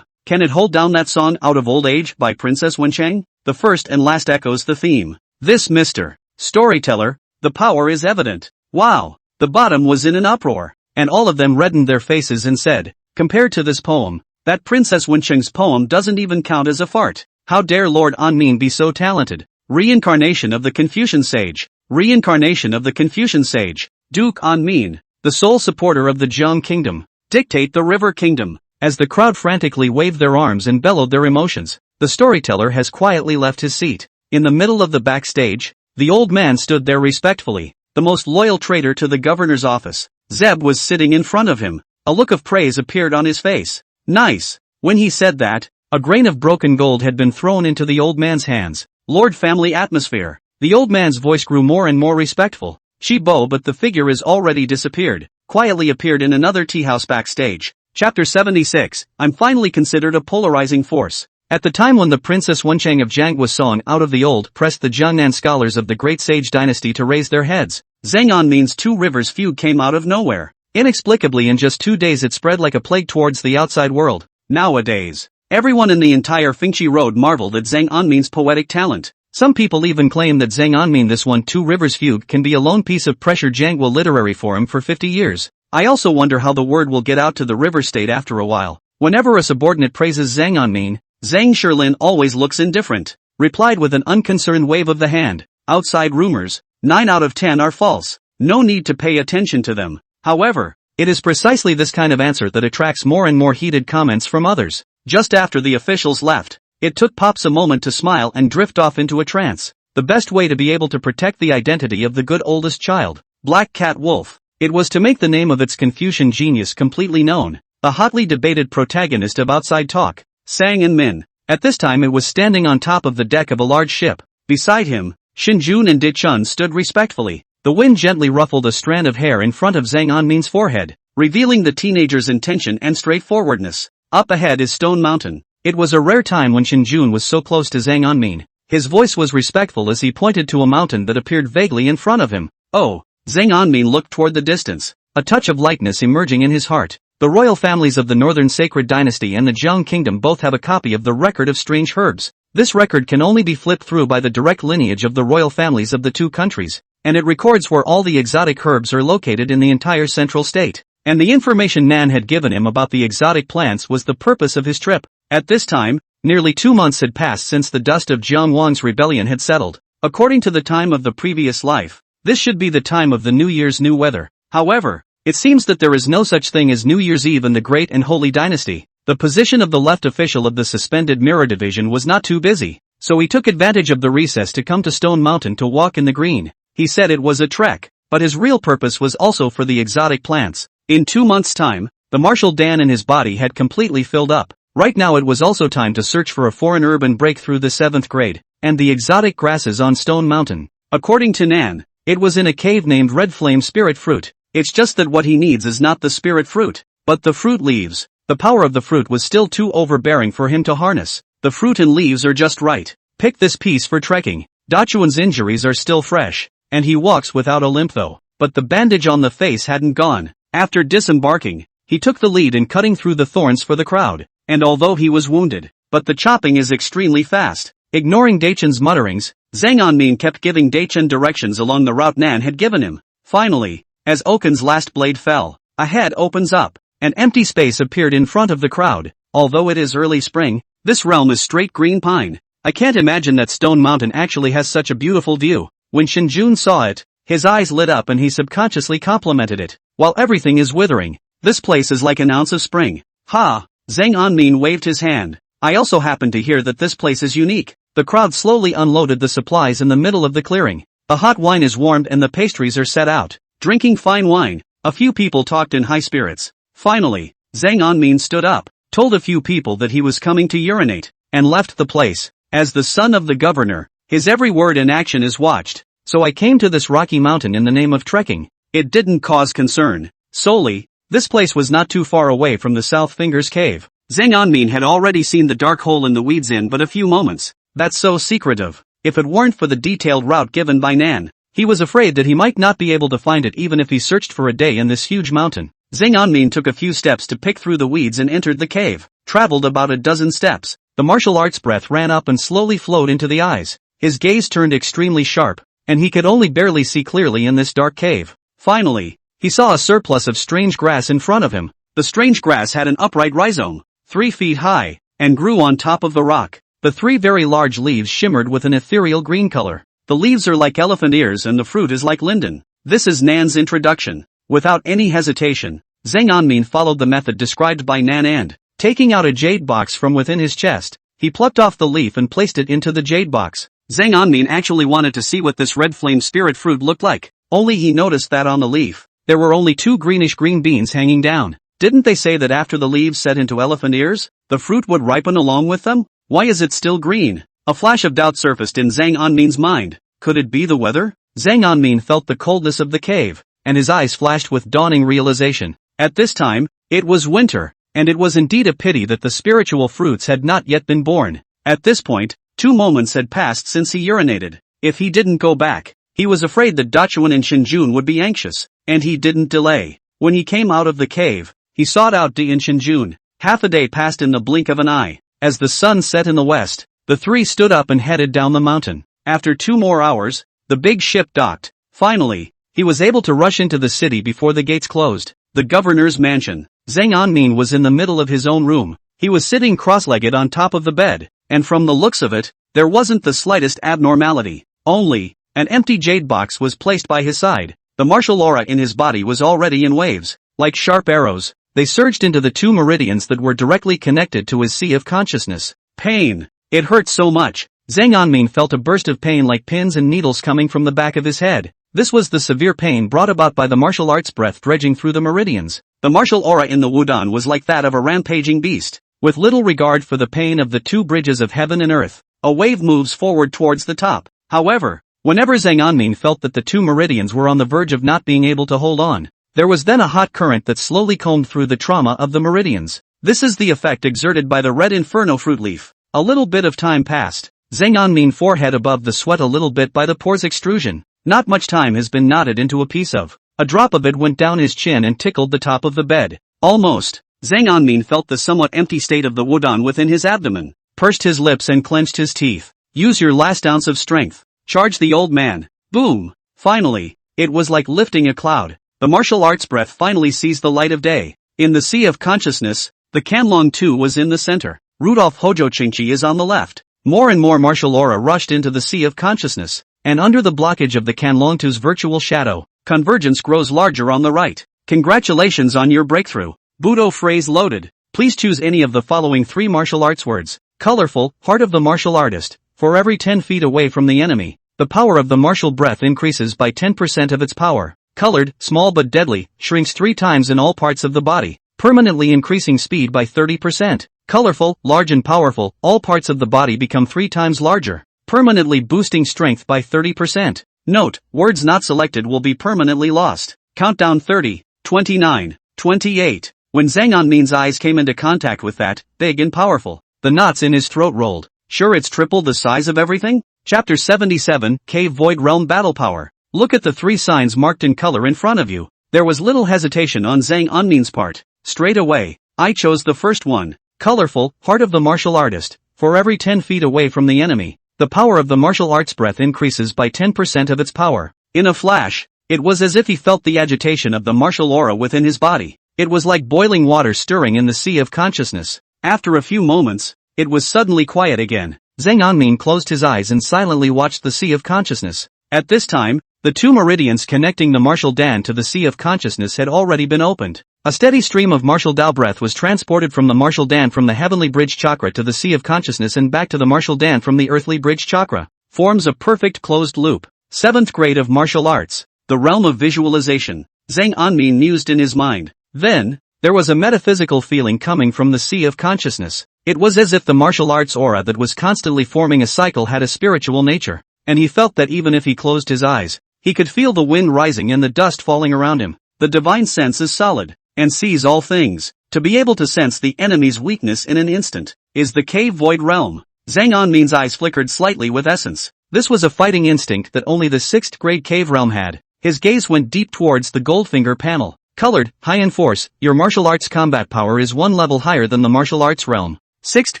can it hold down that song Out of Old Age by Princess Wencheng? The first and last echoes the theme. This Mr. Storyteller, the power is evident. Wow! The bottom was in an uproar, and all of them reddened their faces and said, compared to this poem, that Princess Wencheng's poem doesn't even count as a fart. How dare Lord Anmin be so talented? Reincarnation of the Confucian sage. Reincarnation of the Confucian sage. Duke Anmin, the sole supporter of the Jiang kingdom, dictate the river kingdom. As the crowd frantically waved their arms and bellowed their emotions, the storyteller has quietly left his seat. In the middle of the backstage, the old man stood there respectfully. The most loyal traitor to the governor's office, Zeb, was sitting in front of him. A look of praise appeared on his face. Nice. When he said that, a grain of broken gold had been thrown into the old man's hands. Lord family atmosphere. The old man's voice grew more and more respectful. Chibo, but the figure is already disappeared. Quietly appeared in another tea house backstage. Chapter 76. I'm finally considered a polarizing force. At the time when the Princess Wencheng of Jiang was song Out of the Old pressed the Jiangnan scholars of the Great Sage Dynasty to raise their heads, Zhang Anmin's Two Rivers Fugue came out of nowhere. Inexplicably in just 2 days it spread like a plague towards the outside world. Nowadays, everyone in the entire Fengchi Road marveled at Zhang Anmin's poetic talent. Some people even claim that Zhang Anmin this one Two Rivers Fugue can be a lone piece of pressure Jiangwa literary forum for 50 years. I also wonder how the word will get out to the river state after a while. Whenever a subordinate praises Zhang Anmin, Zhang Shilin always looks indifferent, replied with an unconcerned wave of the hand. Outside rumors, 9 out of 10 are false. No need to pay attention to them. However, it is precisely this kind of answer that attracts more and more heated comments from others. Just after the officials left, it took Pops a moment to smile and drift off into a trance. The best way to be able to protect the identity of the good oldest child, Black Cat Wolf, it was to make the name of its Confucian genius completely known. The hotly debated protagonist of Outside Talk, Sang and Min. At this time it was standing on top of the deck of a large ship. Beside him, Shinjun and Dichun stood respectfully. The wind gently ruffled a strand of hair in front of Zhang Anmin's forehead, revealing the teenager's intention and straightforwardness. Up ahead is Stone Mountain. It was a rare time when Shinjun was so close to Zhang Anmin. His voice was respectful as he pointed to a mountain that appeared vaguely in front of him. Oh, Zhang Anmin looked toward the distance, a touch of lightness emerging in his heart. The royal families of the Northern Sacred Dynasty and the Jiang Kingdom both have a copy of the Record of Strange Herbs. This record can only be flipped through by the direct lineage of the royal families of the two countries, and it records where all the exotic herbs are located in the entire central state. And the information Nan had given him about the exotic plants was the purpose of his trip. At this time, nearly 2 months had passed since the dust of Jiang Wang's rebellion had settled. According to the time of the previous life, this should be the time of the New Year's new weather. However, it seems that there is no such thing as New Year's Eve in the Great and Holy Dynasty. The position of the left official of the suspended Mirror Division was not too busy, so he took advantage of the recess to come to Stone Mountain to walk in the green. He said it was a trek, but his real purpose was also for the exotic plants. In 2 months' time, the Marshal Dan in his body had completely filled up. Right now it was also time to search for a foreign herb and break through the 7th grade, and the exotic grasses on Stone Mountain. According to Nan, it was in a cave named Red Flame Spirit Fruit. It's just that what he needs is not the spirit fruit, but the fruit leaves. The power of the fruit was still too overbearing for him to harness. The fruit and leaves are just right. Pick this piece for trekking. Dachuan's injuries are still fresh, and he walks without a limp though. But the bandage on the face hadn't gone. After disembarking, he took the lead in cutting through the thorns for the crowd, and although he was wounded, but the chopping is extremely fast. Ignoring Dachun's mutterings, Zhang Anmin kept giving Dachun directions along the route Nan had given him. Finally, as Okun's last blade fell, a head opens up. An empty space appeared in front of the crowd. Although it is early spring, this realm is straight green pine. I can't imagine that Stone Mountain actually has such a beautiful view. When Shinjun saw it, his eyes lit up and he subconsciously complimented it. While everything is withering, this place is like an ounce of spring. Ha! Zhang Anmin waved his hand. I also happen to hear that this place is unique. The crowd slowly unloaded the supplies in the middle of the clearing. The hot wine is warmed and the pastries are set out. Drinking fine wine, a few people talked in high spirits. Finally, Zhang Anmin stood up, told a few people that he was coming to urinate, and left the place. As the son of the governor, his every word and action is watched. So I came to this rocky mountain in the name of trekking. It didn't cause concern. Solely, this place was not too far away from the South Fingers Cave. Zhang Anmin had already seen the dark hole in the weeds in but a few moments. That's so secretive. If it weren't for the detailed route given by Nan, he was afraid that he might not be able to find it even if he searched for a day in this huge mountain. Zhang Anmin took a few steps to pick through the weeds and entered the cave. Traveled about a dozen steps. The martial arts breath ran up and slowly flowed into the eyes. His gaze turned extremely sharp, and he could only barely see clearly in this dark cave. Finally, he saw a surplus of strange grass in front of him. The strange grass had an upright rhizome, 3 feet high, and grew on top of the rock. The 3 very large leaves shimmered with an ethereal green color. The leaves are like elephant ears and the fruit is like linden. This is Nan's introduction. Without any hesitation, Zhang Anmin followed the method described by Nan and, taking out a jade box from within his chest, he plucked off the leaf and placed it into the jade box. Zhang Anmin actually wanted to see what this red flame spirit fruit looked like, only he noticed that on the leaf, there were only 2 greenish-green beans hanging down. Didn't they say that after the leaves set into elephant ears, the fruit would ripen along with them? Why is it still green? A flash of doubt surfaced in Zhang Anmin's mind. Could it be the weather? Zhang Anmin felt the coldness of the cave, and his eyes flashed with dawning realization. At this time, it was winter, and it was indeed a pity that the spiritual fruits had not yet been born. At this point, 2 moments had passed since he urinated. If he didn't go back, he was afraid that Dachuan and Shinjun would be anxious, and he didn't delay. When he came out of the cave, he sought out Di and Shinjun. Half a day passed in the blink of an eye. As the sun set in the west, the 3 stood up and headed down the mountain. After 2 more hours, the big ship docked. Finally, he was able to rush into the city before the gates closed. The governor's mansion. Zhang Anmin was in the middle of his own room. He was sitting cross-legged on top of the bed, and from the looks of it, there wasn't the slightest abnormality. Only, an empty jade box was placed by his side. The martial aura in his body was already in waves. Like sharp arrows, they surged into the two meridians that were directly connected to his sea of consciousness. Pain. It hurt so much. Zhang Anmin felt a burst of pain like pins and needles coming from the back of his head. This was the severe pain brought about by the martial arts breath dredging through the meridians. The martial aura in the Wudang was like that of a rampaging beast. With little regard for the pain of the two bridges of heaven and earth, a wave moves forward towards the top. However, whenever Zhang Anmin felt that the two meridians were on the verge of not being able to hold on, there was then a hot current that slowly combed through the trauma of the meridians. This is the effect exerted by the red inferno fruit leaf. A little bit of time passed. Zhang Anmin forehead above the sweat a little bit by the pores extrusion. Not much time has been knotted into a piece of. A drop of it went down his chin and tickled the top of the bed. Almost. Zhang Anmin felt the somewhat empty state of the Wudang within his abdomen, pursed his lips and clenched his teeth. Use your last ounce of strength. Charged the old man. Boom. Finally. It was like lifting a cloud. The martial arts breath finally sees the light of day. In the sea of consciousness, the Canlong Tu was in the center. Rudolf Hojo Qingqi is on the left. More and more martial aura rushed into the sea of consciousness, and under the blockage of the Canlong Tu's virtual shadow, convergence grows larger on the right. Congratulations on your breakthrough. Budo phrase loaded. Please choose any of the following 3 martial arts words. Colorful, heart of the martial artist. For every 10 feet away from the enemy, the power of the martial breath increases by 10% of its power. Colored, small but deadly, shrinks 3 times in all parts of the body, permanently increasing speed by 30%. Colorful, large and powerful, all parts of the body become 3 times larger, permanently boosting strength by 30%. Note, words not selected will be permanently lost. Countdown 30, 29, 28. When Zhang Anmin's eyes came into contact with that, big and powerful, the knots in his throat rolled. Sure it's triple the size of everything? Chapter 77, Cave Void Realm Battle Power. Look at the 3 signs marked in color in front of you. There was little hesitation on Zhang Anmin's part. Straight away, I chose the first one. Colorful, heart of the martial artist. For every 10 feet away from the enemy, the power of the martial arts breath increases by 10% of its power. In a flash, it was as if he felt the agitation of the martial aura within his body. It was like boiling water stirring in the sea of consciousness. After a few moments, it was suddenly quiet again. Zhang Anmin closed his eyes and silently watched the sea of consciousness. At this time, the 2 meridians connecting the martial Dan to the sea of consciousness had already been opened. A steady stream of martial Dao breath was transported from the martial Dan from the heavenly bridge chakra to the sea of consciousness and back to the martial Dan from the earthly bridge chakra. Forms a perfect closed loop. 7th grade of martial arts. The realm of visualization. Zhang Anmin mused in his mind. Then, there was a metaphysical feeling coming from the sea of consciousness. It was as if the martial arts aura that was constantly forming a cycle had a spiritual nature, and he felt that even if he closed his eyes, he could feel the wind rising and the dust falling around him. The divine sense is solid, and sees all things. To be able to sense the enemy's weakness in an instant, is the cave void realm. Zhang Anmin's eyes flickered slightly with essence. This was a fighting instinct that only the 6th grade cave realm had. His gaze went deep towards the Goldfinger panel. Colored, high in force, your martial arts combat power is 1 level higher than the martial arts realm. 6th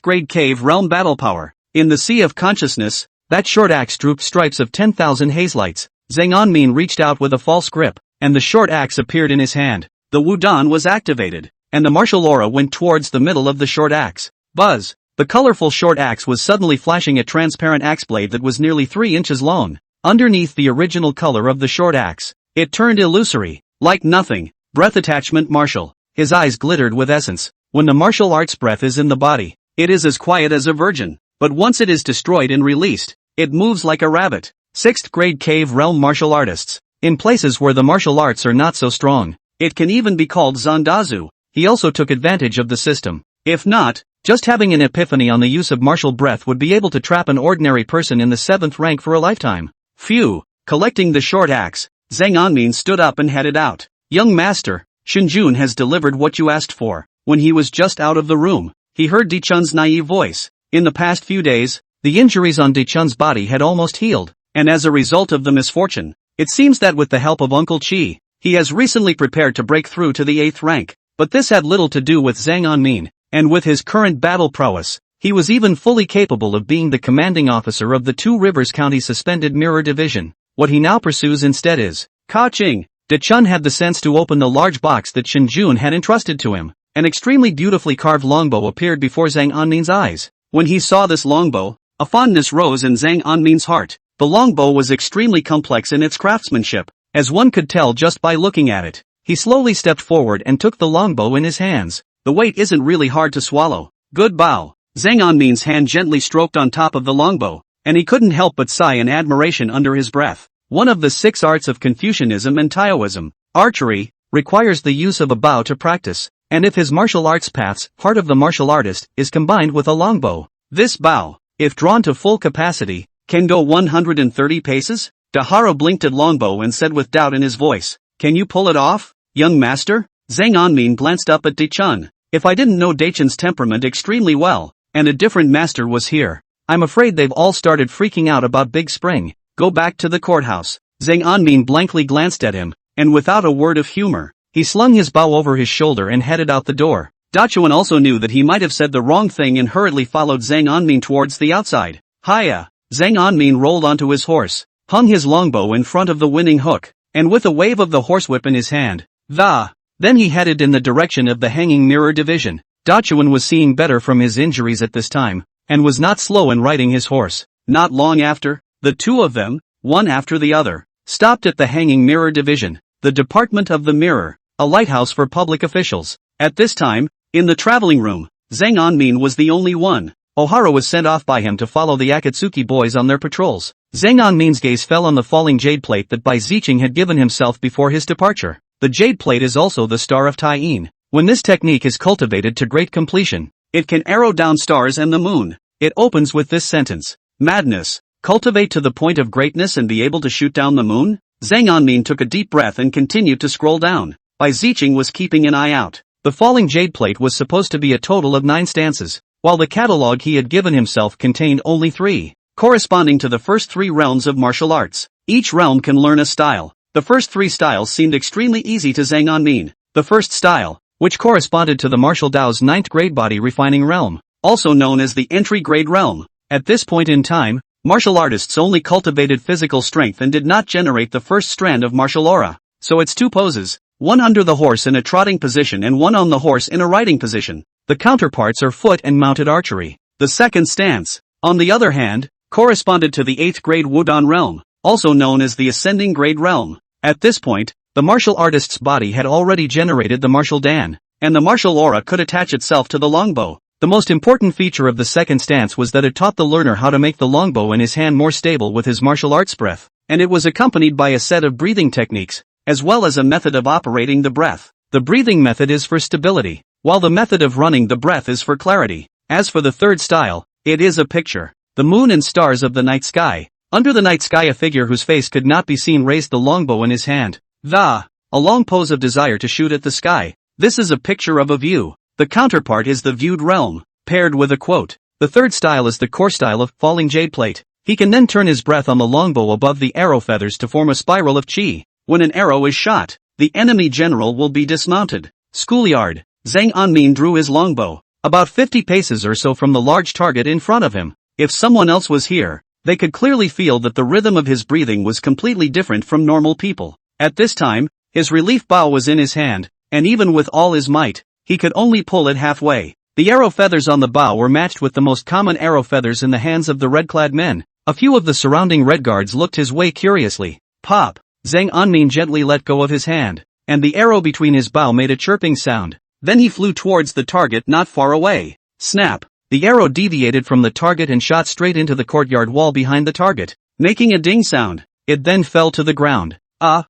grade cave realm battle power. In the sea of consciousness, that short axe drooped stripes of 10,000 hazelights. Zhang Anmin reached out with a false grip, and the short axe appeared in his hand. The Wudang was activated, and the martial aura went towards the middle of the short axe. Buzz! The colorful short axe was suddenly flashing a transparent axe blade that was nearly 3 inches long. Underneath the original color of the short axe, it turned illusory, like nothing. Breath attachment martial. His eyes glittered with essence. When the martial arts breath is in the body, it is as quiet as a virgin, but once it is destroyed and released, it moves like a rabbit. 6th grade cave realm martial artists. In places where the martial arts are not so strong, it can even be called Zandazu. He also took advantage of the system. If not, just having an epiphany on the use of martial breath would be able to trap an ordinary person in the 7th rank for a lifetime. Phew. Collecting the short axe, Zhang Anmin stood up and headed out. Young master, Shinjun has delivered what you asked for. When he was just out of the room, he heard Di Chun's naive voice. In the past few days, the injuries on Di Chun's body had almost healed, and as a result of the misfortune, it seems that with the help of Uncle Chi, he has recently prepared to break through to the 8th rank. But this had little to do with Zhang Anmin, and with his current battle prowess, he was even fully capable of being the commanding officer of the Two Rivers County Suspended Mirror Division. What he now pursues instead is Ka-ching. De Chun had the sense to open the large box that Shinjun had entrusted to him. An extremely beautifully carved longbow appeared before Zhang Anmin's eyes. When he saw this longbow, a fondness rose in Zhang Anmin's heart. The longbow was extremely complex in its craftsmanship. as one could tell just by looking at it. He slowly stepped forward and took the longbow in his hands. The weight isn't really hard to swallow. Good bow. Zhang Anmin's hand gently stroked on top of the longbow, and he couldn't help but sigh in admiration under his breath. One of the 6 arts of Confucianism and Taoism, archery, requires the use of a bow to practice, and if his martial arts paths, part of the martial artist, is combined with a longbow, this bow, if drawn to full capacity, can go 130 paces? Daharo blinked at longbow and said with doubt in his voice, "Can you pull it off, young master?" Zhang Anmin glanced up at Dechun. If I didn't know Dechun's temperament extremely well, and a different master was here, I'm afraid they've all started freaking out about Big Spring. Go back to the courthouse. Zhang Anmin blankly glanced at him, and without a word of humor, he slung his bow over his shoulder and headed out the door. Dachuan also knew that he might have said the wrong thing and hurriedly followed Zhang Anmin towards the outside. Hiya! Zhang Anmin rolled onto his horse, hung his longbow in front of the winning hook, and with a wave of the horsewhip in his hand, then he headed in the direction of the hanging mirror division. Dachuan was seeing better from his injuries at this time, and was not slow in riding his horse. Not long after, the two of them, one after the other, stopped at the hanging mirror division, the Department of the Mirror, a lighthouse for public officials. At this time, in the traveling room, Zhang Anmin was the only one. Ohara was sent off by him to follow the Akatsuki boys on their patrols. Zhang Anmin's gaze fell on the falling jade plate that Bai Ziqing had given himself before his departure. The jade plate is also the star of Taiyin. When this technique is cultivated to great completion, it can arrow down stars and the moon. It opens with this sentence: madness, cultivate to the point of greatness and be able to shoot down the moon? Zhang Anmin took a deep breath and continued to scroll down. Bai Ziqing was keeping an eye out. The falling jade plate was supposed to be a total of 9 stanzas, while the catalogue he had given himself contained only 3, corresponding to the first 3 realms of martial arts. Each realm can learn a style. The first 3 styles seemed extremely easy to Zhang Anmin. The first style, which corresponded to the martial Dao's 9th grade body refining realm, also known as the entry grade realm. At this point in time, martial artists only cultivated physical strength and did not generate the first strand of martial aura. So it's 2 poses, one under the horse in a trotting position and one on the horse in a riding position. The counterparts are foot and mounted archery. The second stance, on the other hand, corresponded to the 8th grade Wudon realm, also known as the ascending grade realm. At this point, the martial artist's body had already generated the martial dan, and the martial aura could attach itself to the longbow. The most important feature of the second stance was that it taught the learner how to make the longbow in his hand more stable with his martial arts breath, and it was accompanied by a set of breathing techniques, as well as a method of operating the breath. The breathing method is for stability, while the method of running the breath is for clarity. As for the third style, it is a picture. The moon and stars of the night sky. Under the night sky a figure whose face could not be seen raised the longbow in his hand. A long pose of desire to shoot at the sky. This is a picture of a view. The counterpart is the viewed realm, paired with a quote. The third style is the coarse style of falling jade plate. He can then turn his breath on the longbow above the arrow feathers to form a spiral of chi. When an arrow is shot, the enemy general will be dismounted. Schoolyard. Zhang Anmin drew his longbow, about 50 paces or so from the large target in front of him. If someone else was here, they could clearly feel that the rhythm of his breathing was completely different from normal people. At this time, his relief bow was in his hand, and even with all his might, he could only pull it halfway. The arrow feathers on the bow were matched with the most common arrow feathers in the hands of the red-clad men. A few of the surrounding red guards looked his way curiously. Pop! Zhang Anmin gently let go of his hand, and the arrow between his bow made a chirping sound. Then he flew towards the target not far away. Snap! The arrow deviated from the target and shot straight into the courtyard wall behind the target, making a ding sound. It then fell to the ground. Zhang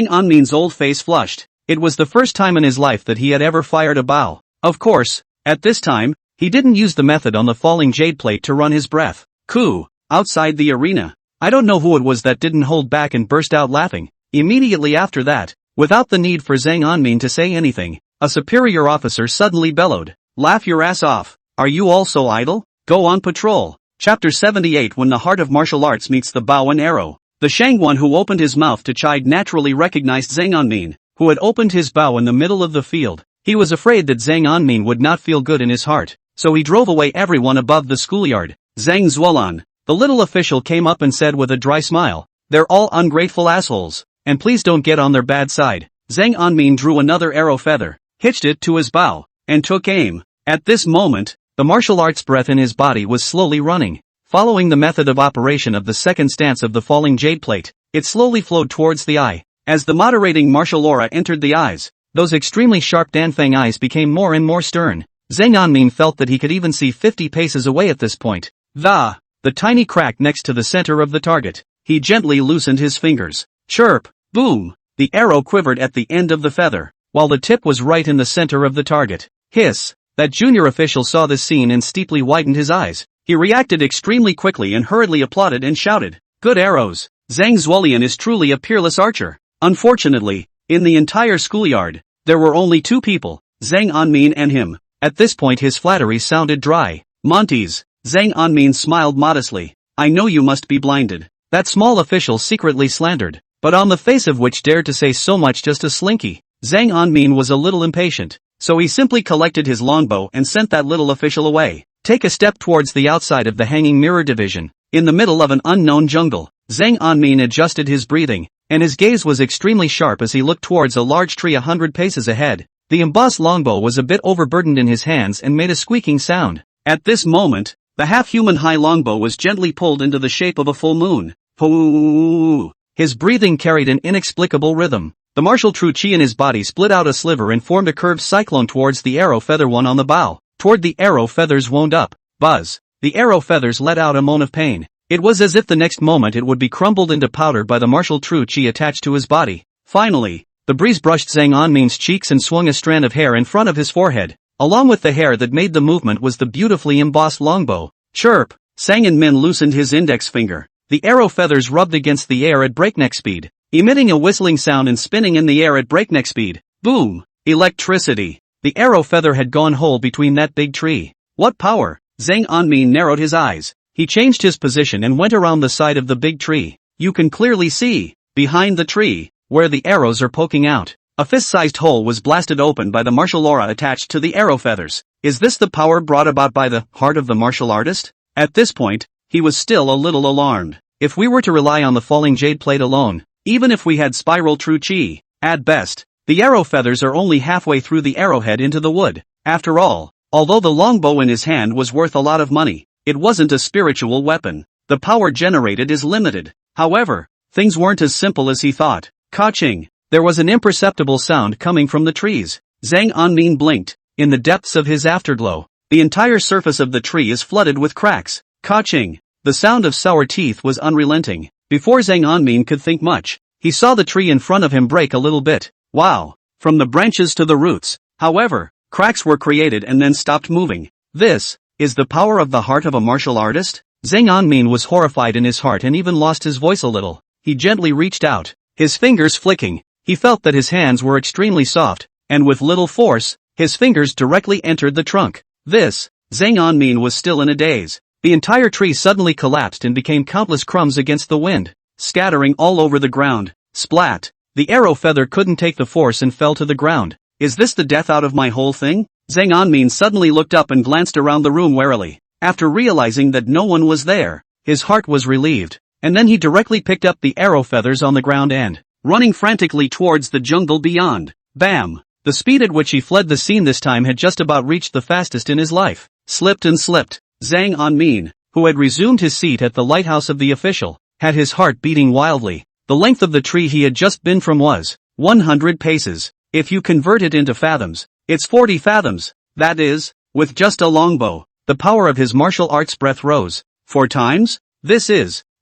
Anmin's old face flushed. It was the first time in his life that he had ever fired a bow. Of course, at this time, he didn't use the method on the falling jade plate to run his breath. Coo! Outside the arena. I don't know who it was that didn't hold back and burst out laughing. Immediately after that, without the need for Zhang Anmin to say anything, a superior officer suddenly bellowed, "Laugh your ass off. Are you all so idle? Go on patrol." Chapter 78. When the heart of martial arts meets the bow and arrow. The Shangguan who opened his mouth to chide naturally recognized Zhang Anmin, who had opened his bow in the middle of the field. He was afraid that Zhang Anmin would not feel good in his heart, so he drove away everyone above the schoolyard. Zhang Zuolan. The little official came up and said with a dry smile, "They're all ungrateful assholes, and please don't get on their bad side." Zhang Anmin drew another arrow feather, hitched it to his bow, and took aim. At this moment, the martial arts breath in his body was slowly running. Following the method of operation of the second stance of the falling jade plate, it slowly flowed towards the eye. As the moderating martial aura entered the eyes, those extremely sharp Danfeng eyes became more and more stern. Zhang Anmin felt that he could even see 50 paces away at this point. The tiny crack next to the center of the target. He gently loosened his fingers. Chirp! Boom! The arrow quivered at the end of the feather, while the tip was right in the center of the target. Hiss! That junior official saw this scene and steeply widened his eyes. He reacted extremely quickly and hurriedly applauded and shouted, "Good arrows! Zhang Zuolian is truly a peerless archer." Unfortunately, in the entire schoolyard, there were only two people, Zhang Anmin and him. At this point his flattery sounded dry. "Montes," Zhang Anmin smiled modestly. "I know you must be blinded." That small official secretly slandered, but on the face of which dared to say so much just a slinky. Zhang Anmin was a little impatient, so he simply collected his longbow and sent that little official away. Take a step towards the outside of the hanging mirror division. In the middle of an unknown jungle, Zhang Anmin adjusted his breathing, and his gaze was extremely sharp as he looked towards a large tree 100 paces ahead. The embossed longbow was a bit overburdened in his hands and made a squeaking sound. At this moment, the half-human high longbow was gently pulled into the shape of a full moon. Hoo! His breathing carried an inexplicable rhythm. The martial true chi in his body split out a sliver and formed a curved cyclone towards the arrow feather one on the bow. Toward the arrow feathers wound up. Buzz! The arrow feathers let out a moan of pain. It was as if the next moment it would be crumbled into powder by the martial true chi attached to his body. Finally, the breeze brushed Zhang Anmin's cheeks and swung a strand of hair in front of his forehead. Along with the hair that made the movement was the beautifully embossed longbow. Chirp! Zhang Anmin loosened his index finger. The arrow feathers rubbed against the air at breakneck speed, emitting a whistling sound and spinning in the air at breakneck speed. Boom! Electricity! The arrow feather had gone whole between that big tree. What power! Zhang Anmin narrowed his eyes. He changed his position and went around the side of the big tree. You can clearly see, behind the tree, where the arrows are poking out. A fist-sized hole was blasted open by the martial aura attached to the arrow feathers. Is this the power brought about by the heart of the martial artist? At this point, he was still a little alarmed. If we were to rely on the falling jade plate alone, even if we had spiral true chi, at best, the arrow feathers are only halfway through the arrowhead into the wood. After all, although the longbow in his hand was worth a lot of money, it wasn't a spiritual weapon. The power generated is limited. However, things weren't as simple as he thought. Ka-ching! There was an imperceptible sound coming from the trees. Zhang Anmin blinked. In the depths of his afterglow, the entire surface of the tree is flooded with cracks. Ka-ching! The sound of sour teeth was unrelenting. Before Zhang Anmin could think much, he saw the tree in front of him break a little bit. Wow! From the branches to the roots. However, cracks were created and then stopped moving. This is the power of the heart of a martial artist? Zhang Anmin was horrified in his heart and even lost his voice a little. He gently reached out, his fingers flicking. He felt that his hands were extremely soft, and with little force, his fingers directly entered the trunk. Zhang Anmin was still in a daze. The entire tree suddenly collapsed and became countless crumbs against the wind, scattering all over the ground. Splat! The arrow feather couldn't take the force and fell to the ground. Is this the death out of my whole thing? Zhang Anmin suddenly looked up and glanced around the room warily. After realizing that no one was there, his heart was relieved, and then he directly picked up the arrow feathers on the ground and, running frantically towards the jungle beyond. Bam! The speed at which he fled the scene this time had just about reached the fastest in his life. Slipped and slipped. Zhang Anmin, who had resumed his seat at the lighthouse of the official, had his heart beating wildly. The length of the tree he had just been from was 100 paces. If you convert it into fathoms, it's 40 fathoms. That is, with just a longbow, the power of his martial arts breath rose 4 times?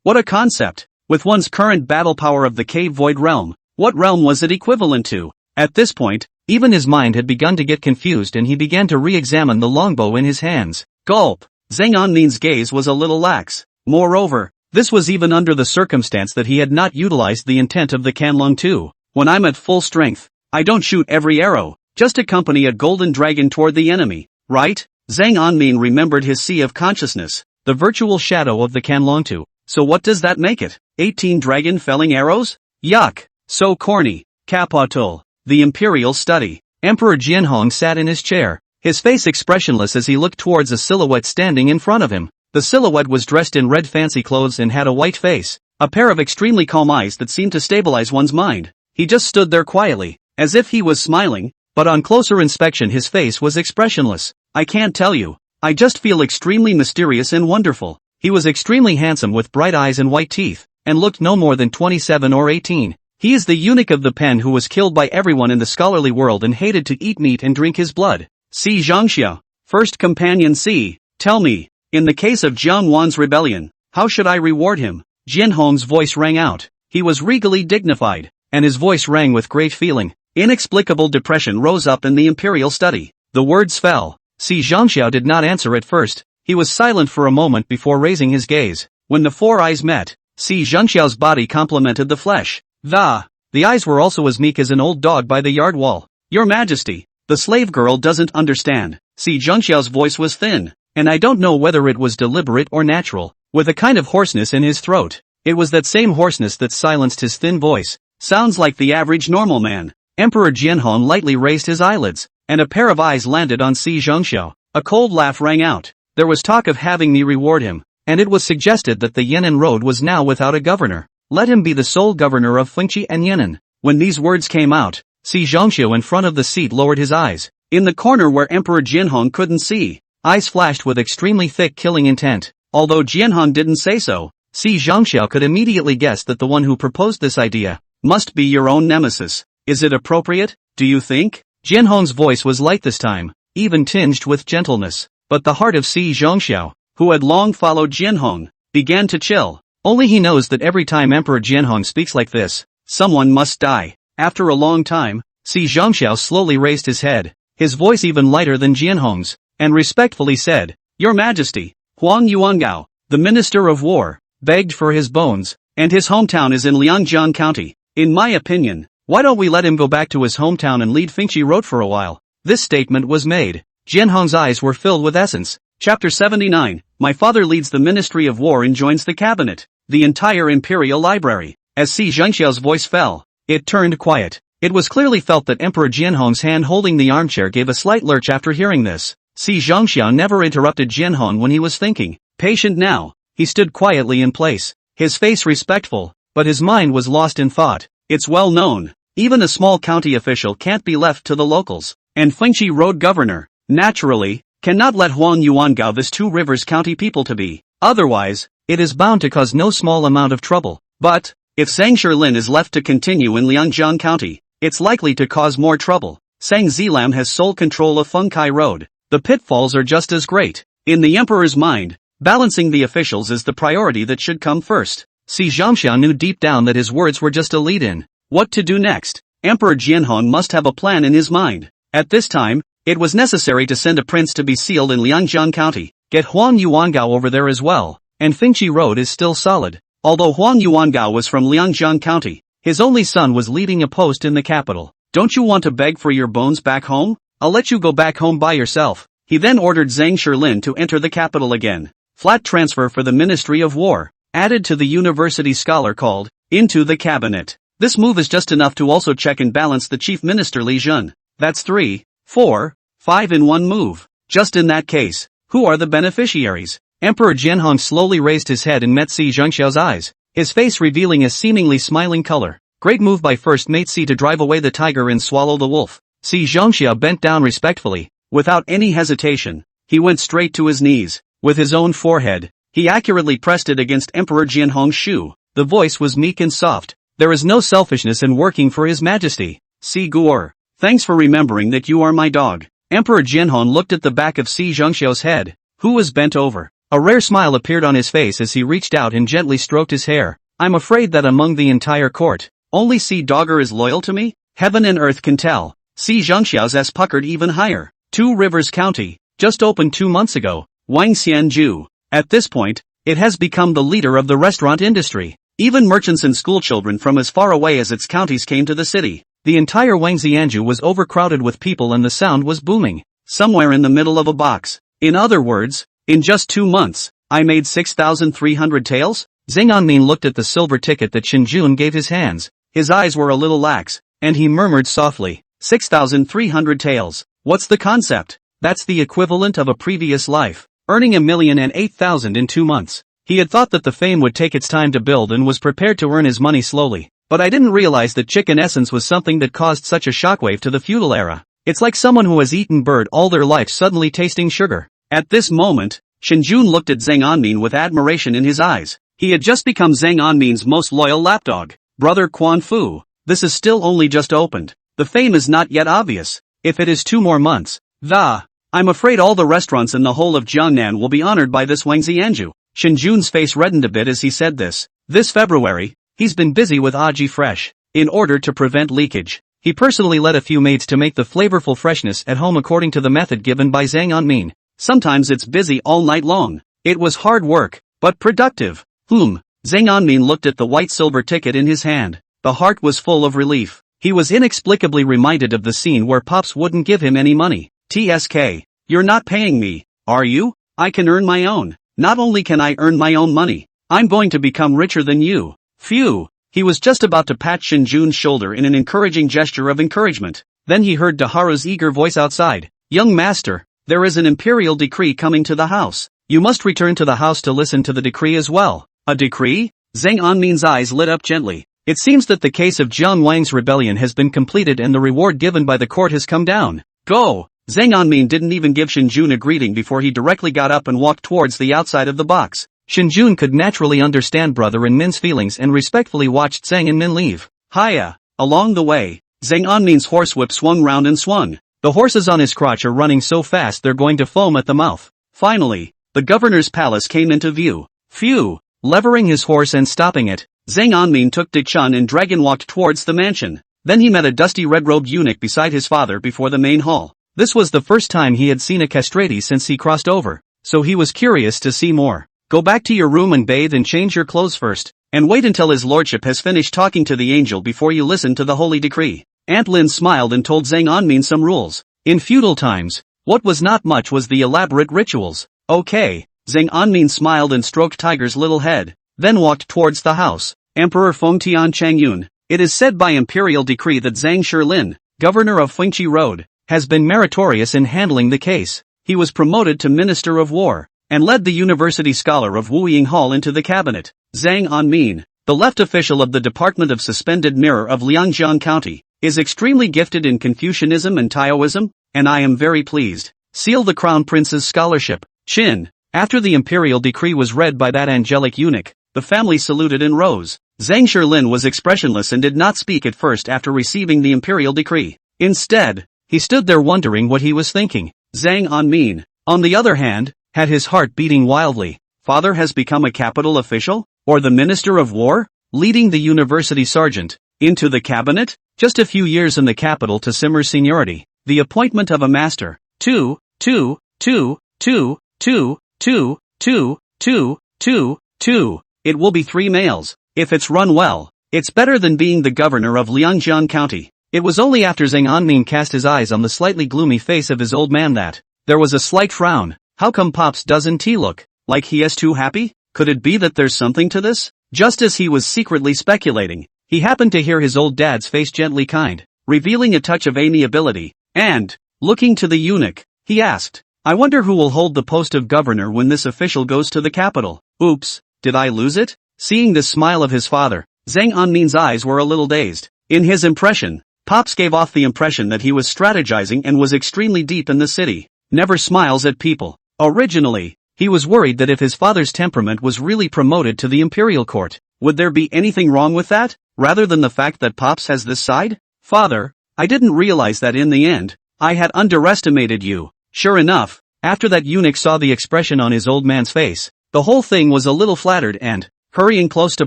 What a concept! With one's current battle power of the cave void realm, what realm was it equivalent to? At this point, even his mind had begun to get confused and he began to re-examine the longbow in his hands. Gulp! Zhang Anmin's gaze was a little lax. Moreover, this was even under the circumstance that he had not utilized the intent of the Canlong 2. When I'm at full strength, I don't shoot every arrow, just accompany a golden dragon toward the enemy, right? Zhang Anmin remembered his sea of consciousness, the virtual shadow of the Canlong 2. So what does that make it? 18 dragon felling arrows? Yuck! So corny. Kapatul. The Imperial Study. Emperor Jianhong sat in his chair, his face expressionless as he looked towards a silhouette standing in front of him. The silhouette was dressed in red fancy clothes and had a white face, a pair of extremely calm eyes that seemed to stabilize one's mind. He just stood there quietly, as if he was smiling, but on closer inspection his face was expressionless. I can't tell you. I just feel extremely mysterious and wonderful. He was extremely handsome with bright eyes and white teeth, and looked no more than 27 or 18. He is the eunuch of the pen who was killed by everyone in the scholarly world and hated to eat meat and drink his blood. Si Zhangxiao. First companion C. Tell me, in the case of Jiang Wan's rebellion, how should I reward him? Jian Hong's voice rang out. He was regally dignified, and his voice rang with great feeling. Inexplicable depression rose up in the imperial study. The words fell. Si Zhangxiao did not answer at first. He was silent for a moment before raising his gaze. When the four eyes met, Si Zhangxiao's body complemented the flesh. The eyes were also as meek as an old dog by the yard wall. Your Majesty, the slave girl doesn't understand. Si Zhangxiao's voice was thin, and I don't know whether it was deliberate or natural, with a kind of hoarseness in his throat. It was that same hoarseness that silenced his thin voice. Sounds like the average normal man. Emperor Jianhong lightly raised his eyelids, and a pair of eyes landed on Si Zhangxiao. A cold laugh rang out. There was talk of having me reward him, and it was suggested that the Yan'an Road was now without a governor. Let him be the sole governor of Fengchi and Yan'an. When these words came out, Si Zhangxiao in front of the seat lowered his eyes. In the corner where Emperor Jianhong couldn't see, eyes flashed with extremely thick killing intent. Although Jianhong didn't say so, Si Zhangxiao could immediately guess that the one who proposed this idea must be your own nemesis. Is it appropriate, do you think? Jianhong's voice was light this time, even tinged with gentleness. But the heart of Si Zhangxiao, who had long followed Jianhong, began to chill. Only he knows that every time Emperor Jianhong speaks like this, someone must die. After a long time, Si Zhangxiao slowly raised his head, his voice even lighter than Jianhong's, and respectfully said, Your Majesty, Huang Yuangao, the Minister of War, begged for his bones, and his hometown is in Liangjiang County. In my opinion, why don't we let him go back to his hometown and lead Fengchi Road for a while? This statement was made. Jianhong's eyes were filled with essence. Chapter 79, My father leads the Ministry of War and joins the cabinet. The entire imperial library. As Si Zhangxiao's voice fell, it turned quiet. It was clearly felt that Emperor Jianhong's hand holding the armchair gave a slight lurch after hearing this. Si Zhangxiao never interrupted Jianhong when he was thinking. Patient now, he stood quietly in place, his face respectful, but his mind was lost in thought. It's well known, even a small county official can't be left to the locals, and Fengchi Road governor, naturally, cannot let Huang Yuangao this Two Rivers County people to be. Otherwise, it is bound to cause no small amount of trouble. But, if Zhang Shilin is left to continue in Liangjiang County, it's likely to cause more trouble. Zhang Zilam has sole control of Fengkai Road. The pitfalls are just as great. In the emperor's mind, balancing the officials is the priority that should come first. Si Zhangxiao knew deep down that his words were just a lead-in. What to do next? Emperor Jianhong must have a plan in his mind. At this time, it was necessary to send a prince to be sealed in Liangjiang County. Get Huang Yuangao over there as well. And Fengchi Road is still solid. Although Huang Yuangao was from Liangjiang County, his only son was leading a post in the capital. Don't you want to beg for your bones back home? I'll let you go back home by yourself. He then ordered Zhang Shilin to enter the capital again. Flat transfer for the Ministry of War, added to the university scholar called into the cabinet. This move is just enough to also check and balance the chief minister Li Jun. That's 3, 4, 5 in one move. Just in that case, who are the beneficiaries? Emperor Jianhong slowly raised his head and met Si Zhangxiao's eyes, his face revealing a seemingly smiling color. Great move by first mate Si to drive away the tiger and swallow the wolf. Si Zhangxiao bent down respectfully. Without any hesitation, he went straight to his knees. With his own forehead, he accurately pressed it against Emperor Jianhong's shoe. The voice was meek and soft. There is no selfishness in working for His Majesty. Si Guor, thanks for remembering that you are my dog. Emperor Jianhong looked at the back of Si Zhangxiao's head, who was bent over. A rare smile appeared on his face as he reached out and gently stroked his hair. I'm afraid that among the entire court, only Si Dogger is loyal to me? Heaven and earth can tell. Si Zhangxiao's ass puckered even higher. Two Rivers County, just opened 2 months ago. Wang Xianju. At this point, it has become the leader of the restaurant industry. Even merchants and schoolchildren from as far away as its counties came to the city. The entire Wang Xianju was overcrowded with people and the sound was booming. Somewhere in the middle of a box. In other words, in just 2 months, I made 6,300 taels? Zhang Anmin looked at the silver ticket that Shinjun gave his hands. His eyes were a little lax, and he murmured softly, 6,300 taels. What's the concept? That's the equivalent of a previous life, earning 1,008,000 in 2 months. He had thought that the fame would take its time to build and was prepared to earn his money slowly. But I didn't realize that chicken essence was something that caused such a shockwave to the feudal era. It's like someone who has eaten bird all their life suddenly tasting sugar. At this moment, Shinjun looked at Zhang Anmin with admiration in his eyes. He had just become Zhang Anmin's most loyal lapdog. Brother Quan Fu, this is still only just opened. The fame is not yet obvious. If it is 2 more months, I'm afraid all the restaurants in the whole of Jiangnan will be honored by this Wang Zianju. Shinjun's face reddened a bit as he said this. This February, he's been busy with Aji Fresh. In order to prevent leakage, he personally led a few maids to make the flavorful freshness at home according to the method given by Zhang Anmin. Sometimes it's busy all night long. It was hard work, but productive. Zhang Anmin looked at the white silver ticket in his hand. The heart was full of relief. He was inexplicably reminded of the scene where Pops wouldn't give him any money. TSK. You're not paying me, are you? I can earn my own. Not only can I earn my own money, I'm going to become richer than you. Phew. He was just about to pat Shinjun's shoulder in an encouraging gesture of encouragement. Then he heard Daharu's eager voice outside. Young master, there is an imperial decree coming to the house. You must return to the house to listen to the decree as well. A decree? Zhang Anmin's eyes lit up gently. It seems that the case of Jiang Wang's rebellion has been completed and the reward given by the court has come down. Go! Zhang Anmin didn't even give Shinjun a greeting before he directly got up and walked towards the outside of the box. Shinjun could naturally understand brother in Min's feelings and respectfully watched Zhang and Min leave. Hiya! Along the way, Zhang Anmin's horsewhip swung round and swung. The horses on his crotch are running so fast they're going to foam at the mouth. Finally, the governor's palace came into view. Phew! Levering his horse and stopping it, Zhang Anmin took Dichun and dragon walked towards the mansion. Then he met a dusty red-robed eunuch beside his father before the main hall. This was the first time he had seen a castrati since he crossed over, so he was curious to see more. Go back to your room and bathe and change your clothes first, and wait until his lordship has finished talking to the angel before you listen to the holy decree. Aunt Lin smiled and told Zhang Anmin some rules. In feudal times, what was not much was the elaborate rituals. Okay, Zhang Anmin smiled and stroked Tiger's little head, then walked towards the house. Emperor Fengtian Changyun, it is said by imperial decree that Zhang Shilin, governor of Fengqi Road, has been meritorious in handling the case. He was promoted to Minister of War, and led the university scholar of Wuying Hall into the cabinet. Zhang Anmin, the left official of the Department of Suspended Mirror of Liangjiang County, is extremely gifted in Confucianism and Taoism, and I am very pleased. Seal the crown prince's scholarship. Chin. After the imperial decree was read by that angelic eunuch, the family saluted and rose. Zhang Shilin was expressionless and did not speak at first after receiving the imperial decree. Instead, he stood there wondering what he was thinking. Zhang Anmin, on the other hand, had his heart beating wildly. Father has become a capital official? Or the Minister of War? Leading the university sergeant into the cabinet? Just a few years in the capital to simmer seniority. The appointment of a master. 2, 2, 2, 2, 2, 2, 2, 2, 2, 2. It will be 3 males. If it's run well, it's better than being the governor of Liangjiang County. It was only after Zhang Anmin cast his eyes on the slightly gloomy face of his old man that there was a slight frown. How come Pops doesn't he look like he is too happy? Could it be that there's something to this? Just as he was secretly speculating, he happened to hear his old dad's face gently kind, revealing a touch of amiability, and, looking to the eunuch, he asked, I wonder who will hold the post of governor when this official goes to the capital. Oops, did I lose it? Seeing the smile of his father, Zhang Anmin's eyes were a little dazed. In his impression, Pops gave off the impression that he was strategizing and was extremely deep in the city. Never smiles at people. Originally, he was worried that if his father's temperament was really promoted to the imperial court, would there be anything wrong with that, rather than the fact that Pops has this side? Father, I didn't realize that in the end, I had underestimated you. Sure enough, after that eunuch saw the expression on his old man's face, the whole thing was a little flattered and, hurrying close to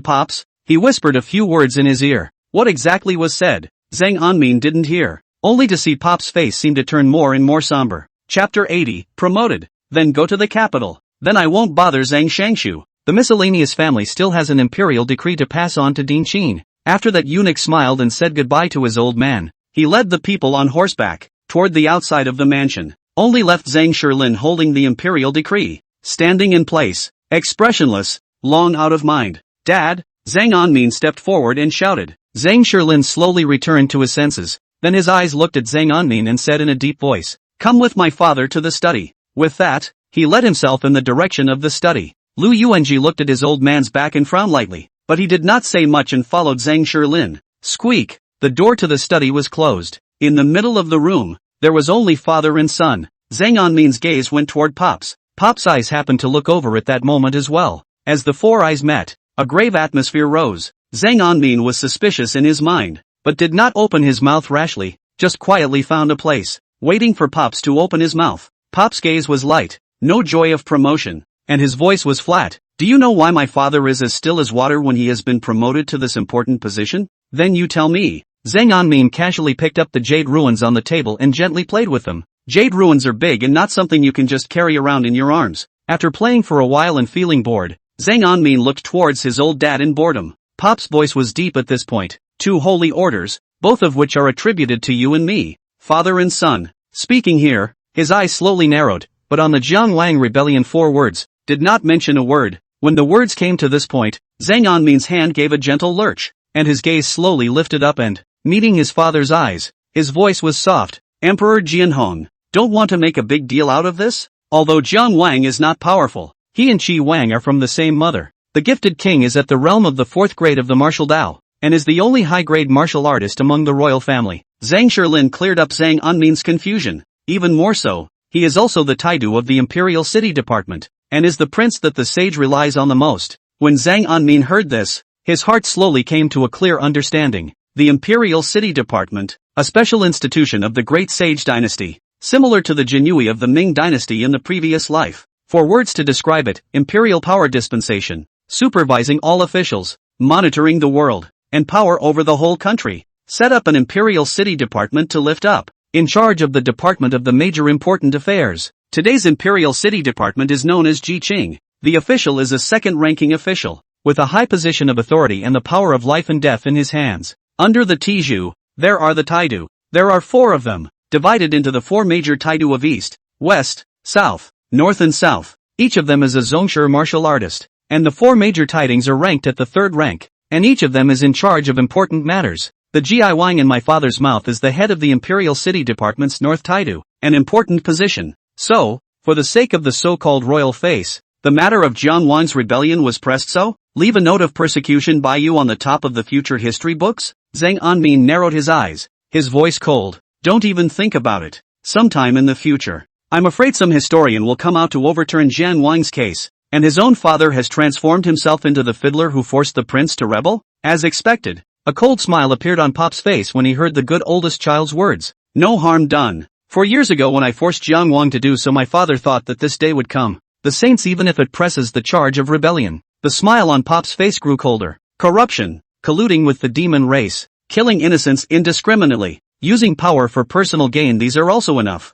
Pops, he whispered a few words in his ear. What exactly was said, Zhang Anmin didn't hear, only to see Pop's face seem to turn more and more somber. Chapter 80, Promoted. Then go to the capital. Then I won't bother Zhang Shangshu. The miscellaneous family still has an imperial decree to pass on to Din Qin. After that eunuch smiled and said goodbye to his old man, he led the people on horseback toward the outside of the mansion. Only left Zhang Shilin holding the imperial decree, standing in place, expressionless, long out of mind. Dad, Zhang Anmin stepped forward and shouted. Zhang Shilin slowly returned to his senses. Then his eyes looked at Zhang Anmin and said in a deep voice, Come with my father to the study. With that, he led himself in the direction of the study. Lu Yuanji looked at his old man's back and frowned lightly, but he did not say much and followed Zhang Shilin. Squeak! The door to the study was closed. In the middle of the room, there was only father and son. Zhang Anmin's gaze went toward Pops. Pop's eyes happened to look over at that moment as well. As the 4 eyes met, a grave atmosphere rose. Zhang Anmin was suspicious in his mind. but did not open his mouth rashly, just quietly found a place, waiting for Pops to open his mouth. Pop's gaze was light, no joy of promotion, and his voice was flat. Do you know why my father is as still as water when he has been promoted to this important position? Then you tell me. Zhang Anmin casually picked up the jade ruins on the table and gently played with them. Jade ruins are big and not something you can just carry around in your arms. After playing for a while and feeling bored, Zhang Anmin looked towards his old dad in boredom. Pop's voice was deep at this point. 2 holy orders, both of which are attributed to you and me, father and son. Speaking here, his eyes slowly narrowed, but on the Jiangwang rebellion 4 words, did not mention a word. When the words came to this point, Zhang Anmin's hand gave a gentle lurch, and his gaze slowly lifted up and, meeting his father's eyes, his voice was soft. Emperor Jianhong, don't want to make a big deal out of this? Although Jiang Wang is not powerful, he and Qi Wang are from the same mother. The gifted king is at the realm of the 4th grade of the martial Dao, and is the only high-grade martial artist among the royal family. Zhang Shilin cleared up Zhang Anmin's confusion. Even more so, he is also the Taidu of the Imperial City Department, and is the prince that the sage relies on the most. When Zhang Anmin heard this, his heart slowly came to a clear understanding. The Imperial City Department, a special institution of the Great Sage Dynasty, similar to the Jinyui of the Ming Dynasty in the previous life. For words to describe it, imperial power dispensation, supervising all officials, monitoring the world, and power over the whole country. Set up an Imperial City Department to lift up, in charge of the department of the major important affairs. Today's Imperial City Department is known as Jiqing. The official is a second-ranking official, with a high position of authority and the power of life and death in his hands. Under the Tiju, there are the Taidu. There are 4 of them, divided into the 4 major Taidu of East, West, South, North and South. Each of them is a Zhongshe martial artist, and the 4 major Taidings are ranked at the 3rd rank, and each of them is in charge of important matters. The Ji Wang in my father's mouth is the head of the Imperial City Department's North Taidu, an important position. So, for the sake of the so-called royal face, the matter of Jiang Wang's rebellion was pressed so? Leave a note of persecution by you on the top of the future history books? Zhang Anmin narrowed his eyes, his voice cold. Don't even think about it. Sometime in the future, I'm afraid some historian will come out to overturn Jiang Wang's case, and his own father has transformed himself into the fiddler who forced the prince to rebel? As expected, a cold smile appeared on Pop's face when he heard the good oldest child's words. No harm done. 4 years ago when I forced Jiang Wang to do so, my father thought that this day would come. The saints, even if it presses the charge of rebellion. The smile on Pop's face grew colder. Corruption, colluding with the demon race, killing innocents indiscriminately, using power for personal gain, these are also enough.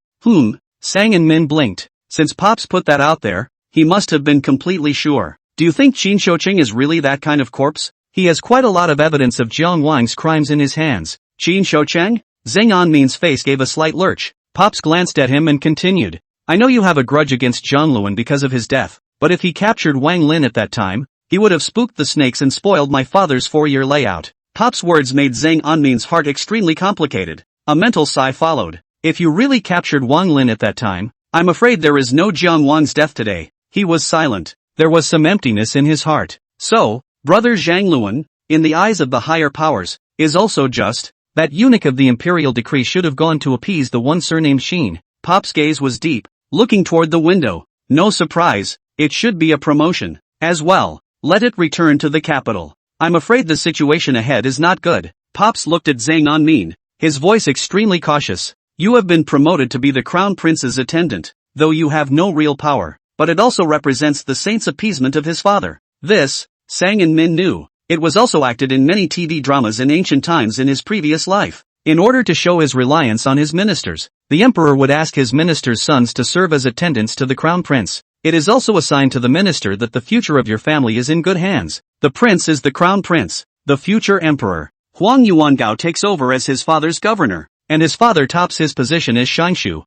Sang and Min blinked. Since Pops put that out there, he must have been completely sure. Do you think Qin Shouqing is really that kind of corpse? He has quite a lot of evidence of Jiang Wang's crimes in his hands. Qin Shouqing? Zhang Anmin's face gave a slight lurch. Pops glanced at him and continued. I know you have a grudge against Zhang Luan because of his death, but if he captured Wang Lin at that time, he would have spooked the snakes and spoiled my father's 4-year layout. Pop's words made Zhang Anmin's heart extremely complicated. A mental sigh followed. If you really captured Wang Lin at that time, I'm afraid there is no Jiang Wang's death today. He was silent. There was some emptiness in his heart. So, brother Zhang Luan, in the eyes of the higher powers, is also just. That eunuch of the imperial decree should have gone to appease the one surnamed Xin. Pop's gaze was deep, looking toward the window. No surprise, it should be a promotion. As well, let it return to the capital. I'm afraid the situation ahead is not good. Pops looked at Zhang Anmin, his voice extremely cautious. You have been promoted to be the crown prince's attendant, though you have no real power, but it also represents the saint's appeasement of his father. This, Sang and Min knew. It was also acted in many TV dramas in ancient times in his previous life. In order to show his reliance on his ministers, the emperor would ask his ministers' sons to serve as attendants to the crown prince. It is also a sign to the minister that the future of your family is in good hands. The prince is the crown prince, the future emperor. Huang Yuangao takes over as his father's governor, and his father tops his position as Xingshu.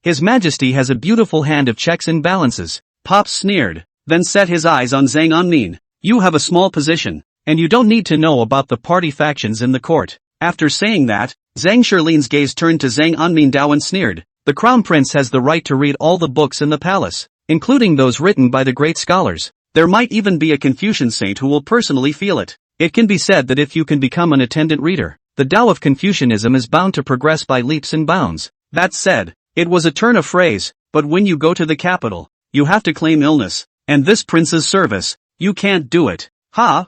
His Majesty has a beautiful hand of checks and balances. Pops sneered, then set his eyes on Zhang Anmin. You have a small position, and you don't need to know about the party factions in the court. After saying that, Zhang Shilin's gaze turned to Zhang Anmin Dao and sneered. The crown prince has the right to read all the books in the palace, including those written by the great scholars. There might even be a Confucian Saint who will personally feel it. It can be said that if you can become an attendant reader, the Tao of Confucianism is bound to progress by leaps and bounds. That said, it was a turn of phrase, but when you go to the capital, you have to claim illness, and this prince's service. You can't do it. Zhang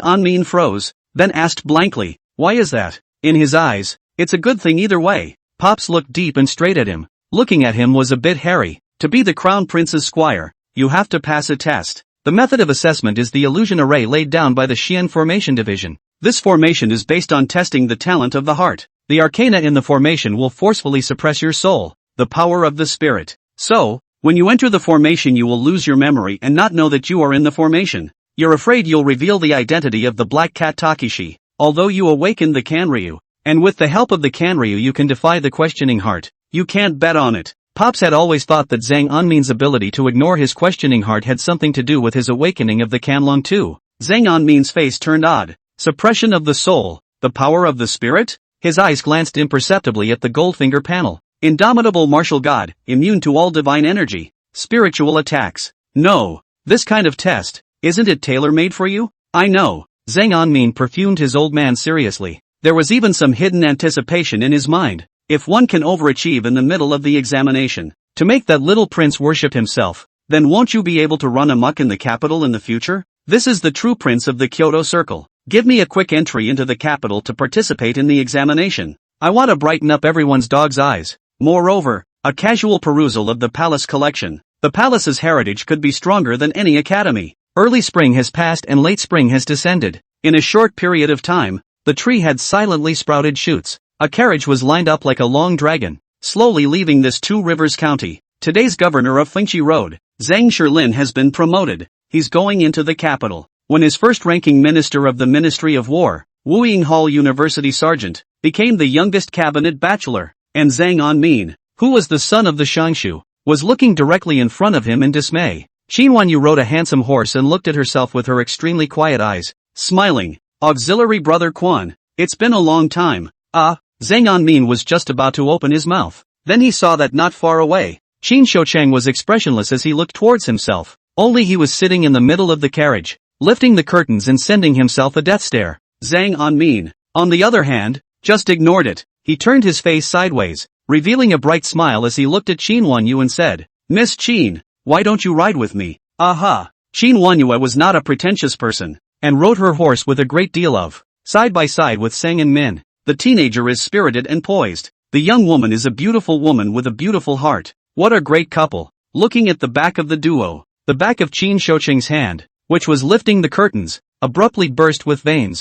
Anmin froze, then asked blankly, Why is that? In his eyes, it's a good thing either way. Pops looked deep and straight at him. Looking at him was a bit hairy. To be the crown prince's squire, you have to pass a test. The method of assessment is the illusion array laid down by the Xian formation division. This formation is based on testing the talent of the heart. The arcana in the formation will forcefully suppress your soul, the power of the spirit. So, when you enter the formation you will lose your memory and not know that you are in the formation. You're afraid you'll reveal the identity of the black cat Takeshi, although you awaken the Kanryu. And with the help of the Kanryu you can defy the questioning heart. You can't bet on it. Pops had always thought that Zhang Anmin's ability to ignore his questioning heart had something to do with his awakening of the Kanlong too. Zhang Anmin's face turned odd. Suppression of the soul, the power of the spirit? His eyes glanced imperceptibly at the Goldfinger panel. Indomitable martial god, immune to all divine energy. Spiritual attacks. No. This kind of test, isn't it tailor-made for you? I know. Zhang Anmin perfumed his old man seriously. There was even some hidden anticipation in his mind. If one can overachieve in the middle of the examination, to make that little prince worship himself, then won't you be able to run amok in the capital in the future? This is the true prince of the Kyoto Circle. Give me a quick entry into the capital to participate in the examination. I want to brighten up everyone's dog's eyes. Moreover, a casual perusal of the palace collection. The palace's heritage could be stronger than any academy. Early spring has passed and late spring has descended. In a short period of time, the tree had silently sprouted shoots. A carriage was lined up like a long dragon, slowly leaving this Two Rivers County. Today's governor of Fengchi Road, Zhang Shilin, has been promoted. He's going into the capital. When his first-ranking minister of the Ministry of War, Wu Yinghall University Sergeant, became the youngest cabinet bachelor, and Zhang Anmin, who was the son of the Shangshu, was looking directly in front of him in dismay. Qin Wanyu rode a handsome horse and looked at herself with her extremely quiet eyes, smiling. Auxiliary brother Quan, it's been a long time. Zhang Anmin was just about to open his mouth. Then he saw that not far away, Qin Shoucheng was expressionless as he looked towards himself. Only he was sitting in the middle of the carriage, lifting the curtains and sending himself a death stare. Zhang Anmin, on the other hand, just ignored it. He turned his face sideways, revealing a bright smile as he looked at Qin Wanyu and said, Miss Qin, why don't you ride with me? Aha! Qin Wanyu was not a pretentious person, and rode her horse with a great deal of side by side with Zhang Anmin. The teenager is spirited and poised. The young woman is a beautiful woman with a beautiful heart. What a great couple. Looking at the back of the duo, the back of Qin Shoucheng's hand, which was lifting the curtains, abruptly burst with veins.